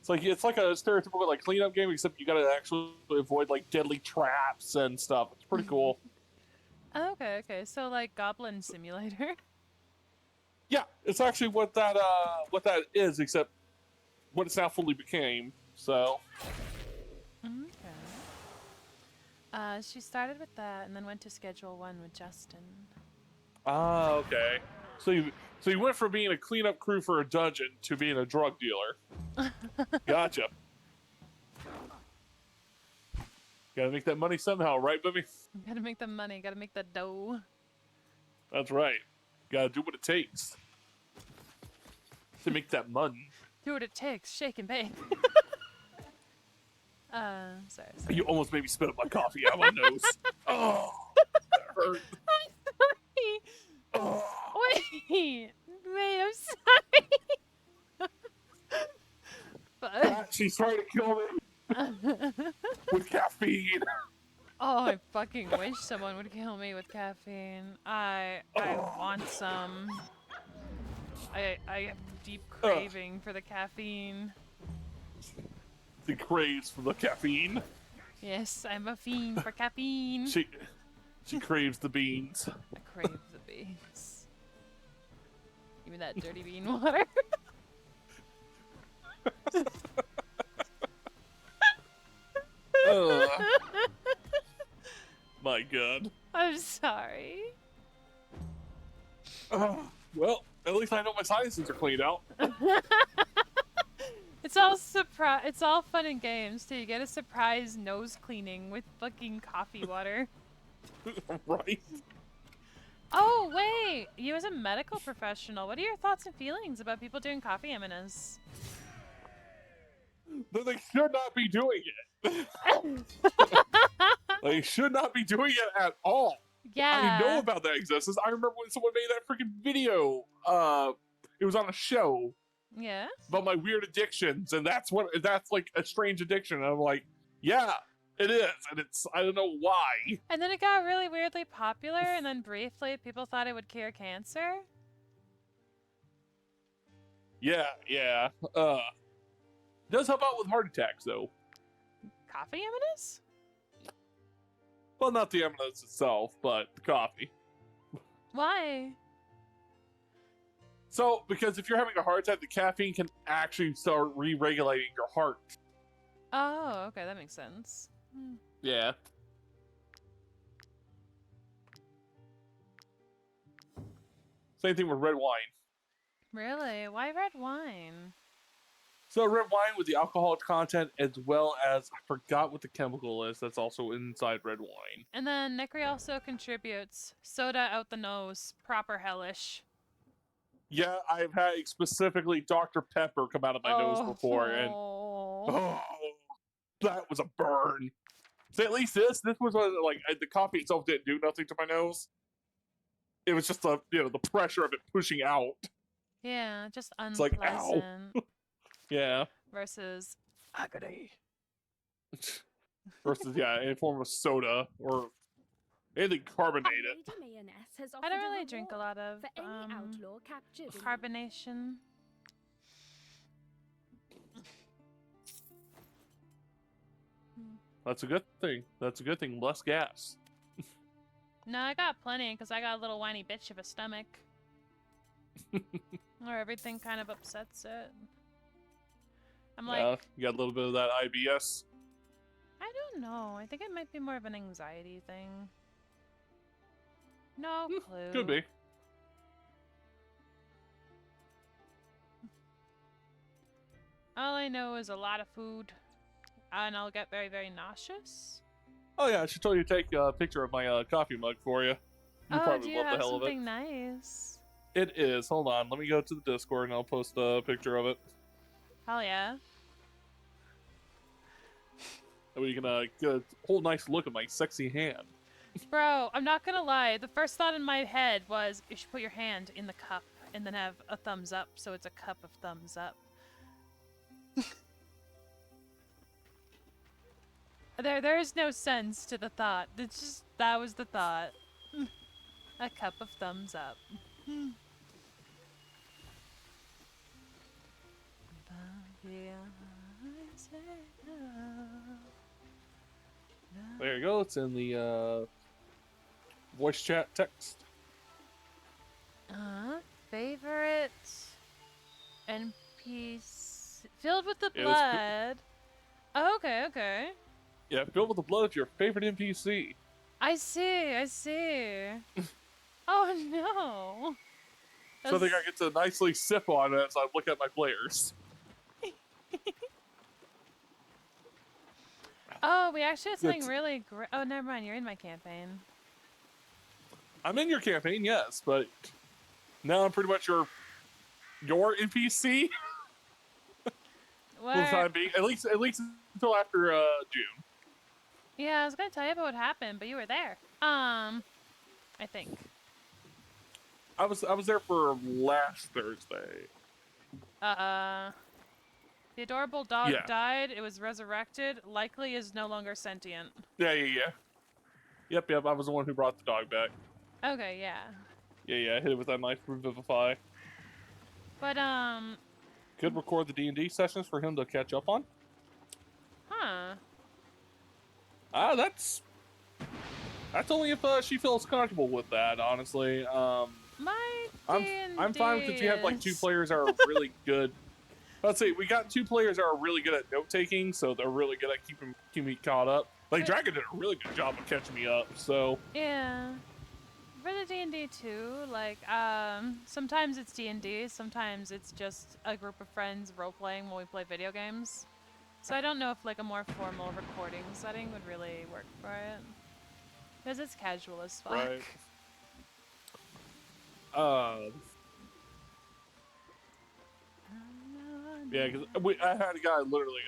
It's like a stereotypical like cleanup game, except you gotta actually avoid like deadly traps and stuff. It's pretty cool. Okay, okay. So like Goblin Simulator. Yeah, it's actually what that is, except what it's now fully became. So. Okay. She started with that and then went to Schedule 1 with Justin. Ah, okay. So you went from being a cleanup crew for a dungeon to being a drug dealer. Gotcha. Gotta make that money somehow, right, Bubby? Gotta make the money, gotta make the dough. That's right. Gotta do what it takes to make that money. Do what it takes, shake and bake. Sorry. You almost made me spit up my coffee out my nose. Oh, that hurt. I'm sorry. Oh. Wait, I'm sorry. But she's trying to kill me with caffeine. Oh, I fucking wish someone would kill me with caffeine. I want some. I have deep craving for the caffeine. She craves for the caffeine. Yes, I'm a fiend for caffeine. She craves the beans. I crave the beans. Give me that dirty bean water. My God. I'm sorry. Well, at least I know my sinuses are cleaned out. It's all It's all fun and games too. You get a surprise nose cleaning with fucking coffee water. Right. Oh wait, you as a medical professional, what are your thoughts and feelings about people doing coffee eminence? That they should not be doing it. They should not be doing it at all. Yeah. I know about that existence. I remember when someone made that freaking video. It was on a show. Yeah. About my weird addictions, and that's like a strange addiction. And I'm like, yeah, it is, and I don't know why. And then it got really weirdly popular, and then briefly people thought it would cure cancer. Yeah. Does help out with heart attacks though. Coffee eminence? Well, not the eminence itself, but the coffee. Why? So, because if you're having a heart attack, the caffeine can actually start re-regulating your heart. Oh, okay, that makes sense. Hmm. Yeah. Same thing with red wine. Really? Why red wine? So red wine with the alcoholic content, as well as, I forgot what the chemical is that's also inside red wine. And then Nikri also contributes soda out the nose, proper hellish. Yeah, I've had specifically Dr. Pepper come out of my nose before, and that was a burn. So at least this was like the coffee itself didn't do nothing to my nose. It was just the pressure of it pushing out. Yeah, just It's unpleasant. like ow. Yeah. Versus agony. Versus any form of soda or anything carbonated. I don't really drink a lot of carbonation. That's a good thing. That's a good thing. Less gas. No, I got plenty because I got a little whiny bitch of a stomach. Or everything kind of upsets it. I'm like... you got a little bit of that IBS? I don't know. I think it might be more of an anxiety thing. No clue. Could be. All I know is a lot of food, and I'll get very, very nauseous. Oh yeah, I should totally take a picture of my coffee mug for you. You probably do you love have the hell of it. something nice? It is. Hold on, let me go to the Discord and I'll post a picture of it. Hell yeah. And we can get a whole nice look at my sexy hand. Bro, I'm not gonna lie. The first thought in my head was you should put your hand in the cup and then have a thumbs up, so it's a cup of thumbs up. There's no sense to the thought. It's just that was the thought. A cup of thumbs up. There you go. It's in the voice chat text. Favorite NPC filled with the Yeah, blood. Oh, okay. Yeah, filled with the blood of your favorite NPC. I see. Oh no. So I think I get to nicely sip on it as I look at my players. Oh, we actually had something really great. Oh, never mind. You're in my campaign. I'm in your campaign, yes, but now I'm pretty much your NPC. For the time being, at least until after June. Yeah, I was gonna tell you about what happened, but you were there. I think. I was there for last Thursday. The adorable dog Yeah. died. It was resurrected. Likely is no longer sentient. Yeah. Yep. I was the one who brought the dog back. Okay, yeah. Yeah. I hit it with that knife revivify. But Could record the D&D sessions for him to catch up on. Huh. That's only if she feels comfortable with that. Honestly, I'm fine if you have like two players that are really good. Let's see, we got two players that are really good at note taking, so they're really good at keeping me caught up. Like Dragon did a really good job of catching me up. So yeah. For the D&D too, like sometimes it's D&D, sometimes it's just a group of friends role-playing when we play video games. So I don't know if like a more formal recording setting would really work for it. Because it's casual as fuck. Right. Yeah, because I had a guy literally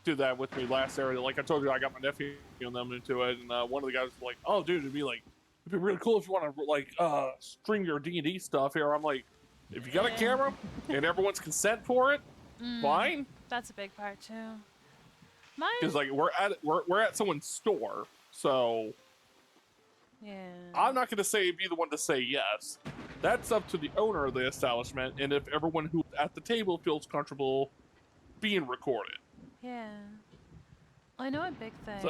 do that with me last area. Like I told you, I got my nephew and them into it, and one of the guys was like, "Oh, dude, it'd be really cool if you want to like stream your D&D stuff here." I'm like, if you got a camera and everyone's consent for it, fine. That's a big part too. Because like we're at someone's store, so yeah, I'm not gonna be the one to say yes. That's up to the owner of the establishment, and if everyone who's at the table feels comfortable being recorded. Yeah. I know a big thing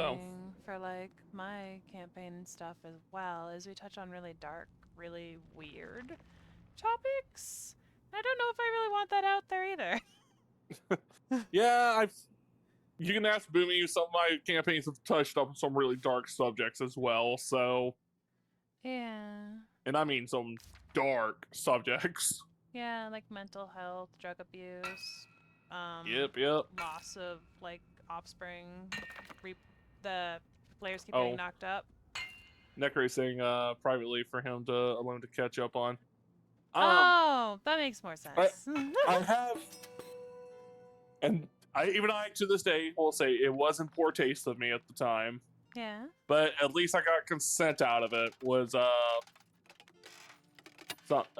for like my campaign and stuff as well is we touch on really dark, really weird topics. I don't know if I really want that out there either. Yeah, you can ask Boomy. Some of my campaigns have touched on some really dark subjects as well, so... Yeah. And I mean some dark subjects. Yeah, like mental health, drug abuse, Yep. loss of, like, offspring, the players keep getting knocked up. Necro saying privately for him to alone to catch up on. Oh, that makes more sense. I have... And even I, to this day, will say it was in poor taste of me at the time. Yeah. But at least I got consent out of it. Was a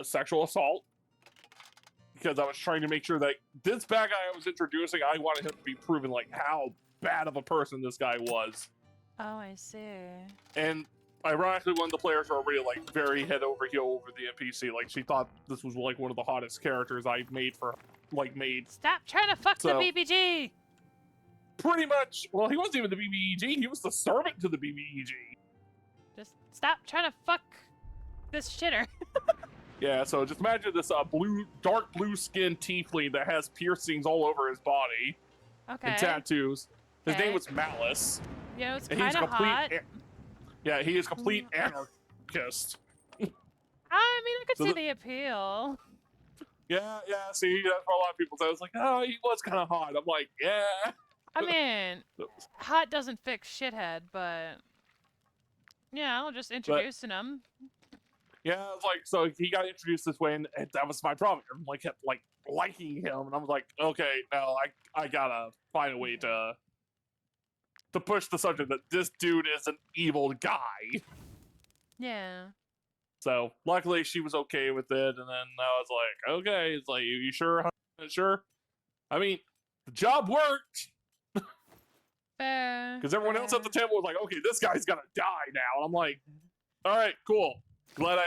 sexual assault. Because I was trying to make sure that this bad guy I was introducing, I wanted him to be proven like how bad of a person this guy was. Oh, I see. And ironically, one of the players were already like very head over heel over the NPC. Like she thought this was like one of the hottest characters I made for Stop trying to fuck the BBG! Pretty much. Well, he wasn't even the BBEG. He was the servant to the BBEG. Just stop trying to fuck this shitter. Yeah, so just imagine this dark blue skinned tiefling that has piercings all over his body. Okay. And tattoos. His name was Malice. You know, it's and kind of hot. Yeah, he is complete anarchist. I mean, I could see the appeal. Yeah, see, that's what a lot of people say. I was like, oh, he was kind of hot. I'm like, yeah. I mean, hot doesn't fix shithead, but yeah, I'll just introducing him. Yeah, it's like, so he got introduced this way, and that was my problem. I kept like liking him, and I was like, okay, now I gotta find a way to push the subject that this dude is an evil guy. Yeah. So luckily she was okay with it, and then I was like, okay, it's like, you sure? Sure? I mean, the job worked. Fair. Because everyone else at the table was like, okay, this guy's gonna die now. And I'm like, all right, cool. Glad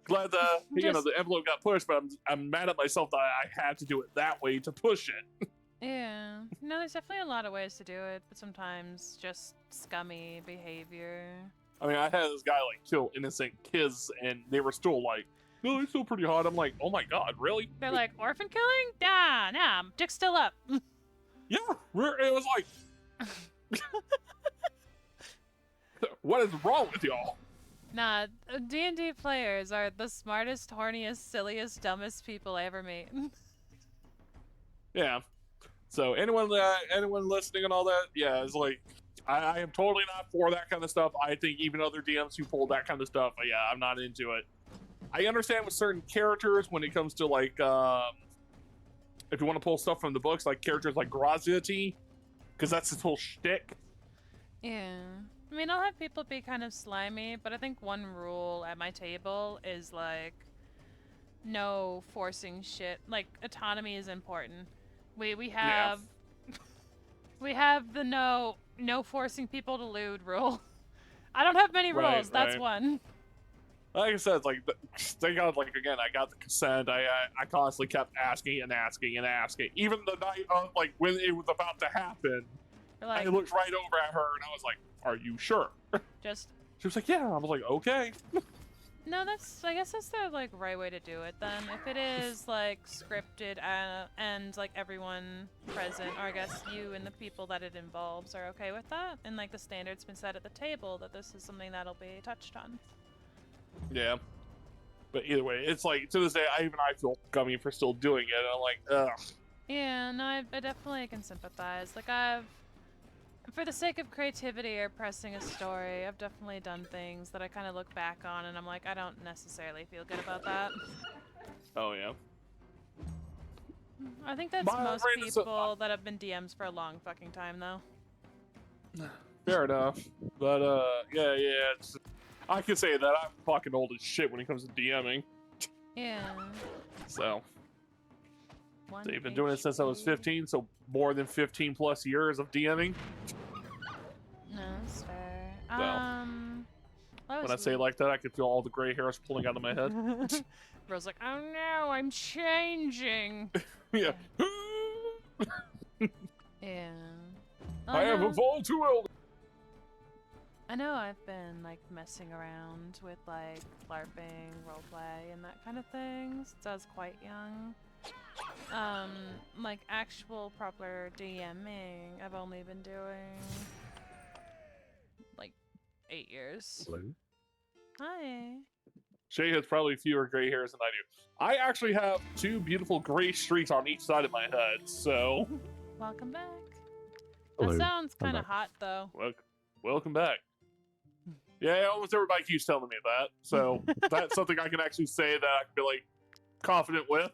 the envelope got pushed, but I'm mad at myself that I had to do it that way to push it. Yeah. No, there's definitely a lot of ways to do it, but sometimes just scummy behavior. I mean, I had this guy like kill innocent kids, and they were still like, no, they're still pretty hot. I'm like, oh my god, really? They're like, orphan killing? Nah, dick's still up. Yeah, it was like, what is wrong with y'all? Nah, D&D players are the smartest, horniest, silliest, dumbest people I ever meet. Yeah. So anyone listening and all that, yeah, it's like, I am totally not for that kind of stuff. I think even other DMs who pull that kind of stuff, yeah, I'm not into it. I understand with certain characters when it comes to like, if you want to pull stuff from the books, like characters like Graziati, because that's his whole shtick. Yeah. I mean, I'll have people be kind of slimy, but I think one rule at my table is like, no forcing shit. Like, autonomy is important. We have we have the no forcing people to lewd rule. I don't have many rules. That's one. Like I said, it's like they got like again. I got the consent. I constantly kept asking and asking and asking. Even the night of like when it was about to happen, like, I looked right over at her and I was like, "Are you sure?" Just. She was like, "Yeah." I was like, "Okay." No, I guess that's the like right way to do it then. If it is like scripted and like everyone present, or I guess you and the people that it involves are okay with that, and like the standard's been set at the table that this is something that'll be touched on. Yeah. But either way, it's like to this day, I feel gummy for still doing it. I'm like, ugh. Yeah, no, I definitely can sympathize. Like for the sake of creativity or pressing a story, I've definitely done things that I kind of look back on and I'm like, I don't necessarily feel good about that. Oh, yeah. I think that's most people that have been DMs for a long fucking time, though. Fair enough. But, yeah, I can say that I'm fucking old as shit when it comes to DMing. Yeah. So they've been doing it since I was 15, so more than 15 plus years of DMing. No, that's fair. When I say it like that, I can feel all the gray hairs pulling out of my head. Bro's like, oh no, I'm changing. Yeah. Yeah. I have evolved too early. I know I've been like messing around with like LARPing, roleplay, and that kind of thing since I was quite young. Like actual proper DMing, I've only been doing like 8 years. Hello. Hi. Shay has probably fewer gray hairs than I do. I actually have 2 beautiful gray streaks on each side of my head, so... Welcome back. Hello. That sounds I'm kind of back. hot, though. Welcome back. Yeah, almost everybody keeps telling me that, so that's something I can actually say that I can be, like, confident with.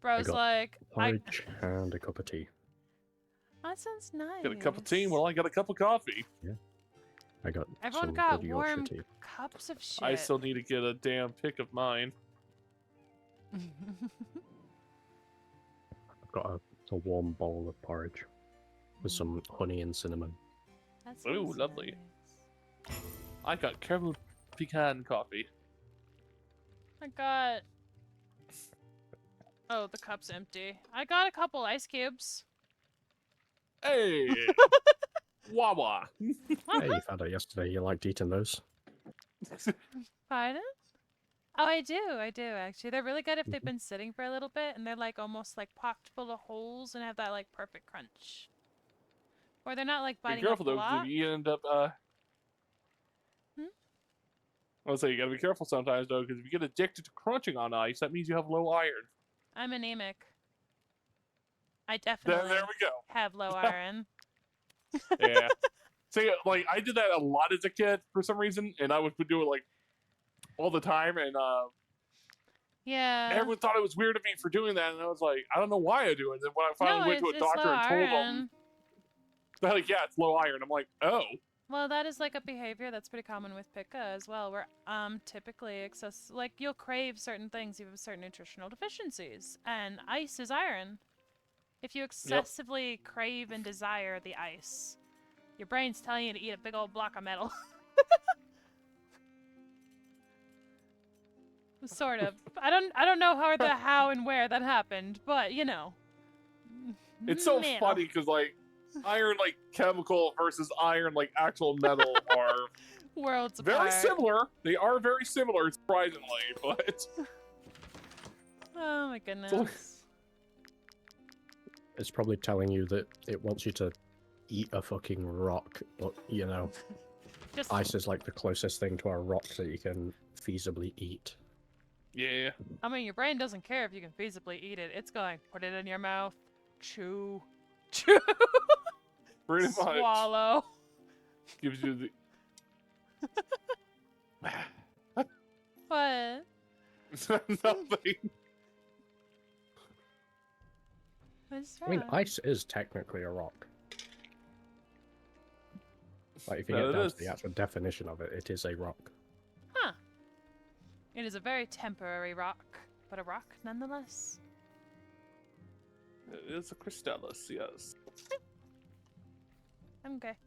Bro's like... porridge and a cup of tea. That sounds nice. Get a cup of tea? Well, I got a cup of coffee. Yeah. I got Everyone some got good Yorkshire warm tea. cups of shit. I still need to get a damn pic of mine. I've got a warm bowl of porridge with some honey and cinnamon. Ooh, lovely. I got caramel pecan coffee. I got... Oh, the cup's empty. I got a couple ice cubes. Hey! Wawa! Hey, you found out yesterday you liked eating those. Pardon? Oh, I do, actually. They're really good if they've been sitting for a little bit, and they're like almost like pocked full of holes and have that like perfect crunch. Or they're not like Be biting careful off a though, lot. because if you end up, Hmm? I would say you gotta be careful sometimes though, because if you get addicted to crunching on ice, that means you have low iron. I'm anemic. I definitely There we go. have low iron. Yeah. See, like, I did that a lot as a kid for some reason, and I would do it, like, all the time, and, Yeah. everyone thought it was weird of me for doing that, and I was like, I don't know why I do it. And then when I finally went to a doctor and told them, they're like, yeah, it's low iron. I'm like, oh. Well, that is like a behavior that's pretty common with Pika as well, where typically like you'll crave certain things, you have certain nutritional deficiencies, and ice is iron. If you excessively crave and desire the ice, your brain's telling you to eat a big old block of metal. Sort of. I don't know how and where that happened, but you know. It's so Metal. funny because, like, iron, like, chemical versus iron, like, actual metal are worlds very apart. similar. They are very similar, surprisingly, but... Oh my goodness. It's probably telling you that it wants you to eat a fucking rock, but, you know, ice is like the closest thing to a rock that you can feasibly eat. Yeah. I mean, your brain doesn't care if you can feasibly eat it. It's going, put it in your mouth, chew, chew, Pretty much. swallow. Gives you the... What? Nothing. What's I mean, wrong? ice is technically a rock. Like, if you No, get it down is. to the actual definition of it, it is a rock. Huh. It is a very temporary rock, but a rock nonetheless. It is a crystallus, yes. I'm okay.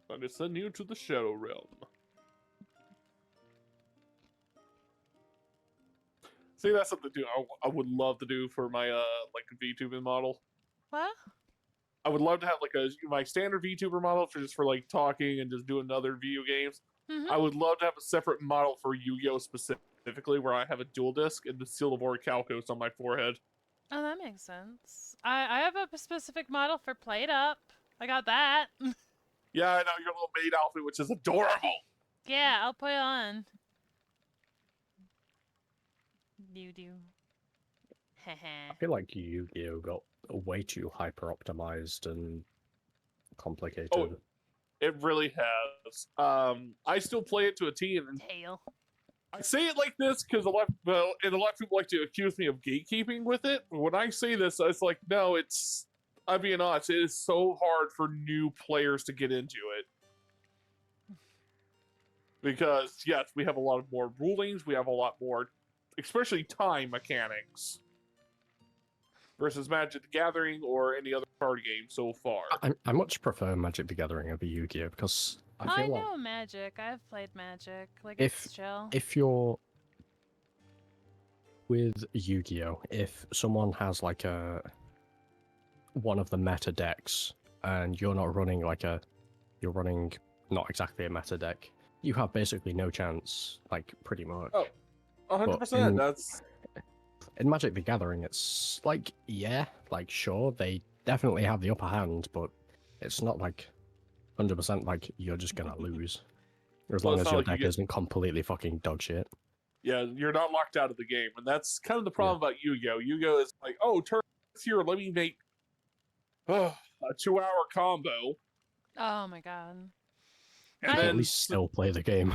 I'm gonna send you to the Shadow Realm. See, that's something to do. I would love to do for my like VTuber model. What? I would love to have like my standard VTuber model for just for like talking and just doing other video games. Mhm. I would love to have a separate model for Yu-Gi-Oh specifically, where I have a dual disc and the Seal of Orichalcos on my forehead. Oh, that makes sense. I have a specific model for Played Up. I got that. Yeah, I know your little maid outfit, which is adorable. Yeah, I'll put it on. Do. I feel like Yu-Gi-Oh got way too hyper-optimized and complicated. Oh, it really has. I still play it to a T, and Tail. I say it like this because a lot of people like to accuse me of gatekeeping with it. But when I say this, it's like, no, I'm being honest, it is so hard for new players to get into it. Because, yes, we have a lot of more rulings, we have a lot more, especially time mechanics, versus Magic the Gathering or any other card game so far. I much prefer Magic the Gathering over Yu-Gi-Oh because I I feel like know Magic. I've played Magic. Like, if it's chill. if you're with Yu-Gi-Oh, if someone has like one of the meta decks and you're not running you're running not exactly a meta deck, you have basically no chance, like pretty much. Oh, 100%. That's in Magic the Gathering, it's like, yeah, like sure, they definitely have the upper hand, but it's not like 100% like you're just gonna lose. As long as your deck isn't completely fucking dog shit. Yeah, you're not locked out of the game, and that's kind of the problem about Yu-Gi-Oh! Yu-Gi-Oh! Is like, oh, turn here, let me make a 2-hour combo. Oh my god. And then at least still play the game.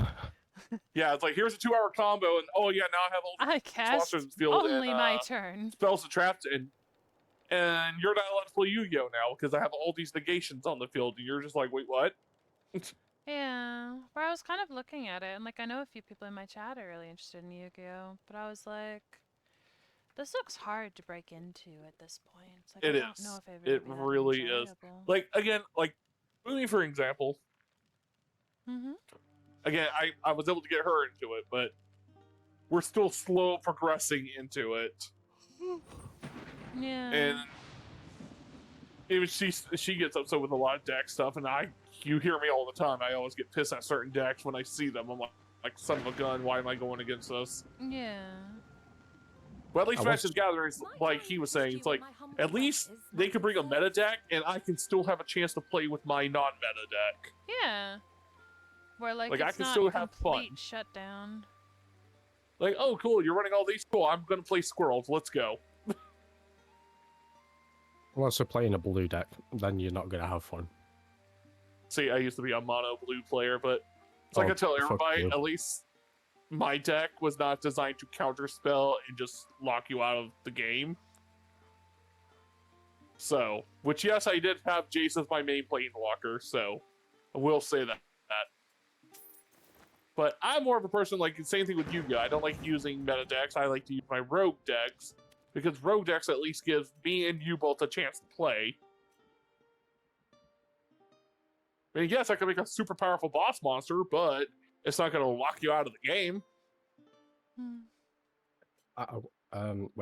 Yeah, it's like, here's a 2-hour combo, and oh yeah, now I have all I cast only my turn. Spells and traps, and you're not allowed to play Yu-Gi-Oh! Now because I have all these negations on the field, and you're just like, wait, what? Yeah, where I was kind of looking at it, and like I know a few people in my chat are really interested in Yu-Gi-Oh, but I was like, this looks hard to break into at this point. It's like, I don't know if It really is. Like again, like Umi for example. Again, I was able to get her into it, but we're still slow progressing into it. Yeah. And even she gets upset with a lot of deck stuff, and you hear me all the time. I always get pissed at certain decks when I see them. I'm like son of a gun, why am I going against this? Yeah. But at least Magic the Gathering, like he was saying, it's like, at least they could bring a meta deck, and I can still have a chance to play with my non-meta deck. Yeah. Where like I it's can not still have fun. complete shutdown. Like, oh cool, you're running all these, cool, I'm gonna play Squirrels, let's go. Well, so playing a blue deck, then you're not gonna have fun. See, I used to be a mono blue player, but it's like I tell everybody, at least my deck was not designed to counterspell and just lock you out of the game. So, which yes, I did have Jace as my main planeswalker, so I will say that. But I'm more of a person, like, the same thing with Yu-Gi-Oh! I don't like using meta decks, I like to use my rogue decks, because rogue decks at least gives me and you both a chance to play. I mean, yes, I can make a super powerful boss monster, but it's not going to lock you out of the game. When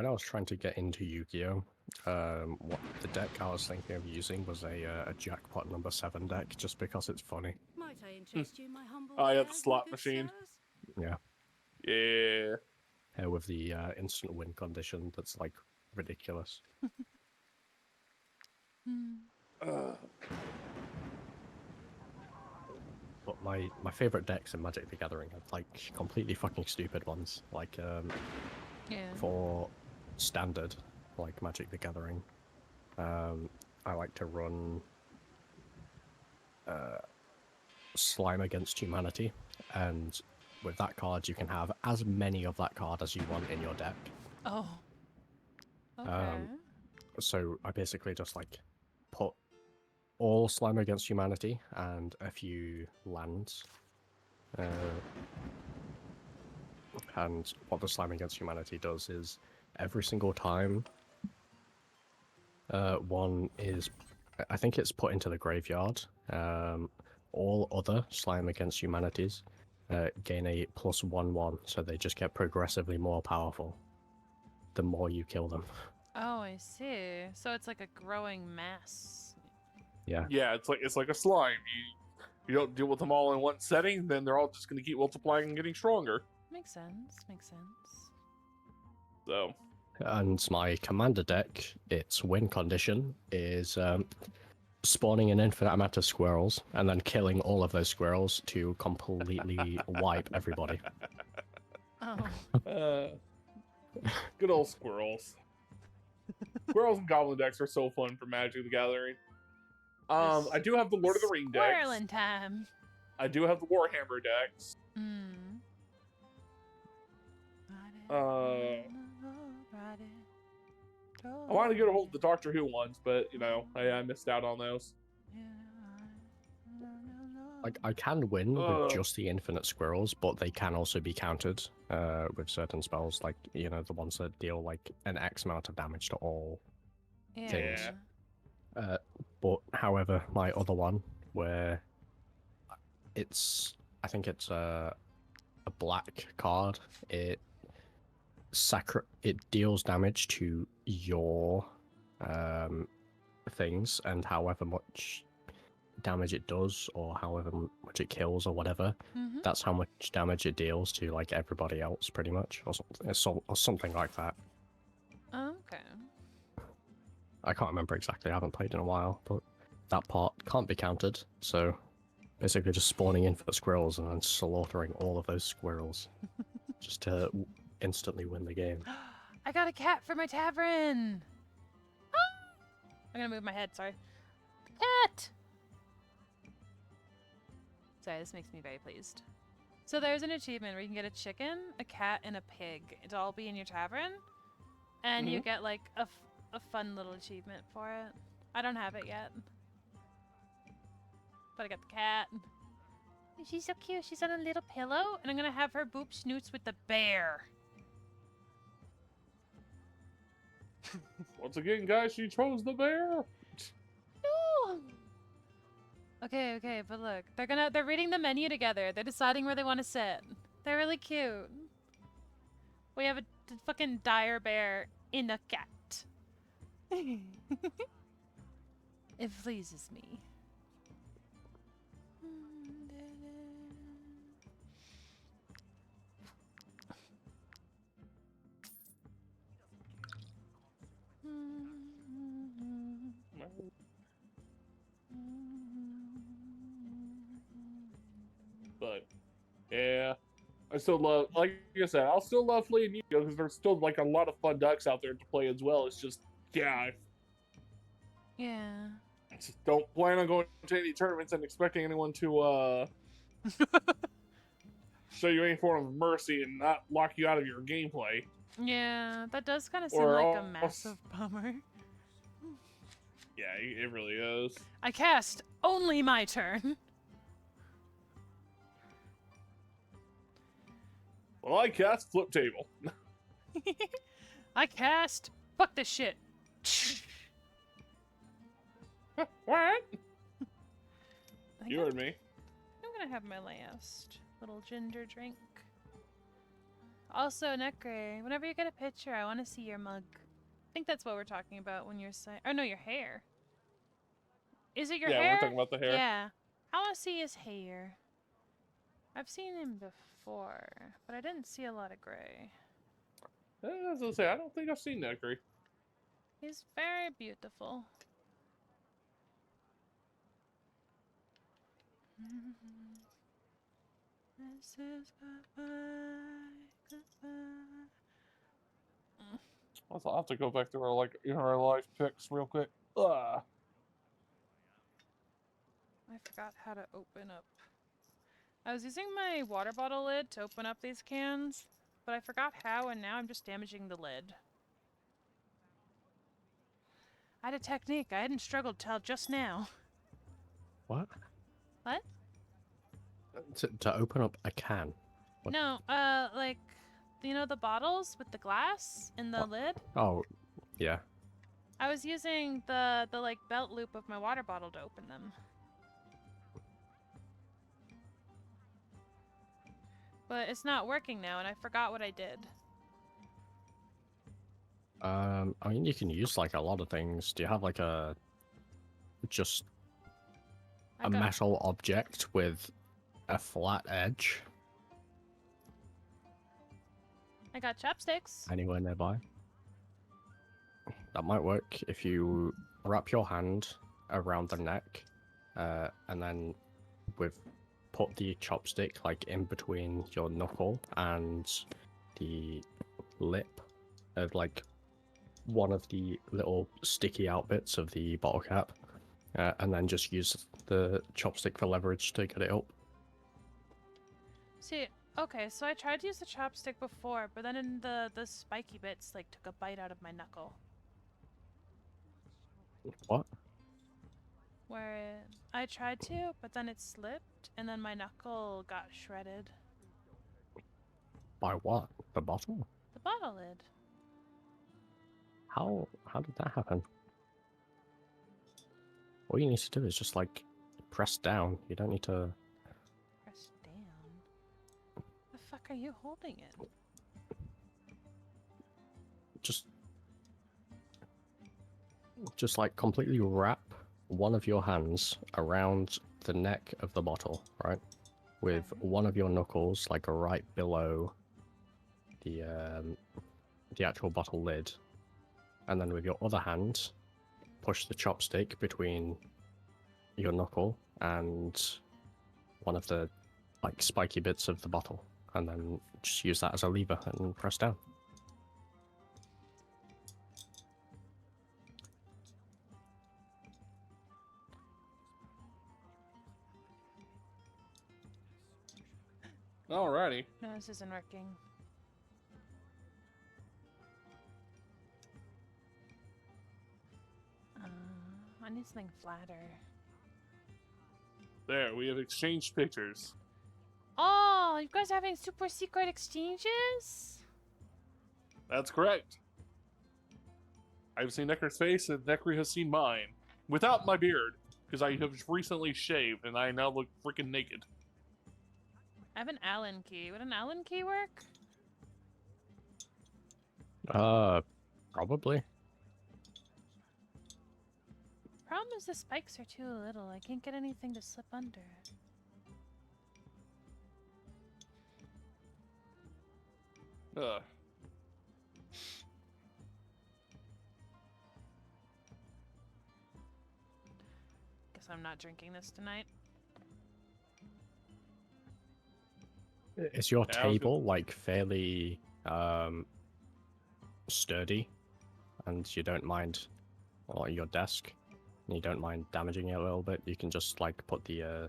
I was trying to get into Yu-Gi-Oh, what the deck I was thinking of using was a jackpot number 7 deck, just because it's funny. Might I interest you, my humble Oh, yeah, the slot machine. Yeah. Yeah. With the instant win condition that's like ridiculous. But my favorite decks in Magic the Gathering are like completely fucking stupid ones. Like for standard, like Magic the Gathering, I like to run Slime Against Humanity, and with that card you can have as many of that card as you want in your deck. Oh. Okay. So I basically just like put all Slime Against Humanity and a few lands. And what the Slime Against Humanity does is every single time one is, I think it's put into the graveyard, all other Slime Against Humanities gain a +1/1, so they just get progressively more powerful the more you kill them. Oh, I see. So it's like a growing mass. Yeah. Yeah, it's like a slime. You don't deal with them all in one setting, then they're all just going to keep multiplying and getting stronger. Makes sense. Makes sense. So. And my commander deck, its win condition is spawning an infinite amount of squirrels and then killing all of those squirrels to completely wipe everybody. Oh. Good old squirrels. Squirrels and goblin decks are so fun for Magic the Gathering. I do have the Lord of the Ring decks. Squirreling time. I do have the Warhammer decks. I wanted to get a hold of the Doctor Who ones, but, you know, I missed out on those. Like, I can win with just the infinite squirrels, but they can also be countered with certain spells, like, you know, the ones that deal, like, an X amount of damage to all things. But, however, my other one, where I think it's a black card, it it deals damage to your things, and however much damage it does, or however much it kills, or whatever, that's how much damage it deals to like everybody else, pretty much, or something like that. Okay. I can't remember exactly. I haven't played in a while, but that part can't be counted. So basically, just spawning in for squirrels and then slaughtering all of those squirrels just to instantly win the game. I got a cat for my tavern. I'm gonna move my head. Sorry. Cat. Sorry, this makes me very pleased. So there's an achievement where you can get a chicken, a cat, and a pig to all be in your tavern, and you get like a fun little achievement for it. I don't have it yet, but I got the cat. She's so cute. She's on a little pillow, and I'm gonna have her boop snoots with the bear. Once again, guys, she chose the bear. No. Okay, but look, they're reading the menu together. They're deciding where they want to sit. They're really cute. We have a fucking dire bear in a cat. It pleases me. But yeah, I still love, like I said, I'll still love playing Yu-Gi-Oh! Because there's still like a lot of fun ducks out there to play as well. It's just, yeah. Yeah. I just don't plan on going to any tournaments and expecting anyone to show you any form of mercy and not lock you out of your gameplay. Yeah, that does kind of seem like a massive bummer. Yeah, it really is. I cast only my turn. Well, I cast Flip Table. I cast fuck this shit. What? You heard me. I'm gonna have my last little ginger drink. Also, Necre, whenever you get a picture, I want to see your mug. I think that's what we're talking about when you're saying. Oh no, your hair. Is it your hair? Yeah, we're talking about the hair. Yeah. I want to see his hair. I've seen him before, but I didn't see a lot of gray. As I say, I don't think I've seen Necre. He's very beautiful. This is goodbye. I'll have to go back to our live pics real quick. Ugh. I forgot how to open up. I was using my water bottle lid to open up these cans, but I forgot how, and now I'm just damaging the lid. I had a technique. I hadn't struggled till just now. What? What? To open up a can? What? No, like, you know the bottles with the glass in the lid? Oh, yeah. I was using the like belt loop of my water bottle to open them. But it's not working now, and I forgot what I did. I mean, you can use like a lot of things. Do you have like a metal object with a flat edge I got chopsticks. anywhere nearby? That might work if you wrap your hand around the neck, and then put the chopstick like in between your knuckle and the lip of like one of the little sticky out bits of the bottle cap, and then just use the chopstick for leverage to get it up. See, okay, so I tried to use the chopstick before, but then the spiky bits like took a bite out of my knuckle. What? Where I tried to, but then it slipped, and then my knuckle got shredded. By what? The bottle? The bottle lid. How did that happen? All you need to do is just like press down. You don't need to Press down. The fuck are you holding it? just like completely wrap one of your hands around the neck of the bottle, right? With one of your knuckles like right below the actual bottle lid, and then with your other hand, push the chopstick between your knuckle and one of the like spiky bits of the bottle, and then just use that as a lever and press down. Alrighty. No, this isn't working. I need something flatter. There, we have exchanged pictures. Oh, you guys are having super secret exchanges? That's correct. I've seen Necker's face, and Necker has seen mine. Without my beard, because I have recently shaved, and I now look freaking naked. I have an Allen key. Would an Allen key work? Probably. Problem is the spikes are too little. I can't get anything to slip under. Guess I'm not drinking this tonight. Is your table like fairly sturdy, and you don't mind, or your desk, and you don't mind damaging it a little bit? You can just like put the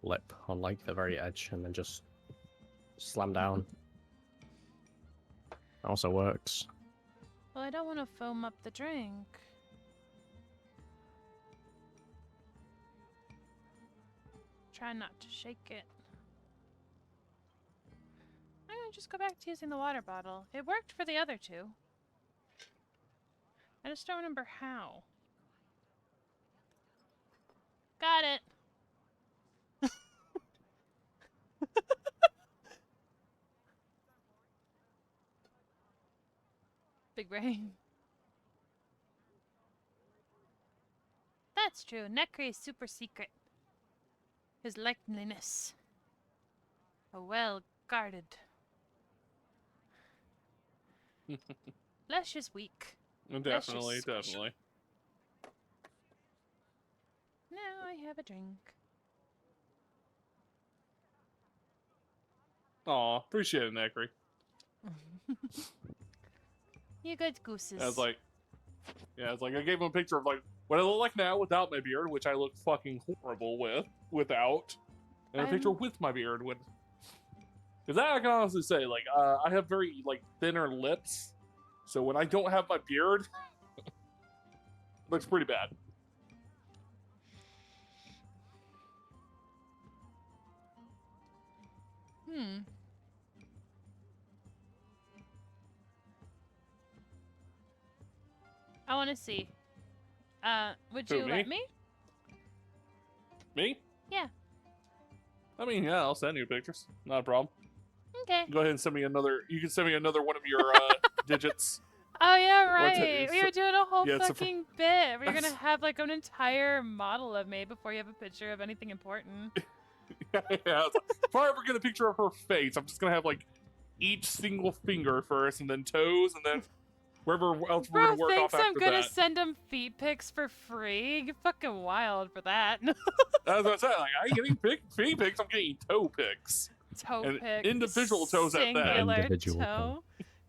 lip on like the very edge, and then just slam down. Also works. Well, I don't want to foam up the drink. Try not to shake it. I'm gonna just go back to using the water bottle. It worked for the other two. I just don't remember how. Got it! Big brain. That's true. Necre is super secret. His likeliness. Well guarded. Lesh is weak. Definitely, definitely. Now I have a drink. Aw, appreciate it, Neckery. You good gooses. I was like, I gave him a picture of like what I look like now without my beard, which I look fucking horrible without, and a picture with my beard with. Because that I can honestly say, like, I have very like thinner lips, so when I don't have my beard, it looks pretty bad. I want to see. Would Who, you let me? Me? Yeah. I mean, yeah, I'll send you pictures. Not a problem. Okay. Go ahead and send me another. You can send me another one of your digits. Oh yeah, right. We were doing a whole yeah, fucking bit. We're gonna have like an entire model of me before you have a picture of anything important. yeah. If I ever get a picture of her face, I'm just gonna have like each single finger first, and then toes, and then wherever else we're gonna work off after I'm gonna that. send him feet pics for free. You're fucking wild for that. As I said, like I ain't getting feet pics. I'm getting toe pics. Toe and pic. individual toes at that. Singular Individual toe.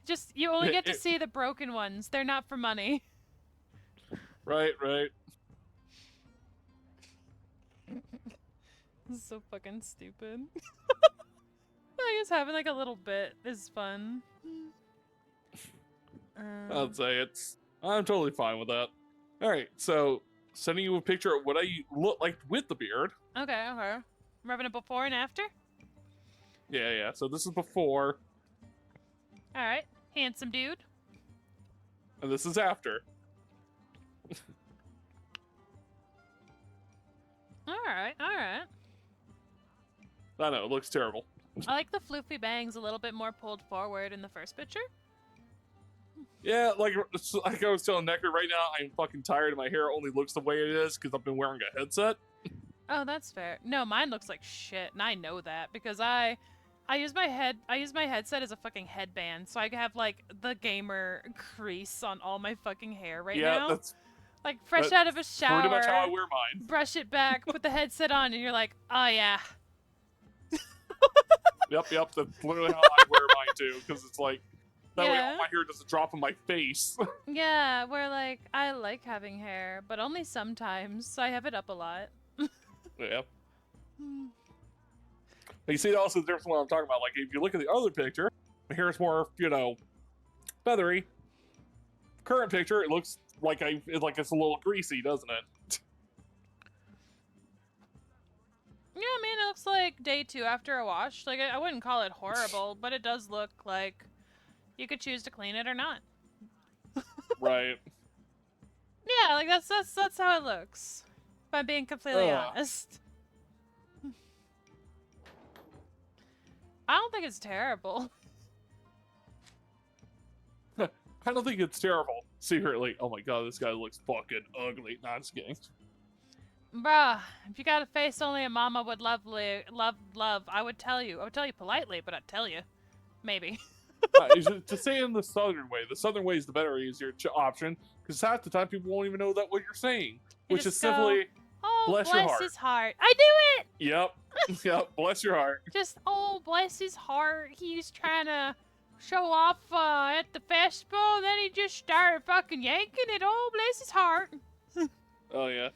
Just you only get to see the broken ones. They're not for money. Right. This is so fucking stupid. I guess having like a little bit is fun. I'd say I'm totally fine with that. All right, so sending you a picture of what I look like with the beard. Okay. I'm having a before and after. Yeah. So this is before. All right, handsome dude. And this is after. All right. I know, it looks terrible. I like the floofy bangs a little bit more pulled forward in the first picture. Yeah, like I was telling Necker right now, I'm fucking tired and my hair only looks the way it is because I've been wearing a headset. Oh, that's fair. No, mine looks like shit, and I know that because I use my headset as a fucking headband, so I have like the gamer crease on all my fucking hair right now. That's like fresh out of a shower. Pretty much how I wear mine. Brush it back, put the headset on, and you're like, oh yeah. Yep, that's literally how I wear mine too, because it's like, that way all my hair doesn't drop on my face. Yeah, where like, I like having hair, but only sometimes, so I have it up a lot. Yep. You see also the difference in what I'm talking about. Like, if you look at the other picture, my hair is more, feathery. Current picture, it looks like it's a little greasy, doesn't it? Yeah, I mean, it looks like day 2 after a wash. Like, I wouldn't call it horrible, but it does look like you could choose to clean it or not. Right. Yeah, like that's how it looks. If I'm being completely honest. I don't think it's terrible. I don't think it's terrible. Secretly, oh my god, this guy looks fucking ugly. Not just kidding. Bruh, if you got a face only a mama would love, I would tell you. I would tell you politely, but I'd tell you. Maybe. To say it in the southern way. The southern way is the better, easier option, because half the time people won't even know that what you're saying. Which is simply, oh, bless your heart. His heart. I knew it! Yep. Yep, bless your heart. Just, oh, bless his heart. He was trying to show off at the festival, then he just started fucking yanking it. Oh, bless his heart. Oh, yeah.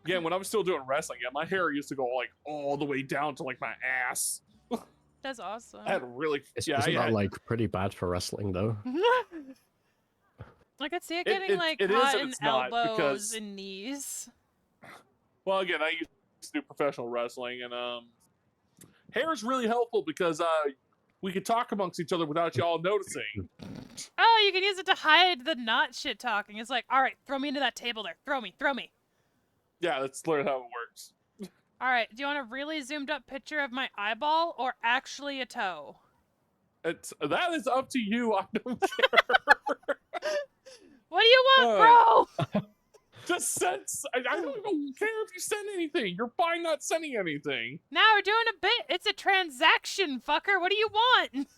Again, when I was still doing wrestling, my hair used to go, like, all the way down to, like, my ass. That's awesome. I had really... Isn't that, like, pretty bad for wrestling, though? I could see it getting, caught in elbows and knees. Well, again, I used to do professional wrestling, and, hair is really helpful because, we could talk amongst each other without y'all noticing. Oh, you can use it to hide the not shit talking. It's like, all right, throw me into that table there. Throw me. Yeah, that's literally how it works. All right, do you want a really zoomed up picture of my eyeball or actually a toe? That is up to you. I don't care. What do you want, bro? Just send. I don't even care if you send anything. You're fine not sending anything. Now we're doing a bit. It's a transaction, fucker. What do you want?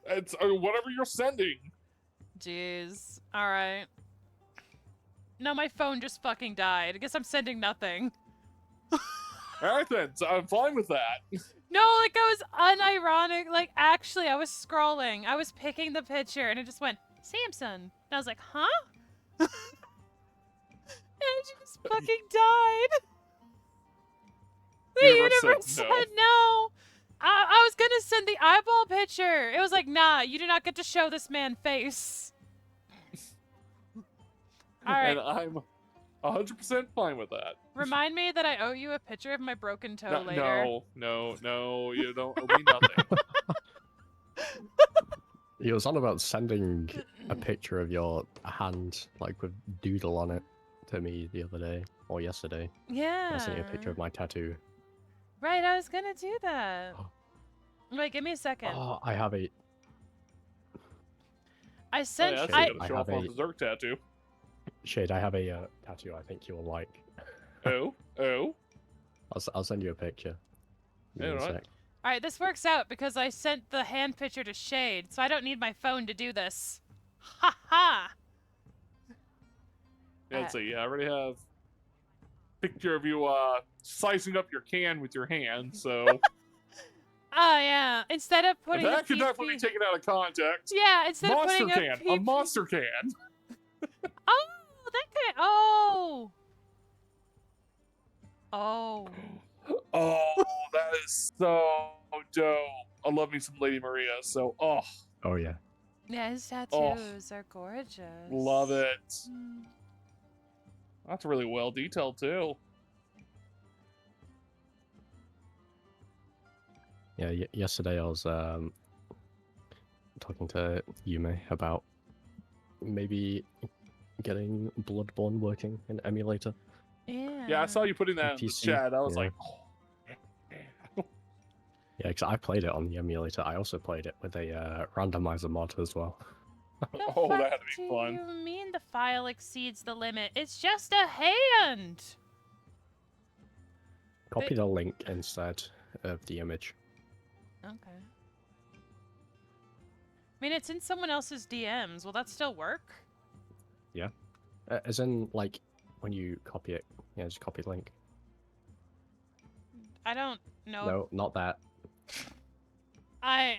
It's whatever you're sending. Jeez. All right. No, my phone just fucking died. I guess I'm sending nothing. Alright then, so I'm fine with that. No, like I was unironic. Like actually, I was scrolling. I was picking the picture and it just went, Samsung. And I was like, huh? And she just fucking died. The universe said no. I was gonna send the eyeball picture. It was like, nah, you do not get to show this man face. All right. And I'm 100% fine with that. Remind me that I owe you a picture of my broken toe later. No, you don't owe me nothing. He was on about sending a picture of your hand, like with doodle on it, to me the other day, or yesterday. Yeah. I sent you a picture of my tattoo. Right, I was gonna do that. Wait, give me a second. Oh, I have a... I sent... Oh, yeah, I have a Berserk tattoo. Shade, I have a tattoo I think you'll like. Oh? I'll send you a picture. Yeah, right. Alright, this works out because I sent the hand picture to Shade, so I don't need my phone to do this. Ha ha! Yeah, let's see. I already have a picture of you slicing up your can with your hand, so... Oh, yeah. Instead of putting that could definitely be taken out of context. Yeah, instead of putting a monster can. Oh, that can... Oh! Oh. Oh, that is so dope. I love me some Lady Maria, so, oh. Oh, yeah. Yeah, his tattoos are gorgeous. Love it. That's really well detailed, too. Yeah, yesterday I was talking to Yume about maybe getting Bloodborne working in emulator. Yeah. Yeah, I saw you putting that in the chat. I was like, oh, yeah. Yeah, because I played it on the emulator. I also played it with a randomizer mod as well. Oh, that had to be What fun. do you mean the file exceeds the limit? It's just a hand! Copy the link instead of the image. Okay. I mean, it's in someone else's DMs. Will that still work? Yeah. As in, like, when you copy it, yeah, just copy the link. I don't know. No, not that. Mm.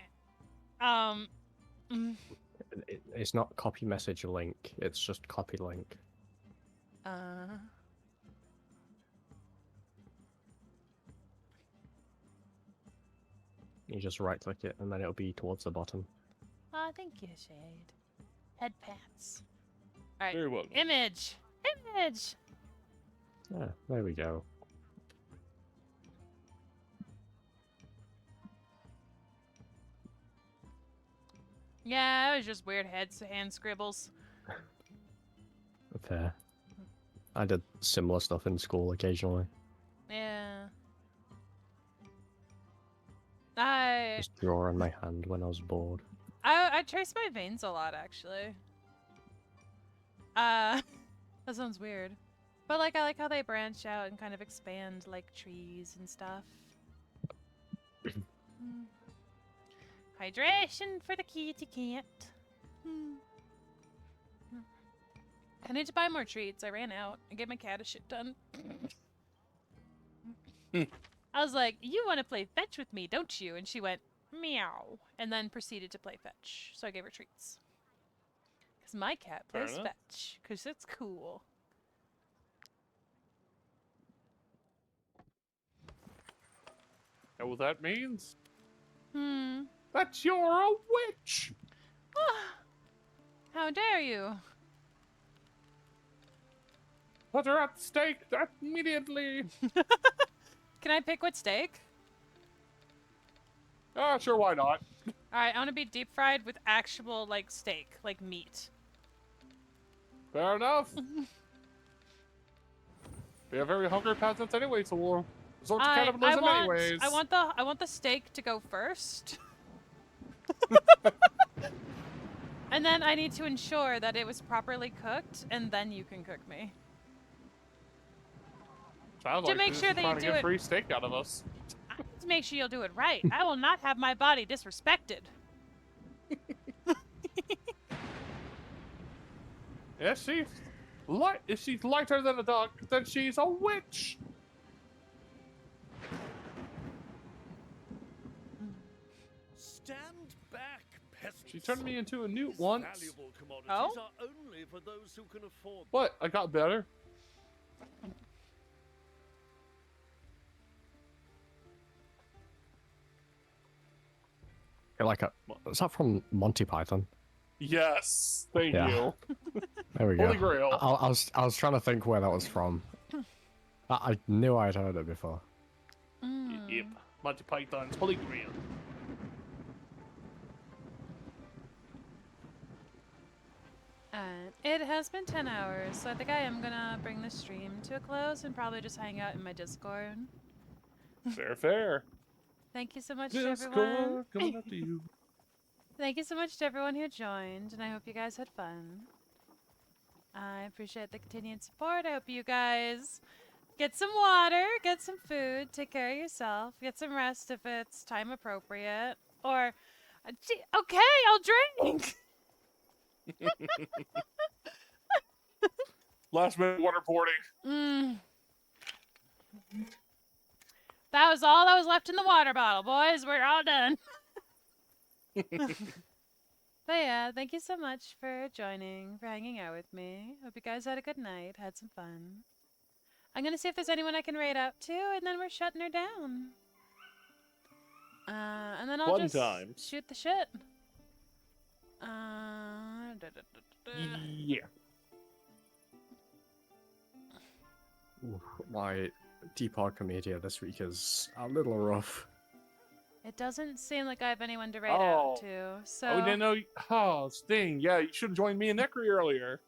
It's not copy message link, it's just copy link. You just right click it and then it'll be towards the bottom. Oh, thank you, Shade. Head pats. Alright. Very well. Image! Image! Yeah, there we go. Yeah, it was just weird hand scribbles. Fair. I did similar stuff in school occasionally. Yeah. Just draw on my hand when I was bored. I trace my veins a lot, actually. That sounds weird. But, like, I like how they branch out and kind of expand, like, trees and stuff. Hydration for the kitty cat. I need to buy more treats. I ran out. I gave my cat a shit ton. I was like, you want to play fetch with me, don't you? And she went, meow. And then proceeded to play fetch. So I gave her treats. Because my cat plays fetch. Because it's cool. Know what that means? Hmm. That you're a witch! How dare you? Put her at stake immediately! Can I pick what steak? Sure, why not? Alright, I want to be deep fried with actual, like, steak. Like, meat. Fair enough. We are very hungry peasants anyway, so we'll resort to cannibalism anyways. I want the steak to go first. And then I need to ensure that it was properly cooked, and then you can cook me. Sounds to like make you're sure that trying you to do get it. free steak out of us. I need to make sure you'll do it right. I will not have my body disrespected. Yeah, if she's lighter than a duck, then she's a witch. Stand back, peasants. She turned me into a newt once. Valuable commodities Oh? are only for those who can afford them. What? I got better. Like is that from Monty Python? Yes, thank you. There we go. Holy Grail. I was trying to think where that was from. I knew I'd heard it before. Yep, Monty Python's Holy Grail. It has been 10 hours, so I think I am gonna bring the stream to a close and probably just hang out in my Discord. Fair, fair. Thank you so much to everyone. Discord coming up to you. Thank you so much to everyone who joined, and I hope you guys had fun. I appreciate the continued support. I hope you guys get some water, get some food, take care of yourself, get some rest if it's time appropriate. Or, okay, I'll drink! Last minute waterboarding. That was all that was left in the water bottle, boys. We're all done. But yeah, thank you so much for joining, for hanging out with me. Hope you guys had a good night, had some fun. I'm gonna see if there's anyone I can raid out to, and then we're shutting her down. And then I'll just shoot the shit. Yeah. My Deep Arcadia this week is a little rough. It doesn't seem like I have anyone to raid out to, so... Oh, we didn't know... Oh, Sting. Yeah, you should have joined me and Necri earlier.